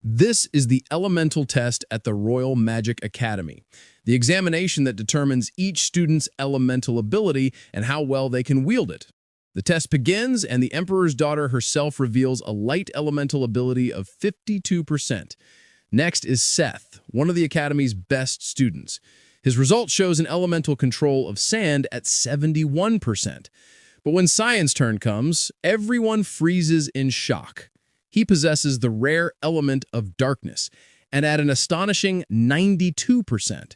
This is the elemental test at the Royal Magic Academy, the examination that determines each student's elemental ability and how well they can wield it. The test begins, and the Emperor's daughter herself reveals a light elemental ability of 52%. Next is Seth, one of the Academy's best students. His result shows an elemental control of sand at 71%. But when Cyan's turn comes, everyone freezes in shock. He possesses the rare element of darkness, and at an astonishing 92%.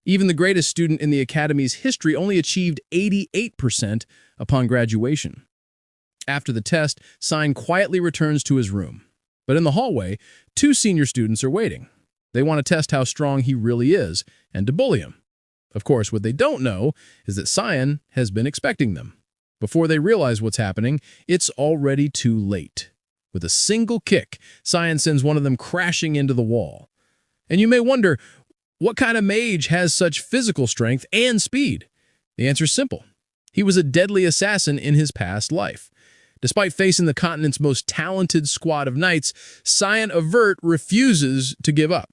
Even the greatest student in the Academy's history only achieved 88% upon graduation. After the test, Cyan quietly returns to his room. But in the hallway, two senior students are waiting. They want to test how strong he really is, and to bully him. Of course, what they don't know is that Cyan has been expecting them. Before they realize what's happening, it's already too late. With a single kick, Cyan sends one of them crashing into the wall. And you may wonder, what kind of mage has such physical strength and speed? The answer is simple. He was a deadly assassin in his past life. Despite facing the continent's most talented squad of knights, Cyan Avert refuses to give up.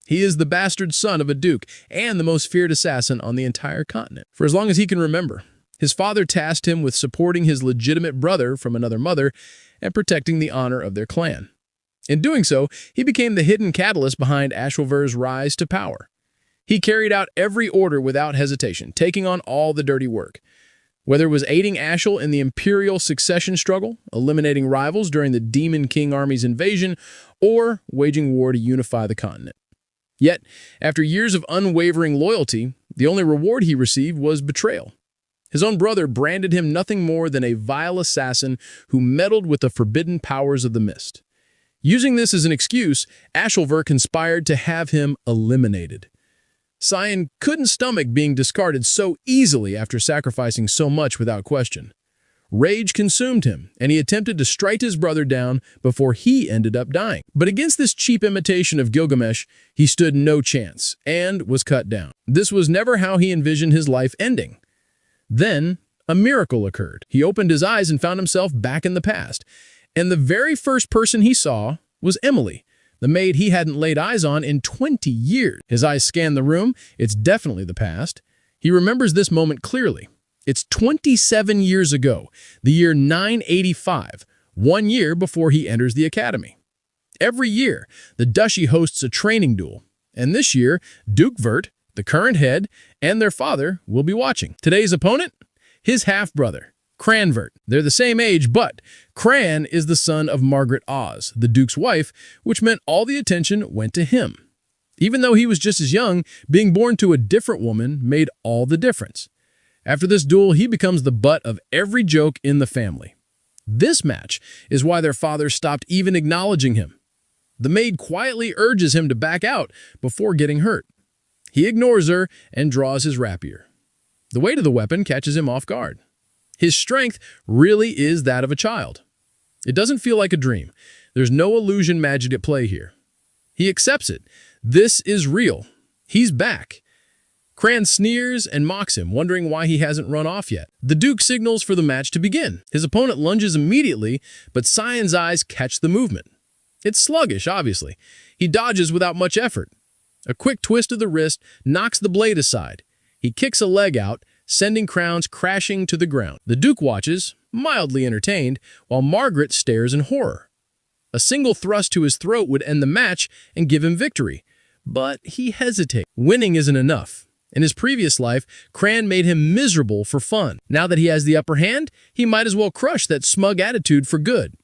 He is the bastard son of a duke and the most feared assassin on the entire continent. For as long as he can remember, his father tasked him with supporting his legitimate brother from another mother and protecting the honor of their clan. In doing so, he became the hidden catalyst behind Ashwalver's rise to power. He carried out every order without hesitation, taking on all the dirty work. Whether it was aiding Ashel in the imperial succession struggle, eliminating rivals during the Demon King army's invasion, or waging war to unify the continent. Yet, after years of unwavering loyalty, the only reward he received was betrayal. His own brother branded him nothing more than a vile assassin who meddled with the forbidden powers of the mist. Using this as an excuse, Ashwalver conspired to have him eliminated. Cyan couldn't stomach being discarded so easily after sacrificing so much without question. Rage consumed him, and he attempted to strike his brother down before he ended up dying. But against this cheap imitation of Gilgamesh, he stood no chance and was cut down. This was never how he envisioned his life ending. Then, a miracle occurred. He opened his eyes and found himself back in the past. And the very first person he saw was Emily, the maid he hadn't laid eyes on in 20 years. His eyes scanned the room. It's definitely the past. He remembers this moment clearly. It's 27 years ago, the year 985, 1 year before he enters the academy. Every year, the Duchy hosts a training duel. And this year, Duke Vert, the current head, and their father will be watching. Today's opponent? His half-brother, Cranvert. They're the same age, but Cran is the son of Margaret Oz, the Duke's wife, which meant all the attention went to him. Even though he was just as young, being born to a different woman made all the difference. After this duel, he becomes the butt of every joke in the family. This match is why their father stopped even acknowledging him. The maid quietly urges him to back out before getting hurt. He ignores her and draws his rapier. The weight of the weapon catches him off guard. His strength really is that of a child. It doesn't feel like a dream. There's no illusion magic at play here. He accepts it. This is real. He's back. Cran sneers and mocks him, wondering why he hasn't run off yet. The Duke signals for the match to begin. His opponent lunges immediately, but Cyan's eyes catch the movement. It's sluggish, obviously. He dodges without much effort. A quick twist of the wrist knocks the blade aside. He kicks a leg out, sending crowns crashing to the ground. The Duke watches, mildly entertained, while Margaret stares in horror. A single thrust to his throat would end the match and give him victory. But he hesitates. Winning isn't enough. In his previous life, Cran made him miserable for fun. Now that he has the upper hand, he might as well crush that smug attitude for good.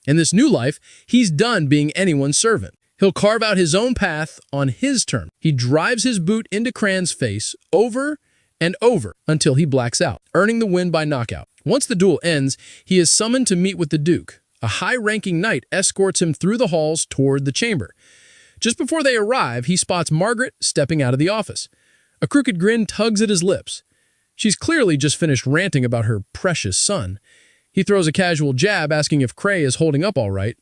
In this new life, he's done being anyone's servant. He'll carve out his own path on his terms. He drives his boot into Cran's face over and over until he blacks out, earning the win by knockout. Once the duel ends, he is summoned to meet with the Duke. A high-ranking knight escorts him through the halls toward the chamber. Just before they arrive, he spots Margaret stepping out of the office. A crooked grin tugs at his lips. She's clearly just finished ranting about her precious son. He throws a casual jab asking if Cray is holding up all right.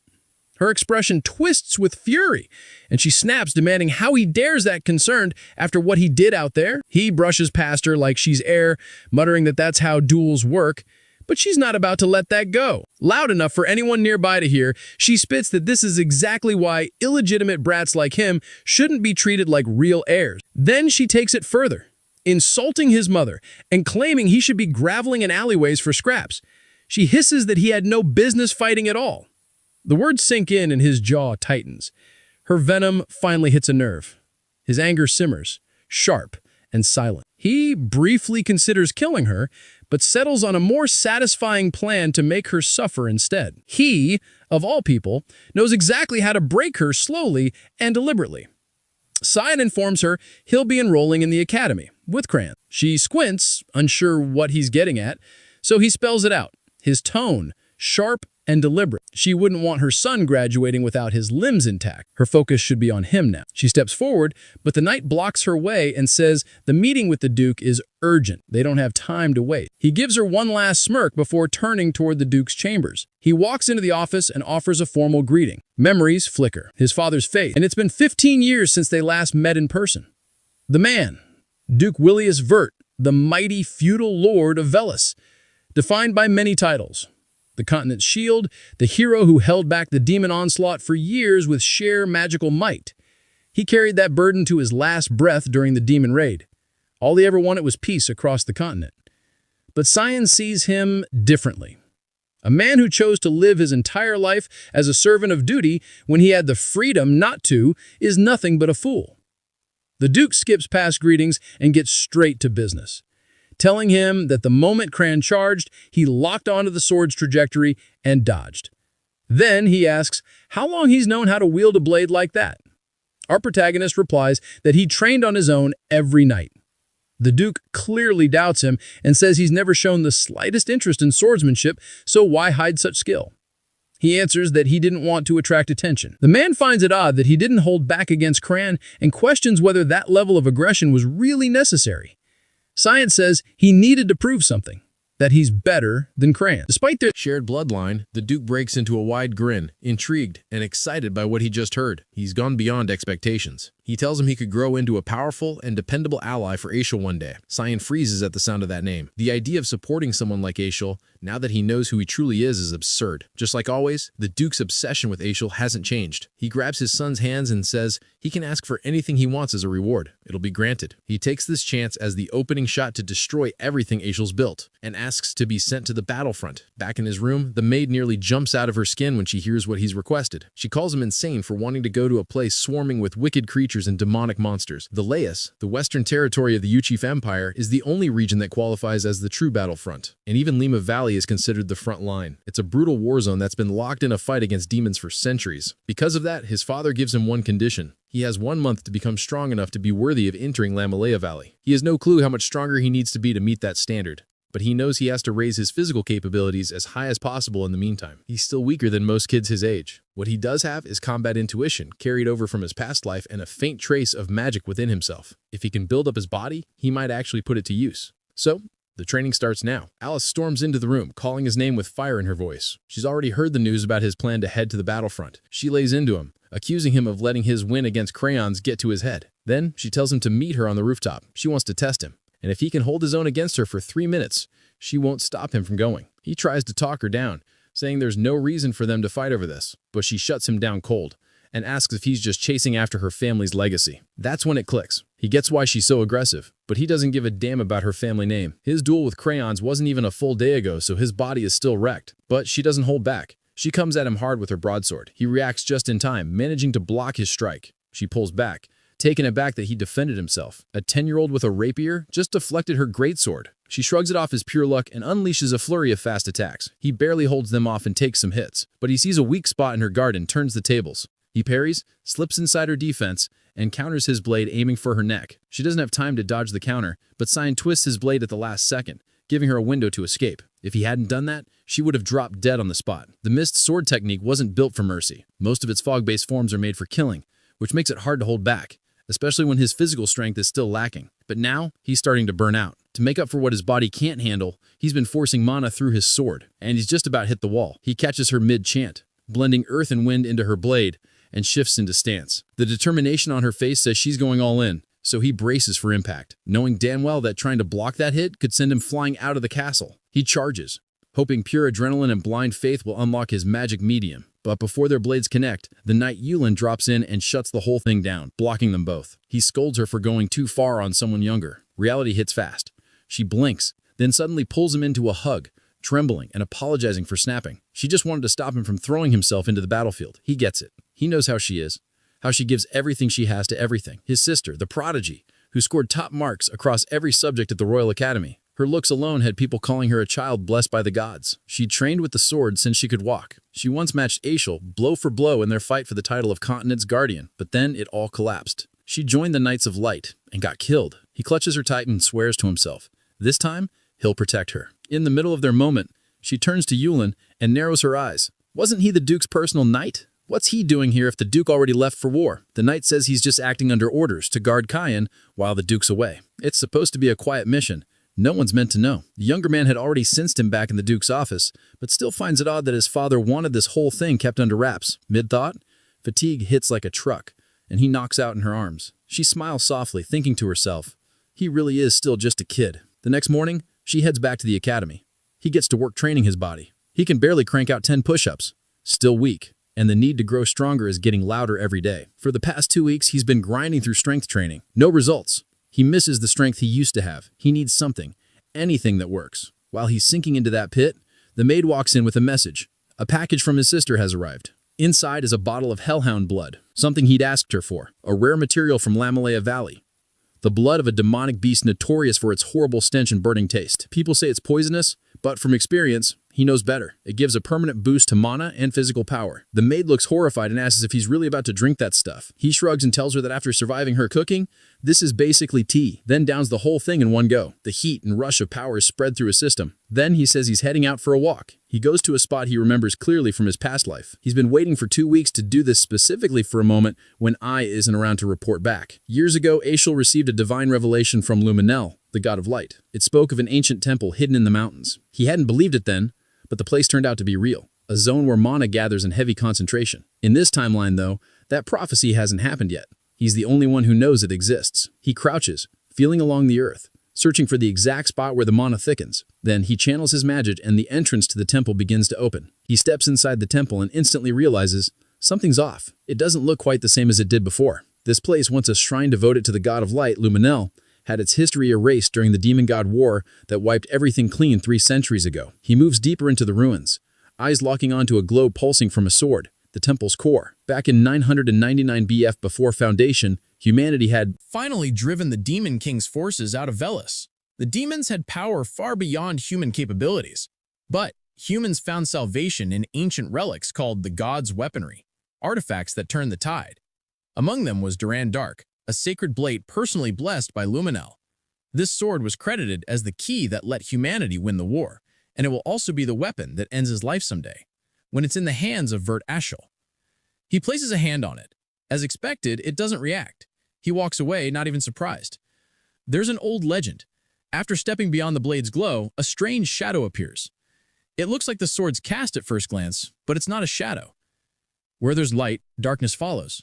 Her expression twists with fury, and she snaps, demanding how he dares that concerned after what he did out there. He brushes past her like she's air, muttering that that's how duels work, But she's not about to let that go. Loud enough for anyone nearby to hear, she spits that this is exactly why illegitimate brats like him shouldn't be treated like real heirs. Then she takes it further, insulting his mother and claiming he should be graveling in alleyways for scraps. She hisses that he had no business fighting at all. The words sink in and his jaw tightens. Her venom finally hits a nerve. His anger simmers, sharp and silent. He briefly considers killing her, but settles on a more satisfying plan to make her suffer instead. He, of all people, knows exactly how to break her slowly and deliberately. Cyan informs her he'll be enrolling in the academy with Crayon. She squints, unsure what he's getting at, so he spells it out. His tone, sharp and deliberate. She wouldn't want her son graduating without his limbs intact. Her focus should be on him now. She steps forward, but the knight blocks her way and says the meeting with the Duke is urgent. They don't have time to wait. He gives her one last smirk before turning toward the Duke's chambers. He walks into the office and offers a formal greeting. Memories flicker. His father's face, and it's been 15 years since they last met in person. The man, Duke Willius Vert, the mighty feudal lord of Velis, defined by many titles. The continent's shield, the hero who held back the demon onslaught for years with sheer magical might. He carried that burden to his last breath during the demon raid. All he ever wanted was peace across the continent. But Cyan sees him differently. A man who chose to live his entire life as a servant of duty when he had the freedom not to is nothing but a fool. The Duke skips past greetings and gets straight to business, telling him that the moment Cran charged, he locked onto the sword's trajectory and dodged. Then he asks how long he's known how to wield a blade like that. Our protagonist replies that he trained on his own every night. The Duke clearly doubts him and says he's never shown the slightest interest in swordsmanship, so why hide such skill? He answers that he didn't want to attract attention. The man finds it odd that he didn't hold back against Cran and questions whether that level of aggression was really necessary. Science says he needed to prove something, that he's better than Crayon. Despite their shared bloodline, the Duke breaks into a wide grin, intrigued and excited by what he just heard. He's gone beyond expectations. He tells him he could grow into a powerful and dependable ally for Aishel one day. Cyan freezes at the sound of that name. The idea of supporting someone like Aishel, now that he knows who he truly is absurd. Just like always, the Duke's obsession with Aishel hasn't changed. He grabs his son's hands and says he can ask for anything he wants as a reward. It'll be granted. He takes this chance as the opening shot to destroy everything Aishel's built, and asks to be sent to the battlefront. Back in his room, the maid nearly jumps out of her skin when she hears what he's requested. She calls him insane for wanting to go to a place swarming with wicked creatures and demonic monsters. The Laos, the western territory of the Uchif Empire, is the only region that qualifies as the true battlefront, and even Lima Valley is considered the front line. It's a brutal war zone that's been locked in a fight against demons for centuries. Because of that, his father gives him one condition. He has 1 month to become strong enough to be worthy of entering Lamalea Valley. He has no clue how much stronger he needs to be to meet that standard, but he knows he has to raise his physical capabilities as high as possible in the meantime. He's still weaker than most kids his age. What he does have is combat intuition, carried over from his past life, and a faint trace of magic within himself. If he can build up his body, he might actually put it to use. So, the training starts now. Alice storms into the room, calling his name with fire in her voice. She's already heard the news about his plan to head to the battlefront. She lays into him, accusing him of letting his win against crayons get to his head. Then, she tells him to meet her on the rooftop. She wants to test him, and if he can hold his own against her for 3 minutes, she won't stop him from going. He tries to talk her down, saying there's no reason for them to fight over this, but she shuts him down cold and asks if he's just chasing after her family's legacy. That's when it clicks. He gets why she's so aggressive, but he doesn't give a damn about her family name. His duel with crayons wasn't even a full day ago, so his body is still wrecked. But she doesn't hold back. She comes at him hard with her broadsword. He reacts just in time, managing to block his strike. She pulls back, taken aback that he defended himself. A 10-year-old with a rapier just deflected her greatsword. She shrugs it off as pure luck and unleashes a flurry of fast attacks. He barely holds them off and takes some hits, but he sees a weak spot in her guard and turns the tables. He parries, slips inside her defense, and counters his blade, aiming for her neck. She doesn't have time to dodge the counter, but Cyan twists his blade at the last second, giving her a window to escape. If he hadn't done that, she would have dropped dead on the spot. The mist sword technique wasn't built for mercy. Most of its fog-based forms are made for killing, which makes it hard to hold back, especially when his physical strength is still lacking. But now, he's starting to burn out. To make up for what his body can't handle, he's been forcing mana through his sword, and he's just about hit the wall. He catches her mid-chant, blending earth and wind into her blade, and shifts into stance. The determination on her face says she's going all in, so he braces for impact, knowing damn well that trying to block that hit could send him flying out of the castle. He charges, hoping pure adrenaline and blind faith will unlock his magic medium. But before their blades connect, the knight Yulin drops in and shuts the whole thing down, blocking them both. He scolds her for going too far on someone younger. Reality hits fast. She blinks, then suddenly pulls him into a hug, trembling and apologizing for snapping. She just wanted to stop him from throwing himself into the battlefield. He gets it. He knows how she is, how she gives everything she has to everything. His sister, the prodigy, who scored top marks across every subject at the Royal Academy. Her looks alone had people calling her a child blessed by the gods. She trained with the sword since she could walk. She once matched Aishel blow for blow in their fight for the title of Continent's Guardian, but then it all collapsed. She joined the Knights of Light and got killed. He clutches her tight and swears to himself. This time, he'll protect her. In the middle of their moment, she turns to Yulin and narrows her eyes. Wasn't he the Duke's personal knight? What's he doing here if the Duke already left for war? The knight says he's just acting under orders to guard Cayenne while the Duke's away. It's supposed to be a quiet mission. No one's meant to know. The younger man had already sensed him back in the Duke's office, but still finds it odd that his father wanted this whole thing kept under wraps. Mid-thought, fatigue hits like a truck, and he knocks out in her arms. She smiles softly, thinking to herself, he really is still just a kid. The next morning, she heads back to the academy. He gets to work training his body. He can barely crank out 10 push-ups. Still weak, and the need to grow stronger is getting louder every day. For the past 2 weeks, he's been grinding through strength training. No results. He misses the strength he used to have. He needs something, anything that works. While he's sinking into that pit, the maid walks in with a message. A package from his sister has arrived. Inside is a bottle of hellhound blood, something he'd asked her for, a rare material from Lamalea Valley. The blood of a demonic beast notorious for its horrible stench and burning taste. People say it's poisonous, but from experience, he knows better. It gives a permanent boost to mana and physical power. The maid looks horrified and asks if he's really about to drink that stuff. He shrugs and tells her that after surviving her cooking, this is basically tea, then downs the whole thing in one go. The heat and rush of power is spread through his system. Then he says he's heading out for a walk. He goes to a spot he remembers clearly from his past life. He's been waiting for 2 weeks to do this specifically for a moment when I isn't around to report back. Years ago, Aishel received a divine revelation from Luminel, the god of light. It spoke of an ancient temple hidden in the mountains. He hadn't believed it then, but the place turned out to be real, a zone where mana gathers in heavy concentration. In this timeline, though, that prophecy hasn't happened yet. He's the only one who knows it exists. He crouches, feeling along the earth, searching for the exact spot where the mana thickens. Then he channels his magic and the entrance to the temple begins to open. He steps inside the temple and instantly realizes something's off. It doesn't look quite the same as it did before. This place, once a shrine devoted to the god of light, Luminel, had its history erased during the Demon God War that wiped everything clean 3 centuries ago. He moves deeper into the ruins, eyes locking onto a glow pulsing from a sword, the temple's core. Back in 999 BF before Foundation, humanity had finally driven the Demon King's forces out of Velis. The demons had power far beyond human capabilities, but humans found salvation in ancient relics called the God's Weaponry, artifacts that turned the tide. Among them was Duran Dark, a sacred blade personally blessed by Luminel. This sword was credited as the key that let humanity win the war, and it will also be the weapon that ends his life someday, when it's in the hands of Vert Aschel. He places a hand on it. As expected, it doesn't react. He walks away, not even surprised. There's an old legend. After stepping beyond the blade's glow, a strange shadow appears. It looks like the sword's cast at first glance, but it's not a shadow. Where there's light, darkness follows.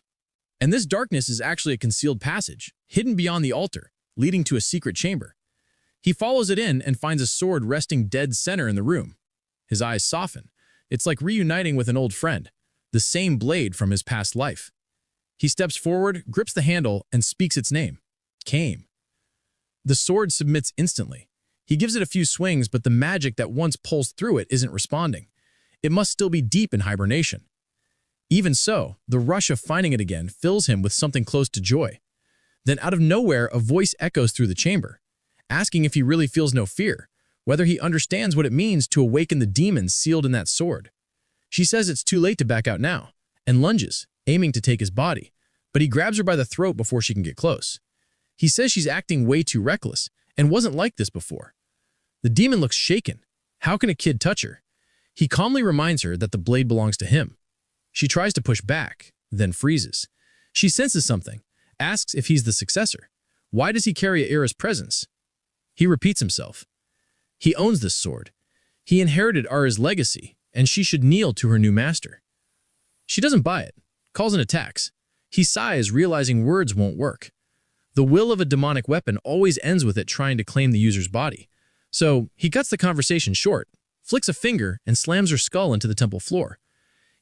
And this darkness is actually a concealed passage, hidden beyond the altar, leading to a secret chamber. He follows it in and finds a sword resting dead center in the room. His eyes soften. It's like reuniting with an old friend, the same blade from his past life. He steps forward, grips the handle, and speaks its name. Came. The sword submits instantly. He gives it a few swings, but the magic that once pulsed through it isn't responding. It must still be deep in hibernation. Even so, the rush of finding it again fills him with something close to joy. Then out of nowhere, a voice echoes through the chamber, asking if he really feels no fear, whether he understands what it means to awaken the demons sealed in that sword. She says it's too late to back out now, and lunges, aiming to take his body, but he grabs her by the throat before she can get close. He says she's acting way too reckless, and wasn't like this before. The demon looks shaken. How can a kid touch her? He calmly reminds her that the blade belongs to him. She tries to push back, then freezes. She senses something, asks if he's the successor. Why does he carry Ira's presence? He repeats himself. He owns this sword. He inherited Ara's legacy, and she should kneel to her new master. She doesn't buy it, calls in attacks. He sighs, realizing words won't work. The will of a demonic weapon always ends with it trying to claim the user's body. So he cuts the conversation short, flicks a finger, and slams her skull into the temple floor.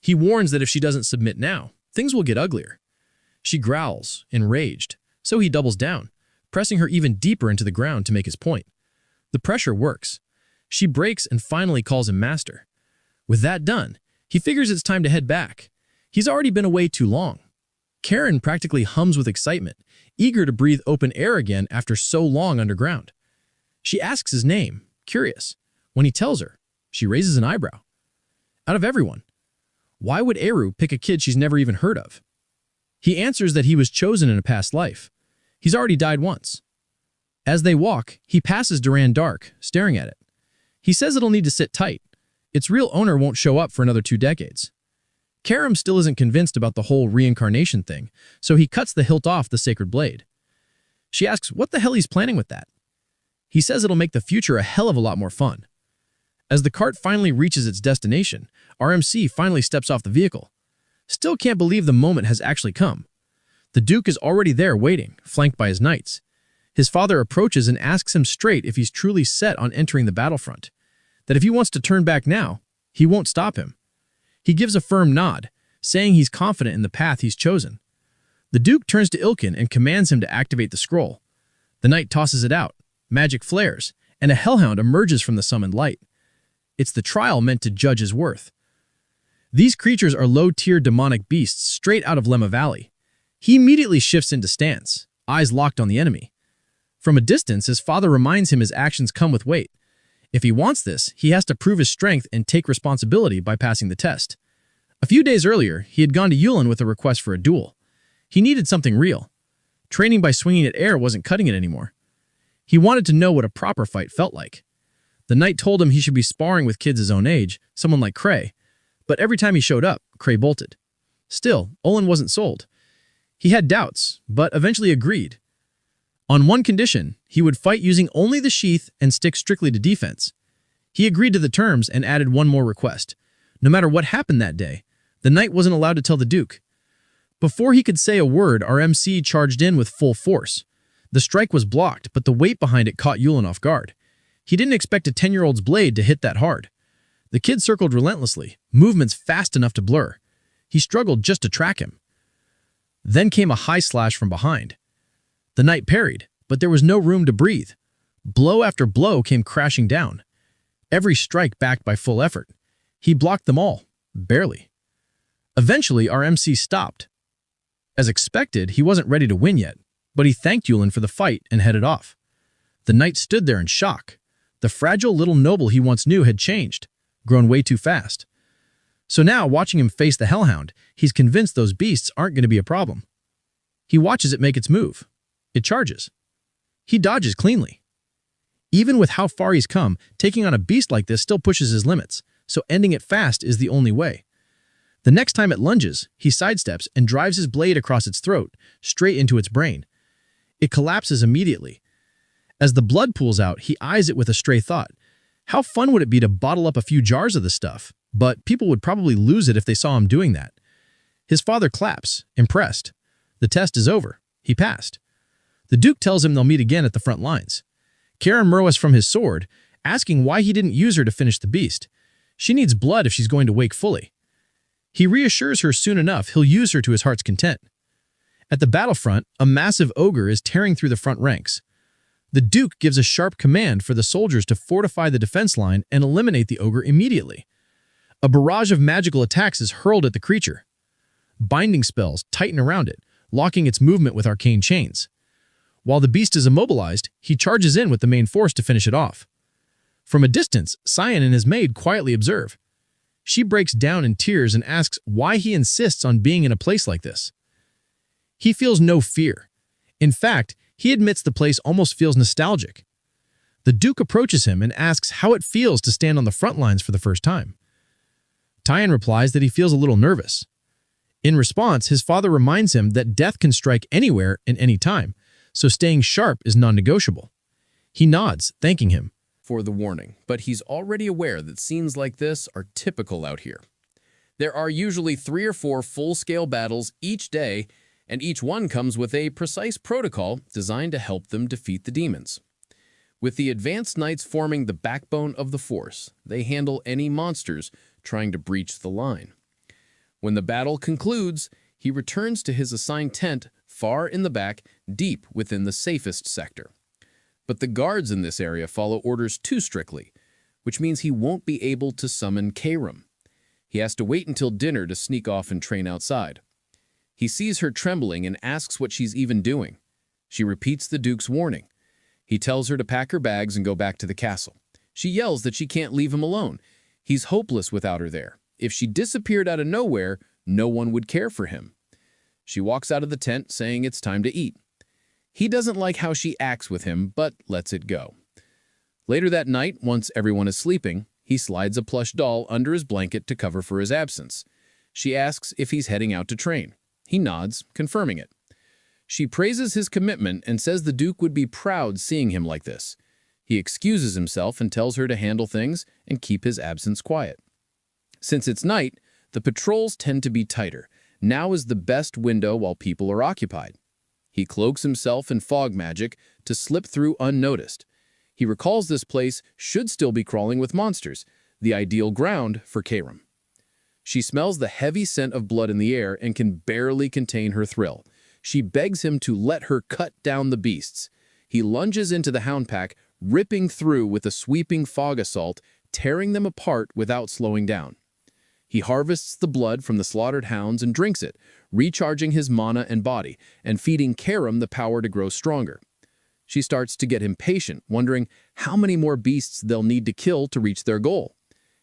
He warns that if she doesn't submit now, things will get uglier. She growls, enraged, so he doubles down, pressing her even deeper into the ground to make his point. The pressure works. She breaks and finally calls him master. With that done, he figures it's time to head back. He's already been away too long. Karen practically hums with excitement, eager to breathe open air again after so long underground. She asks his name, curious. When he tells her, she raises an eyebrow. Out of everyone, why would Eru pick a kid she's never even heard of? He answers that he was chosen in a past life. He's already died once. As they walk, he passes Duran Dark, staring at it. He says it'll need to sit tight. Its real owner won't show up for another 2 decades. Karam still isn't convinced about the whole reincarnation thing, so he cuts the hilt off the sacred blade. She asks what the hell he's planning with that. He says it'll make the future a hell of a lot more fun. As the cart finally reaches its destination, RMC finally steps off the vehicle. Still can't believe the moment has actually come. The Duke is already there waiting, flanked by his knights. His father approaches and asks him straight if he's truly set on entering the battlefront. That if he wants to turn back now, he won't stop him. He gives a firm nod, saying he's confident in the path he's chosen. The Duke turns to Ilkin and commands him to activate the scroll. The knight tosses it out, magic flares, and a hellhound emerges from the summoned light. It's the trial meant to judge his worth. These creatures are low-tier demonic beasts straight out of Lemma Valley. He immediately shifts into stance, eyes locked on the enemy. From a distance, his father reminds him his actions come with weight. If he wants this, he has to prove his strength and take responsibility by passing the test. A few days earlier, he had gone to Yulin with a request for a duel. He needed something real. Training by swinging at air wasn't cutting it anymore. He wanted to know what a proper fight felt like. The knight told him he should be sparring with kids his own age, someone like Cray. But every time he showed up, Cray bolted. Still, Olin wasn't sold. He had doubts, but eventually agreed. On one condition, he would fight using only the sheath and stick strictly to defense. He agreed to the terms and added one more request. No matter what happened that day, the knight wasn't allowed to tell the Duke. Before he could say a word, our MC charged in with full force. The strike was blocked, but the weight behind it caught Yulin off guard. He didn't expect a 10-year-old's blade to hit that hard. The kid circled relentlessly, movements fast enough to blur. He struggled just to track him. Then came a high slash from behind. The knight parried, but there was no room to breathe. Blow after blow came crashing down. Every strike backed by full effort. He blocked them all, barely. Eventually, our MC stopped. As expected, he wasn't ready to win yet, but he thanked Yulin for the fight and headed off. The knight stood there in shock. The fragile little noble he once knew had changed, grown way too fast. So now, watching him face the hellhound, he's convinced those beasts aren't going to be a problem. He watches it make its move. It charges. He dodges cleanly. Even with how far he's come, taking on a beast like this still pushes his limits, so ending it fast is the only way. The next time it lunges, he sidesteps and drives his blade across its throat, straight into its brain. It collapses immediately. As the blood pools out, he eyes it with a stray thought. How fun would it be to bottle up a few jars of the stuff? But people would probably lose it if they saw him doing that. His father claps, impressed. The test is over. He passed. The Duke tells him they'll meet again at the front lines. Karen Merwas from his sword, asking why he didn't use her to finish the beast. She needs blood if she's going to wake fully. He reassures her soon enough he'll use her to his heart's content. At the battlefront, a massive ogre is tearing through the front ranks. The Duke gives a sharp command for the soldiers to fortify the defense line and eliminate the ogre immediately. A barrage of magical attacks is hurled at the creature. Binding spells tighten around it, locking its movement with arcane chains. While the beast is immobilized, he charges in with the main force to finish it off. From a distance, Cyan and his maid quietly observe. She breaks down in tears and asks why he insists on being in a place like this. He feels no fear. In fact, he admits the place almost feels nostalgic. The Duke approaches him and asks how it feels to stand on the front lines for the first time. Tyan replies that he feels a little nervous. In response, his father reminds him that death can strike anywhere and any time, so staying sharp is non-negotiable. He nods, thanking him for the warning, but he's already aware that scenes like this are typical out here. There are usually 3 or 4 full-scale battles each day, and each one comes with a precise protocol designed to help them defeat the demons. With the advanced knights forming the backbone of the force, they handle any monsters trying to breach the line. When the battle concludes, he returns to his assigned tent far in the back, deep within the safest sector. But the guards in this area follow orders too strictly, which means he won't be able to summon Kairam. He has to wait until dinner to sneak off and train outside. He sees her trembling and asks what she's even doing. She repeats the Duke's warning. He tells her to pack her bags and go back to the castle. She yells that she can't leave him alone. He's hopeless without her there. If she disappeared out of nowhere, no one would care for him. She walks out of the tent saying it's time to eat. He doesn't like how she acts with him, but lets it go. Later that night, once everyone is sleeping, he slides a plush doll under his blanket to cover for his absence. She asks if he's heading out to train. He nods, confirming it. She praises his commitment and says the Duke would be proud seeing him like this. He excuses himself and tells her to handle things and keep his absence quiet. Since it's night, the patrols tend to be tighter. Now is the best window while people are occupied. He cloaks himself in fog magic to slip through unnoticed. He recalls this place should still be crawling with monsters, the ideal ground for Kairam. She smells the heavy scent of blood in the air and can barely contain her thrill. She begs him to let her cut down the beasts. He lunges into the hound pack, ripping through with a sweeping fog assault, tearing them apart without slowing down. He harvests the blood from the slaughtered hounds and drinks it, recharging his mana and body, and feeding Kairam the power to grow stronger. She starts to get impatient, wondering how many more beasts they'll need to kill to reach their goal.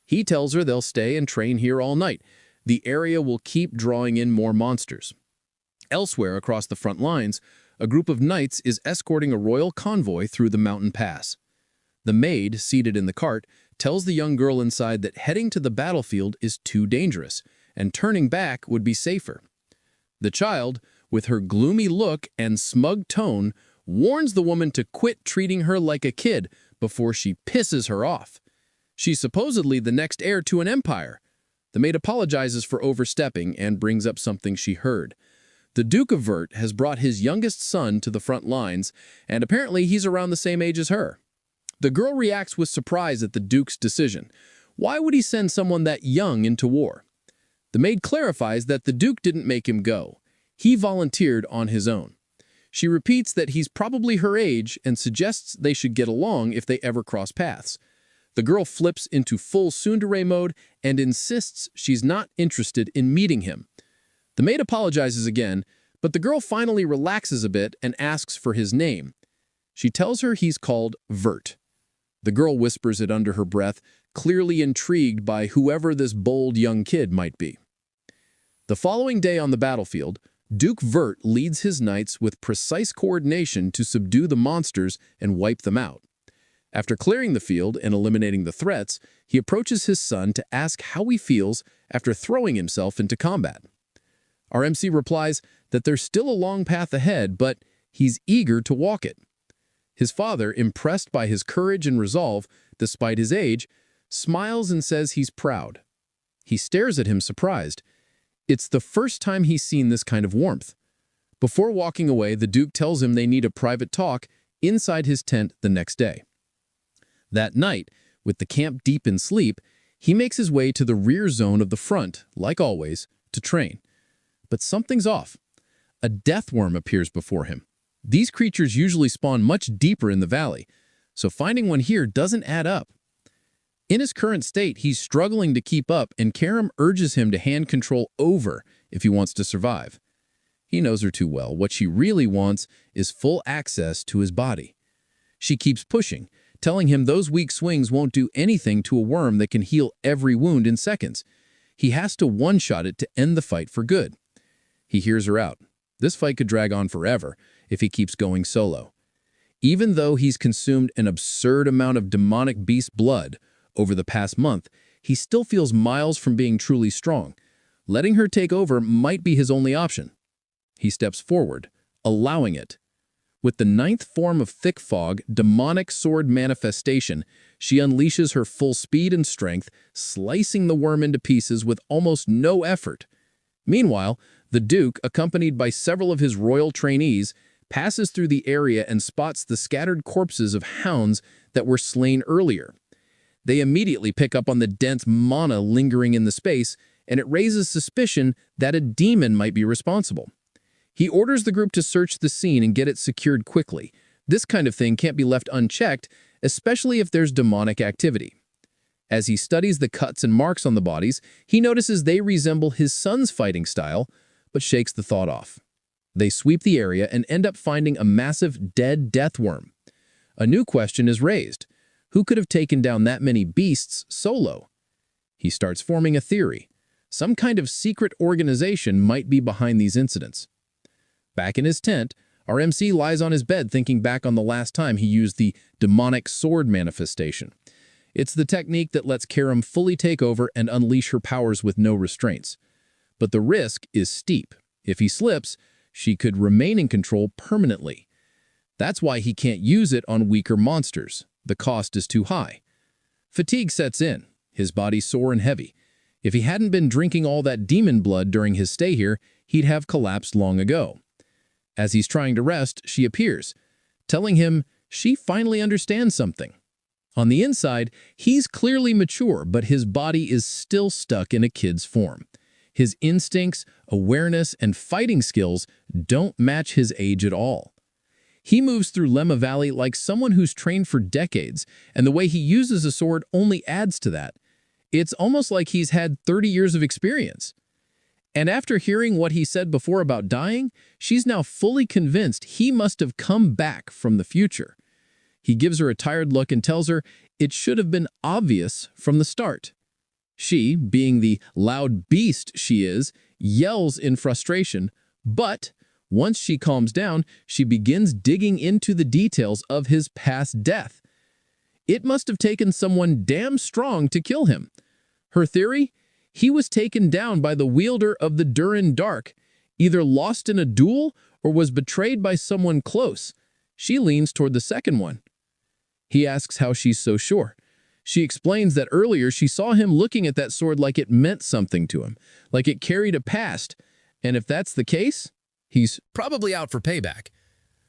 He tells her they'll stay and train here all night. The area will keep drawing in more monsters. Elsewhere across the front lines, a group of knights is escorting a royal convoy through the mountain pass. The maid, seated in the cart, tells the young girl inside that heading to the battlefield is too dangerous, and turning back would be safer. The child, with her gloomy look and smug tone, warns the woman to quit treating her like a kid before she pisses her off. She's supposedly the next heir to an empire. The maid apologizes for overstepping and brings up something she heard. The Duke of Vert has brought his youngest son to the front lines, and apparently he's around the same age as her. The girl reacts with surprise at the Duke's decision. Why would he send someone that young into war? The maid clarifies that the Duke didn't make him go. He volunteered on his own. She repeats that he's probably her age and suggests they should get along if they ever cross paths. The girl flips into full tsundere mode and insists she's not interested in meeting him. The maid apologizes again, but the girl finally relaxes a bit and asks for his name. She tells her he's called Vert. The girl whispers it under her breath, clearly intrigued by whoever this bold young kid might be. The following day on the battlefield, Duke Vert leads his knights with precise coordination to subdue the monsters and wipe them out. After clearing the field and eliminating the threats, he approaches his son to ask how he feels after throwing himself into combat. Our MC replies that there's still a long path ahead, but he's eager to walk it. His father, impressed by his courage and resolve, despite his age, smiles and says he's proud. He stares at him surprised. It's the first time he's seen this kind of warmth. Before walking away, the Duke tells him they need a private talk inside his tent the next day. That night, with the camp deep in sleep, he makes his way to the rear zone of the front, like always, to train. But something's off. A death worm appears before him. These creatures usually spawn much deeper in the valley, so finding one here doesn't add up. In his current state, he's struggling to keep up, and Kairam urges him to hand control over if he wants to survive. He knows her too well. What she really wants is full access to his body. She keeps pushing, telling him those weak swings won't do anything to a worm that can heal every wound in seconds. He has to one-shot it to end the fight for good. He hears her out. This fight could drag on forever if he keeps going solo. Even though he's consumed an absurd amount of demonic beast blood over the past month, he still feels miles from being truly strong. Letting her take over might be his only option. He steps forward, allowing it. With the 9th form of thick fog, demonic sword manifestation, she unleashes her full speed and strength, slicing the worm into pieces with almost no effort. Meanwhile, the Duke, accompanied by several of his royal trainees, passes through the area and spots the scattered corpses of hounds that were slain earlier. They immediately pick up on the dense mana lingering in the space, and it raises suspicion that a demon might be responsible. He orders the group to search the scene and get it secured quickly. This kind of thing can't be left unchecked, especially if there's demonic activity. As he studies the cuts and marks on the bodies, he notices they resemble his son's fighting style, but shakes the thought off. They sweep the area and end up finding a massive dead deathworm. A new question is raised. Who could have taken down that many beasts solo? He starts forming a theory. Some kind of secret organization might be behind these incidents. Back in his tent, our MC lies on his bed thinking back on the last time he used the demonic sword manifestation. It's the technique that lets Karam fully take over and unleash her powers with no restraints. But the risk is steep. If he slips, she could remain in control permanently. That's why he can't use it on weaker monsters. The cost is too high. Fatigue sets in, his body sore and heavy. If he hadn't been drinking all that demon blood during his stay here, he'd have collapsed long ago. As he's trying to rest, she appears, telling him she finally understands something. On the inside, he's clearly mature, but his body is still stuck in a kid's form. His instincts, awareness, and fighting skills don't match his age at all. He moves through Lemma Valley like someone who's trained for decades, and the way he uses a sword only adds to that. It's almost like he's had 30 years of experience. And after hearing what he said before about dying, she's now fully convinced he must have come back from the future. He gives her a tired look and tells her it should have been obvious from the start. She, being the loud beast she is, yells in frustration, but once she calms down, she begins digging into the details of his past death. It must have taken someone damn strong to kill him. Her theory? He was taken down by the wielder of the Durin Dark, either lost in a duel or was betrayed by someone close. She leans toward the second one. He asks how she's so sure. She explains that earlier she saw him looking at that sword like it meant something to him, like it carried a past. And if that's the case, he's probably out for payback.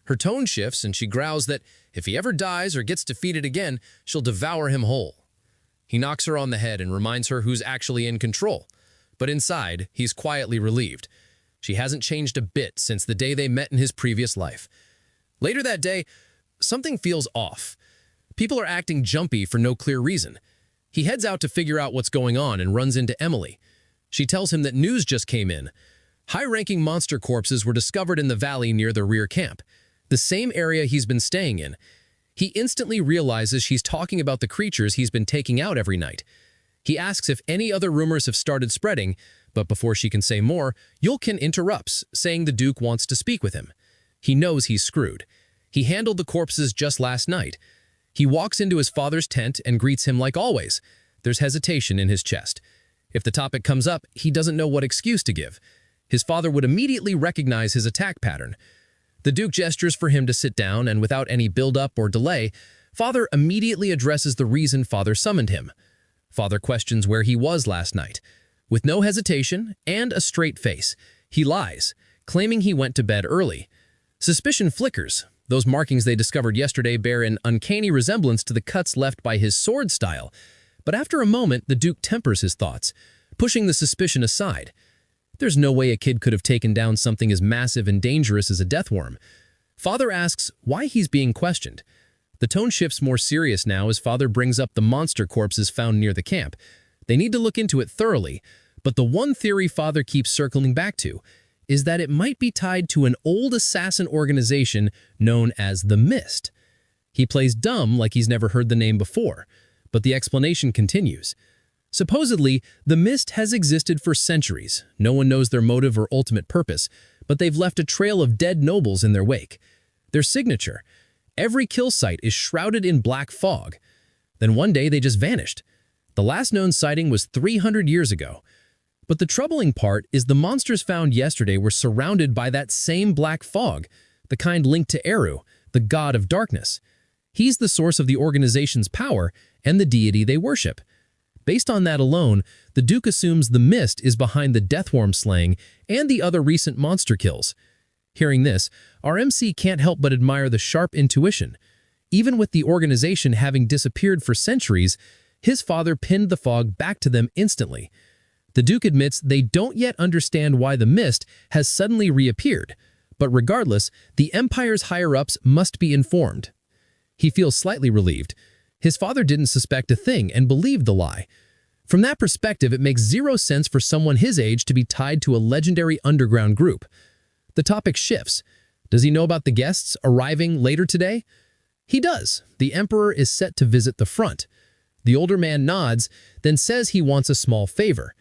Her tone shifts and she growls that if he ever dies or gets defeated again, she'll devour him whole. He knocks her on the head and reminds her who's actually in control. But inside, he's quietly relieved. She hasn't changed a bit since the day they met in his previous life. Later that day, something feels off. People are acting jumpy for no clear reason. He heads out to figure out what's going on and runs into Emily. She tells him that news just came in. High-ranking monster corpses were discovered in the valley near the rear camp, the same area he's been staying in. He instantly realizes she's talking about the creatures he's been taking out every night. He asks if any other rumors have started spreading, but before she can say more, Yulkin interrupts, saying the Duke wants to speak with him. He knows he's screwed. He handled the corpses just last night. He walks into his father's tent and greets him like always. There's hesitation in his chest. If the topic comes up, he doesn't know what excuse to give. His father would immediately recognize his attack pattern. The Duke gestures for him to sit down, and without any build-up or delay, Father immediately addresses the reason Father summoned him. Father questions where he was last night. With no hesitation and a straight face, he lies, claiming he went to bed early. Suspicion flickers. Those markings they discovered yesterday bear an uncanny resemblance to the cuts left by his sword style. But after a moment, the Duke tempers his thoughts, pushing the suspicion aside. There's no way a kid could have taken down something as massive and dangerous as a deathworm. Father asks why he's being questioned. The tone shifts more serious now as Father brings up the monster corpses found near the camp. They need to look into it thoroughly, but the one theory Father keeps circling back to is that it might be tied to an old assassin organization known as the Mist. He plays dumb like he's never heard the name before, but the explanation continues. Supposedly, the Mist has existed for centuries. No one knows their motive or ultimate purpose, but they've left a trail of dead nobles in their wake. Their signature: every kill site is shrouded in black fog. Then one day they just vanished. The last known sighting was 300 years ago. But the troubling part is the monsters found yesterday were surrounded by that same black fog, the kind linked to Eru, the god of darkness. He's the source of the organization's power and the deity they worship. Based on that alone, the Duke assumes the Mist is behind the deathworm slaying and the other recent monster kills. Hearing this, our MC can't help but admire the sharp intuition. Even with the organization having disappeared for centuries, his father pinned the fog back to them instantly. The Duke admits they don't yet understand why the mist has suddenly reappeared, but regardless, the Empire's higher-ups must be informed. He feels slightly relieved. His father didn't suspect a thing and believed the lie. From that perspective, it makes zero sense for someone his age to be tied to a legendary underground group. The topic shifts. Does he know about the guests arriving later today? He does. The Emperor is set to visit the front. The older man nods, then says he wants a small favor.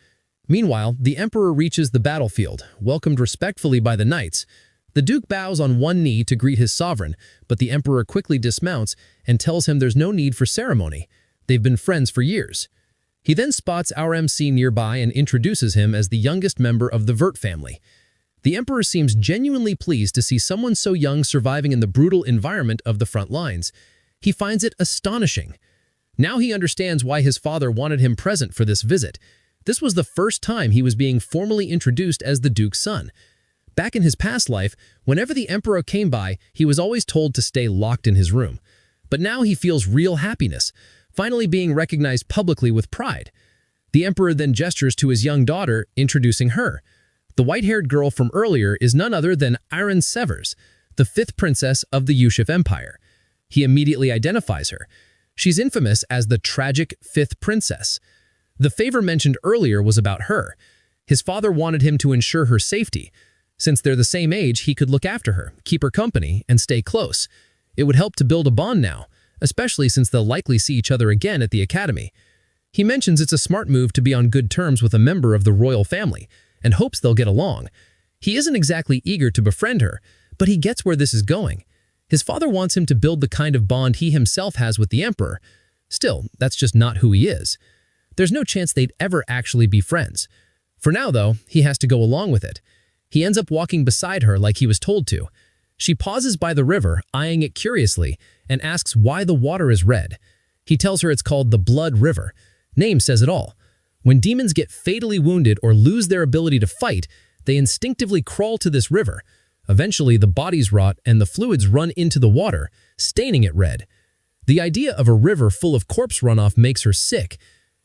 Meanwhile, the Emperor reaches the battlefield, welcomed respectfully by the knights. The Duke bows on one knee to greet his sovereign, but the Emperor quickly dismounts and tells him there's no need for ceremony. They've been friends for years. He then spots our MC nearby and introduces him as the youngest member of the Vert family. The Emperor seems genuinely pleased to see someone so young surviving in the brutal environment of the front lines. He finds it astonishing. Now he understands why his father wanted him present for this visit. This was the first time he was being formally introduced as the Duke's son. Back in his past life, whenever the Emperor came by, he was always told to stay locked in his room. But now he feels real happiness, finally being recognized publicly with pride. The Emperor then gestures to his young daughter, introducing her. The white-haired girl from earlier is none other than Iron Severs, the fifth princess of the Yushif Empire. He immediately identifies her. She's infamous as the tragic fifth princess. The favor mentioned earlier was about her. His father wanted him to ensure her safety. Since they're the same age, he could look after her, keep her company, and stay close. It would help to build a bond now, especially since they'll likely see each other again at the academy. He mentions it's a smart move to be on good terms with a member of the royal family, and hopes they'll get along. He isn't exactly eager to befriend her, but he gets where this is going. His father wants him to build the kind of bond he himself has with the Emperor. Still, that's just not who he is. There's no chance they'd ever actually be friends. For now, though, he has to go along with it. He ends up walking beside her like he was told to. She pauses by the river, eyeing it curiously, and asks why the water is red. He tells her it's called the Blood River. Name says it all. When demons get fatally wounded or lose their ability to fight, they instinctively crawl to this river. Eventually, the bodies rot and the fluids run into the water, staining it red. The idea of a river full of corpse runoff makes her sick.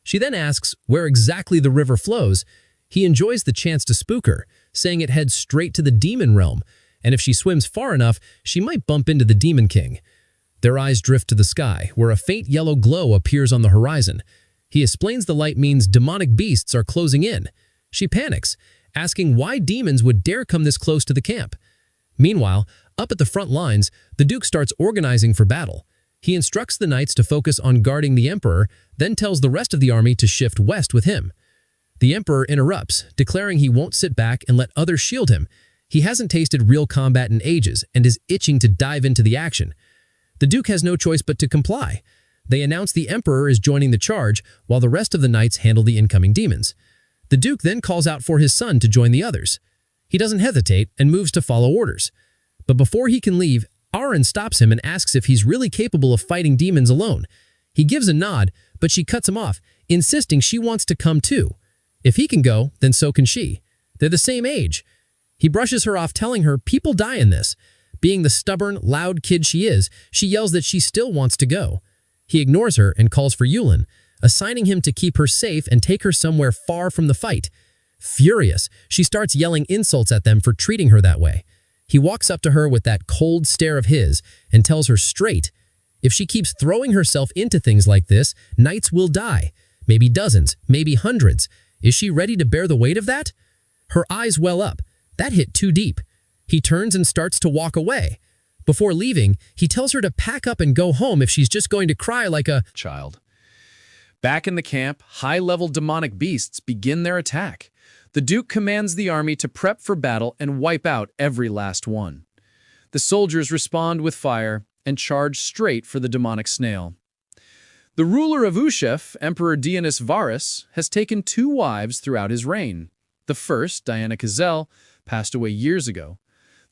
She then asks where exactly the river flows. He enjoys the chance to spook her, saying it heads straight to the demon realm, and if she swims far enough, she might bump into the Demon King. Their eyes drift to the sky, where a faint yellow glow appears on the horizon. He explains the light means demonic beasts are closing in. She panics, asking why demons would dare come this close to the camp. Meanwhile, up at the front lines, the Duke starts organizing for battle. He instructs the knights to focus on guarding the Emperor, then tells the rest of the army to shift west with him. The Emperor interrupts, declaring he won't sit back and let others shield him. He hasn't tasted real combat in ages and is itching to dive into the action. The Duke has no choice but to comply. They announce the Emperor is joining the charge, while the rest of the knights handle the incoming demons. The Duke then calls out for his son to join the others. He doesn't hesitate and moves to follow orders. But before he can leave, Aaron stops him and asks if he's really capable of fighting demons alone. He gives a nod, but she cuts him off, insisting she wants to come too. If he can go, then so can she. They're the same age. He brushes her off, telling her people die in this. Being the stubborn, loud kid she is, she yells that she still wants to go. He ignores her and calls for Yulin, assigning him to keep her safe and take her somewhere far from the fight. Furious, she starts yelling insults at them for treating her that way. He walks up to her with that cold stare of his and tells her straight, if she keeps throwing herself into things like this, knights will die. Maybe dozens, maybe hundreds. Is she ready to bear the weight of that? Her eyes well up. That hit too deep. He turns and starts to walk away. Before leaving, he tells her to pack up and go home if she's just going to cry like a child. Back in the camp, high-level demonic beasts begin their attack. The Duke commands the army to prep for battle and wipe out every last one. The soldiers respond with fire and charge straight for the demonic snail. The ruler of Ushef, Emperor Dionys Varus, has taken 2 wives throughout his reign. The first, Diana Kazel, passed away years ago.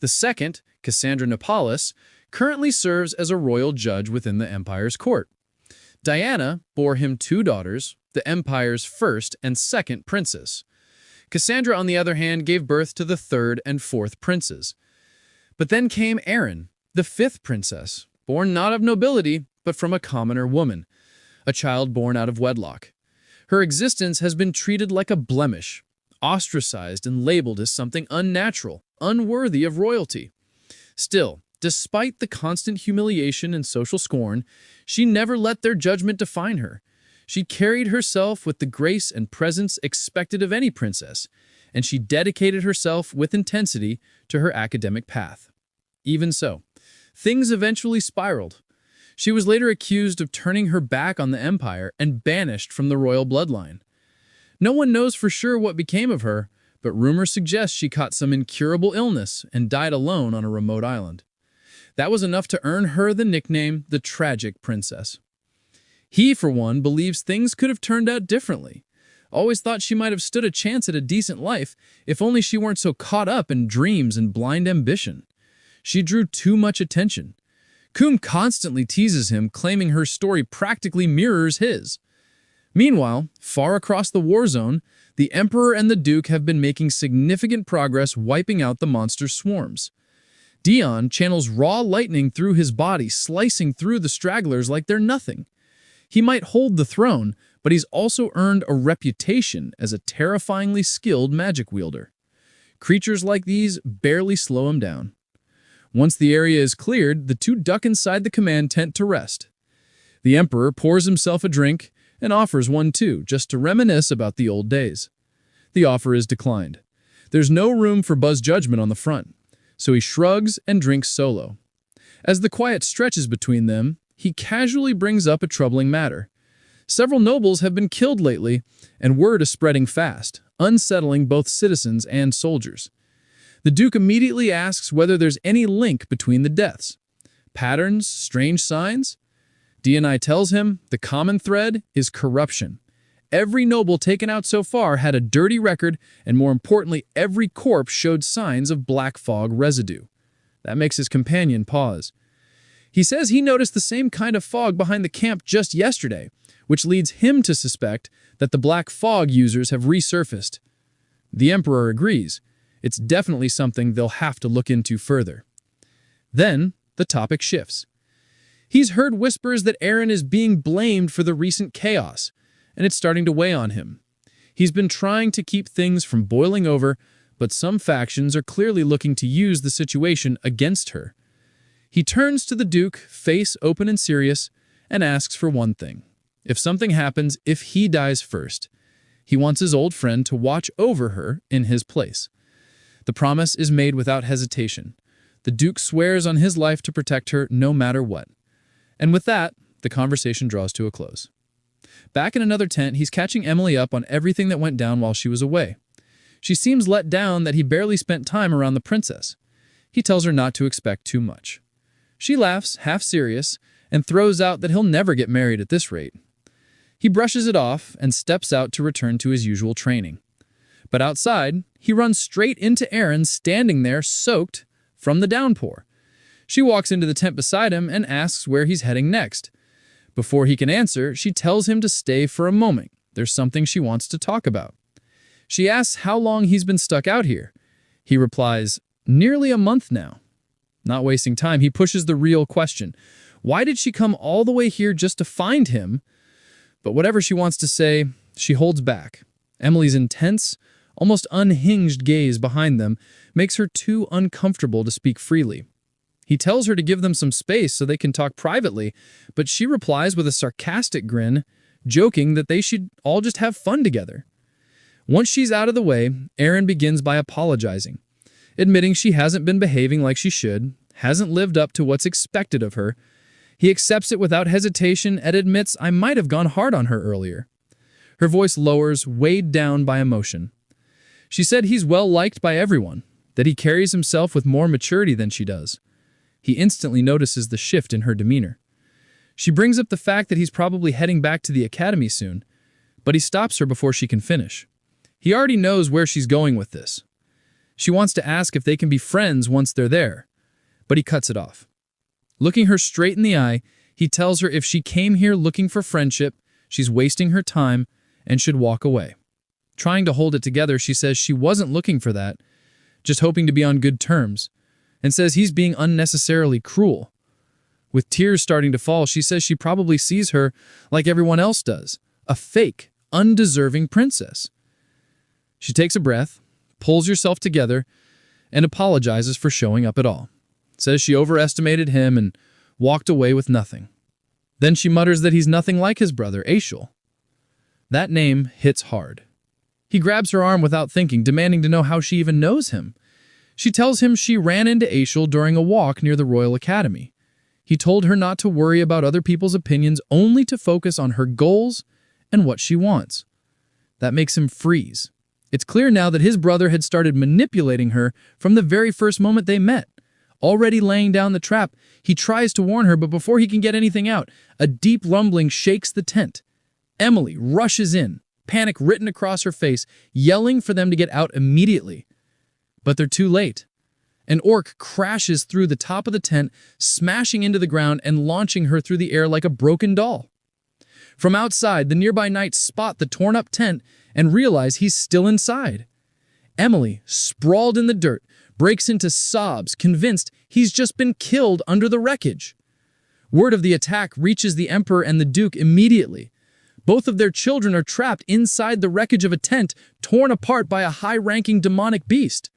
The second, Cassandra Nepalis, currently serves as a royal judge within the empire's court. Diana bore him 2 daughters, the empire's first and second princes. Cassandra, on the other hand, gave birth to the 3rd and 4th princes. But then came Erin, the fifth princess, born not of nobility, but from a commoner woman, a child born out of wedlock. Her existence has been treated like a blemish, ostracized and labeled as something unnatural, unworthy of royalty. Still, despite the constant humiliation and social scorn, she never let their judgment define her. She carried herself with the grace and presence expected of any princess, and she dedicated herself with intensity to her academic path. Even so, things eventually spiraled. She was later accused of turning her back on the empire and banished from the royal bloodline. No one knows for sure what became of her, but rumor suggests she caught some incurable illness and died alone on a remote island. That was enough to earn her the nickname the Tragic Princess. He, for one, believes things could have turned out differently. Always thought she might have stood a chance at a decent life if only she weren't so caught up in dreams and blind ambition. She drew too much attention. Coombe constantly teases him, claiming her story practically mirrors his. Meanwhile, far across the war zone, the Emperor and the Duke have been making significant progress wiping out the monster swarms. Dion channels raw lightning through his body, slicing through the stragglers like they're nothing. He might hold the throne, but he's also earned a reputation as a terrifyingly skilled magic wielder. Creatures like these barely slow him down. Once the area is cleared, the two duck inside the command tent to rest. The Emperor pours himself a drink and offers one too, just to reminisce about the old days. The offer is declined. There's no room for Buzz judgment on the front, so he shrugs and drinks solo. As the quiet stretches between them, he casually brings up a troubling matter. Several nobles have been killed lately, and word is spreading fast, unsettling both citizens and soldiers. The Duke immediately asks whether there's any link between the deaths. Patterns, strange signs? D&I tells him the common thread is corruption. Every noble taken out so far had a dirty record, and more importantly, every corpse showed signs of black fog residue. That makes his companion pause. He says he noticed the same kind of fog behind the camp just yesterday, which leads him to suspect that the black fog users have resurfaced. The Emperor agrees. It's definitely something they'll have to look into further. Then, the topic shifts. He's heard whispers that Erin is being blamed for the recent chaos, and it's starting to weigh on him. He's been trying to keep things from boiling over, but some factions are clearly looking to use the situation against her. He turns to the Duke, face open and serious, and asks for one thing. If something happens, if he dies first, he wants his old friend to watch over her in his place. The promise is made without hesitation. The Duke swears on his life to protect her no matter what. And with that, the conversation draws to a close. Back in another tent, he's catching Emily up on everything that went down while she was away. She seems let down that he barely spent time around the princess. He tells her not to expect too much. She laughs, half serious, and throws out that he'll never get married at this rate. He brushes it off and steps out to return to his usual training. But outside, he runs straight into Erin standing there soaked from the downpour. She walks into the tent beside him and asks where he's heading next. Before he can answer, she tells him to stay for a moment. There's something she wants to talk about. She asks how long he's been stuck out here. He replies, nearly a month now. Not wasting time, he pushes the real question. Why did she come all the way here just to find him? But whatever she wants to say, she holds back. Emily's intense, almost unhinged gaze behind them makes her too uncomfortable to speak freely. He tells her to give them some space so they can talk privately, but she replies with a sarcastic grin, joking that they should all just have fun together. Once she's out of the way, Erin begins by apologizing, admitting she hasn't been behaving like she should, hasn't lived up to what's expected of her. He accepts it without hesitation and admits, I might have gone hard on her earlier. Her voice lowers, weighed down by emotion. She said he's well liked by everyone, that he carries himself with more maturity than she does. He instantly notices the shift in her demeanor. She brings up the fact that he's probably heading back to the academy soon, but he stops her before she can finish. He already knows where she's going with this. She wants to ask if they can be friends once they're there, but he cuts it off. Looking her straight in the eye, he tells her if she came here looking for friendship, she's wasting her time and should walk away. Trying to hold it together, she says she wasn't looking for that, just hoping to be on good terms. and says he's being unnecessarily cruel. With tears starting to fall, she says she probably sees her like everyone else does, a fake, undeserving princess. She takes a breath, pulls herself together, and apologizes for showing up at all. Says she overestimated him and walked away with nothing. Then she mutters that he's nothing like his brother, Aishul. That name hits hard. He grabs her arm without thinking, demanding to know how she even knows him. She tells him she ran into Aishul during a walk near the Royal Academy. He told her not to worry about other people's opinions, only to focus on her goals and what she wants. That makes him freeze. It's clear now that his brother had started manipulating her from the very first moment they met. Already laying down the trap, he tries to warn her, but before he can get anything out, a deep rumbling shakes the tent. Emily rushes in, panic written across her face, yelling for them to get out immediately. But they're too late. An orc crashes through the top of the tent, smashing into the ground and launching her through the air like a broken doll. From outside, the nearby knights spot the torn-up tent and realize he's still inside. Emily, sprawled in the dirt, breaks into sobs, convinced he's just been killed under the wreckage. Word of the attack reaches the Emperor and the Duke immediately. Both of their children are trapped inside the wreckage of a tent torn apart by a high-ranking demonic beast.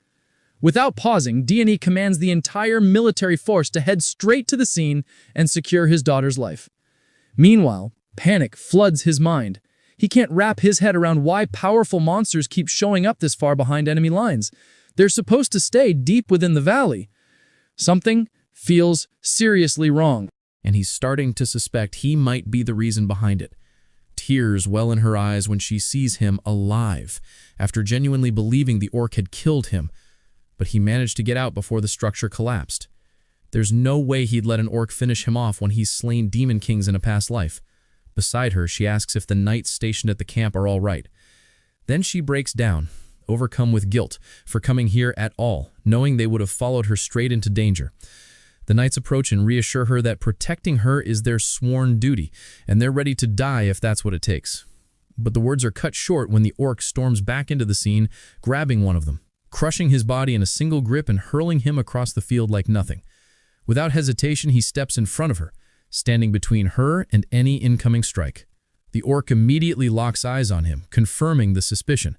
Without pausing, D&E commands the entire military force to head straight to the scene and secure his daughter's life. Meanwhile, panic floods his mind. He can't wrap his head around why powerful monsters keep showing up this far behind enemy lines. They're supposed to stay deep within the valley. Something feels seriously wrong, and he's starting to suspect he might be the reason behind it. Tears well in her eyes when she sees him alive, after genuinely believing the orc had killed him, but he managed to get out before the structure collapsed. There's no way he'd let an orc finish him off when he's slain demon kings in a past life. Beside her, she asks if the knights stationed at the camp are all right. Then she breaks down, overcome with guilt for coming here at all, knowing they would have followed her straight into danger. The knights approach and reassure her that protecting her is their sworn duty, and they're ready to die if that's what it takes. But the words are cut short when the orc storms back into the scene, grabbing one of them, crushing his body in a single grip and hurling him across the field like nothing. Without hesitation, he steps in front of her, standing between her and any incoming strike. The orc immediately locks eyes on him, confirming the suspicion.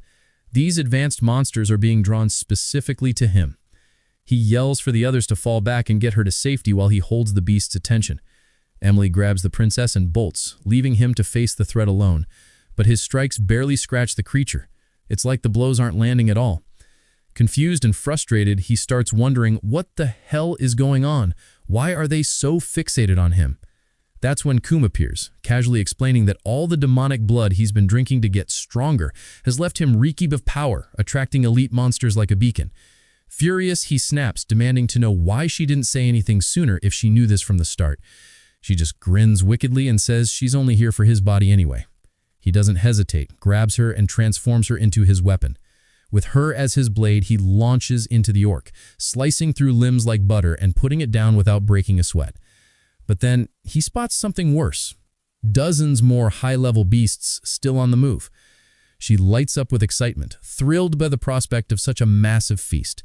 These advanced monsters are being drawn specifically to him. He yells for the others to fall back and get her to safety while he holds the beast's attention. Emily grabs the princess and bolts, leaving him to face the threat alone. But his strikes barely scratch the creature. It's like the blows aren't landing at all. Confused and frustrated, he starts wondering what the hell is going on. Why are they so fixated on him? That's when Kum appears, casually explaining that all the demonic blood he's been drinking to get stronger has left him reeky of power, attracting elite monsters like a beacon. Furious, he snaps, demanding to know why she didn't say anything sooner if she knew this from the start. She just grins wickedly and says she's only here for his body anyway. He doesn't hesitate, grabs her and transforms her into his weapon. With her as his blade, he launches into the orc, slicing through limbs like butter and putting it down without breaking a sweat. But then he spots something worse. Dozens more high-level beasts still on the move. She lights up with excitement, thrilled by the prospect of such a massive feast.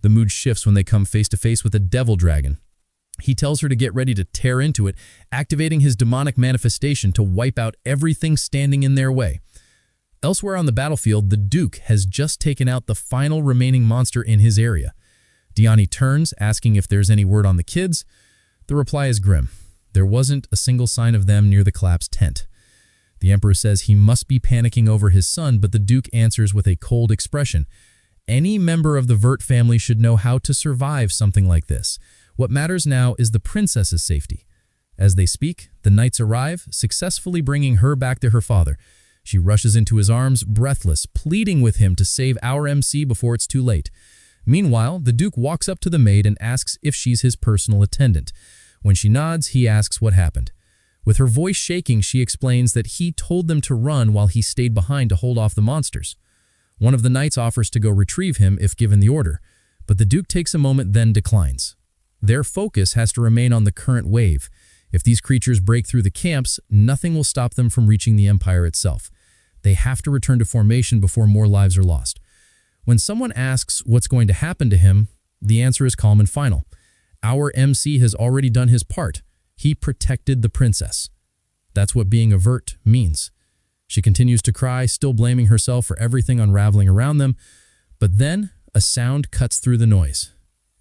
The mood shifts when they come face-to-face with a devil dragon. He tells her to get ready to tear into it, activating his demonic manifestation to wipe out everything standing in their way. Elsewhere on the battlefield, the Duke has just taken out the final remaining monster in his area. D&E turns, asking if there's any word on the kids. The reply is grim. There wasn't a single sign of them near the collapsed tent. The Emperor says he must be panicking over his son, but the Duke answers with a cold expression. Any member of the Vert family should know how to survive something like this. What matters now is the princess's safety. As they speak, the knights arrive, successfully bringing her back to her father. She rushes into his arms, breathless, pleading with him to save our MC before it's too late. Meanwhile, the Duke walks up to the maid and asks if she's his personal attendant. When she nods, he asks what happened. With her voice shaking, she explains that he told them to run while he stayed behind to hold off the monsters. One of the knights offers to go retrieve him if given the order, but the Duke takes a moment then declines. Their focus has to remain on the current wave. If these creatures break through the camps, nothing will stop them from reaching the Empire itself. They have to return to formation before more lives are lost. When someone asks what's going to happen to him, The answer is calm and final. Our MC has already done his part. He protected the princess. That's what being avert means. She continues to cry, still blaming herself for everything unraveling around them. But then a sound cuts through the noise.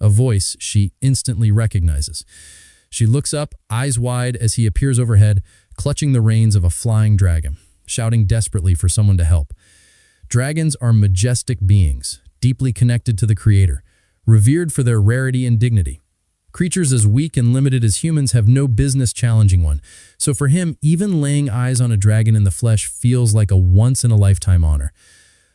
A voice she instantly recognizes. She looks up, eyes wide, as he appears overhead, clutching the reins of a flying dragon, shouting desperately for someone to help. Dragons are majestic beings, deeply connected to the Creator, revered for their rarity and dignity. Creatures as weak and limited as humans have no business challenging one, so for him, even laying eyes on a dragon in the flesh feels like a once-in-a-lifetime honor.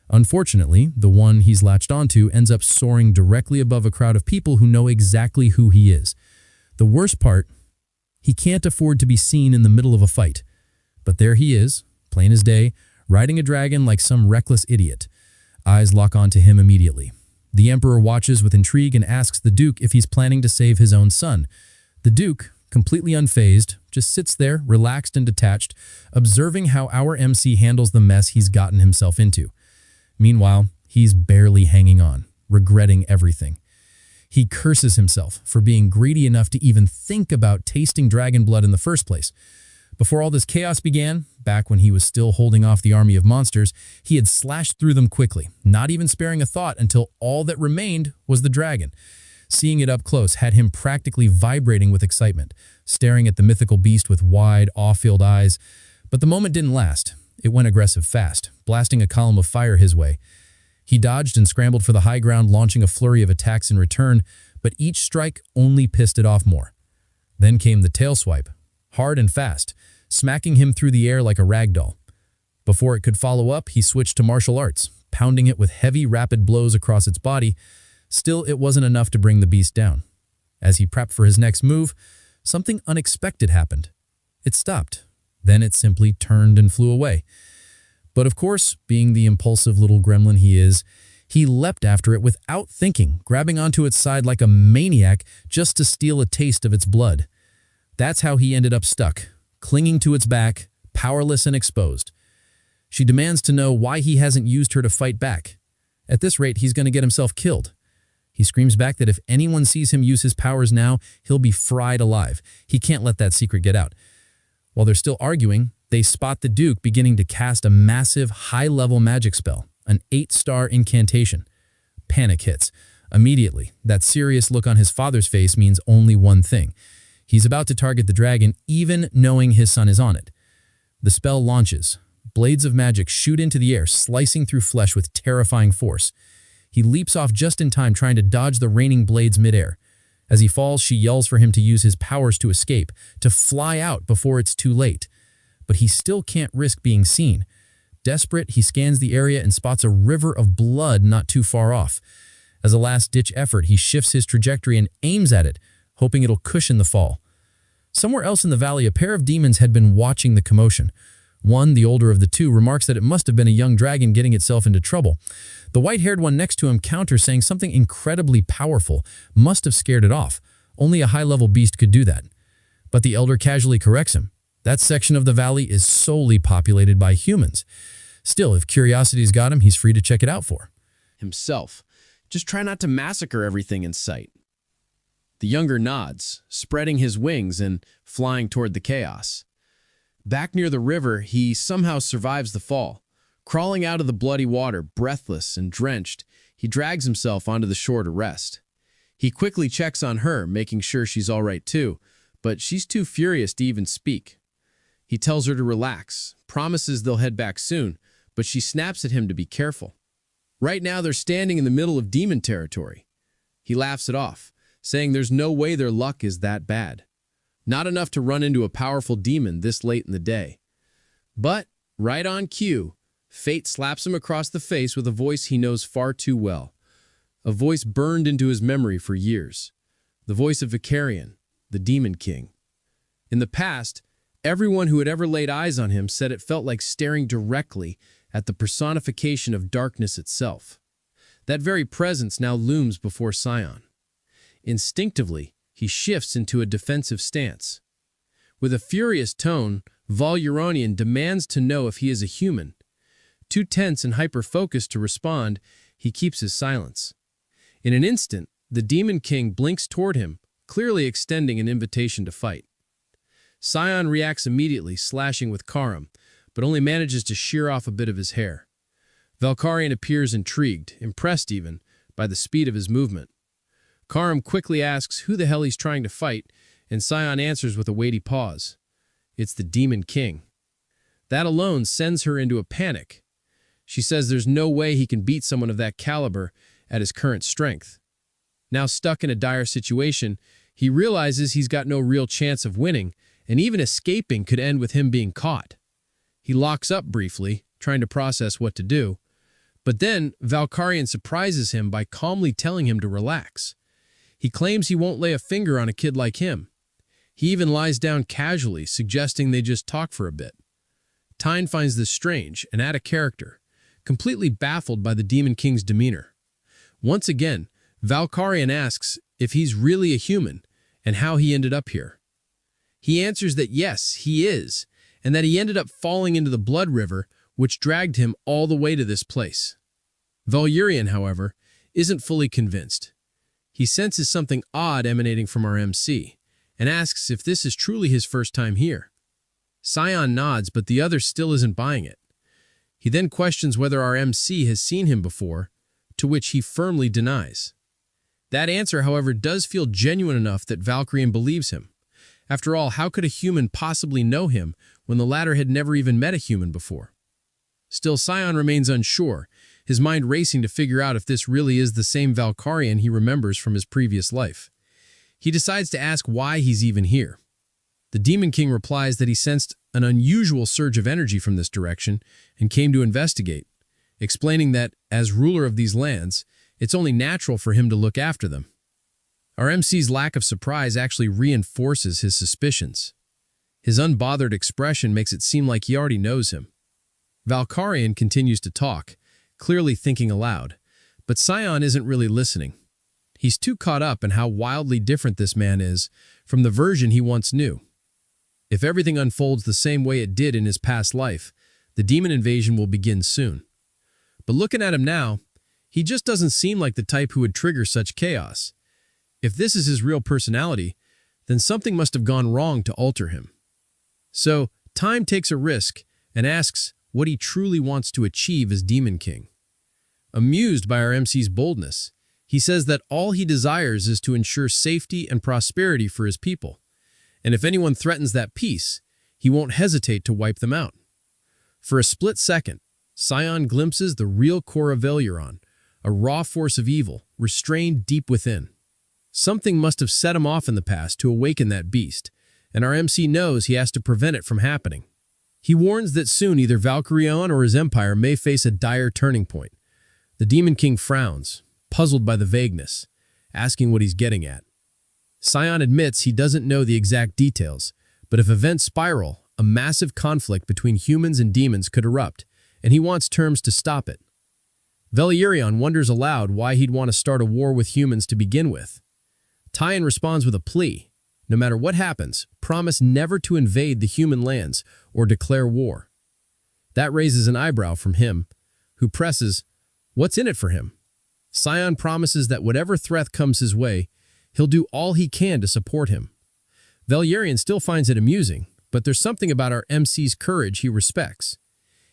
Unfortunately, the one he's latched onto ends up soaring directly above a crowd of people who know exactly who he is. The worst part, he can't afford to be seen in the middle of a fight. But there he is, plain as day, riding a dragon like some reckless idiot. Eyes lock onto him immediately. The Emperor watches with intrigue and asks the Duke if he's planning to save his own son. The Duke, completely unfazed, just sits there, relaxed and detached, observing how our MC handles the mess he's gotten himself into. Meanwhile, he's barely hanging on, regretting everything. He curses himself for being greedy enough to even think about tasting dragon blood in the first place. Before all this chaos began, back when he was still holding off the army of monsters, he had slashed through them quickly, not even sparing a thought until all that remained was the dragon. Seeing it up close had him practically vibrating with excitement, staring at the mythical beast with wide, awe-filled eyes. But the moment didn't last. It went aggressive fast, blasting a column of fire his way. He dodged and scrambled for the high ground, launching a flurry of attacks in return, but each strike only pissed it off more. Then came the tail swipe, hard and fast, smacking him through the air like a rag doll. Before it could follow up, he switched to martial arts, pounding it with heavy, rapid blows across its body. Still, it wasn't enough to bring the beast down. As he prepped for his next move, something unexpected happened. It stopped. Then it simply turned and flew away. But of course, being the impulsive little gremlin he is, he leapt after it without thinking, grabbing onto its side like a maniac just to steal a taste of its blood. That's how he ended up stuck, clinging to its back, powerless and exposed. She demands to know why he hasn't used her to fight back. At this rate, he's going to get himself killed. He screams back that if anyone sees him use his powers now, he'll be fried alive. He can't let that secret get out. While they're still arguing, they spot the Duke beginning to cast a massive, high-level magic spell, an 8-star incantation. Panic hits. Immediately, that serious look on his father's face means only one thing. He's about to target the dragon, even knowing his son is on it. The spell launches. Blades of magic shoot into the air, slicing through flesh with terrifying force. He leaps off just in time, trying to dodge the raining blades midair. As he falls, she yells for him to use his powers to escape, to fly out before it's too late. But he still can't risk being seen. Desperate, he scans the area and spots a river of blood not too far off. As a last-ditch effort, he shifts his trajectory and aims at it, hoping it'll cushion the fall. Somewhere else in the valley, a pair of demons had been watching the commotion. One, the older of the two, remarks that it must have been a young dragon getting itself into trouble. The white-haired one next to him counters, saying something incredibly powerful must have scared it off. Only a high-level beast could do that. But the elder casually corrects him. That section of the valley is solely populated by humans. Still, if curiosity's got him, he's free to check it out for himself. Just try not to massacre everything in sight. The younger nods, spreading his wings and flying toward the chaos. Back near the river, he somehow survives the fall. Crawling out of the bloody water, breathless and drenched, he drags himself onto the shore to rest. He quickly checks on her, making sure she's all right too, but she's too furious to even speak. He tells her to relax, promises they'll head back soon, but she snaps at him to be careful. Right now, they're standing in the middle of demon territory. He laughs it off, saying there's no way their luck is that bad. Not enough to run into a powerful demon this late in the day. But, right on cue, fate slaps him across the face with a voice he knows far too well. A voice burned into his memory for years. The voice of Vicarion, the Demon King. In the past, everyone who had ever laid eyes on him said it felt like staring directly at the personification of darkness itself. That very presence now looms before Sion. Instinctively, he shifts into a defensive stance. With a furious tone, Voluronian demands to know if he is a human. Too tense and hyper-focused to respond, he keeps his silence. In an instant, The Demon King blinks toward him, clearly extending an invitation to fight. Scion reacts immediately, slashing with Karam, but only manages to shear off a bit of his hair. Valkyrian appears intrigued, impressed even, by the speed of his movement. Karam quickly asks who the hell he's trying to fight, and Scion answers with a weighty pause. It's the Demon King. That alone sends her into a panic. She says there's no way he can beat someone of that caliber at his current strength. Now stuck in a dire situation, he realizes he's got no real chance of winning, and even escaping could end with him being caught. He locks up briefly, trying to process what to do, but then Valkyrian surprises him by calmly telling him to relax. He claims he won't lay a finger on a kid like him. He even lies down casually, suggesting they just talk for a bit. Tyne finds this strange and out of character, completely baffled by the Demon King's demeanor. Once again, Valkyrian asks if he's really a human and how he ended up here. He answers that yes, he is, and that he ended up falling into the blood river, which dragged him all the way to this place. Valkyrian, however, isn't fully convinced. He senses something odd emanating from our MC, and asks if this is truly his first time here. Scion nods, but the other still isn't buying it. He then questions whether our MC has seen him before, to which he firmly denies. That answer, however, does feel genuine enough that Valkyrian believes him. After all, how could a human possibly know him when the latter had never even met a human before? Still, Scion remains unsure, his mind racing to figure out if this really is the same Valkyrian he remembers from his previous life. He decides to ask why he's even here. The Demon King replies that he sensed an unusual surge of energy from this direction and came to investigate, explaining that, as ruler of these lands, it's only natural for him to look after them. Our MC's lack of surprise actually reinforces his suspicions. His unbothered expression makes it seem like he already knows him. Valkyrian continues to talk, clearly thinking aloud, but Scion isn't really listening. He's too caught up in how wildly different this man is from the version he once knew. If everything unfolds the same way it did in his past life, the demon invasion will begin soon. But looking at him now, he just doesn't seem like the type who would trigger such chaos. If this is his real personality, then something must have gone wrong to alter him. So, Time takes a risk and asks what he truly wants to achieve as Demon King. Amused by our MC's boldness, he says that all he desires is to ensure safety and prosperity for his people, and if anyone threatens that peace, he won't hesitate to wipe them out. For a split second, Scion glimpses the real core of Velyuron, a raw force of evil, restrained deep within. Something must have set him off in the past to awaken that beast, and our MC knows he has to prevent it from happening. He warns that soon either Valkyrion or his empire may face a dire turning point. The Demon King frowns, puzzled by the vagueness, asking what he's getting at. Scion admits he doesn't know the exact details, but if events spiral, a massive conflict between humans and demons could erupt, and he wants terms to stop it. Velyurion wonders aloud why he'd want to start a war with humans to begin with. Tyan responds with a plea. No matter what happens, promise never to invade the human lands or declare war. That raises an eyebrow from him, who presses, what's in it for him? Scion promises that whatever threat comes his way, he'll do all he can to support him. Velyurion still finds it amusing, but there's something about our MC's courage he respects.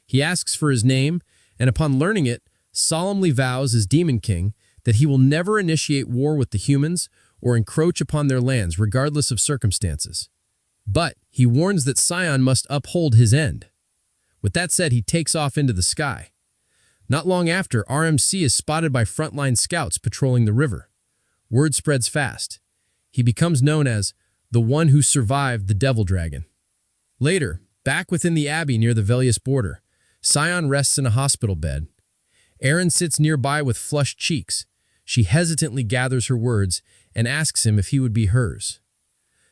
He asks for his name, and upon learning it, solemnly vows as Demon King that he will never initiate war with the humans or encroach upon their lands regardless of circumstances. But he warns that Scion must uphold his end. With that said, he takes off into the sky. Not long after, RMC is spotted by frontline scouts patrolling the river. Word spreads fast. He becomes known as the one who survived the Devil Dragon. Later, back within the abbey near the Velius border, Scion rests in a hospital bed. Erin sits nearby with flushed cheeks. She hesitantly gathers her words and asks him if he would be hers.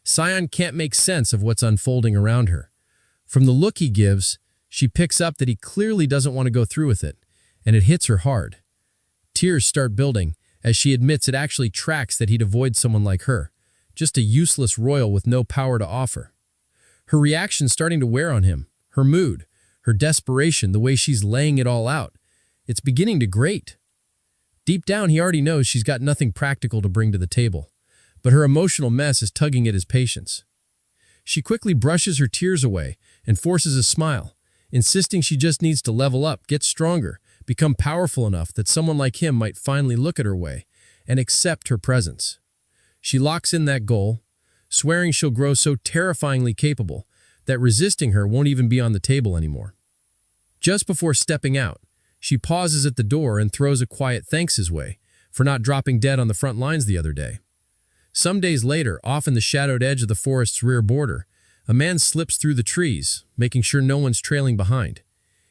Scion can't make sense of what's unfolding around her. From the look he gives, she picks up that he clearly doesn't want to go through with it, and it hits her hard. Tears start building as she admits it actually tracks that he'd avoid someone like her, just a useless royal with no power to offer. Her reaction's starting to wear on him, her mood, her desperation, the way she's laying it all out. It's beginning to grate. Deep down, he already knows she's got nothing practical to bring to the table, but her emotional mess is tugging at his patience. She quickly brushes her tears away and forces a smile, insisting she just needs to level up, get stronger, become powerful enough that someone like him might finally look at her way and accept her presence. She locks in that goal, swearing she'll grow so terrifyingly capable that resisting her won't even be on the table anymore. Just before stepping out, she pauses at the door and throws a quiet thanks his way for not dropping dead on the front lines the other day. Some days later, off in the shadowed edge of the forest's rear border, a man slips through the trees, making sure no one's trailing behind.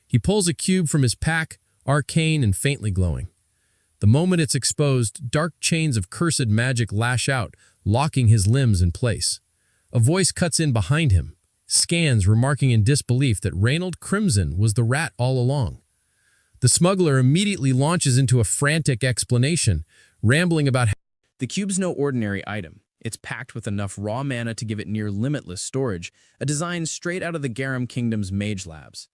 He pulls a cube from his pack, arcane and faintly glowing. The moment it's exposed, dark chains of cursed magic lash out, locking his limbs in place. A voice cuts in behind him, scans remarking in disbelief that Reynold Crimson was the rat all along. The smuggler immediately launches into a frantic explanation, rambling about The cube's no ordinary item. It's packed with enough raw mana to give it near limitless storage, a design straight out of the Garam Kingdom's mage labs.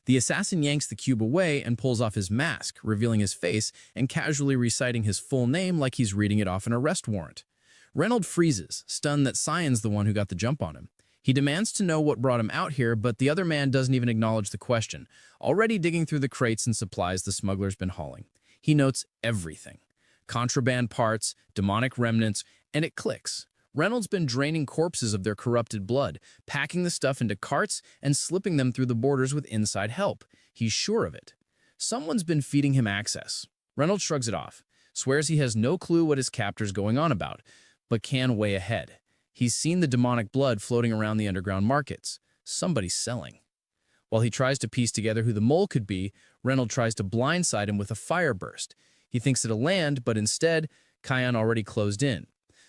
The assassin yanks the cube away and pulls off his mask, revealing his face and casually reciting his full name like he's reading it off an arrest warrant. Reynolds freezes, stunned that Cyan's the one who got the jump on him. He demands to know what brought him out here, but the other man doesn't even acknowledge the question, already digging through the crates and supplies the smuggler's been hauling. He notes everything. Contraband parts, demonic remnants, and it clicks. Reynolds been draining corpses of their corrupted blood, packing the stuff into carts and slipping them through the borders with inside help. He's sure of it. Someone's been feeding him access. Reynolds shrugs it off, swears he has no clue what his captor's going on about, but can way ahead. He's seen the demonic blood floating around the underground markets. Somebody's selling. While he tries to piece together who the mole could be, Reynolds tries to blindside him with a fire burst. He thinks it'll land, but instead, Cyan already closed in,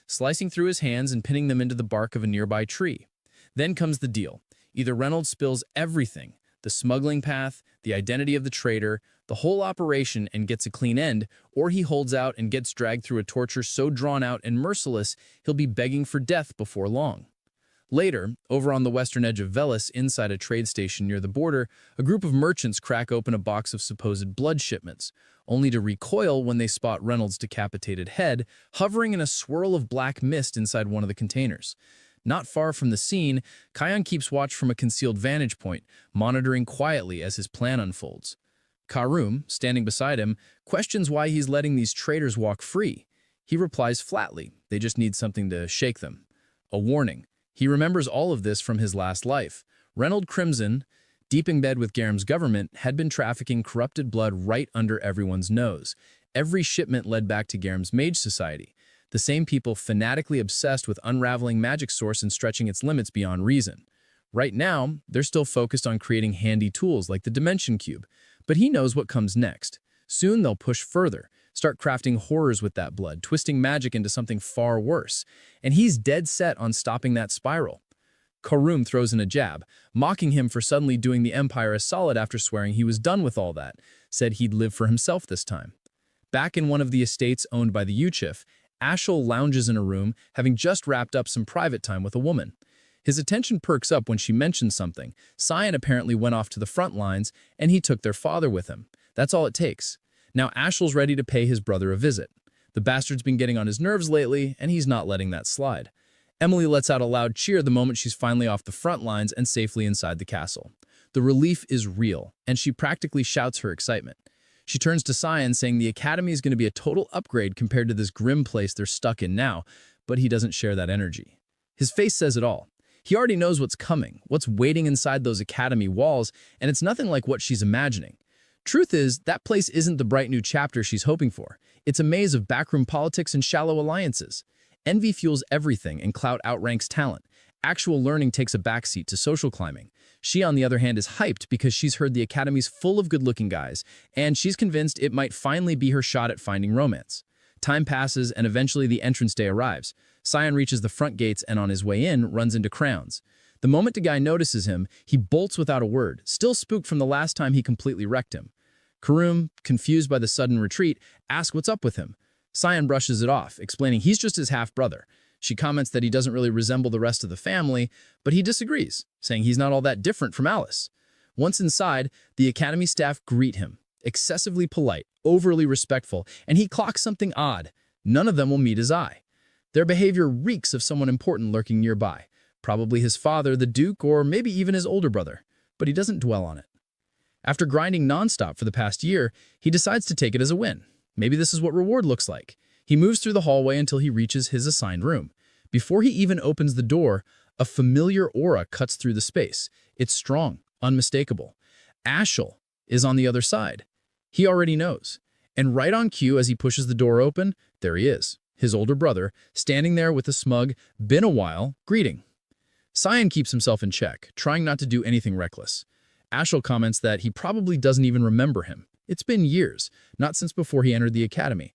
slicing through his hands and pinning them into the bark of a nearby tree. Then comes the deal. Either Reynolds spills everything, the smuggling path, the identity of the traitor, the whole operation, and gets a clean end, or he holds out and gets dragged through a torture so drawn out and merciless he'll be begging for death before long. Later, over on the western edge of Velis, inside a trade station near the border, a group of merchants crack open a box of supposed blood shipments, only to recoil when they spot Reynolds' decapitated head hovering in a swirl of black mist inside one of the containers. Not far from the scene, Cyan keeps watch from a concealed vantage point, monitoring quietly as his plan unfolds. Karum, standing beside him, questions why he's letting these traitors walk free. He replies flatly, they just need something to shake them. A warning. He remembers all of this from his last life. Reynold Crimson, deep in bed with Garam's government, had been trafficking corrupted blood right under everyone's nose. Every shipment led back to Garam's Mage Society, the same people fanatically obsessed with unraveling magic source and stretching its limits beyond reason. Right now, they're still focused on creating handy tools like the Dimension Cube, but he knows what comes next. Soon they'll push further, start crafting horrors with that blood, twisting magic into something far worse. And he's dead set on stopping that spiral. Karum throws in a jab, mocking him for suddenly doing the Empire a solid after swearing he was done with all that, said he'd live for himself this time. Back in one of the estates owned by the Uchif, Ashel lounges in a room, having just wrapped up some private time with a woman. His attention perks up when she mentions something. Cyan apparently went off to the front lines, and he took their father with him. That's all it takes. Now Ashel's ready to pay his brother a visit. The bastard's been getting on his nerves lately, and he's not letting that slide. Emily lets out a loud cheer the moment she's finally off the front lines and safely inside the castle. The relief is real, and she practically shouts her excitement. She turns to Cyan, saying the academy is going to be a total upgrade compared to this grim place they're stuck in now, but he doesn't share that energy. His face says it all. He already knows what's coming, what's waiting inside those academy walls, and it's nothing like what she's imagining. Truth is, that place isn't the bright new chapter she's hoping for. It's a maze of backroom politics and shallow alliances. Envy fuels everything and clout outranks talent. Actual learning takes a backseat to social climbing. She, on the other hand, is hyped because she's heard the academy's full of good-looking guys, and she's convinced it might finally be her shot at finding romance. Time passes, and eventually the entrance day arrives. Cyan reaches the front gates and on his way in, runs into Crowns. The moment the guy notices him, he bolts without a word, still spooked from the last time he completely wrecked him. Karum, confused by the sudden retreat, asks what's up with him. Cyan brushes it off, explaining he's just his half-brother. She comments that he doesn't really resemble the rest of the family, but he disagrees, saying he's not all that different from Alice. Once inside, the academy staff greet him, excessively polite, overly respectful, and he clocks something odd. None of them will meet his eye. Their behavior reeks of someone important lurking nearby, probably his father, the Duke, or maybe even his older brother, but he doesn't dwell on it. After grinding nonstop for the past year, he decides to take it as a win. Maybe this is what reward looks like. He moves through the hallway until he reaches his assigned room. Before he even opens the door, a familiar aura cuts through the space. It's strong, unmistakable. Ashel is on the other side. He already knows. And right on cue as he pushes the door open, there he is, his older brother, standing there with a smug, "Been a while," greeting. Cyan keeps himself in check, trying not to do anything reckless. Ashel comments that he probably doesn't even remember him. It's been years, not since before he entered the academy.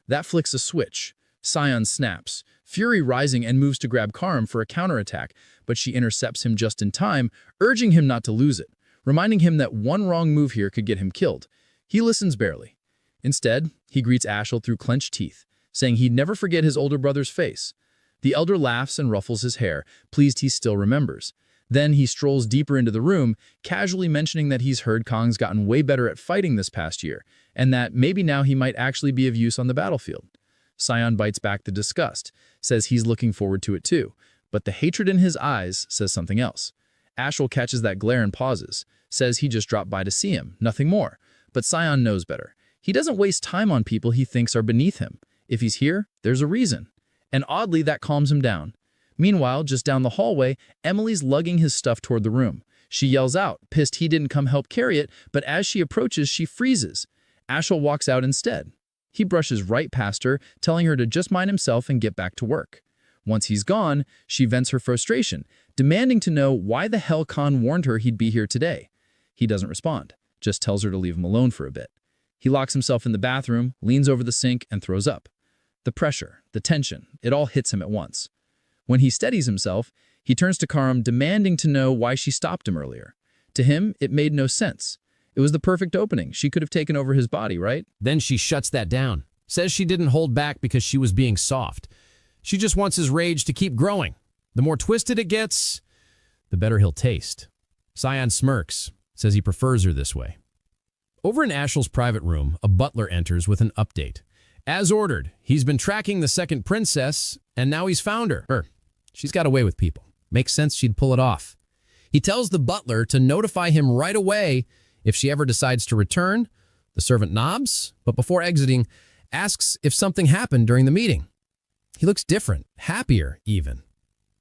That flicks a switch. Cyan snaps, fury rising, and moves to grab Karam for a counterattack, but she intercepts him just in time, urging him not to lose it, reminding him that one wrong move here could get him killed. He listens barely. Instead, he greets Ashel through clenched teeth, saying he'd never forget his older brother's face. The elder laughs and ruffles his hair, pleased he still remembers. Then he strolls deeper into the room, casually mentioning that he's heard Kong's gotten way better at fighting this past year, and that maybe now he might actually be of use on the battlefield. Cyan bites back the disgust, says he's looking forward to it too, but the hatred in his eyes says something else. Ashel catches that glare and pauses, says he just dropped by to see him, nothing more. But Cyan knows better. He doesn't waste time on people he thinks are beneath him. If he's here, there's a reason. And oddly, that calms him down. Meanwhile, just down the hallway, Emily's lugging his stuff toward the room. She yells out, pissed he didn't come help carry it, but as she approaches, she freezes. Ashel walks out instead. He brushes right past her, telling her to just mind himself and get back to work. Once he's gone, she vents her frustration, demanding to know why the hell Khan warned her he'd be here today. He doesn't respond, just tells her to leave him alone for a bit. He locks himself in the bathroom, leans over the sink, and throws up. The pressure, the tension, it all hits him at once. When he steadies himself, he turns to Karam, demanding to know why she stopped him earlier. To him, it made no sense. It was the perfect opening. She could have taken over his body, right? Then she shuts that down, says she didn't hold back because she was being soft. She just wants his rage to keep growing. The more twisted it gets, the better he'll taste. Cyan smirks, says he prefers her this way. Over in Ashel's private room, a butler enters with an update. As ordered, he's been tracking the second princess, and now he's found her. She's got away with people. Makes sense she'd pull it off. He tells the butler to notify him right away if she ever decides to return. The servant nods, but before exiting, asks if something happened during the meeting. He looks different, happier even.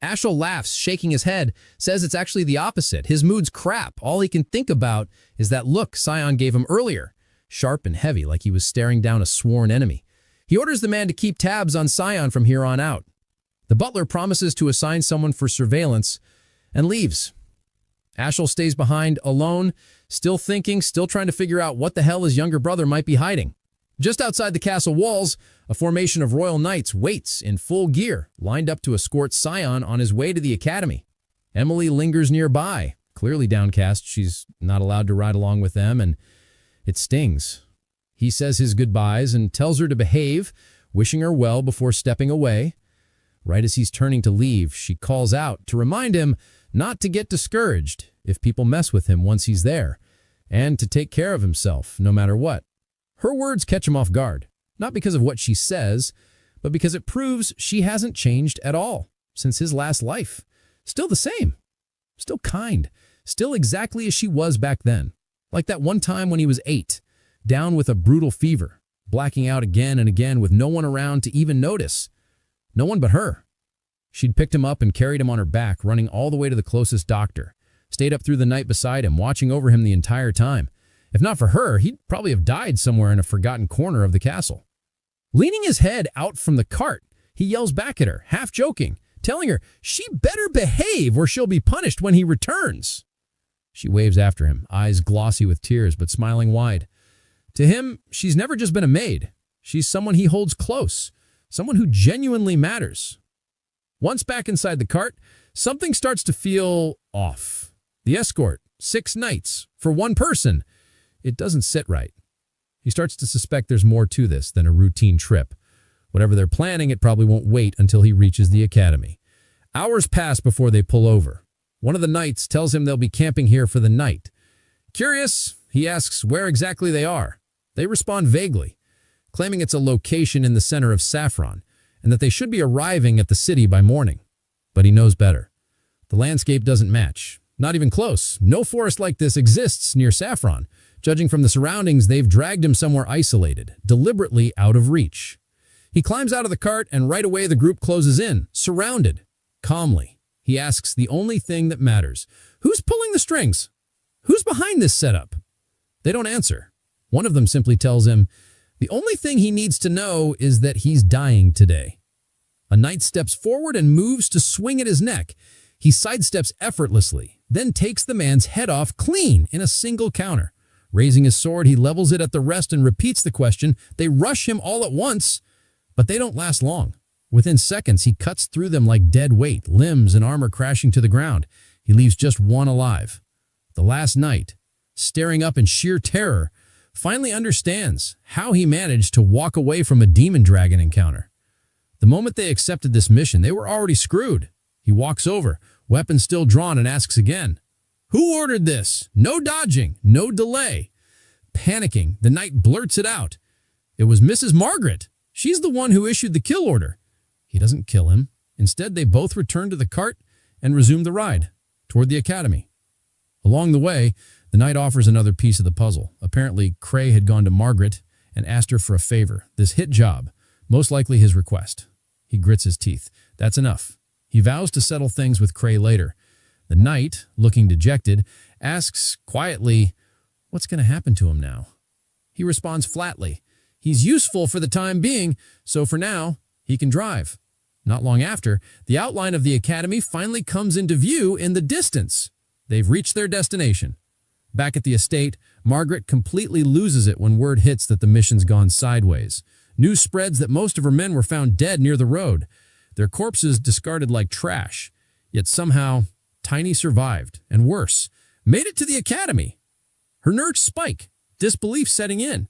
Ashel laughs, shaking his head, says it's actually the opposite. His mood's crap. All he can think about is that look Cyan gave him earlier, sharp and heavy like he was staring down a sworn enemy. He orders the man to keep tabs on Cyan from here on out. The butler promises to assign someone for surveillance and leaves. Ashel stays behind, alone, still thinking, still trying to figure out what the hell his younger brother might be hiding. Just outside the castle walls, a formation of royal knights waits in full gear, lined up to escort Cyan on his way to the academy. Emily lingers nearby, clearly downcast. She's not allowed to ride along with them, and it stings. He says his goodbyes and tells her to behave, wishing her well before stepping away. Right as he's turning to leave, she calls out to remind him not to get discouraged if people mess with him once he's there, and to take care of himself no matter what. Her words catch him off guard, not because of what she says, but because it proves she hasn't changed at all since his last life. Still the same, still kind, still exactly as she was back then. Like that one time when he was 8, down with a brutal fever, blacking out again and again with no one around to even notice. No one but her. She'd picked him up and carried him on her back, running all the way to the closest doctor. Stayed up through the night beside him, watching over him the entire time. If not for her, he'd probably have died somewhere in a forgotten corner of the castle. Leaning his head out from the cart, he yells back at her, half joking, telling her she better behave or she'll be punished when he returns. She waves after him, eyes glossy with tears but smiling wide. To him, she's never just been a maid. She's someone he holds close, someone who genuinely matters. Once back inside the cart, something starts to feel off. The escort, 6 knights, for one person. It doesn't sit right. He starts to suspect there's more to this than a routine trip. Whatever they're planning, it probably won't wait until he reaches the academy. Hours pass before they pull over. One of the knights tells him they'll be camping here for the night. Curious, He asks where exactly they are. They respond vaguely, claiming it's a location in the center of Saffron and that they should be arriving at the city by morning. But he knows better. The landscape doesn't match. Not even close. No forest like this exists near Saffron. Judging from the surroundings, they've dragged him somewhere isolated, deliberately out of reach. He climbs out of the cart and right away the group closes in, surrounded. Calmly, he asks the only thing that matters. Who's pulling the strings? Who's behind this setup? They don't answer. One of them simply tells him the only thing he needs to know is that he's dying today. A knight steps forward and moves to swing at his neck. He sidesteps effortlessly, then takes the man's head off clean in a single counter. Raising his sword, he levels it at the rest and repeats the question. They rush him all at once, but they don't last long. Within seconds, he cuts through them like dead weight, limbs and armor crashing to the ground. He leaves just one alive. The last knight, staring up in sheer terror, finally understands how he managed to walk away from a demon dragon encounter. The moment they accepted this mission, they were already screwed. He walks over, weapon still drawn, and asks again, "Who ordered this? No dodging, no delay." Panicking, the knight blurts it out. It was Mrs. Margaret. She's the one who issued the kill order. He doesn't kill him. Instead, they both return to the cart and resume the ride toward the academy. Along the way, the knight offers another piece of the puzzle. Apparently, Cray had gone to Margaret and asked her for a favor, this hit job, most likely his request. He grits his teeth. That's enough. He vows to settle things with Cray later. The knight, looking dejected, asks quietly, what's going to happen to him now? He responds flatly. He's useful for the time being, so for now, he can drive. Not long after, the outline of the academy finally comes into view in the distance. They've reached their destination. Back at the estate, Margaret completely loses it when word hits that the mission's gone sideways. News spreads that most of her men were found dead near the road, their corpses discarded like trash. Yet somehow, Tiny survived, and worse, made it to the academy. Her nerves spike, disbelief setting in.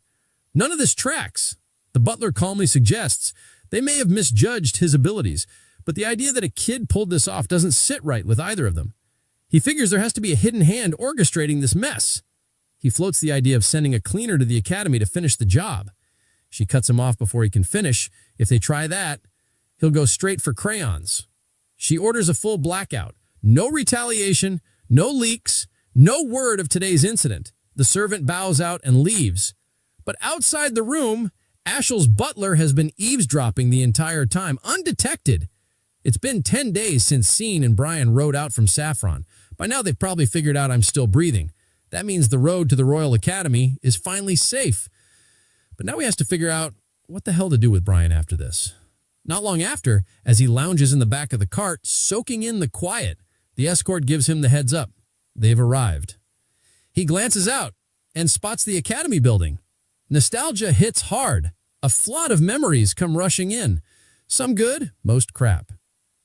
None of this tracks. The butler calmly suggests they may have misjudged his abilities, but the idea that a kid pulled this off doesn't sit right with either of them. He figures there has to be a hidden hand orchestrating this mess. He floats the idea of sending a cleaner to the academy to finish the job. She cuts him off before he can finish. If they try that, he'll go straight for crayons. She orders a full blackout. No retaliation, no leaks, no word of today's incident. The servant bows out and leaves. But outside the room, Ashel's butler has been eavesdropping the entire time, undetected. It's been 10 days since Scene and Brian rode out from Saffron. By now, they've probably figured out I'm still breathing. That means the road to the Royal Academy is finally safe. But now he has to figure out what the hell to do with Brian after this. Not long after, as he lounges in the back of the cart, soaking in the quiet, the escort gives him the heads up. They've arrived. He glances out and spots the academy building. Nostalgia hits hard. A flood of memories come rushing in. Some good, most crap.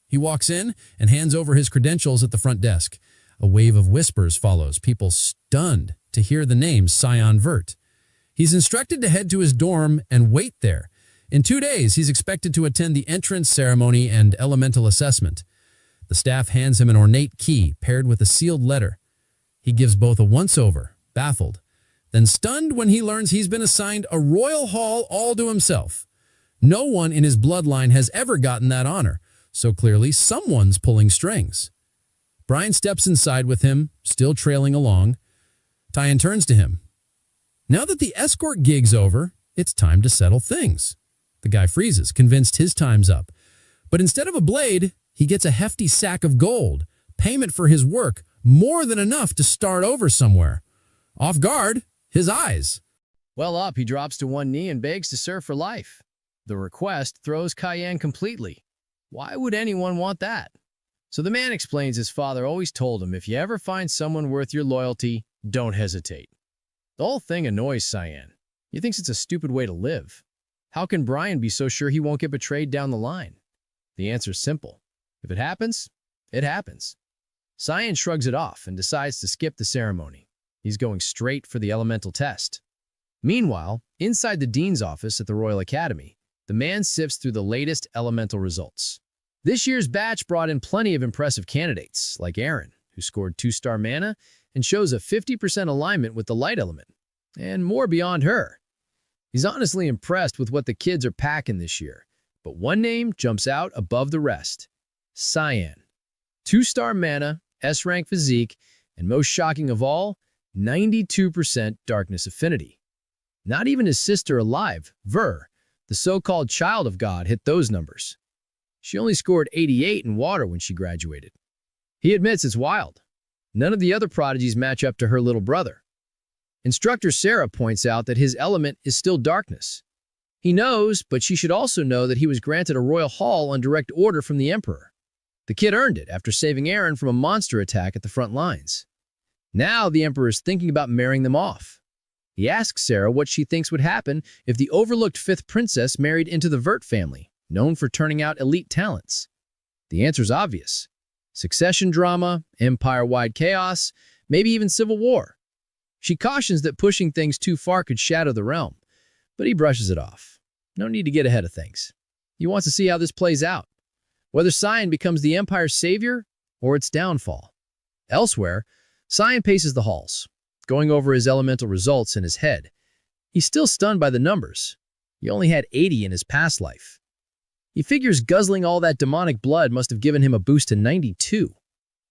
He walks in and hands over his credentials at the front desk. A wave of whispers follows, people stunned to hear the name Scion Vert. He's instructed to head to his dorm and wait there. In 2 days, he's expected to attend the entrance ceremony and elemental assessment. The staff hands him an ornate key paired with a sealed letter. He gives both a once-over, baffled, then stunned when he learns he's been assigned a royal hall all to himself. No one in his bloodline has ever gotten that honor, so clearly someone's pulling strings. Brian steps inside with him, still trailing along. Tyan turns to him. Now that the escort gig's over, it's time to settle things. The guy freezes, convinced his time's up. But instead of a blade, he gets a hefty sack of gold, payment for his work, more than enough to start over somewhere. Off guard, his eyes. Well up, he drops to one knee and begs to serve for life. The request throws Cayenne completely. Why would anyone want that? So the man explains his father always told him, if you ever find someone worth your loyalty, don't hesitate. The whole thing annoys Cyan. He thinks it's a stupid way to live. How can Brian be so sure he won't get betrayed down the line? The answer's simple. If it happens, it happens. Cyan shrugs it off and decides to skip the ceremony. He's going straight for the elemental test. Meanwhile, inside the dean's office at the Royal Academy, the man sifts through the latest elemental results. This year's batch brought in plenty of impressive candidates, like Aaron, who scored 2-star mana and shows a 50% alignment with the light element, and more beyond her. He's honestly impressed with what the kids are packing this year, but one name jumps out above the rest: Cyan. 2-star mana, S-rank physique, and most shocking of all, 92% darkness affinity. Not even his sister alive, Ver, the so-called child of God, hit those numbers. She only scored 88 in water when she graduated. He admits it's wild. None of the other prodigies match up to her little brother. Instructor Sarah points out that his element is still darkness. He knows, but she should also know that he was granted a royal hall on direct order from the Emperor. The kid earned it after saving Eren from a monster attack at the front lines. Now the Emperor is thinking about marrying them off. He asks Sarah what she thinks would happen if the overlooked 5th princess married into the Vert family, known for turning out elite talents. The answer's obvious: succession drama, empire-wide chaos, maybe even civil war. She cautions that pushing things too far could shadow the realm, but he brushes it off. No need to get ahead of things. He wants to see how this plays out, whether Cyan becomes the Empire's savior or its downfall. Elsewhere, Cyan paces the halls, going over his elemental results in his head. He's still stunned by the numbers. He only had 80 in his past life. He figures guzzling all that demonic blood must have given him a boost to 92.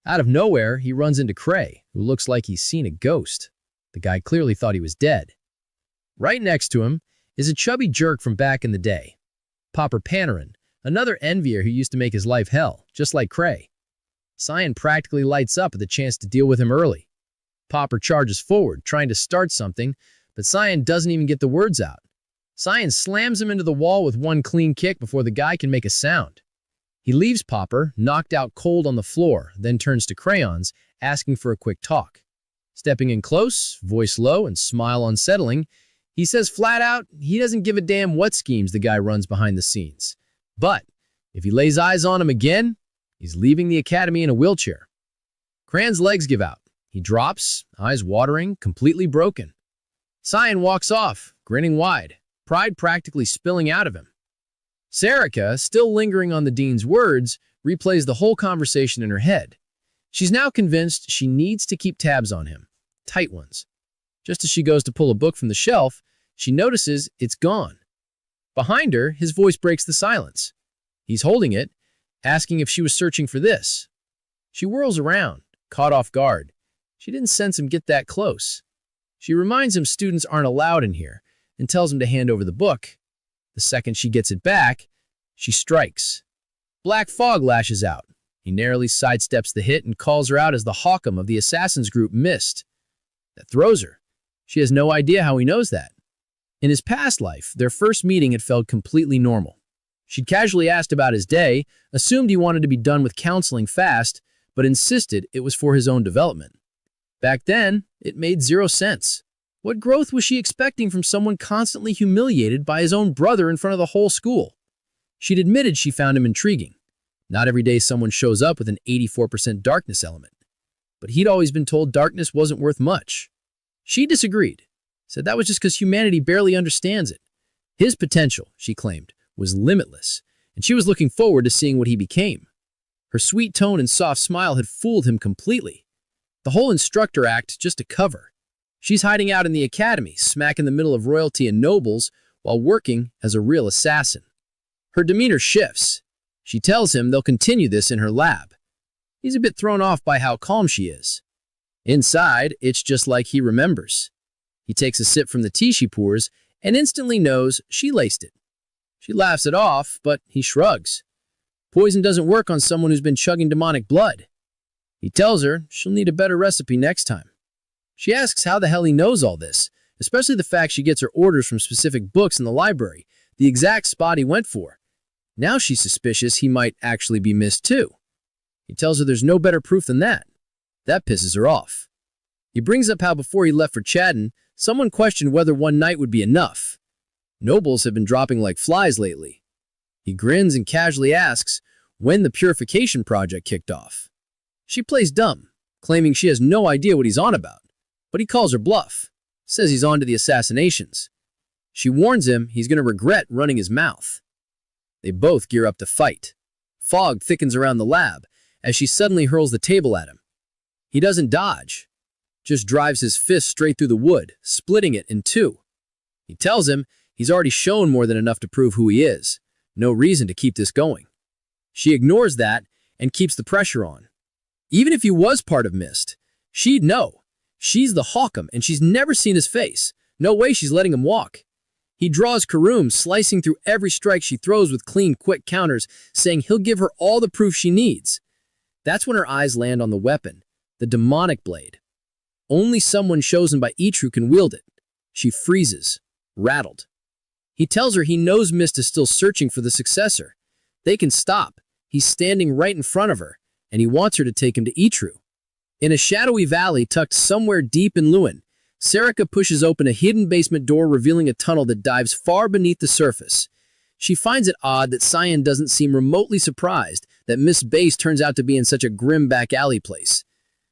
Out of nowhere, he runs into Cray, who looks like he's seen a ghost. The guy clearly thought he was dead. Right next to him is a chubby jerk from back in the day, Popper Panarin, another envier who used to make his life hell, just like Cray. Cyan practically lights up at the chance to deal with him early. Popper charges forward, trying to start something, but Cyan doesn't even get the words out. Cyan slams him into the wall with one clean kick before the guy can make a sound. He leaves Popper, knocked out cold on the floor, then turns to Crayons, asking for a quick talk. Stepping in close, voice low, and smile unsettling, he says flat out he doesn't give a damn what schemes the guy runs behind the scenes. But if he lays eyes on him again, he's leaving the academy in a wheelchair. Cran's legs give out. He drops, eyes watering, completely broken. Cyan walks off, grinning wide, pride practically spilling out of him. Sarika, still lingering on the dean's words, replays the whole conversation in her head. She's now convinced she needs to keep tabs on him, tight ones. Just as she goes to pull a book from the shelf, she notices it's gone. Behind her, his voice breaks the silence. He's holding it, asking if she was searching for this. She whirls around, caught off guard. She didn't sense him get that close. She reminds him students aren't allowed in here and tells him to hand over the book. The second she gets it back, she strikes. Black fog lashes out. He narrowly sidesteps the hit and calls her out as the Hawkham of the Assassin's group missed. That throws her. She has no idea how he knows that. In his past life, their first meeting had felt completely normal. She'd casually asked about his day, assumed he wanted to be done with counseling fast, but insisted it was for his own development. Back then, it made 0 sense. What growth was she expecting from someone constantly humiliated by his own brother in front of the whole school? She'd admitted she found him intriguing. Not every day someone shows up with an 84% darkness element. But he'd always been told darkness wasn't worth much. She disagreed, said that was just because humanity barely understands it. His potential, she claimed, was limitless, and she was looking forward to seeing what he became. Her sweet tone and soft smile had fooled him completely. The whole instructor act just a cover. She's hiding out in the academy, smack in the middle of royalty and nobles, while working as a real assassin. Her demeanor shifts. She tells him they'll continue this in her lab. He's a bit thrown off by how calm she is. Inside, it's just like he remembers. He takes a sip from the tea she pours and instantly knows she laced it. She laughs it off, but he shrugs. Poison doesn't work on someone who's been chugging demonic blood. He tells her she'll need a better recipe next time. She asks how the hell he knows all this, especially the fact she gets her orders from specific books in the library, the exact spot he went for. Now she's suspicious he might actually be missed too. He tells her there's no better proof than that. That pisses her off. He brings up how before he left for Chadden, someone questioned whether one night would be enough. Nobles have been dropping like flies lately. He grins and casually asks when the purification project kicked off. She plays dumb, claiming she has no idea what he's on about, but he calls her bluff, says he's on to the assassinations. She warns him he's going to regret running his mouth. They both gear up to fight. Fog thickens around the lab as she suddenly hurls the table at him. He doesn't dodge, just drives his fist straight through the wood, splitting it in two. He tells him he's already shown more than enough to prove who he is. No reason to keep this going. She ignores that and keeps the pressure on. Even if he was part of Mist, she'd know. She's the Hawk'em and she's never seen his face. No way she's letting him walk. He draws Karum, slicing through every strike she throws with clean, quick counters, saying he'll give her all the proof she needs. That's when her eyes land on the weapon, the demonic blade. Only someone chosen by Ichiro can wield it. She freezes, rattled. He tells her he knows Mist is still searching for the successor. They can stop. He's standing right in front of her, and he wants her to take him to Ichiro. In a shadowy valley tucked somewhere deep in Lewin, Sarika pushes open a hidden basement door revealing a tunnel that dives far beneath the surface. She finds it odd that Cyan doesn't seem remotely surprised that Mist's base turns out to be in such a grim back alley place.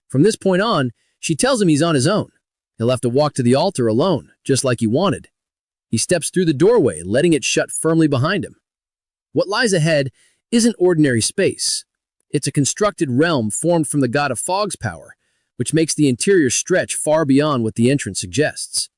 From this point on, she tells him he's on his own. He'll have to walk to the altar alone, just like he wanted. He steps through the doorway, letting it shut firmly behind him. What lies ahead isn't ordinary space. It's a constructed realm formed from the god of Fog's power, which makes the interior stretch far beyond what the entrance suggests.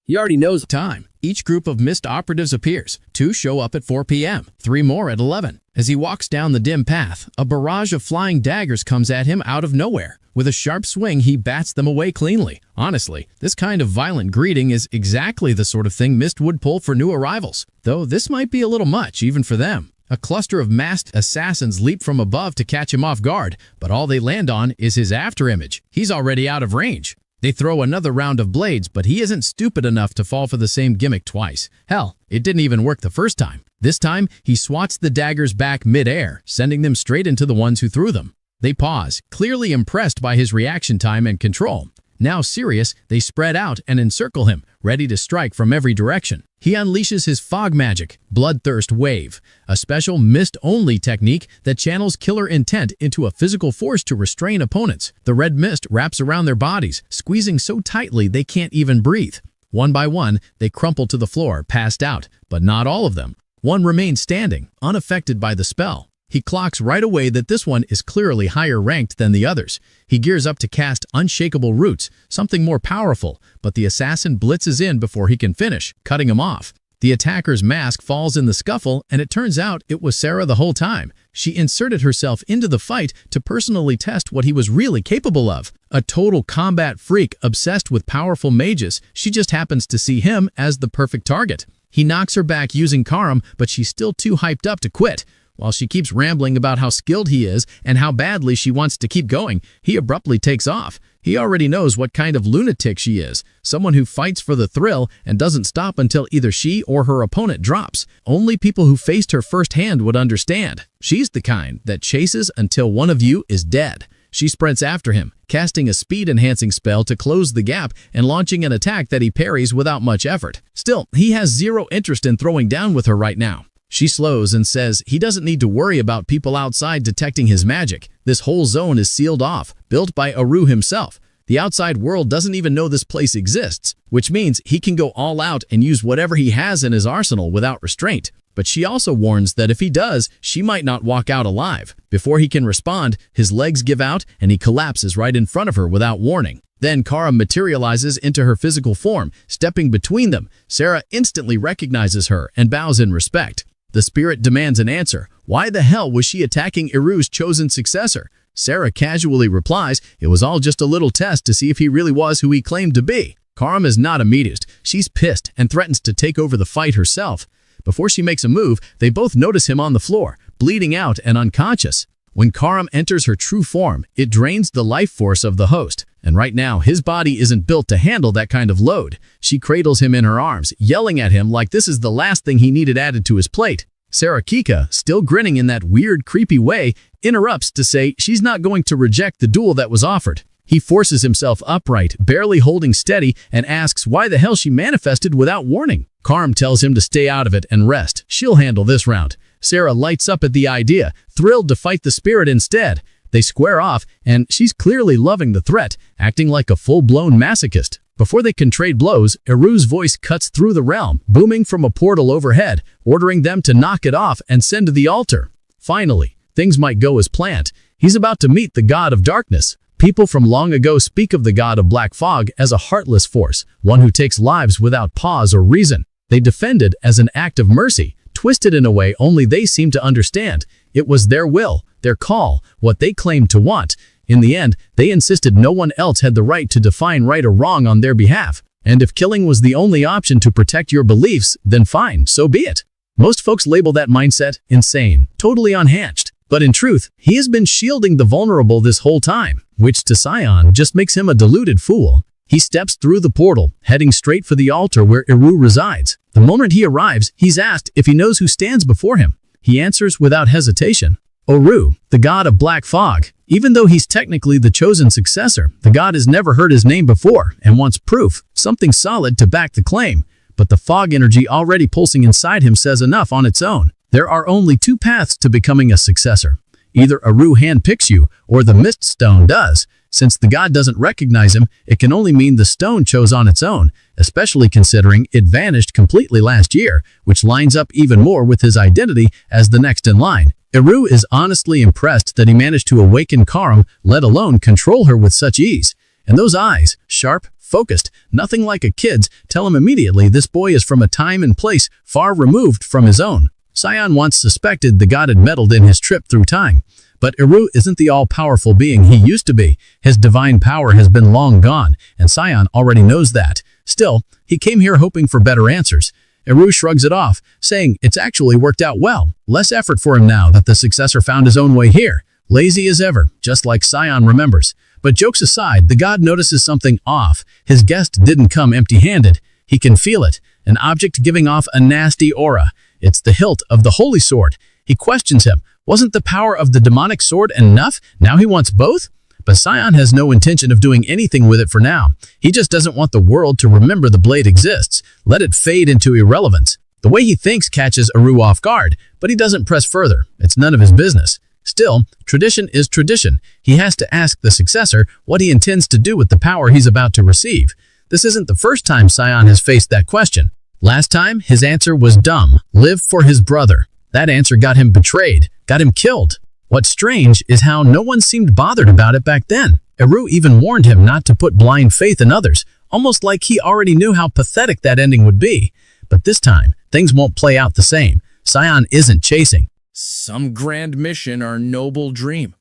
He already knows Time. Each group of Mist operatives appears. 2 show up at 4 p.m., 3 more at 11. As he walks down the dim path, a barrage of flying daggers comes at him out of nowhere. With a sharp swing, he bats them away cleanly. Honestly, this kind of violent greeting is exactly the sort of thing Mist would pull for new arrivals, though this might be a little much even for them. A cluster of masked assassins leap from above to catch him off guard, but all they land on is his afterimage. He's already out of range. They throw another round of blades, but he isn't stupid enough to fall for the same gimmick twice. Hell, it didn't even work the first time. This time, he swats the daggers back mid-air, sending them straight into the ones who threw them. They pause, clearly impressed by his reaction time and control. Now serious, they spread out and encircle him, ready to strike from every direction. He unleashes his fog magic, Bloodthirst Wave, a special mist-only technique that channels killer intent into a physical force to restrain opponents. The red mist wraps around their bodies, squeezing so tightly they can't even breathe. One by one, they crumple to the floor, passed out, but not all of them. One remains standing, unaffected by the spell. He clocks right away that this one is clearly higher ranked than the others. He gears up to cast Unshakable Roots, something more powerful, but the assassin blitzes in before he can finish, cutting him off. The attacker's mask falls in the scuffle, and it turns out it was Sarah the whole time. She inserted herself into the fight to personally test what he was really capable of. A total combat freak obsessed with powerful mages, she just happens to see him as the perfect target. He knocks her back using Karam, but she's still too hyped up to quit. While she keeps rambling about how skilled he is and how badly she wants to keep going, he abruptly takes off. He already knows what kind of lunatic she is, someone who fights for the thrill and doesn't stop until either she or her opponent drops. Only people who faced her firsthand would understand. She's the kind that chases until one of you is dead. She sprints after him, casting a speed-enhancing spell to close the gap and launching an attack that he parries without much effort. Still, he has zero interest in throwing down with her right now. She slows and says he doesn't need to worry about people outside detecting his magic. This whole zone is sealed off, built by Aru himself. The outside world doesn't even know this place exists, which means he can go all out and use whatever he has in his arsenal without restraint. But she also warns that if he does, she might not walk out alive. Before he can respond, his legs give out and he collapses right in front of her without warning. Then Kara materializes into her physical form, stepping between them. Sarah instantly recognizes her and bows in respect. The spirit demands an answer. Why the hell was she attacking Iru's chosen successor? Sarah casually replies it was all just a little test to see if he really was who he claimed to be. Karam is not amused. She's pissed and threatens to take over the fight herself. Before she makes a move, they both notice him on the floor, bleeding out and unconscious. When Karam enters her true form, it drains the life force of the host. And right now, his body isn't built to handle that kind of load. She cradles him in her arms, yelling at him like this is the last thing he needed added to his plate. Sarah Kika, still grinning in that weird, creepy way, interrupts to say she's not going to reject the duel that was offered. He forces himself upright, barely holding steady, and asks why the hell she manifested without warning. Karam tells him to stay out of it and rest. She'll handle this round. Sarah lights up at the idea, thrilled to fight the spirit instead. They square off, and she's clearly loving the threat, acting like a full-blown masochist. Before they can trade blows, Iru's voice cuts through the realm, booming from a portal overhead, ordering them to knock it off and send to the altar. Finally, things might go as planned. He's about to meet the god of darkness, People from long ago speak of the god of black fog as a heartless force, one who takes lives without pause or reason. They defend it as an act of mercy, twisted in a way only they seem to understand. It was their will, their call, what they claimed to want. In the end, they insisted no one else had the right to define right or wrong on their behalf. And if killing was the only option to protect your beliefs, then fine, so be it. Most folks label that mindset insane, totally unhinged. But in truth, he has been shielding the vulnerable this whole time, which to Sion just makes him a deluded fool. He steps through the portal, heading straight for the altar where Eru resides. The moment he arrives, he's asked if he knows who stands before him. He answers without hesitation, Eru, the god of black fog. Even though he's technically the chosen successor, the god has never heard his name before and wants proof, something solid to back the claim. But the fog energy already pulsing inside him says enough on its own. There are only two paths to becoming a successor. Either Eru handpicks you, or the mist stone does. Since the god doesn't recognize him, it can only mean the stone chose on its own, especially considering it vanished completely last year, which lines up even more with his identity as the next in line. Eru is honestly impressed that he managed to awaken Karam, let alone control her with such ease. And those eyes, sharp, focused, nothing like a kid's, tell him immediately this boy is from a time and place far removed from his own. Sion once suspected the god had meddled in his trip through time. But Eru isn't the all-powerful being he used to be. His divine power has been long gone, and Sion already knows that. Still, he came here hoping for better answers. Eru shrugs it off, saying it's actually worked out well. Less effort for him now that the successor found his own way here. Lazy as ever, just like Sion remembers. But jokes aside, the god notices something off. His guest didn't come empty-handed. He can feel it, an object giving off a nasty aura. It's the hilt of the holy sword. He questions him. Wasn't the power of the demonic sword enough? Now he wants both? But Sion has no intention of doing anything with it for now. He just doesn't want the world to remember the blade exists. Let it fade into irrelevance. The way he thinks catches Eru off guard, but he doesn't press further. It's none of his business. Still, tradition is tradition. He has to ask the successor what he intends to do with the power he's about to receive. This isn't the first time Sion has faced that question. Last time, his answer was dumb. Live for his brother. That answer got him betrayed, got him killed. What's strange is how no one seemed bothered about it back then. Eru even warned him not to put blind faith in others, almost like he already knew how pathetic that ending would be. But this time, things won't play out the same. Sion isn't chasing some grand mission or noble dream.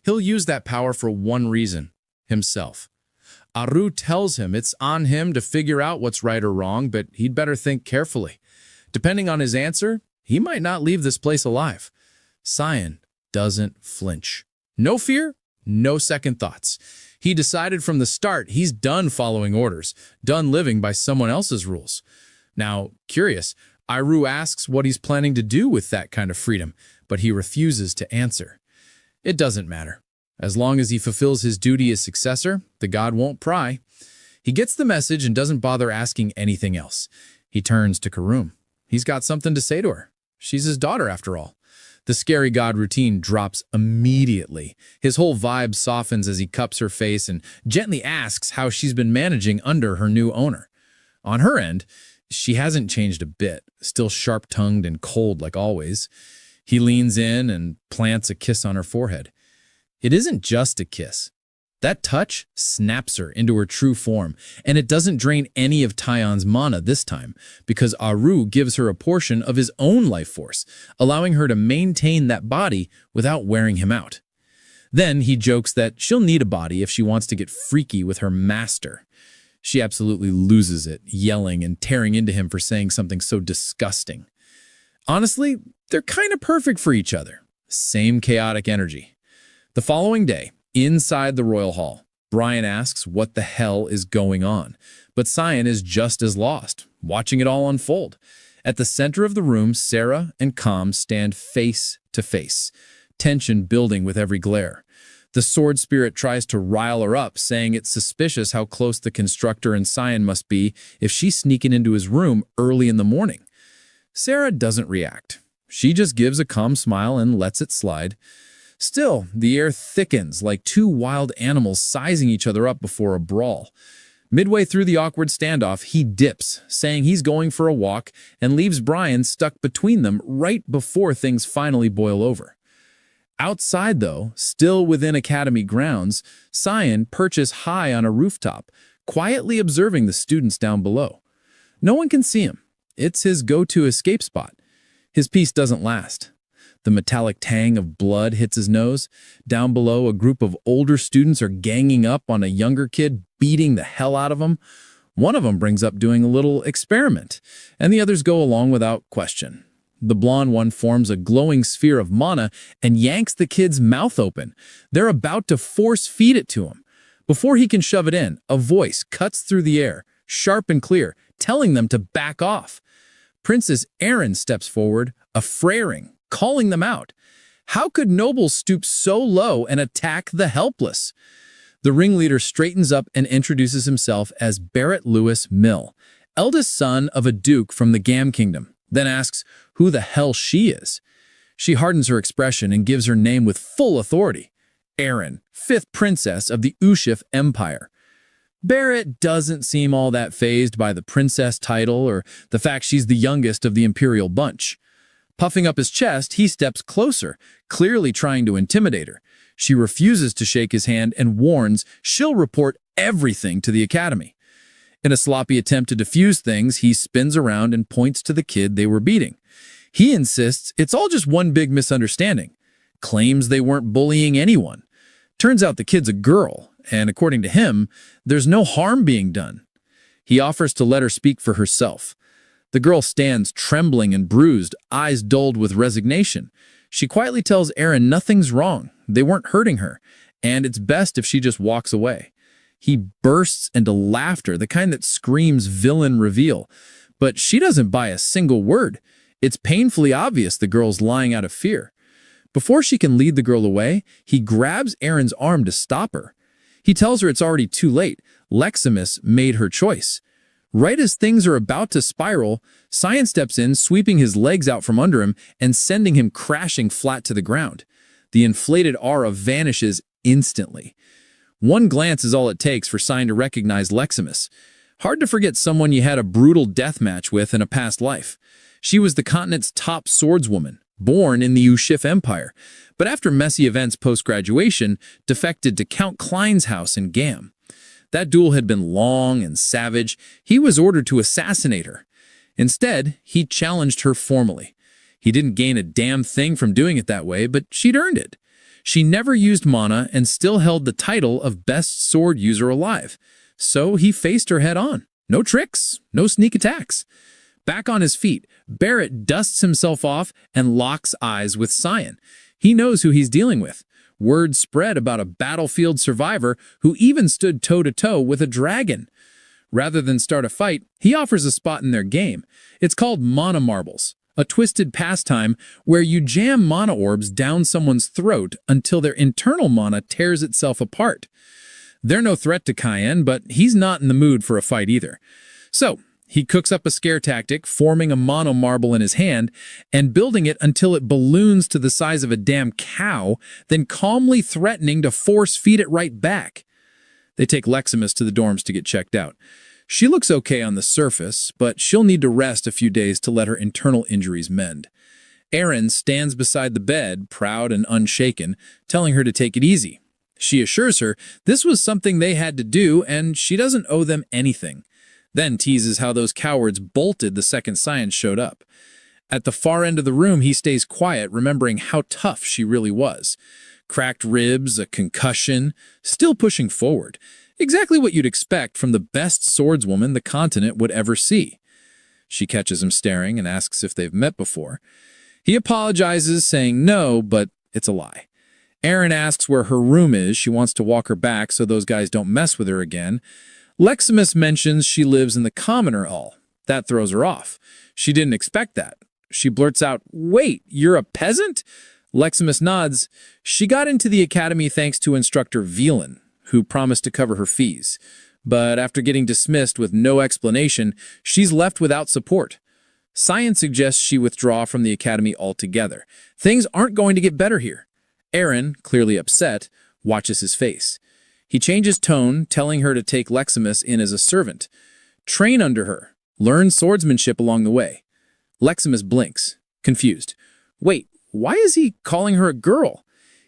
He'll use that power for one reason, himself. Eru tells him it's on him to figure out what's right or wrong, but he'd better think carefully. Depending on his answer, he might not leave this place alive. Sion doesn't flinch. No fear, no second thoughts. He decided from the start he's done following orders, done living by someone else's rules. Now, curious, Eru asks what he's planning to do with that kind of freedom, but he refuses to answer. It doesn't matter. As long as he fulfills his duty as successor, the god won't pry. He gets the message and doesn't bother asking anything else. He turns to Karum. He's got something to say to her. She's his daughter, after all. The scary god routine drops immediately. His whole vibe softens as he cups her face and gently asks how she's been managing under her new owner. On her end, she hasn't changed a bit, still sharp-tongued and cold like always. He leans in and plants a kiss on her forehead. It isn't just a kiss. That touch snaps her into her true form, and it doesn't drain any of Tayon's mana this time, because Eru gives her a portion of his own life force, allowing her to maintain that body without wearing him out. Then he jokes that she'll need a body if she wants to get freaky with her master. She absolutely loses it, yelling and tearing into him for saying something so disgusting. Honestly, they're kind of perfect for each other. Same chaotic energy. The following day, inside the royal hall, Brian asks what the hell is going on, but Sion is just as lost, watching it all unfold. At the center of the room, Sarah and Kam stand face to face, tension building with every glare. The sword spirit tries to rile her up, saying it's suspicious how close the constructor and Sion must be if she's sneaking into his room early in the morning. Sarah doesn't react. She just gives a calm smile and lets it slide. Still, the air thickens like two wild animals sizing each other up before a brawl. Midway through the awkward standoff, he dips, saying he's going for a walk, and leaves Brian stuck between them right before things finally boil over. Outside, though, still within academy grounds, Cyan perches high on a rooftop, quietly observing the students down below. No one can see him. It's his go-to escape spot. His peace doesn't last. The metallic tang of blood hits his nose. Down below, a group of older students are ganging up on a younger kid, beating the hell out of him. One of them brings up doing a little experiment, and the others go along without question. The blonde one forms a glowing sphere of mana and yanks the kid's mouth open. They're about to force feed it to him. Before he can shove it in, a voice cuts through the air, sharp and clear, telling them to back off. Princess Erin steps forward, affraring, calling them out. How could nobles stoop so low and attack the helpless? The ringleader straightens up and introduces himself as Barrett Lewis Mill, eldest son of a duke from the Gam Kingdom, then asks who the hell she is. She hardens her expression and gives her name with full authority. Erin, 5th princess of the Ushif Empire. Barrett doesn't seem all that fazed by the princess title or the fact she's the youngest of the imperial bunch. Puffing up his chest, he steps closer, clearly trying to intimidate her. She refuses to shake his hand and warns she'll report everything to the academy. In a sloppy attempt to defuse things, he spins around and points to the kid they were beating. He insists it's all just one big misunderstanding, claims they weren't bullying anyone. Turns out the kid's a girl, and according to him, there's no harm being done. He offers to let her speak for herself. The girl stands trembling and bruised, eyes dulled with resignation. She quietly tells Erin nothing's wrong, they weren't hurting her, and it's best if she just walks away. He bursts into laughter, the kind that screams villain reveal. But she doesn't buy a single word. It's painfully obvious the girl's lying out of fear. Before she can lead the girl away, he grabs Erin's arm to stop her. He tells her it's already too late. Leximus made her choice. Right as things are about to spiral, Cyan steps in, sweeping his legs out from under him and sending him crashing flat to the ground. The inflated aura vanishes instantly. One glance is all it takes for Cyan to recognize Leximus. Hard to forget someone you had a brutal death match with in a past life. She was the continent's top swordswoman, born in the Ushif Empire, but after messy events post-graduation, defected to Count Klein's house in Gam. That duel had been long and savage. He was ordered to assassinate her. Instead, he challenged her formally. He didn't gain a damn thing from doing it that way, but she'd earned it. She never used mana and still held the title of best sword user alive. So he faced her head on. No tricks, no sneak attacks. Back on his feet, Barrett dusts himself off and locks eyes with Cyan. He knows who he's dealing with. Word spread about a battlefield survivor who even stood toe-to-toe with a dragon. Rather than start a fight, he offers a spot in their game. It's called Mana Marbles, a twisted pastime where you jam mana orbs down someone's throat until their internal mana tears itself apart. They're no threat to Cyan, but he's not in the mood for a fight either. So, he cooks up a scare tactic, forming a mono marble in his hand and building it until it balloons to the size of a damn cow, then calmly threatening to force feed it right back. They take Leximus to the dorms to get checked out. She looks okay on the surface, but she'll need to rest a few days to let her internal injuries mend. Erin stands beside the bed, proud and unshaken, telling her to take it easy. She assures her this was something they had to do and she doesn't owe them anything. Then teases how those cowards bolted the second Cyan showed up. At the far end of the room, he stays quiet, remembering how tough she really was. Cracked ribs, a concussion, still pushing forward. Exactly what you'd expect from the best swordswoman the continent would ever see. She catches him staring and asks if they've met before. He apologizes, saying no, but it's a lie. Erin asks where her room is. She wants to walk her back so those guys don't mess with her again. Leximus mentions she lives in the commoner hall. That throws her off. She didn't expect that. She blurts out, "Wait, you're a peasant?" Leximus nods. She got into the academy thanks to instructor Velan, who promised to cover her fees. But after getting dismissed with no explanation, she's left without support. Cyan suggests she withdraw from the academy altogether. Things aren't going to get better here. Erin, clearly upset, watches his face. He changes tone, telling her to take Leximus in as a servant. Train under her. Learn swordsmanship along the way. Leximus blinks, confused. Wait, why is he calling her a girl?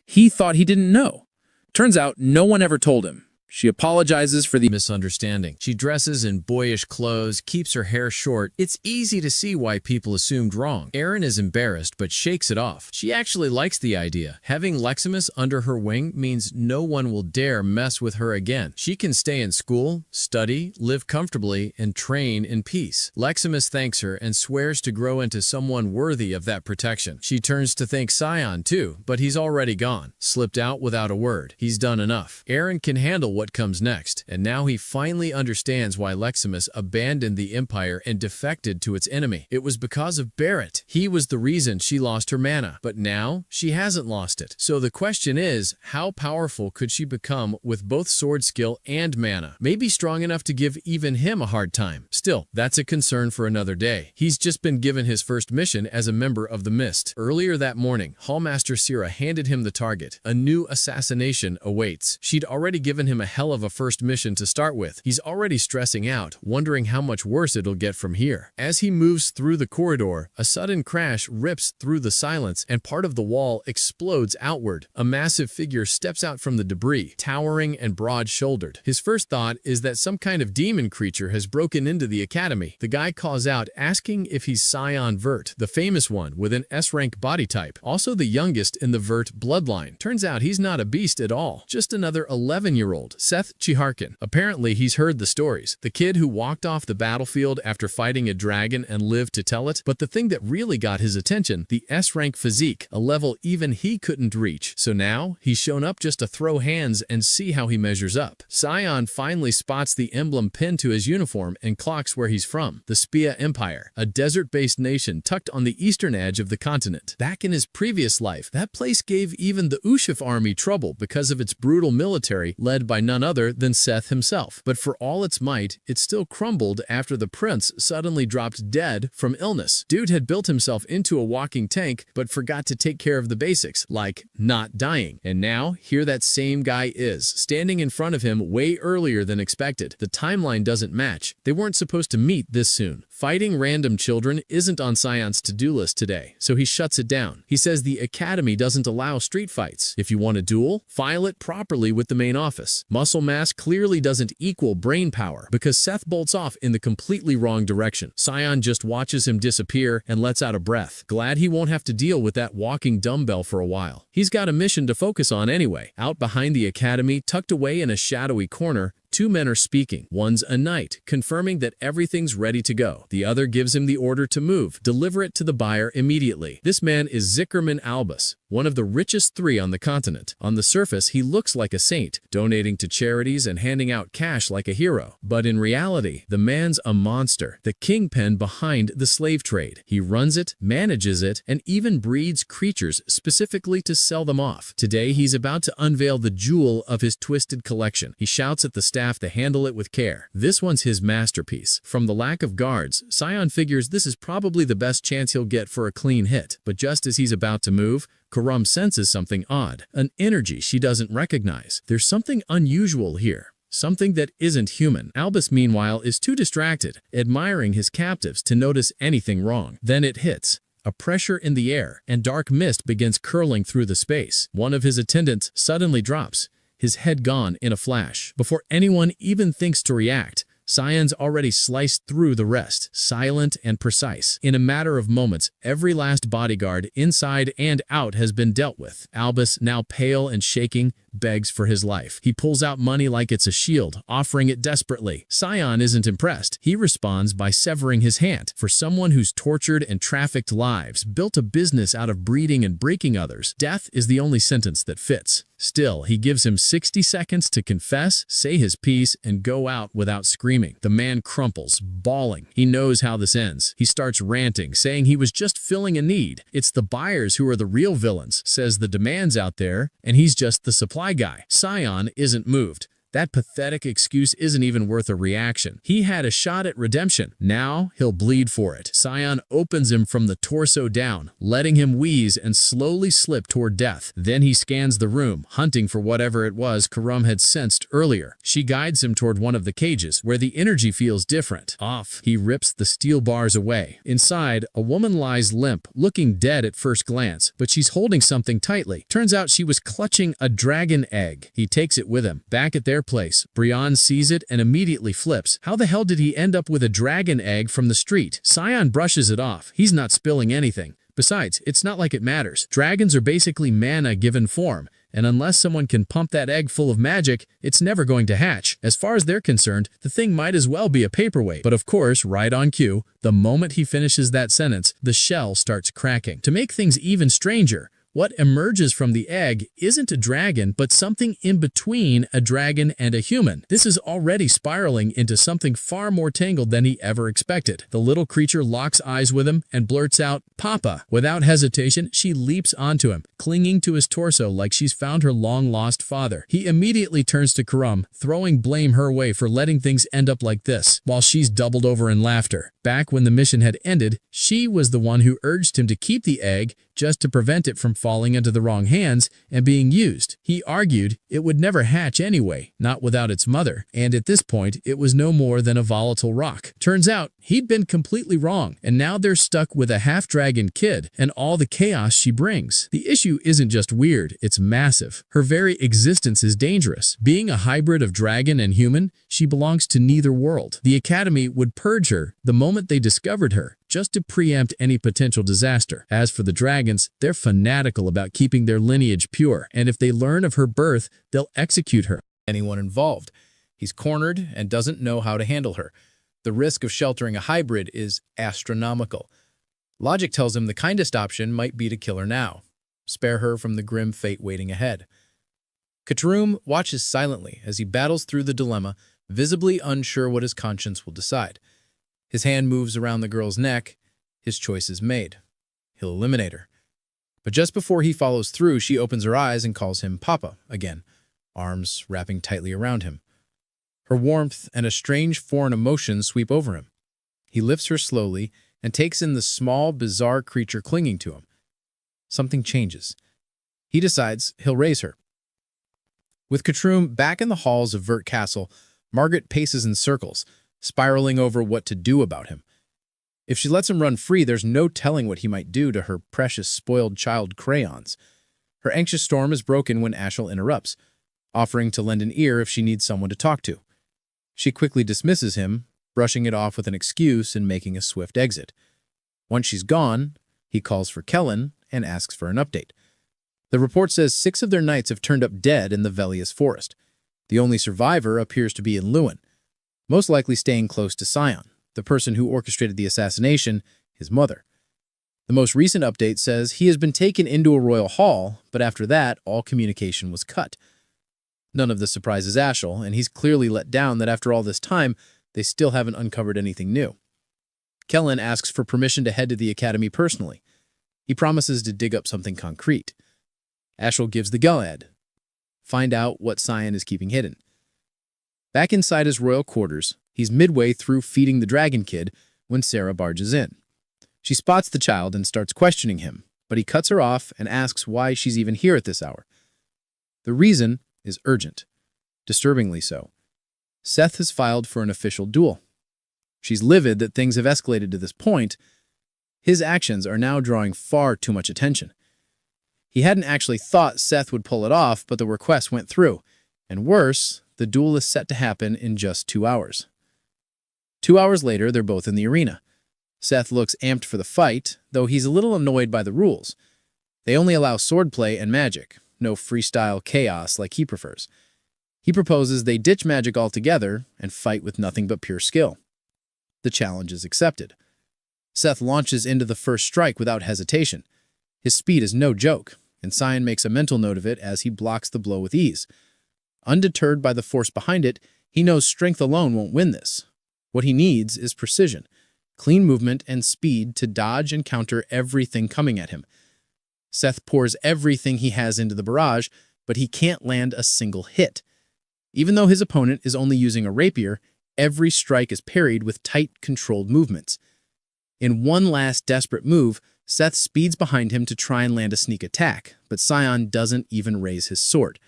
He thought he didn't know. Turns out no one ever told him. She apologizes for the misunderstanding. She dresses in boyish clothes, keeps her hair short. It's easy to see why people assumed wrong. Erin is embarrassed, but shakes it off. She actually likes the idea. Having Leximus under her wing means no one will dare mess with her again. She can stay in school, study, live comfortably, and train in peace. Leximus thanks her and swears to grow into someone worthy of that protection. She turns to thank Scion too, but he's already gone, slipped out without a word. He's done enough. Erin can handle what comes next, and now he finally understands why Leximus abandoned the Empire and defected to its enemy. It was because of Barrett. He was the reason she lost her mana, but now she hasn't lost it. So the question is, how powerful could she become with both sword skill and mana? Maybe strong enough to give even him a hard time. Still, that's a concern for another day. He's just been given his first mission as a member of the Mist. Earlier that morning, Hallmaster Sira handed him the target. A new assassination awaits. She'd already given him a hell of a first mission to start with. He's already stressing out, wondering how much worse it'll get from here. As he moves through the corridor, a sudden crash rips through the silence and part of the wall explodes outward. A massive figure steps out from the debris, towering and broad-shouldered. His first thought is that some kind of demon creature has broken into the academy. The guy calls out, asking if he's Scion Vert, the famous one with an S-rank body type, also the youngest in the Vert bloodline. Turns out he's not a beast at all, just another 11-year-old, Seth Chiharkin. Apparently, he's heard the stories. The kid who walked off the battlefield after fighting a dragon and lived to tell it. But the thing that really got his attention, the S-rank physique, a level even he couldn't reach. So now, he's shown up just to throw hands and see how he measures up. Scion finally spots the emblem pinned to his uniform and clocks where he's from. The Spia Empire, a desert-based nation tucked on the eastern edge of the continent. Back in his previous life, that place gave even the Ushif army trouble because of its brutal military led by none other than Seth himself. But for all its might, it still crumbled after the prince suddenly dropped dead from illness. Dude had built himself into a walking tank, but forgot to take care of the basics, like not dying. And now, here that same guy is, standing in front of him way earlier than expected. The timeline doesn't match. They weren't supposed to meet this soon. Fighting random children isn't on Scion's to-do list today, so he shuts it down. He says the academy doesn't allow street fights. If you want a duel, file it properly with the main office. Muscle mass clearly doesn't equal brain power because Seth bolts off in the completely wrong direction. Scion just watches him disappear and lets out a breath. Glad he won't have to deal with that walking dumbbell for a while. He's got a mission to focus on anyway. Out behind the academy, tucked away in a shadowy corner, two men are speaking. One's a knight, confirming that everything's ready to go. The other gives him the order to move. Deliver it to the buyer immediately. This man is Zickerman Albus, one of the richest three on the continent. On the surface, he looks like a saint, donating to charities and handing out cash like a hero. But in reality, the man's a monster, the kingpin behind the slave trade. He runs it, manages it, and even breeds creatures specifically to sell them off. Today, he's about to unveil the jewel of his twisted collection. He shouts at the staff to handle it with care. This one's his masterpiece. From the lack of guards, Scion figures this is probably the best chance he'll get for a clean hit. But just as he's about to move, Karam senses something odd, an energy she doesn't recognize. There's something unusual here. Something that isn't human. Albus, meanwhile, is too distracted, admiring his captives to notice anything wrong. Then it hits. A pressure in the air, and dark mist begins curling through the space. One of his attendants suddenly drops, his head gone in a flash. Before anyone even thinks to react, Scion's already sliced through the rest, silent and precise. In a matter of moments, every last bodyguard inside and out has been dealt with. Albus, now pale and shaking, begs for his life. He pulls out money like it's a shield, offering it desperately. Scion isn't impressed. He responds by severing his hand. For someone who's tortured and trafficked lives, built a business out of breeding and breaking others, death is the only sentence that fits. Still, he gives him 60 seconds to confess, say his piece, and go out without screaming. The man crumples, bawling. He knows how this ends. He starts ranting, saying he was just filling a need. It's the buyers who are the real villains, says the demands out there, and he's just the supply guy. Scion isn't moved. That pathetic excuse isn't even worth a reaction. He had a shot at redemption. Now he'll bleed for it. Sion opens him from the torso down, letting him wheeze and slowly slip toward death. Then he scans the room, hunting for whatever it was Karam had sensed earlier. She guides him toward one of the cages, where the energy feels different. Off, he rips the steel bars away. Inside, a woman lies limp, looking dead at first glance, but she's holding something tightly. Turns out she was clutching a dragon egg. He takes it with him. Back at their place, Brian sees it and immediately flips. How the hell did he end up with a dragon egg from the street? Sion brushes it off. He's not spilling anything. Besides, it's not like it matters. Dragons are basically mana given form, and unless someone can pump that egg full of magic, it's never going to hatch. As far as they're concerned, the thing might as well be a paperweight. But of course, right on cue, the moment he finishes that sentence, the shell starts cracking. To make things even stranger, what emerges from the egg isn't a dragon, but something in between a dragon and a human. This is already spiraling into something far more tangled than he ever expected. The little creature locks eyes with him and blurts out, "Papa." Without hesitation, she leaps onto him, clinging to his torso like she's found her long-lost father. He immediately turns to Karam, throwing blame her way for letting things end up like this, while she's doubled over in laughter. Back when the mission had ended, she was the one who urged him to keep the egg just to prevent it from falling into the wrong hands and being used. He argued it would never hatch anyway, not without its mother, and at this point, it was no more than a volatile rock. Turns out, he'd been completely wrong, and now they're stuck with a half-dragon kid and all the chaos she brings. The issue isn't just weird, it's massive. Her very existence is dangerous. Being a hybrid of dragon and human, she belongs to neither world. The Academy would purge her the moment they discovered her, just to preempt any potential disaster. As for the dragons, they're fanatical about keeping their lineage pure, and if they learn of her birth, they'll execute her. Anyone involved. He's cornered and doesn't know how to handle her. The risk of sheltering a hybrid is astronomical. Logic tells him the kindest option might be to kill her now, spare her from the grim fate waiting ahead. Katarum watches silently as he battles through the dilemma, visibly unsure what his conscience will decide. His hand moves around the girl's neck. His choice is made. He'll eliminate her. But just before he follows through, she opens her eyes and calls him Papa again, arms wrapping tightly around him. Her warmth and a strange foreign emotion sweep over him. He lifts her slowly and takes in the small, bizarre creature clinging to him. Something changes. He decides he'll raise her. With Katrum back in the halls of Vert Castle, Margaret paces in circles, spiraling over what to do about him. If she lets him run free, there's no telling what he might do to her precious spoiled child crayons. Her anxious storm is broken when Ashel interrupts, offering to lend an ear if she needs someone to talk to. She quickly dismisses him, brushing it off with an excuse and making a swift exit. Once she's gone, he calls for Kellen and asks for an update. The report says 6 of their knights have turned up dead in the Velius forest. The only survivor appears to be in Lewin, most likely staying close to Sion, the person who orchestrated the assassination, his mother. The most recent update says he has been taken into a royal hall, but after that, all communication was cut. None of this surprises Ashel, and he's clearly let down that after all this time, they still haven't uncovered anything new. Kellen asks for permission to head to the academy personally. He promises to dig up something concrete. Ashel gives the go-ahead. Find out what Sion is keeping hidden. Back inside his royal quarters, he's midway through feeding the dragon kid when Sarah barges in. She spots the child and starts questioning him, but he cuts her off and asks why she's even here at this hour. The reason is urgent, disturbingly so. Seth has filed for an official duel. She's livid that things have escalated to this point. His actions are now drawing far too much attention. He hadn't actually thought Seth would pull it off, but the request went through. And worse, the duel is set to happen in just 2 hours. 2 hours later, they're both in the arena. Seth looks amped for the fight, though he's a little annoyed by the rules. They only allow swordplay and magic, no freestyle chaos like he prefers. He proposes they ditch magic altogether and fight with nothing but pure skill. The challenge is accepted. Seth launches into the first strike without hesitation. His speed is no joke, and Sion makes a mental note of it as he blocks the blow with ease. Undeterred by the force behind it, he knows strength alone won't win this. What he needs is precision, clean movement, and speed to dodge and counter everything coming at him. Seth pours everything he has into the barrage, but he can't land a single hit. Even though his opponent is only using a rapier, every strike is parried with tight, controlled movements. In one last desperate move, Seth speeds behind him to try and land a sneak attack, but Sion doesn't even raise his sword.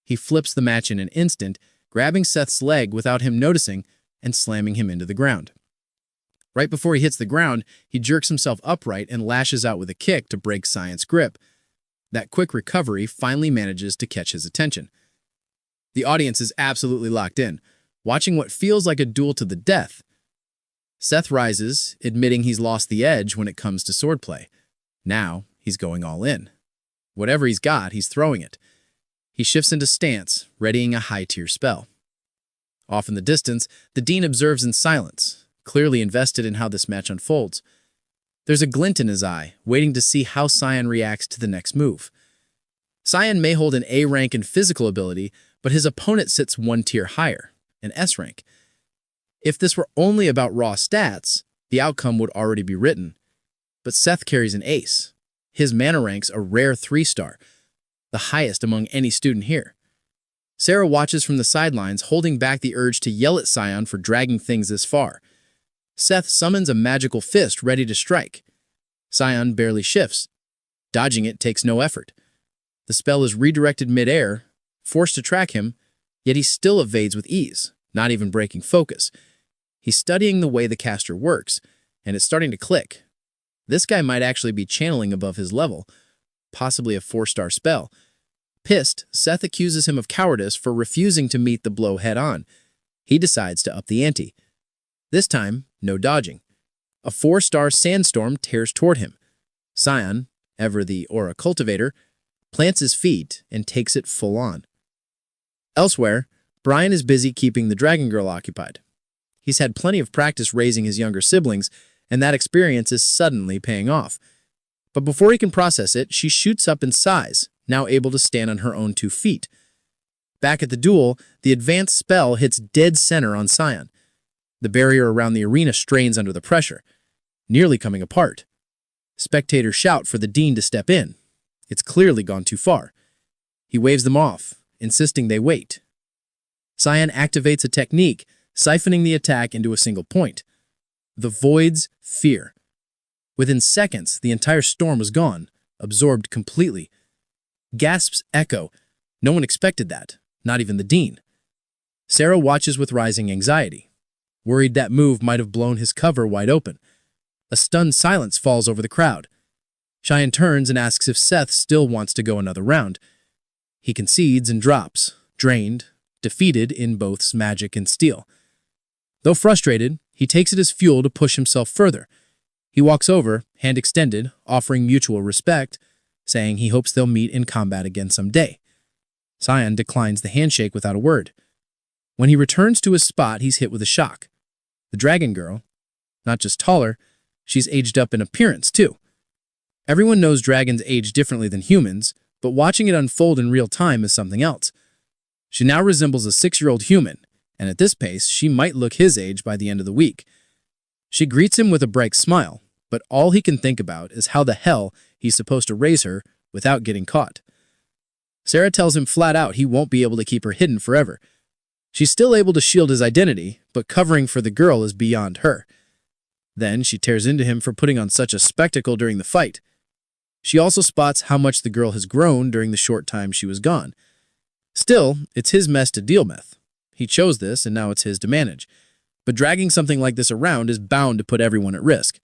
He flips the match in an instant, grabbing Seth's leg without him noticing and slamming him into the ground. Right before he hits the ground, he jerks himself upright and lashes out with a kick to break Sion's grip. That quick recovery finally manages to catch his attention. The audience is absolutely locked in, watching what feels like a duel to the death. Seth rises, admitting he's lost the edge when it comes to swordplay. Now, he's going all in. Whatever he's got, he's throwing it. He shifts into stance, readying a high-tier spell. Off in the distance, the Dean observes in silence, clearly invested in how this match unfolds. There's a glint in his eye, waiting to see how Sion reacts to the next move. Sion may hold an A rank in physical ability, but his opponent sits one tier higher, an S rank. If this were only about raw stats, the outcome would already be written. But Seth carries an ace. His mana rank's a rare 3-star, the highest among any student here. Sarah watches from the sidelines, holding back the urge to yell at Sion for dragging things this far. Seth summons a magical fist ready to strike. Sion barely shifts. Dodging it takes no effort. The spell is redirected mid-air, forced to track him, yet he still evades with ease, not even breaking focus. He's studying the way the caster works, and it's starting to click. This guy might actually be channeling above his level, possibly a 4-star spell. Pissed, Seth accuses him of cowardice for refusing to meet the blow head-on. He decides to up the ante. This time, no dodging. A 4-star sandstorm tears toward him. Sion, ever the aura cultivator, plants his feet and takes it full on. Elsewhere, Brian is busy keeping the Dragon Girl occupied. He's had plenty of practice raising his younger siblings, and that experience is suddenly paying off. But before he can process it, she shoots up in size, now able to stand on her own 2 feet. Back at the duel, the advanced spell hits dead center on Sion. The barrier around the arena strains under the pressure, nearly coming apart. Spectators shout for the Dean to step in. It's clearly gone too far. He waves them off, insisting they wait. Sion activates a technique, siphoning the attack into a single point. The Void's Fear. Within seconds, the entire storm was gone, absorbed completely. Gasps echo. No one expected that, not even the Dean. Sarah watches with rising anxiety, worried that move might have blown his cover wide open. A stunned silence falls over the crowd. Cheyenne turns and asks if Seth still wants to go another round. He concedes and drops, drained, defeated in both magic and steel. Though frustrated, he takes it as fuel to push himself further. He walks over, hand extended, offering mutual respect, saying he hopes they'll meet in combat again someday. Sion declines the handshake without a word. When he returns to his spot, he's hit with a shock. The Dragon Girl, not just taller, she's aged up in appearance too. Everyone knows dragons age differently than humans, but watching it unfold in real time is something else. She now resembles a 6-year-old human, and at this pace, she might look his age by the end of the week. She greets him with a bright smile, but all he can think about is how the hell he's supposed to raise her without getting caught. Sarah tells him flat out he won't be able to keep her hidden forever. She's still able to shield his identity, but covering for the girl is beyond her. Then she tears into him for putting on such a spectacle during the fight. She also spots how much the girl has grown during the short time she was gone. Still, it's his mess to deal with. He chose this, and now it's his to manage. But dragging something like this around is bound to put everyone at risk.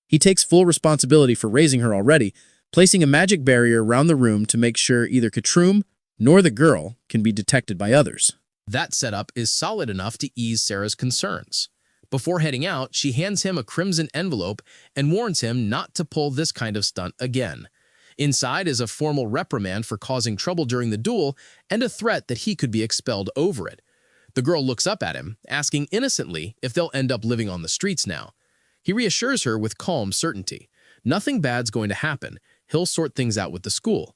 He takes full responsibility for raising her already, placing a magic barrier around the room to make sure either Katrum nor the girl can be detected by others. That setup is solid enough to ease Sarah's concerns. Before heading out, she hands him a crimson envelope and warns him not to pull this kind of stunt again. Inside is a formal reprimand for causing trouble during the duel and a threat that he could be expelled over it. The girl looks up at him, asking innocently if they'll end up living on the streets now. He reassures her with calm certainty. Nothing bad's going to happen. He'll sort things out with the school.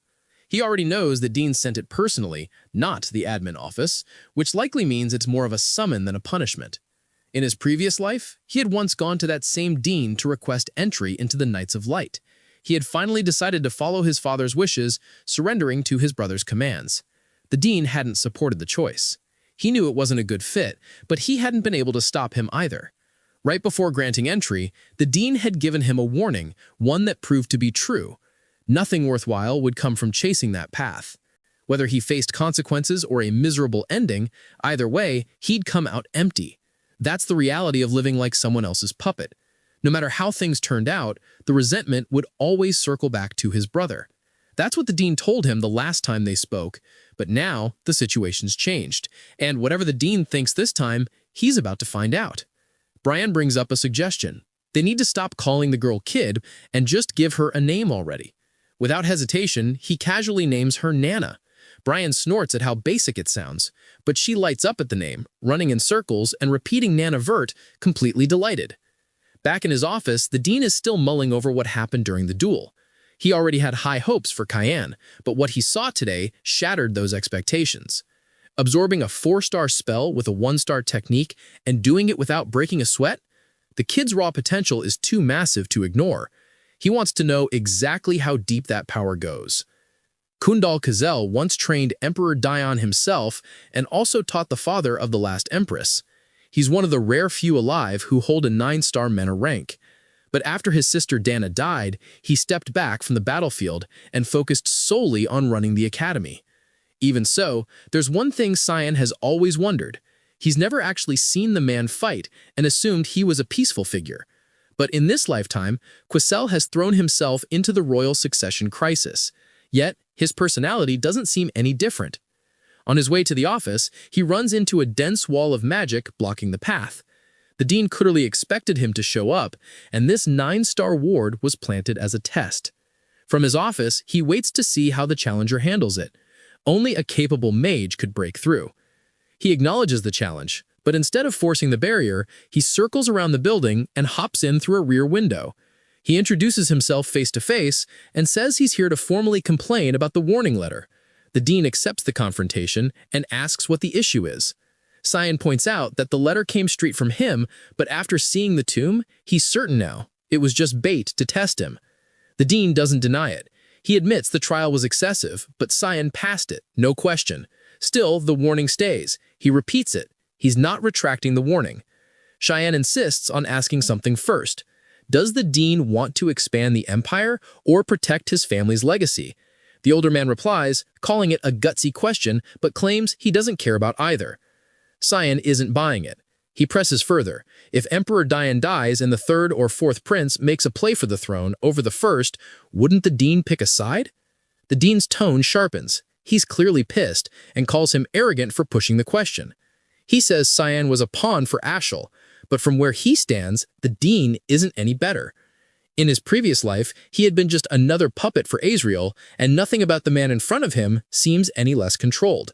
He already knows that Dean sent it personally, not the admin office, which likely means it's more of a summon than a punishment. In his previous life, he had once gone to that same Dean to request entry into the Knights of Light. He had finally decided to follow his father's wishes, surrendering to his brother's commands. The Dean hadn't supported the choice. He knew it wasn't a good fit, but he hadn't been able to stop him either. Right before granting entry, the dean had given him a warning, one that proved to be true. Nothing worthwhile would come from chasing that path. Whether he faced consequences or a miserable ending, either way, he'd come out empty. That's the reality of living like someone else's puppet. No matter how things turned out, the resentment would always circle back to his brother. That's what the dean told him the last time they spoke, but now the situation's changed, and whatever the dean thinks this time, he's about to find out. Brian brings up a suggestion. They need to stop calling the girl Kid and just give her a name already. Without hesitation, he casually names her Nana. Brian snorts at how basic it sounds, but she lights up at the name, running in circles and repeating Nana Vert, completely delighted. Back in his office, the dean is still mulling over what happened during the duel. He already had high hopes for Cayenne, but what he saw today shattered those expectations. Absorbing a 4-star spell with a 1-star technique and doing it without breaking a sweat? The kid's raw potential is too massive to ignore. He wants to know exactly how deep that power goes. Kundal Kazel once trained Emperor Dion himself and also taught the father of the last empress. He's one of the rare few alive who hold a 9-star Mena rank. But after his sister Dana died, he stepped back from the battlefield and focused solely on running the academy. Even so, there's one thing Cyan has always wondered. He's never actually seen the man fight and assumed he was a peaceful figure. But in this lifetime, Quisel has thrown himself into the royal succession crisis. Yet, his personality doesn't seem any different. On his way to the office, he runs into a dense wall of magic blocking the path. The dean clearly expected him to show up, and this 9-star ward was planted as a test. From his office, he waits to see how the challenger handles it. Only a capable mage could break through. He acknowledges the challenge, but instead of forcing the barrier, he circles around the building and hops in through a rear window. He introduces himself face-to-face and says he's here to formally complain about the warning letter. The dean accepts the confrontation and asks what the issue is. Cyan points out that the letter came straight from him, but after seeing the tomb, he's certain now it was just bait to test him. The dean doesn't deny it. He admits the trial was excessive, but Cyan passed it, no question. Still, the warning stays. He repeats it. He's not retracting the warning. Cheyenne insists on asking something first. Does the dean want to expand the empire or protect his family's legacy? The older man replies, calling it a gutsy question, but claims he doesn't care about either. Cyan isn't buying it. He presses further. If Emperor Dion dies and the 3rd or 4th prince makes a play for the throne over the 1st, wouldn't the dean pick a side? The dean's tone sharpens. He's clearly pissed and calls him arrogant for pushing the question. He says Cyan was a pawn for Ashel, but from where he stands, the dean isn't any better. In his previous life, he had been just another puppet for Azrael, and nothing about the man in front of him seems any less controlled.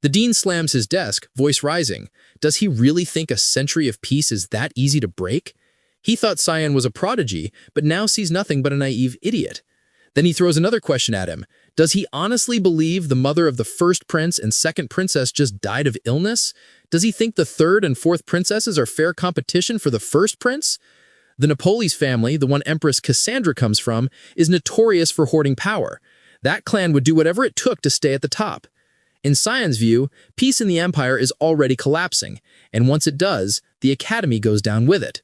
The dean slams his desk, voice rising. Does he really think a century of peace is that easy to break? He thought Cyan was a prodigy, but now sees nothing but a naive idiot. Then he throws another question at him. Does he honestly believe the mother of the 1st prince and 2nd princess just died of illness? Does he think the 3rd and 4th princesses are fair competition for the 1st prince? The Napoles family, the one Empress Cassandra comes from, is notorious for hoarding power. That clan would do whatever it took to stay at the top. In Cyan's view, peace in the empire is already collapsing, and once it does, the academy goes down with it.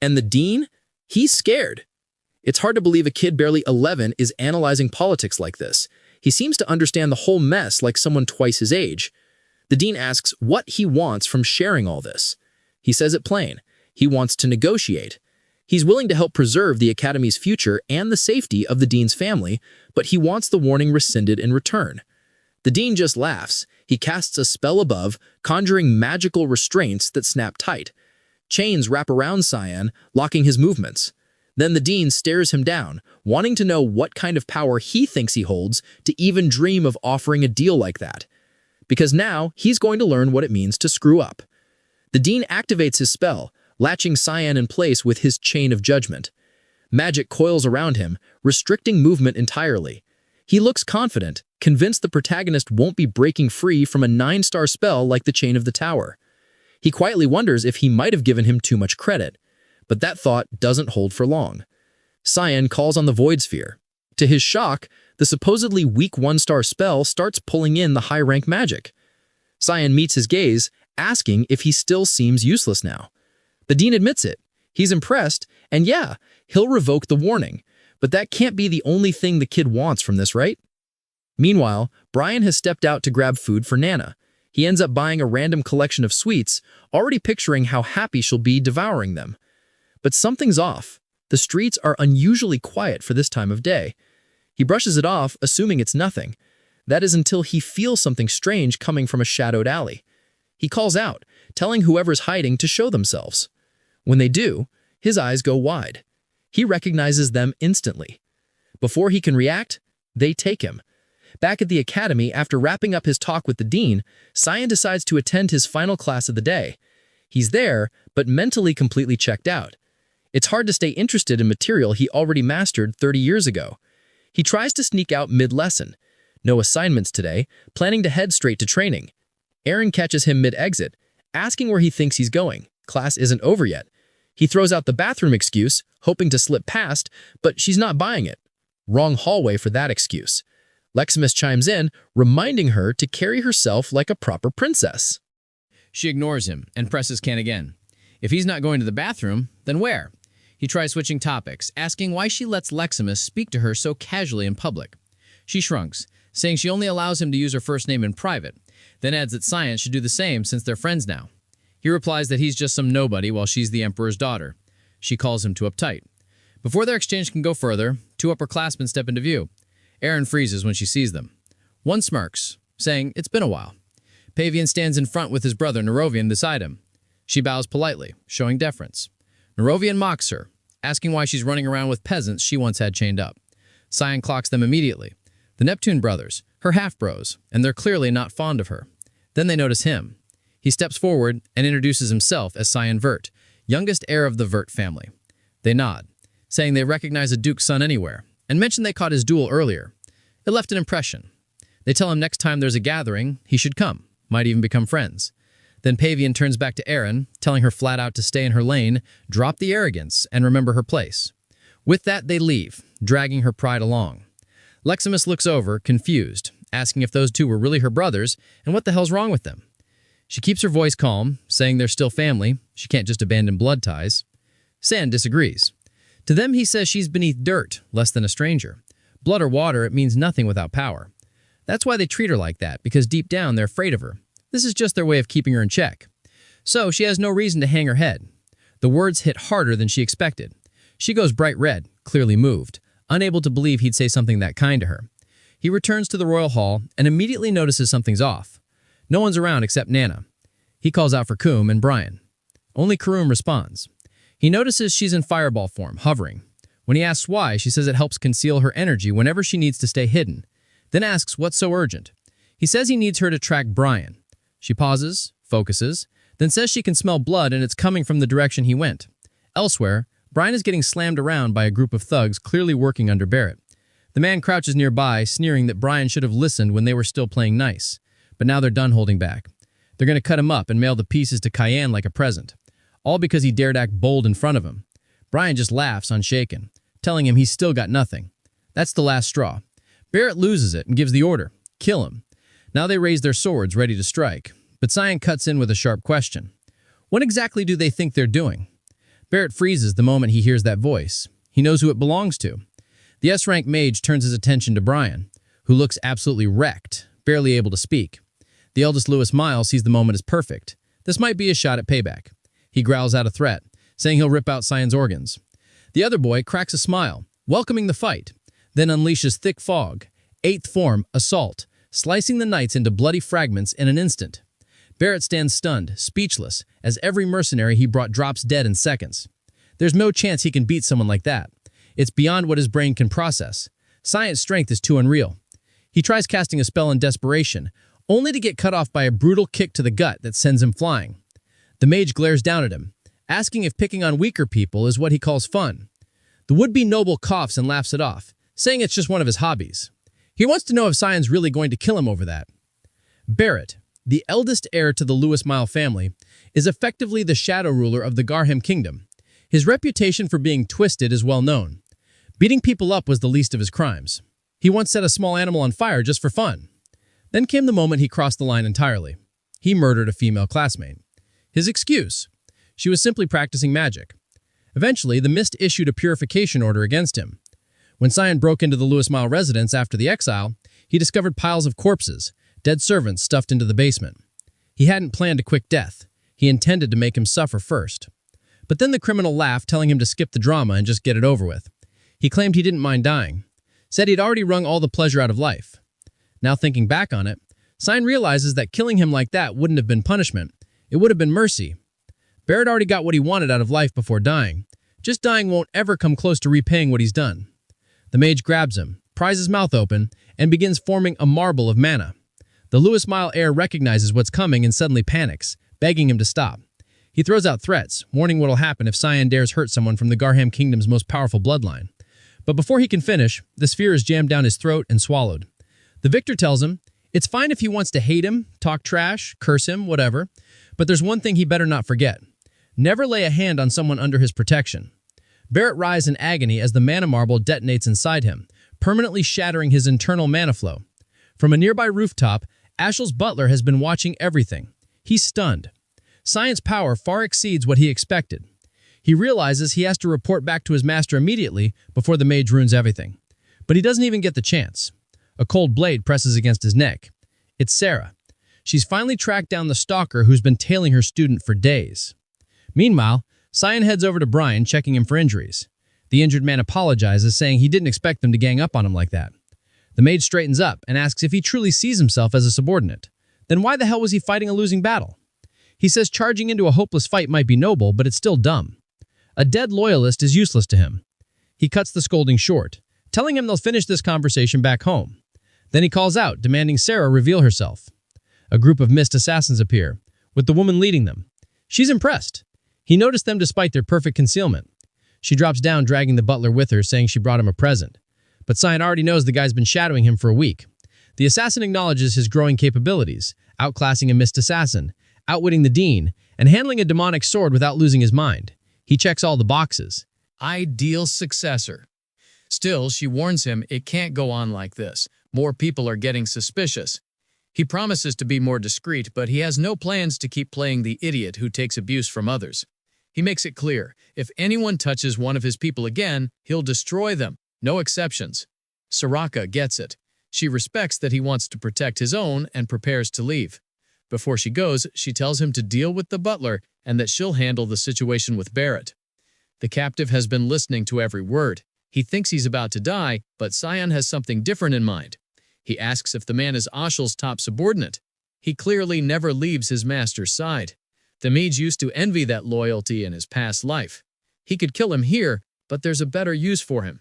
And the dean? He's scared. It's hard to believe a kid barely 11 is analyzing politics like this. He seems to understand the whole mess like someone twice his age. The dean asks what he wants from sharing all this. He says it plain. He wants to negotiate. He's willing to help preserve the academy's future and the safety of the dean's family, but he wants the warning rescinded in return. The dean just laughs. He casts a spell above, conjuring magical restraints that snap tight. Chains wrap around Cyan, locking his movements. Then the dean stares him down, wanting to know what kind of power he thinks he holds to even dream of offering a deal like that. Because now he's going to learn what it means to screw up. The dean activates his spell, latching Cyan in place with his chain of judgment. Magic coils around him, restricting movement entirely. He looks confident, convinced the protagonist won't be breaking free from a 9-star spell like the Chain of the Tower. He quietly wonders if he might have given him too much credit, but that thought doesn't hold for long. Cyan calls on the Void Sphere. To his shock, the supposedly weak 1-star spell starts pulling in the high-rank magic. Cyan meets his gaze, asking if he still seems useless now. The dean admits it. He's impressed, and yeah, he'll revoke the warning. But that can't be the only thing the kid wants from this, right? Meanwhile, Brian has stepped out to grab food for Nana. He ends up buying a random collection of sweets, already picturing how happy she'll be devouring them. But something's off. The streets are unusually quiet for this time of day. He brushes it off, assuming it's nothing. That is until he feels something strange coming from a shadowed alley. He calls out, telling whoever's hiding to show themselves. When they do, his eyes go wide. He recognizes them instantly. Before he can react, they take him. Back at the academy, after wrapping up his talk with the dean, Cyan decides to attend his final class of the day. He's there, but mentally completely checked out. It's hard to stay interested in material he already mastered 30 years ago. He tries to sneak out mid-lesson. No assignments today, planning to head straight to training. Aaron catches him mid-exit, asking where he thinks he's going. Class isn't over yet. He throws out the bathroom excuse, hoping to slip past, but she's not buying it. Wrong hallway for that excuse. Leximus chimes in, reminding her to carry herself like a proper princess. She ignores him and presses Ken again. If he's not going to the bathroom, then where? He tries switching topics, asking why she lets Leximus speak to her so casually in public. She shrugs, saying she only allows him to use her first name in private, then adds that Cyan should do the same since they're friends now. He replies that he's just some nobody while she's the Emperor's daughter. She calls him too uptight. Before their exchange can go further, two upperclassmen step into view. Aaron freezes when she sees them. One smirks, saying it's been a while. Pavian stands in front with his brother Nerovian beside him. She bows politely, showing deference. Nerovian mocks her, asking why she's running around with peasants she once had chained up. Cyan clocks them immediately. The Neptune brothers, her half-bros, and they're clearly not fond of her. Then they notice him. He steps forward and introduces himself as Cyan Vert, youngest heir of the Vert family. They nod, saying they recognize a duke's son anywhere, and mention they caught his duel earlier. It left an impression. They tell him next time there's a gathering, he should come, might even become friends. Then Pavian turns back to Aaron, telling her flat out to stay in her lane, drop the arrogance, and remember her place. With that, they leave, dragging her pride along. Leximus looks over, confused, asking if those two were really her brothers, and what the hell's wrong with them. She keeps her voice calm, saying they're still family, she can't just abandon blood ties. Sand disagrees. To them, he says she's beneath dirt, less than a stranger. Blood or water, it means nothing without power. That's why they treat her like that, because deep down they're afraid of her. This is just their way of keeping her in check. So she has no reason to hang her head. The words hit harder than she expected. She goes bright red, clearly moved, unable to believe he'd say something that kind to her. He returns to the royal hall and immediately notices something's off. No one's around except Nana. He calls out for Koom and Brian. Only Karum responds. He notices she's in fireball form, hovering. When he asks why, she says it helps conceal her energy whenever she needs to stay hidden. Then asks what's so urgent. He says he needs her to track Brian. She pauses, focuses, then says she can smell blood and it's coming from the direction he went. Elsewhere, Brian is getting slammed around by a group of thugs clearly working under Barrett. The man crouches nearby, sneering that Brian should have listened when they were still playing nice. But now they're done holding back. They're going to cut him up and mail the pieces to Cayenne like a present. All because he dared act bold in front of him. Brian just laughs, unshaken, telling him he's still got nothing. That's the last straw. Barrett loses it and gives the order. Kill him. Now they raise their swords, ready to strike. But Cyan cuts in with a sharp question. What exactly do they think they're doing? Barrett freezes the moment he hears that voice. He knows who it belongs to. The S-rank mage turns his attention to Brian, who looks absolutely wrecked, barely able to speak. The eldest Lewis Miles sees the moment as perfect. This might be a shot at payback. He growls out a threat, saying he'll rip out Cyan's organs. The other boy cracks a smile, welcoming the fight, then unleashes thick fog, 8th form, assault, slicing the knights into bloody fragments in an instant. Barrett stands stunned, speechless, as every mercenary he brought drops dead in seconds. There's no chance he can beat someone like that. It's beyond what his brain can process. Cyan's strength is too unreal. He tries casting a spell in desperation, only to get cut off by a brutal kick to the gut that sends him flying. The mage glares down at him, asking if picking on weaker people is what he calls fun. The would-be noble coughs and laughs it off, saying it's just one of his hobbies. He wants to know if Cyan's really going to kill him over that. Barrett, the eldest heir to the Lewis Mile family, is effectively the shadow ruler of the Garham kingdom. His reputation for being twisted is well known. Beating people up was the least of his crimes. He once set a small animal on fire just for fun. Then came the moment he crossed the line entirely. He murdered a female classmate. His excuse? She was simply practicing magic. Eventually, the Mist issued a purification order against him. When Cyan broke into the Lewis Mile residence after the exile, he discovered piles of corpses, dead servants stuffed into the basement. He hadn't planned a quick death. He intended to make him suffer first. But then the criminal laughed, telling him to skip the drama and just get it over with. He claimed he didn't mind dying. Said he'd already wrung all the pleasure out of life. Now thinking back on it, Cyan realizes that killing him like that wouldn't have been punishment. It would have been mercy. Barrett already got what he wanted out of life before dying. Just dying won't ever come close to repaying what he's done. The mage grabs him, pries his mouth open, and begins forming a marble of mana. The Lewis Mile heir recognizes what's coming and suddenly panics, begging him to stop. He throws out threats, warning what'll happen if Cyan dares hurt someone from the Garham Kingdom's most powerful bloodline. But before he can finish, the sphere is jammed down his throat and swallowed. The victor tells him it's fine if he wants to hate him, talk trash, curse him, whatever, but there's one thing he better not forget. Never lay a hand on someone under his protection. Barrett writhes in agony as the mana marble detonates inside him, permanently shattering his internal mana flow. From a nearby rooftop, Ashel's butler has been watching everything. He's stunned. Cyan's power far exceeds what he expected. He realizes he has to report back to his master immediately before the mage ruins everything. But he doesn't even get the chance. A cold blade presses against his neck. It's Sarah. She's finally tracked down the stalker who's been tailing her student for days. Meanwhile, Cyan heads over to Brian, checking him for injuries. The injured man apologizes, saying he didn't expect them to gang up on him like that. The mage straightens up and asks if he truly sees himself as a subordinate. Then why the hell was he fighting a losing battle? He says charging into a hopeless fight might be noble, but it's still dumb. A dead loyalist is useless to him. He cuts the scolding short, telling him they'll finish this conversation back home. Then he calls out, demanding Sarah reveal herself. A group of Mist assassins appear, with the woman leading them. She's impressed. He noticed them despite their perfect concealment. She drops down, dragging the butler with her, saying she brought him a present. But Cyan already knows the guy's been shadowing him for a week. The assassin acknowledges his growing capabilities, outclassing a Mist assassin, outwitting the dean, and handling a demonic sword without losing his mind. He checks all the boxes. Ideal successor. Still, she warns him it can't go on like this. More people are getting suspicious. He promises to be more discreet, but he has no plans to keep playing the idiot who takes abuse from others. He makes it clear, if anyone touches one of his people again, he'll destroy them. No exceptions. Soraka gets it. She respects that he wants to protect his own and prepares to leave. Before she goes, she tells him to deal with the butler and that she'll handle the situation with Barrett. The captive has been listening to every word. He thinks he's about to die, but Cyan has something different in mind. He asks if the man is Ashel's top subordinate. He clearly never leaves his master's side. The mage used to envy that loyalty in his past life. He could kill him here, but there's a better use for him.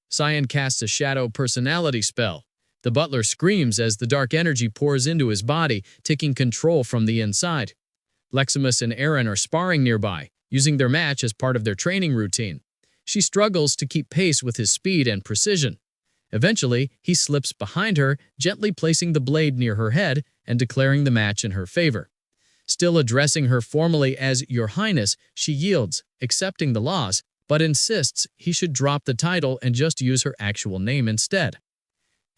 Cyan casts a shadow personality spell. The butler screams as the dark energy pours into his body, taking control from the inside. Leximus and Aaron are sparring nearby, using their match as part of their training routine. She struggles to keep pace with his speed and precision. Eventually, he slips behind her, gently placing the blade near her head and declaring the match in her favor. Still addressing her formally as Your Highness, she yields, accepting the loss, but insists he should drop the title and just use her actual name instead.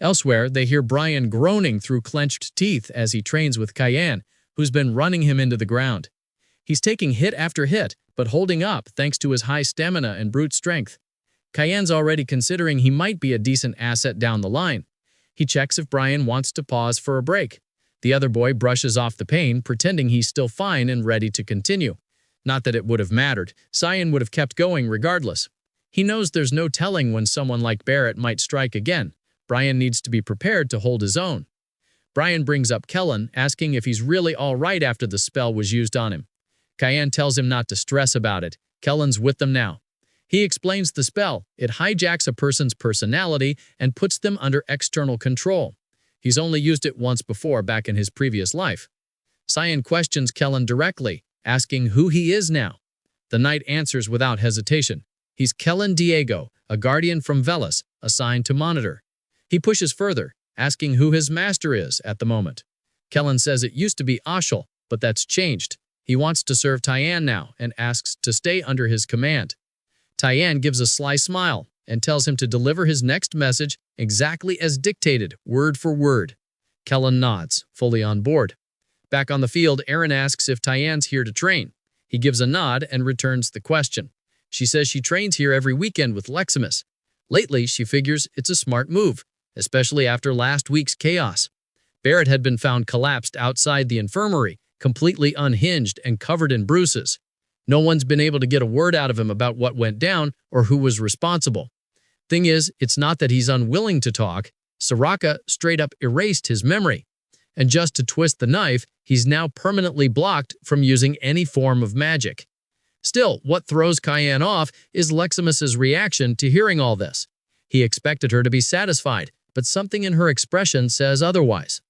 Elsewhere, they hear Brian groaning through clenched teeth as he trains with Cyan, who's been running him into the ground. He's taking hit after hit, but holding up thanks to his high stamina and brute strength. Cyan's already considering he might be a decent asset down the line. He checks if Brian wants to pause for a break. The other boy brushes off the pain, pretending he's still fine and ready to continue. Not that it would have mattered. Cyan would have kept going regardless. He knows there's no telling when someone like Barrett might strike again. Brian needs to be prepared to hold his own. Brian brings up Kellen, asking if he's really all right after the spell was used on him. Cyan tells him not to stress about it. Kellen's with them now. He explains the spell. It hijacks a person's personality and puts them under external control. He's only used it once before back in his previous life. Cyan questions Kellen directly, asking who he is now. The knight answers without hesitation. He's Kellen Diego, a guardian from Veles, assigned to monitor. He pushes further, asking who his master is at the moment. Kellen says it used to be Ashel, but that's changed. He wants to serve Tyann now and asks to stay under his command. Tyann gives a sly smile and tells him to deliver his next message exactly as dictated, word for word. Kellen nods, fully on board. Back on the field, Eren asks if Tyan's here to train. He gives a nod and returns the question. She says she trains here every weekend with Leximus. Lately, she figures it's a smart move, especially after last week's chaos. Barrett had been found collapsed outside the infirmary, completely unhinged and covered in bruises. No one's been able to get a word out of him about what went down or who was responsible. Thing is, it's not that he's unwilling to talk. Soraka straight up erased his memory. And just to twist the knife, he's now permanently blocked from using any form of magic. Still, what throws Cayenne off is Leximus's reaction to hearing all this. He expected her to be satisfied, but something in her expression says otherwise.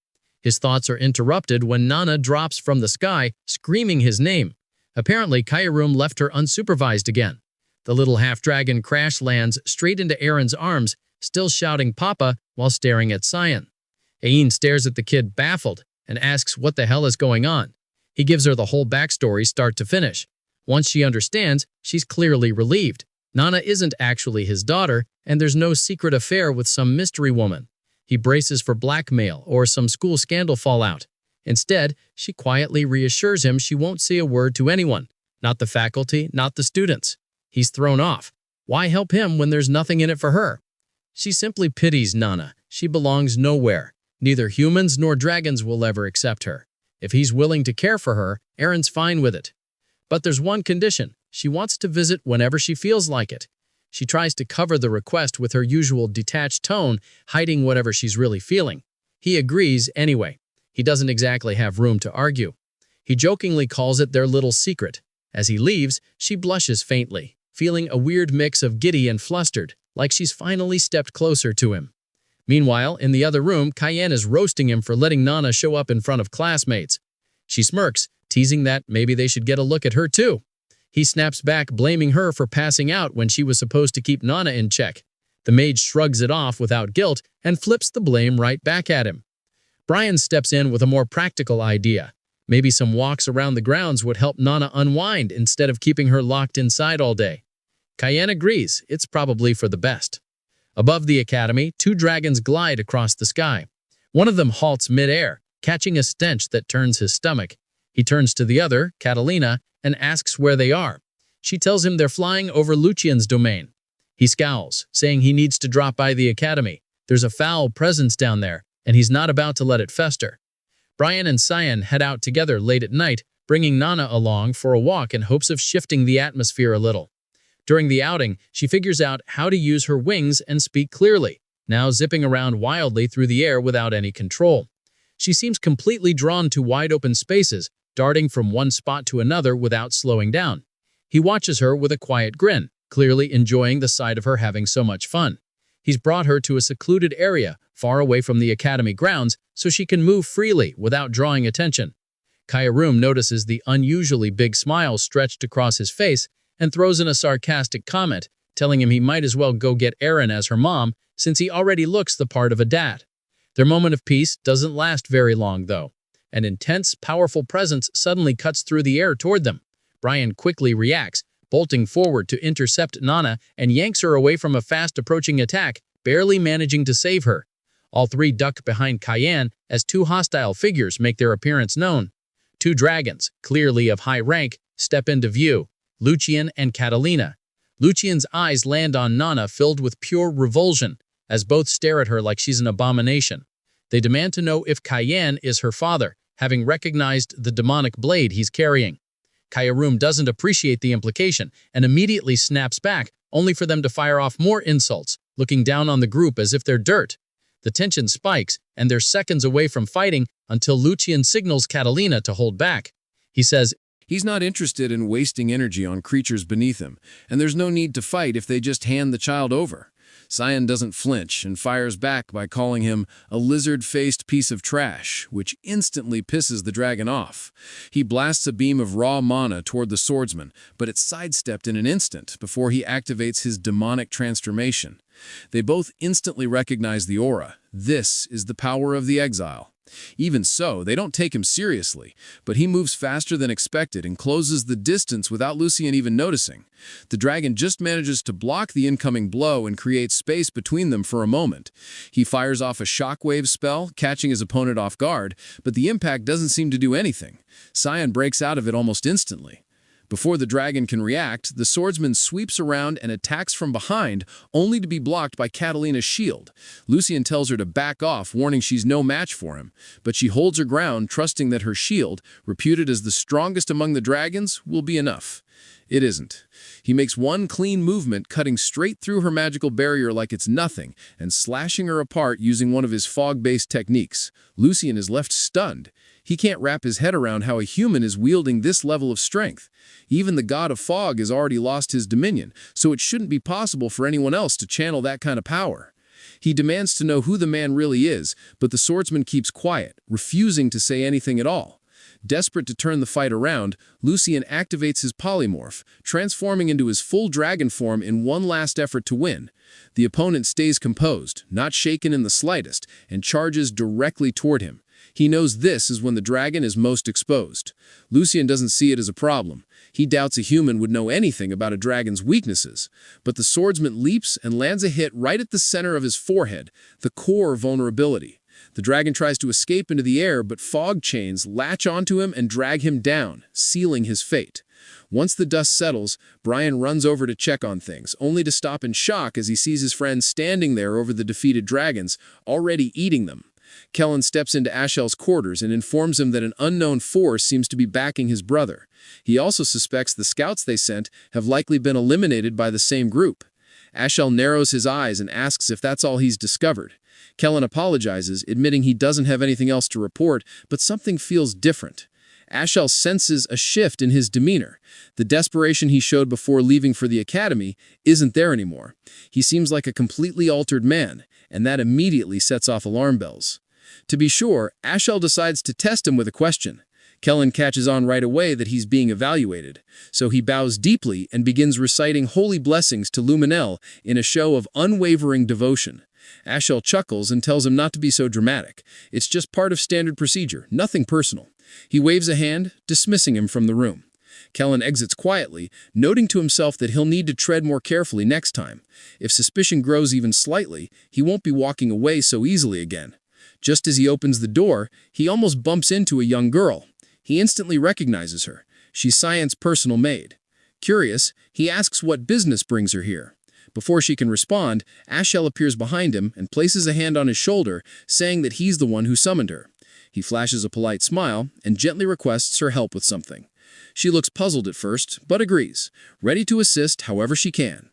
His thoughts are interrupted when Nana drops from the sky, screaming his name. Apparently, Kairum left her unsupervised again. The little half-dragon crash lands straight into Eren's arms, still shouting Papa while staring at Cyan. Ain stares at the kid baffled and asks what the hell is going on. He gives her the whole backstory start to finish. Once she understands, she's clearly relieved. Nana isn't actually his daughter, and there's no secret affair with some mystery woman. He braces for blackmail or some school scandal fallout. Instead, she quietly reassures him she won't say a word to anyone. Not the faculty, not the students. He's thrown off. Why help him when there's nothing in it for her? She simply pities Nana. She belongs nowhere. Neither humans nor dragons will ever accept her. If he's willing to care for her, Eren's fine with it. But there's one condition. She wants to visit whenever she feels like it. She tries to cover the request with her usual detached tone, hiding whatever she's really feeling. He agrees anyway. He doesn't exactly have room to argue. He jokingly calls it their little secret. As he leaves, she blushes faintly, feeling a weird mix of giddy and flustered, like she's finally stepped closer to him. Meanwhile, in the other room, Cayenne is roasting him for letting Nana show up in front of classmates. She smirks, teasing that maybe they should get a look at her too. He snaps back, blaming her for passing out when she was supposed to keep Nana in check. The mage shrugs it off without guilt and flips the blame right back at him. Brian steps in with a more practical idea. Maybe some walks around the grounds would help Nana unwind instead of keeping her locked inside all day. Cayenne agrees, it's probably for the best. Above the academy, two dragons glide across the sky. One of them halts mid-air, catching a stench that turns his stomach. He turns to the other, Catalina, and asks where they are. She tells him they're flying over Lucian's domain. He scowls, saying he needs to drop by the academy. There's a foul presence down there, and he's not about to let it fester. Brian and Cyan head out together late at night, bringing Nana along for a walk in hopes of shifting the atmosphere a little. During the outing, she figures out how to use her wings and speak clearly, now zipping around wildly through the air without any control. She seems completely drawn to wide-open spaces, darting from one spot to another without slowing down. He watches her with a quiet grin, clearly enjoying the sight of her having so much fun. He's brought her to a secluded area, far away from the academy grounds, so she can move freely without drawing attention. Kairum notices the unusually big smile stretched across his face and throws in a sarcastic comment, telling him he might as well go get Eren as her mom, since he already looks the part of a dad. Their moment of peace doesn't last very long, though. An intense, powerful presence suddenly cuts through the air toward them. Brian quickly reacts, bolting forward to intercept Nana and yanks her away from a fast-approaching attack, barely managing to save her. All three duck behind Cayenne as two hostile figures make their appearance known. Two dragons, clearly of high rank, step into view, Lucian and Catalina. Lucian's eyes land on Nana filled with pure revulsion, as both stare at her like she's an abomination. They demand to know if Cayenne is her father, having recognized the demonic blade he's carrying. Kairum doesn't appreciate the implication and immediately snaps back, only for them to fire off more insults, looking down on the group as if they're dirt. The tension spikes, and they're seconds away from fighting until Lucian signals Catalina to hold back. He says, He's not interested in wasting energy on creatures beneath him, and there's no need to fight if they just hand the child over. Cyan doesn't flinch and fires back by calling him a lizard-faced piece of trash, which instantly pisses the dragon off. He blasts a beam of raw mana toward the swordsman, but it's sidestepped in an instant before he activates his demonic transformation. They both instantly recognize the aura. This is the power of the exile. Even so, they don't take him seriously, but he moves faster than expected and closes the distance without Lucien even noticing. The dragon just manages to block the incoming blow and creates space between them for a moment. He fires off a shockwave spell, catching his opponent off guard, but the impact doesn't seem to do anything. Cyan breaks out of it almost instantly. Before the dragon can react, the swordsman sweeps around and attacks from behind, only to be blocked by Catalina's shield. Lucien tells her to back off, warning she's no match for him, but she holds her ground, trusting that her shield, reputed as the strongest among the dragons, will be enough. It isn't. He makes one clean movement, cutting straight through her magical barrier like it's nothing, and slashing her apart using one of his fog-based techniques. Lucien is left stunned. He can't wrap his head around how a human is wielding this level of strength. Even the god of fog has already lost his dominion, so it shouldn't be possible for anyone else to channel that kind of power. He demands to know who the man really is, but the swordsman keeps quiet, refusing to say anything at all. Desperate to turn the fight around, Lucien activates his polymorph, transforming into his full dragon form in one last effort to win. The opponent stays composed, not shaken in the slightest, and charges directly toward him. He knows this is when the dragon is most exposed. Lucien doesn't see it as a problem. He doubts a human would know anything about a dragon's weaknesses. But the swordsman leaps and lands a hit right at the center of his forehead, the core vulnerability. The dragon tries to escape into the air, but fog chains latch onto him and drag him down, sealing his fate. Once the dust settles, Brian runs over to check on things, only to stop in shock as he sees his friend standing there over the defeated dragons, already eating them. Kellen steps into Ashel's quarters and informs him that an unknown force seems to be backing his brother. He also suspects the scouts they sent have likely been eliminated by the same group. Ashel narrows his eyes and asks if that's all he's discovered. Kellen apologizes, admitting he doesn't have anything else to report, but something feels different. Ashel senses a shift in his demeanor. The desperation he showed before leaving for the academy isn't there anymore. He seems like a completely altered man, and that immediately sets off alarm bells. To be sure, Ashel decides to test him with a question. Kellen catches on right away that he's being evaluated, so he bows deeply and begins reciting holy blessings to Luminel in a show of unwavering devotion. Ashel chuckles and tells him not to be so dramatic. It's just part of standard procedure, nothing personal. He waves a hand, dismissing him from the room. Kellen exits quietly, noting to himself that he'll need to tread more carefully next time. If suspicion grows even slightly, he won't be walking away so easily again. Just as he opens the door, he almost bumps into a young girl. He instantly recognizes her. She's Cyan's personal maid. Curious, he asks what business brings her here. Before she can respond, Ashel appears behind him and places a hand on his shoulder, saying that he's the one who summoned her. He flashes a polite smile and gently requests her help with something. She looks puzzled at first, but agrees, ready to assist however she can.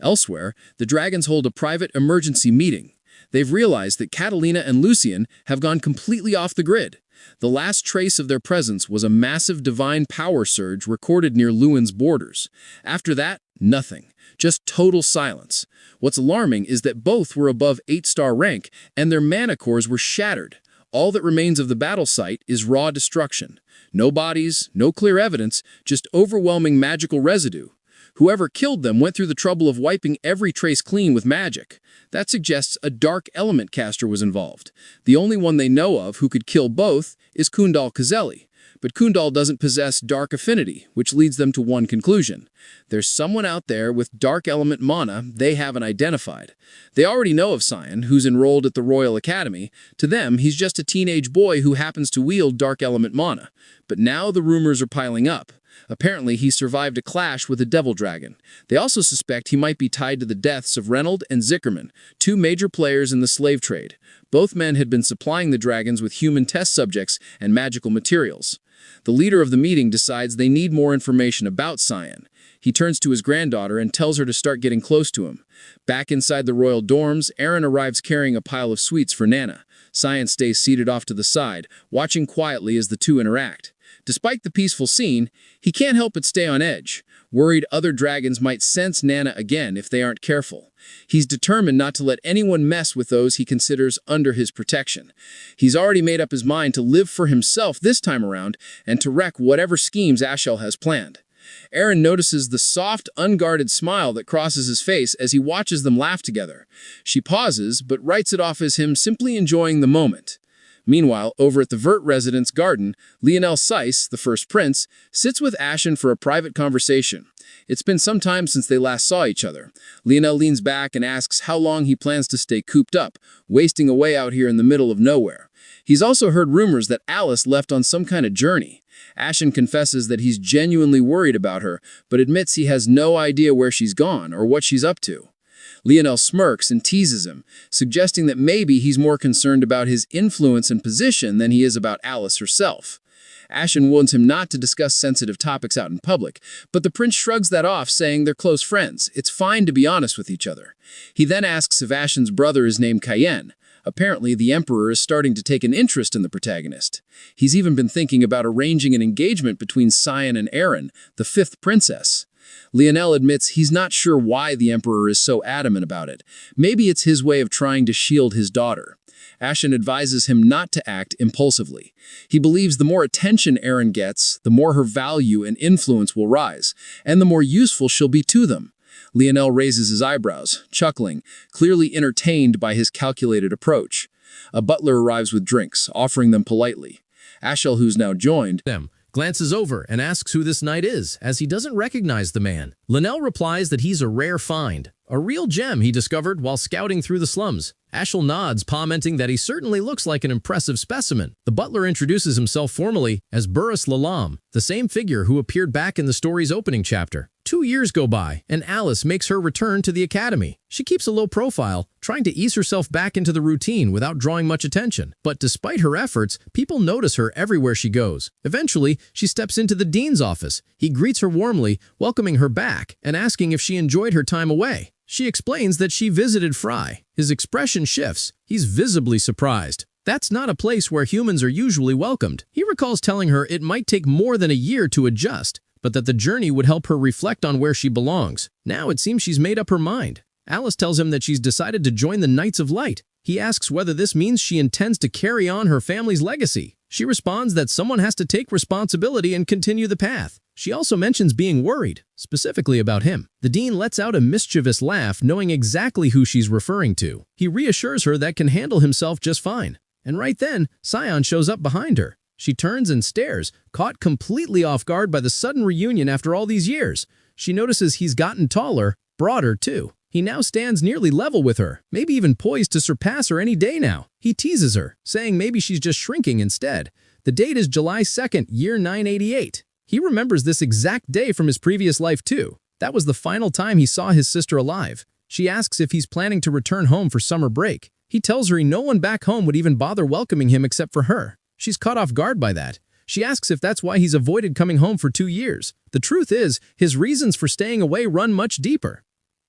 Elsewhere, the dragons hold a private emergency meeting. They've realized that Catalina and Lucien have gone completely off the grid. The last trace of their presence was a massive divine power surge recorded near Lewin's borders. After that, nothing. Just total silence. What's alarming is that both were above 8-star rank, and their mana cores were shattered. All that remains of the battle site is raw destruction. No bodies, no clear evidence, just overwhelming magical residue. Whoever killed them went through the trouble of wiping every trace clean with magic. That suggests a dark element caster was involved. The only one they know of who could kill both is Kundal Kazeli. But Kundal doesn't possess dark affinity, which leads them to one conclusion. There's someone out there with dark element mana they haven't identified. They already know of Cyan, who's enrolled at the Royal Academy. To them, he's just a teenage boy who happens to wield dark element mana. But now the rumors are piling up. Apparently, he survived a clash with a devil dragon. They also suspect he might be tied to the deaths of Reynold and Zickerman, two major players in the slave trade. Both men had been supplying the dragons with human test subjects and magical materials. The leader of the meeting decides they need more information about Cyan. He turns to his granddaughter and tells her to start getting close to him. Back inside the royal dorms, Aaron arrives carrying a pile of sweets for Nana. Cyan stays seated off to the side, watching quietly as the two interact. Despite the peaceful scene, he can't help but stay on edge, worried other dragons might sense Nana again if they aren't careful. He's determined not to let anyone mess with those he considers under his protection. He's already made up his mind to live for himself this time around and to wreck whatever schemes Ashel has planned. Aaron notices the soft, unguarded smile that crosses his face as he watches them laugh together. She pauses, but writes it off as him simply enjoying the moment. Meanwhile, over at the Vert residence garden, Lionel Seiss, the first prince, sits with Ashen for a private conversation. It's been some time since they last saw each other. Lionel leans back and asks how long he plans to stay cooped up, wasting away out here in the middle of nowhere. He's also heard rumors that Alice left on some kind of journey. Ashen confesses that he's genuinely worried about her, but admits he has no idea where she's gone or what she's up to. Lionel smirks and teases him, suggesting that maybe he's more concerned about his influence and position than he is about Alice herself. Ashen warns him not to discuss sensitive topics out in public, but the prince shrugs that off, saying they're close friends. It's fine to be honest with each other. He then asks if Ashen's brother is named Cayenne. Apparently, the Emperor is starting to take an interest in the protagonist. He's even been thinking about arranging an engagement between Cyan and Aaron, the fifth princess. Lionel admits he's not sure why the Emperor is so adamant about it. Maybe it's his way of trying to shield his daughter. Ashen advises him not to act impulsively. He believes the more attention Aaron gets, the more her value and influence will rise, and the more useful she'll be to them. Lionel raises his eyebrows, chuckling, clearly entertained by his calculated approach. A butler arrives with drinks, offering them politely. Ashel, who's now joined them, glances over and asks who this knight is, as he doesn't recognize the man. Linnell replies that he's a rare find, a real gem he discovered while scouting through the slums. Ashel nods, commenting that he certainly looks like an impressive specimen. The butler introduces himself formally as Burris Lalam, the same figure who appeared back in the story's opening chapter. 2 years go by, and Alice makes her return to the academy. She keeps a low profile, trying to ease herself back into the routine without drawing much attention. But despite her efforts, people notice her everywhere she goes. Eventually, she steps into the dean's office. He greets her warmly, welcoming her back and asking if she enjoyed her time away. She explains that she visited Fry. His expression shifts. He's visibly surprised. That's not a place where humans are usually welcomed. He recalls telling her it might take more than a year to adjust, but that the journey would help her reflect on where she belongs. Now it seems she's made up her mind. Alice tells him that she's decided to join the Knights of Light. He asks whether this means she intends to carry on her family's legacy. She responds that someone has to take responsibility and continue the path. She also mentions being worried, specifically about him. The dean lets out a mischievous laugh, knowing exactly who she's referring to. He reassures her that can handle himself just fine. And right then, Cyan shows up behind her. She turns and stares, caught completely off guard by the sudden reunion after all these years. She notices he's gotten taller, broader too. He now stands nearly level with her, maybe even poised to surpass her any day now. He teases her, saying maybe she's just shrinking instead. The date is July 2nd, year 988. He remembers this exact day from his previous life too. That was the final time he saw his sister alive. She asks if he's planning to return home for summer break. He tells her no one back home would even bother welcoming him except for her. She's caught off guard by that. She asks if that's why he's avoided coming home for 2 years. The truth is, his reasons for staying away run much deeper.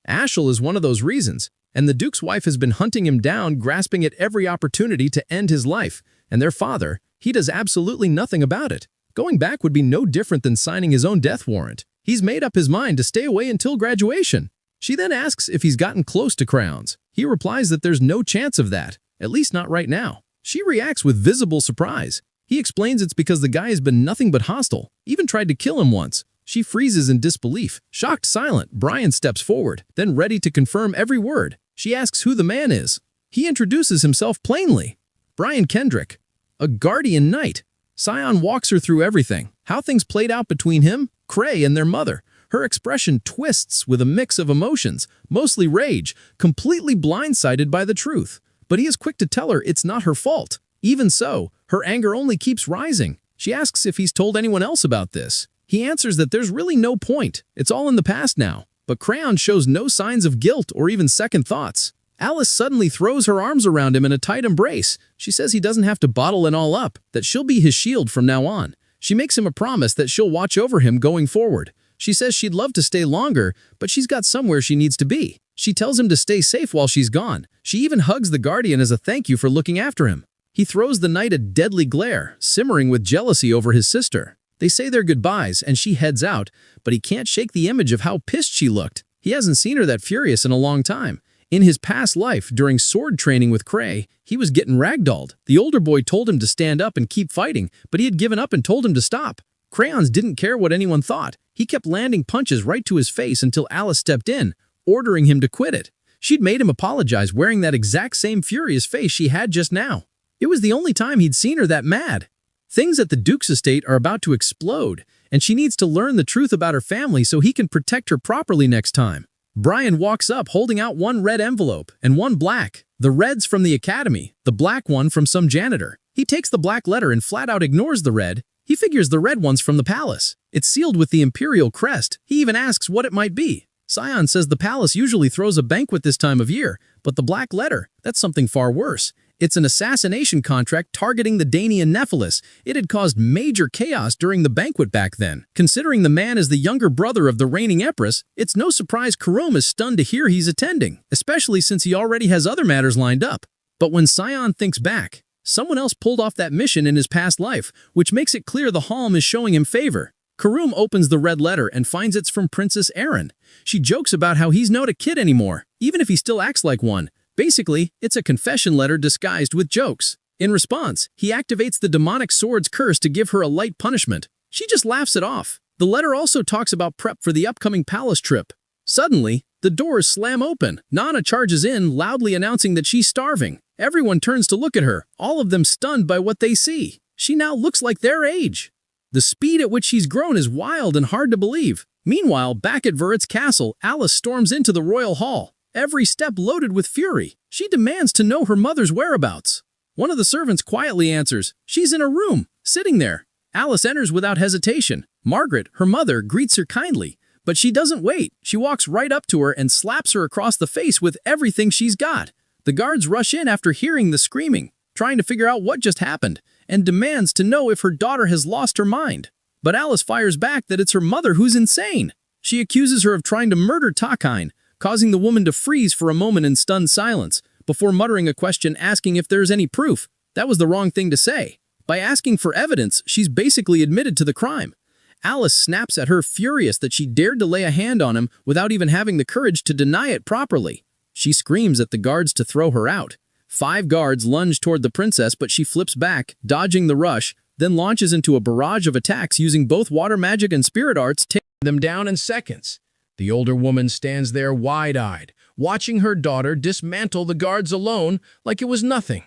Ashel is one of those reasons, and the Duke's wife has been hunting him down, grasping at every opportunity to end his life. And their father, he does absolutely nothing about it. Going back would be no different than signing his own death warrant. He's made up his mind to stay away until graduation. She then asks if he's gotten close to Crowns. He replies that there's no chance of that, at least not right now. She reacts with visible surprise. He explains it's because the guy has been nothing but hostile, even tried to kill him once. She freezes in disbelief. Shocked silent, Brian steps forward, then ready to confirm every word. She asks who the man is. He introduces himself plainly. Brian Kendrick, a guardian knight. Cyan walks her through everything, how things played out between him, Cray, and their mother. Her expression twists with a mix of emotions, mostly rage, completely blindsided by the truth. But he is quick to tell her it's not her fault. Even so, her anger only keeps rising. She asks if he's told anyone else about this. He answers that there's really no point. It's all in the past now. But Crayon shows no signs of guilt or even second thoughts. Alice suddenly throws her arms around him in a tight embrace. She says he doesn't have to bottle it all up, that she'll be his shield from now on. She makes him a promise that she'll watch over him going forward. She says she'd love to stay longer, but she's got somewhere she needs to be. She tells him to stay safe while she's gone. She even hugs the guardian as a thank you for looking after him. He throws the knight a deadly glare, simmering with jealousy over his sister. They say their goodbyes, and she heads out, but he can't shake the image of how pissed she looked. He hasn't seen her that furious in a long time. In his past life, during sword training with Cray, he was getting ragdolled. The older boy told him to stand up and keep fighting, but he had given up and told him to stop. Crayons didn't care what anyone thought. He kept landing punches right to his face until Alice stepped in, ordering him to quit it. She'd made him apologize wearing that exact same furious face she had just now. It was the only time he'd seen her that mad. Things at the Duke's estate are about to explode, and she needs to learn the truth about her family so he can protect her properly next time. Brian walks up holding out one red envelope and one black. The red's from the academy, the black one from some janitor. He takes the black letter and flat out ignores the red. He figures the red one's from the palace. It's sealed with the imperial crest. He even asks what it might be. Sion says the palace usually throws a banquet this time of year, but the black letter, that's something far worse. It's an assassination contract targeting the Daenian Nephilis. It had caused major chaos during the banquet back then. Considering the man is the younger brother of the reigning empress, it's no surprise Karum is stunned to hear he's attending, especially since he already has other matters lined up. But when Sion thinks back, someone else pulled off that mission in his past life, which makes it clear the Halm is showing him favor. Karum opens the red letter and finds it's from Princess Erin. She jokes about how he's not a kid anymore, even if he still acts like one. Basically, it's a confession letter disguised with jokes. In response, he activates the demonic sword's curse to give her a light punishment. She just laughs it off. The letter also talks about prep for the upcoming palace trip. Suddenly, the doors slam open. Nana charges in, loudly announcing that she's starving. Everyone turns to look at her, all of them stunned by what they see. She now looks like their age. The speed at which she's grown is wild and hard to believe. Meanwhile, back at Verrett's castle, Alice storms into the royal hall, every step loaded with fury. She demands to know her mother's whereabouts. One of the servants quietly answers, "She's in a room, sitting there." Alice enters without hesitation. Margaret, her mother, greets her kindly, but she doesn't wait. She walks right up to her and slaps her across the face with everything she's got. The guards rush in after hearing the screaming, trying to figure out what just happened, and demands to know if her daughter has lost her mind. But Alice fires back that it's her mother who's insane. She accuses her of trying to murder Takine, causing the woman to freeze for a moment in stunned silence, before muttering a question asking if there's any proof. That was the wrong thing to say. By asking for evidence, she's basically admitted to the crime. Alice snaps at her, furious that she dared to lay a hand on him without even having the courage to deny it properly. She screams at the guards to throw her out. 5 guards lunge toward the princess, but she flips back, dodging the rush, then launches into a barrage of attacks using both water magic and spirit arts, taking them down in seconds. The older woman stands there wide-eyed, watching her daughter dismantle the guards alone like it was nothing.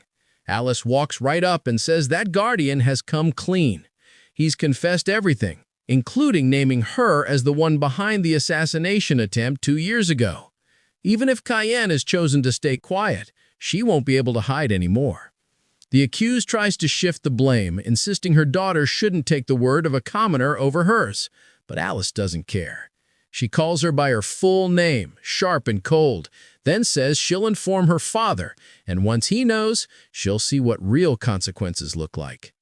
Alice walks right up and says that guardian has come clean. He's confessed everything, including naming her as the one behind the assassination attempt 2 years ago. Even if Cayenne has chosen to stay quiet, she won't be able to hide anymore. The accused tries to shift the blame, insisting her daughter shouldn't take the word of a commoner over hers, but Alice doesn't care. She calls her by her full name, sharp and cold, then says she'll inform her father, and once he knows, she'll see what real consequences look like.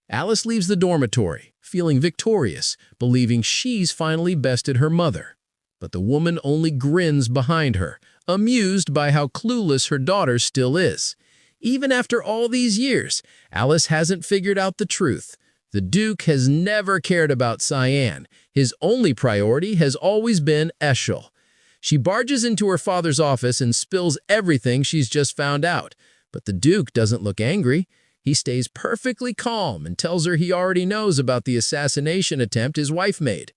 Alice leaves the dormitory, feeling victorious, believing she's finally bested her mother. But the woman only grins behind her, amused by how clueless her daughter still is. Even after all these years, Alice hasn't figured out the truth. The Duke has never cared about Cyan. His only priority has always been Eshel. She barges into her father's office and spills everything she's just found out. But the Duke doesn't look angry. He stays perfectly calm and tells her he already knows about the assassination attempt his wife made.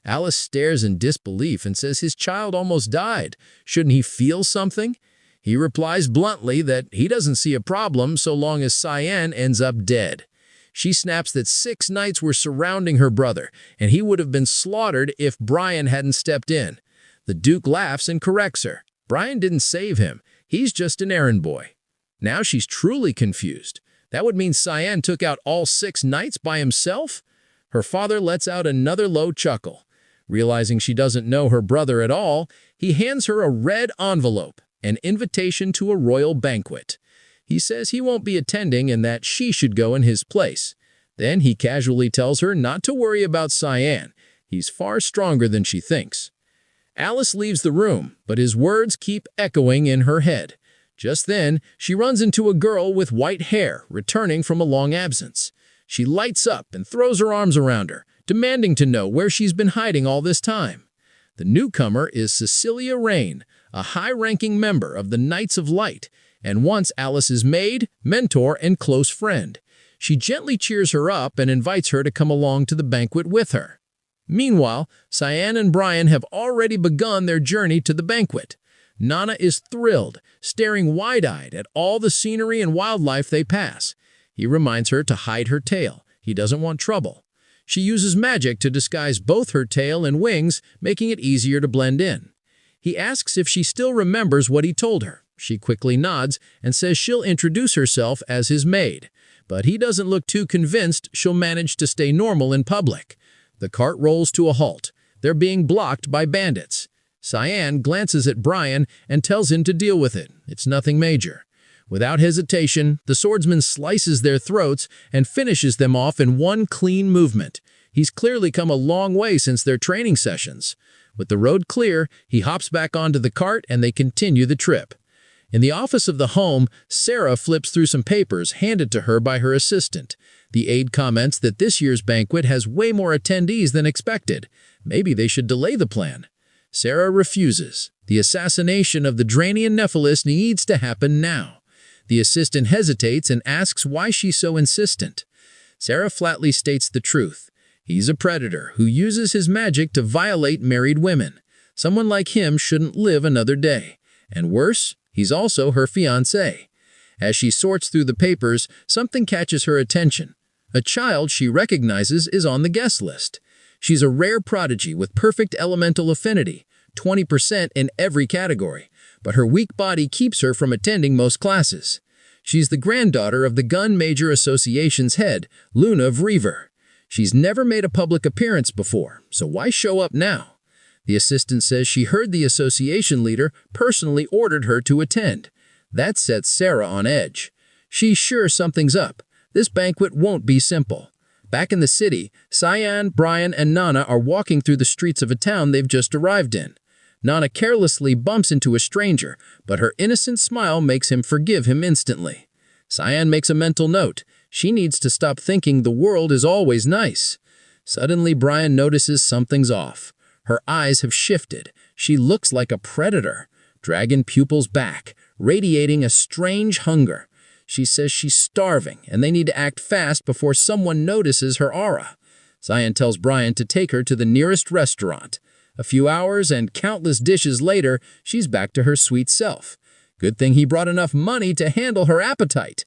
Alice stares in disbelief and says his child almost died. Shouldn't he feel something? He replies bluntly that he doesn't see a problem so long as Cyan ends up dead. She snaps that 6 knights were surrounding her brother, and he would have been slaughtered if Brian hadn't stepped in. The Duke laughs and corrects her. Brian didn't save him. He's just an errand boy. Now she's truly confused. That would mean Cyan took out all 6 knights by himself? Her father lets out another low chuckle. Realizing she doesn't know her brother at all, he hands her a red envelope, an invitation to a royal banquet. He says he won't be attending and that she should go in his place. Then he casually tells her not to worry about Cyan. He's far stronger than she thinks. Alice leaves the room, but his words keep echoing in her head. Just then, she runs into a girl with white hair, returning from a long absence. She lights up and throws her arms around her, demanding to know where she's been hiding all this time. The newcomer is Cecilia Rain, a high-ranking member of the Knights of Light, and once Alice's maid, mentor, and close friend. She gently cheers her up and invites her to come along to the banquet with her. Meanwhile, Cyan and Brian have already begun their journey to the banquet. Nana is thrilled, staring wide-eyed at all the scenery and wildlife they pass. He reminds her to hide her tail. He doesn't want trouble. She uses magic to disguise both her tail and wings, making it easier to blend in. He asks if she still remembers what he told her. She quickly nods and says she'll introduce herself as his maid. But he doesn't look too convinced she'll manage to stay normal in public. The cart rolls to a halt. They're being blocked by bandits. Cyan glances at Brian and tells him to deal with it. It's nothing major. Without hesitation, the swordsman slices their throats and finishes them off in one clean movement. He's clearly come a long way since their training sessions. With the road clear, he hops back onto the cart and they continue the trip. In the office of the home, Sarah flips through some papers handed to her by her assistant. The aide comments that this year's banquet has way more attendees than expected. Maybe they should delay the plan. Sarah refuses. The assassination of the Dranian Nephilis needs to happen now. The assistant hesitates and asks why she's so insistent. Sarah flatly states the truth. He's a predator who uses his magic to violate married women. Someone like him shouldn't live another day. And worse, he's also her fiancé. As she sorts through the papers, something catches her attention. A child she recognizes is on the guest list. She's a rare prodigy with perfect elemental affinity, 20% in every category, but her weak body keeps her from attending most classes. She's the granddaughter of the Gun Major Association's head, Luna Vrever. She's never made a public appearance before, so why show up now? The assistant says she heard the association leader personally ordered her to attend. That sets Sarah on edge. She's sure something's up. This banquet won't be simple. Back in the city, Cyan, Brian, and Nana are walking through the streets of a town they've just arrived in. Nana carelessly bumps into a stranger, but her innocent smile makes him forgive him instantly. Cyan makes a mental note. She needs to stop thinking the world is always nice. Suddenly, Brian notices something's off. Her eyes have shifted. She looks like a predator. Dragon pupils back, radiating a strange hunger. She says she's starving, and they need to act fast before someone notices her aura. Cyan tells Brian to take her to the nearest restaurant. A few hours and countless dishes later, she's back to her sweet self. Good thing he brought enough money to handle her appetite.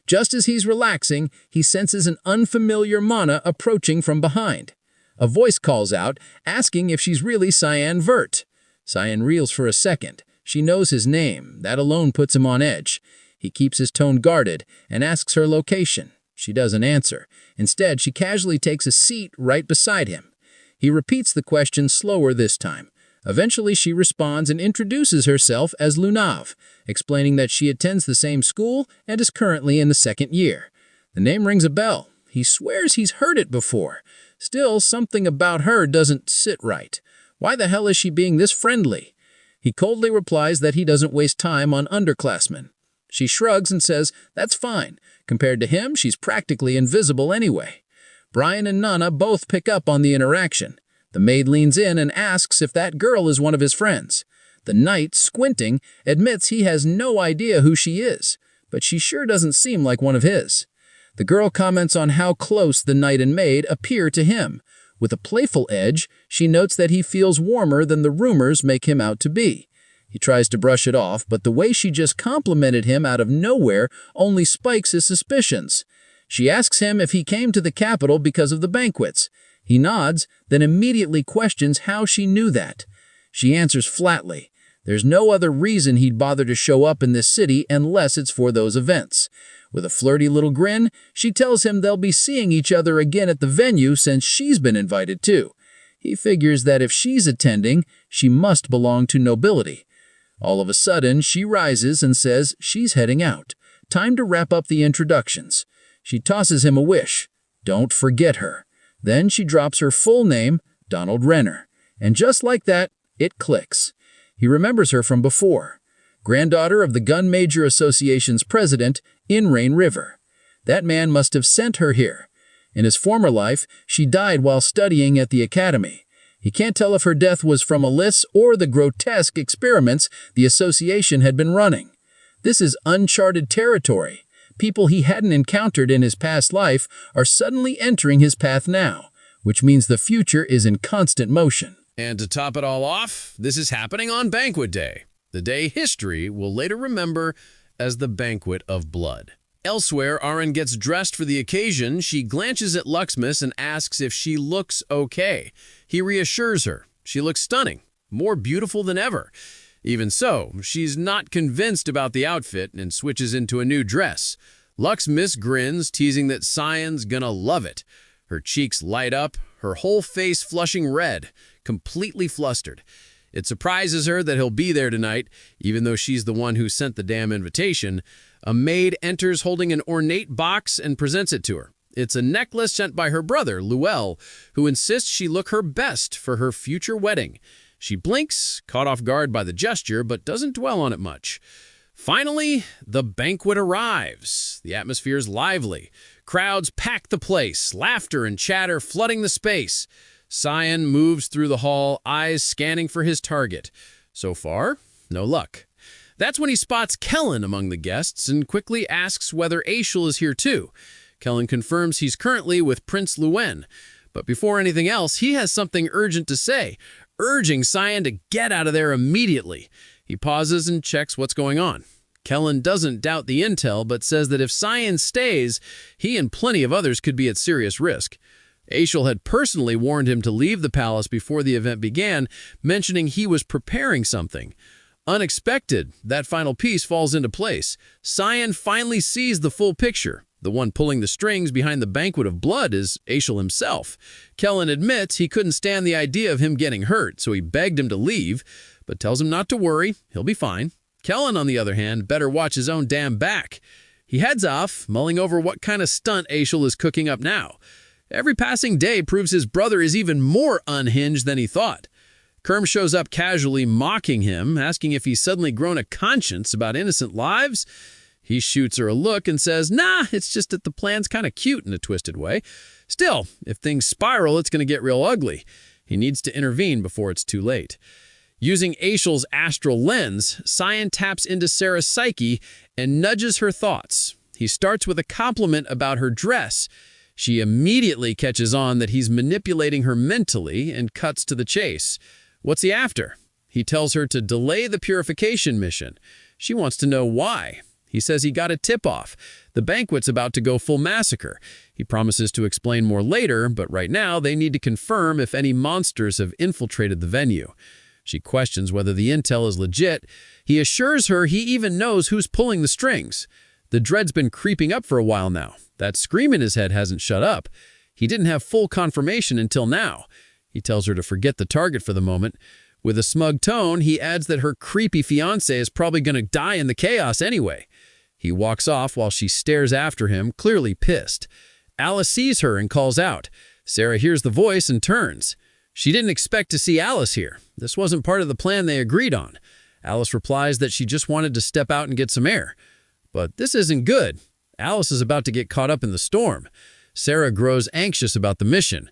Just as he's relaxing, he senses an unfamiliar mana approaching from behind. A voice calls out, asking if she's really Cyan Vert. Cyan reels for a second. She knows his name. That alone puts him on edge. He keeps his tone guarded and asks her location. She doesn't answer. Instead, she casually takes a seat right beside him. He repeats the question slower this time. Eventually, she responds and introduces herself as Lunav, explaining that she attends the same school and is currently in the second year. The name rings a bell. He swears he's heard it before. Still, something about her doesn't sit right. Why the hell is she being this friendly? He coldly replies that he doesn't waste time on underclassmen. She shrugs and says, that's fine. Compared to him, she's practically invisible anyway. Brian and Nana both pick up on the interaction. The maid leans in and asks if that girl is one of his friends. The knight, squinting, admits he has no idea who she is, but she sure doesn't seem like one of his. The girl comments on how close the knight and maid appear to him. With a playful edge, she notes that he feels warmer than the rumors make him out to be. He tries to brush it off, but the way she just complimented him out of nowhere only spikes his suspicions. She asks him if he came to the capital because of the banquets. He nods, then immediately questions how she knew that. She answers flatly. There's no other reason he'd bother to show up in this city unless it's for those events. With a flirty little grin, she tells him they'll be seeing each other again at the venue since she's been invited too. He figures that if she's attending, she must belong to nobility. All of a sudden, she rises and says she's heading out. Time to wrap up the introductions. She tosses him a wish. Don't forget her. Then she drops her full name, Donald Renner. And just like that, it clicks. He remembers her from before. Granddaughter of the Gun Major Association's president, Rain River. That man must have sent her here. In his former life, she died while studying at the academy. He can't tell if her death was from Alyss or the grotesque experiments the association had been running. This is uncharted territory. People he hadn't encountered in his past life are suddenly entering his path now. which means the future is in constant motion. And to top it all off, this is happening on Banquet Day, the day history will later remember as the Banquet of Blood. Elsewhere, Arin gets dressed for the occasion. She glances at Luxmas and asks if she looks okay. He reassures her. She looks stunning, more beautiful than ever. Even so, she's not convinced about the outfit and switches into a new dress. Luxmas grins, teasing that Cyan's gonna love it. Her cheeks light up, her whole face flushing red, completely flustered. It surprises her that he'll be there tonight, even though she's the one who sent the damn invitation. A maid enters holding an ornate box and presents it to her. It's a necklace sent by her brother, Luel, who insists she look her best for her future wedding. She blinks, caught off guard by the gesture, but doesn't dwell on it much. Finally, the banquet arrives. The atmosphere's lively. Crowds pack the place, laughter and chatter flooding the space. Cyan moves through the hall, eyes scanning for his target. So far, no luck. That's when he spots Kellen among the guests and quickly asks whether Aishul is here too. Kellen confirms he's currently with Prince Luen. But before anything else, he has something urgent to say, urging Cyan to get out of there immediately. He pauses and checks what's going on. Kellen doesn't doubt the intel, but says that if Cyan stays, he and plenty of others could be at serious risk. Aishul had personally warned him to leave the palace before the event began, mentioning he was preparing something. Unexpected, that final piece falls into place. Cyan finally sees the full picture. The one pulling the strings behind the banquet of blood is Aishul himself. Kellen admits he couldn't stand the idea of him getting hurt, so he begged him to leave, but tells him not to worry, he'll be fine. Kellen, on the other hand, better watch his own damn back. He heads off, mulling over what kind of stunt Aishul is cooking up now. Every passing day proves his brother is even more unhinged than he thought. Kerm shows up casually, mocking him, asking if he's suddenly grown a conscience about innocent lives. He shoots her a look and says, nah, it's just that the plan's kind of cute in a twisted way. Still, if things spiral, it's going to get real ugly. He needs to intervene before it's too late. Using Aishul's astral lens, Cyan taps into Sarah's psyche and nudges her thoughts. He starts with a compliment about her dress. She immediately catches on that he's manipulating her mentally and cuts to the chase. What's he after? He tells her to delay the purification mission. She wants to know why. He says he got a tip-off. The banquet's about to go full massacre. He promises to explain more later, but right now they need to confirm if any monsters have infiltrated the venue. She questions whether the intel is legit. He assures her he even knows who's pulling the strings. The dread's been creeping up for a while now. That scream in his head hasn't shut up. He didn't have full confirmation until now. He tells her to forget the target for the moment. With a smug tone, he adds that her creepy fiancé is probably going to die in the chaos anyway. He walks off while she stares after him, clearly pissed. Alice sees her and calls out. Sarah hears the voice and turns. She didn't expect to see Alice here. This wasn't part of the plan they agreed on. Alice replies that she just wanted to step out and get some air. But this isn't good. Alice is about to get caught up in the storm. Sarah grows anxious about the mission.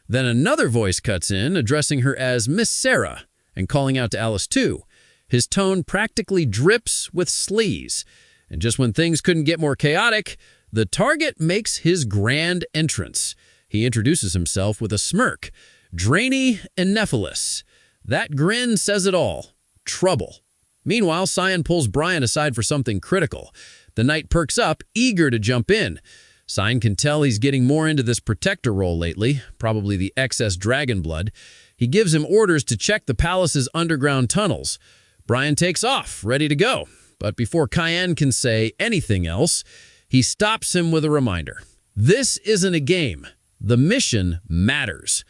Then another voice cuts in, addressing her as Miss Sarah, and calling out to Alice too. His tone practically drips with sleaze. And just when things couldn't get more chaotic, the target makes his grand entrance. He introduces himself with a smirk. Drainy and Nephilis. That grin says it all. Trouble. Meanwhile, Cyan pulls Brian aside for something critical. The knight perks up, eager to jump in. Cyan can tell he's getting more into this protector role lately, probably the excess dragon blood. He gives him orders to check the palace's underground tunnels. Brian takes off, ready to go. But before Cyan can say anything else, he stops him with a reminder. This isn't a game. The mission matters.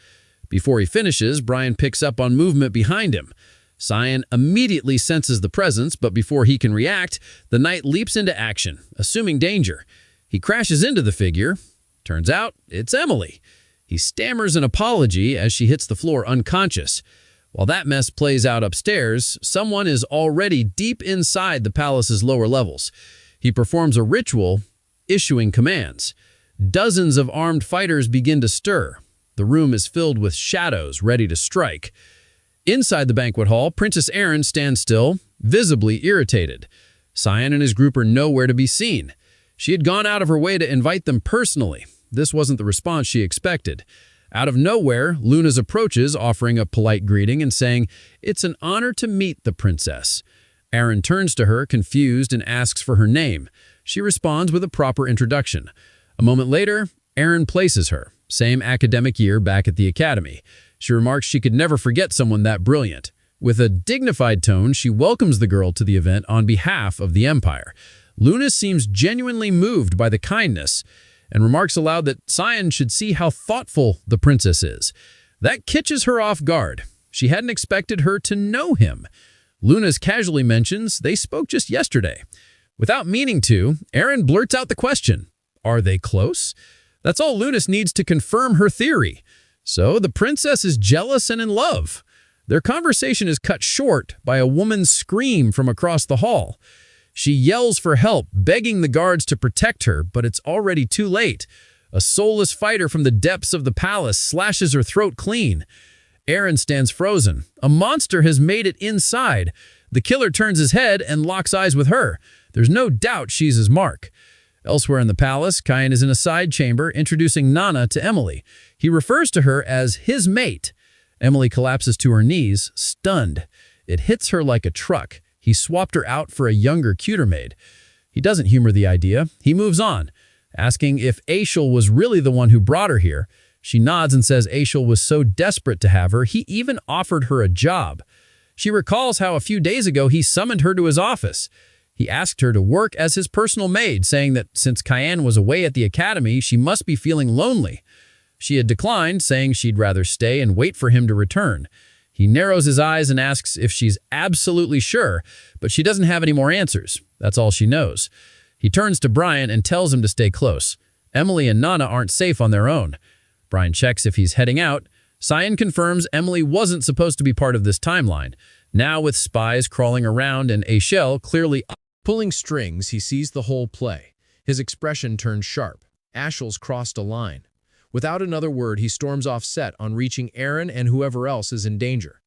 Before he finishes, Brian picks up on movement behind him. Cyan immediately senses the presence, but before he can react, the knight leaps into action, assuming danger. He crashes into the figure. Turns out, it's Emily. He stammers an apology as she hits the floor unconscious. While that mess plays out upstairs, someone is already deep inside the palace's lower levels. He performs a ritual, issuing commands. Dozens of armed fighters begin to stir. The room is filled with shadows ready to strike. Inside the banquet hall, Princess Erin stands still, visibly irritated. Cyan and his group are nowhere to be seen. She had gone out of her way to invite them personally. This wasn't the response she expected. Out of nowhere, Luna's approaches, offering a polite greeting and saying, "It's an honor to meet the princess." Aaron turns to her, confused, and asks for her name. She responds with a proper introduction. A moment later, Aaron places her. Same academic year back at the academy. She remarks she could never forget someone that brilliant. With a dignified tone, she welcomes the girl to the event on behalf of the Empire. Luna seems genuinely moved by the kindness and remarks aloud that Cyan should see how thoughtful the princess is. That catches her off guard. She hadn't expected her to know him. Luna casually mentions they spoke just yesterday. Without meaning to, Aaron blurts out the question, "Are they close?" That's all Luna needs to confirm her theory. So the princess is jealous and in love. Their conversation is cut short by a woman's scream from across the hall. She yells for help, begging the guards to protect her, but it's already too late. A soulless fighter from the depths of the palace slashes her throat clean. Aaron stands frozen. A monster has made it inside. The killer turns his head and locks eyes with her. There's no doubt she's his mark. Elsewhere in the palace, Cyan is in a side chamber introducing Nana to Emily. He refers to her as his mate. Emily collapses to her knees, stunned. It hits her like a truck. He swapped her out for a younger, cuter maid. He doesn't humor the idea. He moves on, asking if Aishel was really the one who brought her here. She nods and says Aishel was so desperate to have her, he even offered her a job. She recalls how a few days ago he summoned her to his office. He asked her to work as his personal maid, saying that since Cyan was away at the academy, she must be feeling lonely. She had declined, saying she'd rather stay and wait for him to return. He narrows his eyes and asks if she's absolutely sure, but she doesn't have any more answers. That's all she knows. He turns to Brian and tells him to stay close. Emily and Nana aren't safe on their own. Brian checks if he's heading out. Cyan confirms Emily wasn't supposed to be part of this timeline. Now with spies crawling around and Aishel clearly Pulling strings, he sees the whole play. His expression turns sharp. Ashel's crossed a line. Without another word, he storms off set on reaching Aaron and whoever else is in danger.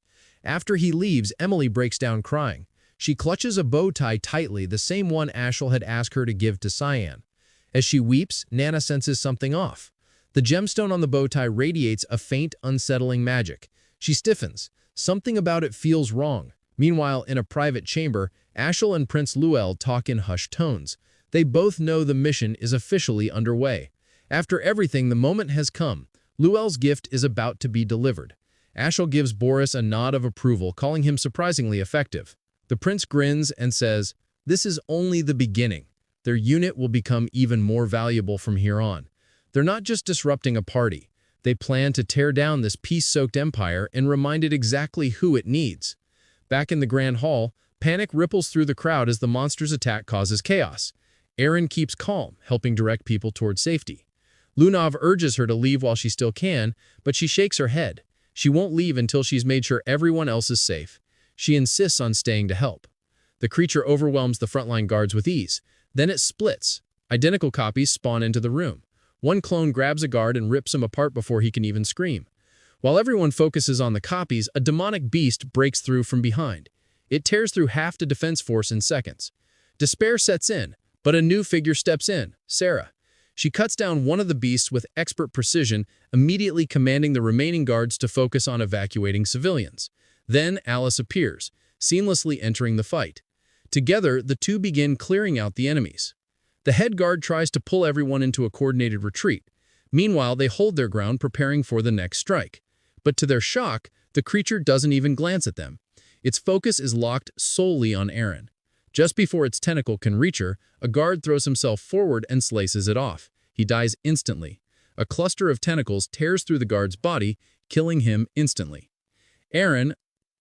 After he leaves, Emily breaks down crying. She clutches a bow tie tightly, the same one Aishel had asked her to give to Cyan. As she weeps, Nana senses something off. The gemstone on the bow tie radiates a faint, unsettling magic. She stiffens. Something about it feels wrong. Meanwhile, in a private chamber, Aishel and Prince Luel talk in hushed tones. They both know the mission is officially underway. After everything, the moment has come. Luel's gift is about to be delivered. Aishel gives Boris a nod of approval, calling him surprisingly effective. The prince grins and says, "This is only the beginning. Their unit will become even more valuable from here on. They're not just disrupting a party. They plan to tear down this peace-soaked empire and remind it exactly who it needs." Back in the Grand Hall, panic ripples through the crowd as the monster's attack causes chaos. Aaron keeps calm, helping direct people towards safety. Lunav urges her to leave while she still can, but she shakes her head. She won't leave until she's made sure everyone else is safe. She insists on staying to help. The creature overwhelms the frontline guards with ease. Then it splits. Identical copies spawn into the room. One clone grabs a guard and rips him apart before he can even scream. While everyone focuses on the copies, a demonic beast breaks through from behind. It tears through half the defense force in seconds. Despair sets in, but a new figure steps in, Sarah. She cuts down one of the beasts with expert precision, immediately commanding the remaining guards to focus on evacuating civilians. Then Alice appears, seamlessly entering the fight. Together, the two begin clearing out the enemies. The head guard tries to pull everyone into a coordinated retreat. Meanwhile, they hold their ground, preparing for the next strike. But to their shock, the creature doesn't even glance at them. Its focus is locked solely on Aaron. Just before its tentacle can reach her, a guard throws himself forward and slices it off. He dies instantly. A cluster of tentacles tears through the guard's body, killing him instantly. Aaron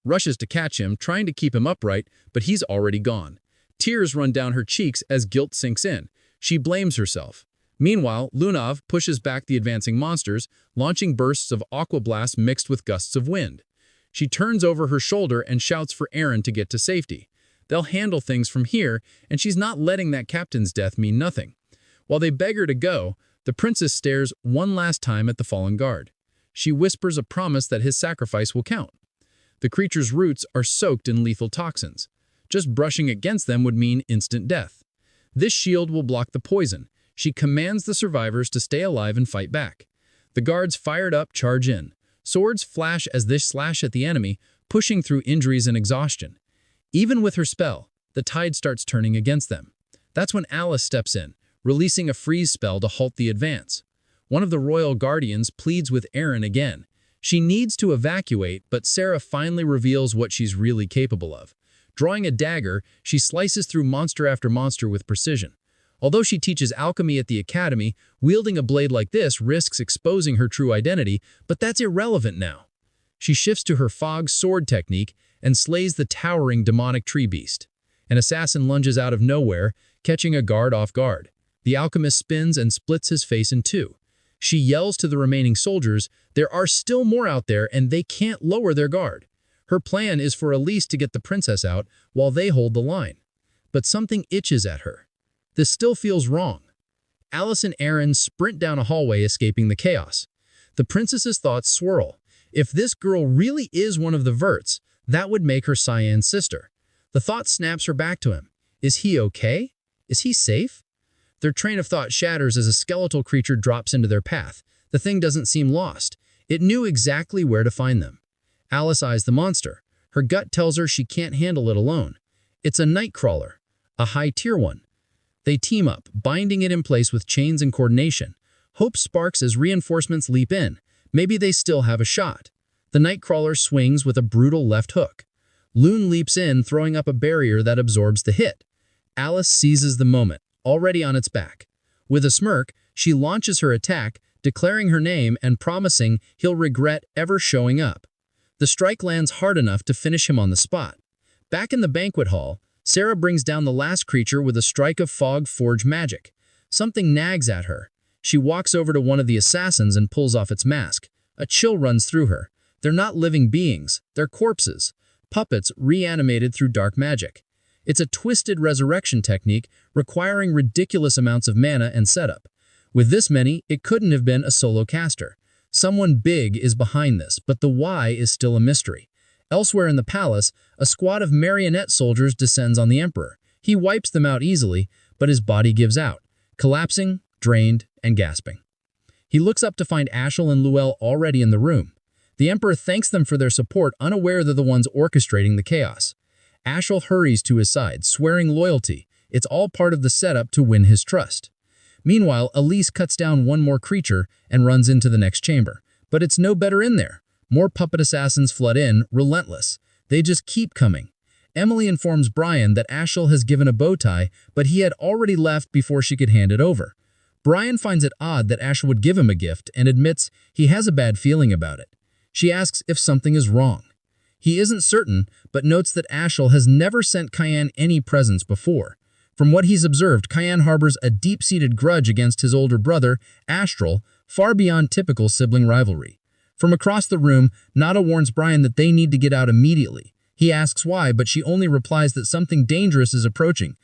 rushes to catch him, trying to keep him upright, but he's already gone. Tears run down her cheeks as guilt sinks in. She blames herself. Meanwhile, Lunav pushes back the advancing monsters, launching bursts of aqua blast mixed with gusts of wind. She turns over her shoulder and shouts for Aaron to get to safety. They'll handle things from here, and she's not letting that captain's death mean nothing. While they beg her to go, the princess stares one last time at the fallen guard. She whispers a promise that his sacrifice will count. The creature's roots are soaked in lethal toxins. Just brushing against them would mean instant death. This shield will block the poison. She commands the survivors to stay alive and fight back. The guards fired up, charge in. Swords flash as they slash at the enemy, pushing through injuries and exhaustion. Even with her spell, the tide starts turning against them. That's when Alice steps in, releasing a freeze spell to halt the advance. One of the royal guardians pleads with Aaron again. She needs to evacuate, but Sarah finally reveals what she's really capable of. Drawing a dagger, she slices through monster after monster with precision. Although she teaches alchemy at the academy, wielding a blade like this risks exposing her true identity, but that's irrelevant now. She shifts to her fog sword technique and slays the towering demonic tree beast. An assassin lunges out of nowhere, catching a guard off guard. The alchemist spins and splits his face in two. She yells to the remaining soldiers, there are still more out there and they can't lower their guard. Her plan is for Elise to get the princess out while they hold the line. But something itches at her. This still feels wrong. Alice and Aaron sprint down a hallway, escaping the chaos. The princess's thoughts swirl. If this girl really is one of the Verts, that would make her Cyan's sister. The thought snaps her back to him. Is he okay? Is he safe? Their train of thought shatters as a skeletal creature drops into their path. The thing doesn't seem lost. It knew exactly where to find them. Alice eyes the monster. Her gut tells her she can't handle it alone. It's a nightcrawler, a high-tier one. They team up, binding it in place with chains and coordination. Hope sparks as reinforcements leap in. Maybe they still have a shot. The nightcrawler swings with a brutal left hook. Loon leaps in, throwing up a barrier that absorbs the hit. Alice seizes the moment, already on its back. With a smirk, she launches her attack, declaring her name and promising he'll regret ever showing up. The strike lands hard enough to finish him on the spot. Back in the banquet hall, Sarah brings down the last creature with a strike of fog forge magic. Something nags at her. She walks over to one of the assassins and pulls off its mask. A chill runs through her. They're not living beings, they're corpses. Puppets reanimated through dark magic. It's a twisted resurrection technique requiring ridiculous amounts of mana and setup. With this many, it couldn't have been a solo caster. Someone big is behind this, but the why is still a mystery. Elsewhere in the palace, a squad of marionette soldiers descends on the emperor. He wipes them out easily, but his body gives out, collapsing, drained, and gasping. He looks up to find Ashel and Luelle already in the room. The emperor thanks them for their support, unaware they're the ones orchestrating the chaos. Ashel hurries to his side, swearing loyalty. It's all part of the setup to win his trust. Meanwhile, Elise cuts down one more creature and runs into the next chamber. But it's no better in there. More puppet assassins flood in, relentless. They just keep coming. Emily informs Brian that Ashel has given a bow tie, but he had already left before she could hand it over. Brian finds it odd that Ashel would give him a gift and admits he has a bad feeling about it. She asks if something is wrong. He isn't certain, but notes that Ashel has never sent Cyan any presents before. From what he's observed, Cyan harbors a deep-seated grudge against his older brother, Astral, far beyond typical sibling rivalry. From across the room, Nada warns Brian that they need to get out immediately. He asks why, but she only replies that something dangerous is approaching.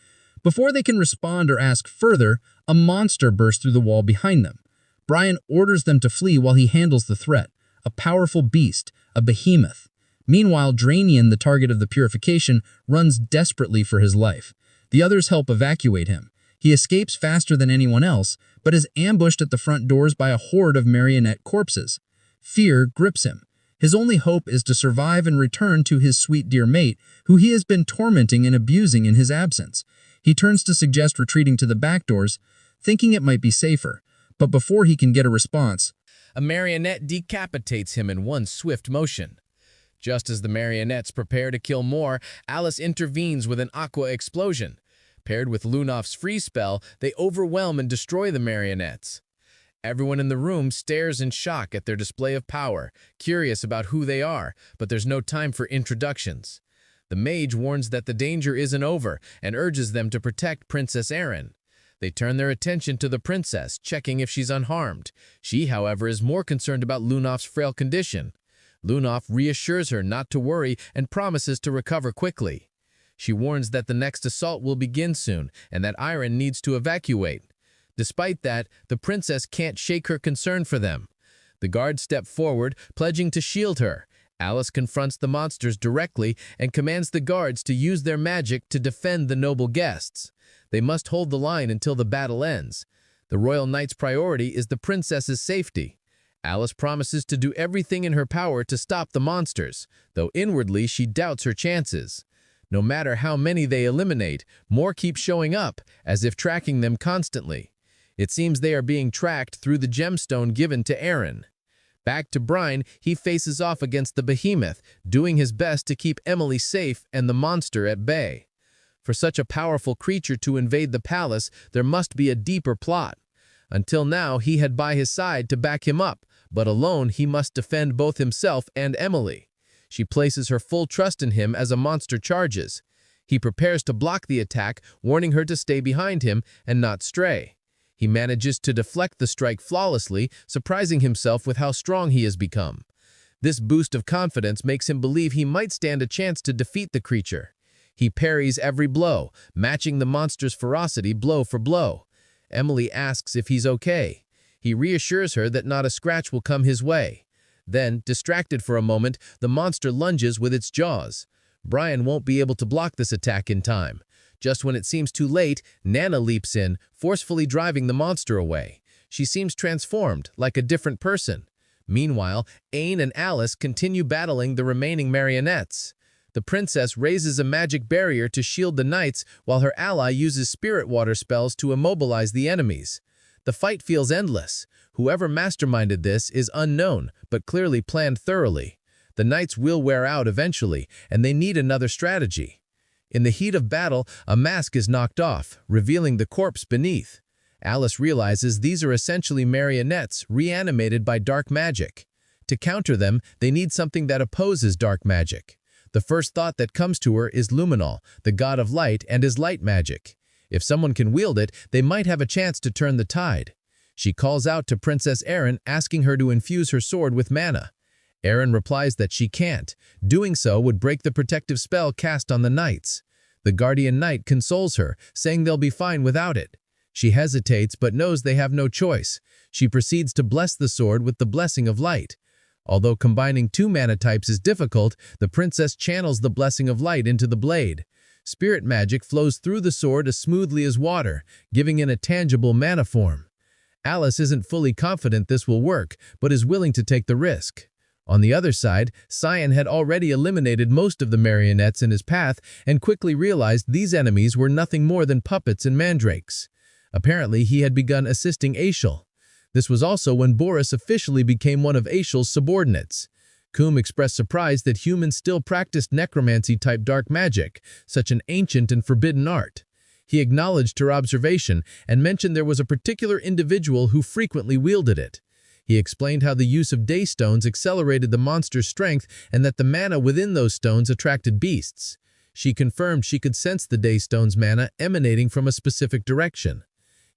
Before they can respond or ask further, a monster bursts through the wall behind them. Brian orders them to flee while he handles the threat, a powerful beast, a behemoth. Meanwhile, Drainian, the target of the purification, runs desperately for his life. The others help evacuate him. He escapes faster than anyone else, but is ambushed at the front doors by a horde of marionette corpses. Fear grips him. His only hope is to survive and return to his sweet dear mate, who he has been tormenting and abusing in his absence. He turns to suggest retreating to the back doors, thinking it might be safer. But before he can get a response, a marionette decapitates him in one swift motion. Just as the marionettes prepare to kill more, Alice intervenes with an aqua explosion. Paired with Lunaf's freeze spell, they overwhelm and destroy the marionettes. Everyone in the room stares in shock at their display of power, curious about who they are, but there's no time for introductions. The mage warns that the danger isn't over and urges them to protect Princess Erin. They turn their attention to the princess, checking if she's unharmed. She, however, is more concerned about Lunaf's frail condition. Lunaf reassures her not to worry and promises to recover quickly. She warns that the next assault will begin soon and that Erin needs to evacuate. Despite that, the princess can't shake her concern for them. The guards step forward, pledging to shield her. Alice confronts the monsters directly and commands the guards to use their magic to defend the noble guests. They must hold the line until the battle ends. The royal knight's priority is the princess's safety. Alice promises to do everything in her power to stop the monsters, though inwardly she doubts her chances. No matter how many they eliminate, more keep showing up, as if tracking them constantly. It seems they are being tracked through the gemstone given to Aaron. Back to Brian, he faces off against the behemoth, doing his best to keep Emily safe and the monster at bay. For such a powerful creature to invade the palace, there must be a deeper plot. Until now, he had by his side to back him up, but alone he must defend both himself and Emily. She places her full trust in him as a monster charges. He prepares to block the attack, warning her to stay behind him and not stray. He manages to deflect the strike flawlessly, surprising himself with how strong he has become. This boost of confidence makes him believe he might stand a chance to defeat the creature. He parries every blow, matching the monster's ferocity blow for blow. Emily asks if he's okay. He reassures her that not a scratch will come his way. Then, distracted for a moment, the monster lunges with its jaws. Brian won't be able to block this attack in time. Just when it seems too late, Nana leaps in, forcefully driving the monster away. She seems transformed, like a different person. Meanwhile, Ain and Alice continue battling the remaining marionettes. The princess raises a magic barrier to shield the knights, while her ally uses spirit water spells to immobilize the enemies. The fight feels endless. Whoever masterminded this is unknown, but clearly planned thoroughly. The knights will wear out eventually, and they need another strategy. In the heat of battle, a mask is knocked off, revealing the corpse beneath. Alice realizes these are essentially marionettes reanimated by dark magic. To counter them, they need something that opposes dark magic. The first thought that comes to her is Luminol, the god of light, and his light magic. If someone can wield it, they might have a chance to turn the tide. She calls out to Princess Erin, asking her to infuse her sword with mana. Erin replies that she can't. Doing so would break the protective spell cast on the knights. The guardian knight consoles her, saying they'll be fine without it. She hesitates but knows they have no choice. She proceeds to bless the sword with the blessing of light. Although combining two mana types is difficult, the princess channels the blessing of light into the blade. Spirit magic flows through the sword as smoothly as water, giving it a tangible mana form. Alice isn't fully confident this will work, but is willing to take the risk. On the other side, Cyan had already eliminated most of the marionettes in his path and quickly realized these enemies were nothing more than puppets and mandrakes. Apparently, he had begun assisting Aishel. This was also when Boris officially became one of Aishel's subordinates. Coombe expressed surprise that humans still practiced necromancy-type dark magic, such an ancient and forbidden art. He acknowledged her observation and mentioned there was a particular individual who frequently wielded it. He explained how the use of day stones accelerated the monster's strength and that the mana within those stones attracted beasts. She confirmed she could sense the day stone's mana emanating from a specific direction.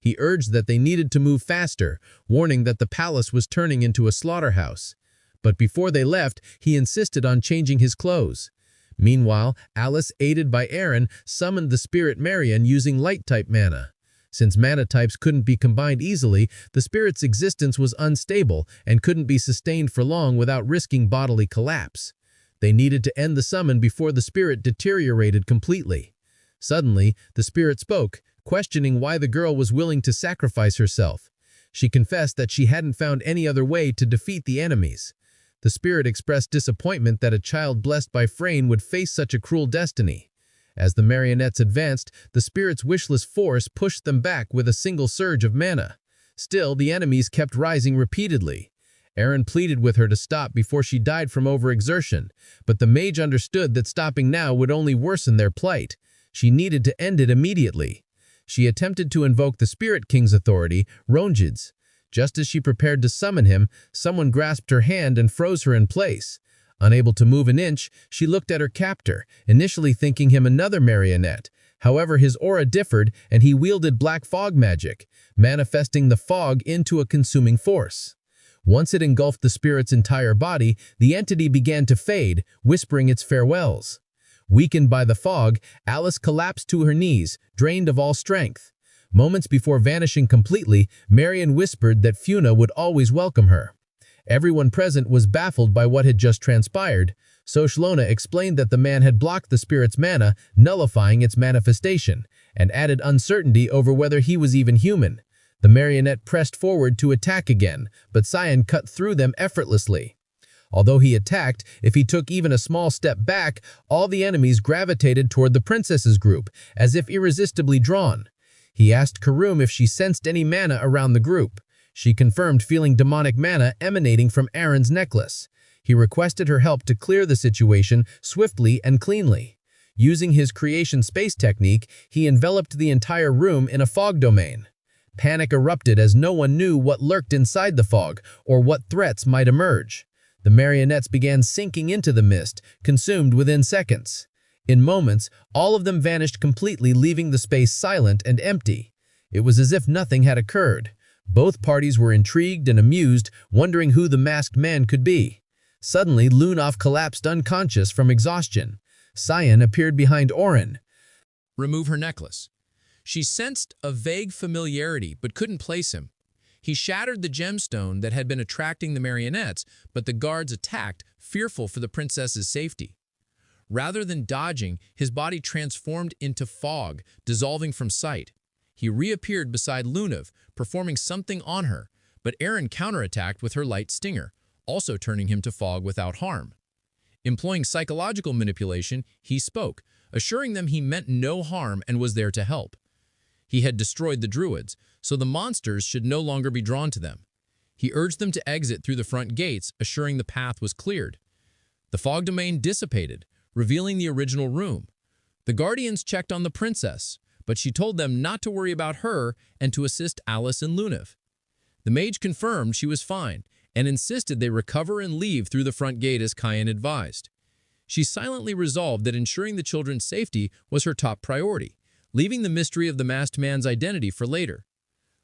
He urged that they needed to move faster, warning that the palace was turning into a slaughterhouse. But before they left, he insisted on changing his clothes. Meanwhile, Alice, aided by Aaron, summoned the spirit Marion using light-type mana. Since mana types couldn't be combined easily, the spirit's existence was unstable and couldn't be sustained for long without risking bodily collapse. They needed to end the summon before the spirit deteriorated completely. Suddenly, the spirit spoke, questioning why the girl was willing to sacrifice herself. She confessed that she hadn't found any other way to defeat the enemies. The spirit expressed disappointment that a child blessed by Frayne would face such a cruel destiny. As the marionettes advanced, the spirit's wishless force pushed them back with a single surge of mana. Still, the enemies kept rising repeatedly. Aaron pleaded with her to stop before she died from overexertion, but the mage understood that stopping now would only worsen their plight. She needed to end it immediately. She attempted to invoke the Spirit King's authority, Ronjid's. Just as she prepared to summon him, someone grasped her hand and froze her in place. Unable to move an inch, she looked at her captor, initially thinking him another marionette. However, his aura differed and he wielded black fog magic, manifesting the fog into a consuming force. Once it engulfed the spirit's entire body, the entity began to fade, whispering its farewells. Weakened by the fog, Alice collapsed to her knees, drained of all strength. Moments before vanishing completely, Marion whispered that Funa would always welcome her. Everyone present was baffled by what had just transpired, so Shlona explained that the man had blocked the spirit's mana, nullifying its manifestation, and added uncertainty over whether he was even human. The marionette pressed forward to attack again, but Cyan cut through them effortlessly. Although he attacked, if he took even a small step back, all the enemies gravitated toward the princess's group, as if irresistibly drawn. He asked Karum if she sensed any mana around the group. She confirmed feeling demonic mana emanating from Aaron's necklace. He requested her help to clear the situation swiftly and cleanly. Using his creation space technique, he enveloped the entire room in a fog domain. Panic erupted as no one knew what lurked inside the fog or what threats might emerge. The marionettes began sinking into the mist, consumed within seconds. In moments, all of them vanished completely, leaving the space silent and empty. It was as if nothing had occurred. Both parties were intrigued and amused, wondering who the masked man could be. Suddenly, Lunov collapsed unconscious from exhaustion. Cyan appeared behind Oren. Remove her necklace. She sensed a vague familiarity but couldn't place him. He shattered the gemstone that had been attracting the marionettes, but the guards attacked, fearful for the princess's safety. Rather than dodging, his body transformed into fog, dissolving from sight. He reappeared beside Lunav, performing something on her, but Aaron counterattacked with her light stinger, also turning him to fog without harm. Employing psychological manipulation, he spoke, assuring them he meant no harm and was there to help. He had destroyed the druids, so the monsters should no longer be drawn to them. He urged them to exit through the front gates, assuring the path was cleared. The fog domain dissipated, revealing the original room. The guardians checked on the princess, but she told them not to worry about her and to assist Alice and Lunav. The mage confirmed she was fine and insisted they recover and leave through the front gate as Cyan advised. She silently resolved that ensuring the children's safety was her top priority, leaving the mystery of the masked man's identity for later.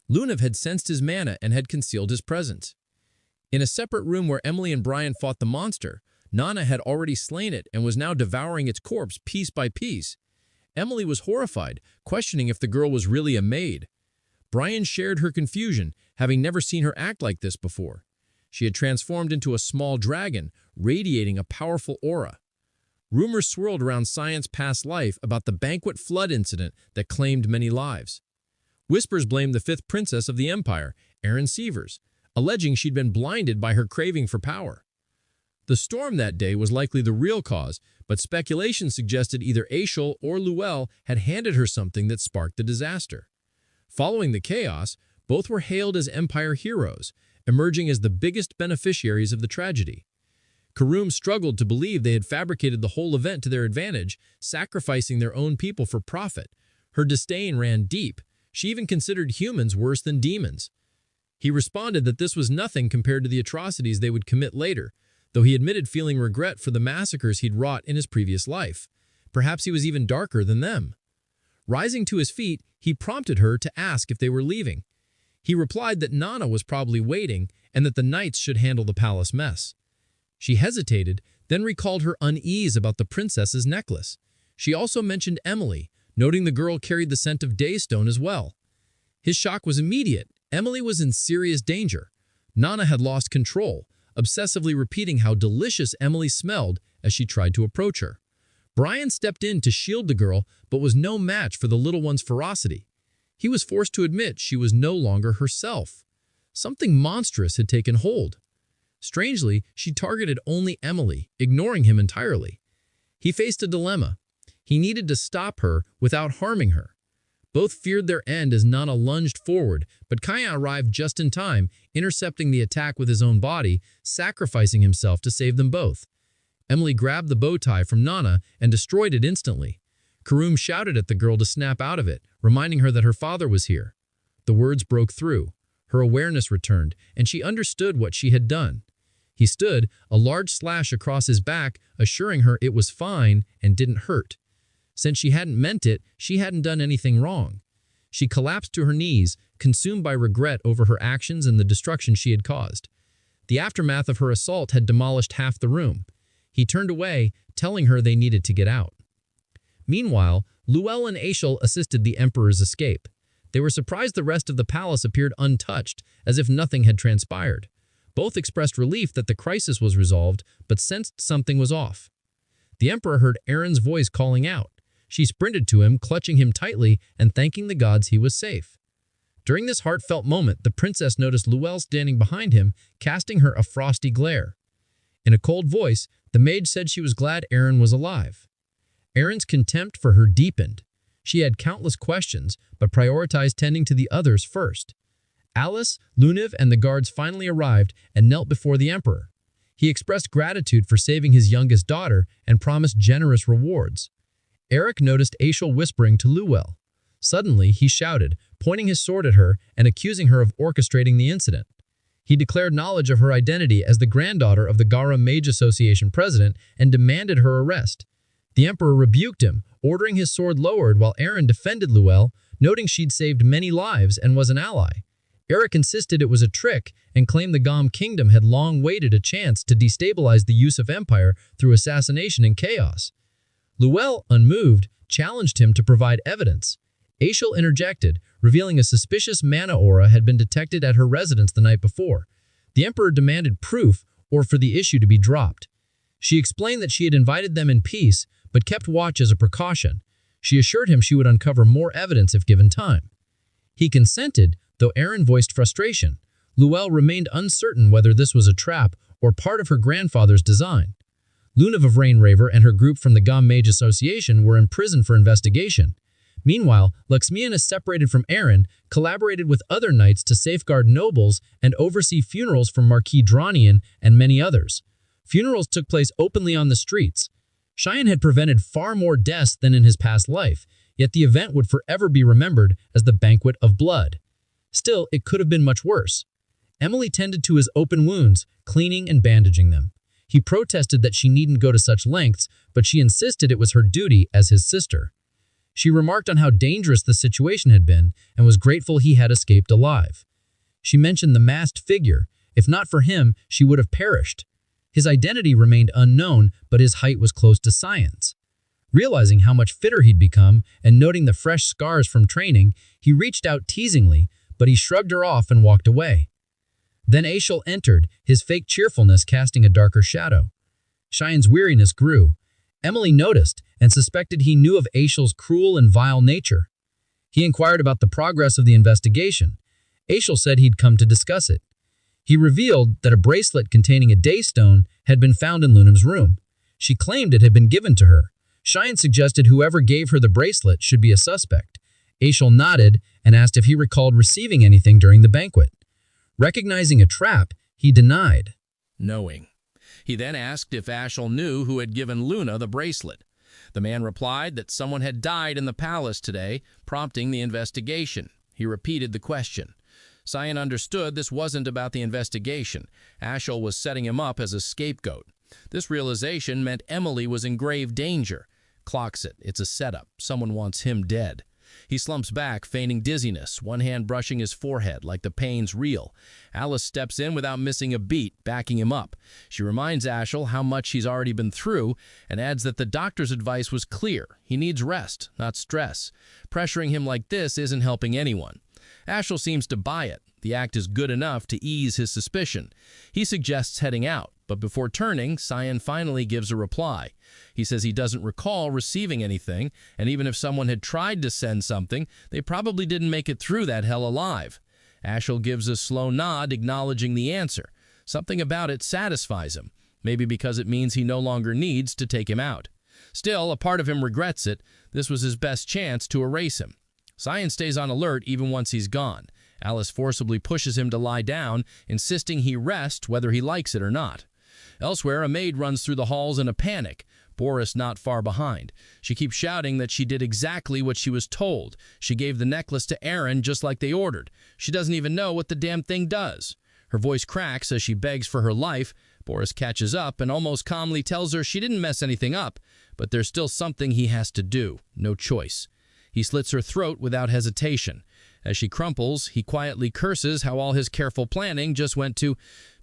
Lunav had sensed his mana and had concealed his presence. In a separate room where Emily and Brian fought the monster, Nana had already slain it and was now devouring its corpse piece by piece. Emily was horrified, questioning if the girl was really a maid. Brian shared her confusion, having never seen her act like this before. She had transformed into a small dragon, radiating a powerful aura. Rumors swirled around Cyan's past life about the banquet flood incident that claimed many lives. Whispers blamed the fifth princess of the empire, Aaron Severs, alleging she'd been blinded by her craving for power. The storm that day was likely the real cause, but speculation suggested either Aishel or Luel had handed her something that sparked the disaster. Following the chaos, both were hailed as empire heroes, emerging as the biggest beneficiaries of the tragedy. Karum struggled to believe they had fabricated the whole event to their advantage, sacrificing their own people for profit. Her disdain ran deep. She even considered humans worse than demons. He responded that this was nothing compared to the atrocities they would commit later, though he admitted feeling regret for the massacres he'd wrought in his previous life. Perhaps he was even darker than them. Rising to his feet, he prompted her to ask if they were leaving. He replied that Nana was probably waiting and that the knights should handle the palace mess. She hesitated, then recalled her unease about the princess's necklace. She also mentioned Emily, noting the girl carried the scent of Daystone as well. His shock was immediate. Emily was in serious danger. Nana had lost control, obsessively repeating how delicious Emily smelled as she tried to approach her. Brian stepped in to shield the girl, but was no match for the little one's ferocity. He was forced to admit she was no longer herself. Something monstrous had taken hold. Strangely, she targeted only Emily, ignoring him entirely. He faced a dilemma. He needed to stop her without harming her. Both feared their end as Nana lunged forward, but Cyan arrived just in time, intercepting the attack with his own body, sacrificing himself to save them both. Emily grabbed the bow tie from Nana and destroyed it instantly. Karum shouted at the girl to snap out of it, reminding her that her father was here. The words broke through. Her awareness returned, and she understood what she had done. He stood, a large slash across his back, assuring her it was fine and didn't hurt. Since she hadn't meant it, she hadn't done anything wrong. She collapsed to her knees, consumed by regret over her actions and the destruction she had caused. The aftermath of her assault had demolished half the room. He turned away, telling her they needed to get out. Meanwhile, Luel and Aishel assisted the Emperor's escape. They were surprised the rest of the palace appeared untouched, as if nothing had transpired. Both expressed relief that the crisis was resolved, but sensed something was off. The Emperor heard Aaron's voice calling out. She sprinted to him, clutching him tightly and thanking the gods he was safe. During this heartfelt moment, the princess noticed Luelle standing behind him, casting her a frosty glare. In a cold voice, the mage said she was glad Aaron was alive. Aaron's contempt for her deepened. She had countless questions, but prioritized tending to the others first. Alice, Luniv, and the guards finally arrived and knelt before the emperor. He expressed gratitude for saving his youngest daughter and promised generous rewards. Eric noticed Aishel whispering to Luelle. Suddenly, he shouted, pointing his sword at her and accusing her of orchestrating the incident. He declared knowledge of her identity as the granddaughter of the Gara Mage Association president and demanded her arrest. The emperor rebuked him, ordering his sword lowered while Aaron defended Luelle, noting she'd saved many lives and was an ally. Eric insisted it was a trick and claimed the Gom kingdom had long waited a chance to destabilize the Yusuf Empire through assassination and chaos. Luelle, unmoved, challenged him to provide evidence. Aishel interjected, revealing a suspicious mana aura had been detected at her residence the night before. The emperor demanded proof or for the issue to be dropped. She explained that she had invited them in peace, but kept watch as a precaution. She assured him she would uncover more evidence if given time. He consented, though Aaron voiced frustration. Luelle remained uncertain whether this was a trap or part of her grandfather's design. Luniv of Rainraver and her group from the Gom Mage Association were imprisoned for investigation. Meanwhile, Luxmiana, separated from Aaron, collaborated with other knights to safeguard nobles and oversee funerals for Marquis Dranian and many others. Funerals took place openly on the streets. Cheyenne had prevented far more deaths than in his past life, yet the event would forever be remembered as the Banquet of Blood. Still, it could have been much worse. Emily tended to his open wounds, cleaning and bandaging them. He protested that she needn't go to such lengths, but she insisted it was her duty as his sister. She remarked on how dangerous the situation had been and was grateful he had escaped alive. She mentioned the masked figure. If not for him, she would have perished. His identity remained unknown, but his height was close to science. Realizing how much fitter he'd become and noting the fresh scars from training, he reached out teasingly, but he shrugged her off and walked away. Then Aishel entered, his fake cheerfulness casting a darker shadow. Cheyenne's weariness grew. Emily noticed and suspected he knew of Aishel's cruel and vile nature. He inquired about the progress of the investigation. Aishel said he'd come to discuss it. He revealed that a bracelet containing a daystone had been found in Lunim's room. She claimed it had been given to her. Cheyenne suggested whoever gave her the bracelet should be a suspect. Aishel nodded and asked if he recalled receiving anything during the banquet. Recognizing a trap, he denied. Knowing. He then asked if Aishel knew who had given Luna the bracelet. The man replied that someone had died in the palace today, prompting the investigation. He repeated the question. Cyan understood this wasn't about the investigation. Aishel was setting him up as a scapegoat. This realization meant Emily was in grave danger. Clocks it. It's a setup. Someone wants him dead. He slumps back, feigning dizziness, one hand brushing his forehead like the pain's real. Alice steps in without missing a beat, backing him up. She reminds Aishel how much he's already been through and adds that the doctor's advice was clear. He needs rest, not stress. Pressuring him like this isn't helping anyone. Aishel seems to buy it. The act is good enough to ease his suspicion. He suggests heading out, but before turning, Cyan finally gives a reply. He says he doesn't recall receiving anything, and even if someone had tried to send something, they probably didn't make it through that hell alive. Aishel gives a slow nod, acknowledging the answer. Something about it satisfies him, maybe because it means he no longer needs to take him out. Still, a part of him regrets it. This was his best chance to erase him. Cyan stays on alert even once he's gone. Alice forcibly pushes him to lie down, insisting he rest whether he likes it or not. Elsewhere, a maid runs through the halls in a panic, Boris not far behind. She keeps shouting that she did exactly what she was told. She gave the necklace to Aaron just like they ordered. She doesn't even know what the damn thing does. Her voice cracks as she begs for her life. Boris catches up and almost calmly tells her she didn't mess anything up, but there's still something he has to do. No choice. He slits her throat without hesitation. As she crumples, he quietly curses how all his careful planning just went to...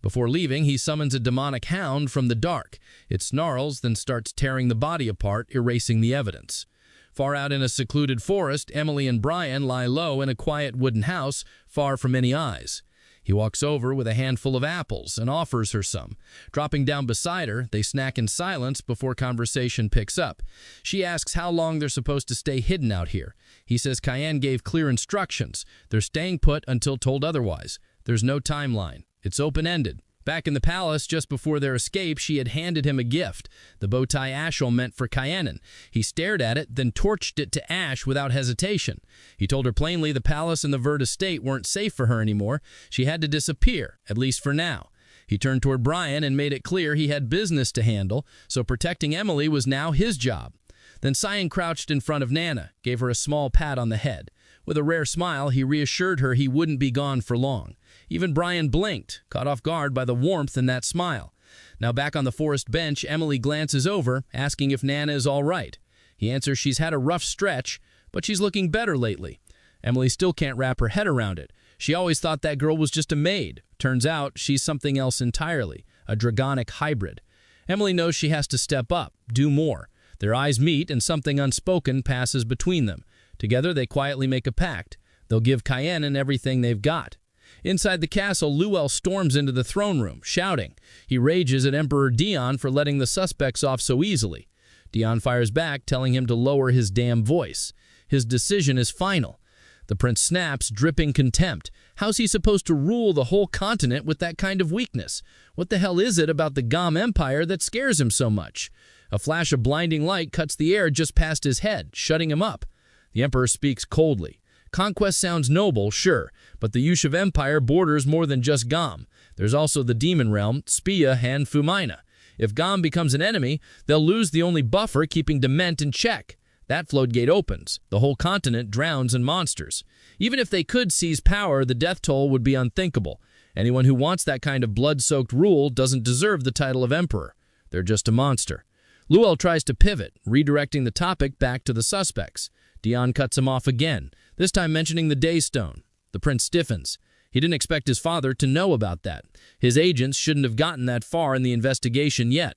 Before leaving, he summons a demonic hound from the dark. It snarls, then starts tearing the body apart, erasing the evidence. Far out in a secluded forest, Emily and Brian lie low in a quiet wooden house, far from any eyes. He walks over with a handful of apples and offers her some. Dropping down beside her, they snack in silence before conversation picks up. She asks how long they're supposed to stay hidden out here. He says Cayenne gave clear instructions. They're staying put until told otherwise. There's no timeline. It's open-ended. Back in the palace, just before their escape, she had handed him a gift, the bow tie Ashel meant for Cayenne. He stared at it, then torched it to ash without hesitation. He told her plainly the palace and the Vert estate weren't safe for her anymore. She had to disappear, at least for now. He turned toward Brian and made it clear he had business to handle, so protecting Emily was now his job. Then Cyan crouched in front of Nana, gave her a small pat on the head. With a rare smile, he reassured her he wouldn't be gone for long. Even Brian blinked, caught off guard by the warmth in that smile. Now back on the forest bench, Emily glances over, asking if Nana is all right. He answers she's had a rough stretch, but she's looking better lately. Emily still can't wrap her head around it. She always thought that girl was just a maid. Turns out she's something else entirely, a dragonic hybrid. Emily knows she has to step up, do more. Their eyes meet and something unspoken passes between them. Together they quietly make a pact. They'll give Cayenne everything they've got. Inside the castle, Luel storms into the throne room, shouting. He rages at Emperor Dion for letting the suspects off so easily. Dion fires back, telling him to lower his damn voice. His decision is final. The prince snaps, dripping contempt. How's he supposed to rule the whole continent with that kind of weakness? What the hell is it about the Gom Empire that scares him so much? A flash of blinding light cuts the air just past his head, shutting him up. The emperor speaks coldly. Conquest sounds noble, sure, but the Yushiv Empire borders more than just Gom. There's also the demon realm, Spia and Fumaina. If Gom becomes an enemy, they'll lose the only buffer keeping Dement in check. That floodgate opens. The whole continent drowns in monsters. Even if they could seize power, the death toll would be unthinkable. Anyone who wants that kind of blood-soaked rule doesn't deserve the title of emperor. They're just a monster. Luel tries to pivot, redirecting the topic back to the suspects. Dion cuts him off again, this time mentioning the Daystone. The prince stiffens. He didn't expect his father to know about that. His agents shouldn't have gotten that far in the investigation yet.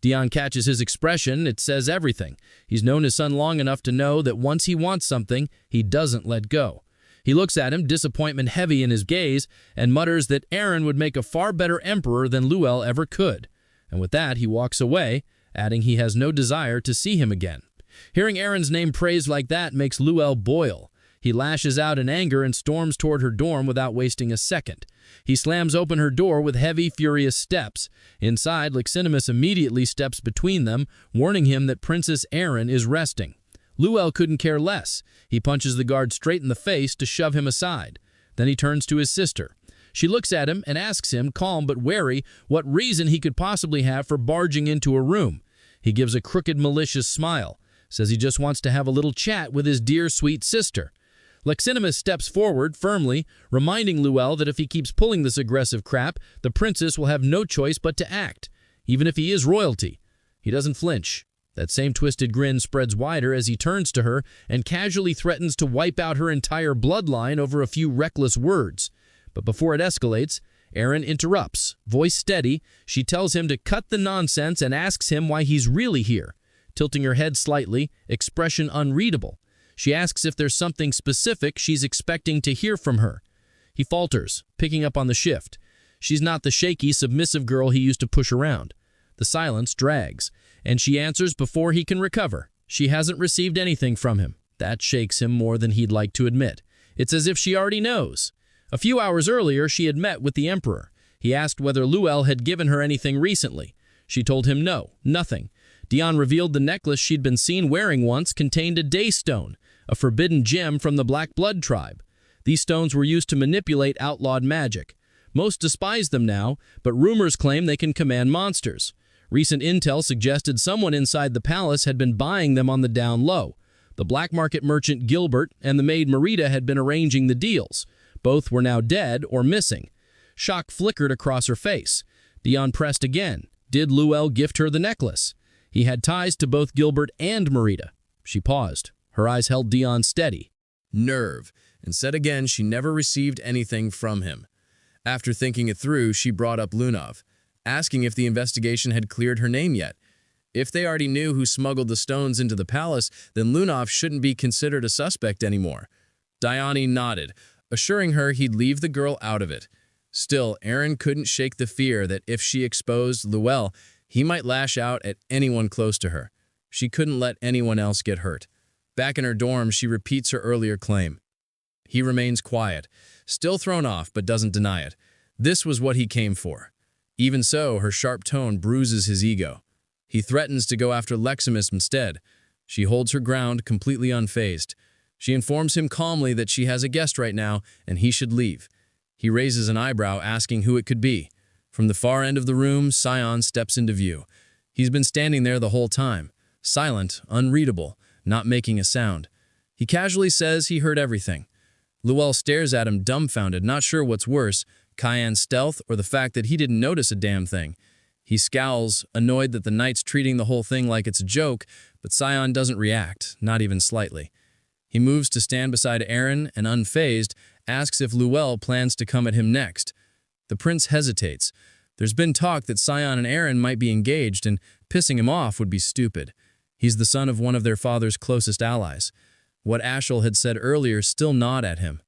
Dion catches his expression. It says everything. He's known his son long enough to know that once he wants something, he doesn't let go. He looks at him, disappointment heavy in his gaze, and mutters that Aaron would make a far better emperor than Luel ever could. And with that, he walks away, adding he has no desire to see him again. Hearing Aaron's name praised like that makes Luel boil. He lashes out in anger and storms toward her dorm without wasting a second. He slams open her door with heavy, furious steps. Inside, Lixinimus immediately steps between them, warning him that Princess Aaron is resting. Luel couldn't care less. He punches the guard straight in the face to shove him aside. Then he turns to his sister. She looks at him and asks him, calm but wary, what reason he could possibly have for barging into a room. He gives a crooked, malicious smile, says he just wants to have a little chat with his dear, sweet sister. Lexinimus steps forward firmly, reminding Luel that if he keeps pulling this aggressive crap, the princess will have no choice but to act, even if he is royalty. He doesn't flinch. That same twisted grin spreads wider as he turns to her and casually threatens to wipe out her entire bloodline over a few reckless words. But before it escalates, Aaron interrupts. Voice steady, she tells him to cut the nonsense and asks him why he's really here. Tilting her head slightly, expression unreadable. She asks if there's something specific she's expecting to hear from her. He falters, picking up on the shift. She's not the shaky, submissive girl he used to push around. The silence drags, and she answers before he can recover. She hasn't received anything from him. That shakes him more than he'd like to admit. It's as if she already knows. A few hours earlier, she had met with the Emperor. He asked whether Luel had given her anything recently. She told him no, nothing. Dion revealed the necklace she'd been seen wearing once contained a Daystone, a forbidden gem from the Black Blood tribe. These stones were used to manipulate outlawed magic. Most despise them now, but rumors claim they can command monsters. Recent intel suggested someone inside the palace had been buying them on the down low. The black market merchant Gilbert and the maid Marita had been arranging the deals. Both were now dead or missing. Shock flickered across her face. Dion pressed again. Did Luel gift her the necklace? He had ties to both Gilbert and Marita. She paused. Her eyes held Dion steady. Nerve, and said again she never received anything from him. After thinking it through, she brought up Lunov, asking if the investigation had cleared her name yet. If they already knew who smuggled the stones into the palace, then Lunov shouldn't be considered a suspect anymore. Dione nodded, assuring her he'd leave the girl out of it. Still, Aaron couldn't shake the fear that if she exposed Luel, he might lash out at anyone close to her. She couldn't let anyone else get hurt. Back in her dorm, she repeats her earlier claim. He remains quiet, still thrown off but doesn't deny it. This was what he came for. Even so, her sharp tone bruises his ego. He threatens to go after Leximus instead. She holds her ground, completely unfazed. She informs him calmly that she has a guest right now and he should leave. He raises an eyebrow, asking who it could be. From the far end of the room, Sion steps into view. He's been standing there the whole time, silent, unreadable, not making a sound. He casually says he heard everything. Luel stares at him dumbfounded, not sure what's worse, Cayenne's stealth or the fact that he didn't notice a damn thing. He scowls, annoyed that the knight's treating the whole thing like it's a joke, but Sion doesn't react, not even slightly. He moves to stand beside Aaron and, unfazed, asks if Luel plans to come at him next. The prince hesitates. There's been talk that Sion and Aaron might be engaged, and pissing him off would be stupid. He's the son of one of their father's closest allies. What Ashel had said earlier still gnawed at him.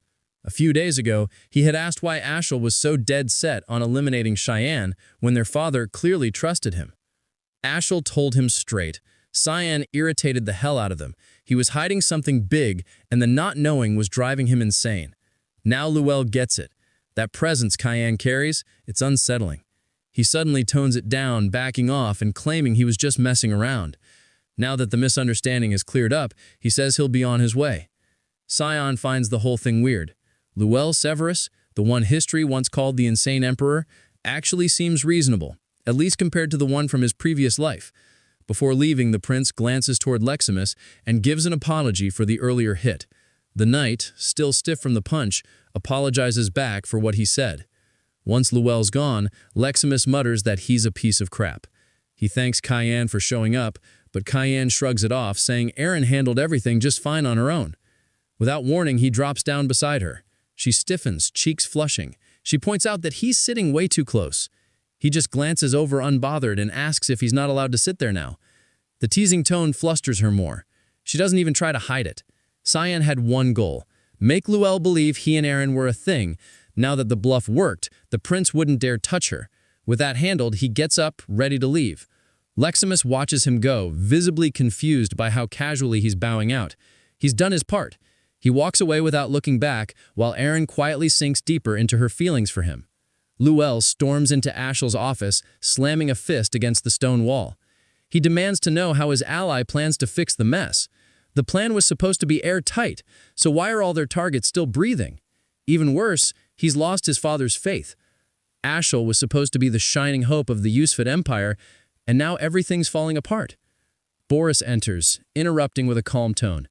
A few days ago, he had asked why Ashel was so dead set on eliminating Cheyenne when their father clearly trusted him. Ashel told him straight. Cyan irritated the hell out of them. He was hiding something big, and the not knowing was driving him insane. Now Luel gets it. That presence Cayenne carries, it's unsettling. He suddenly tones it down, backing off and claiming he was just messing around. Now that the misunderstanding is cleared up, he says he'll be on his way. Sion finds the whole thing weird. Luel Severus, the one history once called the Insane Emperor, actually seems reasonable, at least compared to the one from his previous life. Before leaving, the prince glances toward Leximus and gives an apology for the earlier hit. The knight, still stiff from the punch, apologizes back for what he said. Once Luel's gone, Leximus mutters that he's a piece of crap. He thanks Cayenne for showing up, but Cayenne shrugs it off, saying Aaron handled everything just fine on her own. Without warning, he drops down beside her. She stiffens, cheeks flushing. She points out that he's sitting way too close. He just glances over unbothered and asks if he's not allowed to sit there now. The teasing tone flusters her more. She doesn't even try to hide it. Cyan had one goal: make Luel believe he and Aaron were a thing. Now that the bluff worked, the prince wouldn't dare touch her. With that handled, he gets up, ready to leave. Leximus watches him go, visibly confused by how casually he's bowing out. He's done his part. He walks away without looking back, while Aaron quietly sinks deeper into her feelings for him. Luel storms into Ashel's office, slamming a fist against the stone wall. He demands to know how his ally plans to fix the mess. The plan was supposed to be airtight, so why are all their targets still breathing? Even worse, he's lost his father's faith. Ashel was supposed to be the shining hope of the Yusufid Empire, and now everything's falling apart. Boris enters, interrupting with a calm tone.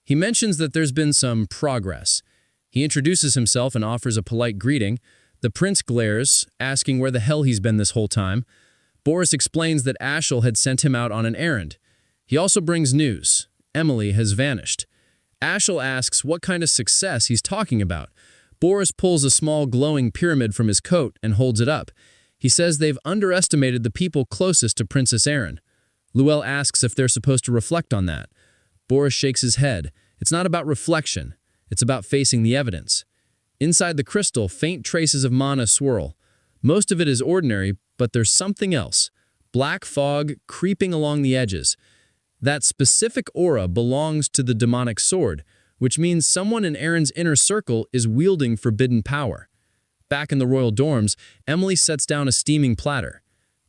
He mentions that there's been some progress. He introduces himself and offers a polite greeting. The prince glares, asking where the hell he's been this whole time. Boris explains that Ashel had sent him out on an errand. He also brings news. Emily has vanished. Ashel asks what kind of success he's talking about. Boris pulls a small glowing pyramid from his coat and holds it up. He says they've underestimated the people closest to Princess Aaron. Luel asks if they're supposed to reflect on that. Boris shakes his head. It's not about reflection. It's about facing the evidence. Inside the crystal, faint traces of mana swirl. Most of it is ordinary, but there's something else. Black fog creeping along the edges. That specific aura belongs to the demonic sword, which means someone in Aaron's inner circle is wielding forbidden power. Back in the royal dorms, Emily sets down a steaming platter.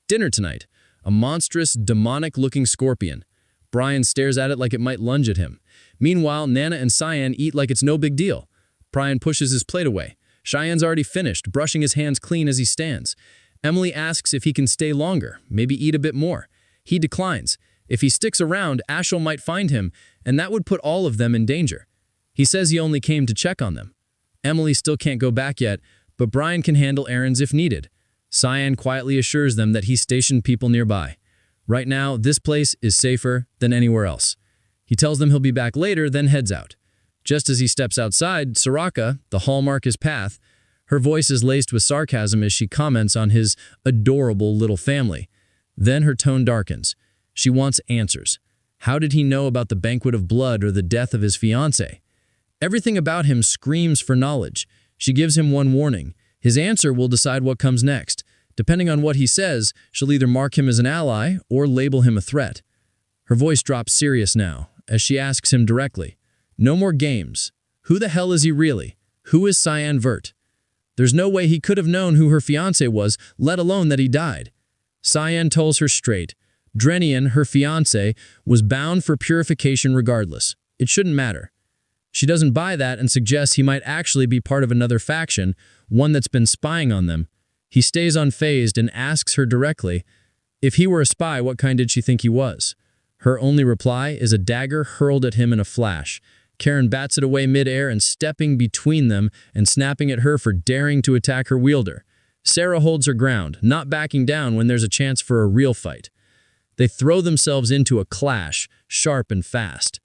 Dinner tonight. A monstrous, demonic-looking scorpion. Brian stares at it like it might lunge at him. Meanwhile, Nana and Cyan eat like it's no big deal. Brian pushes his plate away. Cheyenne's already finished, brushing his hands clean as he stands. Emily asks if he can stay longer, maybe eat a bit more. He declines. If he sticks around, Ashel might find him, and that would put all of them in danger. He says he only came to check on them. Emily still can't go back yet, but Brian can handle errands if needed. Cyan quietly assures them that he's stationed people nearby. Right now, this place is safer than anywhere else. He tells them he'll be back later, then heads out. Just as he steps outside, Soraka, the hallmark his path. Her voice is laced with sarcasm as she comments on his adorable little family. Then her tone darkens. She wants answers. How did he know about the banquet of blood or the death of his fiancée? Everything about him screams for knowledge. She gives him one warning. His answer will decide what comes next. Depending on what he says, she'll either mark him as an ally or label him a threat. Her voice drops serious now, as she asks him directly, "No more games. Who the hell is he really? Who is Cyan Vert?" There's no way he could have known who her fiancé was, let alone that he died. Cyan tells her straight. Drenian, her fiancé, was bound for purification regardless. It shouldn't matter. She doesn't buy that and suggests he might actually be part of another faction, one that's been spying on them. He stays unfazed and asks her directly, if he were a spy, what kind did she think he was? Her only reply is a dagger hurled at him in a flash. Karen bats it away midair and stepping between them and snapping at her for daring to attack her wielder. Sarah holds her ground, not backing down when there's a chance for a real fight. They throw themselves into a clash, sharp and fast.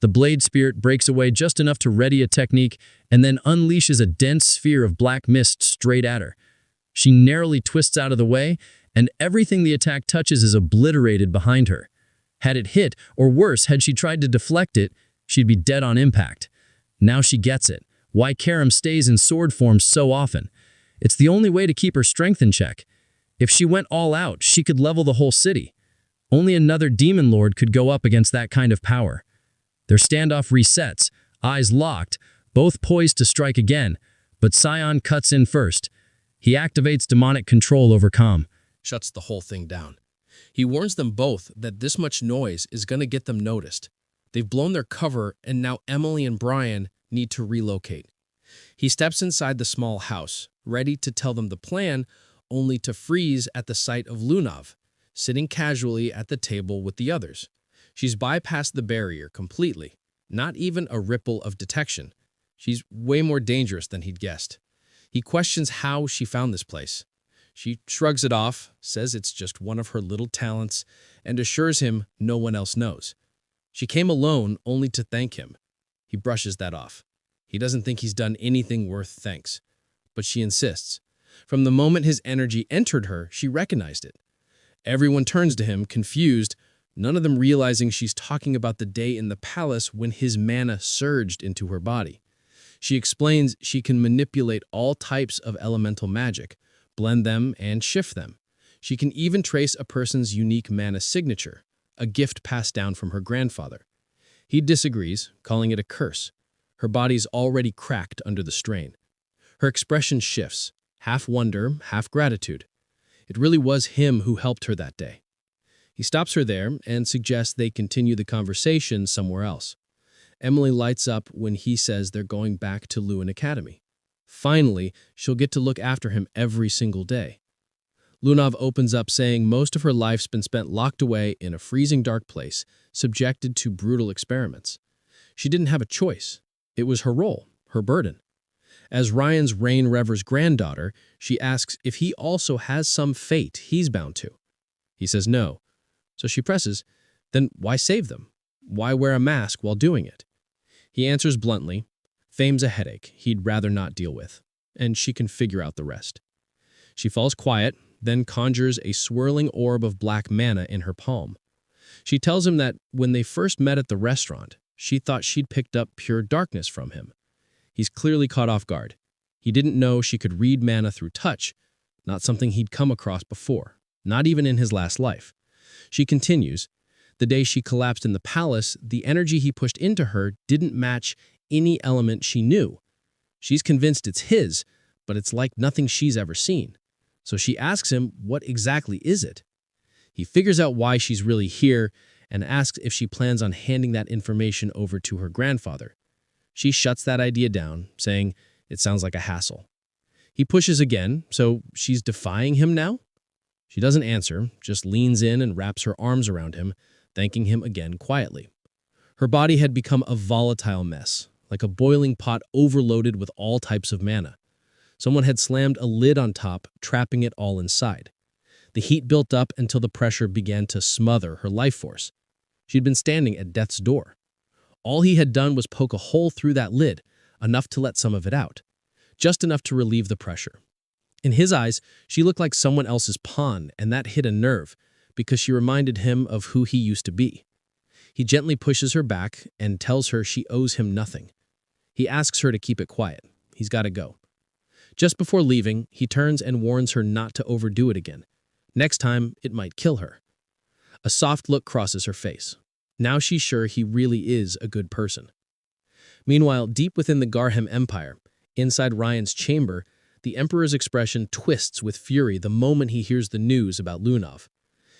The blade spirit breaks away just enough to ready a technique and then unleashes a dense sphere of black mist straight at her. She narrowly twists out of the way, and everything the attack touches is obliterated behind her. Had it hit, or worse, had she tried to deflect it, she'd be dead on impact. Now she gets it. Why Karam stays in sword form so often. It's the only way to keep her strength in check. If she went all out, she could level the whole city. Only another demon lord could go up against that kind of power. Their standoff resets, eyes locked, both poised to strike again, but Cyan cuts in first. He activates demonic control over Calm. Shuts the whole thing down. He warns them both that this much noise is going to get them noticed. They've blown their cover, and now Emily and Brian need to relocate. He steps inside the small house, ready to tell them the plan, only to freeze at the sight of Lunav, sitting casually at the table with the others. She's bypassed the barrier completely, not even a ripple of detection. She's way more dangerous than he'd guessed. He questions how she found this place. She shrugs it off, says it's just one of her little talents, and assures him no one else knows. She came alone only to thank him. He brushes that off. He doesn't think he's done anything worth thanks. But she insists. From the moment his energy entered her, she recognized it. Everyone turns to him, confused, none of them realizing she's talking about the day in the palace when his mana surged into her body. She explains she can manipulate all types of elemental magic, blend them and shift them. She can even trace a person's unique mana signature, a gift passed down from her grandfather. He disagrees, calling it a curse. Her body's already cracked under the strain. Her expression shifts, half wonder, half gratitude. It really was him who helped her that day. He stops her there and suggests they continue the conversation somewhere else. Emily lights up when he says they're going back to Lewin Academy. Finally, she'll get to look after him every single day. Lunav opens up saying most of her life's been spent locked away in a freezing dark place, subjected to brutal experiments. She didn't have a choice. It was her role, her burden. As Ryan's Rain Rever's granddaughter, she asks if he also has some fate he's bound to. He says no. So she presses, then why save them? Why wear a mask while doing it? He answers bluntly, fame's a headache he'd rather not deal with, and she can figure out the rest. She falls quiet, then conjures a swirling orb of black mana in her palm. She tells him that when they first met at the restaurant, she thought she'd picked up pure darkness from him. He's clearly caught off guard. He didn't know she could read mana through touch, not something he'd come across before, not even in his last life. She continues, the day she collapsed in the palace, the energy he pushed into her didn't match any element she knew. She's convinced it's his, but it's like nothing she's ever seen. So she asks him, what exactly is it? He figures out why she's really here and asks if she plans on handing that information over to her grandfather. She shuts that idea down, saying it sounds like a hassle. He pushes again, so she's defying him now? She doesn't answer, just leans in and wraps her arms around him, thanking him again quietly. Her body had become a volatile mess, like a boiling pot overloaded with all types of mana. Someone had slammed a lid on top, trapping it all inside. The heat built up until the pressure began to smother her life force. She'd been standing at death's door. All he had done was poke a hole through that lid, enough to let some of it out, just enough to relieve the pressure. In his eyes, she looked like someone else's pawn, and that hit a nerve, because she reminded him of who he used to be. He gently pushes her back and tells her she owes him nothing. He asks her to keep it quiet. He's got to go. Just before leaving, he turns and warns her not to overdo it again. Next time, it might kill her. A soft look crosses her face. Now she's sure he really is a good person. Meanwhile, deep within the Garhem Empire, inside Ryan's chamber, the Emperor's expression twists with fury the moment he hears the news about Lunov.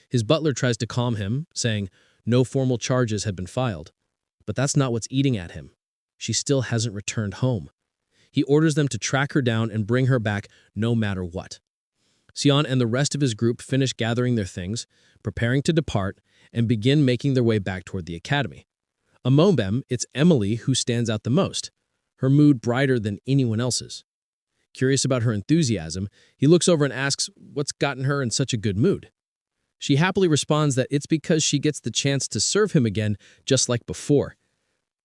His butler tries to calm him, saying no formal charges had been filed. But that's not what's eating at him. She still hasn't returned home. He orders them to track her down and bring her back no matter what. Sion and the rest of his group finish gathering their things, preparing to depart, and begin making their way back toward the academy. Among them, it's Emily who stands out the most, her mood brighter than anyone else's. Curious about her enthusiasm, he looks over and asks what's gotten her in such a good mood. She happily responds that it's because she gets the chance to serve him again just like before.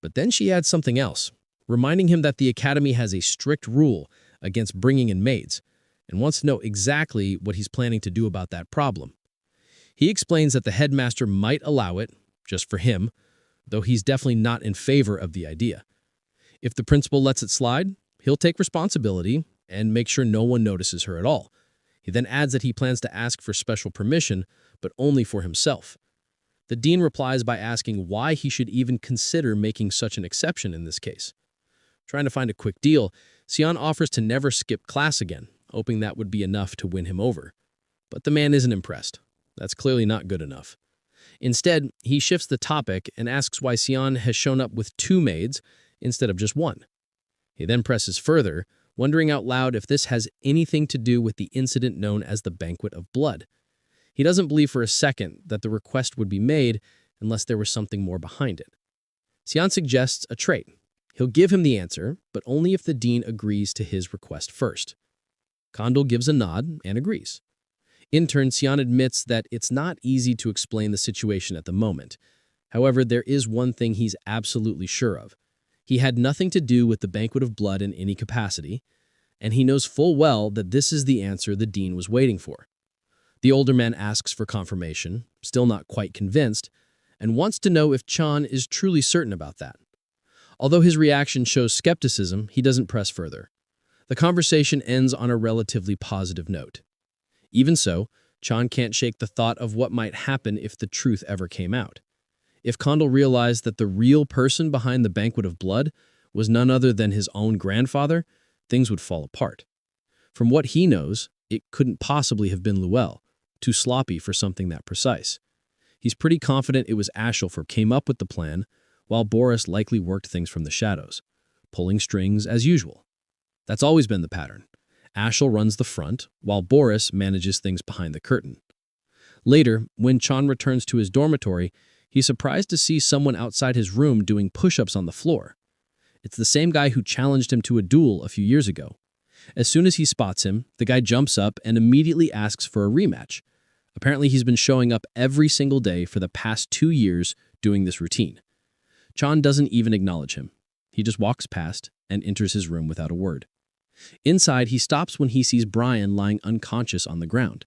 But then she adds something else, reminding him that the academy has a strict rule against bringing in maids, and wants to know exactly what he's planning to do about that problem. He explains that the headmaster might allow it, just for him, though he's definitely not in favor of the idea. If the principal lets it slide, he'll take responsibility and make sure no one notices her at all. He then adds that he plans to ask for special permission, but only for himself. The dean replies by asking why he should even consider making such an exception in this case. Trying to find a quick deal, Sion offers to never skip class again, hoping that would be enough to win him over. But the man isn't impressed. That's clearly not good enough. Instead, he shifts the topic and asks why Sion has shown up with 2 maids instead of just 1. He then presses further, wondering out loud if this has anything to do with the incident known as the Banquet of Blood. He doesn't believe for a second that the request would be made unless there was something more behind it. Sion suggests a trait. He'll give him the answer, but only if the dean agrees to his request first. Kondal gives a nod and agrees. In turn, Sion admits that it's not easy to explain the situation at the moment. However, there is one thing he's absolutely sure of. He had nothing to do with the Banquet of Blood in any capacity, and he knows full well that this is the answer the dean was waiting for. The older man asks for confirmation, still not quite convinced, and wants to know if Chan is truly certain about that. Although his reaction shows skepticism, he doesn't press further. The conversation ends on a relatively positive note. Even so, Chan can't shake the thought of what might happen if the truth ever came out. If Kondal realized that the real person behind the Banquet of Blood was none other than his own grandfather, things would fall apart. From what he knows, it couldn't possibly have been Luel, too sloppy for something that precise. He's pretty confident it was Ashley came up with the plan, while Boris likely worked things from the shadows, pulling strings as usual. That's always been the pattern. Ashley runs the front, while Boris manages things behind the curtain. Later, when Chan returns to his dormitory, he's surprised to see someone outside his room doing push-ups on the floor. It's the same guy who challenged him to a duel a few years ago. As soon as he spots him, the guy jumps up and immediately asks for a rematch. Apparently, he's been showing up every single day for the past 2 years doing this routine. Chan doesn't even acknowledge him. He just walks past and enters his room without a word. Inside, he stops when he sees Brian lying unconscious on the ground.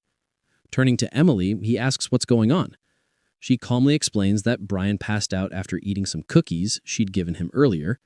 Turning to Emily, he asks what's going on. She calmly explains that Brian passed out after eating some cookies she'd given him earlier.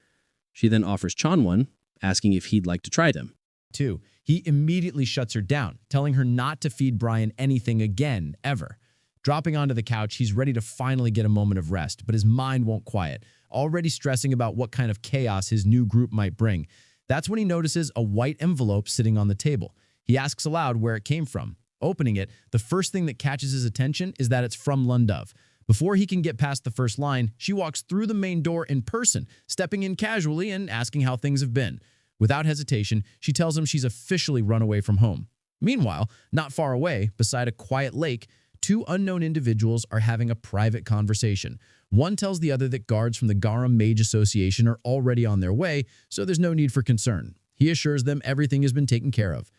She then offers Chan one, asking if he'd like to try them. 2. He immediately shuts her down, telling her not to feed Brian anything again, ever. Dropping onto the couch, he's ready to finally get a moment of rest, but his mind won't quiet, already stressing about what kind of chaos his new group might bring. That's when he notices a white envelope sitting on the table. He asks aloud where it came from. Opening it, the first thing that catches his attention is that it's from Lundov. Before he can get past the first line, she walks through the main door in person, stepping in casually and asking how things have been. Without hesitation, she tells him she's officially run away from home. Meanwhile, not far away, beside a quiet lake, 2 unknown individuals are having a private conversation. One tells the other that guards from the Garam Mage Association are already on their way, so there's no need for concern. He assures them everything has been taken care of.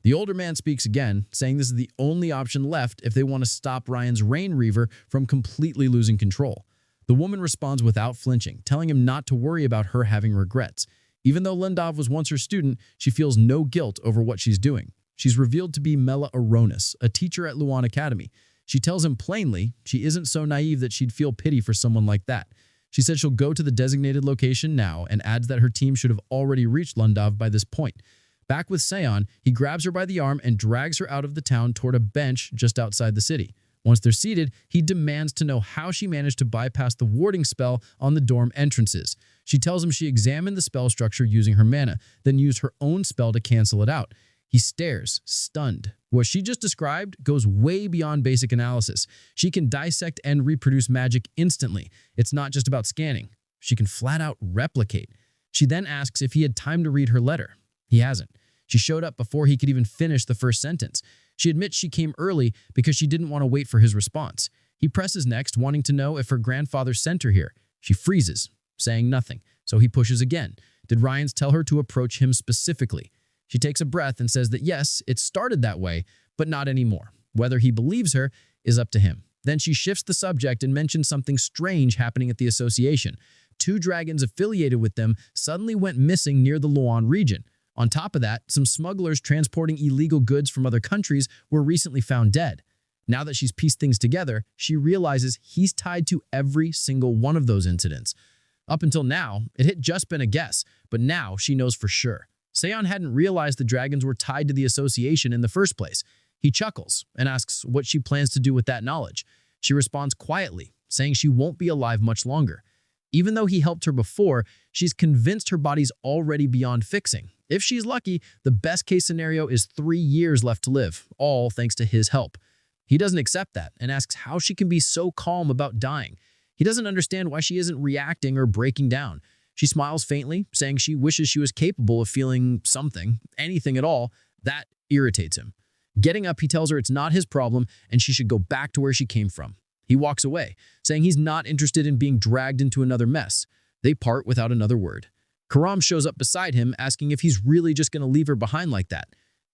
The older man speaks again, saying this is the only option left if they want to stop Ryan's Rain Reaver from completely losing control. The woman responds without flinching, telling him not to worry about her having regrets. Even though Lundov was once her student, she feels no guilt over what she's doing. She's revealed to be Mela Aronis, a teacher at Luan Academy. She tells him plainly she isn't so naive that she'd feel pity for someone like that. She said she'll go to the designated location now and adds that her team should have already reached Lundov by this point. Back with Seon, he grabs her by the arm and drags her out of the town toward a bench just outside the city. Once they're seated, he demands to know how she managed to bypass the warding spell on the dorm entrances. She tells him she examined the spell structure using her mana, then used her own spell to cancel it out. He stares, stunned. What she just described goes way beyond basic analysis. She can dissect and reproduce magic instantly. It's not just about scanning. She can flat out replicate. She then asks if he had time to read her letter. He hasn't. She showed up before he could even finish the first sentence. She admits she came early because she didn't want to wait for his response. He presses next, wanting to know if her grandfather sent her here. She freezes, saying nothing, so he pushes again. Did Ryans tell her to approach him specifically? She takes a breath and says that yes, it started that way, but not anymore. Whether he believes her is up to him. Then she shifts the subject and mentions something strange happening at the association. 2 dragons affiliated with them suddenly went missing near the Luan region. On top of that, some smugglers transporting illegal goods from other countries were recently found dead. Now that she's pieced things together, she realizes he's tied to every single one of those incidents. Up until now, it had just been a guess, but now she knows for sure. Seon hadn't realized the dragons were tied to the association in the first place. He chuckles and asks what she plans to do with that knowledge. She responds quietly, saying she won't be alive much longer. Even though he helped her before, she's convinced her body's already beyond fixing. If she's lucky, the best-case scenario is 3 years left to live, all thanks to his help. He doesn't accept that and asks how she can be so calm about dying. He doesn't understand why she isn't reacting or breaking down. She smiles faintly, saying she wishes she was capable of feeling something, anything at all. That irritates him. Getting up, he tells her it's not his problem and she should go back to where she came from. He walks away, saying he's not interested in being dragged into another mess. They part without another word. Karam shows up beside him, asking if he's really just going to leave her behind like that.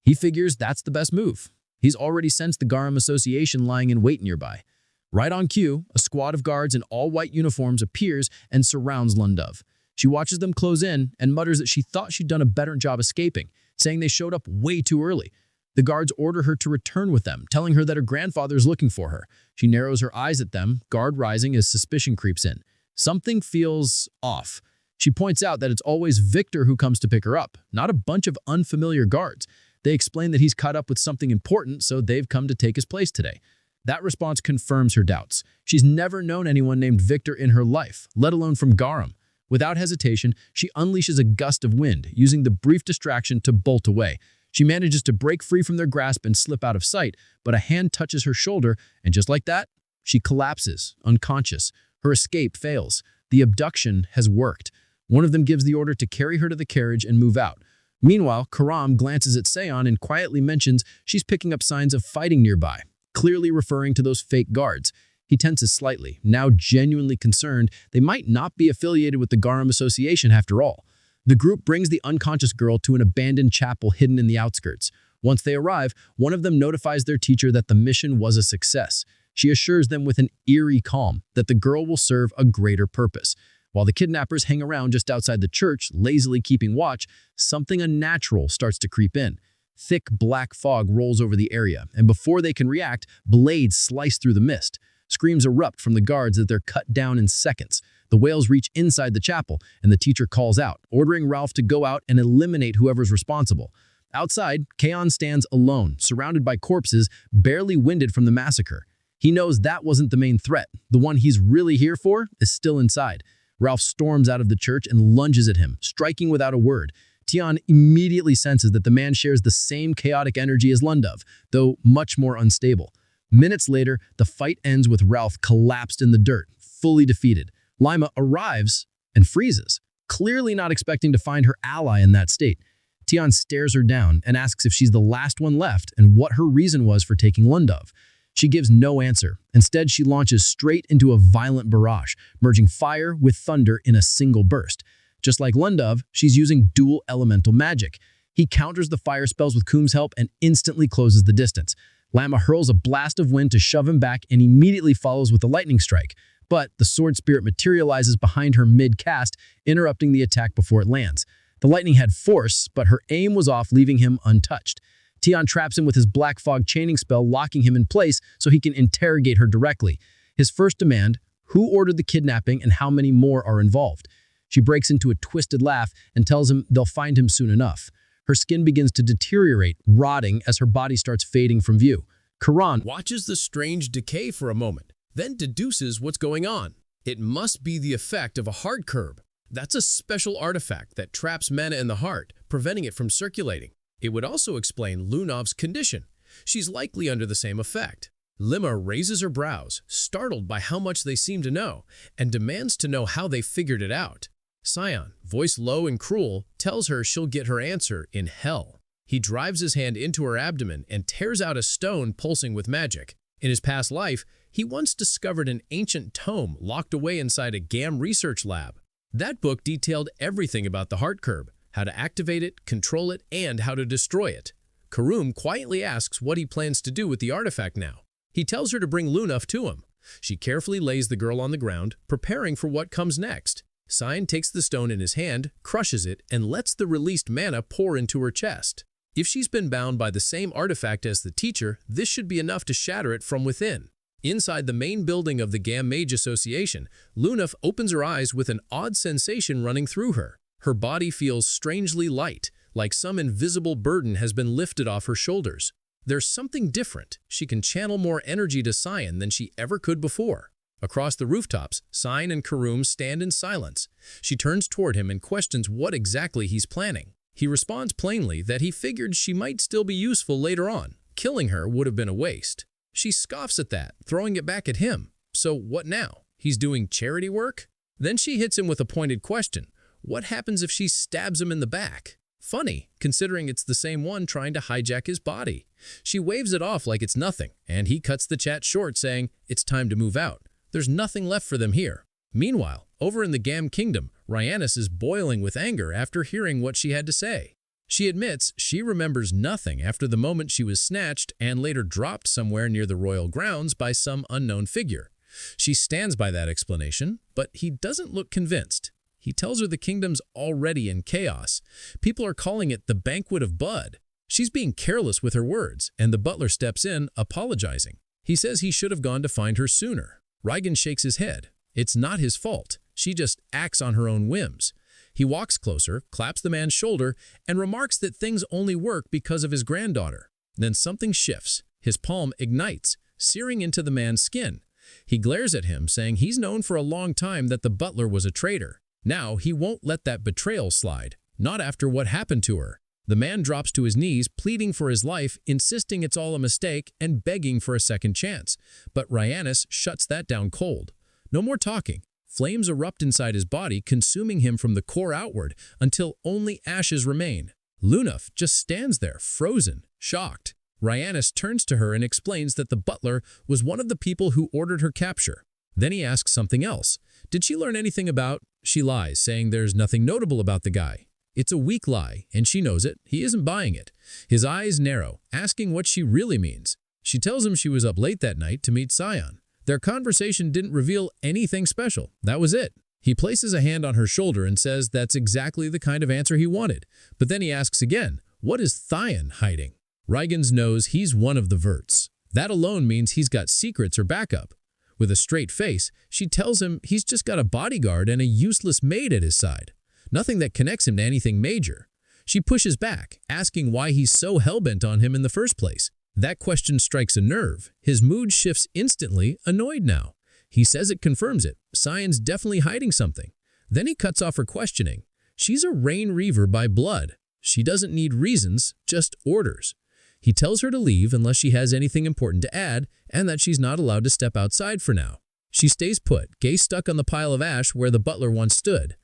He figures that's the best move. He's already sensed the Garam Association lying in wait nearby. Right on cue, a squad of guards in all-white uniforms appears and surrounds Lundov. She watches them close in and mutters that she thought she'd done a better job escaping, saying they showed up way too early. The guards order her to return with them, telling her that her grandfather is looking for her. She narrows her eyes at them, guard rising as suspicion creeps in. Something feels off. She points out that it's always Victor who comes to pick her up, not a bunch of unfamiliar guards. They explain that he's caught up with something important, so they've come to take his place today. That response confirms her doubts. She's never known anyone named Victor in her life, let alone from Garam. Without hesitation, she unleashes a gust of wind, using the brief distraction to bolt away. She manages to break free from their grasp and slip out of sight, but a hand touches her shoulder, and just like that, she collapses, unconscious. Her escape fails. The abduction has worked. One of them gives the order to carry her to the carriage and move out. Meanwhile, Karam glances at Seon and quietly mentions she's picking up signs of fighting nearby, clearly referring to those fake guards. He tenses slightly, now genuinely concerned they might not be affiliated with the Garam Association after all. The group brings the unconscious girl to an abandoned chapel hidden in the outskirts. Once they arrive, one of them notifies their teacher that the mission was a success. She assures them with an eerie calm that the girl will serve a greater purpose. While the kidnappers hang around just outside the church, lazily keeping watch, something unnatural starts to creep in. Thick black fog rolls over the area, and before they can react, blades slice through the mist. Screams erupt from the guards that they're cut down in seconds. The wails reach inside the chapel, and the teacher calls out, ordering Ralph to go out and eliminate whoever's responsible. Outside, Kaon stands alone, surrounded by corpses, barely winded from the massacre. He knows that wasn't the main threat. The one he's really here for is still inside. Ralph storms out of the church and lunges at him, striking without a word. Tian immediately senses that the man shares the same chaotic energy as Lundov, though much more unstable. Minutes later, the fight ends with Ralph collapsed in the dirt, fully defeated. Lima arrives and freezes, clearly not expecting to find her ally in that state. Tian stares her down and asks if she's the last one left and what her reason was for taking Lundov. She gives no answer. Instead, she launches straight into a violent barrage, merging fire with thunder in a single burst. Just like Lundov, she's using dual elemental magic. He counters the fire spells with Kum's help and instantly closes the distance. Lama hurls a blast of wind to shove him back and immediately follows with a lightning strike. But the sword spirit materializes behind her mid-cast, interrupting the attack before it lands. The lightning had force, but her aim was off, leaving him untouched. Tian traps him with his black fog chaining spell, locking him in place so he can interrogate her directly. His first demand, who ordered the kidnapping and how many more are involved? She breaks into a twisted laugh and tells him they'll find him soon enough. Her skin begins to deteriorate, rotting as her body starts fading from view. Karan Watches the strange decay for a moment, then deduces what's going on. It must be the effect of a heart curb. That's a special artifact that traps mana in the heart, preventing it from circulating. It would also explain Lunov's condition. She's likely under the same effect. Lima raises her brows, startled by how much they seem to know, and demands to know how they figured it out. Sion, voice low and cruel, tells her she'll get her answer in hell. He drives his hand into her abdomen and tears out a stone pulsing with magic. In his past life, he once discovered an ancient tome locked away inside a GAM research lab. That book detailed everything about the heart curb, how to activate it, control it, and how to destroy it. Karum quietly asks what he plans to do with the artifact now. He tells her to bring Lunaf to him. She carefully lays the girl on the ground, preparing for what comes next. Sion takes the stone in his hand, crushes it, and lets the released mana pour into her chest. If she's been bound by the same artifact as the teacher, this should be enough to shatter it from within. Inside the main building of the GAM Mage Association, Lunaf opens her eyes with an odd sensation running through her. Her body feels strangely light, like some invisible burden has been lifted off her shoulders. There's something different. She can channel more energy to Sion than she ever could before. Across the rooftops, Sion and Karum stand in silence. She turns toward him and questions what exactly he's planning. He responds plainly that he figured she might still be useful later on. Killing her would have been a waste. She scoffs at that, throwing it back at him. So what now? He's doing charity work? Then she hits him with a pointed question. What happens if she stabs him in the back? Funny, considering it's the same one trying to hijack his body. She waves it off like it's nothing, and he cuts the chat short saying, it's time to move out. There's nothing left for them here. Meanwhile, over in the GAM Kingdom, Ryannis is boiling with anger after hearing what she had to say. She admits she remembers nothing after the moment she was snatched and later dropped somewhere near the royal grounds by some unknown figure. She stands by that explanation, but he doesn't look convinced. He tells her the kingdom's already in chaos. People are calling it the Banquet of Blood. She's being careless with her words, and the butler steps in, apologizing. He says he should have gone to find her sooner. Reigen shakes his head. It's not his fault. She just acts on her own whims. He walks closer, claps the man's shoulder, and remarks that things only work because of his granddaughter. Then something shifts. His palm ignites, searing into the man's skin. He glares at him, saying he's known for a long time that the butler was a traitor. Now he won't let that betrayal slide, not after what happened to her. The man drops to his knees, pleading for his life, insisting it's all a mistake, and begging for a second chance. But Ryannis shuts that down cold. No more talking. Flames erupt inside his body, consuming him from the core outward until only ashes remain. Lunaf just stands there, frozen, shocked. Ryannis turns to her and explains that the butler was one of the people who ordered her capture. Then he asks something else. Did she learn anything about? She lies, saying there's nothing notable about the guy. It's a weak lie, and she knows it. He isn't buying it. His eyes narrow, asking what she really means. She tells him she was up late that night to meet Sion. Their conversation didn't reveal anything special. That was it. He places a hand on her shoulder and says that's exactly the kind of answer he wanted. But then he asks again, what is Thion hiding? Reigens knows he's one of the Verts. That alone means he's got secrets or backup. With a straight face, she tells him he's just got a bodyguard and a useless maid at his side. Nothing that connects him to anything major. She pushes back, asking why he's so hellbent on him in the first place. That question strikes a nerve. His mood shifts instantly, annoyed now. He says it confirms it. Sion's definitely hiding something. Then he cuts off her questioning. She's a Rain Reaver by blood. She doesn't need reasons, just orders. He tells her to leave unless she has anything important to add, and that she's not allowed to step outside for now. She stays put, gaze stuck on the pile of ash where the butler once stood.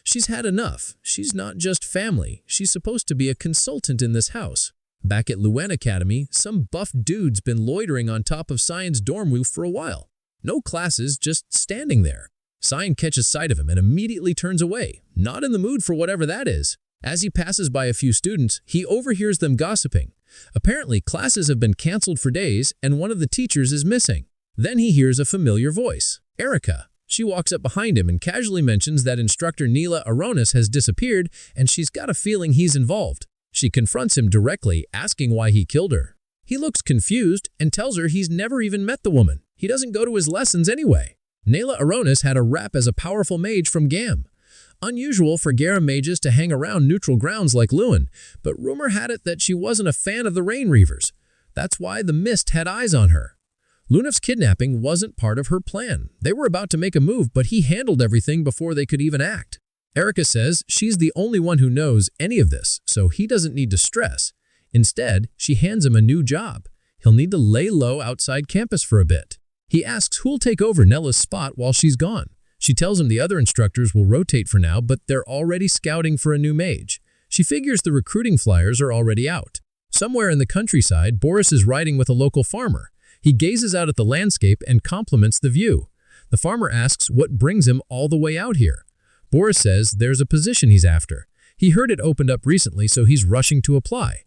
She's had enough. She's not just family. She's supposed to be a consultant in this house. Back at Luen Academy, some buff dude's been loitering on top of Sion's dorm roof for a while. No classes, just standing there. Sion catches sight of him and immediately turns away, not in the mood for whatever that is. As he passes by a few students, he overhears them gossiping. Apparently, classes have been canceled for days and one of the teachers is missing. Then he hears a familiar voice, Erica. She walks up behind him and casually mentions that instructor Neela Aronis has disappeared and she's got a feeling he's involved. She confronts him directly, asking why he killed her. He looks confused and tells her he's never even met the woman. He doesn't go to his lessons anyway. Neela Aronis had a rap as a powerful mage from GAM. Unusual for Gera mages to hang around neutral grounds like Lewin, but rumor had it that she wasn't a fan of the Rain Reavers. That's why the Mist had eyes on her. Lunaf's kidnapping wasn't part of her plan. They were about to make a move, but he handled everything before they could even act. Erica says she's the only one who knows any of this, so he doesn't need to stress. Instead, she hands him a new job. He'll need to lay low outside campus for a bit. He asks who'll take over Nella's spot while she's gone. She tells him the other instructors will rotate for now, but they're already scouting for a new mage. She figures the recruiting flyers are already out. Somewhere in the countryside, Boris is riding with a local farmer. He gazes out at the landscape and compliments the view. The farmer asks what brings him all the way out here. Boris says there's a position he's after. He heard it opened up recently, so he's rushing to apply.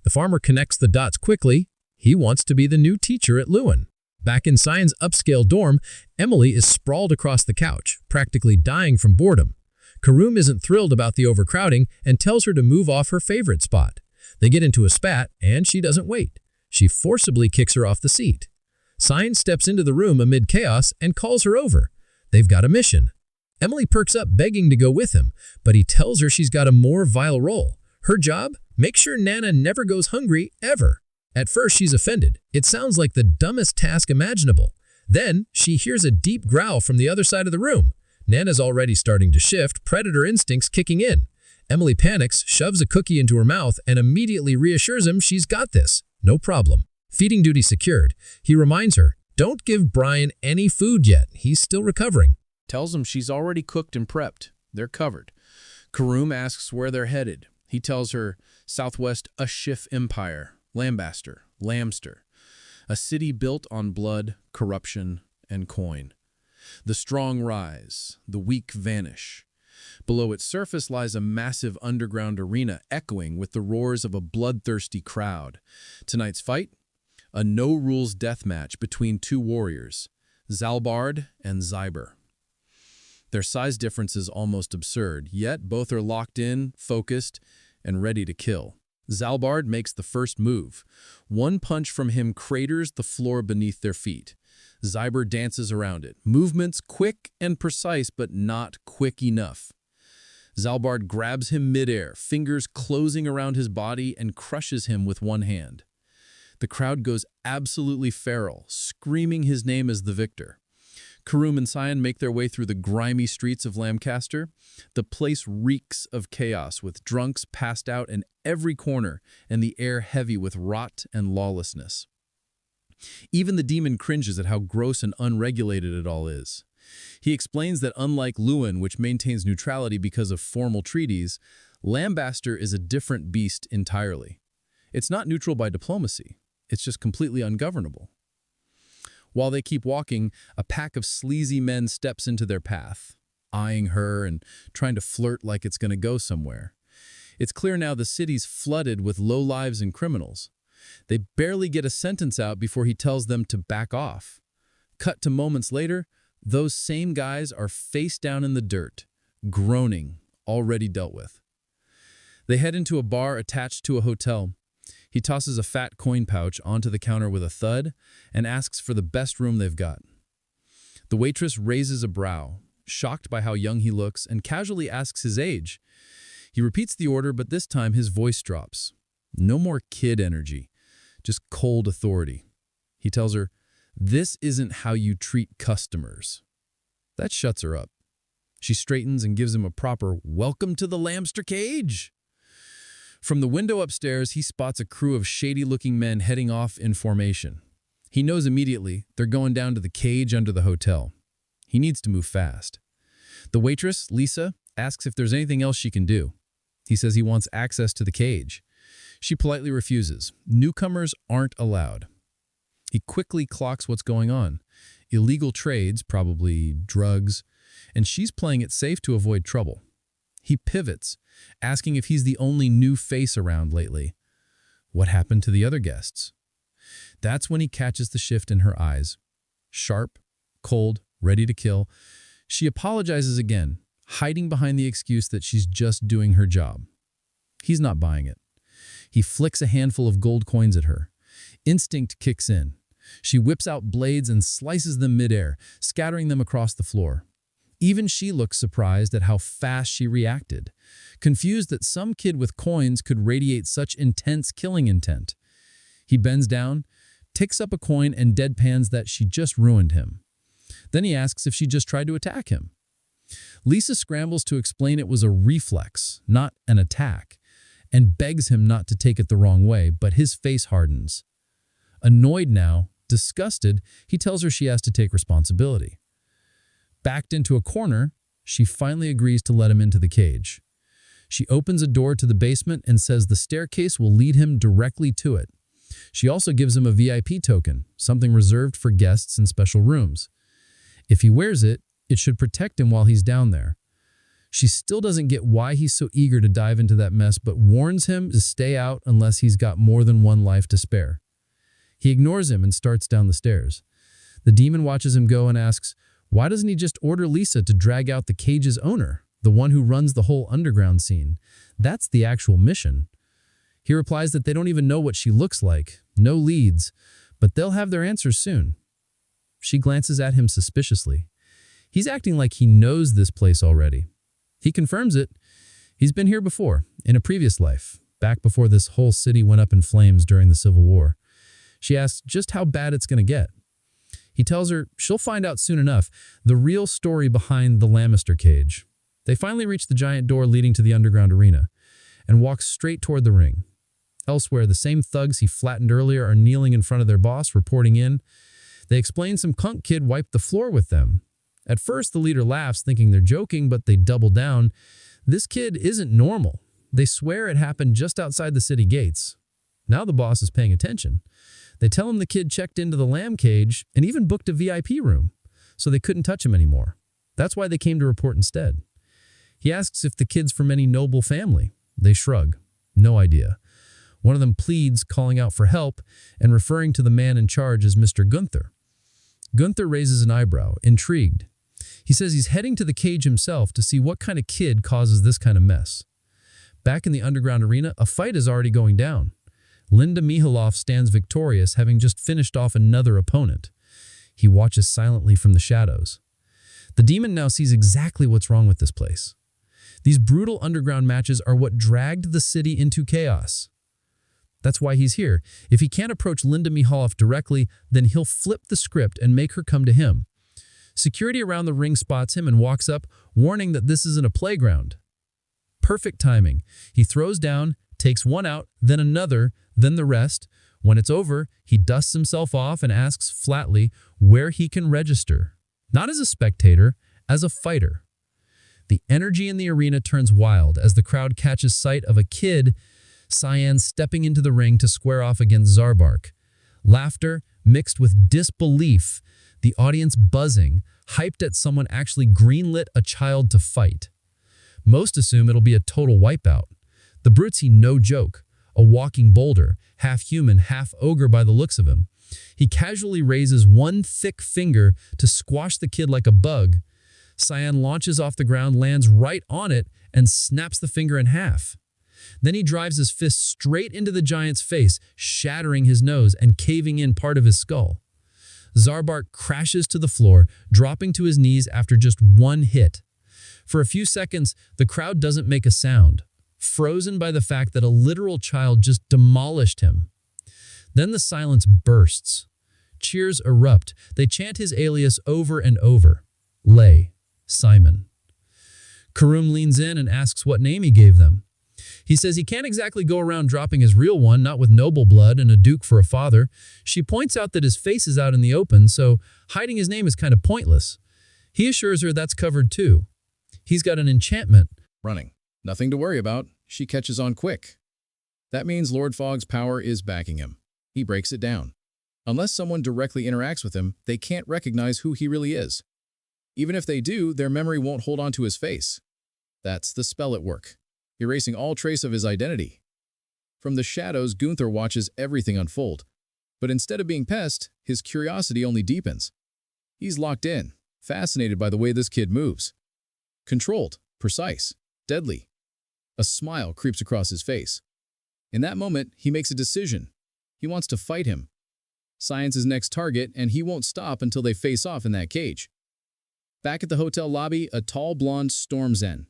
The farmer connects the dots quickly. He wants to be the new teacher at Lewin. Back in Cyan's upscale dorm, Emily is sprawled across the couch, practically dying from boredom. Karum isn't thrilled about the overcrowding and tells her to move off her favorite spot. They get into a spat, and she doesn't wait. She forcibly kicks her off the seat. Cyan steps into the room amid chaos and calls her over. They've got a mission. Emily perks up, begging to go with him, but he tells her she's got a more vile role. Her job? Make sure Nana never goes hungry, ever. At first, she's offended. It sounds like the dumbest task imaginable. Then, she hears a deep growl from the other side of the room. Nana's already starting to shift, predator instincts kicking in. Emily panics, shoves a cookie into her mouth, and immediately reassures him she's got this. No problem. Feeding duty secured. He reminds her, don't give Brian any food yet. He's still recovering. Tells him she's already cooked and prepped. They're covered. Karum asks where they're headed. He tells her, Southwest Ashif Empire, Lambaster, Lamster, a city built on blood, corruption, and coin. The strong rise, the weak vanish. Below its surface lies a massive underground arena echoing with the roars of a bloodthirsty crowd. Tonight's fight? A no-rules deathmatch between two warriors, Zalbard and Zyber. Their size difference is almost absurd, yet both are locked in, focused, and ready to kill. Zalbard makes the first move. One punch from him craters the floor beneath their feet. Zyber dances around it. Movements quick and precise, but not quick enough. Zalbard grabs him midair, fingers closing around his body, and crushes him with one hand. The crowd goes absolutely feral, screaming his name as the victor. Karum and Cyan make their way through the grimy streets of Lancaster. The place reeks of chaos, with drunks passed out in every corner and the air heavy with rot and lawlessness. Even the demon cringes at how gross and unregulated it all is. He explains that unlike Lewin, which maintains neutrality because of formal treaties, Lambaster is a different beast entirely. It's not neutral by diplomacy. It's just completely ungovernable. While they keep walking, a pack of sleazy men steps into their path, eyeing her and trying to flirt like it's going to go somewhere. It's clear now the city's flooded with lowlives and criminals. They barely get a sentence out before he tells them to back off. Cut to moments later, those same guys are face down in the dirt, groaning, already dealt with. They head into a bar attached to a hotel. He tosses a fat coin pouch onto the counter with a thud and asks for the best room they've got. The waitress raises a brow, shocked by how young he looks, and casually asks his age. He repeats the order, but this time his voice drops. No more kid energy, just cold authority. He tells her, "This isn't how you treat customers." That shuts her up. She straightens and gives him a proper "Welcome to the Lamster Cage." From the window upstairs, he spots a crew of shady-looking men heading off in formation. He knows immediately they're going down to the cage under the hotel. He needs to move fast. The waitress, Lisa, asks if there's anything else she can do. He says he wants access to the cage. She politely refuses. Newcomers aren't allowed. He quickly clocks what's going on. Illegal trades, probably drugs, and she's playing it safe to avoid trouble. He pivots, asking if he's the only new face around lately. What happened to the other guests? That's when he catches the shift in her eyes. Sharp, cold, ready to kill. She apologizes again, hiding behind the excuse that she's just doing her job. He's not buying it. He flicks a handful of gold coins at her. Instinct kicks in. She whips out blades and slices them midair, scattering them across the floor. Even she looked surprised at how fast she reacted, confused that some kid with coins could radiate such intense killing intent. He bends down, ticks up a coin, and deadpans that she just ruined him. Then he asks if she just tried to attack him. Lisa scrambles to explain it was a reflex, not an attack, and begs him not to take it the wrong way, but his face hardens. Annoyed now, disgusted, he tells her she has to take responsibility. Backed into a corner, she finally agrees to let him into the cage. She opens a door to the basement and says the staircase will lead him directly to it. She also gives him a VIP token, something reserved for guests in special rooms. If he wears it, it should protect him while he's down there. She still doesn't get why he's so eager to dive into that mess, but warns him to stay out unless he's got more than one life to spare. He ignores him and starts down the stairs. The demon watches him go and asks, why doesn't he just order Lisa to drag out the cage's owner, the one who runs the whole underground scene? That's the actual mission. He replies that they don't even know what she looks like, no leads, but they'll have their answers soon. She glances at him suspiciously. He's acting like he knows this place already. He confirms it. He's been here before, in a previous life, back before this whole city went up in flames during the Civil War. She asks just how bad it's going to get. He tells her she'll find out soon enough the real story behind the Lammister cage. They finally reach the giant door leading to the underground arena and walk straight toward the ring. Elsewhere, the same thugs he flattened earlier are kneeling in front of their boss, reporting in. They explain some cunk kid wiped the floor with them. At first, the leader laughs, thinking they're joking, but they double down. This kid isn't normal. They swear it happened just outside the city gates. Now the boss is paying attention. They tell him the kid checked into the lamb cage and even booked a VIP room, so they couldn't touch him anymore. That's why they came to report instead. He asks if the kid's from any noble family. They shrug. No idea. One of them pleads, calling out for help and referring to the man in charge as Mr. Gunther. Gunther raises an eyebrow, intrigued. He says he's heading to the cage himself to see what kind of kid causes this kind of mess. Back in the underground arena, a fight is already going down. Linda Mihalov stands victorious, having just finished off another opponent. He watches silently from the shadows. The demon now sees exactly what's wrong with this place. These brutal underground matches are what dragged the city into chaos. That's why he's here. If he can't approach Linda Mihalov directly, then he'll flip the script and make her come to him. Security around the ring spots him and walks up, warning that this isn't a playground. Perfect timing. He throws down, takes one out, then another, then the rest. When it's over, he dusts himself off and asks flatly where he can register. Not as a spectator, as a fighter. The energy in the arena turns wild as the crowd catches sight of a kid, Cyan, stepping into the ring to square off against Zarbark. Laughter mixed with disbelief, the audience buzzing, hyped at someone actually greenlit a child to fight. Most assume it'll be a total wipeout. The brute's no joke, a walking boulder, half human, half ogre by the looks of him. He casually raises one thick finger to squash the kid like a bug. Cyan launches off the ground, lands right on it, and snaps the finger in half. Then he drives his fist straight into the giant's face, shattering his nose and caving in part of his skull. Zarbark crashes to the floor, dropping to his knees after just one hit. For a few seconds, the crowd doesn't make a sound, frozen by the fact that a literal child just demolished him. Then the silence bursts. Cheers erupt. They chant his alias over and over. Lay. Simon. Karum leans in and asks what name he gave them. He says he can't exactly go around dropping his real one, not with noble blood and a duke for a father. She points out that his face is out in the open, so hiding his name is kind of pointless. He assures her that's covered too. He's got an enchantment. Running. Nothing to worry about. She catches on quick. That means Lord Fogg's power is backing him. He breaks it down. Unless someone directly interacts with him, they can't recognize who he really is. Even if they do, their memory won't hold on to his face. That's the spell at work, erasing all trace of his identity. From the shadows, Gunther watches everything unfold. But instead of being pest, his curiosity only deepens. He's locked in, fascinated by the way this kid moves. Controlled, precise, deadly. A smile creeps across his face. In that moment, he makes a decision. He wants to fight him. Cyan's his next target, and he won't stop until they face off in that cage. Back at the hotel lobby, a tall blonde storms in.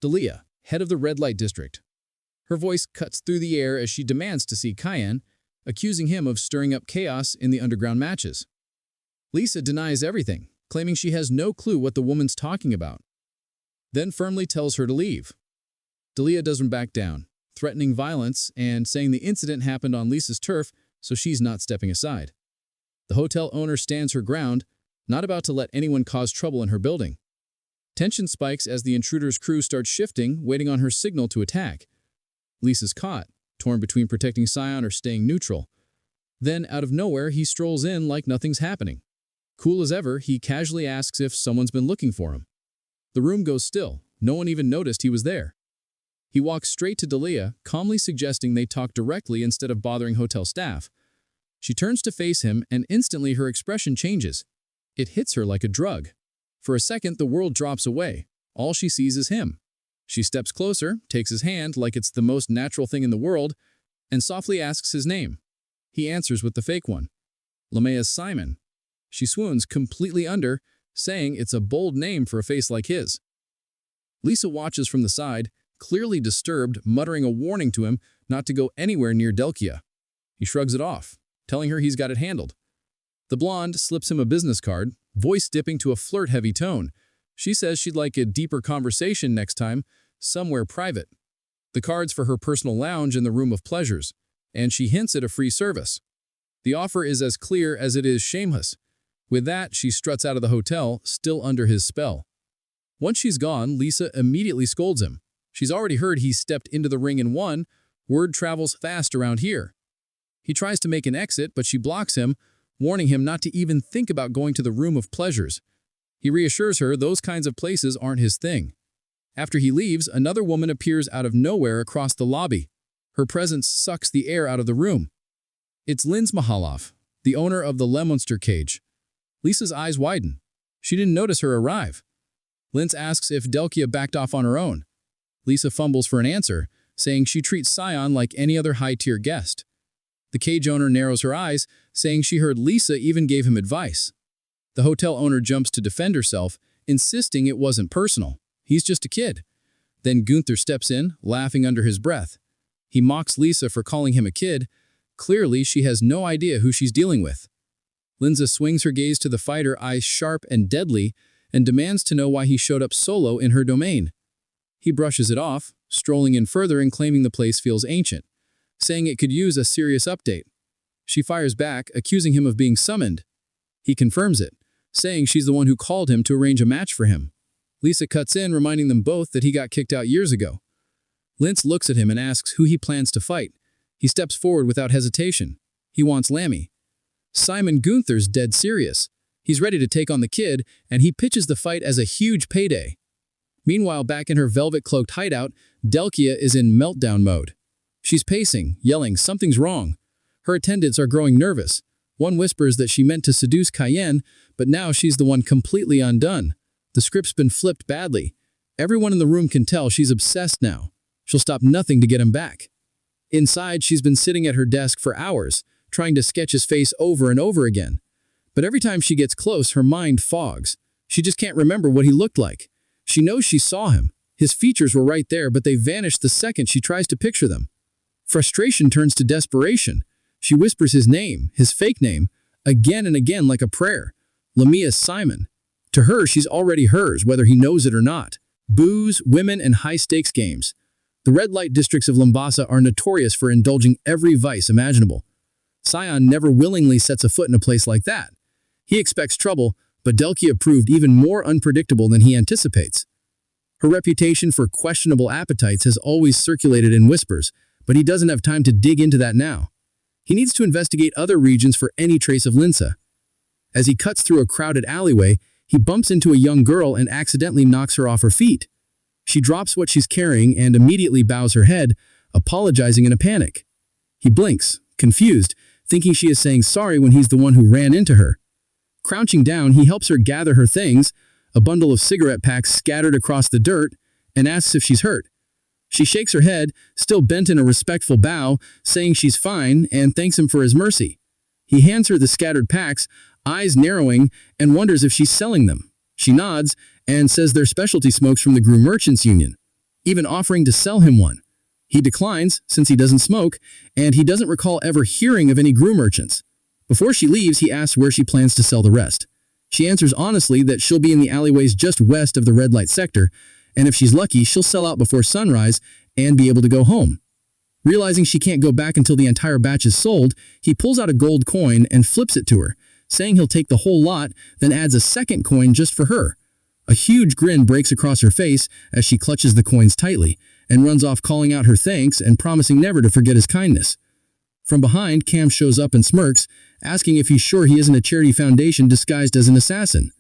Dalia, head of the red light district. Her voice cuts through the air as she demands to see Cayenne, accusing him of stirring up chaos in the underground matches. Lisa denies everything, claiming she has no clue what the woman's talking about, then firmly tells her to leave. Dalia doesn't back down, threatening violence and saying the incident happened on Lisa's turf, so she's not stepping aside. The hotel owner stands her ground, not about to let anyone cause trouble in her building. Tension spikes as the intruder's crew starts shifting, waiting on her signal to attack. Lisa's caught, torn between protecting Scion or staying neutral. Then, out of nowhere, he strolls in like nothing's happening. Cool as ever, he casually asks if someone's been looking for him. The room goes still. No one even noticed he was there. He walks straight to Dalia, calmly suggesting they talk directly instead of bothering hotel staff. She turns to face him, and instantly her expression changes. It hits her like a drug. For a second, the world drops away. All she sees is him. She steps closer, takes his hand like it's the most natural thing in the world, and softly asks his name. He answers with the fake one. Lamea's Simon. She swoons completely under, saying it's a bold name for a face like his. Lisa watches from the side, clearly disturbed, muttering a warning to him not to go anywhere near Delkia. He shrugs it off, telling her he's got it handled. The blonde slips him a business card, voice dipping to a flirt-heavy tone. She says she'd like a deeper conversation next time, somewhere private. The card's for her personal lounge in the room of pleasures, and she hints at a free service. The offer is as clear as it is shameless. With that, she struts out of the hotel, still under his spell. Once she's gone, Lisa immediately scolds him. She's already heard he stepped into the ring and won. Word travels fast around here. He tries to make an exit, but she blocks him, warning him not to even think about going to the room of pleasures. He reassures her those kinds of places aren't his thing. After he leaves, another woman appears out of nowhere across the lobby. Her presence sucks the air out of the room. It's Linz Mahaloff, the owner of the Lemonster cage. Lisa's eyes widen. She didn't notice her arrive. Linz asks if Delkia backed off on her own. Lisa fumbles for an answer, saying she treats Scion like any other high-tier guest. The cage owner narrows her eyes, saying she heard Lisa even gave him advice. The hotel owner jumps to defend herself, insisting it wasn't personal. He's just a kid. Then Gunther steps in, laughing under his breath. He mocks Lisa for calling him a kid. Clearly, she has no idea who she's dealing with. Linza swings her gaze to the fighter, eyes sharp and deadly, and demands to know why he showed up solo in her domain. He brushes it off, strolling in further and claiming the place feels ancient, saying it could use a serious update. She fires back, accusing him of being summoned. He confirms it, saying she's the one who called him to arrange a match for him. Lisa cuts in, reminding them both that he got kicked out years ago. Linz looks at him and asks who he plans to fight. He steps forward without hesitation. He wants Lammy. Simon Gunther's dead serious. He's ready to take on the kid, and he pitches the fight as a huge payday. Meanwhile, back in her velvet-cloaked hideout, Delkia is in meltdown mode. She's pacing, yelling, something's wrong. Her attendants are growing nervous. One whispers that she meant to seduce Cayenne, but now she's the one completely undone. The script's been flipped badly. Everyone in the room can tell she's obsessed now. She'll stop nothing to get him back. Inside, she's been sitting at her desk for hours, trying to sketch his face over and over again. But every time she gets close, her mind fogs. She just can't remember what he looked like. She knows she saw him. His features were right there, but they vanish the second she tries to picture them. Frustration turns to desperation. She whispers his name, his fake name, again and again like a prayer. Lamia Simon. To her, she's already hers, whether he knows it or not. Booze, women, and high-stakes games. The red light districts of Limbasa are notorious for indulging every vice imaginable. Scion never willingly sets a foot in a place like that. He expects trouble, but Delkia proved even more unpredictable than he anticipates. Her reputation for questionable appetites has always circulated in whispers, but he doesn't have time to dig into that now. He needs to investigate other regions for any trace of Linsa. As he cuts through a crowded alleyway, he bumps into a young girl and accidentally knocks her off her feet. She drops what she's carrying and immediately bows her head, apologizing in a panic. He blinks, confused, thinking she is saying sorry when he's the one who ran into her. Crouching down, he helps her gather her things, a bundle of cigarette packs scattered across the dirt, and asks if she's hurt. She shakes her head, still bent in a respectful bow, saying she's fine, and thanks him for his mercy. He hands her the scattered packs, eyes narrowing, and wonders if she's selling them. She nods and says they're specialty smokes from the Grew Merchants Union, even offering to sell him one. He declines since he doesn't smoke, and he doesn't recall ever hearing of any Grew merchants. Before she leaves, he asks where she plans to sell the rest. She answers honestly that she'll be in the alleyways just west of the red light sector, and if she's lucky, she'll sell out before sunrise and be able to go home. Realizing she can't go back until the entire batch is sold, he pulls out a gold coin and flips it to her, saying he'll take the whole lot, then adds a second coin just for her. A huge grin breaks across her face as she clutches the coins tightly and runs off calling out her thanks and promising never to forget his kindness. From behind, Cam shows up and smirks, asking if he's sure he isn't a charity foundation disguised as an assassin.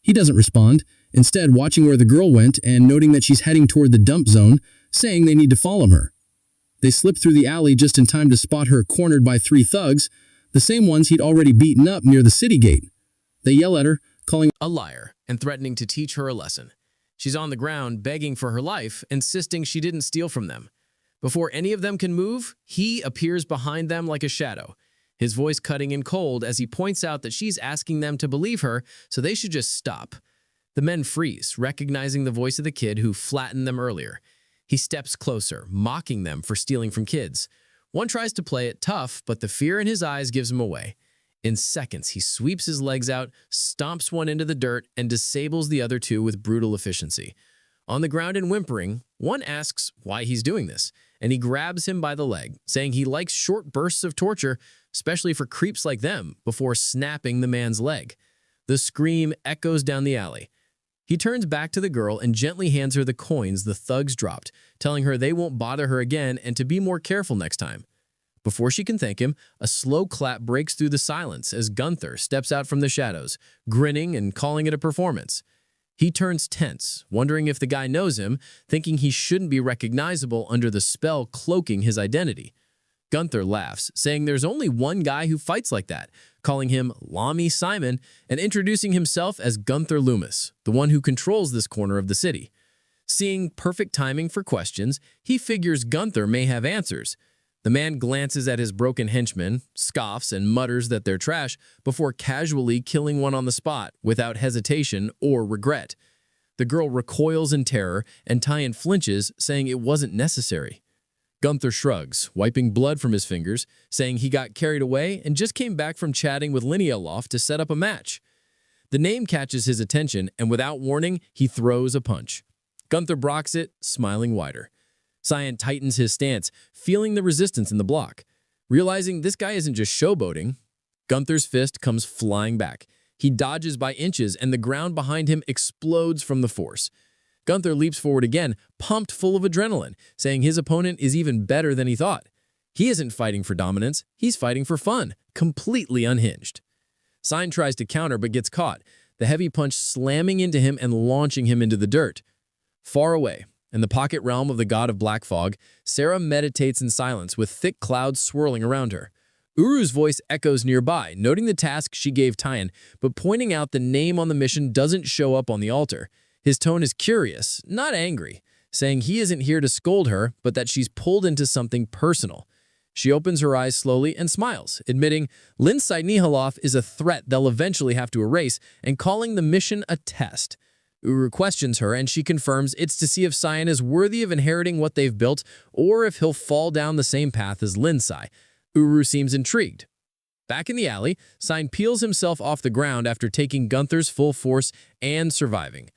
He doesn't respond, instead watching where the girl went and noting that she's heading toward the dump zone, saying they need to follow her. They slip through the alley just in time to spot her cornered by 3 thugs, the same ones he'd already beaten up near the city gate. They yell at her, calling A liar and threatening to teach her a lesson. She's on the ground begging for her life, insisting she didn't steal from them. Before any of them can move, he appears behind them like a shadow, his voice cutting in cold as he points out that she's asking them to believe her, so they should just stop. The men freeze, recognizing the voice of the kid who flattened them earlier. He steps closer, mocking them for stealing from kids. One tries to play it tough, but the fear in his eyes gives him away. In seconds, he sweeps his legs out, stomps one into the dirt, and disables the other 2 with brutal efficiency. On the ground and whimpering, one asks why he's doing this, and he grabs him by the leg, saying he likes short bursts of torture, especially for creeps like them, before snapping the man's leg. The scream echoes down the alley. He turns back to the girl and gently hands her the coins the thugs dropped, telling her they won't bother her again and to be more careful next time. Before she can thank him, a slow clap breaks through the silence as Gunther steps out from the shadows, grinning and calling it a performance. He turns tense, wondering if the guy knows him, thinking he shouldn't be recognizable under the spell cloaking his identity. Gunther laughs, saying there's only one guy who fights like that, calling him Lamy Simon and introducing himself as Gunther Loomis, the one who controls this corner of the city. Seeing perfect timing for questions, he figures Gunther may have answers. The man glances at his broken henchmen, scoffs, and mutters that they're trash before casually killing one on the spot without hesitation or regret. The girl recoils in terror, and Tyan flinches, saying it wasn't necessary. Gunther shrugs, wiping blood from his fingers, saying he got carried away and just came back from chatting with Linealoft to set up a match. The name catches his attention, and without warning, he throws a punch. Gunther blocks it, smiling wider. Cyan tightens his stance, feeling the resistance in the block. Realizing this guy isn't just showboating, Gunther's fist comes flying back. He dodges by inches, and the ground behind him explodes from the force. Gunther leaps forward again, pumped full of adrenaline, saying his opponent is even better than he thought. He isn't fighting for dominance, he's fighting for fun, completely unhinged. Cyan tries to counter but gets caught, the heavy punch slamming into him and launching him into the dirt. Far away, in the pocket realm of the god of black fog, Sarah meditates in silence with thick clouds swirling around her. Uru's voice echoes nearby, noting the task she gave Tyan, but pointing out the name on the mission doesn't show up on the altar. His tone is curious, not angry, saying he isn't here to scold her, but that she's pulled into something personal. She opens her eyes slowly and smiles, admitting Linside Nihaloth is a threat they'll eventually have to erase and calling the mission a test. Uru questions her, and she confirms it's to see if Cyan is worthy of inheriting what they've built or if he'll fall down the same path as Linsai. Uru seems intrigued. Back in the alley, Cyan peels himself off the ground after taking Gunther's full force and surviving.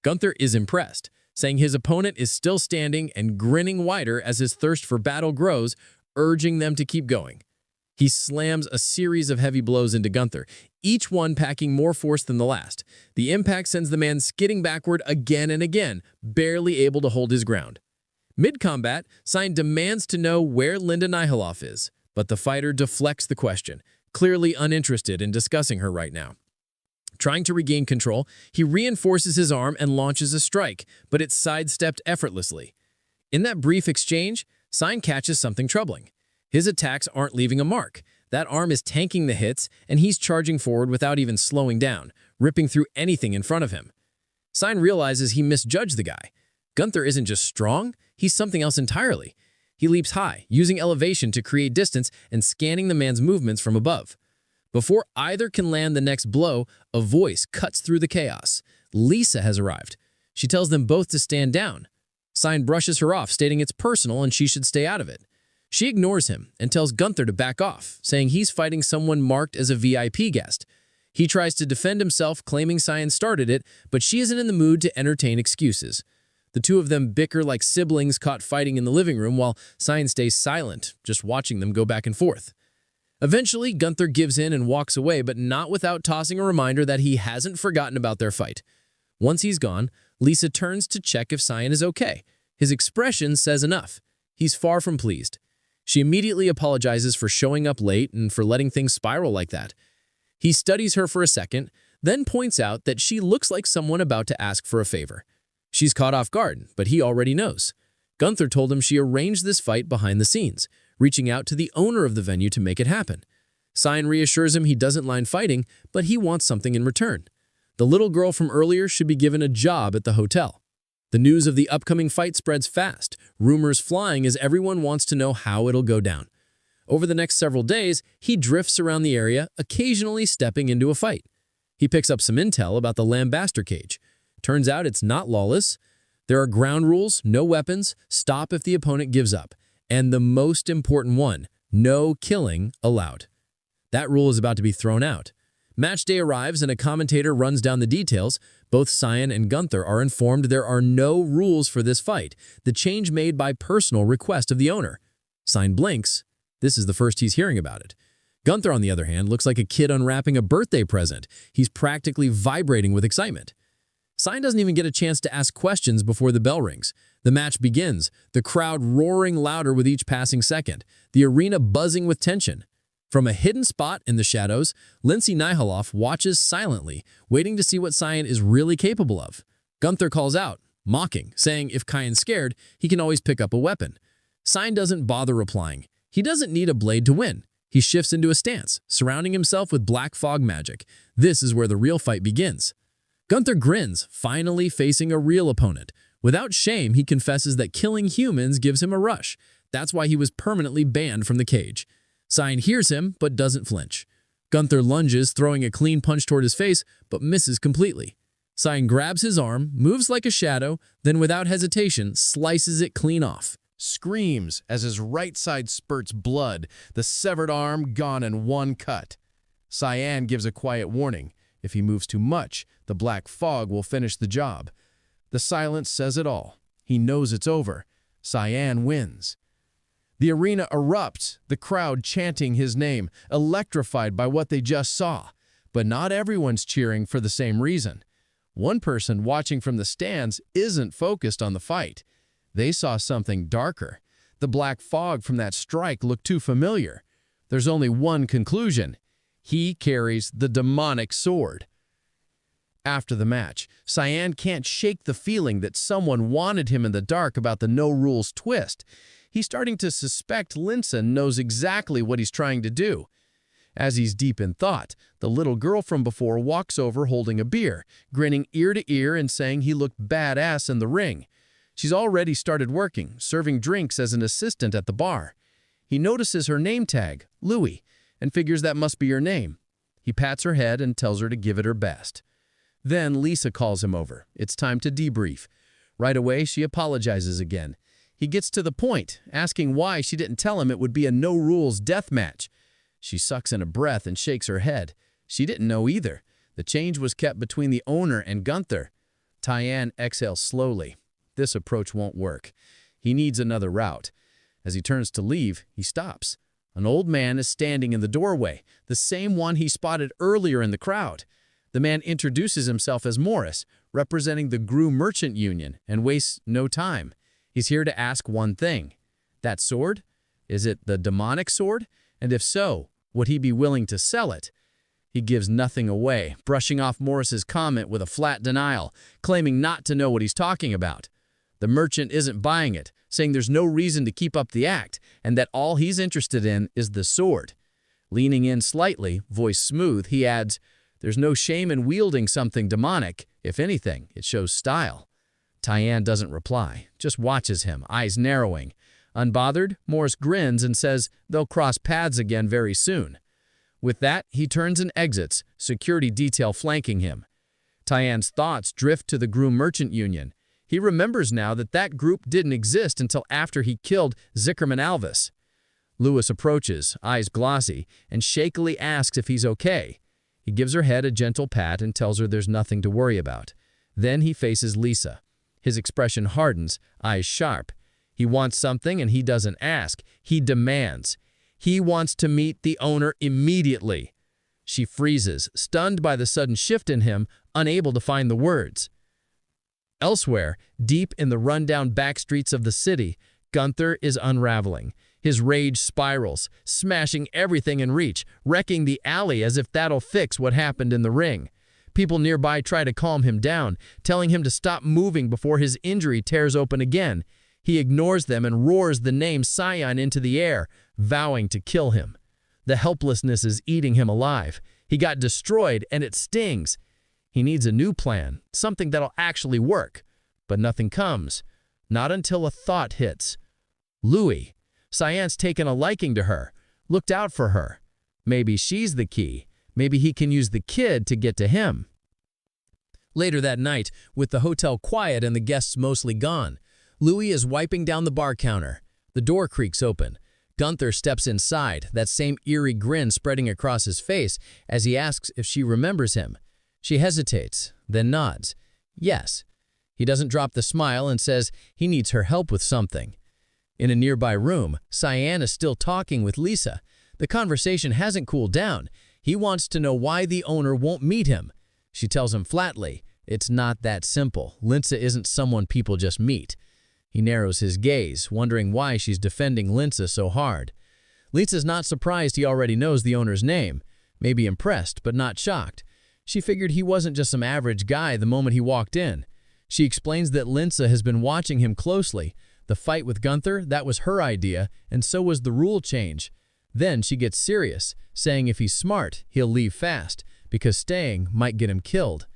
Gunther is impressed, saying his opponent is still standing and grinning wider as his thirst for battle grows, urging them to keep going. He slams a series of heavy blows into Gunther, each one packing more force than the last. The impact sends the man skidding backward again and again, barely able to hold his ground. Mid-combat, Cyan demands to know where Linda Nihaloth is, but the fighter deflects the question, clearly uninterested in discussing her right now. Trying to regain control, he reinforces his arm and launches a strike, but it's sidestepped effortlessly. In that brief exchange, Cyan catches something troubling. His attacks aren't leaving a mark. That arm is tanking the hits, and he's charging forward without even slowing down, ripping through anything in front of him. Cyan realizes he misjudged the guy. Gunther isn't just strong, he's something else entirely. He leaps high, using elevation to create distance and scanning the man's movements from above. Before either can land the next blow, a voice cuts through the chaos. Lisa has arrived. She tells them both to stand down. Cyan brushes her off, stating it's personal and she should stay out of it. She ignores him and tells Gunther to back off, saying he's fighting someone marked as a VIP guest. He tries to defend himself, claiming Cyan started it, but she isn't in the mood to entertain excuses. The two of them bicker like siblings caught fighting in the living room while Cyan stays silent, just watching them go back and forth. Eventually, Gunther gives in and walks away, but not without tossing a reminder that he hasn't forgotten about their fight. Once he's gone, Lisa turns to check if Cyan is okay. His expression says enough. He's far from pleased. She immediately apologizes for showing up late and for letting things spiral like that. He studies her for a second, then points out that she looks like someone about to ask for a favor. She's caught off guard, but he already knows. Gunther told him she arranged this fight behind the scenes, reaching out to the owner of the venue to make it happen. Cyan reassures him he doesn't mind fighting, but he wants something in return. The little girl from earlier should be given a job at the hotel. The news of the upcoming fight spreads fast, rumors flying as everyone wants to know how it'll go down. Over the next several days, he drifts around the area, occasionally stepping into a fight. He picks up some intel about the Lambaster cage. Turns out it's not lawless. There are ground rules, no weapons, stop if the opponent gives up, and the most important one, no killing allowed. That rule is about to be thrown out. Match day arrives and a commentator runs down the details. Both Cyan and Gunther are informed there are no rules for this fight, the change made by personal request of the owner. Cyan blinks. This is the first he's hearing about it. Gunther, on the other hand, looks like a kid unwrapping a birthday present. He's practically vibrating with excitement. Cyan doesn't even get a chance to ask questions before the bell rings. The match begins, the crowd roaring louder with each passing second, the arena buzzing with tension. From a hidden spot in the shadows, Lindsay Nihaloff watches silently, waiting to see what Cyan is really capable of. Gunther calls out, mocking, saying if Cyan's scared, he can always pick up a weapon. Cyan doesn't bother replying. He doesn't need a blade to win. He shifts into a stance, surrounding himself with black fog magic. This is where the real fight begins. Gunther grins, finally facing a real opponent. Without shame, he confesses that killing humans gives him a rush. That's why he was permanently banned from the cage. Cyan hears him, but doesn't flinch. Gunther lunges, throwing a clean punch toward his face, but misses completely. Cyan grabs his arm, moves like a shadow, then without hesitation, slices it clean off. Screams as his right side spurts blood, the severed arm gone in one cut. Cyan gives a quiet warning. If he moves too much, the black fog will finish the job. The silence says it all. He knows it's over. Cyan wins. The arena erupts, the crowd chanting his name, electrified by what they just saw. But not everyone's cheering for the same reason. One person watching from the stands isn't focused on the fight. They saw something darker. The black fog from that strike looked too familiar. There's only one conclusion. He carries the demonic sword. After the match, Cyan can't shake the feeling that someone wanted him in the dark about the no-rules twist. He's starting to suspect Linson knows exactly what he's trying to do. As he's deep in thought, the little girl from before walks over holding a beer, grinning ear to ear and saying he looked badass in the ring. She's already started working, serving drinks as an assistant at the bar. He notices her name tag, Louie, and figures that must be her name. He pats her head and tells her to give it her best. Then Lisa calls him over. It's time to debrief. Right away, she apologizes again. He gets to the point, asking why she didn't tell him it would be a no-rules death match. She sucks in a breath and shakes her head. She didn't know either. The change was kept between the owner and Gunther. Cyan exhales slowly. This approach won't work. He needs another route. As he turns to leave, he stops. An old man is standing in the doorway, the same one he spotted earlier in the crowd. The man introduces himself as Morris, representing the Gru Merchant Union, and wastes no time. He's here to ask one thing. That sword? Is it the demonic sword? And if so, would he be willing to sell it? He gives nothing away, brushing off Morris's comment with a flat denial, claiming not to know what he's talking about. The merchant isn't buying it, saying there's no reason to keep up the act, and that all he's interested in is the sword. Leaning in slightly, voice smooth, he adds, "There's no shame in wielding something demonic. If anything, it shows style." Cyan doesn't reply, just watches him, eyes narrowing. Unbothered, Morris grins and says they'll cross paths again very soon. With that, he turns and exits, security detail flanking him. Tyan's thoughts drift to the Groom Merchant Union. He remembers now that that group didn't exist until after he killed Zickerman Alvis. Lewis approaches, eyes glossy, and shakily asks if he's okay. He gives her head a gentle pat and tells her there's nothing to worry about. Then he faces Lisa. His expression hardens, eyes sharp. He wants something and he doesn't ask. He demands. He wants to meet the owner immediately. She freezes, stunned by the sudden shift in him, unable to find the words. Elsewhere, deep in the rundown back streets of the city, Gunther is unraveling. His rage spirals, smashing everything in reach, wrecking the alley as if that'll fix what happened in the ring. People nearby try to calm him down, telling him to stop moving before his injury tears open again. He ignores them and roars the name Cyan into the air, vowing to kill him. The helplessness is eating him alive. He got destroyed and it stings. He needs a new plan, something that'll actually work. But nothing comes. Not until a thought hits. Louis. Cyan's taken a liking to her, looked out for her. Maybe she's the key. Maybe he can use the kid to get to him. Later that night, with the hotel quiet and the guests mostly gone, Louis is wiping down the bar counter. The door creaks open. Gunther steps inside, that same eerie grin spreading across his face as he asks if she remembers him. She hesitates, then nods. Yes. He doesn't drop the smile and says he needs her help with something. In a nearby room, Cyan is still talking with Lisa. The conversation hasn't cooled down. He wants to know why the owner won't meet him. She tells him flatly, it's not that simple. Linsa isn't someone people just meet. He narrows his gaze, wondering why she's defending Linsa so hard. Lisa's not surprised he already knows the owner's name. Maybe impressed, but not shocked. She figured he wasn't just some average guy the moment he walked in. She explains that Linsa has been watching him closely. The fight with Gunther, that was her idea, and so was the rule change. Then she gets serious, saying if he's smart, he'll leave fast, because staying might get him killed.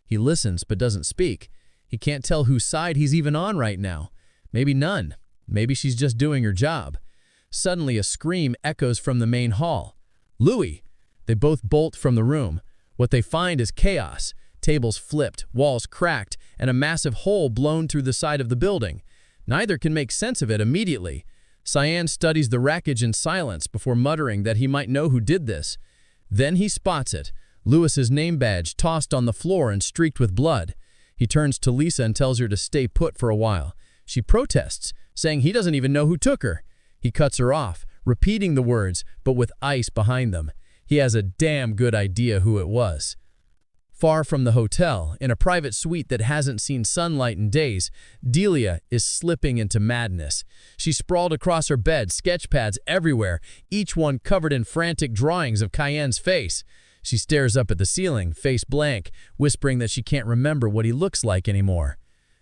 He listens but doesn't speak. He can't tell whose side he's even on right now. Maybe none. Maybe she's just doing her job. Suddenly a scream echoes from the main hall. Louis! They both bolt from the room. What they find is chaos. Tables flipped, walls cracked, and a massive hole blown through the side of the building. Neither can make sense of it immediately. Cyan studies the wreckage in silence before muttering that he might know who did this. Then he spots it. Lewis's name badge tossed on the floor and streaked with blood. He turns to Lisa and tells her to stay put for a while. She protests, saying he doesn't even know who took her. He cuts her off, repeating the words, but with ice behind them. He has a damn good idea who it was. Far from the hotel, in a private suite that hasn't seen sunlight in days, Delia is slipping into madness. She sprawled across her bed, sketch pads everywhere, each one covered in frantic drawings of Cayenne's face. She stares up at the ceiling, face blank, whispering that she can't remember what he looks like anymore.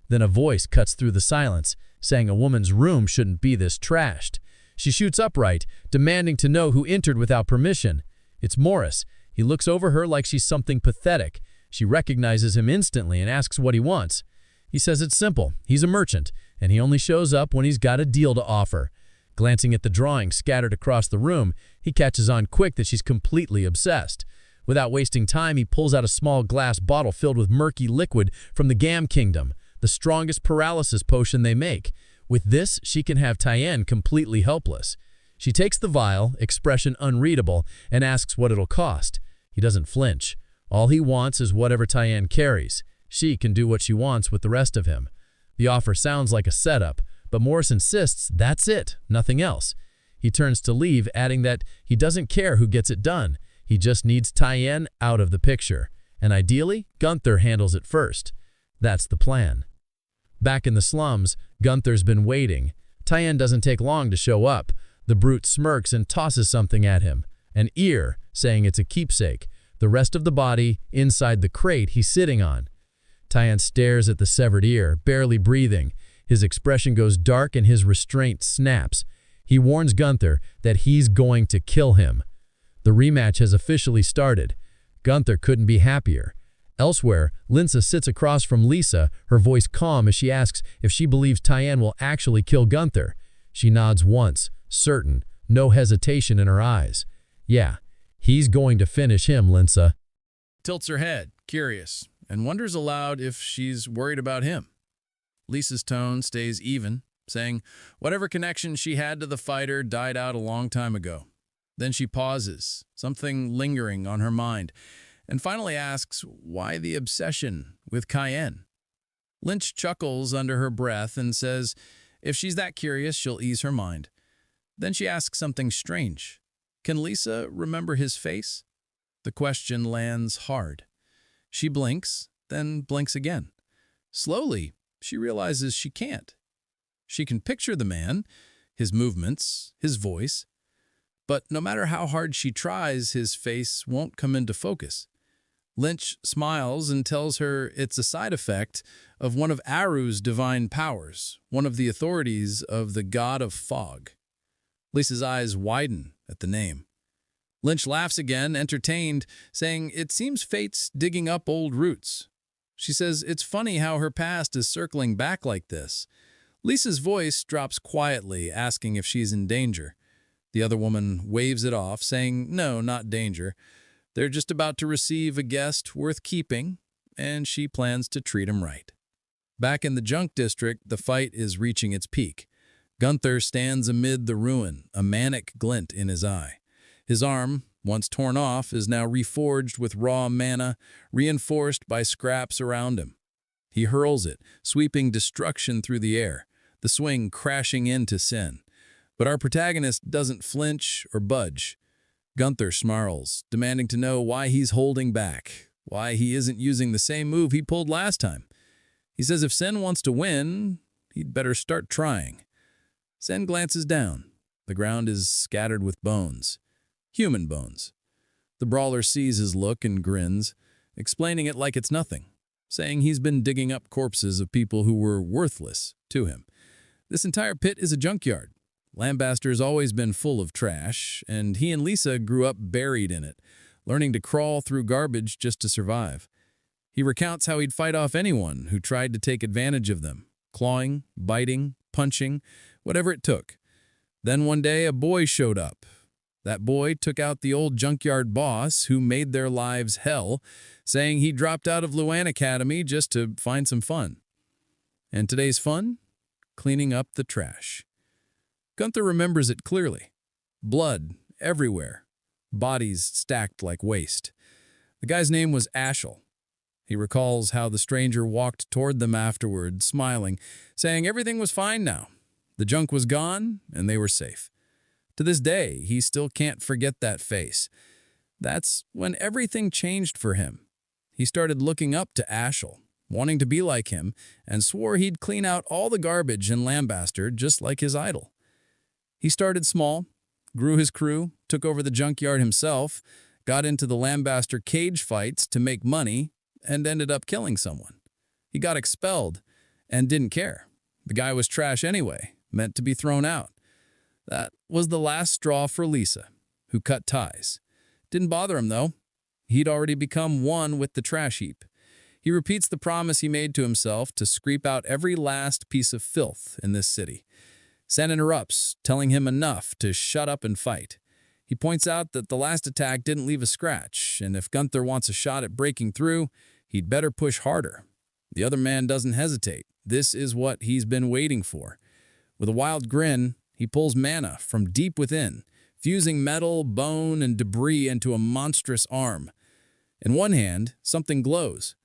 Then a voice cuts through the silence, saying a woman's room shouldn't be this trashed. She shoots upright, demanding to know who entered without permission. It's Morris. He looks over her like she's something pathetic. She recognizes him instantly and asks what he wants. He says it's simple. He's a merchant, and he only shows up when he's got a deal to offer. Glancing at the drawings scattered across the room, he catches on quick that she's completely obsessed. Without wasting time, he pulls out a small glass bottle filled with murky liquid from the Gam Kingdom, the strongest paralysis potion they make. With this, she can have Tyann completely helpless. She takes the vial, expression unreadable, and asks what it'll cost. He doesn't flinch. All he wants is whatever Tyann carries. She can do what she wants with the rest of him. The offer sounds like a setup, but Morris insists that's it, nothing else. He turns to leave, adding that he doesn't care who gets it done. He just needs Tyann out of the picture. And ideally, Gunther handles it first. That's the plan. Back in the slums, Gunther's been waiting. Tyann doesn't take long to show up. The brute smirks and tosses something at him. An ear, saying it's a keepsake. The rest of the body inside the crate he's sitting on. Tyann stares at the severed ear, barely breathing. His expression goes dark and his restraint snaps. He warns Gunther that he's going to kill him. The rematch has officially started. Gunther couldn't be happier. Elsewhere, Linsa sits across from Lisa, her voice calm as she asks if she believes Tyann will actually kill Gunther. She nods once, certain, no hesitation in her eyes. Yeah, he's going to finish him, Linsa. Tilts her head, curious. and wonders aloud if she's worried about him. Lisa's tone stays even, saying whatever connection she had to the fighter died out a long time ago. Then she pauses, something lingering on her mind, and finally asks why the obsession with Cayenne. Lynch chuckles under her breath and says if she's that curious, she'll ease her mind. Then she asks something strange. Can Lisa remember his face? The question lands hard. She blinks, then blinks again. Slowly, she realizes she can't. She can picture the man, his movements, his voice, but no matter how hard she tries, his face won't come into focus. Lynch smiles and tells her it's a side effect of one of Aru's divine powers, one of the authorities of the god of fog. Lisa's eyes widen at the name. Lynch laughs again, entertained, saying it seems fate's digging up old roots. She says it's funny how her past is circling back like this. Lisa's voice drops quietly, asking if she's in danger. The other woman waves it off, saying no, not danger. They're just about to receive a guest worth keeping, and she plans to treat him right. Back in the junk district, the fight is reaching its peak. Gunther stands amid the ruin, a manic glint in his eye. His arm, once torn off, is now reforged with raw mana, reinforced by scraps around him. He hurls it, sweeping destruction through the air, the swing crashing into Sen. But our protagonist doesn't flinch or budge. Gunther snarls, demanding to know why he's holding back, why he isn't using the same move he pulled last time. He says if Sen wants to win, he'd better start trying. Sen glances down. The ground is scattered with bones. Human bones. The brawler sees his look and grins, explaining it like it's nothing, saying he's been digging up corpses of people who were worthless to him. This entire pit is a junkyard. Lambaster's always been full of trash, and he and Lisa grew up buried in it, learning to crawl through garbage just to survive. He recounts how he'd fight off anyone who tried to take advantage of them, clawing, biting, punching, whatever it took. Then one day a boy showed up. That boy took out the old junkyard boss who made their lives hell, saying he dropped out of Luan Academy just to find some fun. And today's fun? Cleaning up the trash. Gunther remembers it clearly. Blood everywhere. Bodies stacked like waste. The guy's name was Ashel. He recalls how the stranger walked toward them afterward, smiling, saying everything was fine now. The junk was gone, and they were safe. To this day, he still can't forget that face. That's when everything changed for him. He started looking up to Ashel, wanting to be like him, and swore he'd clean out all the garbage in Lambaster just like his idol. He started small, grew his crew, took over the junkyard himself, got into the Lambaster cage fights to make money, and ended up killing someone. He got expelled and didn't care. The guy was trash anyway, meant to be thrown out. That was the last straw for Lisa, who cut ties. Didn't bother him, though. He'd already become one with the trash heap. He repeats the promise he made to himself to scrape out every last piece of filth in this city. Sen interrupts, telling him enough to shut up and fight. He points out that the last attack didn't leave a scratch, and if Gunther wants a shot at breaking through, he'd better push harder. The other man doesn't hesitate. This is what he's been waiting for. With a wild grin, he pulls mana from deep within, fusing metal, bone, and debris into a monstrous arm. In one hand, something glows.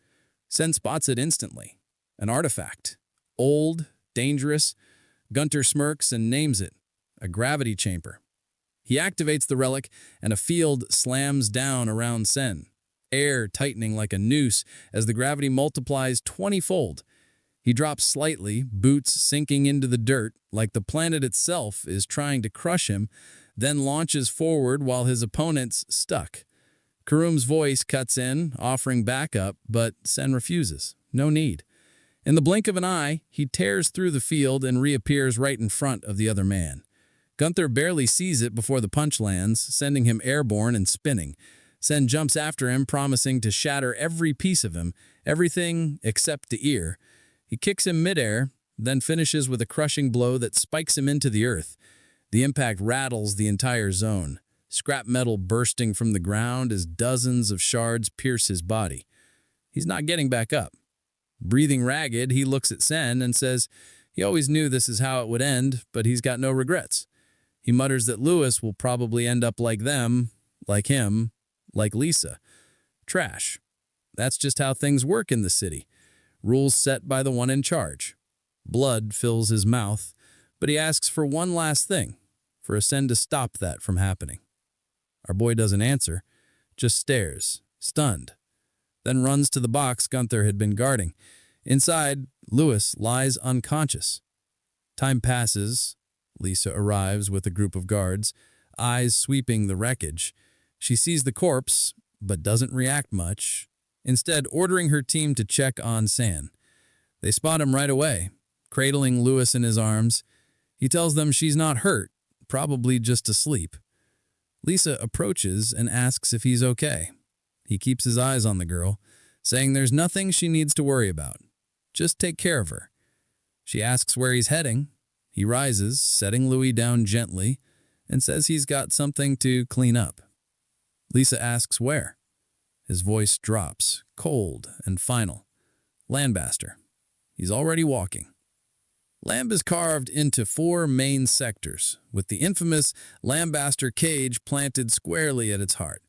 Sen spots it instantly. An artifact. Old, dangerous. Gunther smirks and names it. A gravity chamber. He activates the relic, and a field slams down around Sen, air tightening like a noose as the gravity multiplies 20-fold. He drops slightly, boots sinking into the dirt like the planet itself is trying to crush him, then launches forward while his opponent's stuck. Karum's voice cuts in, offering backup, but Sen refuses. No need. In the blink of an eye, he tears through the field and reappears right in front of the other man. Gunther barely sees it before the punch lands, sending him airborne and spinning. Sen jumps after him, promising to shatter every piece of him, everything except the ear. He kicks him midair, then finishes with a crushing blow that spikes him into the earth. The impact rattles the entire zone, scrap metal bursting from the ground as dozens of shards pierce his body. He's not getting back up. Breathing ragged, he looks at Sen and says he always knew this is how it would end, but he's got no regrets. He mutters that Lewis will probably end up like them, like him, like Lisa. Trash. That's just how things work in the city. Rules set by the one in charge. Blood fills his mouth, but he asks for one last thing, for Sen to stop that from happening. Our boy doesn't answer, just stares, stunned, then runs to the box Gunther had been guarding. Inside, Lewis lies unconscious. Time passes. Lisa arrives with a group of guards, eyes sweeping the wreckage. She sees the corpse, but doesn't react much, instead ordering her team to check on San. They spot him right away, cradling Lewis in his arms. He tells them she's not hurt, probably just asleep. Lisa approaches and asks if he's okay. He keeps his eyes on the girl, saying there's nothing she needs to worry about. Just take care of her. She asks where he's heading. He rises, setting Louis down gently, and says he's got something to clean up. Lisa asks where. His voice drops, cold and final. Landbaster. He's already walking. Lamb is carved into 4 main sectors, with the infamous Lambaster cage planted squarely at its heart.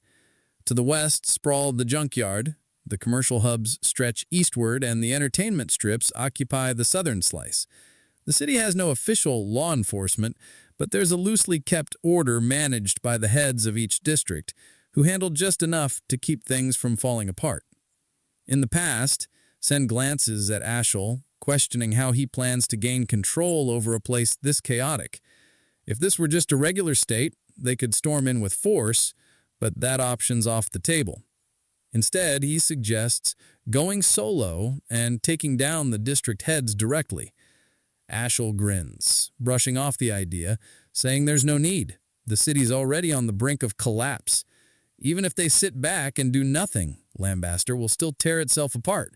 To the west sprawled the junkyard, the commercial hubs stretch eastward, and the entertainment strips occupy the southern slice. The city has no official law enforcement, but there's a loosely kept order managed by the heads of each district, who handle just enough to keep things from falling apart. In the past, Sen glances at Ashel, questioning how he plans to gain control over a place this chaotic. If this were just a regular state, they could storm in with force, but that option's off the table. Instead, he suggests going solo and taking down the district heads directly. Ashel grins, brushing off the idea, saying there's no need. The city's already on the brink of collapse. Even if they sit back and do nothing, Lambaster will still tear itself apart.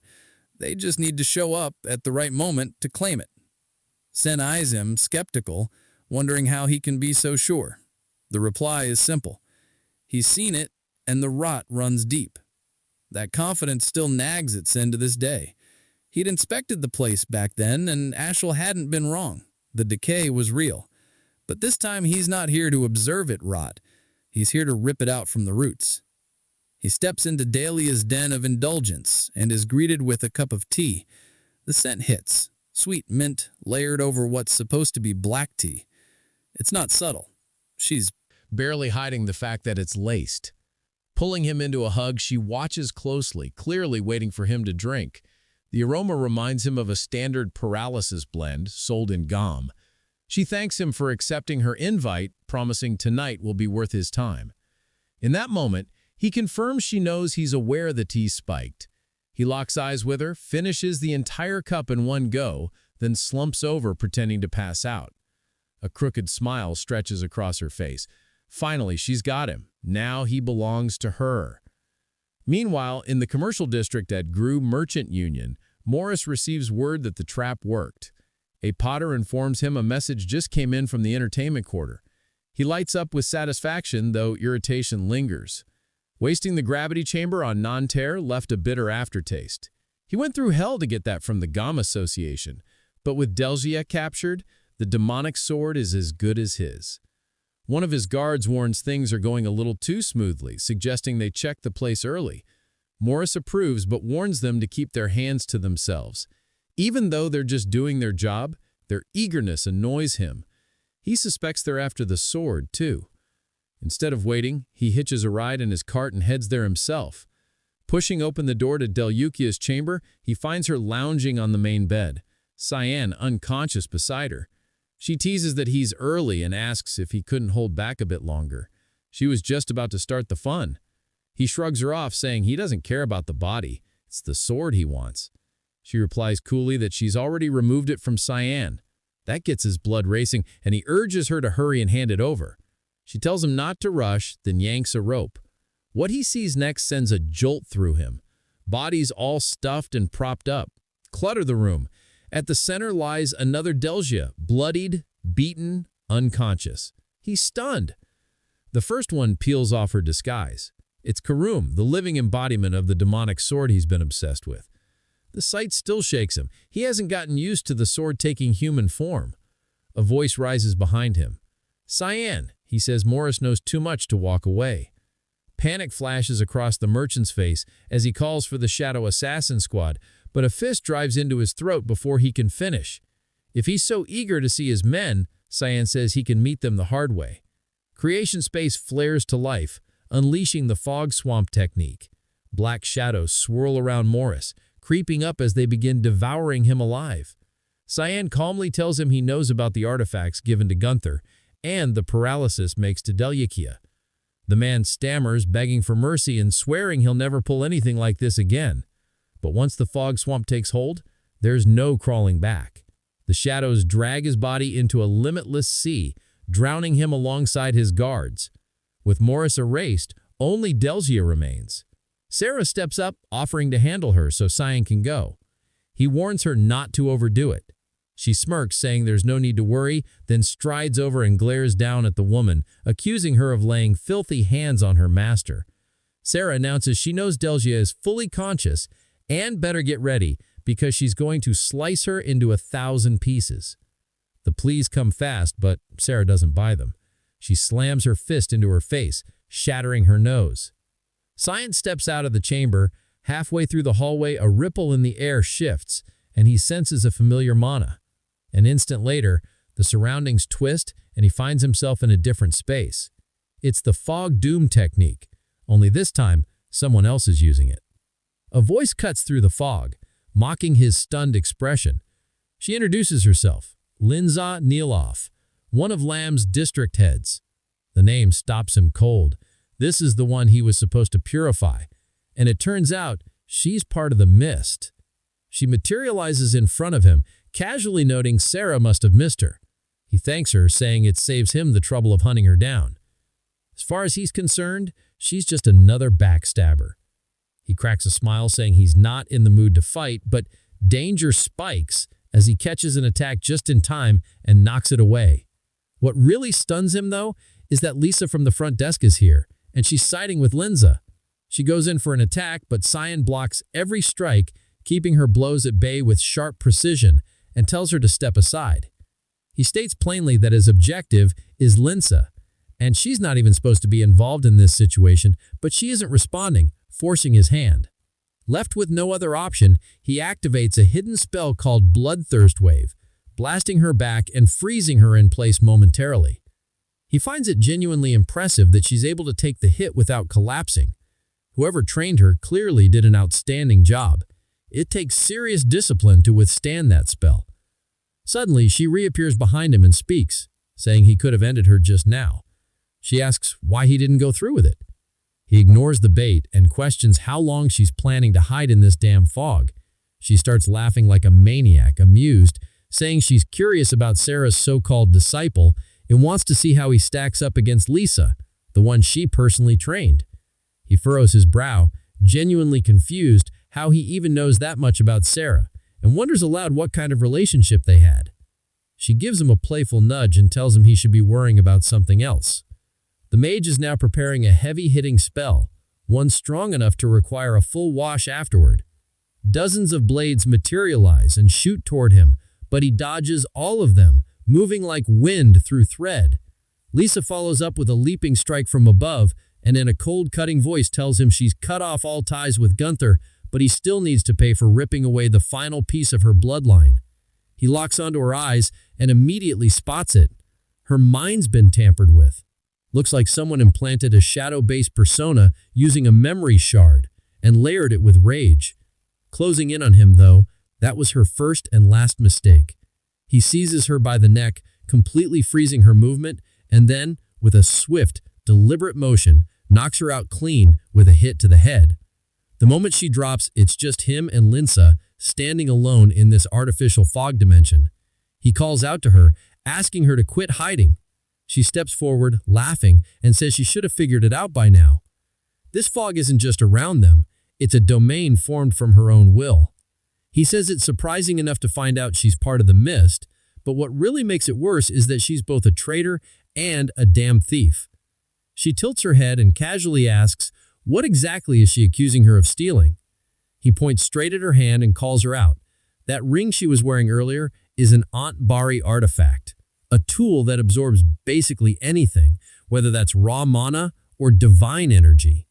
They just need to show up at the right moment to claim it. Sen eyes him, skeptical, wondering how he can be so sure. The reply is simple. He's seen it, and the rot runs deep. That confidence still nags at Sen to this day. He'd inspected the place back then, and Ashel hadn't been wrong. The decay was real. But this time he's not here to observe it rot. He's here to rip it out from the roots. He steps into Dahlia's den of indulgence and is greeted with a cup of tea. The scent hits, sweet mint layered over what's supposed to be black tea. It's not subtle. She's barely hiding the fact that it's laced. Pulling him into a hug, she watches closely, clearly waiting for him to drink. The aroma reminds him of a standard paralysis blend sold in GOM. She thanks him for accepting her invite, promising tonight will be worth his time. In that moment, he confirms she knows he's aware the tea spiked. He locks eyes with her, finishes the entire cup in one go, then slumps over pretending to pass out. A crooked smile stretches across her face. Finally, she's got him. Now he belongs to her. Meanwhile, in the commercial district at Gru Merchant Union, Morris receives word that the trap worked. A Potter informs him a message just came in from the entertainment quarter. He lights up with satisfaction, though irritation lingers. Wasting the gravity chamber on Nanterre left a bitter aftertaste. He went through hell to get that from the GOM Association, but with Delgia captured, the demonic sword is as good as his. One of his guards warns things are going a little too smoothly, suggesting they check the place early. Morris approves but warns them to keep their hands to themselves. Even though they're just doing their job, their eagerness annoys him. He suspects they're after the sword, too. Instead of waiting, he hitches a ride in his cart and heads there himself. Pushing open the door to Delyukia's chamber, he finds her lounging on the main bed, Cyan unconscious beside her. She teases that he's early and asks if he couldn't hold back a bit longer. She was just about to start the fun. He shrugs her off, saying he doesn't care about the body. It's the sword he wants. She replies coolly that she's already removed it from Cyan. That gets his blood racing, and he urges her to hurry and hand it over. She tells him not to rush, then yanks a rope. What he sees next sends a jolt through him. Bodies all stuffed and propped up. Clutter the room. At the center lies another Delgia, bloodied, beaten, unconscious. He's stunned. The first one peels off her disguise. It's Karum, the living embodiment of the demonic sword he's been obsessed with. The sight still shakes him. He hasn't gotten used to the sword taking human form. A voice rises behind him. "Cyan," he says. Morris knows too much to walk away. Panic flashes across the merchant's face as he calls for the Shadow Assassin Squad, but a fist drives into his throat before he can finish. If he's so eager to see his men, Cyan says he can meet them the hard way. Creation space flares to life, unleashing the fog swamp technique. Black shadows swirl around Morris, creeping up as they begin devouring him alive. Cyan calmly tells him he knows about the artifacts given to Gunther and the paralysis makes to Delyakia. The man stammers, begging for mercy and swearing he'll never pull anything like this again. But once the fog swamp takes hold, there's no crawling back. The shadows drag his body into a limitless sea, drowning him alongside his guards. With Morris erased, only Delgia remains. Sarah steps up, offering to handle her so Cyan can go. He warns her not to overdo it. She smirks, saying there's no need to worry, then strides over and glares down at the woman, accusing her of laying filthy hands on her master. Sarah announces she knows Delgia is fully conscious and better get ready because she's going to slice her into 1,000 pieces. The pleas come fast, but Sarah doesn't buy them. She slams her fist into her face, shattering her nose. Cyan steps out of the chamber. Halfway through the hallway, a ripple in the air shifts, and he senses a familiar mana. An instant later, the surroundings twist, and he finds himself in a different space. It's the Fog Doom technique, only this time, someone else is using it. A voice cuts through the fog, mocking his stunned expression. She introduces herself, Linza Nielov, one of Lamb's district heads. The name stops him cold. This is the one he was supposed to purify, and it turns out she's part of the mist. She materializes in front of him, casually noting Sarah must have missed her. He thanks her, saying it saves him the trouble of hunting her down. As far as he's concerned, she's just another backstabber. He cracks a smile, saying he's not in the mood to fight, but danger spikes as he catches an attack just in time and knocks it away. What really stuns him, though, is that Lisa from the front desk is here, and she's siding with Linza. She goes in for an attack, but Cyan blocks every strike, keeping her blows at bay with sharp precision, and tells her to step aside. He states plainly that his objective is Linza, and she's not even supposed to be involved in this situation, but she isn't responding, forcing his hand. Left with no other option, he activates a hidden spell called Bloodthirst Wave, blasting her back and freezing her in place momentarily. He finds it genuinely impressive that she's able to take the hit without collapsing. Whoever trained her clearly did an outstanding job. It takes serious discipline to withstand that spell. Suddenly, she reappears behind him and speaks, saying he could have ended her just now. She asks why he didn't go through with it. He ignores the bait and questions how long she's planning to hide in this damn fog. She starts laughing like a maniac, amused, saying she's curious about Sarah's so-called disciple and wants to see how he stacks up against Lisa, the one she personally trained. He furrows his brow, genuinely confused how he even knows that much about Sarah, and wonders aloud what kind of relationship they had. She gives him a playful nudge and tells him he should be worrying about something else. The mage is now preparing a heavy-hitting spell, one strong enough to require a full wash afterward. Dozens of blades materialize and shoot toward him, but he dodges all of them, moving like wind through thread. Lisa follows up with a leaping strike from above, and in a cold, cutting voice tells him she's cut off all ties with Gunther, but he still needs to pay for ripping away the final piece of her bloodline. He locks onto her eyes and immediately spots it. Her mind's been tampered with. Looks like someone implanted a shadow-based persona using a memory shard and layered it with rage. Closing in on him, though, that was her first and last mistake. He seizes her by the neck, completely freezing her movement, and then, with a swift, deliberate motion, knocks her out clean with a hit to the head. The moment she drops, it's just him and Linza standing alone in this artificial fog dimension. He calls out to her, asking her to quit hiding. She steps forward, laughing, and says she should have figured it out by now. This fog isn't just around them, it's a domain formed from her own will. He says it's surprising enough to find out she's part of the mist, but what really makes it worse is that she's both a traitor and a damn thief. She tilts her head and casually asks What exactly is she accusing her of stealing? He points straight at her hand and calls her out. That ring she was wearing earlier is an Aunt Bari artifact, a tool that absorbs basically anything, whether that's raw mana or divine energy.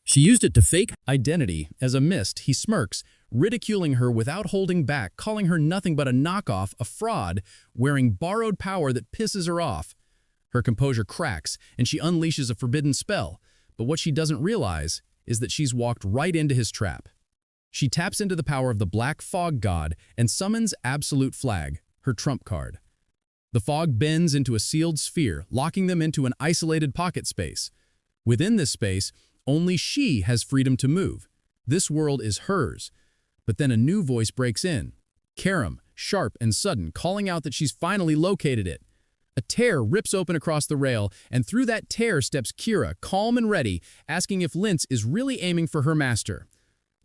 She used it to fake Identity. As a mist, he smirks, ridiculing her without holding back, calling her nothing but a knockoff, a fraud, wearing borrowed power that pisses her off. Her composure cracks, and she unleashes a forbidden spell. But what she doesn't realize is that she's walked right into his trap. She taps into the power of the Black Fog God and summons Absolute Flag, her trump card. The fog bends into a sealed sphere, locking them into an isolated pocket space. Within this space, only she has freedom to move. This world is hers. But then a new voice breaks in. Karam, sharp and sudden, calling out that she's finally located it. A tear rips open across the rail, and through that tear steps Kira, calm and ready, asking if Lince is really aiming for her master.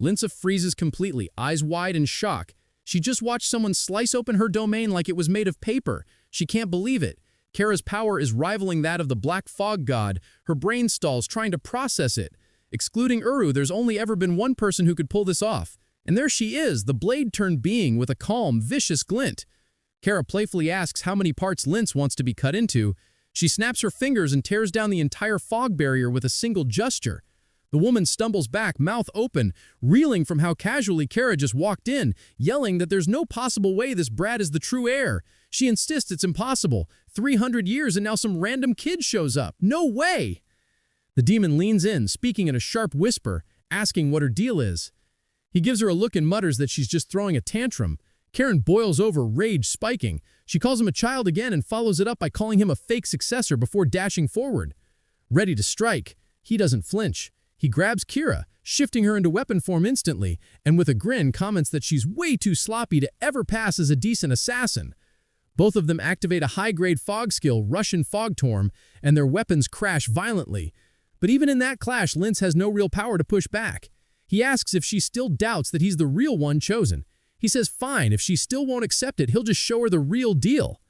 Lince freezes completely, eyes wide in shock. She just watched someone slice open her domain like it was made of paper. She can't believe it. Kara's power is rivaling that of the Black Fog God. Her brain stalls trying to process it. Excluding Uru, there's only ever been one person who could pull this off. And there she is, the blade-turned being with a calm, vicious glint. Kara playfully asks how many parts Lince wants to be cut into. She snaps her fingers and tears down the entire fog barrier with a single gesture. The woman stumbles back, mouth open, reeling from how casually Kara just walked in, yelling that there's no possible way this brat is the true heir. She insists it's impossible. 300 years and now some random kid shows up. No way! The demon leans in, speaking in a sharp whisper, asking what her deal is. He gives her a look and mutters that she's just throwing a tantrum. Karen boils over, rage spiking. She calls him a child again and follows it up by calling him a fake successor before dashing forward. Ready to strike, he doesn't flinch. He grabs Kira, shifting her into weapon form instantly, and with a grin comments that she's way too sloppy to ever pass as a decent assassin. Both of them activate a high-grade fog skill, Russian Fog Torm, and their weapons crash violently. But even in that clash, Lince has no real power to push back. He asks if she still doubts that he's the real one chosen. He says fine, if she still won't accept it, he'll just show her the real deal.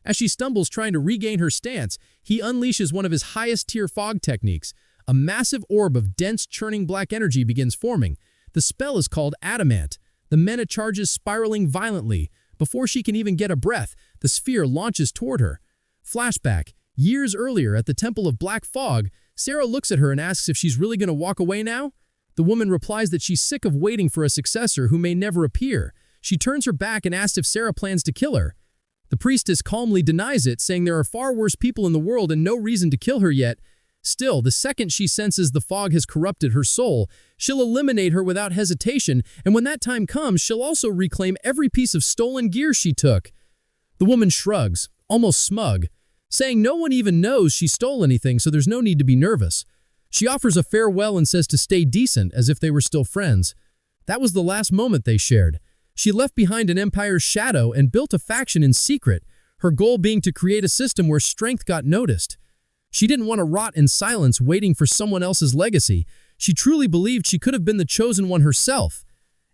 As she stumbles trying to regain her stance, he unleashes one of his highest-tier fog techniques. A massive orb of dense, churning black energy begins forming. The spell is called Adamant. The mana charges spiraling violently. Before she can even get a breath, the sphere launches toward her. Flashback. Years earlier, at the Temple of Black Fog, Sarah looks at her and asks if she's really going to walk away now. The woman replies that she's sick of waiting for a successor who may never appear. She turns her back and asks if Sarah plans to kill her. The priestess calmly denies it, saying there are far worse people in the world and no reason to kill her yet. Still, the second she senses the fog has corrupted her soul, she'll eliminate her without hesitation, and when that time comes, she'll also reclaim every piece of stolen gear she took. The woman shrugs, almost smug, saying no one even knows she stole anything, so there's no need to be nervous. She offers a farewell and says to stay decent, as if they were still friends. That was the last moment they shared. She left behind an empire's shadow and built a faction in secret, her goal being to create a system where strength got noticed. She didn't want to rot in silence waiting for someone else's legacy. She truly believed she could have been the chosen one herself.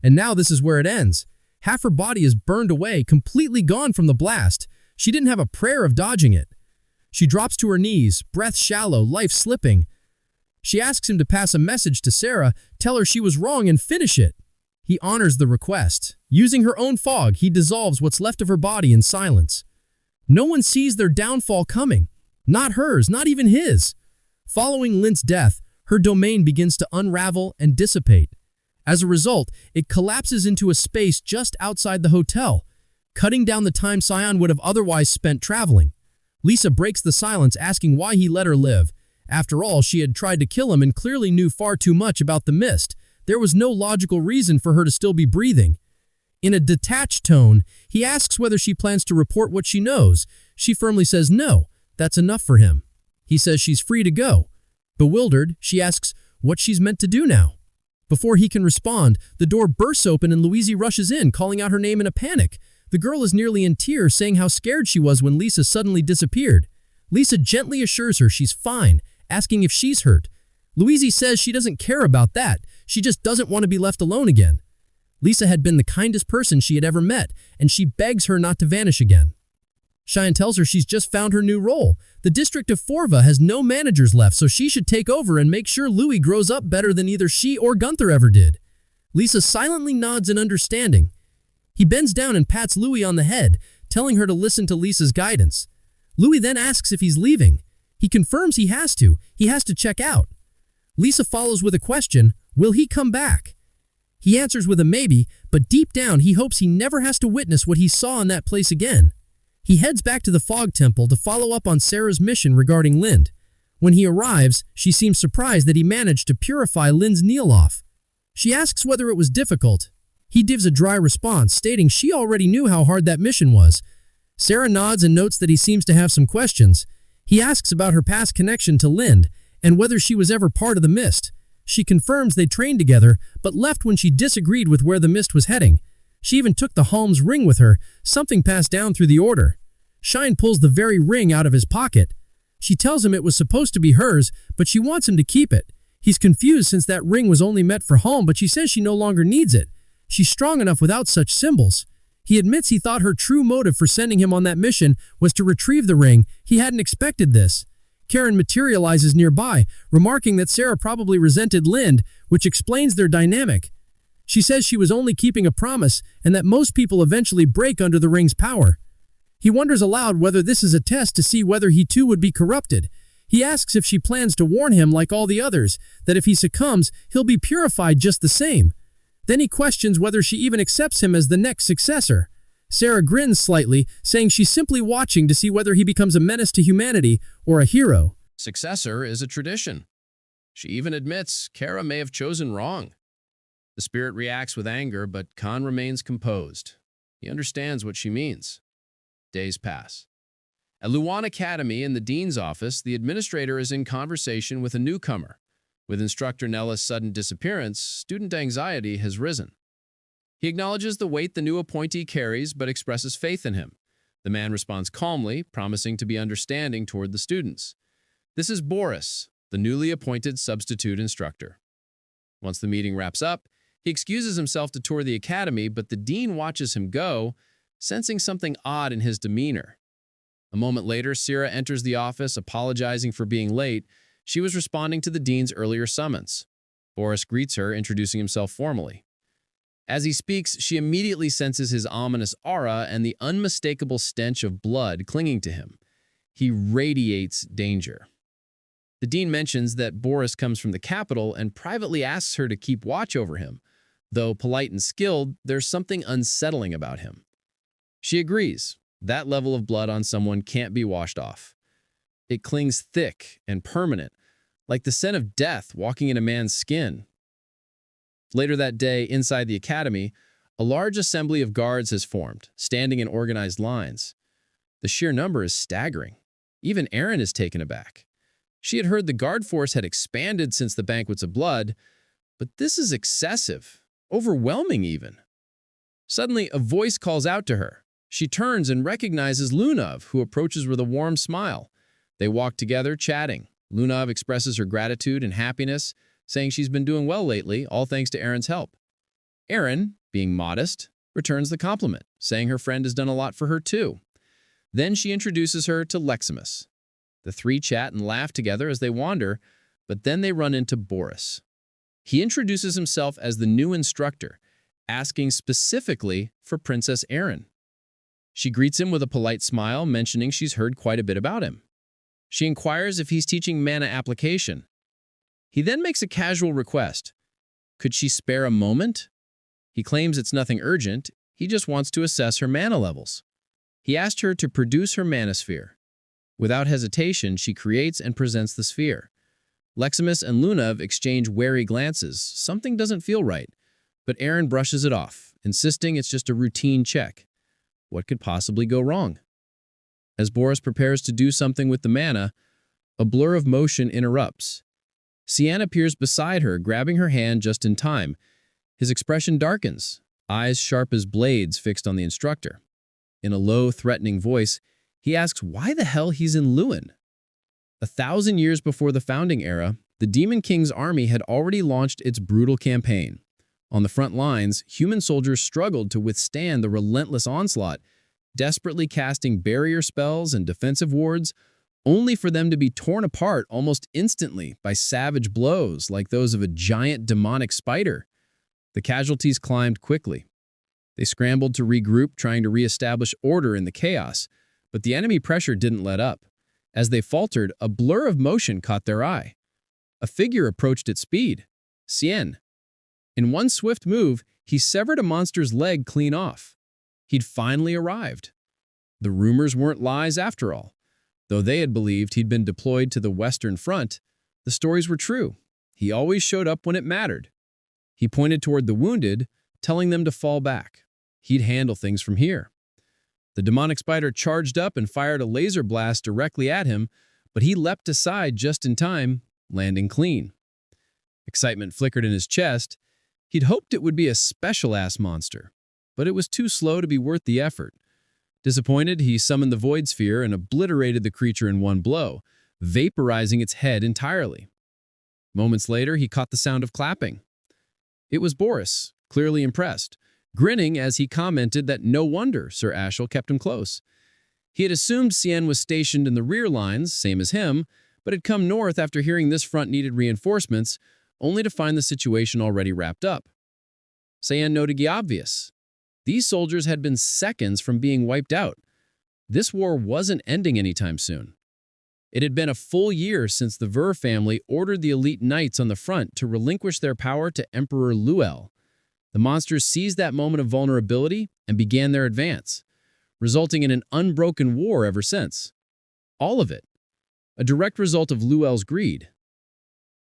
And now this is where it ends. Half her body is burned away, completely gone from the blast. She didn't have a prayer of dodging it. She drops to her knees, breath shallow, life slipping. She asks him to pass a message to Sarah, tell her she was wrong and finish it. He honors the request. Using her own fog, he dissolves what's left of her body in silence. No one sees their downfall coming. Not hers, not even his. Following Lince's death, her domain begins to unravel and dissipate. As a result, it collapses into a space just outside the hotel, cutting down the time Sion would have otherwise spent traveling. Lisa breaks the silence, asking why he let her live. After all, she had tried to kill him and clearly knew far too much about the mist. There was no logical reason for her to still be breathing. In a detached tone, he asks whether she plans to report what she knows. She firmly says no. That's enough for him. He says she's free to go. Bewildered, she asks what she's meant to do now. Before he can respond, the door bursts open and Louise rushes in, calling out her name in a panic. The girl is nearly in tears, saying how scared she was when Lisa suddenly disappeared. Lisa gently assures her she's fine, asking if she's hurt. Louise says she doesn't care about that. She just doesn't want to be left alone again. Lisa had been the kindest person she had ever met, and she begs her not to vanish again. Cheyenne tells her she's just found her new role. The district of Forva has no managers left, so she should take over and make sure Louis grows up better than either she or Gunther ever did. Lisa silently nods in understanding. He bends down and pats Louis on the head, telling her to listen to Lisa's guidance. Louis then asks if he's leaving. He confirms he has to. He has to check out. Lisa follows with a question, will he come back? He answers with a maybe, but deep down he hopes he never has to witness what he saw in that place again. He heads back to the Fog Temple to follow up on Sarah's mission regarding Lind. When he arrives, she seems surprised that he managed to purify Lind's Neeloff. She asks whether it was difficult. He gives a dry response, stating she already knew how hard that mission was. Sarah nods and notes that he seems to have some questions. He asks about her past connection to Lind and whether she was ever part of the Mist. She confirms they trained together, but left when she disagreed with where the Mist was heading. She even took the Halm's ring with her, something passed down through the order. Shine pulls the very ring out of his pocket. She tells him it was supposed to be hers, but she wants him to keep it. He's confused since that ring was only meant for Halm, but she says she no longer needs it. She's strong enough without such symbols. He admits he thought her true motive for sending him on that mission was to retrieve the ring. He hadn't expected this. Karen materializes nearby, remarking that Sarah probably resented Lind, which explains their dynamic. She says she was only keeping a promise and that most people eventually break under the ring's power. He wonders aloud whether this is a test to see whether he too would be corrupted. He asks if she plans to warn him like all the others, that if he succumbs, he'll be purified just the same. Then he questions whether she even accepts him as the next successor. Sarah grins slightly, saying she's simply watching to see whether he becomes a menace to humanity or a hero. Successor is a tradition. She even admits Kara may have chosen wrong. The spirit reacts with anger, but Khan remains composed. He understands what she means. Days pass. At Luan Academy in the dean's office, the administrator is in conversation with a newcomer. With instructor Nella's sudden disappearance, student anxiety has risen. He acknowledges the weight the new appointee carries, but expresses faith in him. The man responds calmly, promising to be understanding toward the students. This is Boris, the newly appointed substitute instructor. Once the meeting wraps up, he excuses himself to tour the academy, but the dean watches him go, sensing something odd in his demeanor. A moment later, Sierra enters the office, apologizing for being late. She was responding to the dean's earlier summons. Boris greets her, introducing himself formally. As he speaks, she immediately senses his ominous aura and the unmistakable stench of blood clinging to him. He radiates danger. The dean mentions that Boris comes from the capital and privately asks her to keep watch over him. Though polite and skilled, there's something unsettling about him. She agrees. That level of blood on someone can't be washed off. It clings thick and permanent, like the scent of death walking in a man's skin. Later that day, inside the academy, a large assembly of guards has formed, standing in organized lines. The sheer number is staggering. Even Erin is taken aback. She had heard the guard force had expanded since the Banquets of Blood, but this is excessive, overwhelming even. Suddenly, a voice calls out to her. She turns and recognizes Lunov, who approaches with a warm smile. They walk together, chatting. Lunov expresses her gratitude and happiness, saying she's been doing well lately, all thanks to Erin's help. Erin, being modest, returns the compliment, saying her friend has done a lot for her too. Then she introduces her to Leximus. The three chat and laugh together as they wander, but then they run into Boris. He introduces himself as the new instructor, asking specifically for Princess Erin. She greets him with a polite smile, mentioning she's heard quite a bit about him. She inquires if he's teaching mana application. He then makes a casual request. Could she spare a moment? He claims it's nothing urgent, he just wants to assess her mana levels. He asked her to produce her mana sphere. Without hesitation, she creates and presents the sphere. Leximus and Lunov exchange wary glances. Something doesn't feel right, but Erin brushes it off, insisting it's just a routine check. What could possibly go wrong? As Boris prepares to do something with the mana, a blur of motion interrupts. Cian appears beside her, grabbing her hand just in time. His expression darkens, eyes sharp as blades fixed on the instructor. In a low, threatening voice, he asks why the hell he's in Lewin. 1,000 years before the founding era, the Demon King's army had already launched its brutal campaign. On the front lines, human soldiers struggled to withstand the relentless onslaught, desperately casting barrier spells and defensive wards, only for them to be torn apart almost instantly by savage blows like those of a giant demonic spider. The casualties climbed quickly. They scrambled to regroup, trying to reestablish order in the chaos, but the enemy pressure didn't let up. As they faltered, a blur of motion caught their eye. A figure approached at speed. Cien. In one swift move, he severed a monster's leg clean off. He'd finally arrived. The rumors weren't lies after all. Though they had believed he'd been deployed to the Western Front, the stories were true. He always showed up when it mattered. He pointed toward the wounded, telling them to fall back. He'd handle things from here. The demonic spider charged up and fired a laser blast directly at him, but he leapt aside just in time, landing clean. Excitement flickered in his chest. He'd hoped it would be a special-ass monster, but it was too slow to be worth the effort. Disappointed, he summoned the Void Sphere and obliterated the creature in one blow, vaporizing its head entirely. Moments later, he caught the sound of clapping. It was Boris, clearly impressed, grinning as he commented that no wonder Sir Ashel kept him close. He had assumed Cien was stationed in the rear lines, same as him, but had come north after hearing this front needed reinforcements, only to find the situation already wrapped up. Cien noted the obvious. These soldiers had been seconds from being wiped out. This war wasn't ending anytime soon. It had been a full year since the Ver family ordered the elite knights on the front to relinquish their power to Emperor Luel. The monsters seized that moment of vulnerability and began their advance, resulting in an unbroken war ever since. All of it, a direct result of Luel's greed.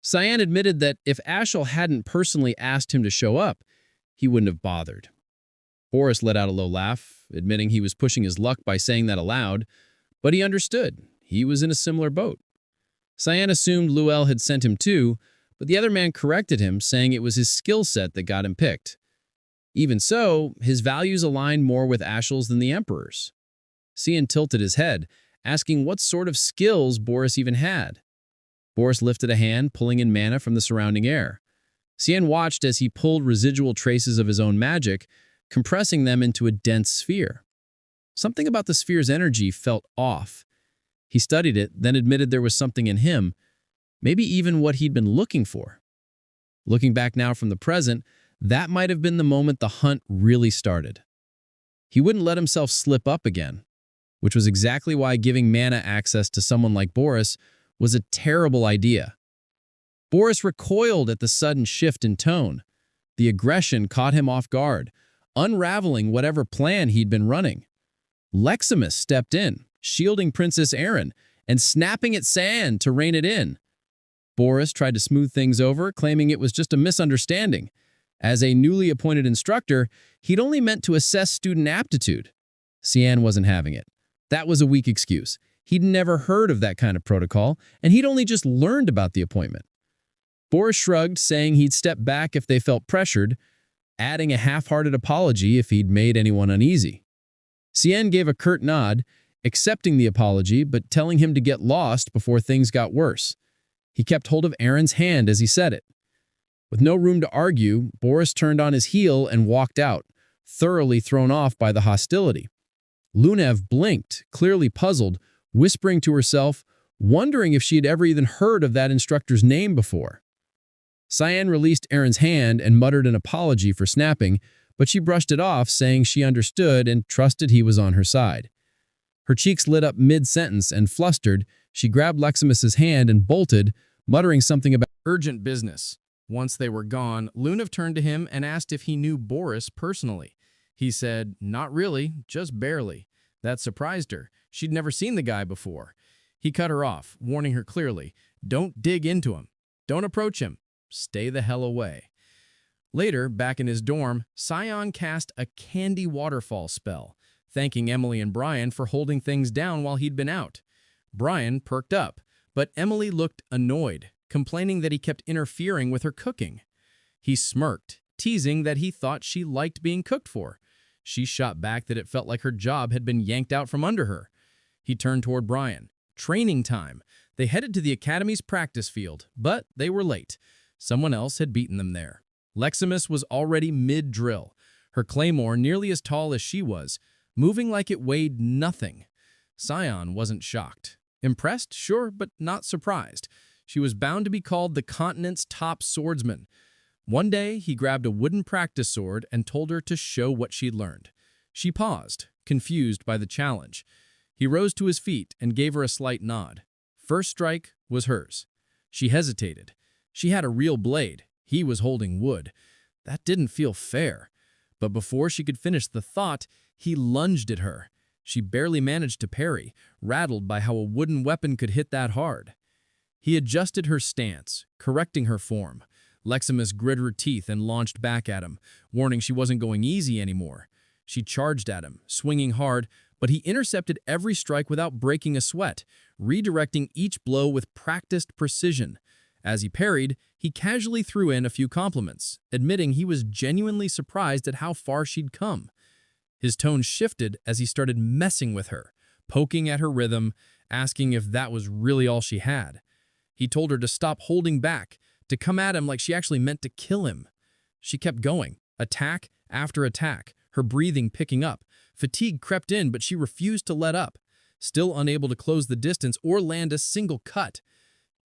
Cien admitted that if Ashel hadn't personally asked him to show up, he wouldn't have bothered. Boris let out a low laugh, admitting he was pushing his luck by saying that aloud, but he understood. He was in a similar boat. Cien assumed Luel had sent him too, but the other man corrected him, saying it was his skill set that got him picked. Even so, his values aligned more with Ashel's than the Emperor's. Cien tilted his head, asking what sort of skills Boris even had. Boris lifted a hand, pulling in mana from the surrounding air. Cien watched as he pulled residual traces of his own magic, compressing them into a dense sphere. Something about the sphere's energy felt off. He studied it, then admitted there was something in him, maybe even what he'd been looking for. Looking back now from the present, that might have been the moment the hunt really started. He wouldn't let himself slip up again, which was exactly why giving mana access to someone like Boris was a terrible idea. Boris recoiled at the sudden shift in tone. The aggression caught him off guard, unraveling whatever plan he'd been running. Leximus stepped in, shielding Princess Erin and snapping at Cien to rein it in. Boris tried to smooth things over, claiming it was just a misunderstanding. As a newly appointed instructor, he'd only meant to assess student aptitude. Cien wasn't having it. That was a weak excuse. He'd never heard of that kind of protocol, and he'd only just learned about the appointment. Boris shrugged, saying he'd step back if they felt pressured, adding a half-hearted apology if he'd made anyone uneasy. Cien gave a curt nod, accepting the apology but telling him to get lost before things got worse. He kept hold of Erin's hand as he said it. With no room to argue, Boris turned on his heel and walked out, thoroughly thrown off by the hostility. Lunev blinked, clearly puzzled, whispering to herself, wondering if she had ever even heard of that instructor's name before. Cien released Erin's hand and muttered an apology for snapping, but she brushed it off, saying she understood and trusted he was on her side. Her cheeks lit up mid-sentence, and flustered, she grabbed Leximus's hand and bolted, muttering something about urgent business. Once they were gone, Lunev turned to him and asked if he knew Boris personally. He said, "Not really, just barely." That surprised her. She'd never seen the guy before. He cut her off, warning her clearly, "Don't dig into him. Don't approach him. Stay the hell away." Later, back in his dorm, Cien cast a candy waterfall spell, thanking Emily and Brian for holding things down while he'd been out. Brian perked up, but Emily looked annoyed, complaining that he kept interfering with her cooking. He smirked, teasing that he thought she liked being cooked for. She shot back that it felt like her job had been yanked out from under her. He turned toward Brian. Training time. They headed to the Academy's practice field, but they were late. Someone else had beaten them there. Leximus was already mid-drill, her claymore nearly as tall as she was, moving like it weighed nothing. Sion wasn't shocked. Impressed, sure, but not surprised. She was bound to be called the continent's top swordsman. One day, he grabbed a wooden practice sword and told her to show what she'd learned. She paused, confused by the challenge. He rose to his feet and gave her a slight nod. First strike was hers. She hesitated. She had a real blade. He was holding wood. That didn't feel fair. But before she could finish the thought, he lunged at her. She barely managed to parry, rattled by how a wooden weapon could hit that hard. He adjusted her stance, correcting her form. Leximus gritted her teeth and launched back at him, warning she wasn't going easy anymore. She charged at him, swinging hard, but he intercepted every strike without breaking a sweat, redirecting each blow with practiced precision. As he parried, he casually threw in a few compliments, admitting he was genuinely surprised at how far she'd come. His tone shifted as he started messing with her, poking at her rhythm, asking if that was really all she had. He told her to stop holding back, to come at him like she actually meant to kill him. She kept going, attack after attack, her breathing picking up. Fatigue crept in, but she refused to let up, still unable to close the distance or land a single cut.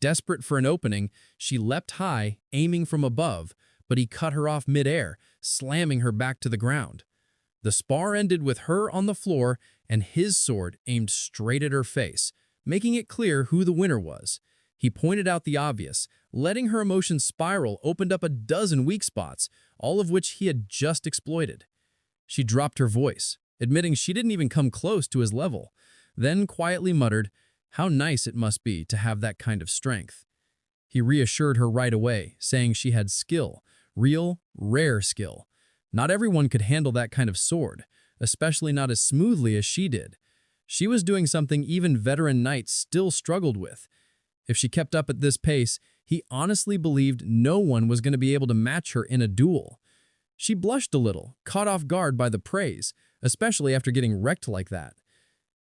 Desperate for an opening, she leapt high, aiming from above, but he cut her off midair, slamming her back to the ground. The spar ended with her on the floor and his sword aimed straight at her face, making it clear who the winner was. He pointed out the obvious, letting her emotions spiral opened up a dozen weak spots, all of which he had just exploited. She dropped her voice, admitting she didn't even come close to his level, then quietly muttered, "How nice it must be to have that kind of strength." He reassured her right away, saying she had skill, real, rare skill. Not everyone could handle that kind of sword, especially not as smoothly as she did. She was doing something even veteran knights still struggled with. If she kept up at this pace, he honestly believed no one was going to be able to match her in a duel. She blushed a little, caught off guard by the praise, especially after getting wrecked like that.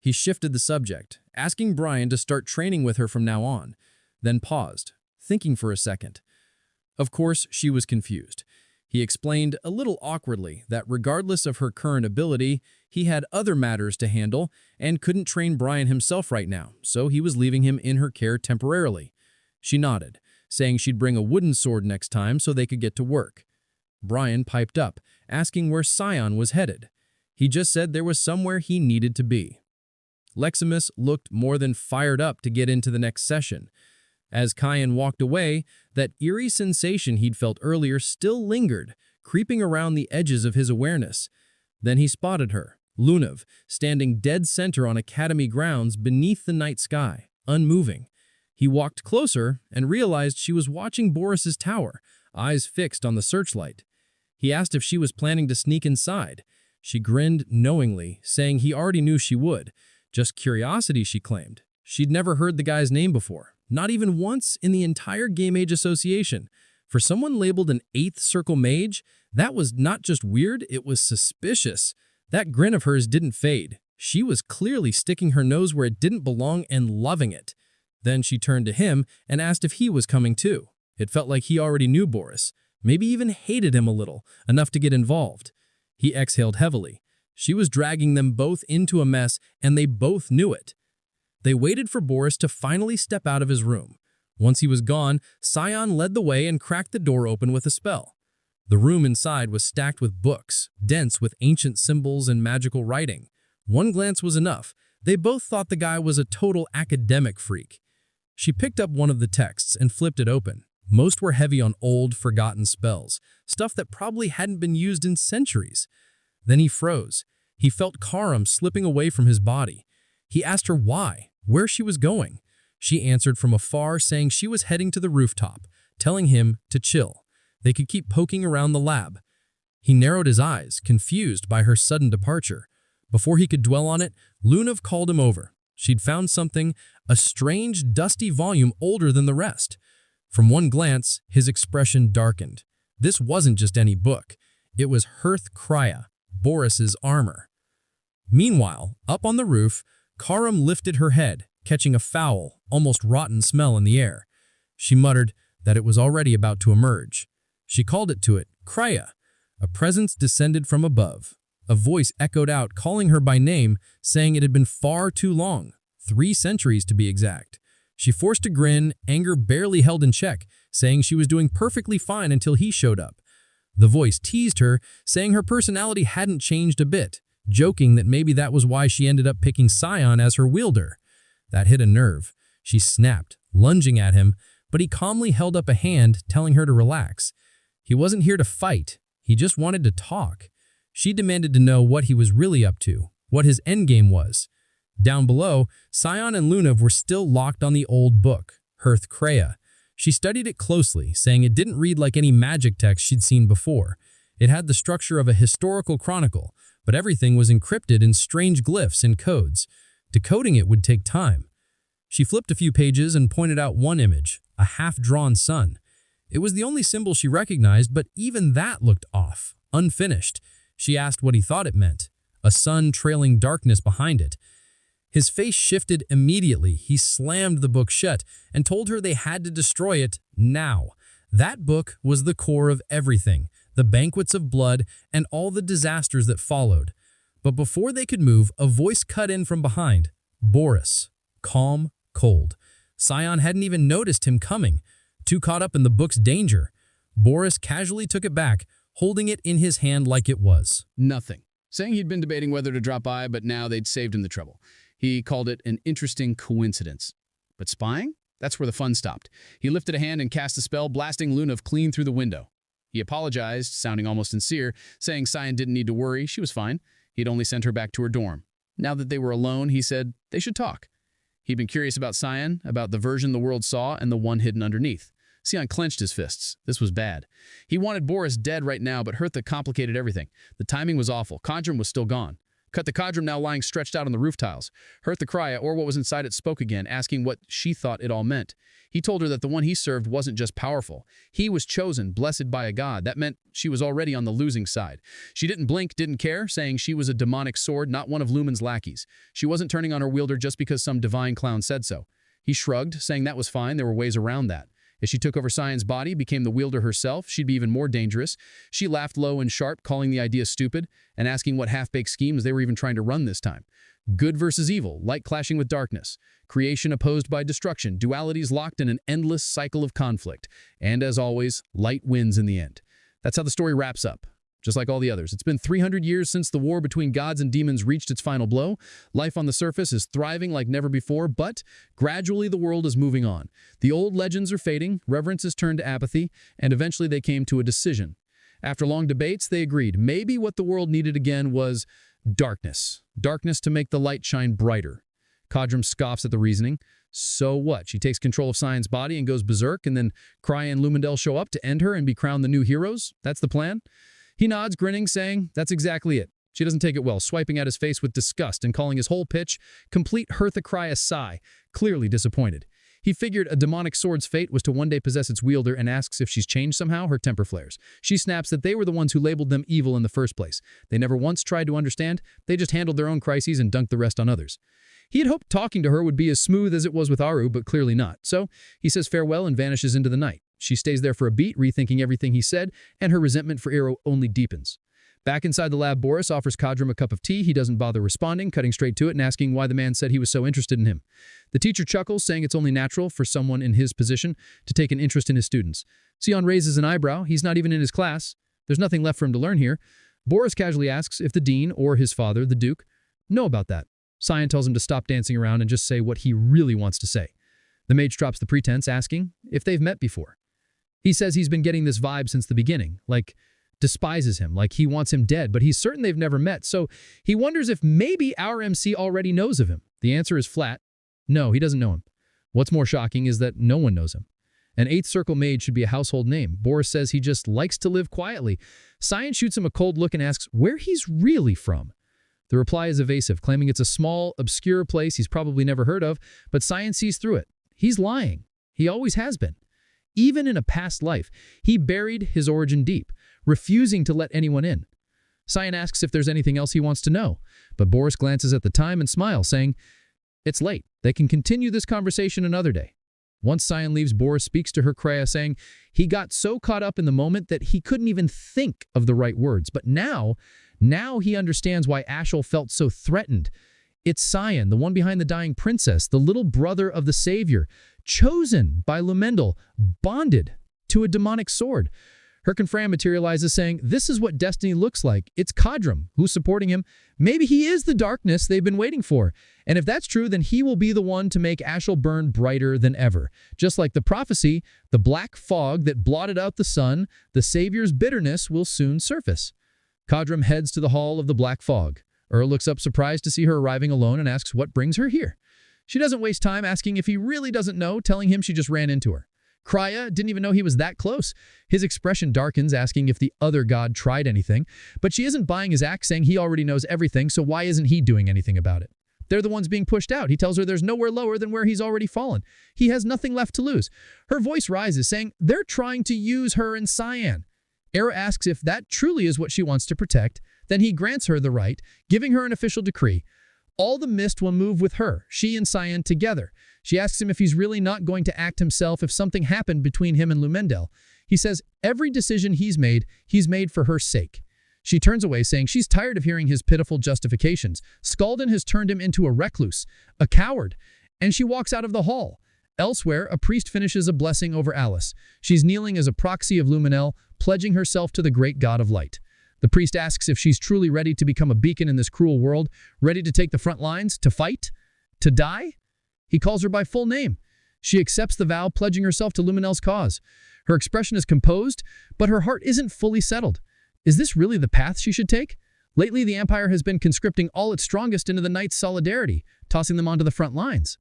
He shifted the subject, asking Brian to start training with her from now on, then paused, thinking for a second. Of course, she was confused. He explained a little awkwardly that regardless of her current ability, he had other matters to handle and couldn't train Brian himself right now, so he was leaving him in her care temporarily. She nodded, saying she'd bring a wooden sword next time so they could get to work. Brian piped up, asking where Sion was headed. He just said there was somewhere he needed to be. Leximus looked more than fired up to get into the next session. As Kyan walked away, that eerie sensation he'd felt earlier still lingered, creeping around the edges of his awareness. Then he spotted her, Lunav, standing dead center on Academy grounds beneath the night sky, unmoving. He walked closer and realized she was watching Boris's tower, eyes fixed on the searchlight. He asked if she was planning to sneak inside. She grinned knowingly, saying he already knew she would. Just curiosity, she claimed. She'd never heard the guy's name before, not even once in the entire Game Age Association. For someone labeled an 8th Circle Mage, that was not just weird, it was suspicious. That grin of hers didn't fade. She was clearly sticking her nose where it didn't belong and loving it. Then she turned to him and asked if he was coming too. It felt like he already knew Boris, maybe even hated him a little, enough to get involved. He exhaled heavily. She was dragging them both into a mess, and they both knew it. They waited for Boris to finally step out of his room. Once he was gone, Sion led the way and cracked the door open with a spell. The room inside was stacked with books, dense with ancient symbols and magical writing. One glance was enough. They both thought the guy was a total academic freak. She picked up one of the texts and flipped it open. Most were heavy on old, forgotten spells, stuff that probably hadn't been used in centuries. Then he froze. He felt Karam slipping away from his body. He asked her why, where she was going. She answered from afar, saying she was heading to the rooftop, telling him to chill. They could keep poking around the lab. He narrowed his eyes, confused by her sudden departure. Before he could dwell on it, Lunav called him over. She'd found something, a strange, dusty volume older than the rest. From one glance, his expression darkened. This wasn't just any book. It was Hearth Krya, Boris's armor. Meanwhile, up on the roof, Karam lifted her head, catching a foul, almost rotten smell in the air. She muttered that it was already about to emerge. She called it to it, Krya. A presence descended from above. A voice echoed out, calling her by name, saying it had been far too long, 3 centuries to be exact. She forced a grin, anger barely held in check, saying she was doing perfectly fine until he showed up. The voice teased her, saying her personality hadn't changed a bit, joking that maybe that was why she ended up picking Scion as her wielder. That hit a nerve. She snapped, lunging at him, but he calmly held up a hand, telling her to relax. He wasn't here to fight. He just wanted to talk. She demanded to know what he was really up to, what his endgame was. Down below, Scion and Lunav were still locked on the old book, Hearth Kreia. She studied it closely, saying it didn't read like any magic text she'd seen before. It had the structure of a historical chronicle, but everything was encrypted in strange glyphs and codes. Decoding it would take time. She flipped a few pages and pointed out one image, a half-drawn sun. It was the only symbol she recognized, but even that looked off, unfinished. She asked what he thought it meant, a sun trailing darkness behind it. His face shifted immediately. He slammed the book shut and told her they had to destroy it now. That book was the core of everything, the banquets of blood and all the disasters that followed. But before they could move, a voice cut in from behind. Boris. Calm, cold. Scion hadn't even noticed him coming, too caught up in the book's danger. Boris casually took it back, holding it in his hand like it was. Nothing. Saying he'd been debating whether to drop by, but now they'd saved him the trouble. He called it an interesting coincidence. But spying? That's where the fun stopped. He lifted a hand and cast a spell, blasting Lunav clean through the window. He apologized, sounding almost sincere, saying Scion didn't need to worry, she was fine. He'd only sent her back to her dorm. Now that they were alone, he said they should talk. He'd been curious about Scion, about the version the world saw and the one hidden underneath. Scion clenched his fists. This was bad. He wanted Boris dead right now, but Hertha complicated everything. The timing was awful. Kadram was still gone. Cut the Kadram now lying stretched out on the roof tiles. Hearth Kreia, or what was inside it, spoke again, asking what she thought it all meant. He told her that the one he served wasn't just powerful. He was chosen, blessed by a god. That meant she was already on the losing side. She didn't blink, didn't care, saying she was a demonic sword, not one of Lumen's lackeys. She wasn't turning on her wielder just because some divine clown said so. He shrugged, saying that was fine, there were ways around that. If she took over Scion's body, became the wielder herself, she'd be even more dangerous. She laughed low and sharp, calling the idea stupid, and asking what half-baked schemes they were even trying to run this time. Good versus evil, light clashing with darkness, creation opposed by destruction, dualities locked in an endless cycle of conflict. And as always, light wins in the end. That's how the story wraps up. Just like all the others, it's been 300 years since the war between gods and demons reached its final blow. Life on the surface is thriving like never before, but gradually the world is moving on. The old legends are fading, reverence is turned to apathy, and eventually they came to a decision. After long debates, they agreed maybe what the world needed again was darkness. Darkness to make the light shine brighter. Kadram scoffs at the reasoning. So what? She takes control of Scion's body and goes berserk, and then Kreia and Lumendel show up to end her and be crowned the new heroes? That's the plan? He nods, grinning, saying, that's exactly it. She doesn't take it well, swiping at his face with disgust and calling his whole pitch complete Hertha Kreia sigh, clearly disappointed. He figured a demonic sword's fate was to one day possess its wielder and asks if she's changed somehow, her temper flares. She snaps that they were the ones who labeled them evil in the first place. They never once tried to understand, they just handled their own crises and dunked the rest on others. He had hoped talking to her would be as smooth as it was with Aru, but clearly not. So he says farewell and vanishes into the night. She stays there for a beat, rethinking everything he said, and her resentment for Ero only deepens. Back inside the lab, Boris offers Kadram a cup of tea. He doesn't bother responding, cutting straight to it and asking why the man said he was so interested in him. The teacher chuckles, saying it's only natural for someone in his position to take an interest in his students. Sion raises an eyebrow. He's not even in his class. There's nothing left for him to learn here. Boris casually asks if the dean, or his father, the duke, know about that. Sion tells him to stop dancing around and just say what he really wants to say. The mage drops the pretense, asking if they've met before. He says he's been getting this vibe since the beginning, like despises him, like he wants him dead, but he's certain they've never met, so he wonders if maybe our MC already knows of him. The answer is flat. No, he doesn't know him. What's more shocking is that no one knows him. An 8th Circle mage should be a household name. Boris says he just likes to live quietly. Sion shoots him a cold look and asks where he's really from. The reply is evasive, claiming it's a small, obscure place he's probably never heard of, but Sion sees through it. He's lying. He always has been. Even in a past life, he buried his origin deep, refusing to let anyone in. Sion asks if there's anything else he wants to know, but Boris glances at the time and smiles, saying, it's late. They can continue this conversation another day. Once Cyan leaves, Boris speaks to her Kreia, saying he got so caught up in the moment that he couldn't even think of the right words. But now he understands why Ashel felt so threatened. It's Cyan, the one behind the dying princess, the little brother of the savior, chosen by Lumendel, bonded to a demonic sword. Her confrere materializes, saying, this is what destiny looks like. It's Kadram who's supporting him. Maybe he is the darkness they've been waiting for. And if that's true, then he will be the one to make Ashel burn brighter than ever. Just like the prophecy, the black fog that blotted out the sun, the savior's bitterness will soon surface. Kadram heads to the hall of the black fog. Looks up surprised to see her arriving alone and asks what brings her here. She doesn't waste time asking if he really doesn't know, telling him she just ran into her. Kreia didn't even know he was that close. His expression darkens, asking if the other god tried anything, but she isn't buying his act, saying he already knows everything, so why isn't he doing anything about it? They're the ones being pushed out. He tells her there's nowhere lower than where he's already fallen. He has nothing left to lose. Her voice rises, saying they're trying to use her and Cyan. Era asks if that truly is what she wants to protect. Then he grants her the right, giving her an official decree. All the mist will move with her, she and Cyan together. She asks him if he's really not going to act himself if something happened between him and Lumendel. He says every decision he's made for her sake. She turns away, saying she's tired of hearing his pitiful justifications. Skaldin has turned him into a recluse, a coward, and she walks out of the hall. Elsewhere, a priest finishes a blessing over Alice. She's kneeling as a proxy of Luminel, pledging herself to the great god of light. The priest asks if she's truly ready to become a beacon in this cruel world, ready to take the front lines, to fight, to die. He calls her by full name. She accepts the vow, pledging herself to Luminel's cause. Her expression is composed, but her heart isn't fully settled. Is this really the path she should take? Lately, the Empire has been conscripting all its strongest into the Knights' solidarity, tossing them onto the front lines.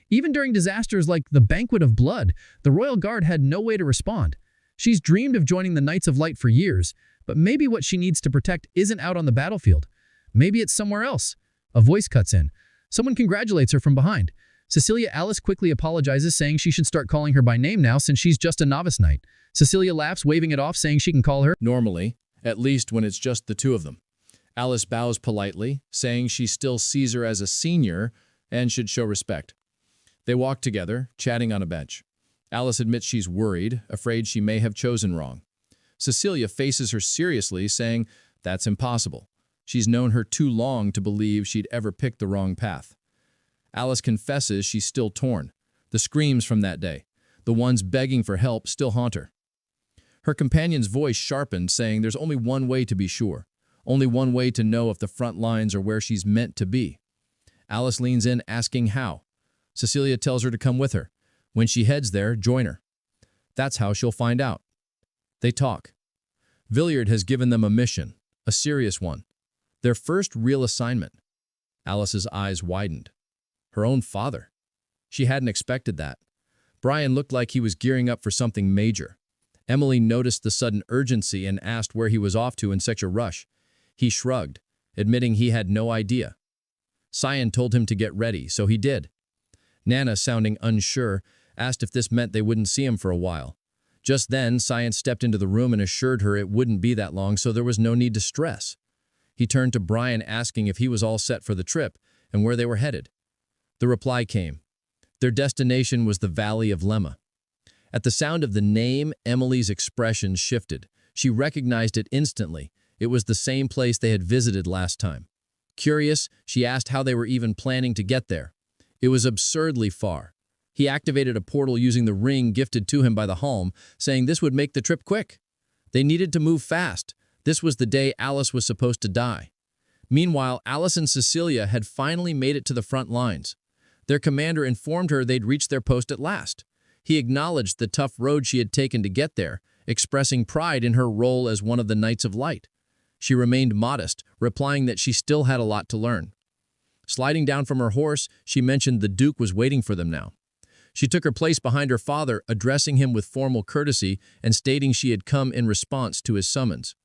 Even during disasters like the Banquet of Blood, the Royal Guard had no way to respond. She's dreamed of joining the Knights of Light for years, but maybe what she needs to protect isn't out on the battlefield. Maybe it's somewhere else. A voice cuts in. Someone congratulates her from behind. Cecilia Alice quickly apologizes, saying she should start calling her by name now since she's just a novice knight. Cecilia laughs, waving it off, saying she can call her Normally, at least when it's just the two of them. Alice bows politely, saying she still sees her as a senior and should show respect. They walk together, chatting on a bench. Alice admits she's worried, afraid she may have chosen wrong. Cecilia faces her seriously, saying that's impossible. She's known her too long to believe she'd ever picked the wrong path. Alice confesses she's still torn. The screams from that day, the ones begging for help, still haunt her. Her companion's voice sharpened, saying there's only one way to be sure. Only one way to know if the front lines are where she's meant to be. Alice leans in, asking how. Cecilia tells her to come with her. When she heads there, join her. That's how she'll find out. They talk. Villiard has given them a mission, a serious one. Their first real assignment. Alice's eyes widened. Her own father. She hadn't expected that. Brian looked like he was gearing up for something major. Emily noticed the sudden urgency and asked where he was off to in such a rush. He shrugged, admitting he had no idea. Cyan told him to get ready, so he did. Nana, sounding unsure, asked if this meant they wouldn't see him for a while. Just then, Cyan stepped into the room and assured her it wouldn't be that long, so there was no need to stress. He turned to Brian, asking if he was all set for the trip and where they were headed. The reply came. Their destination was the Valley of Lemma. At the sound of the name, Emily's expression shifted. She recognized it instantly. It was the same place they had visited last time. Curious, she asked how they were even planning to get there. It was absurdly far. He activated a portal using the ring gifted to him by the Halm, saying this would make the trip quick. They needed to move fast. This was the day Alice was supposed to die. Meanwhile, Alice and Cecilia had finally made it to the front lines. Their commander informed her they'd reached their post at last. He acknowledged the tough road she had taken to get there, expressing pride in her role as one of the Knights of Light. She remained modest, replying that she still had a lot to learn. Sliding down from her horse, she mentioned the Duke was waiting for them now. She took her place behind her father, addressing him with formal courtesy and stating she had come in response to his summons.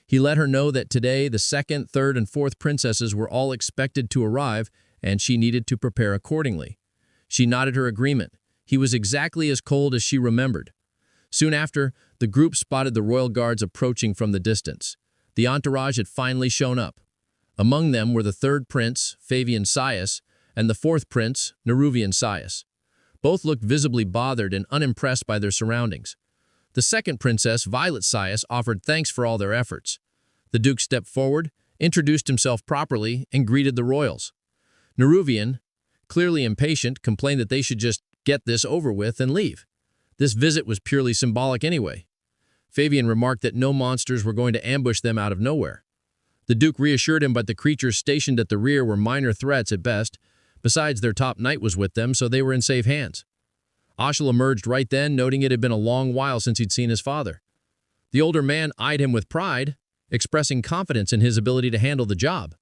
He let her know that today the second, third, and fourth princesses were all expected to arrive, and she needed to prepare accordingly. She nodded her agreement. He was exactly as cold as she remembered. Soon after, the group spotted the royal guards approaching from the distance. The entourage had finally shown up. Among them were the third prince, Favian Sias, and the fourth prince, Neruvian Sias. Both looked visibly bothered and unimpressed by their surroundings. The second princess, Violet Sias, offered thanks for all their efforts. The Duke stepped forward, introduced himself properly, and greeted the royals. Neruvian, clearly impatient, complained that they should just get this over with and leave. This visit was purely symbolic anyway. Fabian remarked that no monsters were going to ambush them out of nowhere. The Duke reassured him, but the creatures stationed at the rear were minor threats at best. Besides, their top knight was with them, so they were in safe hands. Ashel emerged right then, noting it had been a long while since he'd seen his father. The older man eyed him with pride, expressing confidence in his ability to handle the job.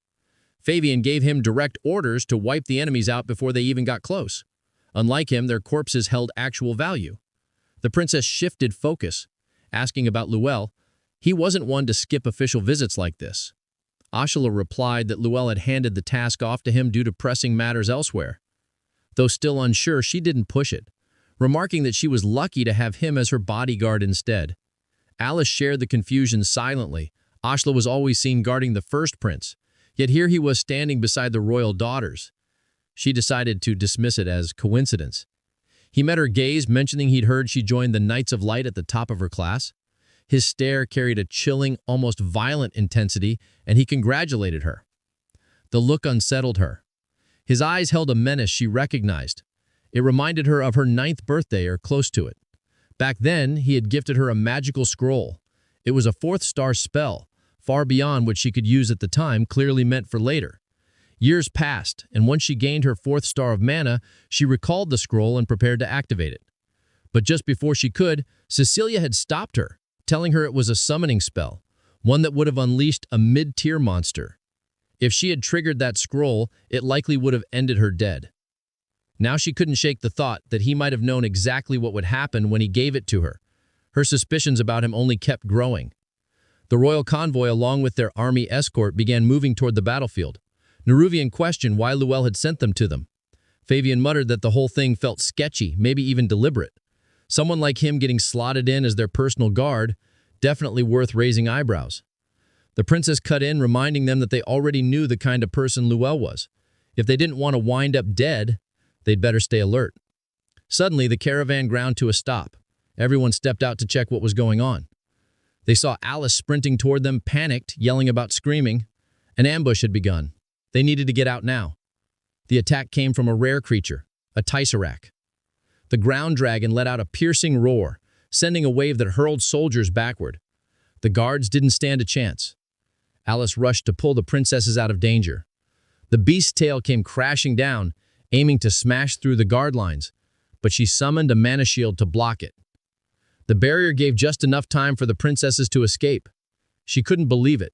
Fabian gave him direct orders to wipe the enemies out before they even got close. Unlike him, their corpses held actual value. The princess shifted focus, asking about Luel. He wasn't one to skip official visits like this. Ashela replied that Luel had handed the task off to him due to pressing matters elsewhere. Though still unsure, she didn't push it, remarking that she was lucky to have him as her bodyguard instead. Alice shared the confusion silently. Ashela was always seen guarding the first prince, yet here he was standing beside the royal daughters. She decided to dismiss it as coincidence. He met her gaze, mentioning he'd heard she joined the Knights of Light at the top of her class. His stare carried a chilling, almost violent intensity, and he congratulated her. The look unsettled her. His eyes held a menace she recognized. It reminded her of her 9th birthday or close to it. Back then, he had gifted her a magical scroll. It was a 4th star spell, far beyond what she could use at the time, clearly meant for later. Years passed, and once she gained her 4th star of mana, she recalled the scroll and prepared to activate it. But just before she could, Cecilia had stopped her, telling her it was a summoning spell, one that would have unleashed a mid-tier monster. If she had triggered that scroll, it likely would have ended her dead. Now she couldn't shake the thought that he might have known exactly what would happen when he gave it to her. Her suspicions about him only kept growing. The royal convoy, along with their army escort, began moving toward the battlefield. Neruvian questioned why Luel had sent them to them. Fabian muttered that the whole thing felt sketchy, maybe even deliberate. Someone like him getting slotted in as their personal guard, definitely worth raising eyebrows. The princess cut in, reminding them that they already knew the kind of person Luel was. If they didn't want to wind up dead, they'd better stay alert. Suddenly, the caravan ground to a stop. Everyone stepped out to check what was going on. They saw Alice sprinting toward them, panicked, yelling about screaming. An ambush had begun. They needed to get out now. The attack came from a rare creature, a Tesseract. The ground dragon let out a piercing roar, sending a wave that hurled soldiers backward. The guards didn't stand a chance. Alice rushed to pull the princesses out of danger. The beast's tail came crashing down, aiming to smash through the guard lines, but she summoned a mana shield to block it. The barrier gave just enough time for the princesses to escape. She couldn't believe it.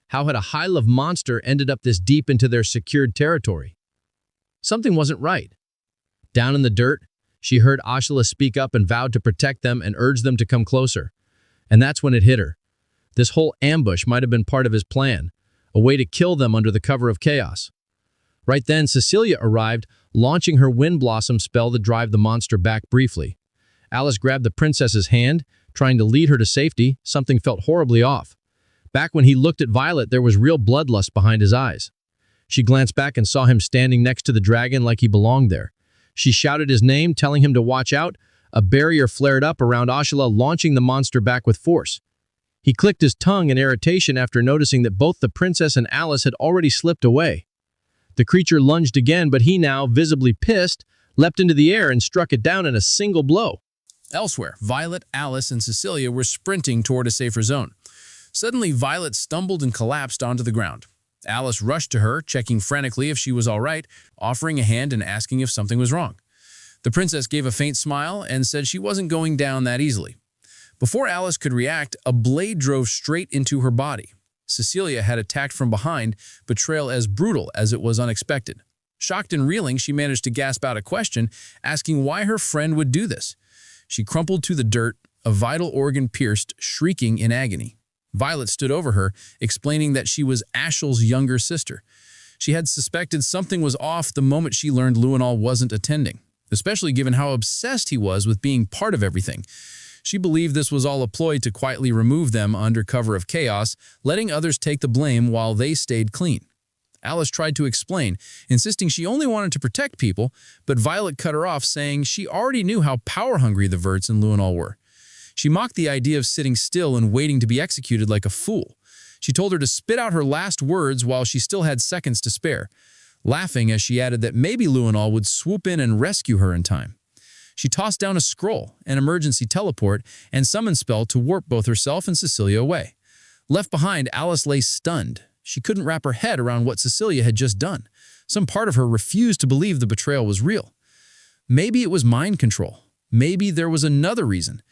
How had a high-level monster ended up this deep into their secured territory? Something wasn't right. Down in the dirt, she heard Ashela speak up and vowed to protect them and urge them to come closer. And that's when it hit her. This whole ambush might have been part of his plan, a way to kill them under the cover of chaos. Right then, Cecilia arrived, launching her Wind Blossom spell to drive the monster back briefly. Alice grabbed the princess's hand, trying to lead her to safety. Something felt horribly off. Back when he looked at Violet, there was real bloodlust behind his eyes. She glanced back and saw him standing next to the dragon like he belonged there. She shouted his name, telling him to watch out. A barrier flared up around Ashela, launching the monster back with force. He clicked his tongue in irritation after noticing that both the princess and Alice had already slipped away. The creature lunged again, but he now, visibly pissed, leapt into the air and struck it down in a single blow. Elsewhere, Violet, Alice, and Cecilia were sprinting toward a safer zone. Suddenly, Violet stumbled and collapsed onto the ground. Alice rushed to her, checking frantically if she was all right, offering a hand and asking if something was wrong. The princess gave a faint smile and said she wasn't going down that easily. Before Alice could react, a blade drove straight into her body. Cecilia had attacked from behind, betrayal as brutal as it was unexpected. Shocked and reeling, she managed to gasp out a question, asking why her friend would do this. She crumpled to the dirt, a vital organ pierced, shrieking in agony. Violet stood over her, explaining that she was Ashel's younger sister. She had suspected something was off the moment she learned Luenal wasn't attending, especially given how obsessed he was with being part of everything. She believed this was all a ploy to quietly remove them under cover of chaos, letting others take the blame while they stayed clean. Alice tried to explain, insisting she only wanted to protect people, but Violet cut her off, saying she already knew how power-hungry the Verts and Luenol were. She mocked the idea of sitting still and waiting to be executed like a fool. She told her to spit out her last words while she still had seconds to spare, laughing as she added that maybe Luenol would swoop in and rescue her in time. She tossed down a scroll, an emergency teleport, and summon spell to warp both herself and Cecilia away. Left behind, Alice lay stunned. She couldn't wrap her head around what Cecilia had just done. Some part of her refused to believe the betrayal was real. Maybe it was mind control. Maybe there was another reason.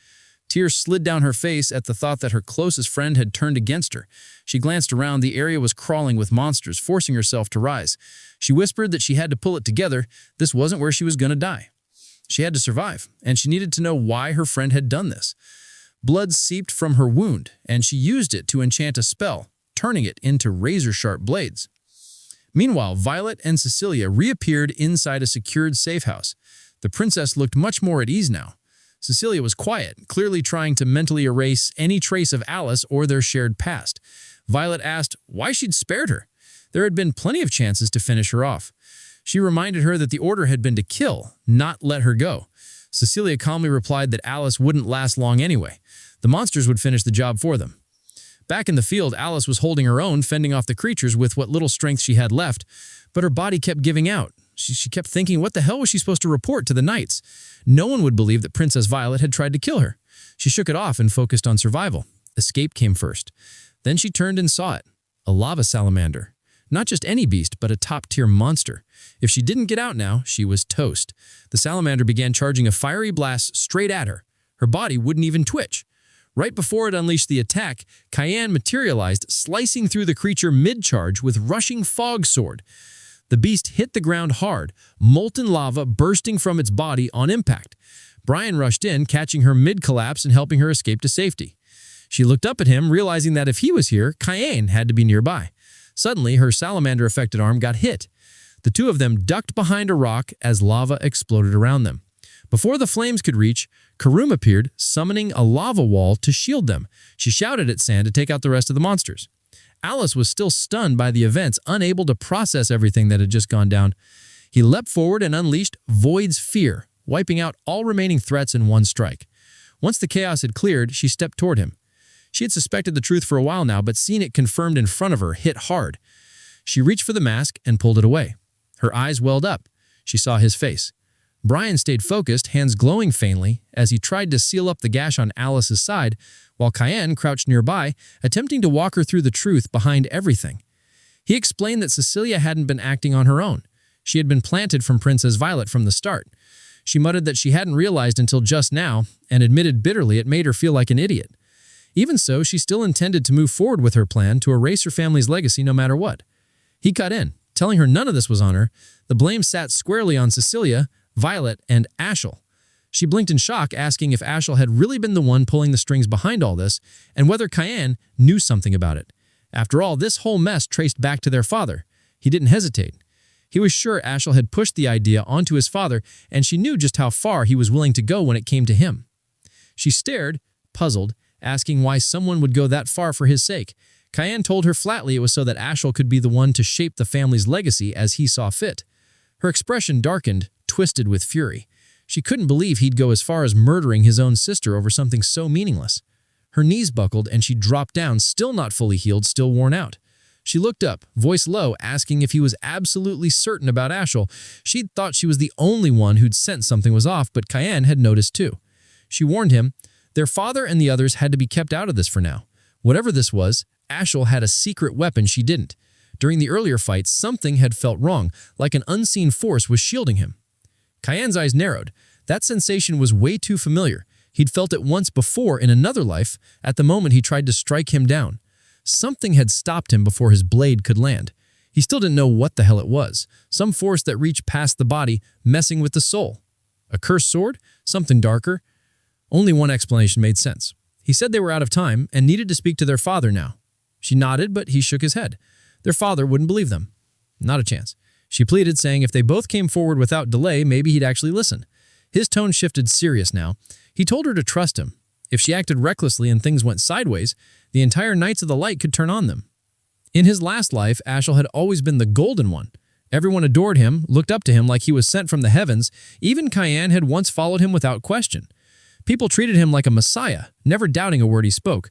Tears slid down her face at the thought that her closest friend had turned against her. She glanced around. The area was crawling with monsters, forcing herself to rise. She whispered that she had to pull it together. This wasn't where she was going to die. She had to survive, and she needed to know why her friend had done this. Blood seeped from her wound, and she used it to enchant a spell, turning it into razor-sharp blades. Meanwhile, Violet and Cecilia reappeared inside a secured safe house. The princess looked much more at ease now. Cecilia was quiet, clearly trying to mentally erase any trace of Alice or their shared past. Violet asked why she'd spared her. There had been plenty of chances to finish her off. She reminded her that the order had been to kill, not let her go. Cecilia calmly replied that Alice wouldn't last long anyway. The monsters would finish the job for them. Back in the field, Alice was holding her own, fending off the creatures with what little strength she had left, but her body kept giving out. She kept thinking, what the hell was she supposed to report to the knights? No one would believe that Princess Violet had tried to kill her. She shook it off and focused on survival. Escape came first. Then she turned and saw it. A lava salamander. Not just any beast, but a top-tier monster. If she didn't get out now, she was toast. The salamander began charging a fiery blast straight at her. Her body wouldn't even twitch. Right before it unleashed the attack, Cayenne materialized, slicing through the creature mid-charge with rushing fog sword. The beast hit the ground hard, molten lava bursting from its body on impact. Brian rushed in, catching her mid-collapse and helping her escape to safety. She looked up at him, realizing that if he was here, Cayenne had to be nearby. Suddenly, her salamander-affected arm got hit. The two of them ducked behind a rock as lava exploded around them. Before the flames could reach, Karum appeared, summoning a lava wall to shield them. She shouted at Sand to take out the rest of the monsters. Alice was still stunned by the events, unable to process everything that had just gone down. He leapt forward and unleashed Void's Fear, wiping out all remaining threats in one strike. Once the chaos had cleared, she stepped toward him. She had suspected the truth for a while now, but seeing it confirmed in front of her hit hard. She reached for the mask and pulled it away. Her eyes welled up. She saw his face. Brian stayed focused, hands glowing faintly, as he tried to seal up the gash on Alice's side, while Cayenne crouched nearby, attempting to walk her through the truth behind everything. He explained that Cecilia hadn't been acting on her own. She had been planted from Princess Violet from the start. She muttered that she hadn't realized until just now, and admitted bitterly it made her feel like an idiot. Even so, she still intended to move forward with her plan to erase her family's legacy no matter what. He cut in, telling her none of this was on her. The blame sat squarely on Cecilia, Violet, and Ashel. She blinked in shock, asking if Ashel had really been the one pulling the strings behind all this, and whether Cayenne knew something about it. After all, this whole mess traced back to their father. He didn't hesitate. He was sure Ashel had pushed the idea onto his father, and she knew just how far he was willing to go when it came to him. She stared, puzzled, asking why someone would go that far for his sake. Cayenne told her flatly it was so that Ashel could be the one to shape the family's legacy as he saw fit. Her expression darkened, twisted with fury. She couldn't believe he'd go as far as murdering his own sister over something so meaningless. Her knees buckled and she dropped down, still not fully healed, still worn out. She looked up, voice low, asking if he was absolutely certain about Ashel. She'd thought she was the only one who'd sensed something was off, but Cayenne had noticed too. She warned him. Their father and the others had to be kept out of this for now. Whatever this was, Ashel had a secret weapon she didn't. During the earlier fights, something had felt wrong, like an unseen force was shielding him. Cayenne's eyes narrowed. That sensation was way too familiar. He'd felt it once before in another life, at the moment he tried to strike him down. Something had stopped him before his blade could land. He still didn't know what the hell it was. Some force that reached past the body, messing with the soul. A cursed sword? Something darker? Only one explanation made sense. He said they were out of time and needed to speak to their father now. She nodded, but he shook his head. Their father wouldn't believe them. Not a chance. She pleaded, saying if they both came forward without delay, maybe he'd actually listen. His tone shifted serious now. He told her to trust him. If she acted recklessly and things went sideways, the entire Knights of the Light could turn on them. In his last life, Ashel had always been the golden one. Everyone adored him, looked up to him like he was sent from the heavens. Even Cayenne had once followed him without question. People treated him like a messiah, never doubting a word he spoke.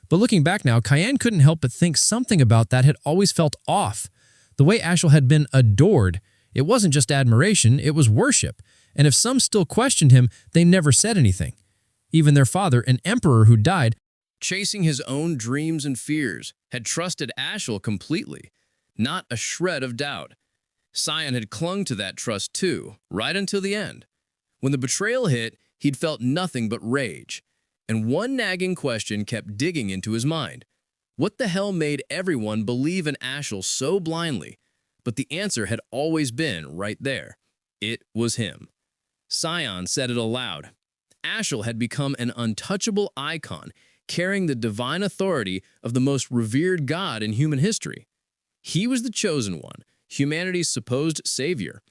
But looking back now, Cayenne couldn't help but think something about that had always felt off. The way Ashel had been adored, it wasn't just admiration, it was worship. And if some still questioned him, they never said anything. Even their father, an emperor who died, chasing his own dreams and fears, had trusted Ashel completely. Not a shred of doubt. Sion had clung to that trust too, right until the end. When the betrayal hit, he'd felt nothing but rage. And one nagging question kept digging into his mind. What the hell made everyone believe in Ashel so blindly? But the answer had always been right there. It was him. Sion said it aloud. Ashel had become an untouchable icon, carrying the divine authority of the most revered god in human history. He was the chosen one, humanity's supposed savior.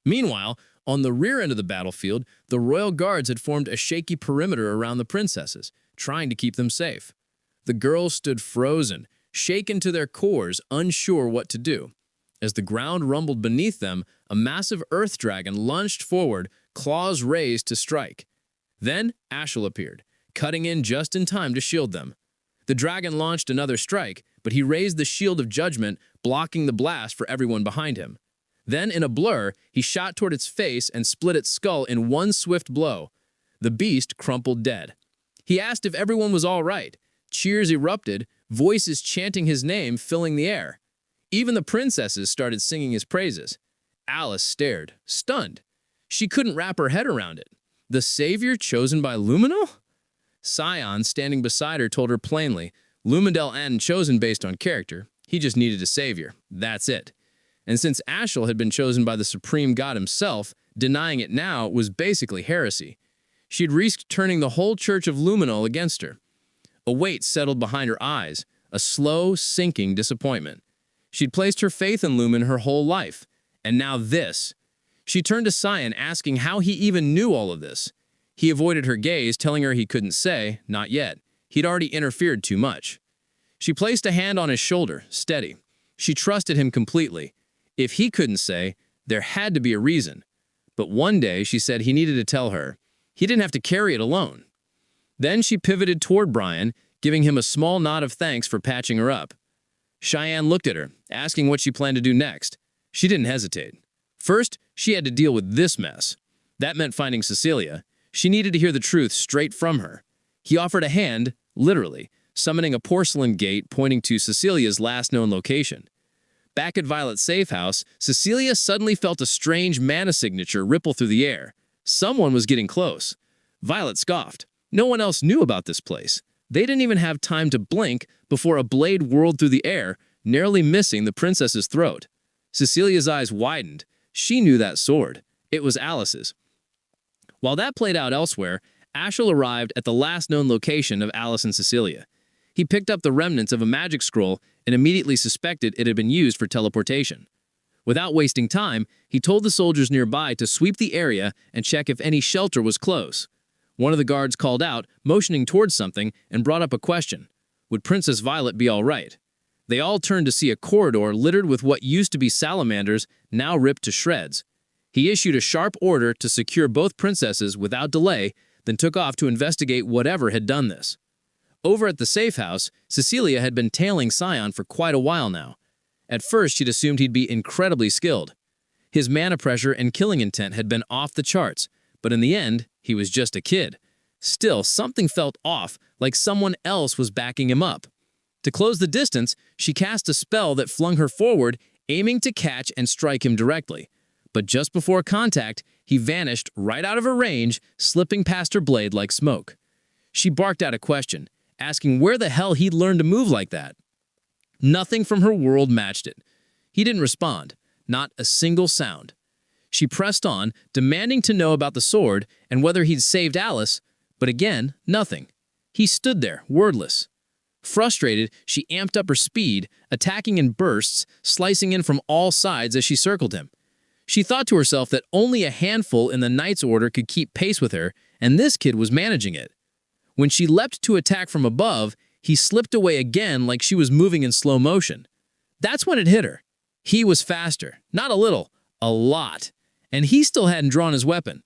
Meanwhile, on the rear end of the battlefield, the royal guards had formed a shaky perimeter around the princesses, trying to keep them safe. The girls stood frozen, shaken to their cores, unsure what to do. As the ground rumbled beneath them, a massive earth dragon lunged forward, claws raised to strike. Then Ashel appeared, cutting in just in time to shield them. The dragon launched another strike, but he raised the shield of judgment, blocking the blast for everyone behind him. Then, in a blur, he shot toward its face and split its skull in one swift blow. The beast crumpled dead. He asked if everyone was all right. Cheers erupted, voices chanting his name filling the air. Even the princesses started singing his praises. Alice stared, stunned. She couldn't wrap her head around it. The savior chosen by Luminal? Sion, standing beside her, told her plainly, Lumindel hadn't chosen based on character. He just needed a savior. That's it. And since Ashel had been chosen by the supreme god himself, denying it now was basically heresy. She'd risked turning the whole church of Luminal against her. A weight settled behind her eyes, a slow, sinking disappointment. She'd placed her faith in Lumin her whole life, and now this. She turned to Sion, asking how he even knew all of this. He avoided her gaze, telling her he couldn't say, not yet. He'd already interfered too much. She placed a hand on his shoulder, steady. She trusted him completely. If he couldn't say, there had to be a reason. But one day, she said he needed to tell her. He didn't have to carry it alone. Then she pivoted toward Brian, giving him a small nod of thanks for patching her up. Cheyenne looked at her, asking what she planned to do next. She didn't hesitate. First, she had to deal with this mess. That meant finding Cecilia. She needed to hear the truth straight from her. He offered a hand, literally, summoning a porcelain gate pointing to Cecilia's last known location. Back at Violet's safe house, Cecilia suddenly felt a strange mana signature ripple through the air. Someone was getting close. Violet scoffed. No one else knew about this place. They didn't even have time to blink before a blade whirled through the air, narrowly missing the princess's throat. Cecilia's eyes widened. She knew that sword. It was Alice's. While that played out elsewhere, Ashel arrived at the last known location of Alice and Cecilia. He picked up the remnants of a magic scroll and immediately suspected it had been used for teleportation. Without wasting time, he told the soldiers nearby to sweep the area and check if any shelter was close. One of the guards called out, motioning towards something, and brought up a question. Would Princess Violet be all right? They all turned to see a corridor littered with what used to be salamanders, now ripped to shreds. He issued a sharp order to secure both princesses without delay, then took off to investigate whatever had done this. Over at the safe house, Cecilia had been tailing Sion for quite a while now. At first, she'd assumed he'd be incredibly skilled. His mana pressure and killing intent had been off the charts, but in the end, he was just a kid. Still, something felt off, like someone else was backing him up. To close the distance, she cast a spell that flung her forward, aiming to catch and strike him directly. But just before contact, he vanished right out of her range, slipping past her blade like smoke. She barked out a question, asking where the hell he'd learned to move like that. Nothing from her world matched it. He didn't respond, not a single sound. She pressed on, demanding to know about the sword and whether he'd saved Alice, but again, nothing. He stood there, wordless. Frustrated, she amped up her speed, attacking in bursts, slicing in from all sides as she circled him. She thought to herself that only a handful in the Knight's Order could keep pace with her, and this kid was managing it. When she leapt to attack from above, he slipped away again like she was moving in slow motion. That's when it hit her. He was faster. Not a little, a lot. And he still hadn't drawn his weapon.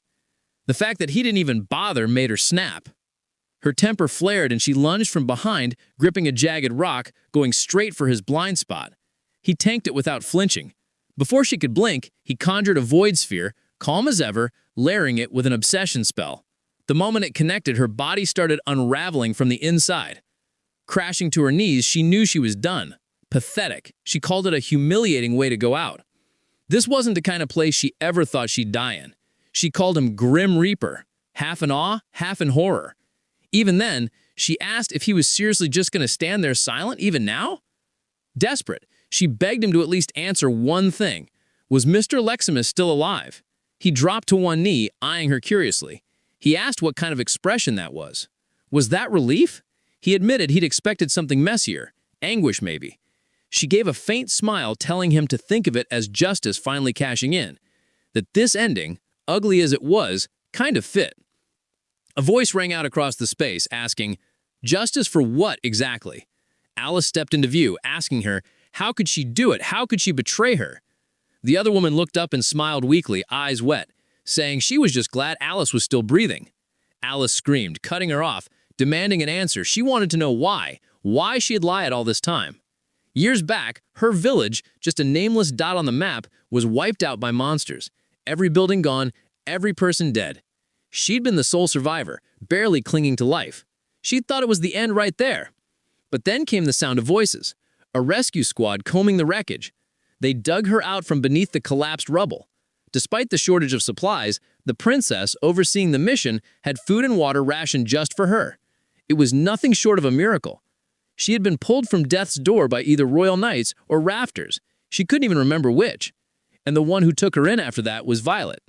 The fact that he didn't even bother made her snap. Her temper flared and she lunged from behind, gripping a jagged rock, going straight for his blind spot. He tanked it without flinching. Before she could blink, he conjured a void sphere, calm as ever, layering it with an obsession spell. The moment it connected, her body started unraveling from the inside. Crashing to her knees, she knew she was done. Pathetic. She called it a humiliating way to go out. This wasn't the kind of place she ever thought she'd die in. She called him Grim Reaper, half in awe, half in horror. Even then, she asked if he was seriously just going to stand there silent, even now? Desperate, she begged him to at least answer one thing. Was Mr. Leximus still alive? He dropped to one knee, eyeing her curiously. He asked what kind of expression that was. Was that relief? He admitted he'd expected something messier, anguish maybe. She gave a faint smile, telling him to think of it as justice finally cashing in. That this ending, ugly as it was, kind of fit. A voice rang out across the space, asking, "Justice for what exactly?" Alice stepped into view, asking her, how could she do it? How could she betray her? The other woman looked up and smiled weakly, eyes wet, saying she was just glad Alice was still breathing. Alice screamed, cutting her off, demanding an answer. She wanted to know why she had lied all this time. Years back, her village, just a nameless dot on the map, was wiped out by monsters. Every building gone, every person dead. She'd been the sole survivor, barely clinging to life. She'd thought it was the end right there. But then came the sound of voices, a rescue squad combing the wreckage. They dug her out from beneath the collapsed rubble. Despite the shortage of supplies, the princess, overseeing the mission, had food and water rationed just for her. It was nothing short of a miracle. She had been pulled from death's door by either royal knights or rafters. She couldn't even remember which. And the one who took her in after that was Violet.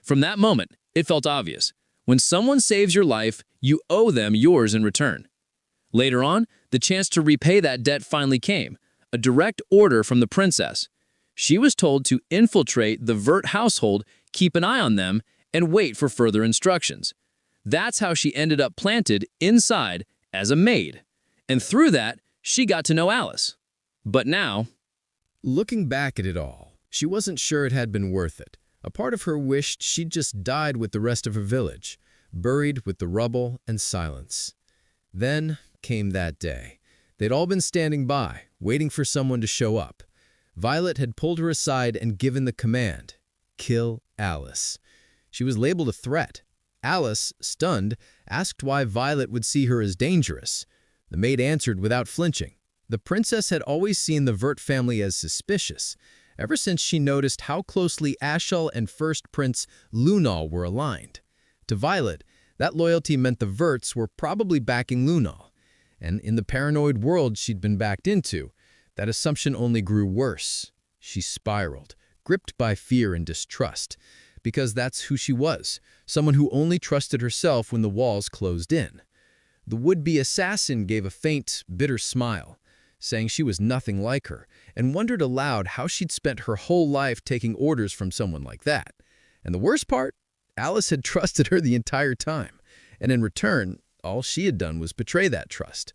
From that moment, it felt obvious. When someone saves your life, you owe them yours in return. Later on, the chance to repay that debt finally came, a direct order from the princess. She was told to infiltrate the Vert household, keep an eye on them, and wait for further instructions. That's how she ended up planted inside as a maid. And through that, she got to know Alice. But now, looking back at it all, she wasn't sure it had been worth it. A part of her wished she'd just died with the rest of her village, buried with the rubble and silence. Then came that day. They'd all been standing by, waiting for someone to show up. Violet had pulled her aside and given the command, "Kill Alice." She was labeled a threat. Alice, stunned, asked why Violet would see her as dangerous. The maid answered without flinching. The princess had always seen the Vert family as suspicious, ever since she noticed how closely Ashel and First Prince Lunal were aligned. To Violet, that loyalty meant the Verts were probably backing Lunal. And in the paranoid world she'd been backed into, that assumption only grew worse. She spiraled, gripped by fear and distrust, because that's who she was, someone who only trusted herself when the walls closed in. The would-be assassin gave a faint, bitter smile, saying she was nothing like her, and wondered aloud how she'd spent her whole life taking orders from someone like that. And the worst part? Alice had trusted her the entire time, and in return, all she had done was betray that trust.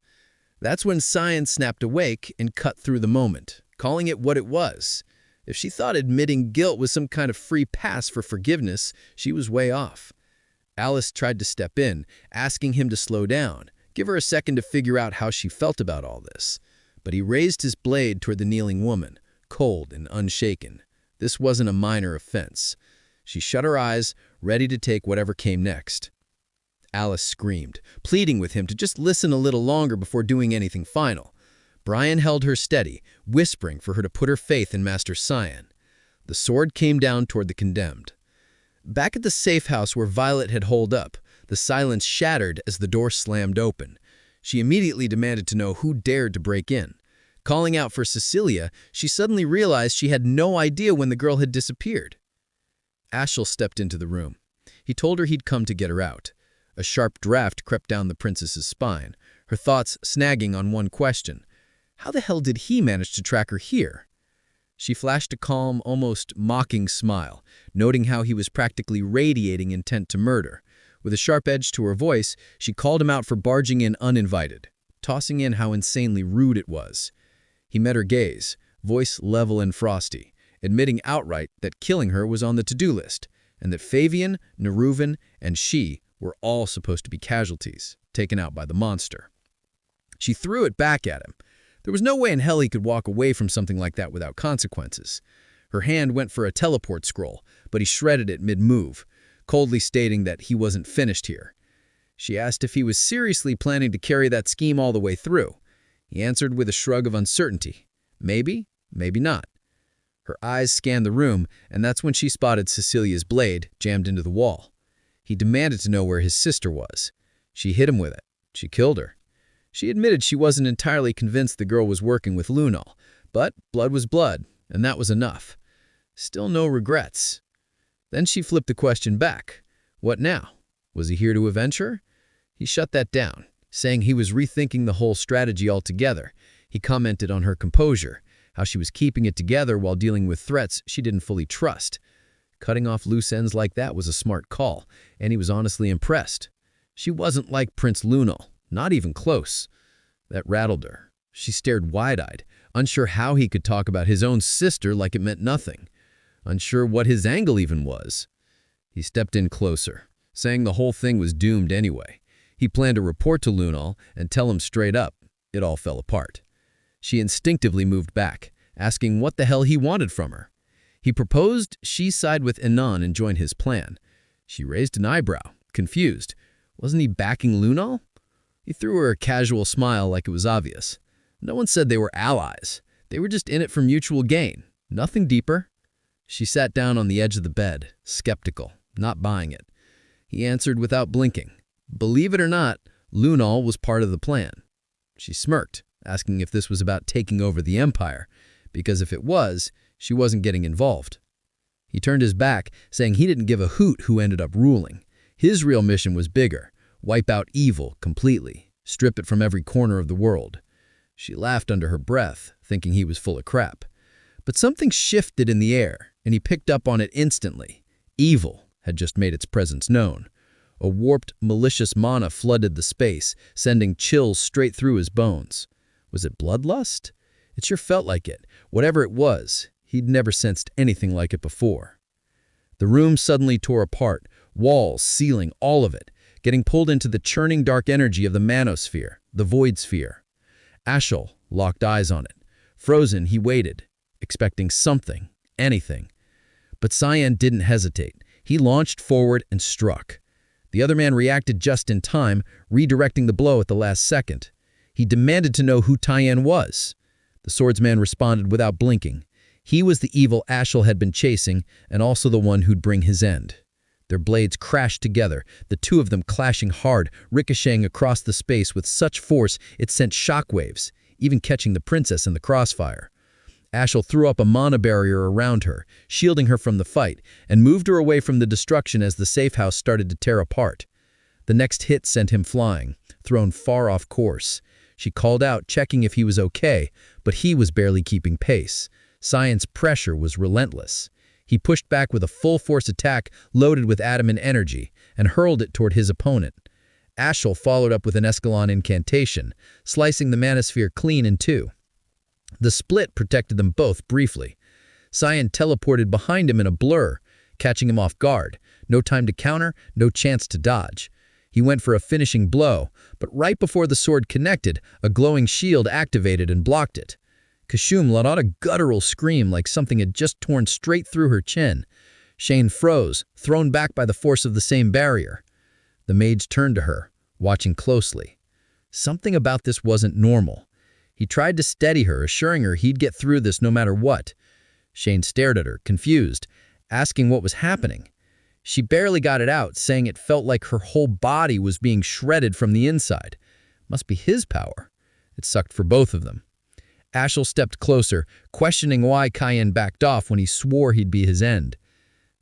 That's when Cyan snapped awake and cut through the moment, calling it what it was. If she thought admitting guilt was some kind of free pass for forgiveness, she was way off. Alice tried to step in, asking him to slow down, give her a second to figure out how she felt about all this. But he raised his blade toward the kneeling woman, cold and unshaken. This wasn't a minor offense. She shut her eyes, ready to take whatever came next. Alice screamed, pleading with him to just listen a little longer before doing anything final. Brian held her steady, whispering for her to put her faith in Master Cyan. The sword came down toward the condemned. Back at the safe house where Violet had holed up, the silence shattered as the door slammed open. She immediately demanded to know who dared to break in. Calling out for Cecilia, she suddenly realized she had no idea when the girl had disappeared. Ashel stepped into the room. He told her he'd come to get her out. A sharp draft crept down the princess's spine, her thoughts snagging on one question. How the hell did he manage to track her here? She flashed a calm, almost mocking smile, noting how he was practically radiating intent to murder. With a sharp edge to her voice, she called him out for barging in uninvited. tossing in how insanely rude it was. He met her gaze, voice level and frosty, admitting outright that killing her was on the to-do list, and that Fabian, Neruvan, and she were all supposed to be casualties, taken out by the monster. She threw it back at him. There was no way in hell he could walk away from something like that without consequences. Her hand went for a teleport scroll, but he shredded it mid-move, coldly stating that he wasn't finished here. She asked if he was seriously planning to carry that scheme all the way through. He answered with a shrug of uncertainty. Maybe, maybe not. Her eyes scanned the room, and that's when she spotted Cecilia's blade jammed into the wall. He demanded to know where his sister was. She hit him with it. She killed her. She admitted she wasn't entirely convinced the girl was working with Lunal, but blood was blood, and that was enough. Still no regrets. Then she flipped the question back. What now? Was he here to avenge her? He shut that down, saying he was rethinking the whole strategy altogether. He commented on her composure, how she was keeping it together while dealing with threats she didn't fully trust. Cutting off loose ends like that was a smart call, and he was honestly impressed. She wasn't like Prince Lunal, not even close. That rattled her. She stared wide-eyed, unsure how he could talk about his own sister like it meant nothing, unsure what his angle even was. He stepped in closer, saying the whole thing was doomed anyway. He planned to report to Lunal and tell him straight up. It all fell apart. She instinctively moved back, asking what the hell he wanted from her. He proposed she side with Inan and join his plan. She raised an eyebrow, confused. Wasn't he backing Lunal? He threw her a casual smile like it was obvious. No one said they were allies. They were just in it for mutual gain. Nothing deeper. She sat down on the edge of the bed, skeptical, not buying it. He answered without blinking. Believe it or not, Lunal was part of the plan. She smirked, asking if this was about taking over the empire, because if it was, she wasn't getting involved. He turned his back, saying he didn't give a hoot who ended up ruling. His real mission was bigger, wipe out evil completely, strip it from every corner of the world. She laughed under her breath, thinking he was full of crap. But something shifted in the air, and he picked up on it instantly. Evil had just made its presence known. A warped, malicious mana flooded the space, sending chills straight through his bones. Was it bloodlust? It sure felt like it. Whatever it was, he'd never sensed anything like it before. The room suddenly tore apart, walls, ceiling, all of it, getting pulled into the churning dark energy of the manosphere, the void sphere. Ashel locked eyes on it. Frozen, he waited, expecting something, anything. But Cyan didn't hesitate. He launched forward and struck. The other man reacted just in time, redirecting the blow at the last second. He demanded to know who Tyann was. The swordsman responded without blinking. He was the evil Ashel had been chasing, and also the one who'd bring his end. Their blades crashed together, the two of them clashing hard, ricocheting across the space with such force it sent shockwaves, even catching the princess in the crossfire. Ashel threw up a mana barrier around her, shielding her from the fight, and moved her away from the destruction as the safe house started to tear apart. The next hit sent him flying, thrown far off course. She called out, checking if he was okay, but he was barely keeping pace. Cyan's pressure was relentless. He pushed back with a full-force attack loaded with adamant energy and hurled it toward his opponent. Ashel followed up with an Escalon incantation, slicing the manosphere clean in two. The split protected them both briefly. Cyan teleported behind him in a blur, catching him off guard. No time to counter, no chance to dodge. He went for a finishing blow, but right before the sword connected, a glowing shield activated and blocked it. Kashum let out a guttural scream like something had just torn straight through her chin. Shane froze, thrown back by the force of the same barrier. The mage turned to her, watching closely. Something about this wasn't normal. He tried to steady her, assuring her he'd get through this no matter what. Shane stared at her, confused, asking what was happening. She barely got it out, saying it felt like her whole body was being shredded from the inside. Must be his power. It sucked for both of them. Ashel stepped closer, questioning why Cyan backed off when he swore he'd be his end.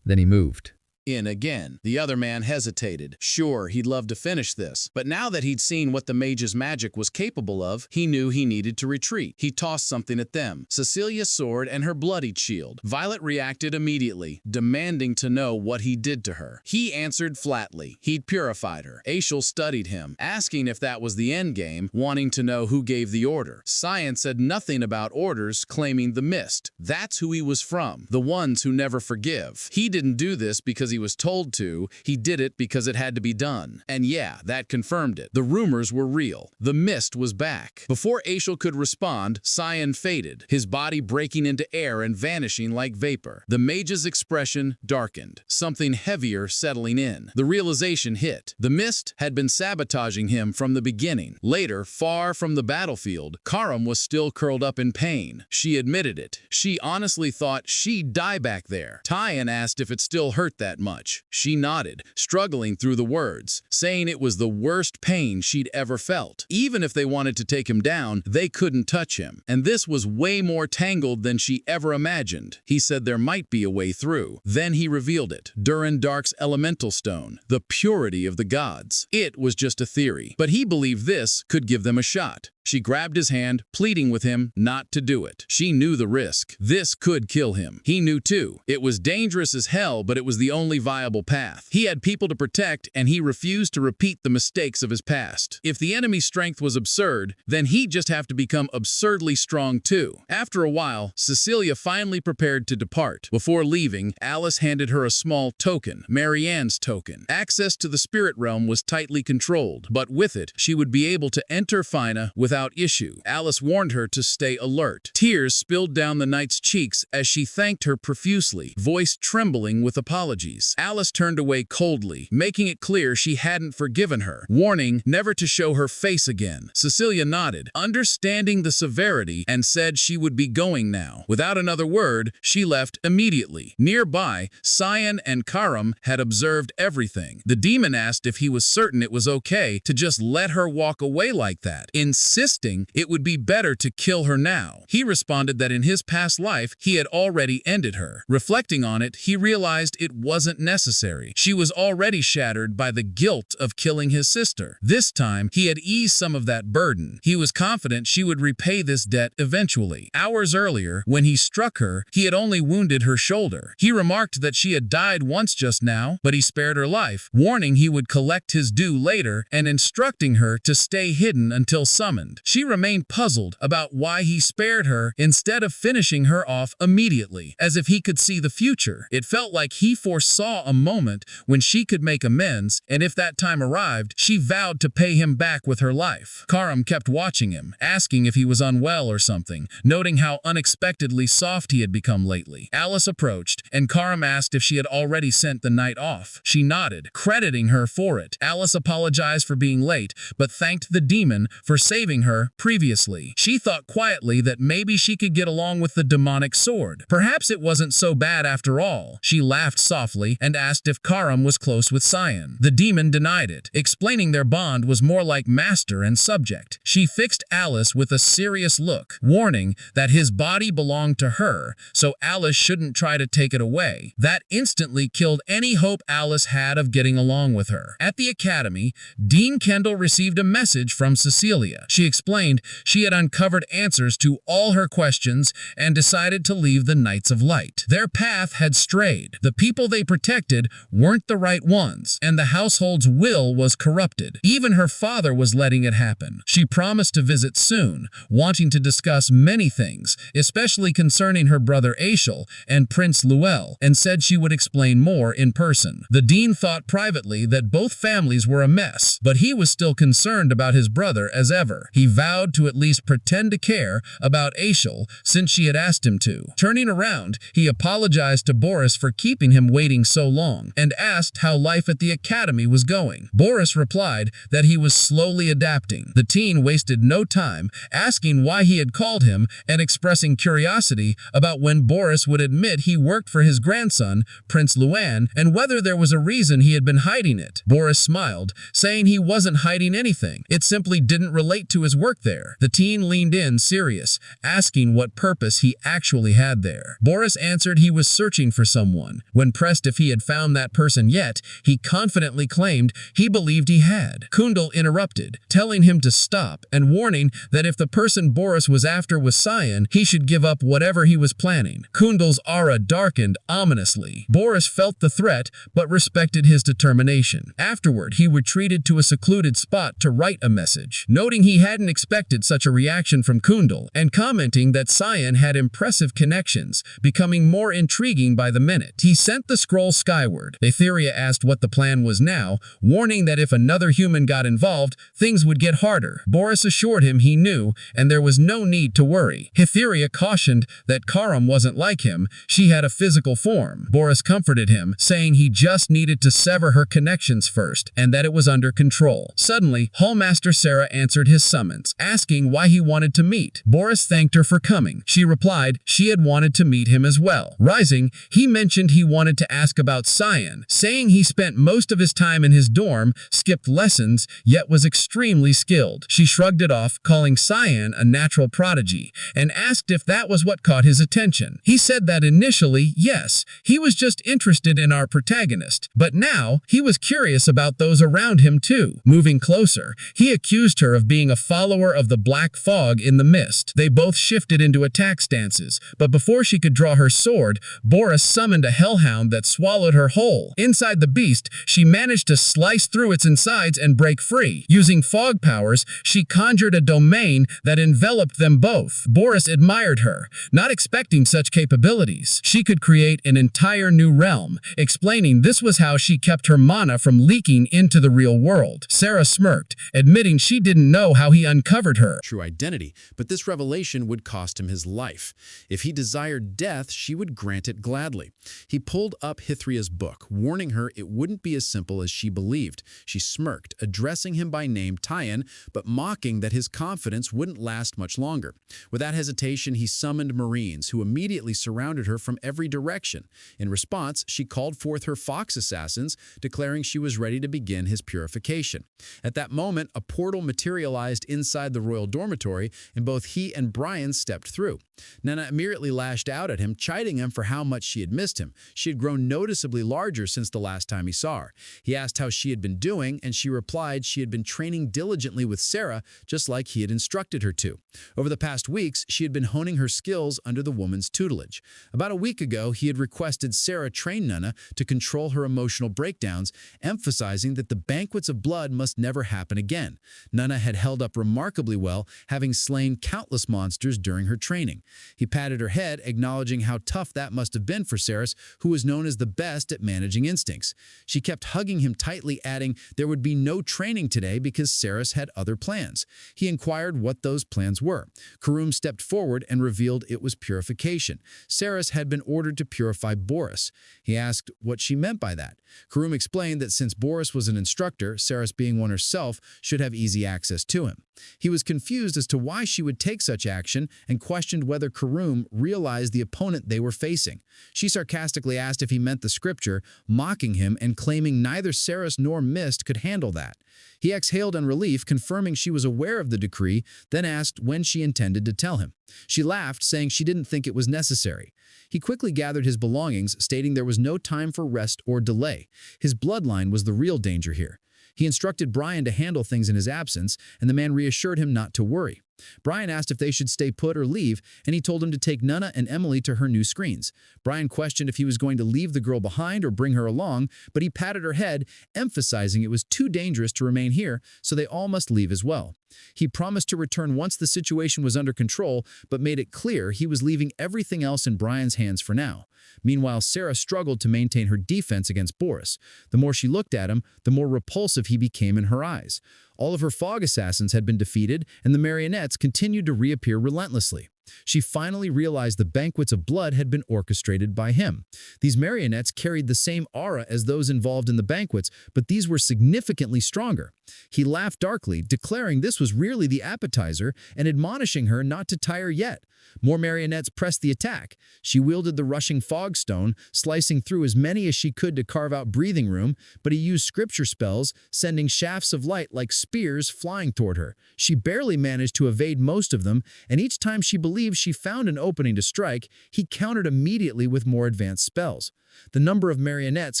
Then he moved. in again. The other man hesitated. Sure, he'd love to finish this, but now that he'd seen what the mage's magic was capable of, he knew he needed to retreat. He tossed something at them, Cecilia's sword and her bloodied shield. Violet reacted immediately, demanding to know what he did to her. He answered flatly. He'd purified her. Aishel studied him, asking if that was the endgame, wanting to know who gave the order. Cyan said nothing about orders, claiming the mist. That's who he was from, the ones who never forgive. He didn't do this because he was told to, he did it because it had to be done. And yeah, that confirmed it. The rumors were real. The mist was back. Before Aishel could respond, Cyan faded, his body breaking into air and vanishing like vapor. The mage's expression darkened, something heavier settling in. The realization hit. The mist had been sabotaging him from the beginning. Later, far from the battlefield, Karam was still curled up in pain. She admitted it. She honestly thought she'd die back there. Tyan asked if it still hurt that much. She nodded, struggling through the words, saying it was the worst pain she'd ever felt. Even if they wanted to take him down, they couldn't touch him. And this was way more tangled than she ever imagined. He said there might be a way through. Then he revealed it. Durin Dark's elemental stone, the purity of the gods. It was just a theory, but he believed this could give them a shot. She grabbed his hand, pleading with him not to do it. She knew the risk. This could kill him. He knew too. It was dangerous as hell, but it was the only viable path. He had people to protect, and he refused to repeat the mistakes of his past. If the enemy's strength was absurd, then he'd just have to become absurdly strong too. After a while, Cecilia finally prepared to depart. Before leaving, Alice handed her a small token, Marianne's token. Access to the spirit realm was tightly controlled, but with it, she would be able to enter Fina without issue. Alice warned her to stay alert. Tears spilled down the knight's cheeks as she thanked her profusely, voice trembling with apologies. Alice turned away coldly, making it clear she hadn't forgiven her, warning never to show her face again. Cecilia nodded, understanding the severity, and said she would be going now. Without another word, she left immediately. Nearby, Cyan and Karam had observed everything. The demon asked if he was certain it was okay to just let her walk away like that, insisting it would be better to kill her now. He responded that in his past life, he had already ended her. Reflecting on it, he realized it wasn't necessary. She was already shattered by the guilt of killing his sister. This time, he had eased some of that burden. He was confident she would repay this debt eventually. Hours earlier, when he struck her, he had only wounded her shoulder. He remarked that she had died once just now, but he spared her life, warning he would collect his due later and instructing her to stay hidden until summoned. She remained puzzled about why he spared her instead of finishing her off immediately, as if he could see the future. It felt like he foresaw a moment when she could make amends, and if that time arrived, she vowed to pay him back with her life. Karam kept watching him, asking if he was unwell or something, noting how unexpectedly soft he had become lately. Alice approached, and Karam asked if she had already sent the night off. She nodded, crediting her for it. Alice apologized for being late, but thanked the demon for saving her previously. She thought quietly that maybe she could get along with the demonic sword. Perhaps it wasn't so bad after all. She laughed softly and asked if Karam was close with Cyan. The demon denied it, explaining their bond was more like master and subject. She fixed Alice with a serious look, warning that his body belonged to her, so Alice shouldn't try to take it away. That instantly killed any hope Alice had of getting along with her. At the academy, Dean Kendall received a message from Cecilia. She explained she had uncovered answers to all her questions and decided to leave the Knights of Light. Their path had strayed. The people they protected weren't the right ones, and the household's will was corrupted. Even her father was letting it happen. She promised to visit soon, wanting to discuss many things, especially concerning her brother Aishel and Prince Luel, and said she would explain more in person. The dean thought privately that both families were a mess, but he was still concerned about his brother as ever. He vowed to at least pretend to care about Aishel since she had asked him to. Turning around, he apologized to Boris for keeping him waiting so long and asked how life at the academy was going. Boris replied that he was slowly adapting. The teen wasted no time asking why he had called him and expressing curiosity about when Boris would admit he worked for his grandson, Prince Luan, and whether there was a reason he had been hiding it. Boris smiled, saying he wasn't hiding anything. It simply didn't relate to his work there. The teen leaned in, serious, asking what purpose he actually had there. Boris answered he was searching for someone. When pressed if he had found that person yet, he confidently claimed he believed he had. Kundal interrupted, telling him to stop and warning that if the person Boris was after was Cyan, he should give up whatever he was planning. Kundal's aura darkened ominously. Boris felt the threat, but respected his determination. Afterward, he retreated to a secluded spot to write a message, noting he hadn't expected such a reaction from Kundal, and commenting that Cyan had impressive connections, becoming more intriguing by the minute. He sent the scroll skyward. Etheria asked what the plan was now, warning that if another human got involved, things would get harder. Boris assured him he knew, and there was no need to worry. Etheria cautioned that Karam wasn't like him, she had a physical form. Boris comforted him, saying he just needed to sever her connections first, and that it was under control. Suddenly, Hallmaster Sarah answered his summons, asking why he wanted to meet. Boris thanked her for coming. She replied she had wanted to meet him as well. Rising, he mentioned he wanted to ask about Cyan, saying he spent most of his time in his dorm, skipped lessons, yet was extremely skilled. She shrugged it off, calling Cyan a natural prodigy, and asked if that was what caught his attention. He said that initially, yes, he was just interested in our protagonist, but now he was curious about those around him too. Moving closer, he accused her of being a follower of the black fog in the mist. They both shifted into attack stances, but before she could draw her sword, Boris summoned a hellhound that swallowed her whole. Inside the beast, she managed to slice through its insides and break free. Using fog powers, she conjured a domain that enveloped them both. Boris admired her, not expecting such capabilities. She could create an entire new realm, explaining this was how she kept her mana from leaking into the real world. Sarah smirked, admitting she didn't know how he uncovered her true identity, but this revelation would cost him his life. If he desired death, she would grant it gladly. He pulled up Hithria's book, warning her it wouldn't be as simple as she believed. She smirked, addressing him by name Tyan, but mocking that his confidence wouldn't last much longer. Without hesitation, he summoned Marines, who immediately surrounded her from every direction. In response, she called forth her fox assassins, declaring she was ready to begin his purification. At that moment, a portal materialized inside the royal dormitory, and both he and Brian stepped through. Nana immediately lashed out at him, chiding him for how much she had missed him. She had grown noticeably larger since the last time he saw her. He asked how she had been doing, and she replied she had been training diligently with Sarah, just like he had instructed her to. Over the past weeks, she had been honing her skills under the woman's tutelage. About a week ago, he had requested Sarah train Nana to control her emotional breakdowns, emphasizing that the banquets of blood must never happen again. Nana had held up remarkably well, having slain countless monsters during her training. He patted her head, acknowledging how tough that must have been for Saris, who was known as the best at managing instincts. She kept hugging him tightly, adding there would be no training today because Saris had other plans. He inquired what those plans were. Karum stepped forward and revealed it was purification. Saris had been ordered to purify Boris. He asked what she meant by that. Karum explained that since Boris was an instructor, Saris being one herself should have easy access to him. He was confused as to why she would take such action and questioned whether Karum realized the opponent they were facing. She sarcastically asked if he meant the scripture, mocking him and claiming neither Saris nor Mist could handle that. He exhaled in relief, confirming she was aware of the decree, then asked when she intended to tell him. She laughed, saying she didn't think it was necessary. He quickly gathered his belongings, stating there was no time for rest or delay. His bloodline was the real danger here. He instructed Brian to handle things in his absence, and the man reassured him not to worry. Brian asked if they should stay put or leave, and he told him to take Nana and Emily to her new screens. Brian questioned if he was going to leave the girl behind or bring her along, but he patted her head, emphasizing it was too dangerous to remain here, so they all must leave as well. He promised to return once the situation was under control, but made it clear he was leaving everything else in Brian's hands for now. Meanwhile, Sarah struggled to maintain her defense against Boris. The more she looked at him, the more repulsive he became in her eyes. All of her fog assassins had been defeated, and the marionettes continued to reappear relentlessly. She finally realized the banquets of blood had been orchestrated by him. These marionettes carried the same aura as those involved in the banquets, but these were significantly stronger. He laughed darkly, declaring this was really the appetizer and admonishing her not to tire yet. More marionettes pressed the attack. She wielded the rushing fog stone, slicing through as many as she could to carve out breathing room, but he used scripture spells, sending shafts of light like spears flying toward her. She barely managed to evade most of them, and each time she believed she found an opening to strike, he countered immediately with more advanced spells. The number of marionettes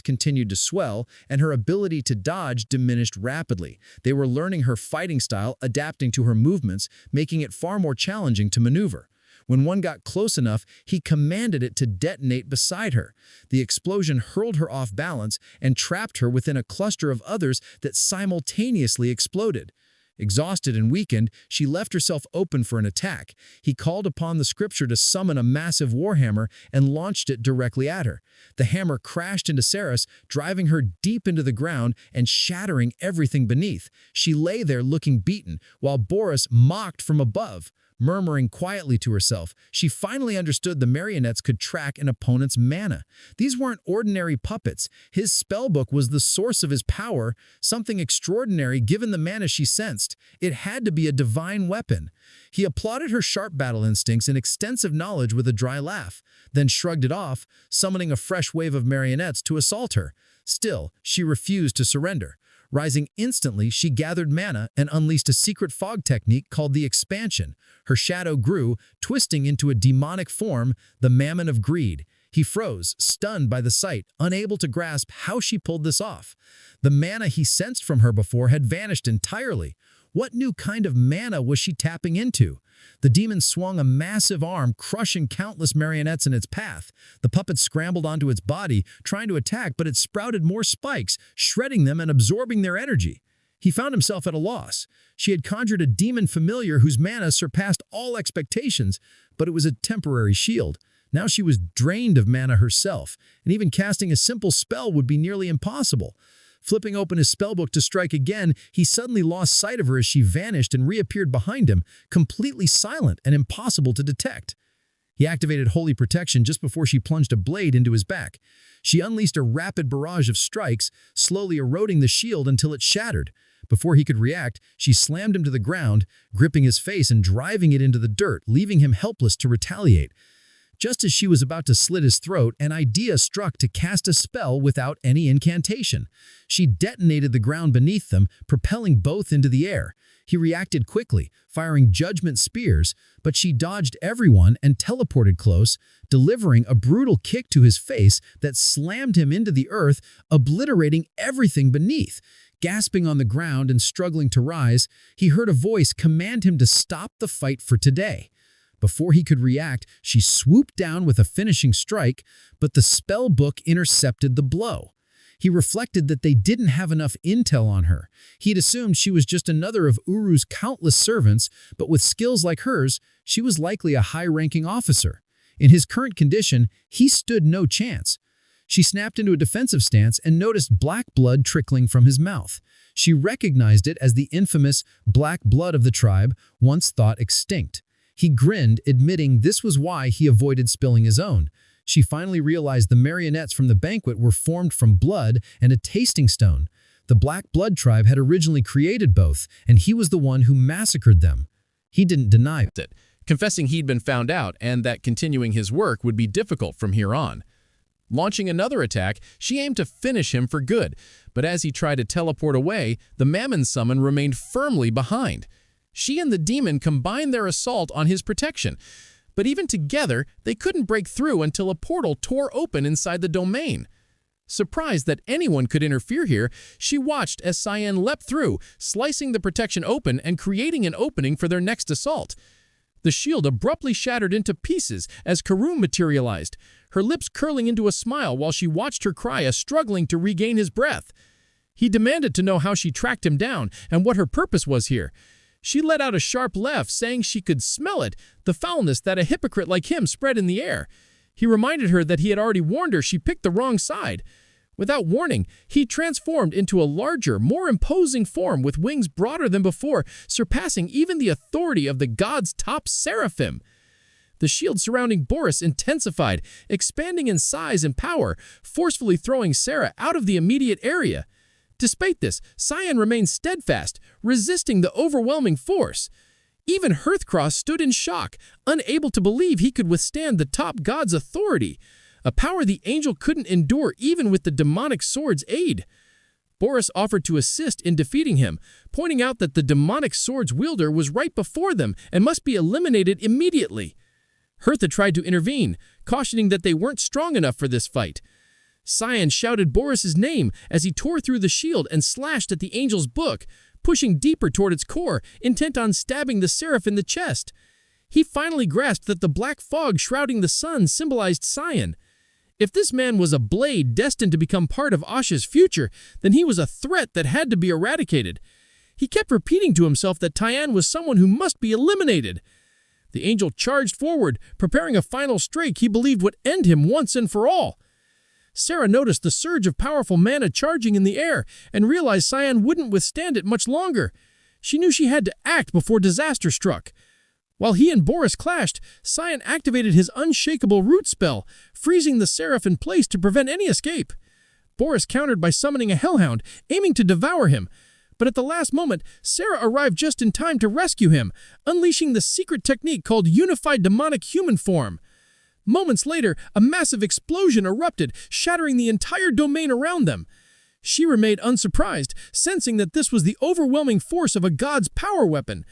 continued to swell, and her ability to dodge diminished rapidly. They were learning her fighting style, adapting to her movements, making it far more challenging to maneuver. When one got close enough, he commanded it to detonate beside her. The explosion hurled her off balance and trapped her within a cluster of others that simultaneously exploded. Exhausted and weakened, she left herself open for an attack. He called upon the scripture to summon a massive warhammer and launched it directly at her. The hammer crashed into Saris, driving her deep into the ground and shattering everything beneath. She lay there looking beaten, while Boris mocked from above. Murmuring quietly to herself, she finally understood the marionettes could track an opponent's mana. These weren't ordinary puppets. His spellbook was the source of his power, something extraordinary given the mana she sensed. It had to be a divine weapon. He applauded her sharp battle instincts and extensive knowledge with a dry laugh, then shrugged it off, summoning a fresh wave of marionettes to assault her. Still, she refused to surrender. Rising instantly, she gathered mana and unleashed a secret fog technique called the Expansion. Her shadow grew, twisting into a demonic form, the Mammon of Greed. He froze, stunned by the sight, unable to grasp how she pulled this off. The mana he sensed from her before had vanished entirely. What new kind of mana was she tapping into? The demon swung a massive arm, crushing countless marionettes in its path. The puppet scrambled onto its body, trying to attack, but it sprouted more spikes, shredding them and absorbing their energy. He found himself at a loss. She had conjured a demon familiar whose mana surpassed all expectations, but it was a temporary shield. Now she was drained of mana herself, and even casting a simple spell would be nearly impossible. Flipping open his spellbook to strike again, he suddenly lost sight of her as she vanished and reappeared behind him, completely silent and impossible to detect. He activated Holy Protection just before she plunged a blade into his back. She unleashed a rapid barrage of strikes, slowly eroding the shield until it shattered. Before he could react, she slammed him to the ground, gripping his face and driving it into the dirt, leaving him helpless to retaliate. Just as she was about to slit his throat, an idea struck to cast a spell without any incantation. She detonated the ground beneath them, propelling both into the air. He reacted quickly, firing judgment spears, but she dodged everyone and teleported close, delivering a brutal kick to his face that slammed him into the earth, obliterating everything beneath. Gasping on the ground and struggling to rise, he heard a voice command him to stop the fight for today. Before he could react, she swooped down with a finishing strike, but the spellbook intercepted the blow. He reflected that they didn't have enough intel on her. He'd assumed she was just another of Uru's countless servants, but with skills like hers, she was likely a high-ranking officer. In his current condition, he stood no chance. She snapped into a defensive stance and noticed black blood trickling from his mouth. She recognized it as the infamous black blood of the tribe, once thought extinct. He grinned, admitting this was why he avoided spilling his own. She finally realized the marionettes from the banquet were formed from blood and a tasting stone. The Black Blood tribe had originally created both, and he was the one who massacred them. He didn't deny it, confessing he'd been found out and that continuing his work would be difficult from here on. Launching another attack, she aimed to finish him for good, but as he tried to teleport away, the Mammon summon remained firmly behind. She and the demon combined their assault on his protection, but even together, they couldn't break through until a portal tore open inside the domain. Surprised that anyone could interfere here, she watched as Cyan leapt through, slicing the protection open and creating an opening for their next assault. The shield abruptly shattered into pieces as Karum materialized, her lips curling into a smile while she watched her Krya struggling to regain his breath. He demanded to know how she tracked him down and what her purpose was here. She let out a sharp laugh, saying she could smell it, the foulness that a hypocrite like him spread in the air. He reminded her that he had already warned her she picked the wrong side. Without warning, he transformed into a larger, more imposing form with wings broader than before, surpassing even the authority of the god's top seraphim. The shield surrounding Boris intensified, expanding in size and power, forcefully throwing Sarah out of the immediate area. Despite this, Cyan remained steadfast, resisting the overwhelming force. Even Hearthcross stood in shock, unable to believe he could withstand the top god's authority, a power the angel couldn't endure even with the demonic sword's aid. Boris offered to assist in defeating him, pointing out that the demonic sword's wielder was right before them and must be eliminated immediately. Hertha tried to intervene, cautioning that they weren't strong enough for this fight. Cyan shouted Boris's name as he tore through the shield and slashed at the angel's book, pushing deeper toward its core, intent on stabbing the seraph in the chest. He finally grasped that the black fog shrouding the sun symbolized Cyan. If this man was a blade destined to become part of Asha's future, then he was a threat that had to be eradicated. He kept repeating to himself that Tyann was someone who must be eliminated. The angel charged forward, preparing a final strike he believed would end him once and for all. Sarah noticed the surge of powerful mana charging in the air and realized Cyan wouldn't withstand it much longer. She knew she had to act before disaster struck. While he and Boris clashed, Cyan activated his unshakable root spell, freezing the seraph in place to prevent any escape. Boris countered by summoning a hellhound, aiming to devour him. But at the last moment, Sarah arrived just in time to rescue him, unleashing the secret technique called Unified Demonic Human Form. Moments later, a massive explosion erupted, shattering the entire domain around them. She remained unsurprised, sensing that this was the overwhelming force of a god's power weapon.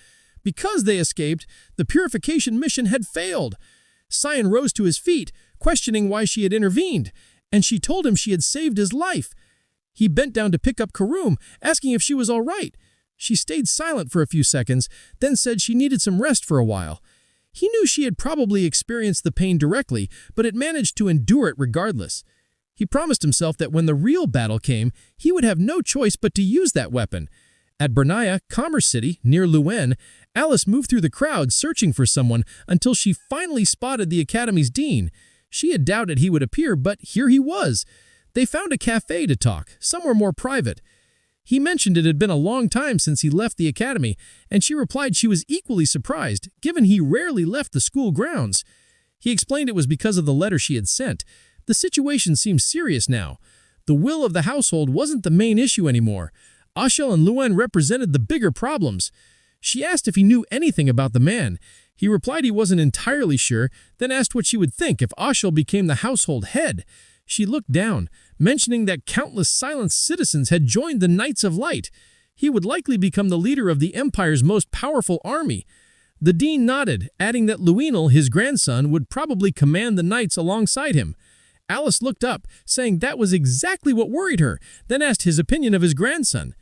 Because they escaped, the purification mission had failed. Cyan rose to his feet, questioning why she had intervened, and she told him she had saved his life. He bent down to pick up Karum, asking if she was all right. She stayed silent for a few seconds, then said she needed some rest for a while. He knew she had probably experienced the pain directly, but had managed to endure it regardless. He promised himself that when the real battle came, he would have no choice but to use that weapon. At Bernaya, Commerce City, near Luen, Alice moved through the crowd searching for someone until she finally spotted the Academy's dean. She had doubted he would appear, but here he was. They found a cafe to talk, somewhere more private. He mentioned it had been a long time since he left the academy, and she replied she was equally surprised, given he rarely left the school grounds. He explained it was because of the letter she had sent. The situation seemed serious now. The will of the household wasn't the main issue anymore. Ashel and Luen represented the bigger problems. She asked if he knew anything about the man. He replied he wasn't entirely sure, then asked what she would think if Ashel became the household head. She looked down, mentioning that countless silenced citizens had joined the Knights of Light. He would likely become the leader of the Empire's most powerful army. The dean nodded, adding that Luenel, his grandson, would probably command the knights alongside him. Alice looked up, saying that was exactly what worried her, then asked his opinion of his grandson.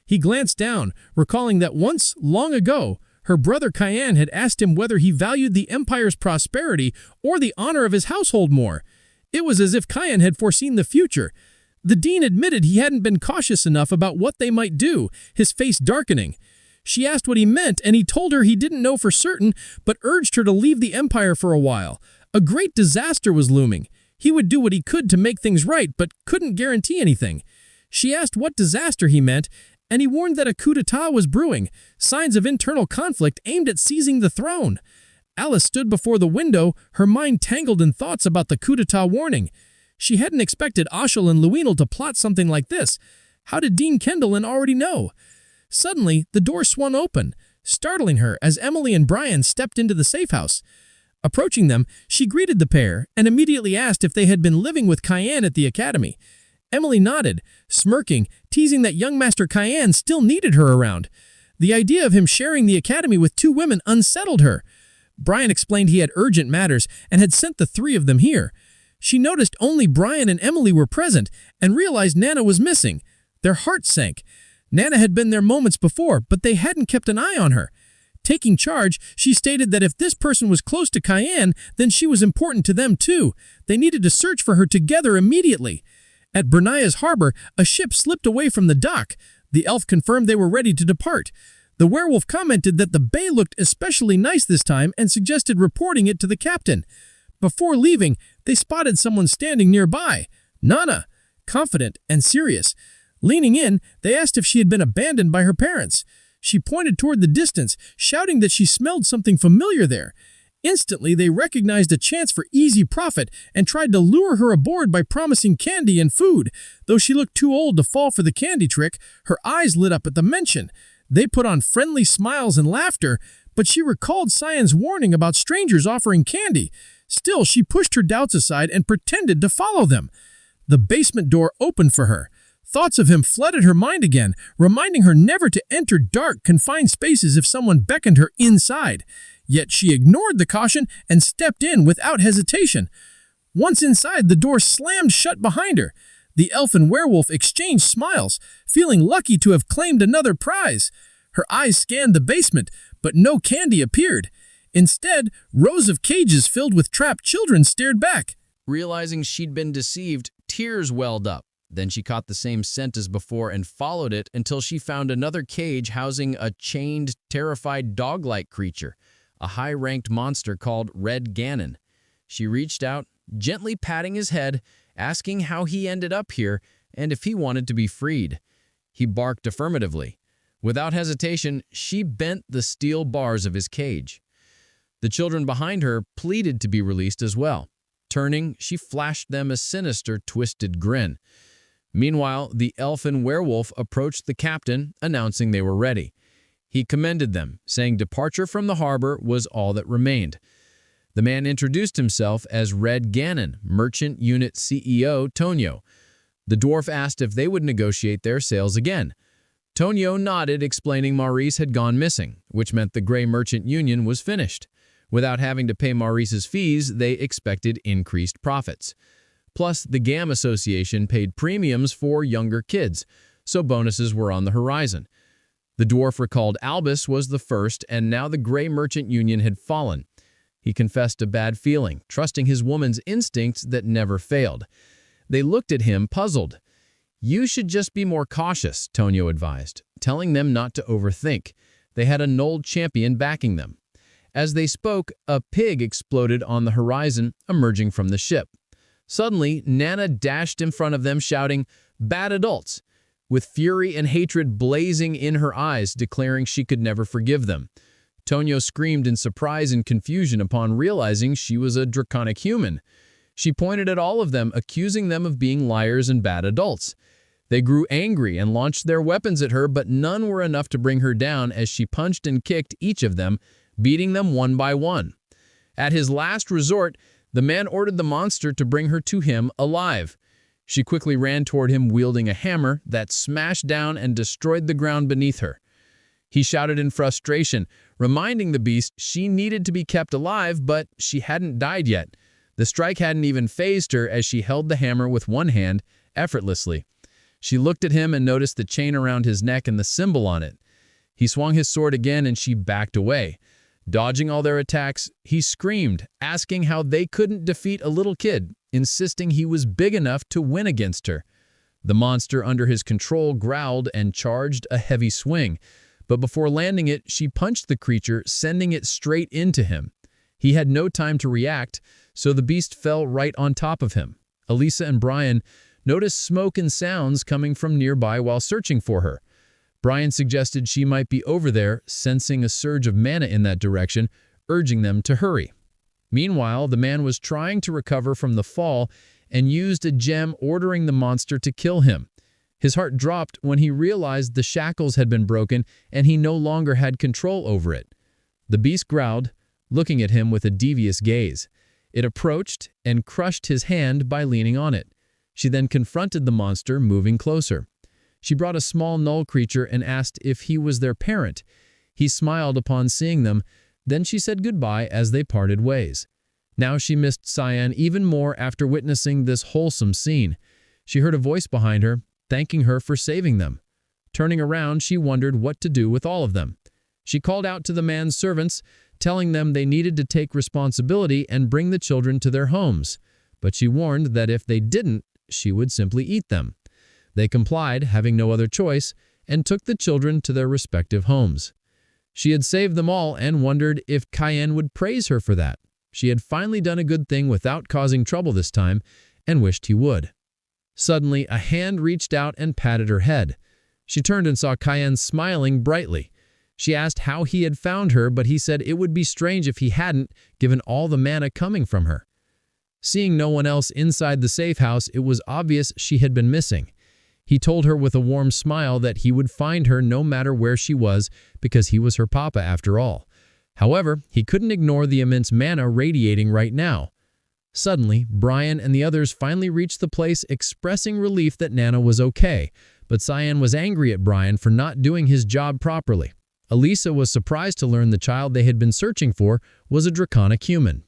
He glanced down, recalling that once, long ago, her brother Cyan had asked him whether he valued the Empire's prosperity or the honor of his household more. It was as if Cyan had foreseen the future. The dean admitted he hadn't been cautious enough about what they might do, his face darkening. She asked what he meant, and he told her he didn't know for certain, but urged her to leave the Empire for a while. A great disaster was looming. He would do what he could to make things right, but couldn't guarantee anything. She asked what disaster he meant, and he warned that a coup d'etat was brewing, signs of internal conflict aimed at seizing the throne. Alice stood before the window, her mind tangled in thoughts about the coup d'etat warning. She hadn't expected Ashel and Luenel to plot something like this. How did Dean Kendallin already know? Suddenly, the door swung open, startling her as Emily and Brian stepped into the safe house. Approaching them, she greeted the pair and immediately asked if they had been living with Cyan at the academy. Emily nodded, smirking, teasing that young Master Cyan still needed her around. The idea of him sharing the academy with two women unsettled her. Brian explained he had urgent matters and had sent the three of them here. She noticed only Brian and Emily were present and realized Nana was missing. Their hearts sank. Nana had been there moments before, but they hadn't kept an eye on her. Taking charge, she stated that if this person was close to Cyan, then she was important to them too. They needed to search for her together immediately. At Bernaya's harbor, a ship slipped away from the dock. The elf confirmed they were ready to depart. The werewolf commented that the bay looked especially nice this time and suggested reporting it to the captain. Before leaving, they spotted someone standing nearby. Nana, confident and serious. Leaning in, they asked if she had been abandoned by her parents. She pointed toward the distance, shouting that she smelled something familiar there. Instantly, they recognized a chance for easy profit and tried to lure her aboard by promising candy and food. Though she looked too old to fall for the candy trick, her eyes lit up at the mention. They put on friendly smiles and laughter, but she recalled Cyan's warning about strangers offering candy. Still, she pushed her doubts aside and pretended to follow them. The basement door opened for her. Thoughts of him flooded her mind again, reminding her never to enter dark, confined spaces if someone beckoned her inside. Yet she ignored the caution and stepped in without hesitation. Once inside, the door slammed shut behind her. The elf and werewolf exchanged smiles, feeling lucky to have claimed another prize. Her eyes scanned the basement, but no candy appeared. Instead, rows of cages filled with trapped children stared back. Realizing she'd been deceived, tears welled up. Then she caught the same scent as before and followed it until she found another cage housing a chained, terrified dog-like creature, a high-ranked monster called Red Ganon. She reached out, gently patting his head, asking how he ended up here and if he wanted to be freed. He barked affirmatively. Without hesitation, she bent the steel bars of his cage. The children behind her pleaded to be released as well. Turning, she flashed them a sinister, twisted grin. Meanwhile, the elf and werewolf approached the captain, announcing they were ready. He commended them, saying departure from the harbor was all that remained. The man introduced himself as Red Ganon, Merchant Unit CEO Tonio. The dwarf asked if they would negotiate their sales again. Tonio nodded, explaining Maurice had gone missing, which meant the Grey Merchant Union was finished. Without having to pay Maurice's fees, they expected increased profits. Plus, the GAM Association paid premiums for younger kids, so bonuses were on the horizon. The dwarf recalled Albus was the first, and now the Grey Merchant Union had fallen. He confessed a bad feeling, trusting his woman's instincts that never failed. They looked at him, puzzled. "You should just be more cautious," Tonio advised, telling them not to overthink. They had a Nold champion backing them. As they spoke, a pig exploded on the horizon, emerging from the ship. Suddenly, Nana dashed in front of them, shouting, "Bad adults!" with fury and hatred blazing in her eyes, declaring she could never forgive them. Tonio screamed in surprise and confusion upon realizing she was a draconic human. She pointed at all of them, accusing them of being liars and bad adults. They grew angry and launched their weapons at her, but none were enough to bring her down as she punched and kicked each of them, beating them one by one. At his last resort, the man ordered the monster to bring her to him alive. She quickly ran toward him wielding a hammer that smashed down and destroyed the ground beneath her. He shouted in frustration, reminding the beast she needed to be kept alive, but she hadn't died yet. The strike hadn't even fazed her as she held the hammer with one hand, effortlessly. She looked at him and noticed the chain around his neck and the symbol on it. He swung his sword again and she backed away. Dodging all their attacks, he screamed, asking how they couldn't defeat a little kid, insisting he was big enough to win against her. The monster under his control growled and charged a heavy swing, but before landing it, she punched the creature, sending it straight into him. He had no time to react, so the beast fell right on top of him. Elisa and Brian noticed smoke and sounds coming from nearby while searching for her. Brian suggested she might be over there, sensing a surge of mana in that direction, urging them to hurry. Meanwhile, the man was trying to recover from the fall and used a gem ordering the monster to kill him. His heart dropped when he realized the shackles had been broken and he no longer had control over it. The beast growled, looking at him with a devious gaze. It approached and crushed his hand by leaning on it. She then confronted the monster, moving closer. She brought a small null creature and asked if he was their parent. He smiled upon seeing them, then she said goodbye as they parted ways. Now she missed Cyan even more after witnessing this wholesome scene. She heard a voice behind her, thanking her for saving them. Turning around, she wondered what to do with all of them. She called out to the man's servants, telling them they needed to take responsibility and bring the children to their homes. But she warned that if they didn't, she would simply eat them. They complied, having no other choice, and took the children to their respective homes. She had saved them all and wondered if Cayenne would praise her for that. She had finally done a good thing without causing trouble this time, and wished he would. Suddenly, a hand reached out and patted her head. She turned and saw Cayenne smiling brightly. She asked how he had found her, but he said it would be strange if he hadn't, given all the mana coming from her. Seeing no one else inside the safe house, it was obvious she had been missing. He told her with a warm smile that he would find her no matter where she was because he was her papa after all. However, he couldn't ignore the immense mana radiating right now. Suddenly, Brian and the others finally reached the place expressing relief that Nana was okay, but Cyan was angry at Brian for not doing his job properly. Elisa was surprised to learn the child they had been searching for was a draconic human.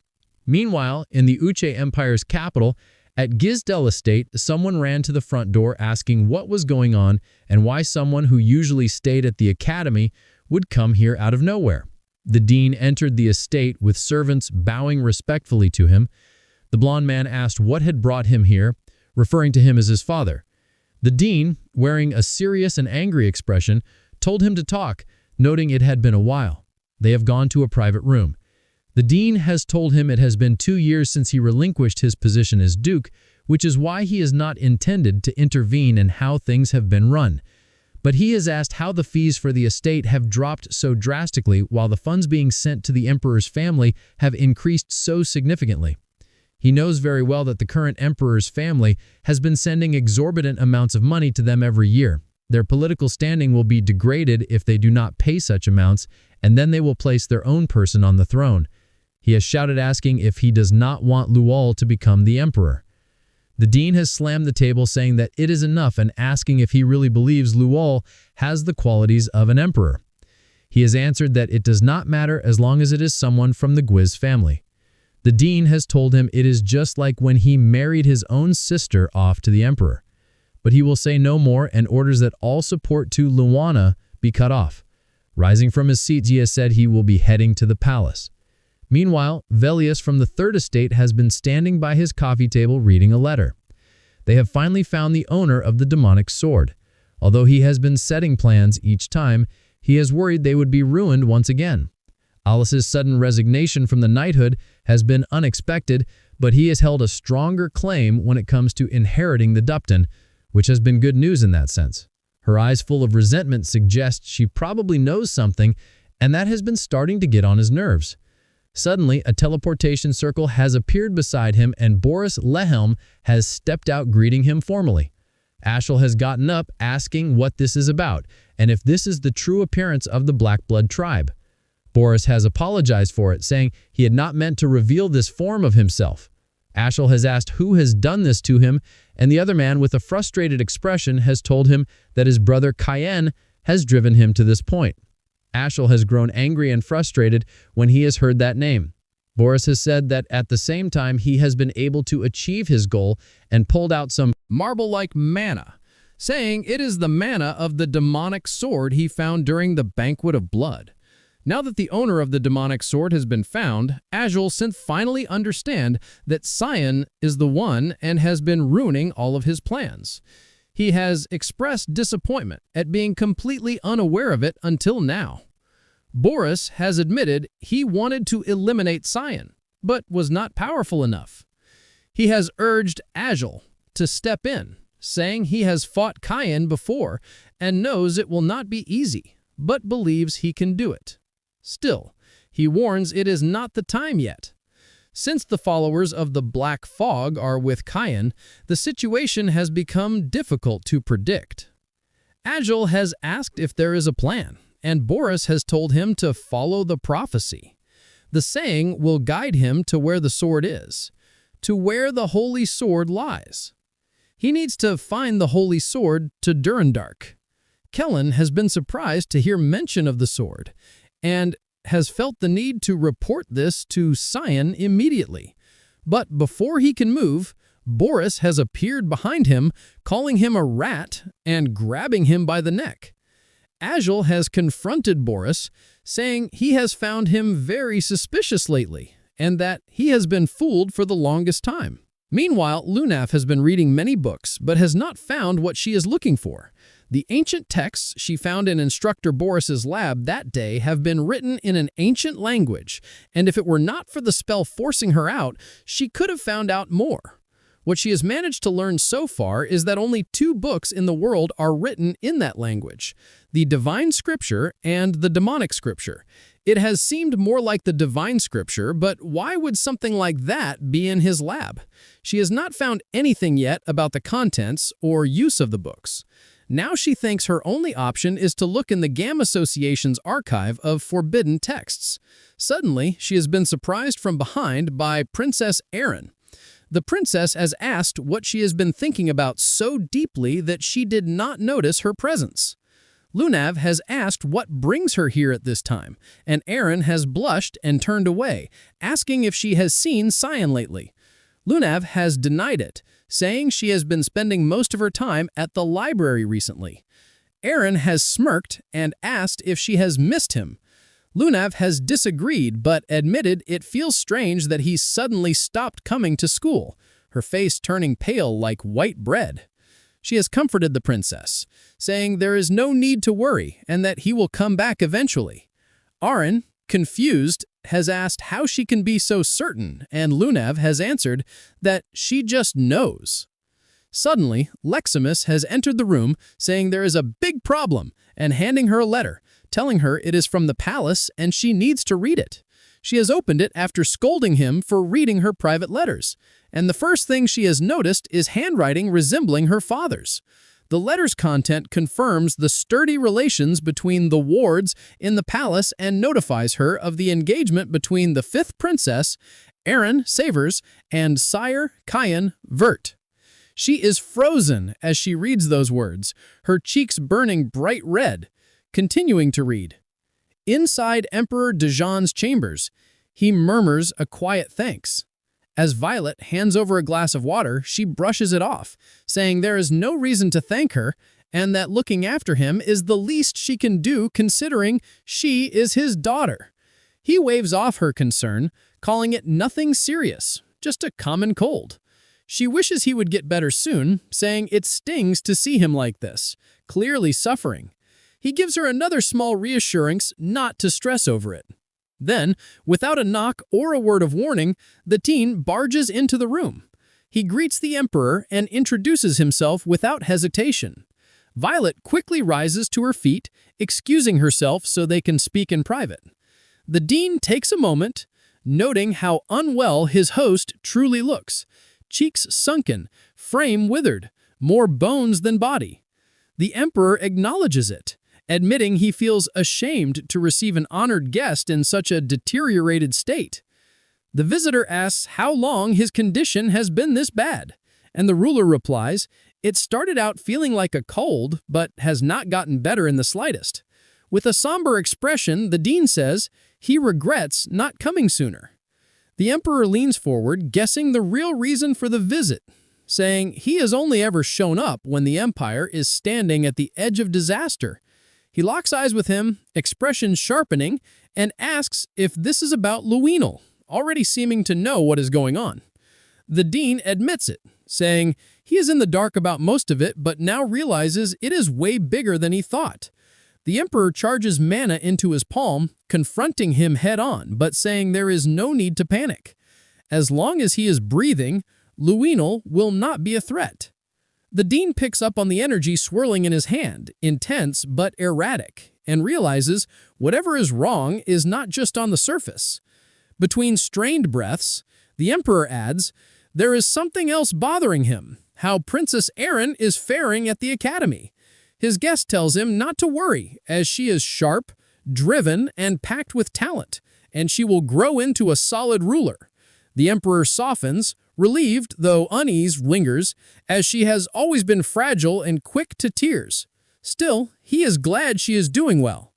Meanwhile, in the Uche Empire's capital, at Gizdel Estate, someone ran to the front door asking what was going on and why someone who usually stayed at the academy would come here out of nowhere. The dean entered the estate with servants bowing respectfully to him. The blond man asked what had brought him here, referring to him as his father. The dean, wearing a serious and angry expression, told him to talk, noting it had been a while. They have gone to a private room. The dean has told him it has been 2 years since he relinquished his position as duke, which is why he is not intended to intervene in how things have been run. But he has asked how the fees for the estate have dropped so drastically while the funds being sent to the emperor's family have increased so significantly. He knows very well that the current emperor's family has been sending exorbitant amounts of money to them every year. Their political standing will be degraded if they do not pay such amounts, and then they will place their own person on the throne. He has shouted asking if he does not want Luol to become the emperor. The dean has slammed the table saying that it is enough and asking if he really believes Luol has the qualities of an emperor. He has answered that it does not matter as long as it is someone from the Gwiz family. The dean has told him it is just like when he married his own sister off to the emperor. But he will say no more and orders that all support to Luana be cut off. Rising from his seat, he has said he will be heading to the palace. Meanwhile, Velius from the Third Estate has been standing by his coffee table reading a letter. They have finally found the owner of the demonic sword. Although he has been setting plans each time, he is worried they would be ruined once again. Alice's sudden resignation from the knighthood has been unexpected, but he has held a stronger claim when it comes to inheriting the Dupton, which has been good news in that sense. Her eyes full of resentment suggest she probably knows something, and that has been starting to get on his nerves. Suddenly, a teleportation circle has appeared beside him and Boris Lehelm has stepped out greeting him formally. Ashel has gotten up asking what this is about and if this is the true appearance of the Black Blood tribe. Boris has apologized for it, saying he had not meant to reveal this form of himself. Ashel has asked who has done this to him, and the other man with a frustrated expression has told him that his brother Cayenne has driven him to this point. Ashel has grown angry and frustrated when he has heard that name. Boris has said that at the same time he has been able to achieve his goal and pulled out some marble-like mana, saying it is the mana of the demonic sword he found during the Banquet of Blood. Now that the owner of the demonic sword has been found, Ashel can finally understand that Cyan is the one and has been ruining all of his plans. He has expressed disappointment at being completely unaware of it until now. Boris has admitted he wanted to eliminate Cyan, but was not powerful enough. He has urged Ashel to step in, saying he has fought Cayenne before and knows it will not be easy, but believes he can do it. Still, he warns it is not the time yet. Since the followers of the Black Fog are with Cayenne, the situation has become difficult to predict. Ashel has asked if there is a plan, and Boris has told him to follow the prophecy. The saying will guide him to where the sword is, to where the holy sword lies. He needs to find the holy sword to Durandark. Kellen has been surprised to hear mention of the sword, and has felt the need to report this to Cyan immediately. But before he can move, Boris has appeared behind him, calling him a rat and grabbing him by the neck. Ashel has confronted Boris, saying he has found him very suspicious lately, and that he has been fooled for the longest time. Meanwhile, Lunaf has been reading many books, but has not found what she is looking for. The ancient texts she found in Instructor Boris's lab that day have been written in an ancient language, and if it were not for the spell forcing her out, she could have found out more. What she has managed to learn so far is that only 2 books in the world are written in that language, the divine scripture and the demonic scripture. It has seemed more like the divine scripture, but why would something like that be in his lab? She has not found anything yet about the contents or use of the books. Now she thinks her only option is to look in the GAM Association's archive of forbidden texts. Suddenly, she has been surprised from behind by Princess Erin. The princess has asked what she has been thinking about so deeply that she did not notice her presence. Lunav has asked what brings her here at this time, and Erin has blushed and turned away, asking if she has seen Cyan lately. Lunav has denied it, saying she has been spending most of her time at the library recently. Erin has smirked and asked if she has missed him. Lunav has disagreed but admitted it feels strange that he suddenly stopped coming to school, her face turning pale like white bread. She has comforted the princess, saying there is no need to worry and that he will come back eventually. Arin, confused, has asked how she can be so certain, and Lunav has answered that she just knows. Suddenly, Leximus has entered the room, saying there is a big problem, and handing her a letter, telling her it is from the palace and she needs to read it. She has opened it after scolding him for reading her private letters, and the first thing she has noticed is handwriting resembling her father's. The letter's content confirms the sturdy relations between the wards in the palace and notifies her of the engagement between the 5th princess, Erin Savers, and Sire Kyan Vert. She is frozen as she reads those words, her cheeks burning bright red. Continuing to read. Inside Emperor Dejan's chambers, he murmurs a quiet thanks. As Violet hands over a glass of water, she brushes it off, saying there is no reason to thank her and that looking after him is the least she can do considering she is his daughter. He waves off her concern, calling it nothing serious, just a common cold. She wishes he would get better soon, saying it stings to see him like this, clearly suffering. He gives her another small reassurance not to stress over it. Then, without a knock or a word of warning, the teen barges into the room. He greets the emperor and introduces himself without hesitation. Violet quickly rises to her feet, excusing herself so they can speak in private. The dean takes a moment, noting how unwell his host truly looks. Cheeks sunken, frame withered, more bones than body. The emperor acknowledges it, admitting he feels ashamed to receive an honored guest in such a deteriorated state. The visitor asks how long his condition has been this bad, and the ruler replies, it started out feeling like a cold, but has not gotten better in the slightest. With a somber expression, the dean says he regrets not coming sooner. The emperor leans forward, guessing the real reason for the visit, saying he has only ever shown up when the empire is standing at the edge of disaster. He locks eyes with him, expression sharpening, and asks if this is about Luenel, already seeming to know what is going on. The dean admits it, saying he is in the dark about most of it, but now realizes it is way bigger than he thought. The emperor charges mana into his palm, confronting him head-on, but saying there is no need to panic. As long as he is breathing, Luenel will not be a threat. The dean picks up on the energy swirling in his hand, intense but erratic, and realizes whatever is wrong is not just on the surface. Between strained breaths, the emperor adds, there is something else bothering him, how Princess Erin is faring at the academy. His guest tells him not to worry, as she is sharp, driven, and packed with talent, and she will grow into a solid ruler. The emperor softens, relieved, though unease lingers, as she has always been fragile and quick to tears. Still, he is glad she is doing well.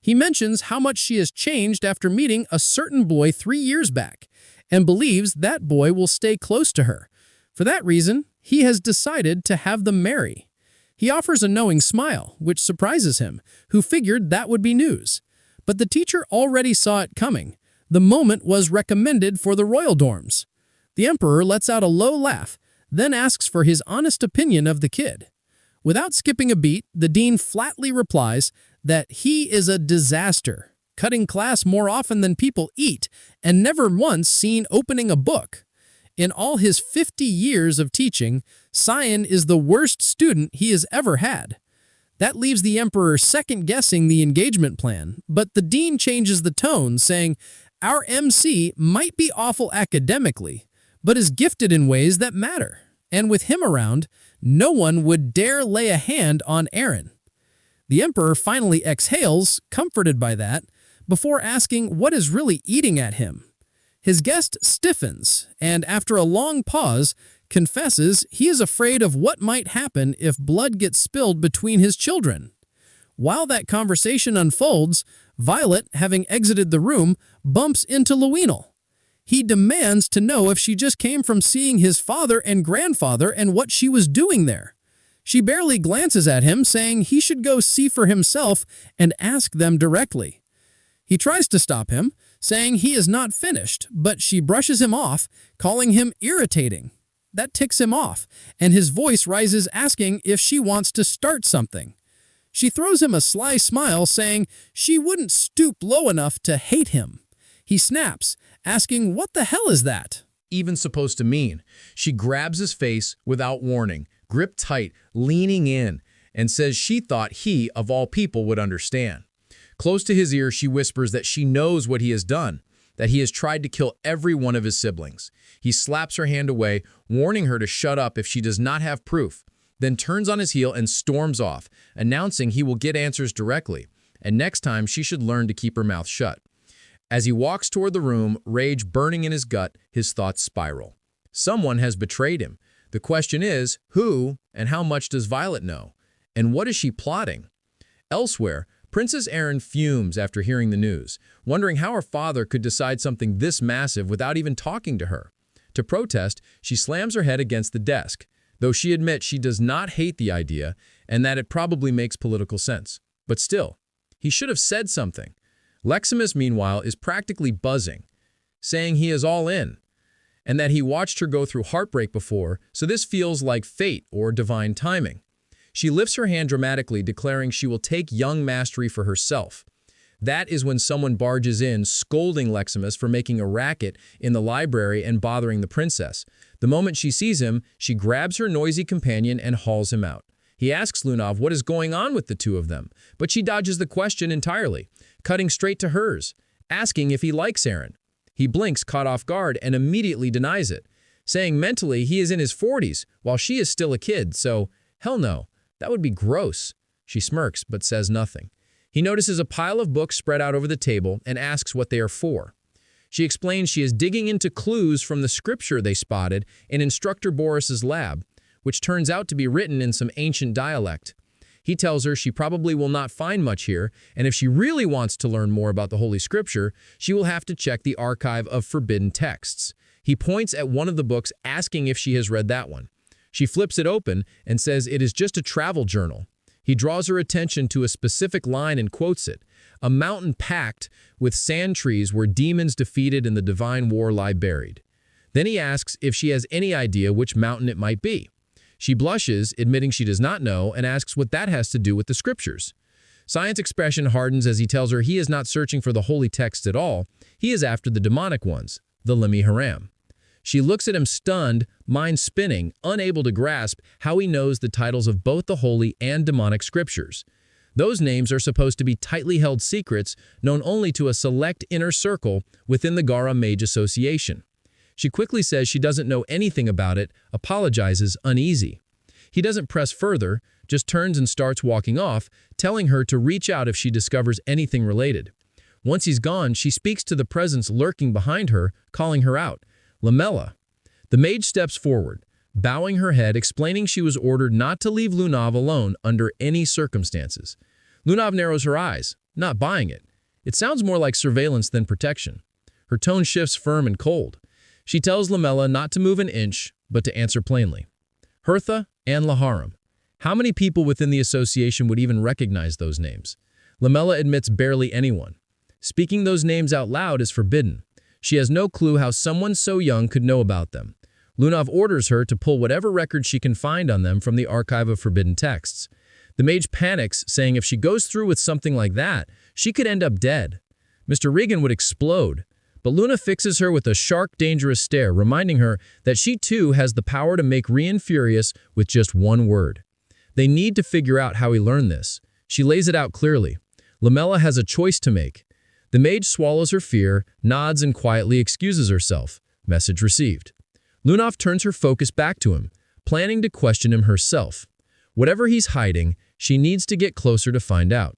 He mentions how much she has changed after meeting a certain boy 3 years back, and believes that boy will stay close to her. For that reason, he has decided to have them marry. He offers a knowing smile, which surprises him, who figured that would be news. But the teacher already saw it coming. The moment was recommended for the royal dorms. The emperor lets out a low laugh, then asks for his honest opinion of the kid. Without skipping a beat, the dean flatly replies that he is a disaster, cutting class more often than people eat, and never once seen opening a book. In all his 50 years of teaching, Cyan is the worst student he has ever had. That leaves the Emperor second-guessing the engagement plan, but the Dean changes the tone, saying, "Our MC might be awful academically, but is gifted in ways that matter. And with him around, no one would dare lay a hand on Aaron." The Emperor finally exhales, comforted by that, before asking what is really eating at him. His guest stiffens, and after a long pause, confesses he is afraid of what might happen if blood gets spilled between his children. While that conversation unfolds, Violet, having exited the room, bumps into Lewinel. He demands to know if she just came from seeing his father and grandfather and what she was doing there. She barely glances at him, saying he should go see for himself and ask them directly. He tries to stop him, saying he is not finished, but she brushes him off, calling him irritating. That ticks him off, and his voice rises, asking if she wants to start something. She throws him a sly smile, saying she wouldn't stoop low enough to hate him. He snaps, asking what the hell is that? Even supposed to mean. She grabs his face without warning, gripped tight, leaning in, and says she thought he, of all people, would understand. Close to his ear, she whispers that she knows what he has done, that he has tried to kill every one of his siblings. He slaps her hand away, warning her to shut up if she does not have proof, then turns on his heel and storms off, announcing he will get answers directly, and next time she should learn to keep her mouth shut. As he walks toward the room, rage burning in his gut, his thoughts spiral. Someone has betrayed him. The question is, who and how much does Violet know? And what is she plotting? Elsewhere, Princess Erin fumes after hearing the news, wondering how her father could decide something this massive without even talking to her. To protest, she slams her head against the desk, though she admits she does not hate the idea and that it probably makes political sense. But still, he should have said something. Leximus, meanwhile, is practically buzzing, saying he is all in, and that he watched her go through heartbreak before, so this feels like fate or divine timing. She lifts her hand dramatically, declaring she will take young mastery for herself. That is when someone barges in, scolding Leximus for making a racket in the library and bothering the princess. The moment she sees him, she grabs her noisy companion and hauls him out. He asks Lunav what is going on with the two of them, but she dodges the question entirely, cutting straight to hers, asking if he likes Aaron. He blinks, caught off guard, and immediately denies it, saying mentally he is in his 40s, while she is still a kid, so hell no. That would be gross. She smirks, but says nothing. He notices a pile of books spread out over the table and asks what they are for. She explains she is digging into clues from the scripture they spotted in Instructor Boris's lab, which turns out to be written in some ancient dialect. He tells her she probably will not find much here, and if she really wants to learn more about the Holy Scripture, she will have to check the archive of forbidden texts. He points at one of the books, asking if she has read that one. She flips it open and says it is just a travel journal. He draws her attention to a specific line and quotes it. "A mountain packed with sand trees where demons defeated in the divine war lie buried." Then he asks if she has any idea which mountain it might be. She blushes, admitting she does not know, and asks what that has to do with the scriptures. Cyan's expression hardens as he tells her he is not searching for the holy texts at all. He is after the demonic ones, the Limi Haram. She looks at him stunned, mind spinning, unable to grasp how he knows the titles of both the holy and demonic scriptures. Those names are supposed to be tightly held secrets known only to a select inner circle within the Gara Mage Association. She quickly says she doesn't know anything about it, apologizes, uneasy. He doesn't press further, just turns and starts walking off, telling her to reach out if she discovers anything related. Once he's gone, she speaks to the presence lurking behind her, calling her out. Lamella. The mage steps forward, bowing her head, explaining she was ordered not to leave Lunav alone under any circumstances. Lunav narrows her eyes, not buying it. It sounds more like surveillance than protection. Her tone shifts firm and cold. She tells Lamella not to move an inch, but to answer plainly. Hertha and Laharam. How many people within the association would even recognize those names? Lamella admits barely anyone. Speaking those names out loud is forbidden. She has no clue how someone so young could know about them. Lunav orders her to pull whatever records she can find on them from the archive of forbidden texts. The mage panics, saying if she goes through with something like that, she could end up dead. Mr. Regan would explode, But Luna fixes her with a sharp, dangerous stare, reminding her that she too has the power to make Rian furious with just one word. They need to figure out how he learned this. She lays it out clearly. Lamella has a choice to make. The mage swallows her fear, nods, and quietly excuses herself. Message received. Lunov turns her focus back to him, planning to question him herself. Whatever he's hiding, she needs to get closer to find out.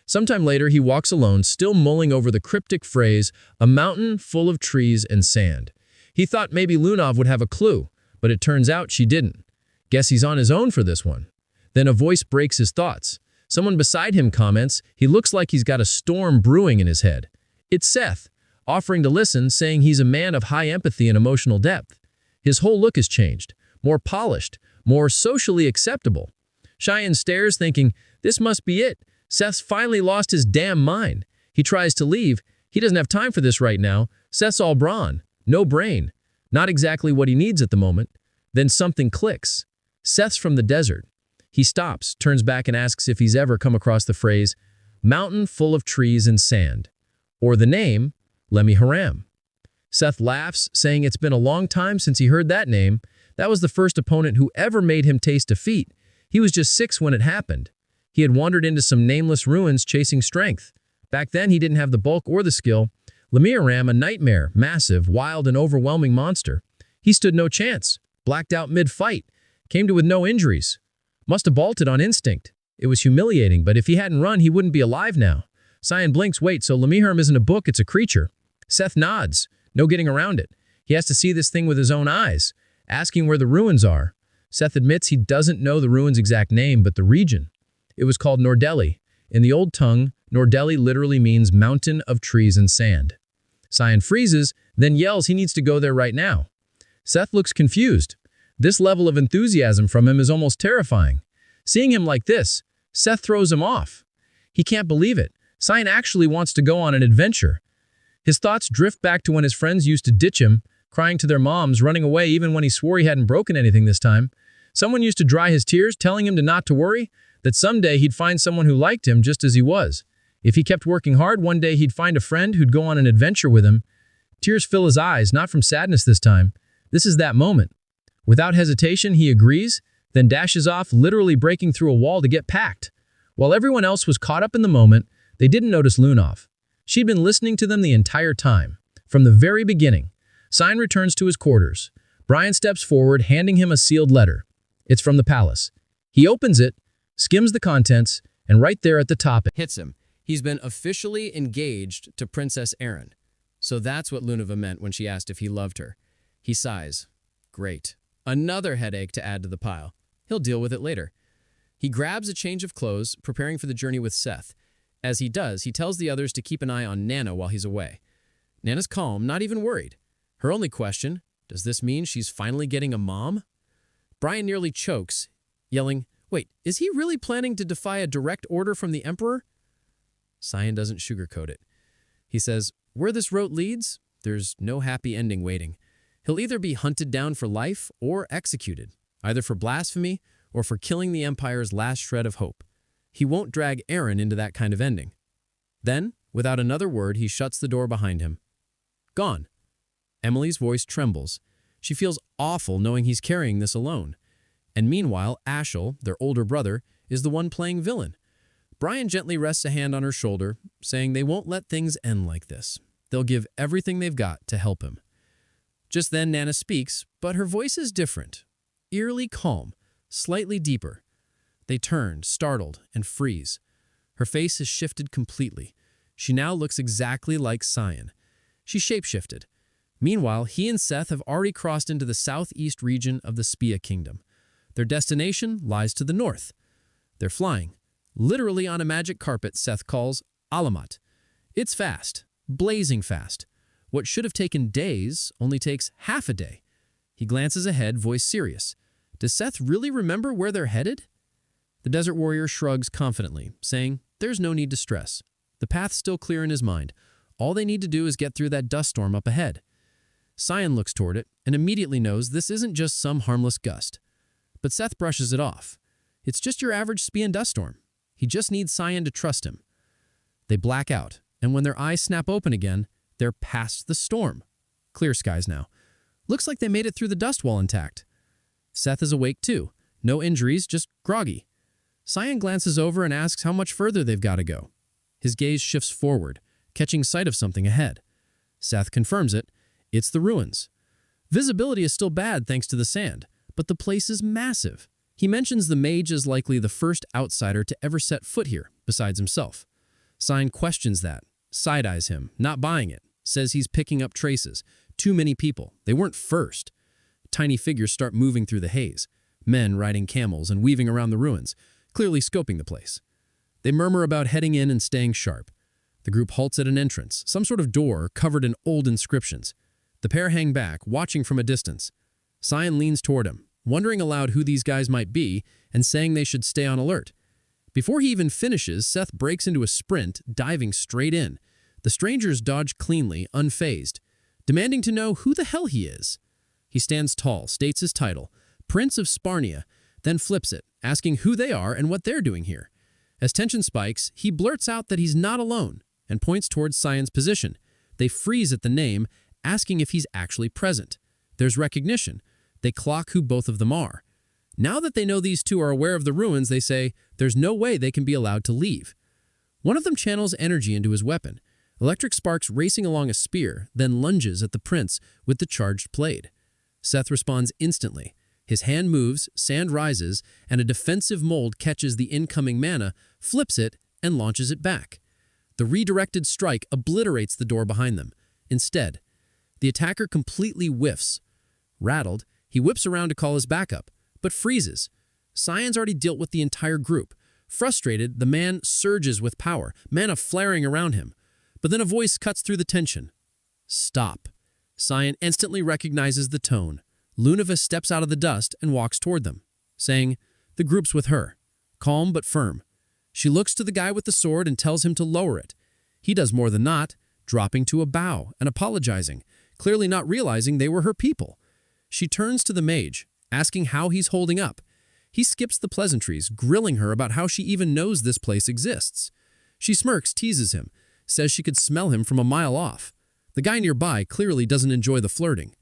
Sometime later, he walks alone, still mulling over the cryptic phrase, a mountain full of trees and sand. He thought maybe Lunov would have a clue, but it turns out she didn't. Guess he's on his own for this one. Then a voice breaks his thoughts. Someone beside him comments, he looks like he's got a storm brewing in his head. It's Seth, offering to listen, saying he's a man of high empathy and emotional depth. His whole look has changed, more polished, more socially acceptable. Cheyenne stares, thinking, this must be it. Seth's finally lost his damn mind. He tries to leave. He doesn't have time for this right now. Seth's all brawn, no brain. Not exactly what he needs at the moment. Then something clicks. Seth's from the desert. He stops, turns back and asks if he's ever come across the phrase, mountain full of trees and sand, or the name, Lemmy Haram. Seth laughs, saying it's been a long time since he heard that name. That was the first opponent who ever made him taste defeat. He was just 6 when it happened. He had wandered into some nameless ruins chasing strength. Back then, he didn't have the bulk or the skill. Ram, a nightmare, massive, wild, and overwhelming monster. He stood no chance, blacked out mid-fight, came to with no injuries. Must have bolted on instinct. It was humiliating, but if he hadn't run, he wouldn't be alive now. Cyan blinks, wait, so Lemihram isn't a book, it's a creature. Seth nods, no getting around it. He has to see this thing with his own eyes, asking where the ruins are. Seth admits he doesn't know the ruin's exact name, but the region. It was called Nordeli. In the old tongue, Nordeli literally means mountain of trees and sand. Cyan freezes, then yells he needs to go there right now. Seth looks confused. This level of enthusiasm from him is almost terrifying. Seeing him like this, Seth throws him off. He can't believe it. Cyan actually wants to go on an adventure. His thoughts drift back to when his friends used to ditch him, crying to their moms, running away even when he swore he hadn't broken anything this time. Someone used to dry his tears, telling him to not to worry, that someday he'd find someone who liked him just as he was. If he kept working hard, one day he'd find a friend who'd go on an adventure with him. Tears fill his eyes, not from sadness this time. This is that moment. Without hesitation, he agrees, then dashes off, literally breaking through a wall to get packed. While everyone else was caught up in the moment, they didn't notice Lunov. She'd been listening to them the entire time, from the very beginning. Cyan returns to his quarters. Brian steps forward, handing him a sealed letter. It's from the palace. He opens it, skims the contents, and right there at the top it hits him. He's been officially engaged to Princess Erin. So that's what Lunova meant when she asked if he loved her. He sighs. Great. Another headache to add to the pile. He'll deal with it later. He grabs a change of clothes, preparing for the journey with Seth. As he does, he tells the others to keep an eye on Nana while he's away. Nana's calm, not even worried. Her only question, does this mean she's finally getting a mom? Brian nearly chokes, yelling, wait, is he really planning to defy a direct order from the Emperor? Cyan doesn't sugarcoat it. He says, where this road leads, there's no happy ending waiting. He'll either be hunted down for life or executed, either for blasphemy or for killing the Empire's last shred of hope. He won't drag Erin into that kind of ending. Then, without another word, he shuts the door behind him. Gone. Emily's voice trembles. She feels awful knowing he's carrying this alone. And meanwhile, Ashel, their older brother, is the one playing villain. Brian gently rests a hand on her shoulder, saying they won't let things end like this. They'll give everything they've got to help him. Just then Nana speaks, but her voice is different. Eerily calm, slightly deeper. They turn, startled, and freeze. Her face has shifted completely. She now looks exactly like Cyan. She shapeshifted. Meanwhile, he and Seth have already crossed into the southeast region of the Spia Kingdom. Their destination lies to the north. They're flying, literally on a magic carpet Seth calls Alamat. It's fast, blazing fast. What should have taken days only takes half a day. He glances ahead, voice serious. Does Seth really remember where they're headed? The desert warrior shrugs confidently, saying, there's no need to stress. The path's still clear in his mind. All they need to do is get through that dust storm up ahead. Cyan looks toward it and immediately knows this isn't just some harmless gust. But Seth brushes it off. It's just your average Spian dust storm. He just needs Cyan to trust him. They black out, and when their eyes snap open again, They're past the storm. Clear skies now. Looks like they made it through the dust wall intact. Seth is awake too. No injuries, just groggy. Cyan glances over and asks how much further they've got to go. His gaze shifts forward, catching sight of something ahead. Seth confirms it. It's the ruins. Visibility is still bad thanks to the sand, but the place is massive. He mentions the mage is likely the first outsider to ever set foot here, besides himself. Cyan questions that, side-eyes him, not buying it, says he's picking up traces. Too many people. They weren't first. Tiny figures start moving through the haze, men riding camels and weaving around the ruins, clearly scoping the place. They murmur about heading in and staying sharp. The group halts at an entrance, some sort of door covered in old inscriptions. The pair hang back, watching from a distance. Cyan leans toward him, wondering aloud who these guys might be and saying they should stay on alert. Before he even finishes, Seth breaks into a sprint, diving straight in. The strangers dodge cleanly, unfazed, demanding to know who the hell he is. He stands tall, states his title, Prince of Sparnia, then flips it, asking who they are and what they're doing here. As tension spikes, he blurts out that he's not alone and points towards Cyan's position. They freeze at the name, asking if he's actually present. There's recognition. They clock who both of them are. Now that they know these two are aware of the ruins, they say there's no way they can be allowed to leave. One of them channels energy into his weapon, electric sparks racing along a spear, then lunges at the prince with the charged blade. Seth responds instantly. His hand moves, sand rises, and a defensive mold catches the incoming mana, flips it, and launches it back. The redirected strike obliterates the door behind them. Instead, the attacker completely whiffs. Rattled, he whips around to call his backup, but freezes. Cyan's already dealt with the entire group. Frustrated, the man surges with power, mana flaring around him. But then a voice cuts through the tension. Stop. Cyan instantly recognizes the tone. Lunava steps out of the dust and walks toward them, saying, "The group's with her." Calm but firm. She looks to the guy with the sword and tells him to lower it. He does more than not, dropping to a bow and apologizing, clearly not realizing they were her people. She turns to the mage, asking how he's holding up. He skips the pleasantries, grilling her about how she even knows this place exists. She smirks, teases him, says she could smell him from a mile off. The guy nearby clearly doesn't enjoy the flirting.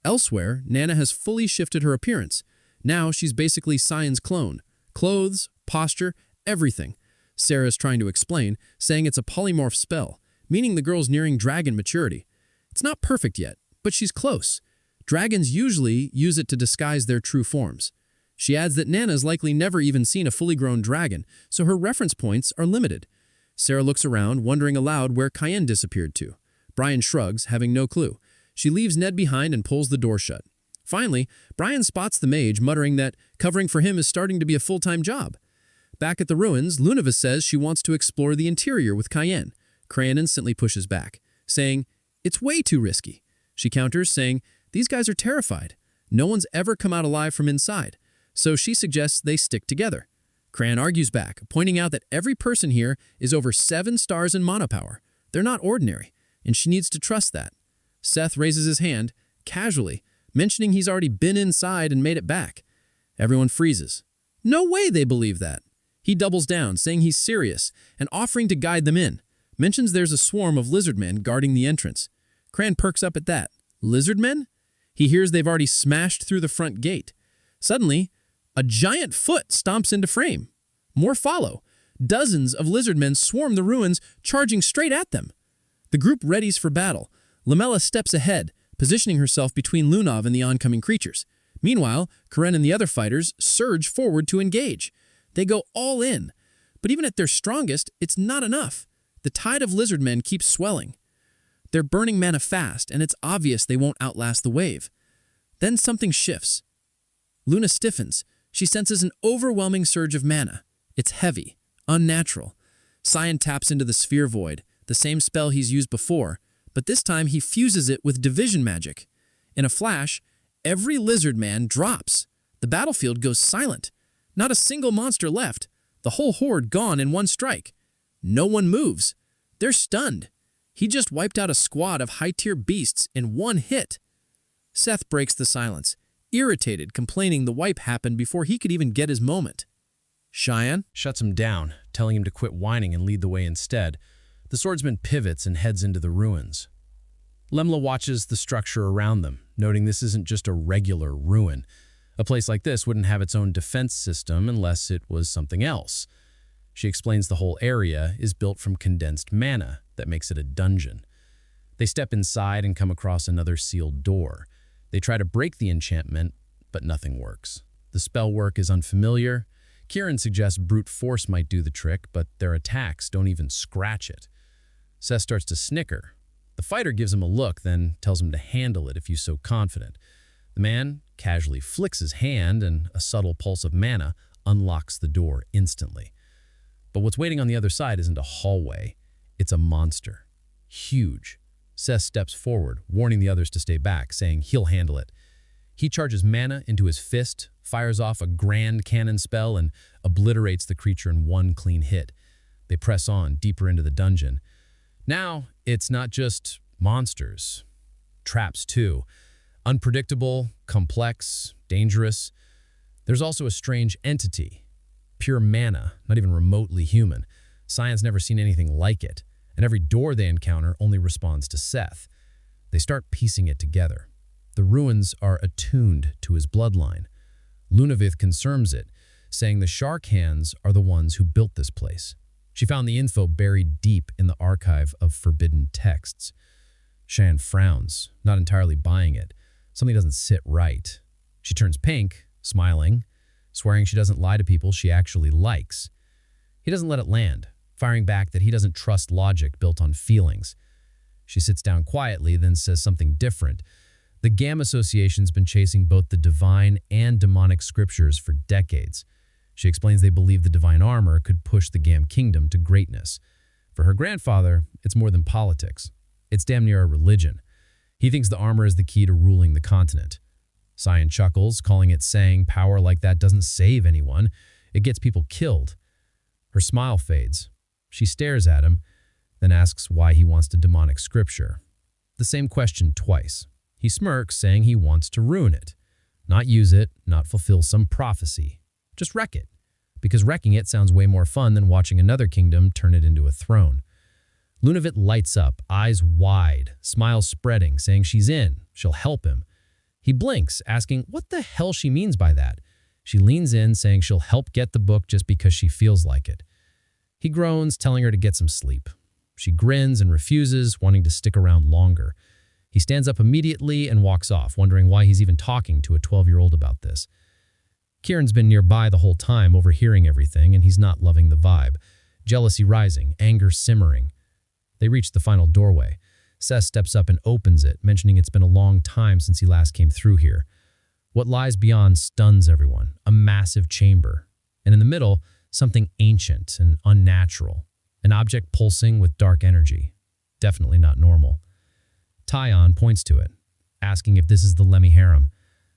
Elsewhere, Nana has fully shifted her appearance. Now she's basically Cyan's clone. Clothes, posture, everything. Sarah's trying to explain, saying it's a polymorph spell, meaning the girl's nearing dragon maturity. It's not perfect yet, but she's close. Dragons usually use it to disguise their true forms. She adds that Nana's likely never even seen a fully grown dragon, so her reference points are limited. Sarah looks around, wondering aloud where Cayenne disappeared to. Brian shrugs, having no clue. She leaves Ned behind and pulls the door shut. Finally, Brian spots the mage, muttering that covering for him is starting to be a full-time job. Back at the ruins, Lunava says she wants to explore the interior with Cayenne. Crayon instantly pushes back, saying, "It's way too risky." She counters, saying, "These guys are terrified. No one's ever come out alive from inside." So she suggests they stick together. Crayon argues back, pointing out that every person here is over 7 stars in mana power. They're not ordinary, and she needs to trust that. Seth raises his hand, casually, mentioning he's already been inside and made it back. Everyone freezes. No way they believe that. He doubles down, saying he's serious and offering to guide them in. Mentions there's a swarm of lizardmen guarding the entrance. Cran perks up at that. Lizardmen? He hears they've already smashed through the front gate. Suddenly, a giant foot stomps into frame. More follow. Dozens of lizardmen swarm the ruins, charging straight at them. The group readies for battle. Lamella steps ahead, positioning herself between Lunav and the oncoming creatures. Meanwhile, Karen and the other fighters surge forward to engage. They go all in. But even at their strongest, it's not enough. The tide of lizardmen keeps swelling. They're burning mana fast, and it's obvious they won't outlast the wave. Then something shifts. Luna stiffens. She senses an overwhelming surge of mana. It's heavy, unnatural. Cyan taps into the sphere void, the same spell he's used before, but this time he fuses it with division magic. In a flash, every lizard man drops. The battlefield goes silent. Not a single monster left. The whole horde gone in one strike. No one moves. They're stunned. He just wiped out a squad of high-tier beasts in one hit. Seth breaks the silence, irritated, complaining the wipe happened before he could even get his moment. Cheyenne shuts him down, telling him to quit whining and lead the way instead. The swordsman pivots and heads into the ruins. Lemla watches the structure around them, noting this isn't just a regular ruin. A place like this wouldn't have its own defense system unless it was something else. She explains the whole area is built from condensed mana that makes it a dungeon. They step inside and come across another sealed door. They try to break the enchantment, but nothing works. The spell work is unfamiliar. Kieran suggests brute force might do the trick, but their attacks don't even scratch it. Seth starts to snicker. The fighter gives him a look, then tells him to handle it if he's so confident. The man casually flicks his hand, and a subtle pulse of mana unlocks the door instantly. But what's waiting on the other side isn't a hallway. It's a monster. Huge. Seth steps forward, warning the others to stay back, saying he'll handle it. He charges mana into his fist, fires off a grand cannon spell, and obliterates the creature in one clean hit. They press on, deeper into the dungeon. Now, it's not just monsters. Traps, too. Unpredictable, complex, dangerous. There's also a strange entity. Pure mana, not even remotely human. Science never seen anything like it, and every door they encounter only responds to Seth. They start piecing it together. The ruins are attuned to his bloodline. Lunavith confirms it, saying the shark hands are the ones who built this place. She found the info buried deep in the archive of forbidden texts. Cheyenne frowns, not entirely buying it. Something doesn't sit right. She turns pink, smiling, swearing she doesn't lie to people she actually likes. He doesn't let it land, firing back that he doesn't trust logic built on feelings. She sits down quietly, then says something different. The GAM Association's been chasing both the divine and demonic scriptures for decades. She explains they believe the divine armor could push the GAM kingdom to greatness. For her grandfather, it's more than politics. It's damn near a religion. He thinks the armor is the key to ruling the continent. Cyan chuckles, calling it saying power like that doesn't save anyone. It gets people killed. Her smile fades. She stares at him, then asks why he wants the demonic scripture. The same question twice. He smirks, saying he wants to ruin it. Not use it, not fulfill some prophecy. Just wreck it. Because wrecking it sounds way more fun than watching another kingdom turn it into a throne. Lunavit lights up, eyes wide, smile spreading, saying she's in, she'll help him. He blinks, asking what the hell she means by that. She leans in, saying she'll help get the book just because she feels like it. He groans, telling her to get some sleep. She grins and refuses, wanting to stick around longer. He stands up immediately and walks off, wondering why he's even talking to a 12-year-old about this. Kieran's been nearby the whole time, overhearing everything, and he's not loving the vibe. Jealousy rising, anger simmering. They reach the final doorway. Seth steps up and opens it, mentioning it's been a long time since he last came through here. What lies beyond stuns everyone, a massive chamber. And in the middle, something ancient and unnatural. An object pulsing with dark energy. Definitely not normal. Tyon points to it, asking if this is the Lemmy harem.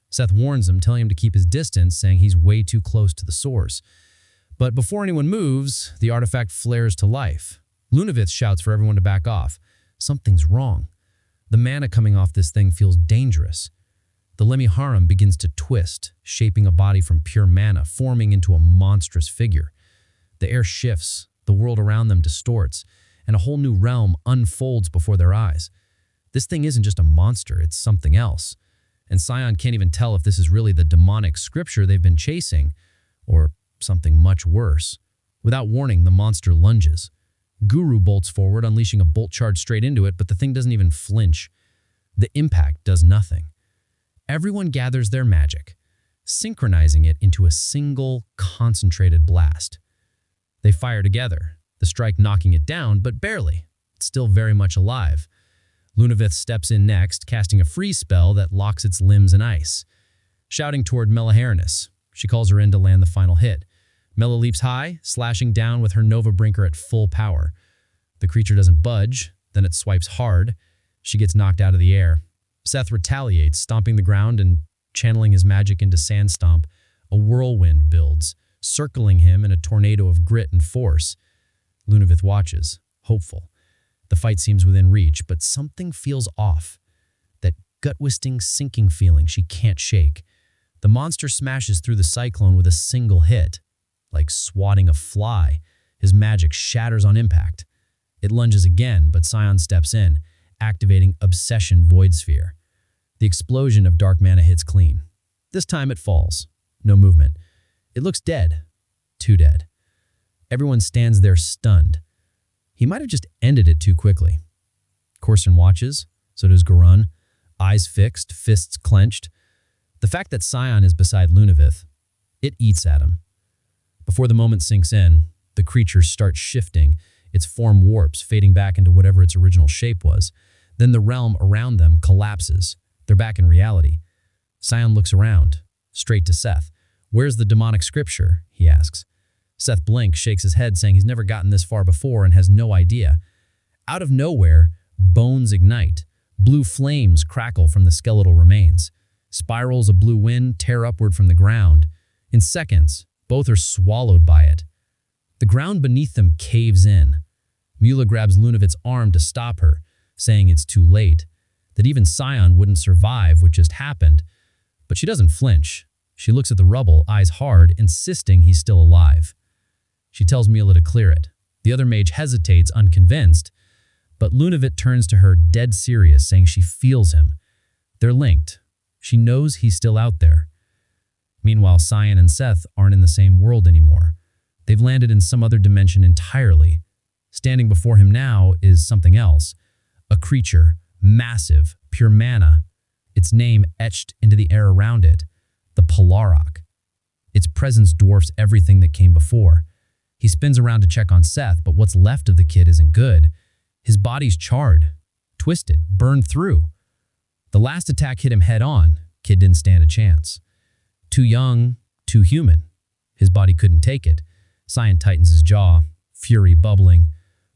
Seth warns him, telling him to keep his distance, saying he's way too close to the source. But before anyone moves, the artifact flares to life. Lunavith shouts for everyone to back off. Something's wrong. The mana coming off this thing feels dangerous. The Lemmy harem begins to twist, shaping a body from pure mana, forming into a monstrous figure. The air shifts, the world around them distorts, and a whole new realm unfolds before their eyes. This thing isn't just a monster, it's something else. And Scion can't even tell if this is really the demonic scripture they've been chasing, or something much worse. Without warning, the monster lunges. Guru bolts forward, unleashing a bolt charge straight into it, but the thing doesn't even flinch. The impact does nothing. Everyone gathers their magic, synchronizing it into a single, concentrated blast. They fire together, the strike knocking it down, but barely. It's still very much alive. Lunavith steps in next, casting a freeze spell that locks its limbs in ice. Shouting toward Melaharinus, she calls her in to land the final hit. Mela leaps high, slashing down with her Nova Brinker at full power. The creature doesn't budge, then it swipes hard. She gets knocked out of the air. Seth retaliates, stomping the ground and channeling his magic into Sand Stomp. A whirlwind builds, circling him in a tornado of grit and force. Lunavith watches, hopeful. The fight seems within reach, but something feels off. That gut-twisting, sinking feeling she can't shake. The monster smashes through the cyclone with a single hit. Like swatting a fly, his magic shatters on impact. It lunges again, but Scion steps in, activating Obsession Void Sphere. The explosion of dark mana hits clean. This time it falls. No movement. It looks dead. Too dead. Everyone stands there stunned. He might have just ended it too quickly. Corson watches, so does Garun, eyes fixed, fists clenched. The fact that Scion is beside Lunavith, it eats at him. Before the moment sinks in, the creature starts shifting, its form warps, fading back into whatever its original shape was. Then the realm around them collapses. They're back in reality. Scion looks around, straight to Seth. "Where's the demonic scripture?" he asks. Seth blinks, shakes his head, saying he's never gotten this far before and has no idea. Out of nowhere, bones ignite. Blue flames crackle from the skeletal remains. Spirals of blue wind tear upward from the ground. In seconds, both are swallowed by it. The ground beneath them caves in. Mula grabs Lunavit's arm to stop her, saying it's too late, that even Scion wouldn't survive what just happened. But she doesn't flinch. She looks at the rubble, eyes hard, insisting he's still alive. She tells Mula to clear it. The other mage hesitates, unconvinced, but Lunavit turns to her dead serious, saying she feels him. They're linked. She knows he's still out there. Meanwhile, Scion and Seth aren't in the same world anymore. They've landed in some other dimension entirely. Standing before him now is something else. A creature, massive, pure mana. Its name etched into the air around it. The Polarok. Its presence dwarfs everything that came before. He spins around to check on Seth, but what's left of the kid isn't good. His body's charred, twisted, burned through. The last attack hit him head on. Kid didn't stand a chance. Too young, too human. His body couldn't take it. Scion tightens his jaw, fury bubbling.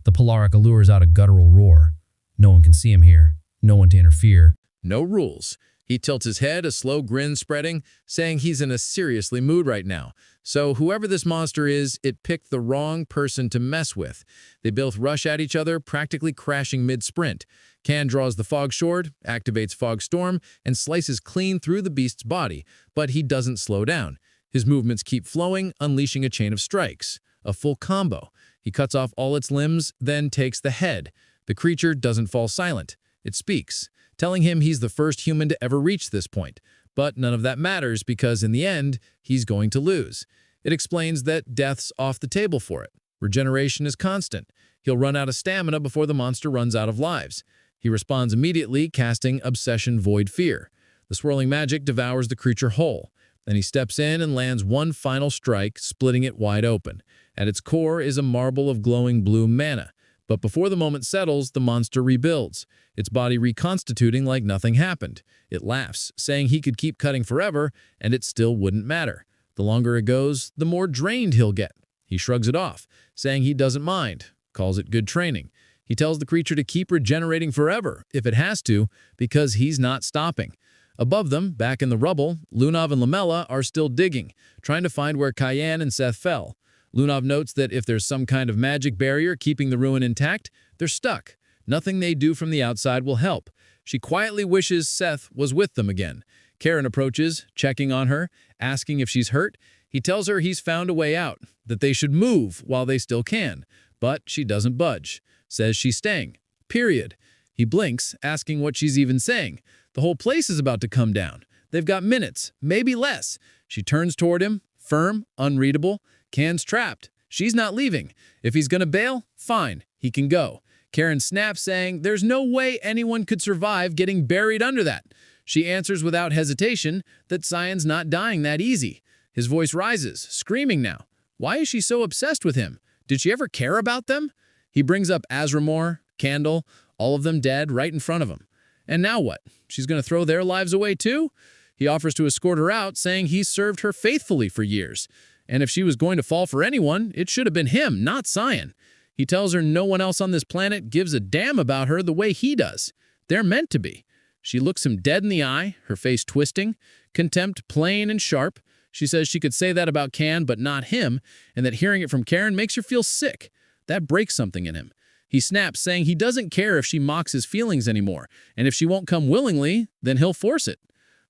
The Polarok allures out a guttural roar. No one can see him here. No one to interfere. No rules. He tilts his head, a slow grin spreading, saying he's in a seriously mood right now. So whoever this monster is, it picked the wrong person to mess with. They both rush at each other, practically crashing mid-sprint. Can draws the Fog Sword, activates Fog Storm, and slices clean through the beast's body, but he doesn't slow down. His movements keep flowing, unleashing a chain of strikes. A full combo. He cuts off all its limbs, then takes the head. The creature doesn't fall silent. It speaks, telling him he's the first human to ever reach this point. But none of that matters because in the end, he's going to lose. It explains that death's off the table for it. Regeneration is constant. He'll run out of stamina before the monster runs out of lives. He responds immediately, casting Obsession Void Fear. The swirling magic devours the creature whole. Then he steps in and lands one final strike, splitting it wide open. At its core is a marble of glowing blue mana. But before the moment settles, the monster rebuilds, its body reconstituting like nothing happened. It laughs, saying he could keep cutting forever, and it still wouldn't matter. The longer it goes, the more drained he'll get. He shrugs it off, saying he doesn't mind, calls it good training. He tells the creature to keep regenerating forever, if it has to, because he's not stopping. Above them, back in the rubble, Lunav and Lamella are still digging, trying to find where Cayenne and Seth fell. Lunav notes that if there's some kind of magic barrier keeping the ruin intact, they're stuck. Nothing they do from the outside will help. She quietly wishes Seth was with them again. Karen approaches, checking on her, asking if she's hurt. He tells her he's found a way out, that they should move while they still can. But she doesn't budge. Says she's staying. Period. He blinks, asking what she's even saying. The whole place is about to come down. They've got minutes, maybe less. She turns toward him, firm, unreadable. Can's trapped. She's not leaving. If he's gonna bail, fine, he can go. Karen snaps, saying there's no way anyone could survive getting buried under that. She answers without hesitation that Scion's not dying that easy. His voice rises, screaming now. Why is she so obsessed with him? Did she ever care about them? He brings up Azramor, Candle, all of them dead right in front of him. And now what? She's gonna throw their lives away too? He offers to escort her out, saying he's served her faithfully for years. And if she was going to fall for anyone, it should have been him, not Scion. He tells her no one else on this planet gives a damn about her the way he does. They're meant to be. She looks him dead in the eye, her face twisting, contempt plain and sharp. She says she could say that about Can, but not him, and that hearing it from Karen makes her feel sick. That breaks something in him. He snaps, saying he doesn't care if she mocks his feelings anymore, and if she won't come willingly, then he'll force it.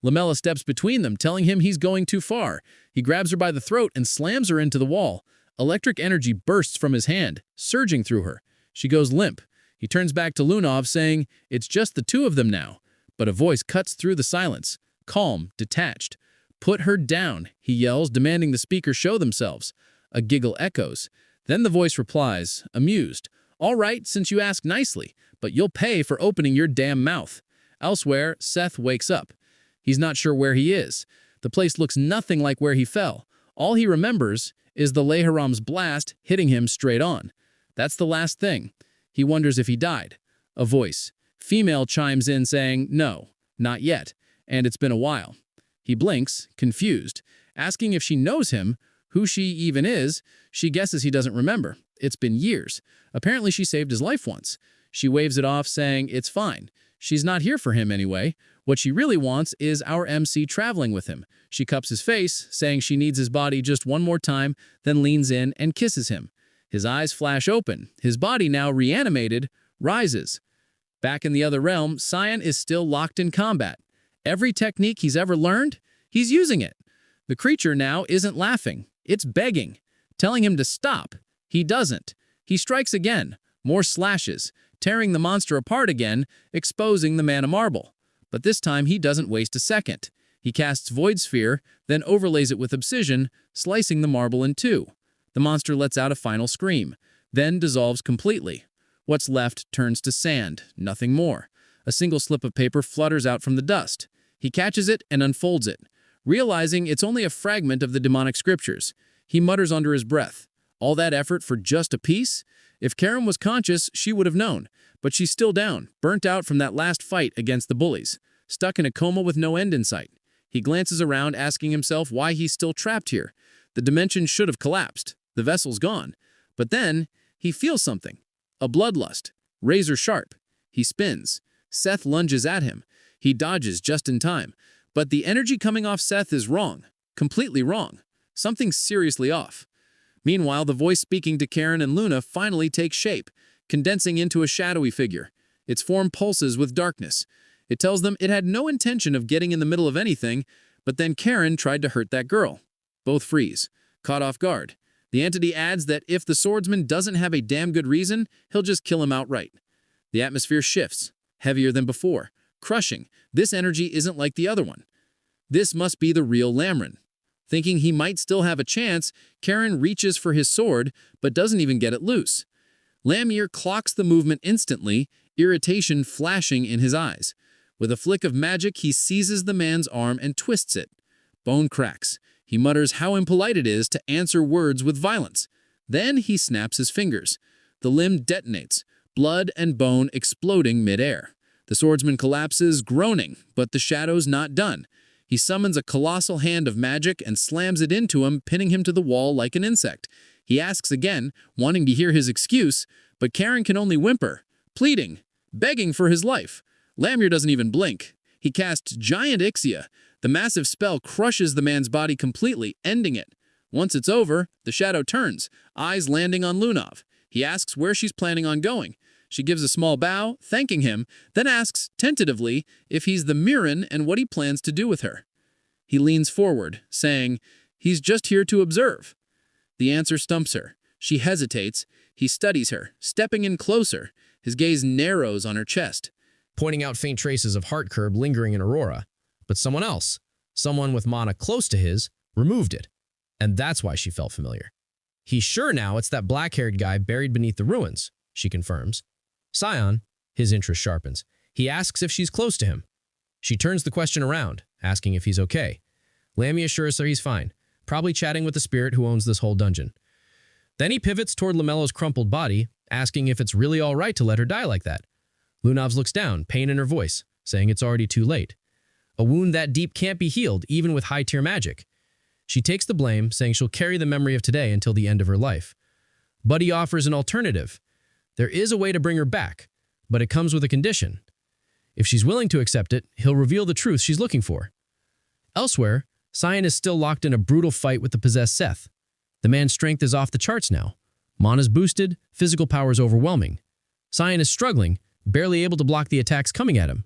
Lamella steps between them, telling him he's going too far. He grabs her by the throat and slams her into the wall. Electric energy bursts from his hand, surging through her. She goes limp. He turns back to Lunov, saying, "It's just the two of them now." But a voice cuts through the silence, calm, detached. "Put her down," he yells, demanding the speaker show themselves. A giggle echoes. Then the voice replies, amused, "All right, since you ask nicely, but you'll pay for opening your damn mouth." Elsewhere, Seth wakes up. He's not sure where he is. The place looks nothing like where he fell. All he remembers is the Leharam's blast hitting him straight on. That's the last thing. He wonders if he died. A voice, female, chimes in saying, "No, not yet, and it's been a while." He blinks, confused, asking if she knows him, who she even is. She guesses he doesn't remember. It's been years. Apparently she saved his life once. She waves it off, saying it's fine. She's not here for him anyway. What she really wants is our MC traveling with him. She cups his face, saying she needs his body just one more time, then leans in and kisses him. His eyes flash open. His body, now reanimated, rises. Back in the other realm, Cyan is still locked in combat. Every technique he's ever learned, he's using it. The creature now isn't laughing. It's begging, telling him to stop. He doesn't. He strikes again. More slashes, tearing the monster apart again, exposing the man of marble. But this time he doesn't waste a second. He casts Void Sphere, then overlays it with Obsidian, slicing the marble in two. The monster lets out a final scream, then dissolves completely. What's left turns to sand, nothing more. A single slip of paper flutters out from the dust. He catches it and unfolds it, realizing it's only a fragment of the demonic scriptures. He mutters under his breath, "All that effort for just a piece?" If Karen was conscious, she would have known, but she's still down, burnt out from that last fight against the bullies, stuck in a coma with no end in sight. He glances around, asking himself why he's still trapped here. The dimension should have collapsed. The vessel's gone. But then, he feels something. A bloodlust. Razor sharp. He spins. Seth lunges at him. He dodges just in time. But the energy coming off Seth is wrong. Completely wrong. Something's seriously off. Meanwhile, the voice speaking to Karen and Luna finally takes shape, condensing into a shadowy figure. Its form pulses with darkness. It tells them it had no intention of getting in the middle of anything, but then Karen tried to hurt that girl. Both freeze, caught off guard. The entity adds that if the swordsman doesn't have a damn good reason, he'll just kill him outright. The atmosphere shifts, heavier than before, crushing. This energy isn't like the other one. This must be the real Lamrin. Thinking he might still have a chance, Karen reaches for his sword, but doesn't even get it loose. Lamir clocks the movement instantly, irritation flashing in his eyes. With a flick of magic, he seizes the man's arm and twists it. Bone cracks. He mutters how impolite it is to answer words with violence. Then he snaps his fingers. The limb detonates, blood and bone exploding midair. The swordsman collapses, groaning, but the shadow's not done. He summons a colossal hand of magic and slams it into him, pinning him to the wall like an insect. He asks again, wanting to hear his excuse, but Karen can only whimper, pleading, begging for his life. Lamir doesn't even blink. He casts Giant Ixia. The massive spell crushes the man's body completely, ending it. Once it's over, the shadow turns, eyes landing on Lunov. He asks where she's planning on going. She gives a small bow, thanking him, then asks, tentatively, if he's the Mirren and what he plans to do with her. He leans forward, saying, he's just here to observe. The answer stumps her. She hesitates. He studies her, stepping in closer. His gaze narrows on her chest, pointing out faint traces of heart curb lingering in Aurora. But someone else, someone with mana close to his, removed it. And that's why she felt familiar. He's sure now it's that black-haired guy buried beneath the ruins, she confirms. Scion, his interest sharpens. He asks if she's close to him. She turns the question around, asking if he's okay. Lammy assures her he's fine, probably chatting with the spirit who owns this whole dungeon. Then he pivots toward Lamello's crumpled body, asking if it's really all right to let her die like that. Lunovs looks down, pain in her voice, saying it's already too late. A wound that deep can't be healed, even with high-tier magic. She takes the blame, saying she'll carry the memory of today until the end of her life. Buddy offers an alternative. There is a way to bring her back, but it comes with a condition. If she's willing to accept it, he'll reveal the truth she's looking for. Elsewhere, Cyan is still locked in a brutal fight with the possessed Seth. The man's strength is off the charts now. Mana's boosted, physical power is overwhelming. Cyan is struggling, barely able to block the attacks coming at him.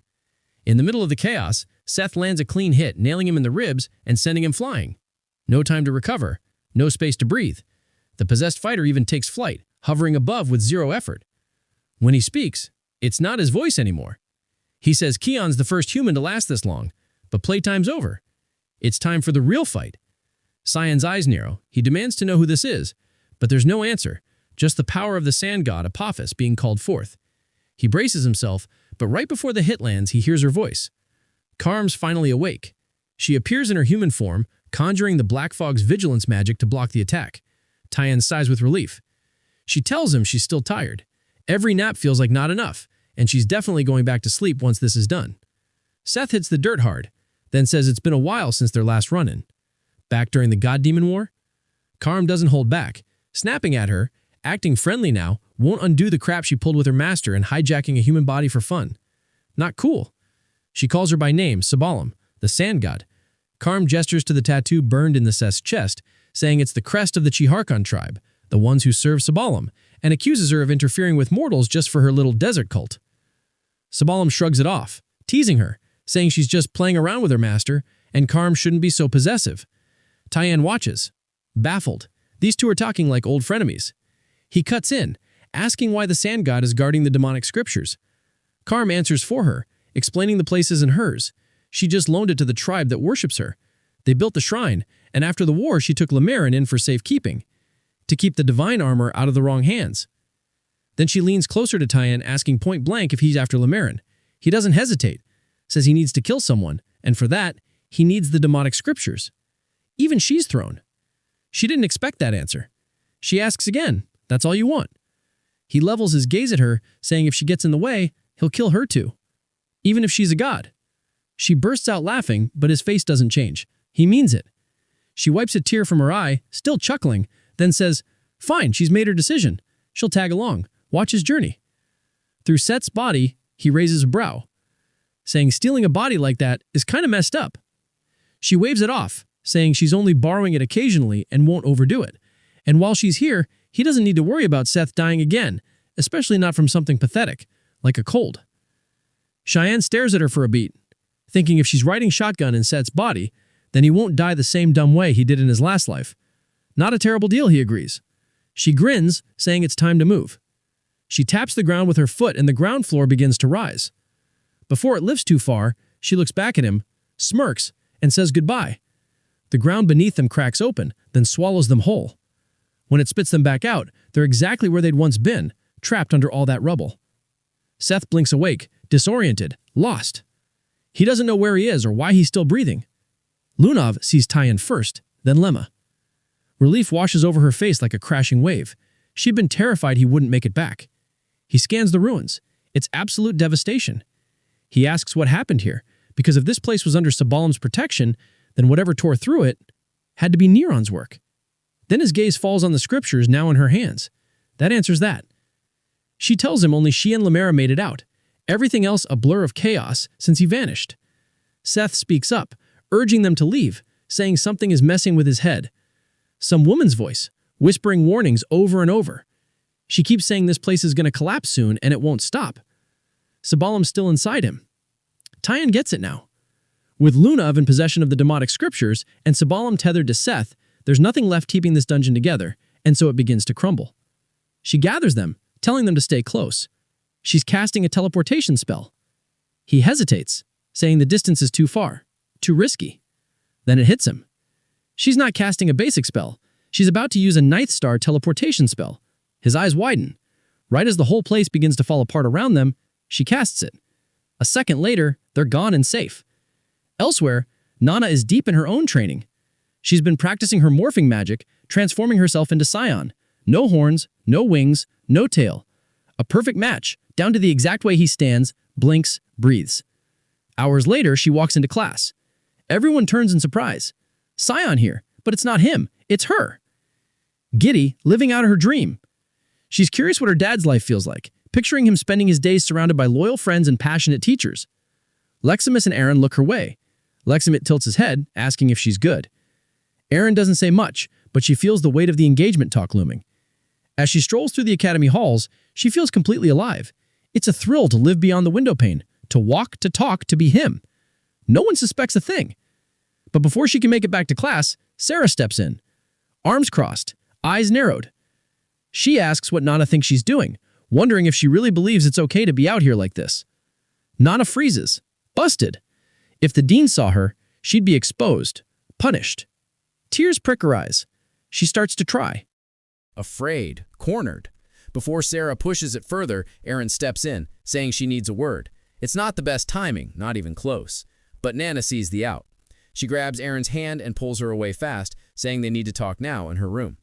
In the middle of the chaos, Seth lands a clean hit, nailing him in the ribs and sending him flying. No time to recover, no space to breathe. The possessed fighter even takes flight, hovering above with zero effort. When he speaks, it's not his voice anymore. He says Keon's the first human to last this long, but playtime's over. It's time for the real fight. Cyan's eyes narrow. He demands to know who this is, but there's no answer, just the power of the sand god Apophis being called forth. He braces himself, but right before the hit lands, he hears her voice. Karam's finally awake. She appears in her human form, conjuring the Black Fog's vigilance magic to block the attack. Tyan sighs with relief. She tells him she's still tired. Every nap feels like not enough, and she's definitely going back to sleep once this is done. Seth hits the dirt hard, then says it's been a while since their last run-in. Back during the God Demon War? Karam doesn't hold back, snapping at her, acting friendly now, won't undo the crap she pulled with her master and hijacking a human body for fun. Not cool. She calls her by name, Sabalim, the sand god. Karam gestures to the tattoo burned in the Seth's chest, saying it's the crest of the Chiharkon tribe, the ones who serve Sabalim, and accuses her of interfering with mortals just for her little desert cult. Sabalim shrugs it off, teasing her, saying she's just playing around with her master, and Karam shouldn't be so possessive. Tyan watches, baffled. These two are talking like old frenemies. He cuts in, asking why the sand god is guarding the demonic scriptures. Karam answers for her, explaining the place isn't hers. She just loaned it to the tribe that worships her. They built the shrine, and after the war she took Lemarin in for safekeeping, to keep the divine armor out of the wrong hands. Then she leans closer to Tyan, asking point blank if he's after Lemarin. He doesn't hesitate, says he needs to kill someone, and for that, he needs the demonic scriptures. Even she's thrown. She didn't expect that answer. She asks again, that's all you want. He levels his gaze at her, saying if she gets in the way, he'll kill her too. Even if she's a god. She bursts out laughing, but his face doesn't change. He means it. She wipes a tear from her eye, still chuckling, then says, fine, she's made her decision. She'll tag along. Watch his journey. Through Seth's body, he raises a brow, saying stealing a body like that is kind of messed up. She waves it off, saying she's only borrowing it occasionally and won't overdo it. And while she's here, he doesn't need to worry about Seth dying again, especially not from something pathetic, like a cold. Cheyenne stares at her for a beat, thinking if she's riding shotgun in Seth's body, then he won't die the same dumb way he did in his last life. Not a terrible deal, he agrees. She grins, saying it's time to move. She taps the ground with her foot and the ground floor begins to rise. Before it lifts too far, she looks back at him, smirks, and says goodbye. The ground beneath them cracks open, then swallows them whole. When it spits them back out, they're exactly where they'd once been, trapped under all that rubble. Seth blinks awake, disoriented, lost. He doesn't know where he is or why he's still breathing. Lunav sees Tyan first, then Lemma. Relief washes over her face like a crashing wave. She'd been terrified he wouldn't make it back. He scans the ruins. It's absolute devastation. He asks what happened here, because if this place was under Sabalim's protection, then whatever tore through it had to be Neron's work. Then his gaze falls on the scriptures now in her hands. That answers that. She tells him only she and Lemera made it out. Everything else a blur of chaos since he vanished. Seth speaks up, urging them to leave, saying something is messing with his head. Some woman's voice, whispering warnings over and over. She keeps saying this place is going to collapse soon and it won't stop. Sabalim's still inside him. Tyan gets it now. With Lunav in possession of the demonic scriptures and Sabalim tethered to Seth, there's nothing left keeping this dungeon together, and so it begins to crumble. She gathers them, telling them to stay close. She's casting a teleportation spell. He hesitates, saying the distance is too far, too risky. Then it hits him. She's not casting a basic spell. She's about to use a ninth star teleportation spell. His eyes widen. Right as the whole place begins to fall apart around them, she casts it. A second later, they're gone and safe. Elsewhere, Nana is deep in her own training. She's been practicing her morphing magic, transforming herself into Scion. No horns, no wings, no tail. A perfect match, down to the exact way he stands, blinks, breathes. Hours later, she walks into class. Everyone turns in surprise. Scion here, but it's not him, it's her. Giddy, living out her dream. She's curious what her dad's life feels like, picturing him spending his days surrounded by loyal friends and passionate teachers. Leximus and Aaron look her way. Leximit tilts his head, asking if she's good. Aaron doesn't say much, but she feels the weight of the engagement talk looming. As she strolls through the academy halls, she feels completely alive. It's a thrill to live beyond the window pane, to walk, to talk, to be him. No one suspects a thing. But before she can make it back to class, Sarah steps in. Arms crossed, eyes narrowed. She asks what Nana thinks she's doing, wondering if she really believes it's okay to be out here like this. Nana freezes. Busted. If the dean saw her, she'd be exposed. Punished. Tears prick her eyes. She starts to cry. Afraid. Cornered. Before Sarah pushes it further, Aaron steps in, saying she needs a word. It's not the best timing, not even close. But Nana sees the out. She grabs Aaron's hand and pulls her away fast, saying they need to talk now in her room.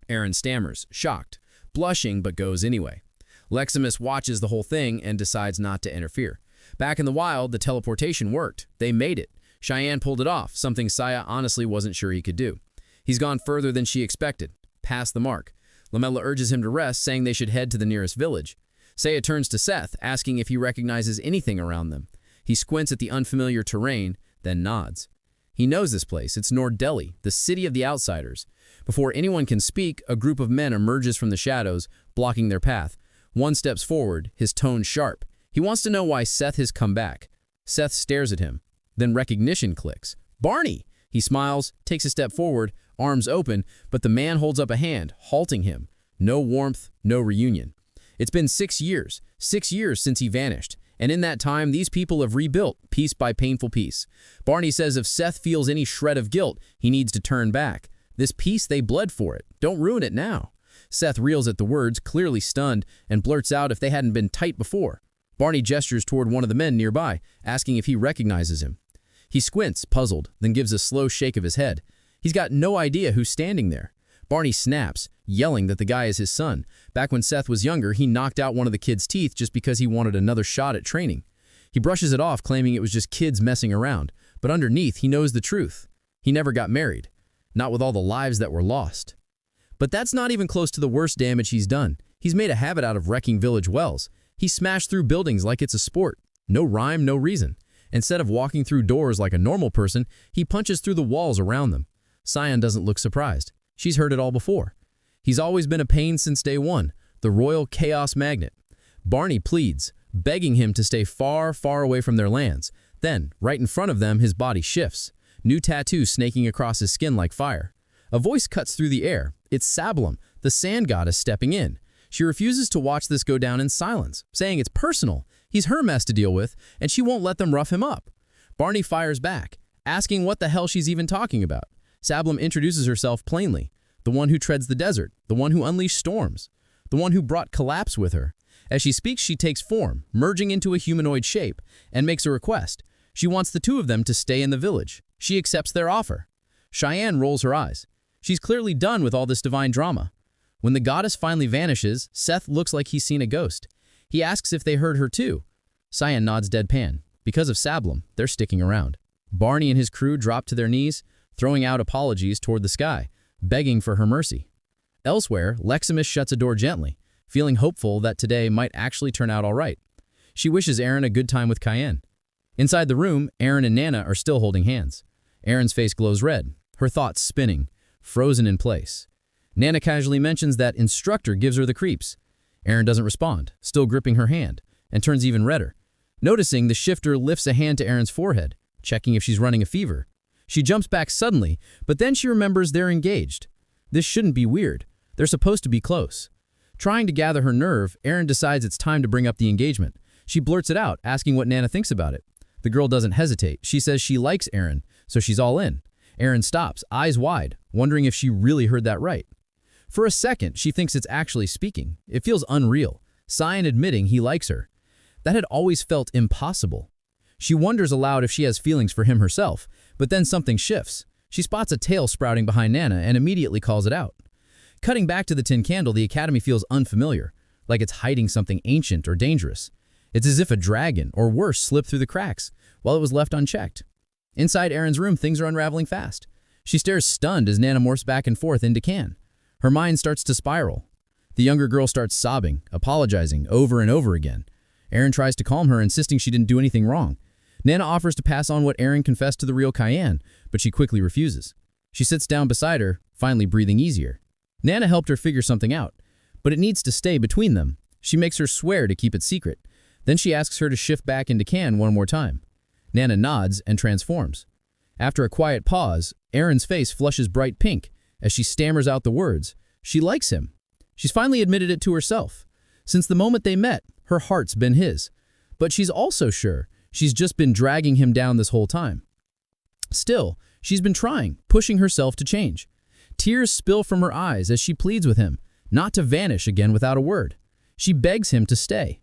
Aaron stammers, shocked, blushing but goes anyway. Leximus watches the whole thing and decides not to interfere. Back in the wild, the teleportation worked. They made it. Cheyenne pulled it off, something Saya honestly wasn't sure he could do. He's gone further than she expected, past the mark. Lamella urges him to rest, saying they should head to the nearest village. Saya turns to Seth, asking if he recognizes anything around them. He squints at the unfamiliar terrain, then nods. He knows this place. It's Nord Delhi, the city of the outsiders. Before anyone can speak, a group of men emerges from the shadows, blocking their path. One steps forward, his tone sharp. He wants to know why Seth has come back. Seth stares at him. Then recognition clicks. Barney! He smiles, takes a step forward, arms open, but the man holds up a hand, halting him. No warmth, no reunion. It's been 6 years since he vanished. And in that time, these people have rebuilt, piece by painful piece. Barney says if Seth feels any shred of guilt, he needs to turn back. This piece, they bled for it. Don't ruin it now. Seth reels at the words, clearly stunned, and blurts out if they hadn't been tight before. Barney gestures toward one of the men nearby, asking if he recognizes him. He squints, puzzled, then gives a slow shake of his head. He's got no idea who's standing there. Barney snaps, yelling that the guy is his son. Back when Seth was younger, he knocked out one of the kid's teeth just because he wanted another shot at training. He brushes it off, claiming it was just kids messing around. But underneath, he knows the truth. He never got married. Not with all the lives that were lost. But that's not even close to the worst damage he's done. He's made a habit out of wrecking village wells. He smashed through buildings like it's a sport. No rhyme, no reason. Instead of walking through doors like a normal person, he punches through the walls around them. Sion doesn't look surprised. She's heard it all before. He's always been a pain since day one, the royal chaos magnet. Barney pleads, begging him to stay far, far away from their lands. Then, right in front of them, his body shifts. New tattoo snaking across his skin like fire. A voice cuts through the air. It's Sablum, the sand goddess, stepping in. She refuses to watch this go down in silence, saying it's personal. He's her mess to deal with, and she won't let them rough him up. Barney fires back, asking what the hell she's even talking about. Sablum introduces herself plainly. The one who treads the desert, the one who unleashed storms, the one who brought collapse with her. As she speaks, she takes form, merging into a humanoid shape, and makes a request. She wants the two of them to stay in the village. She accepts their offer. Cheyenne rolls her eyes. She's clearly done with all this divine drama. When the goddess finally vanishes, Seth looks like he's seen a ghost. He asks if they heard her too. Cyan nods deadpan. Because of Sablum, they're sticking around. Barney and his crew drop to their knees, throwing out apologies toward the sky, begging for her mercy. Elsewhere, Leximus shuts a door gently, feeling hopeful that today might actually turn out all right. She wishes Aaron a good time with Cayenne. Inside the room, Aaron and Nana are still holding hands. Aaron's face glows red, her thoughts spinning, frozen in place. Nana casually mentions that instructor gives her the creeps. Aaron doesn't respond, still gripping her hand, and turns even redder. Noticing, the shifter lifts a hand to Aaron's forehead, checking if she's running a fever. She jumps back suddenly, but then she remembers they're engaged. This shouldn't be weird. They're supposed to be close. Trying to gather her nerve, Aaron decides it's time to bring up the engagement. She blurts it out, asking what Nana thinks about it. The girl doesn't hesitate. She says she likes Aaron, so she's all in. Aaron stops, eyes wide, wondering if she really heard that right. For a second, she thinks it's actually speaking. It feels unreal. Cyan admitting he likes her. That had always felt impossible. She wonders aloud if she has feelings for him herself, but then something shifts. She spots a tail sprouting behind Nana and immediately calls it out. Cutting back to the tin candle, the academy feels unfamiliar, like it's hiding something ancient or dangerous. It's as if a dragon, or worse, slipped through the cracks, while it was left unchecked. Inside Aaron's room, things are unraveling fast. She stares stunned as Nana morphs back and forth into Can. Her mind starts to spiral. The younger girl starts sobbing, apologizing over and over again. Aaron tries to calm her, insisting she didn't do anything wrong. Nana offers to pass on what Aaron confessed to the real Cayenne, but she quickly refuses. She sits down beside her, finally breathing easier. Nana helped her figure something out, but it needs to stay between them. She makes her swear to keep it secret. Then she asks her to shift back into Can one more time. Nana nods and transforms. After a quiet pause, Aaron's face flushes bright pink as she stammers out the words. She likes him. She's finally admitted it to herself. Since the moment they met, her heart's been his. But she's also sure she's just been dragging him down this whole time. Still, she's been trying, pushing herself to change. Tears spill from her eyes as she pleads with him, not to vanish again without a word. She begs him to stay.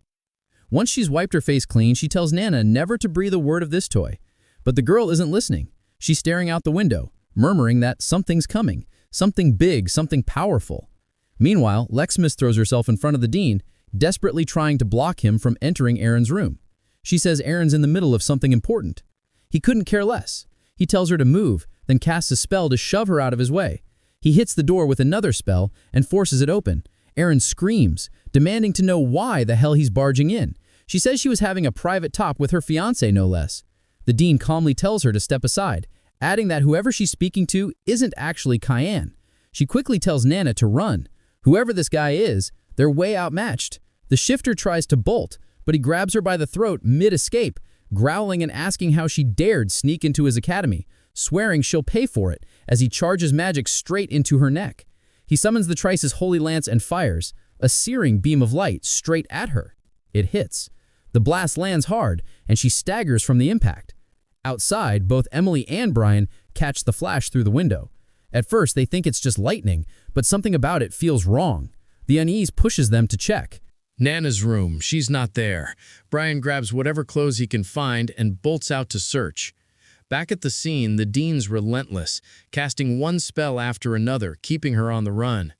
Once she's wiped her face clean, she tells Nana never to breathe a word of this toy. But the girl isn't listening. She's staring out the window, murmuring that something's coming, something big, something powerful. Meanwhile, Lexmas throws herself in front of the dean, desperately trying to block him from entering Aaron's room. She says Aaron's in the middle of something important. He couldn't care less. He tells her to move, then casts a spell to shove her out of his way. He hits the door with another spell and forces it open. Aaron screams, demanding to know why the hell he's barging in. She says she was having a private talk with her fiancé, no less. The dean calmly tells her to step aside, adding that whoever she's speaking to isn't actually Cayenne. She quickly tells Nana to run. Whoever this guy is, they're way outmatched. The shifter tries to bolt, but he grabs her by the throat mid-escape, growling and asking how she dared sneak into his academy, swearing she'll pay for it as he charges magic straight into her neck. He summons the Trice's Holy Lance and fires, a searing beam of light straight at her. It hits. The blast lands hard, and she staggers from the impact. Outside, both Emily and Brian catch the flash through the window. At first, they think it's just lightning, but something about it feels wrong. The unease pushes them to check. Nana's room. She's not there. Brian grabs whatever clothes he can find and bolts out to search. Back at the scene, the dean's relentless, casting one spell after another, keeping her on the run.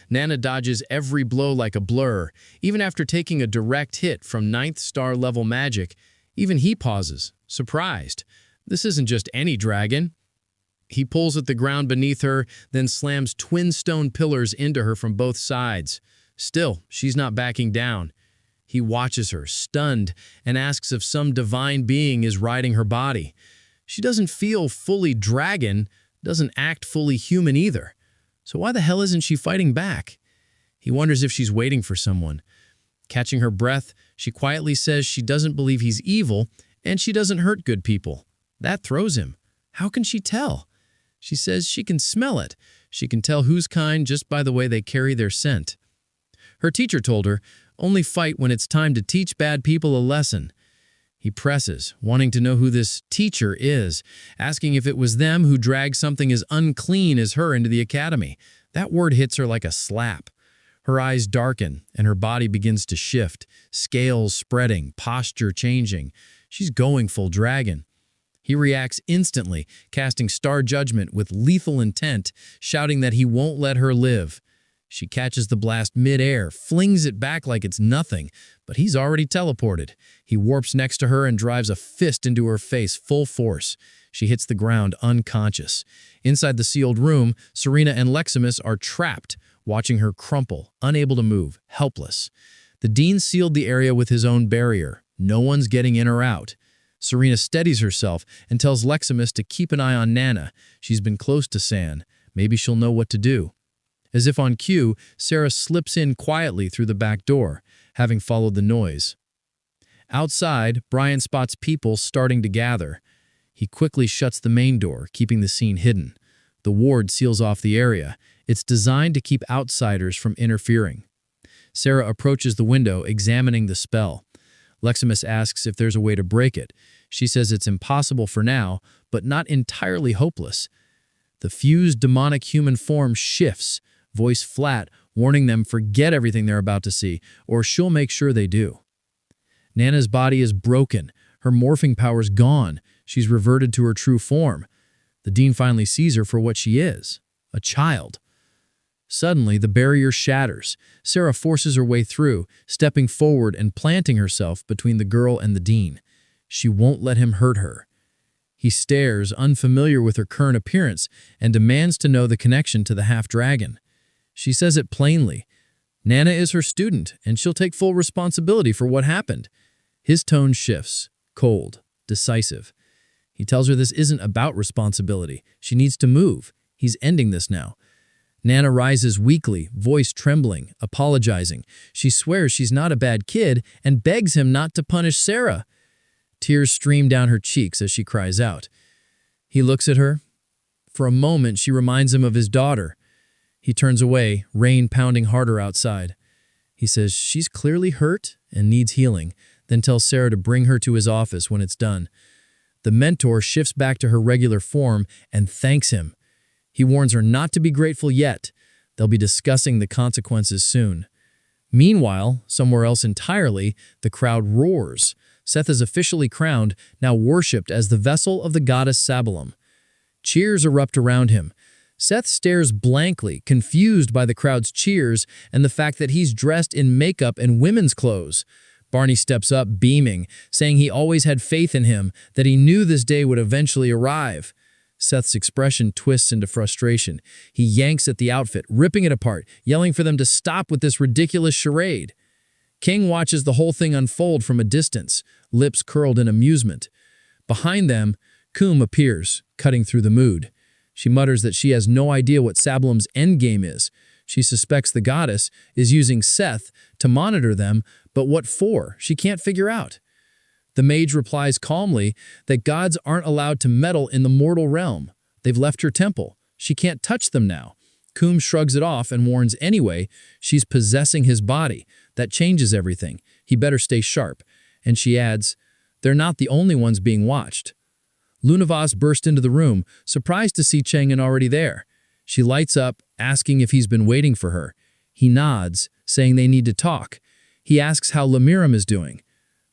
Nana dodges every blow like a blur. Even after taking a direct hit from 9th star level magic, even he pauses, surprised. This isn't just any dragon. He pulls at the ground beneath her, then slams twin stone pillars into her from both sides. Still, she's not backing down. He watches her, stunned, and asks if some divine being is riding her body. She doesn't feel fully dragon, doesn't act fully human either. So why the hell isn't she fighting back? He wonders if she's waiting for someone. Catching her breath, she quietly says she doesn't believe he's evil, and she doesn't hurt good people. That throws him. How can she tell? She says she can smell it. She can tell who's kind just by the way they carry their scent. Her teacher told her, only fight when it's time to teach bad people a lesson. He presses, wanting to know who this teacher is, asking if it was them who dragged something as unclean as her into the academy. That word hits her like a slap. Her eyes darken, and her body begins to shift, scales spreading, posture changing. She's going full dragon. He reacts instantly, casting Star Judgment with lethal intent, shouting that he won't let her live. She catches the blast mid-air, flings it back like it's nothing, but he's already teleported. He warps next to her and drives a fist into her face full force. She hits the ground unconscious. Inside the sealed room, Serena and Leximus are trapped, watching her crumple, unable to move, helpless. The dean sealed the area with his own barrier. No one's getting in or out. Serena steadies herself and tells Leximus to keep an eye on Nana. She's been close to San. Maybe she'll know what to do. As if on cue, Sarah slips in quietly through the back door, having followed the noise. Outside, Brian spots people starting to gather. He quickly shuts the main door, keeping the scene hidden. The ward seals off the area. It's designed to keep outsiders from interfering. Sarah approaches the window, examining the spell. Leximus asks if there's a way to break it. She says it's impossible for now, but not entirely hopeless. The fused demonic human form shifts, voice flat, warning them forget everything they're about to see, or she'll make sure they do. Nana's body is broken. Her morphing power's gone. She's reverted to her true form. The dean finally sees her for what she is, a child. Suddenly, the barrier shatters. Sarah forces her way through, stepping forward and planting herself between the girl and the dean. She won't let him hurt her. He stares, unfamiliar with her current appearance, and demands to know the connection to the half-dragon. She says it plainly. Nana is her student, and she'll take full responsibility for what happened. His tone shifts, cold, decisive. He tells her this isn't about responsibility. She needs to move. He's ending this now. Nana rises weakly, voice trembling, apologizing. She swears she's not a bad kid and begs him not to punish Sarah. Tears stream down her cheeks as she cries out. He looks at her. For a moment, she reminds him of his daughter. He turns away, rain pounding harder outside. He says she's clearly hurt and needs healing, then tells Sarah to bring her to his office when it's done. The mentor shifts back to her regular form and thanks him. He warns her not to be grateful yet. They'll be discussing the consequences soon. Meanwhile, somewhere else entirely, the crowd roars. Seth is officially crowned, now worshipped as the vessel of the goddess Sabalum. Cheers erupt around him. Seth stares blankly, confused by the crowd's cheers and the fact that he's dressed in makeup and women's clothes. Barney steps up, beaming, saying he always had faith in him, that he knew this day would eventually arrive. Seth's expression twists into frustration. He yanks at the outfit, ripping it apart, yelling for them to stop with this ridiculous charade. King watches the whole thing unfold from a distance, lips curled in amusement. Behind them, Coom appears, cutting through the mood. She mutters that she has no idea what Sabalum's endgame is. She suspects the goddess is using Seth to monitor them, but what for? She can't figure out. The mage replies calmly that gods aren't allowed to meddle in the mortal realm. They've left her temple. She can't touch them now. Coom shrugs it off and warns anyway she's possessing his body. That changes everything. He better stay sharp. And she adds, they're not the only ones being watched. Lunavas burst into the room, surprised to see Chang'an already there. She lights up, asking if he's been waiting for her. He nods, saying they need to talk. He asks how Lamiram is doing.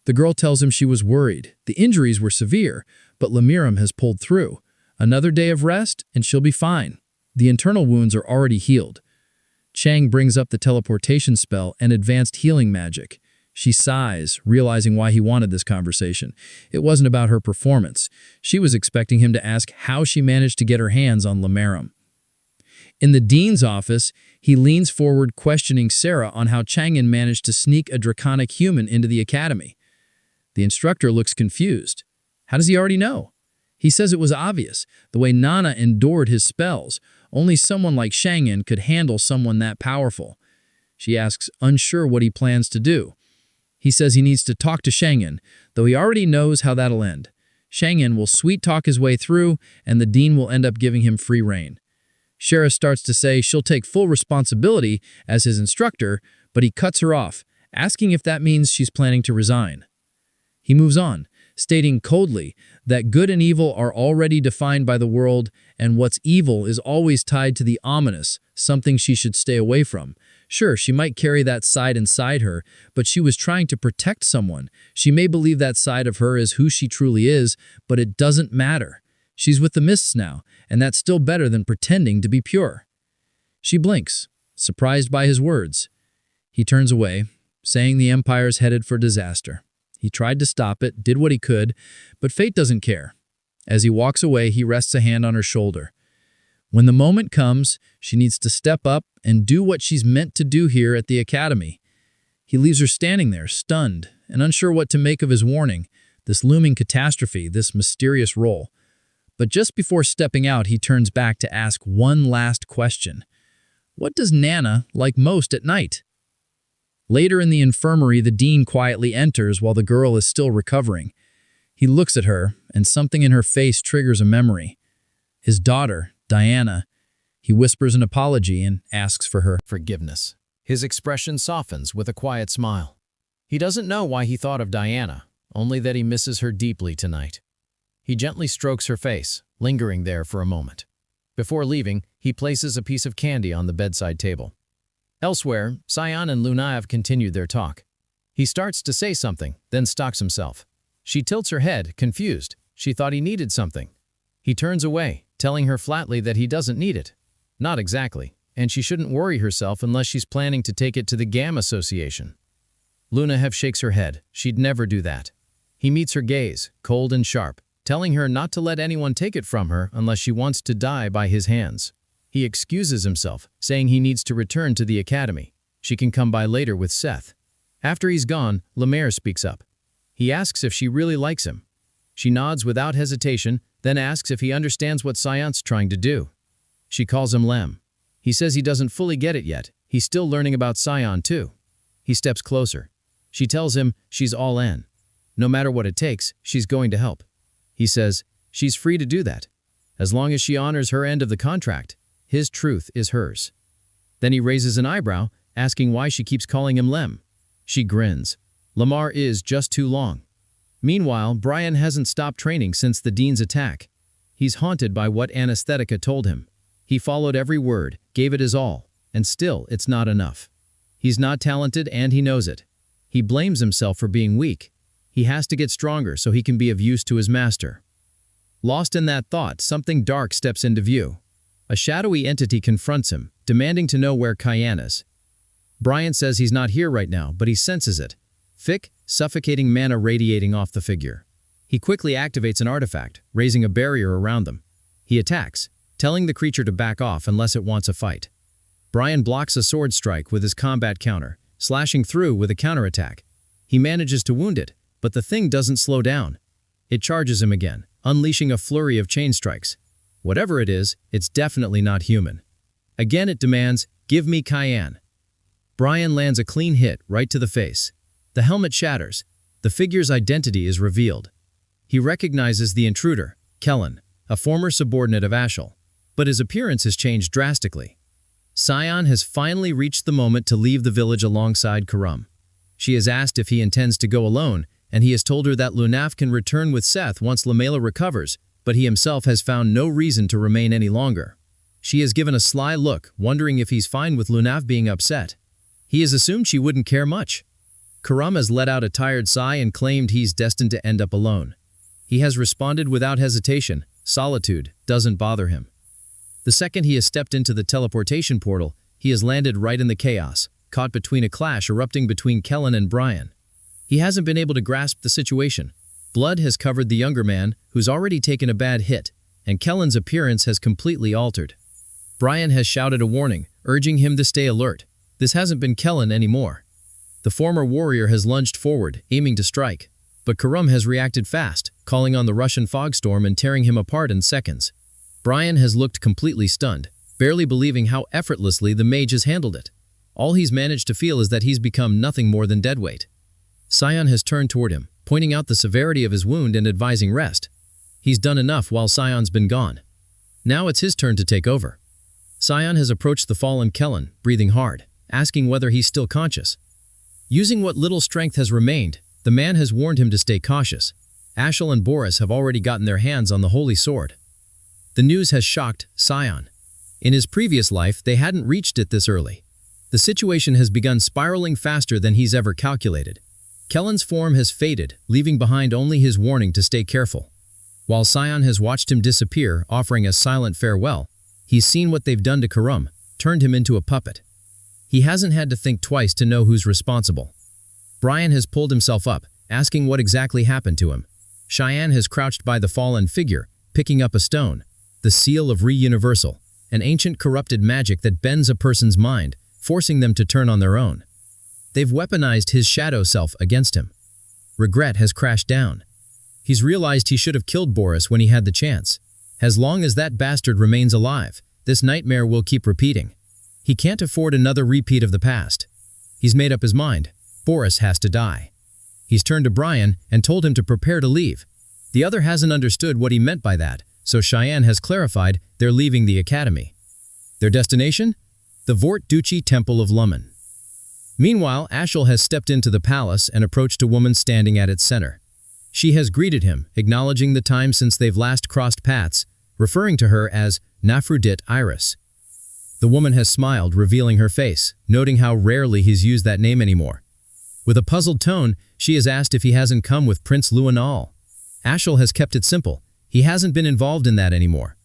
The girl tells him she was worried. The injuries were severe, but Lamiram has pulled through. Another day of rest, and she'll be fine. The internal wounds are already healed. Chang brings up the teleportation spell and advanced healing magic. She sighs, realizing why he wanted this conversation. It wasn't about her performance. She was expecting him to ask how she managed to get her hands on Lamiram. In the dean's office, he leans forward questioning Sarah on how Chang'an managed to sneak a draconic human into the academy. The instructor looks confused. How does he already know? He says it was obvious, the way Nana endured his spells. Only someone like Chang'an could handle someone that powerful. She asks, unsure what he plans to do. He says he needs to talk to Chang'an, though he already knows how that'll end. Chang'an will sweet-talk his way through, and the dean will end up giving him free rein. Shara starts to say she'll take full responsibility as his instructor, but he cuts her off, asking if that means she's planning to resign. He moves on, stating coldly that good and evil are already defined by the world, and what's evil is always tied to the ominous, something she should stay away from. Sure, she might carry that side inside her, but she was trying to protect someone. She may believe that side of her is who she truly is, but it doesn't matter. She's with the mists now, and that's still better than pretending to be pure. She blinks, surprised by his words. He turns away, saying the Empire's headed for disaster. He tried to stop it, did what he could, but fate doesn't care. As he walks away, he rests a hand on her shoulder. When the moment comes, she needs to step up and do what she's meant to do here at the academy. He leaves her standing there, stunned and unsure what to make of his warning, this looming catastrophe, this mysterious role. But just before stepping out, he turns back to ask one last question. What does Nana like most at night? Later in the infirmary, the dean quietly enters while the girl is still recovering. He looks at her, and something in her face triggers a memory. His daughter, Diana. He whispers an apology and asks for her Forgiveness. His expression softens with a quiet smile. He doesn't know why he thought of Diana, only that he misses her deeply tonight. He gently strokes her face, lingering there for a moment. Before leaving, he places a piece of candy on the bedside table. Elsewhere, Sion and Luna have continued their talk. He starts to say something, then stalks himself. She tilts her head, confused. She thought he needed something. He turns away, telling her flatly that he doesn't need it. Not exactly, and she shouldn't worry herself unless she's planning to take it to the GAM Association. Luna shakes her head. She'd never do that. He meets her gaze, cold and sharp, telling her not to let anyone take it from her unless she wants to die by his hands. He excuses himself, saying he needs to return to the academy. She can come by later with Seth. After he's gone, Lemaire speaks up. He asks if she really likes him. She nods without hesitation, then asks if he understands what Sion's trying to do. She calls him Lem. He says he doesn't fully get it yet. He's still learning about Sion too. He steps closer. She tells him she's all in. No matter what it takes, she's going to help. He says she's free to do that, as long as she honors her end of the contract. His truth is hers. Then he raises an eyebrow, asking why she keeps calling him Lem. She grins. Lamar is just too long. Meanwhile, Brian hasn't stopped training since the Dean's attack. He's haunted by what Anesthetica told him. He followed every word, gave it his all, and still it's not enough. He's not talented and he knows it. He blames himself for being weak. He has to get stronger so he can be of use to his master. Lost in that thought, something dark steps into view. A shadowy entity confronts him, demanding to know where Cayenne is. Brian says he's not here right now, but he senses it. Thick, suffocating mana radiating off the figure. He quickly activates an artifact, raising a barrier around them. He attacks, telling the creature to back off unless it wants a fight. Brian blocks a sword strike with his combat counter, slashing through with a counterattack. He manages to wound it, but the thing doesn't slow down. It charges him again, unleashing a flurry of chain strikes. Whatever it is, it's definitely not human. Again it demands, "Give me Cayenne." Brian lands a clean hit right to the face. The helmet shatters. The figure's identity is revealed. He recognizes the intruder, Kellen, a former subordinate of Ashel, but his appearance has changed drastically. Sion has finally reached the moment to leave the village alongside Karam. She has asked if he intends to go alone, and he has told her that Lunaf can return with Seth once Lamela recovers, but he himself has found no reason to remain any longer. She has given a sly look, wondering if he's fine with Lunaf being upset. He has assumed she wouldn't care much. Karam has let out a tired sigh and claimed he's destined to end up alone. He has responded without hesitation. Solitude doesn't bother him. The second he has stepped into the teleportation portal, he has landed right in the chaos, caught between a clash erupting between Kellen and Brian. He hasn't been able to grasp the situation. Blood has covered the younger man, who's already taken a bad hit, and Kellen's appearance has completely altered. Brian has shouted a warning, urging him to stay alert. This hasn't been Kellen anymore. The former warrior has lunged forward, aiming to strike. But Karam has reacted fast, calling on the Russian fog storm and tearing him apart in seconds. Brian has looked completely stunned, barely believing how effortlessly the mage has handled it. All he's managed to feel is that he's become nothing more than deadweight. Sion has turned toward him, pointing out the severity of his wound and advising rest. He's done enough while Sion's been gone. Now it's his turn to take over. Sion has approached the fallen Kellen, breathing hard, asking whether he's still conscious. Using what little strength has remained, the man has warned him to stay cautious. Ashel and Boris have already gotten their hands on the holy sword. The news has shocked Sion. In his previous life, they hadn't reached it this early. The situation has begun spiraling faster than he's ever calculated. Kellen's form has faded, leaving behind only his warning to stay careful. While Sion has watched him disappear, offering a silent farewell, he's seen what they've done to Karam, turned him into a puppet. He hasn't had to think twice to know who's responsible. Brian has pulled himself up, asking what exactly happened to him. Cheyenne has crouched by the fallen figure, picking up a stone, the seal of Re-Universal, an ancient corrupted magic that bends a person's mind, forcing them to turn on their own. They've weaponized his shadow self against him. Regret has crashed down. He's realized he should have killed Boris when he had the chance. As long as that bastard remains alive, this nightmare will keep repeating. He can't afford another repeat of the past. He's made up his mind. Boris has to die. He's turned to Brian and told him to prepare to leave. The other hasn't understood what he meant by that, so Cheyenne has clarified they're leaving the academy. Their destination? The Vort Duchy Temple of Lummen. Meanwhile, Ashel has stepped into the palace and approached a woman standing at its center. She has greeted him, acknowledging the time since they've last crossed paths, referring to her as Nafrudit Iris. The woman has smiled, revealing her face, noting how rarely he's used that name anymore. With a puzzled tone, she has asked if he hasn't come with Prince Luanal. Ashel has kept it simple. He hasn't been involved in that anymore.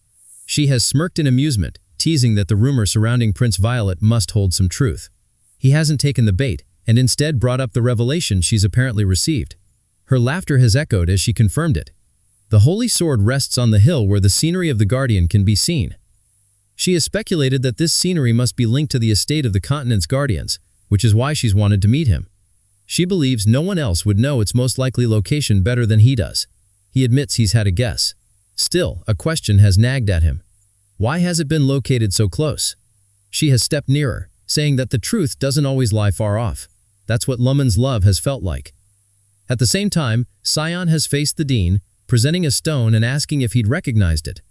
She has smirked in amusement, teasing that the rumor surrounding Prince Violet must hold some truth. He hasn't taken the bait, and instead brought up the revelation she's apparently received. Her laughter has echoed as she confirmed it. The holy sword rests on the hill where the scenery of the Guardian can be seen. She has speculated that this scenery must be linked to the estate of the continent's guardians, which is why she's wanted to meet him. She believes no one else would know its most likely location better than he does. He admits he's had a guess. Still, a question has nagged at him. Why has it been located so close? She has stepped nearer, saying that the truth doesn't always lie far off. That's what Lummen's love has felt like. At the same time, Sion has faced the dean, presenting a stone and asking if he'd recognized it.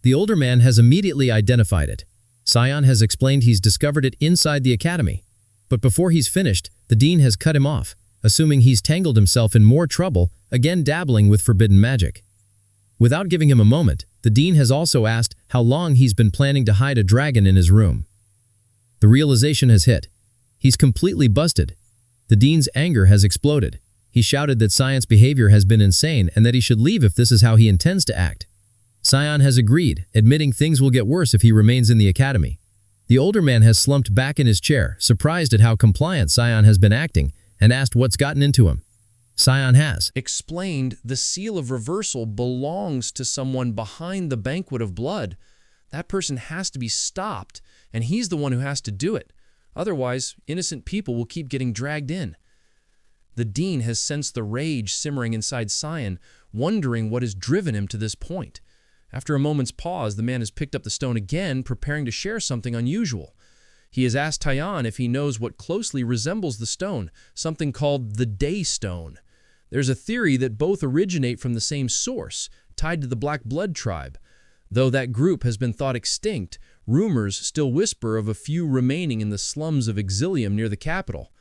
The older man has immediately identified it. Sion has explained he's discovered it inside the academy. But before he's finished, the dean has cut him off, assuming he's tangled himself in more trouble, again dabbling with forbidden magic. Without giving him a moment, the dean has also asked how long he's been planning to hide a dragon in his room. The realization has hit. He's completely busted. The dean's anger has exploded. He shouted that Sion's behavior has been insane and that he should leave if this is how he intends to act. Sion has agreed, admitting things will get worse if he remains in the academy. The older man has slumped back in his chair, surprised at how compliant Sion has been acting, and asked what's gotten into him. Sion has explained the seal of reversal belongs to someone behind the banquet of blood. That person has to be stopped, and he's the one who has to do it. Otherwise, innocent people will keep getting dragged in. The dean has sensed the rage simmering inside Sion, wondering what has driven him to this point. After a moment's pause, the man has picked up the stone again, preparing to share something unusual. He has asked Taiyan if he knows what closely resembles the stone, something called the Day Stone. There's a theory that both originate from the same source, tied to the Black Blood tribe. Though that group has been thought extinct, rumors still whisper of a few remaining in the slums of Exilium near the capital.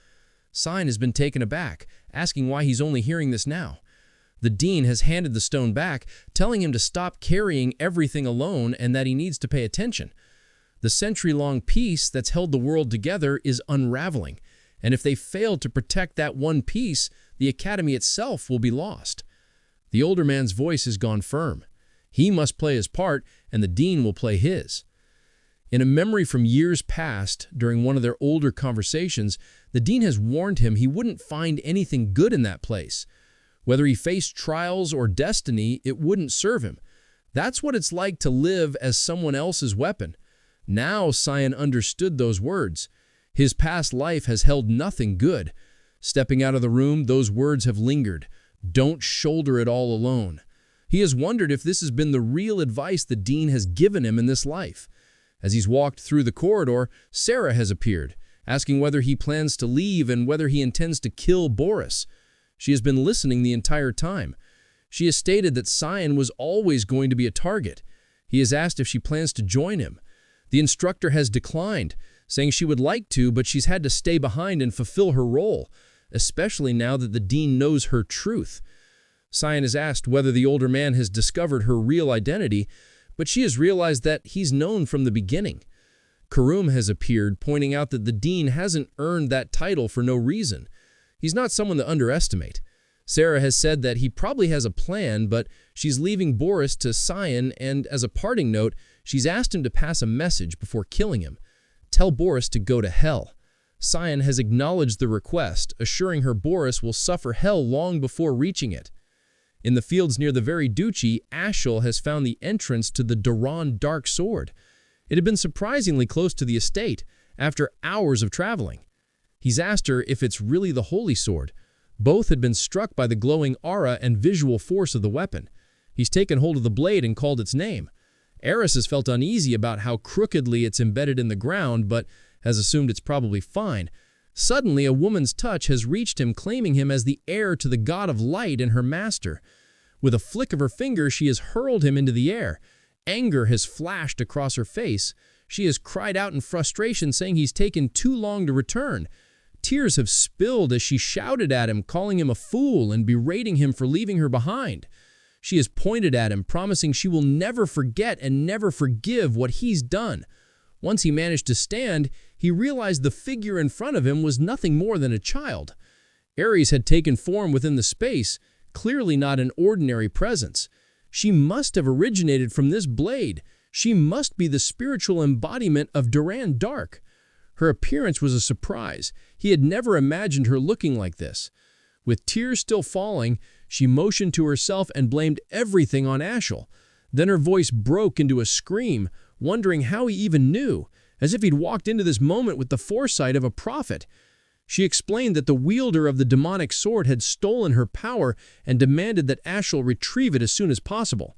Sion has been taken aback, asking why he's only hearing this now. The dean has handed the stone back, telling him to stop carrying everything alone and that he needs to pay attention. The century-long peace that's held the world together is unraveling, and if they fail to protect that one piece, the academy itself will be lost. The older man's voice has gone firm. He must play his part, and the dean will play his. In a memory from years past, during one of their older conversations, the dean has warned him he wouldn't find anything good in that place. Whether he faced trials or destiny, it wouldn't serve him. That's what it's like to live as someone else's weapon. Now Sion understood those words. His past life has held nothing good. Stepping out of the room, those words have lingered. Don't shoulder it all alone. He has wondered if this has been the real advice the dean has given him in this life. As he's walked through the corridor, Sarah has appeared, asking whether he plans to leave and whether he intends to kill Boris. She has been listening the entire time. She has stated that Sion was always going to be a target. He has asked if she plans to join him. The instructor has declined, saying she would like to, but she's had to stay behind and fulfill her role, especially now that the dean knows her truth. Sion has asked whether the older man has discovered her real identity, but she has realized that he's known from the beginning. Karum has appeared, pointing out that the dean hasn't earned that title for no reason. He's not someone to underestimate. Sarah has said that he probably has a plan, but she's leaving Boris to Sion, and as a parting note, she's asked him to pass a message before killing him. Tell Boris to go to hell. Sion has acknowledged the request, assuring her Boris will suffer hell long before reaching it. In the fields near the very duchy, Ashel has found the entrance to the Duran Dark Sword. It had been surprisingly close to the estate, after hours of traveling. He's asked her if it's really the Holy Sword. Both had been struck by the glowing aura and visual force of the weapon. He's taken hold of the blade and called its name. Eris has felt uneasy about how crookedly it's embedded in the ground, but has assumed it's probably fine. Suddenly, a woman's touch has reached him, claiming him as the heir to the god of light and her master. With a flick of her finger, she has hurled him into the air. Anger has flashed across her face. She has cried out in frustration, saying he's taken too long to return. Tears have spilled as she shouted at him, calling him a fool and berating him for leaving her behind. She has pointed at him, promising she will never forget and never forgive what he's done. Once he managed to stand, he realized the figure in front of him was nothing more than a child. Ares had taken form within the space, clearly not an ordinary presence. She must have originated from this blade. She must be the spiritual embodiment of Duran Dark. Her appearance was a surprise. He had never imagined her looking like this. With tears still falling, she motioned to herself and blamed everything on Ashel. Then her voice broke into a scream, wondering how he even knew, as if he'd walked into this moment with the foresight of a prophet. She explained that the wielder of the demonic sword had stolen her power and demanded that Ashel retrieve it as soon as possible.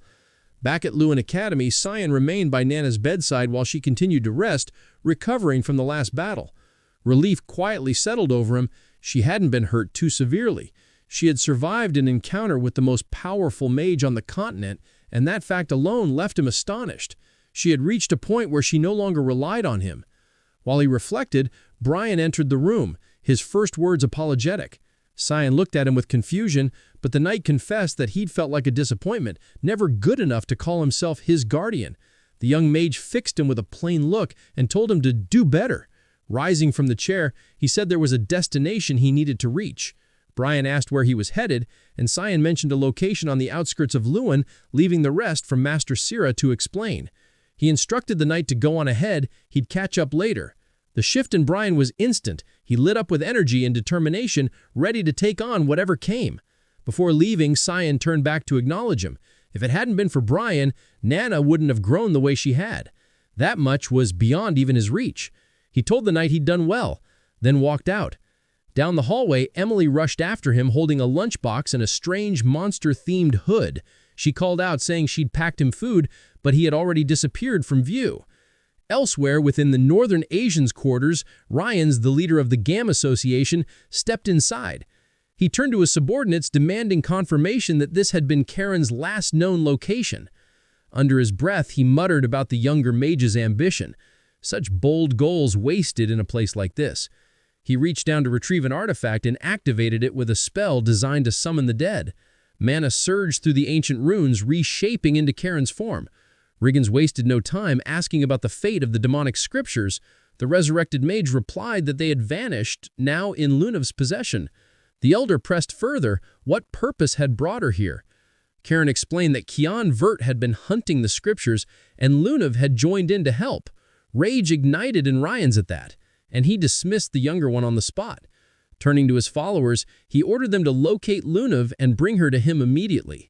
Back at Lewin Academy, Sion remained by Nana's bedside while she continued to rest, recovering from the last battle. Relief quietly settled over him. She hadn't been hurt too severely. She had survived an encounter with the most powerful mage on the continent, and that fact alone left him astonished. She had reached a point where she no longer relied on him. While he reflected, Brian entered the room, his first words apologetic. Cyan looked at him with confusion, but the knight confessed that he'd felt like a disappointment, never good enough to call himself his guardian. The young mage fixed him with a plain look and told him to do better. Rising from the chair, he said there was a destination he needed to reach. Brian asked where he was headed, and Cyan mentioned a location on the outskirts of Lewin, leaving the rest from Master Sira to explain. He instructed the knight to go on ahead, he'd catch up later. The shift in Brian was instant. He lit up with energy and determination, ready to take on whatever came. Before leaving, Cyan turned back to acknowledge him. If it hadn't been for Brian, Nana wouldn't have grown the way she had. That much was beyond even his reach. He told the knight he'd done well, then walked out. Down the hallway, Emily rushed after him holding a lunchbox and a strange monster-themed hood. She called out saying she'd packed him food, but he had already disappeared from view. Elsewhere, within the Northern Asians' quarters, Ryans, the leader of the GAM Association, stepped inside. He turned to his subordinates demanding confirmation that this had been Karen's last known location. Under his breath, he muttered about the younger mage's ambition. Such bold goals wasted in a place like this. He reached down to retrieve an artifact and activated it with a spell designed to summon the dead. Mana surged through the ancient runes, reshaping into Karen's form. Riggins wasted no time asking about the fate of the demonic scriptures. The resurrected mage replied that they had vanished, now in Lunav's possession. The elder pressed further, what purpose had brought her here? Karen explained that Kian Vert had been hunting the scriptures, and Lunav had joined in to help. Rage ignited in Ryans at that, and he dismissed the younger one on the spot. Turning to his followers, he ordered them to locate Lunav and bring her to him immediately.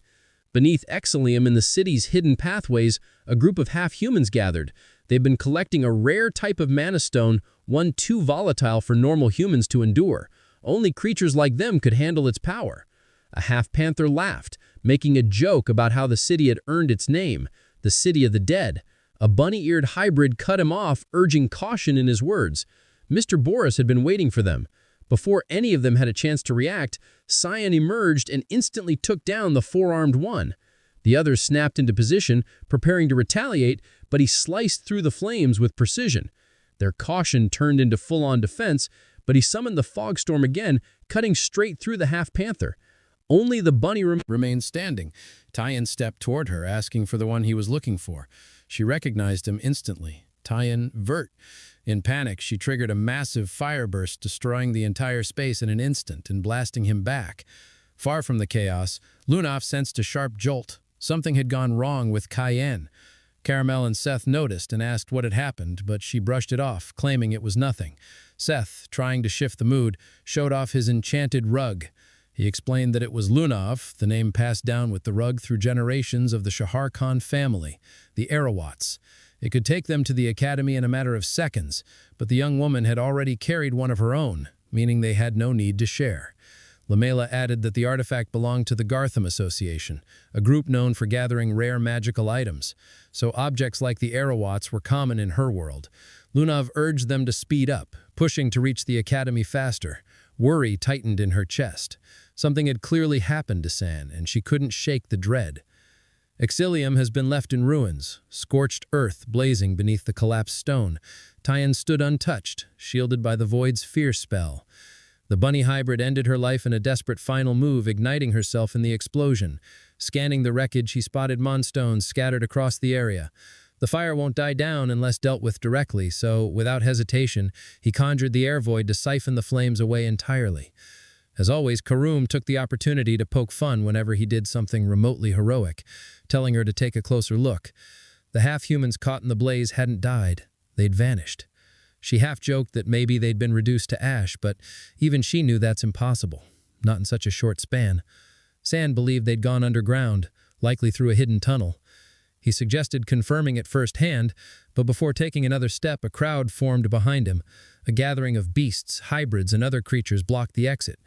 Beneath Exilium in the city's hidden pathways, a group of half-humans gathered. They'd been collecting a rare type of mana stone, one too volatile for normal humans to endure. Only creatures like them could handle its power. A half-panther laughed, making a joke about how the city had earned its name, the City of the Dead. A bunny-eared hybrid cut him off, urging caution in his words. Mr. Boris had been waiting for them. Before any of them had a chance to react, Cyan emerged and instantly took down the four-armed one. The others snapped into position, preparing to retaliate, but he sliced through the flames with precision. Their caution turned into full-on defense, but he summoned the fog storm again, cutting straight through the half-panther. Only the bunny remained standing. Tyan stepped toward her, asking for the one he was looking for. She recognized him instantly. Tyan Vert. In panic, she triggered a massive fire burst, destroying the entire space in an instant and blasting him back. Far from the chaos, Lunav sensed a sharp jolt. Something had gone wrong with Cayenne. Caramel and Seth noticed and asked what had happened, but she brushed it off, claiming it was nothing. Seth, trying to shift the mood, showed off his enchanted rug. He explained that it was Lunav, the name passed down with the rug through generations of the Shahar Khan family, the Arawats. It could take them to the academy in a matter of seconds, but the young woman had already carried one of her own, meaning they had no need to share. Lamela added that the artifact belonged to the Gartham Association, a group known for gathering rare magical items, so objects like the Arawats were common in her world. Lunav urged them to speed up, pushing to reach the academy faster. Worry tightened in her chest. Something had clearly happened to San, and she couldn't shake the dread. Exilium has been left in ruins, scorched earth blazing beneath the collapsed stone. Tyan stood untouched, shielded by the void's fear spell. The bunny hybrid ended her life in a desperate final move, igniting herself in the explosion. Scanning the wreckage, he spotted monstones scattered across the area. The fire won't die down unless dealt with directly, so, without hesitation, he conjured the air void to siphon the flames away entirely. As always, Karum took the opportunity to poke fun whenever he did something remotely heroic, telling her to take a closer look. The half-humans caught in the blaze hadn't died. They'd vanished. She half-joked that maybe they'd been reduced to ash, but even she knew that's impossible, not in such a short span. San believed they'd gone underground, likely through a hidden tunnel. He suggested confirming it firsthand, but before taking another step, a crowd formed behind him. A gathering of beasts, hybrids, and other creatures blocked the exit.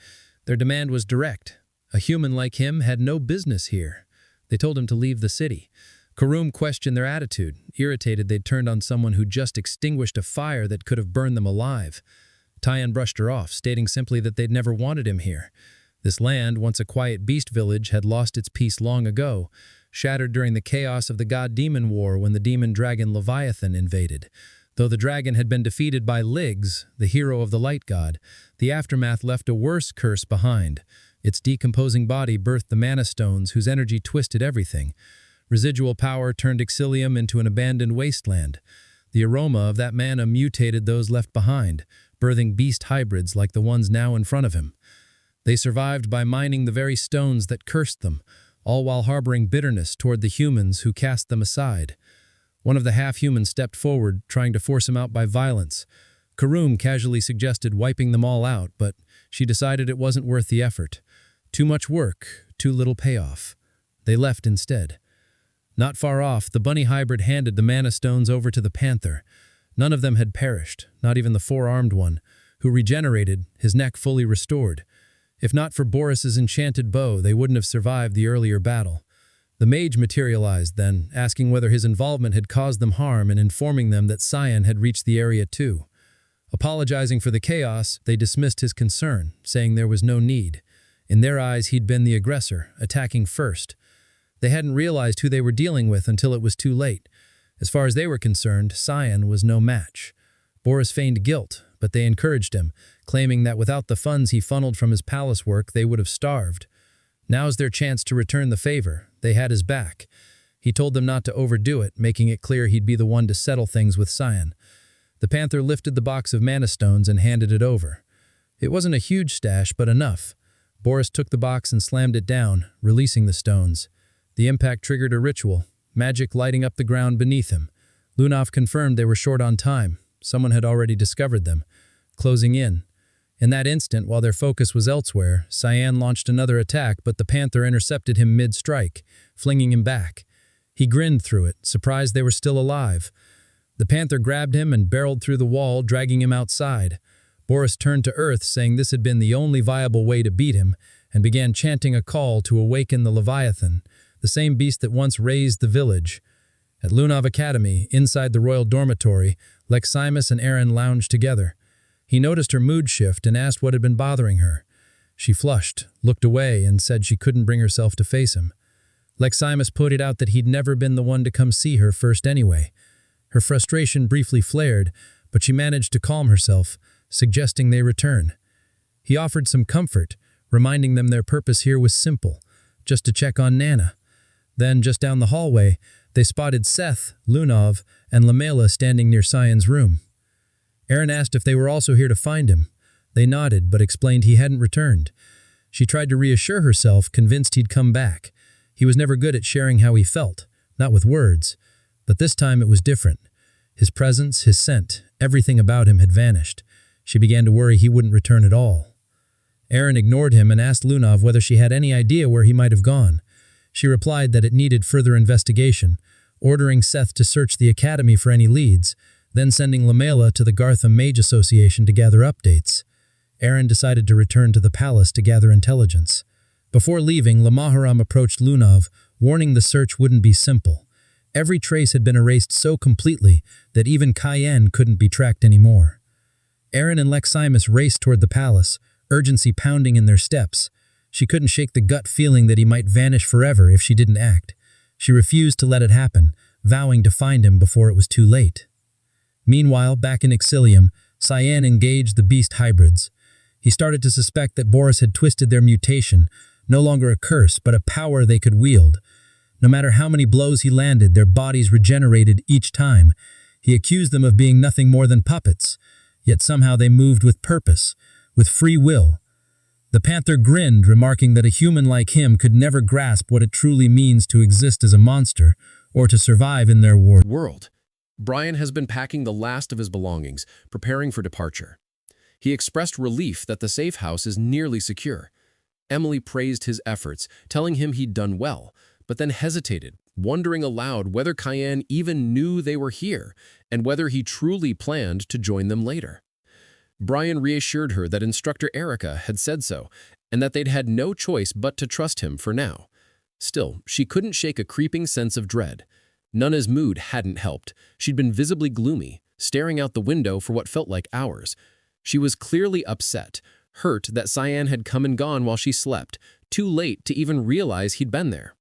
Their demand was direct. A human like him had no business here. They told him to leave the city. Karum questioned their attitude, irritated they'd turned on someone who just extinguished a fire that could have burned them alive. Tyan brushed her off, stating simply that they'd never wanted him here. This land, once a quiet beast village, had lost its peace long ago, shattered during the chaos of the god-demon war when the demon dragon Leviathan invaded. Though the dragon had been defeated by Liggs, the hero of the light god, the aftermath left a worse curse behind. Its decomposing body birthed the mana stones whose energy twisted everything. Residual power turned Exilium into an abandoned wasteland. The aroma of that mana mutated those left behind, birthing beast hybrids like the ones now in front of him. They survived by mining the very stones that cursed them, all while harboring bitterness toward the humans who cast them aside. One of the half-humans stepped forward, trying to force him out by violence. Karum casually suggested wiping them all out, but she decided it wasn't worth the effort. Too much work, too little payoff. They left instead. Not far off, the bunny hybrid handed the mana stones over to the panther. None of them had perished, not even the four-armed one, who regenerated, his neck fully restored. If not for Boris's enchanted bow, they wouldn't have survived the earlier battle. The mage materialized then, asking whether his involvement had caused them harm and informing them that Cyan had reached the area too. Apologizing for the chaos, they dismissed his concern, saying there was no need. In their eyes, he'd been the aggressor, attacking first. They hadn't realized who they were dealing with until it was too late. As far as they were concerned, Cyan was no match. Boris feigned guilt, but they encouraged him, claiming that without the funds he funneled from his palace work, they would have starved. Now's their chance to return the favor. They had his back. He told them not to overdo it, making it clear he'd be the one to settle things with Cyan. The panther lifted the box of mana stones and handed it over. It wasn't a huge stash, but enough. Boris took the box and slammed it down, releasing the stones. The impact triggered a ritual, magic lighting up the ground beneath him. Lunov confirmed they were short on time. Someone had already discovered them, closing in. In that instant, while their focus was elsewhere, Cyan launched another attack, but the panther intercepted him mid-strike, flinging him back. He grinned through it, surprised they were still alive. The panther grabbed him and barreled through the wall, dragging him outside. Boris turned to Earth, saying this had been the only viable way to beat him, and began chanting a call to awaken the Leviathan, the same beast that once razed the village. At Lunov Academy, inside the royal dormitory, Leximus and Aaron lounged together. He noticed her mood shift and asked what had been bothering her. She flushed, looked away, and said she couldn't bring herself to face him. Leximus put it out that he'd never been the one to come see her first anyway. Her frustration briefly flared, but she managed to calm herself, suggesting they return. He offered some comfort, reminding them their purpose here was simple, just to check on Nana. Then, just down the hallway, they spotted Seth, Lunov, and Lamela standing near Cyan's room. Aaron asked if they were also here to find him. They nodded, but explained he hadn't returned. She tried to reassure herself, convinced he'd come back. He was never good at sharing how he felt, not with words. But this time it was different. His presence, his scent, everything about him had vanished. She began to worry he wouldn't return at all. Aaron ignored him and asked Lunov whether she had any idea where he might have gone. She replied that it needed further investigation, ordering Seth to search the academy for any leads, then sending Lamela to the Gartham Mage Association to gather updates. Aaron decided to return to the palace to gather intelligence. Before leaving, Lamaharam approached Lunov, warning the search wouldn't be simple. Every trace had been erased so completely that even Cayenne couldn't be tracked anymore. Aaron and Leximus raced toward the palace, urgency pounding in their steps. She couldn't shake the gut feeling that he might vanish forever if she didn't act. She refused to let it happen, vowing to find him before it was too late. Meanwhile, back in Exilium, Cyan engaged the beast hybrids. He started to suspect that Boris had twisted their mutation, no longer a curse, but a power they could wield. No matter how many blows he landed, their bodies regenerated each time. He accused them of being nothing more than puppets, yet somehow they moved with purpose, with free will. The panther grinned, remarking that a human like him could never grasp what it truly means to exist as a monster or to survive in their world. Brian has been packing the last of his belongings, preparing for departure. He expressed relief that the safe house is nearly secure. Emily praised his efforts, telling him he'd done well, but then hesitated, wondering aloud whether Cayenne even knew they were here and whether he truly planned to join them later. Brian reassured her that Instructor Erica had said so and that they'd had no choice but to trust him for now. Still, she couldn't shake a creeping sense of dread. Nana's mood hadn't helped. She'd been visibly gloomy, staring out the window for what felt like hours. She was clearly upset, hurt that Cyan had come and gone while she slept, too late to even realize he'd been there.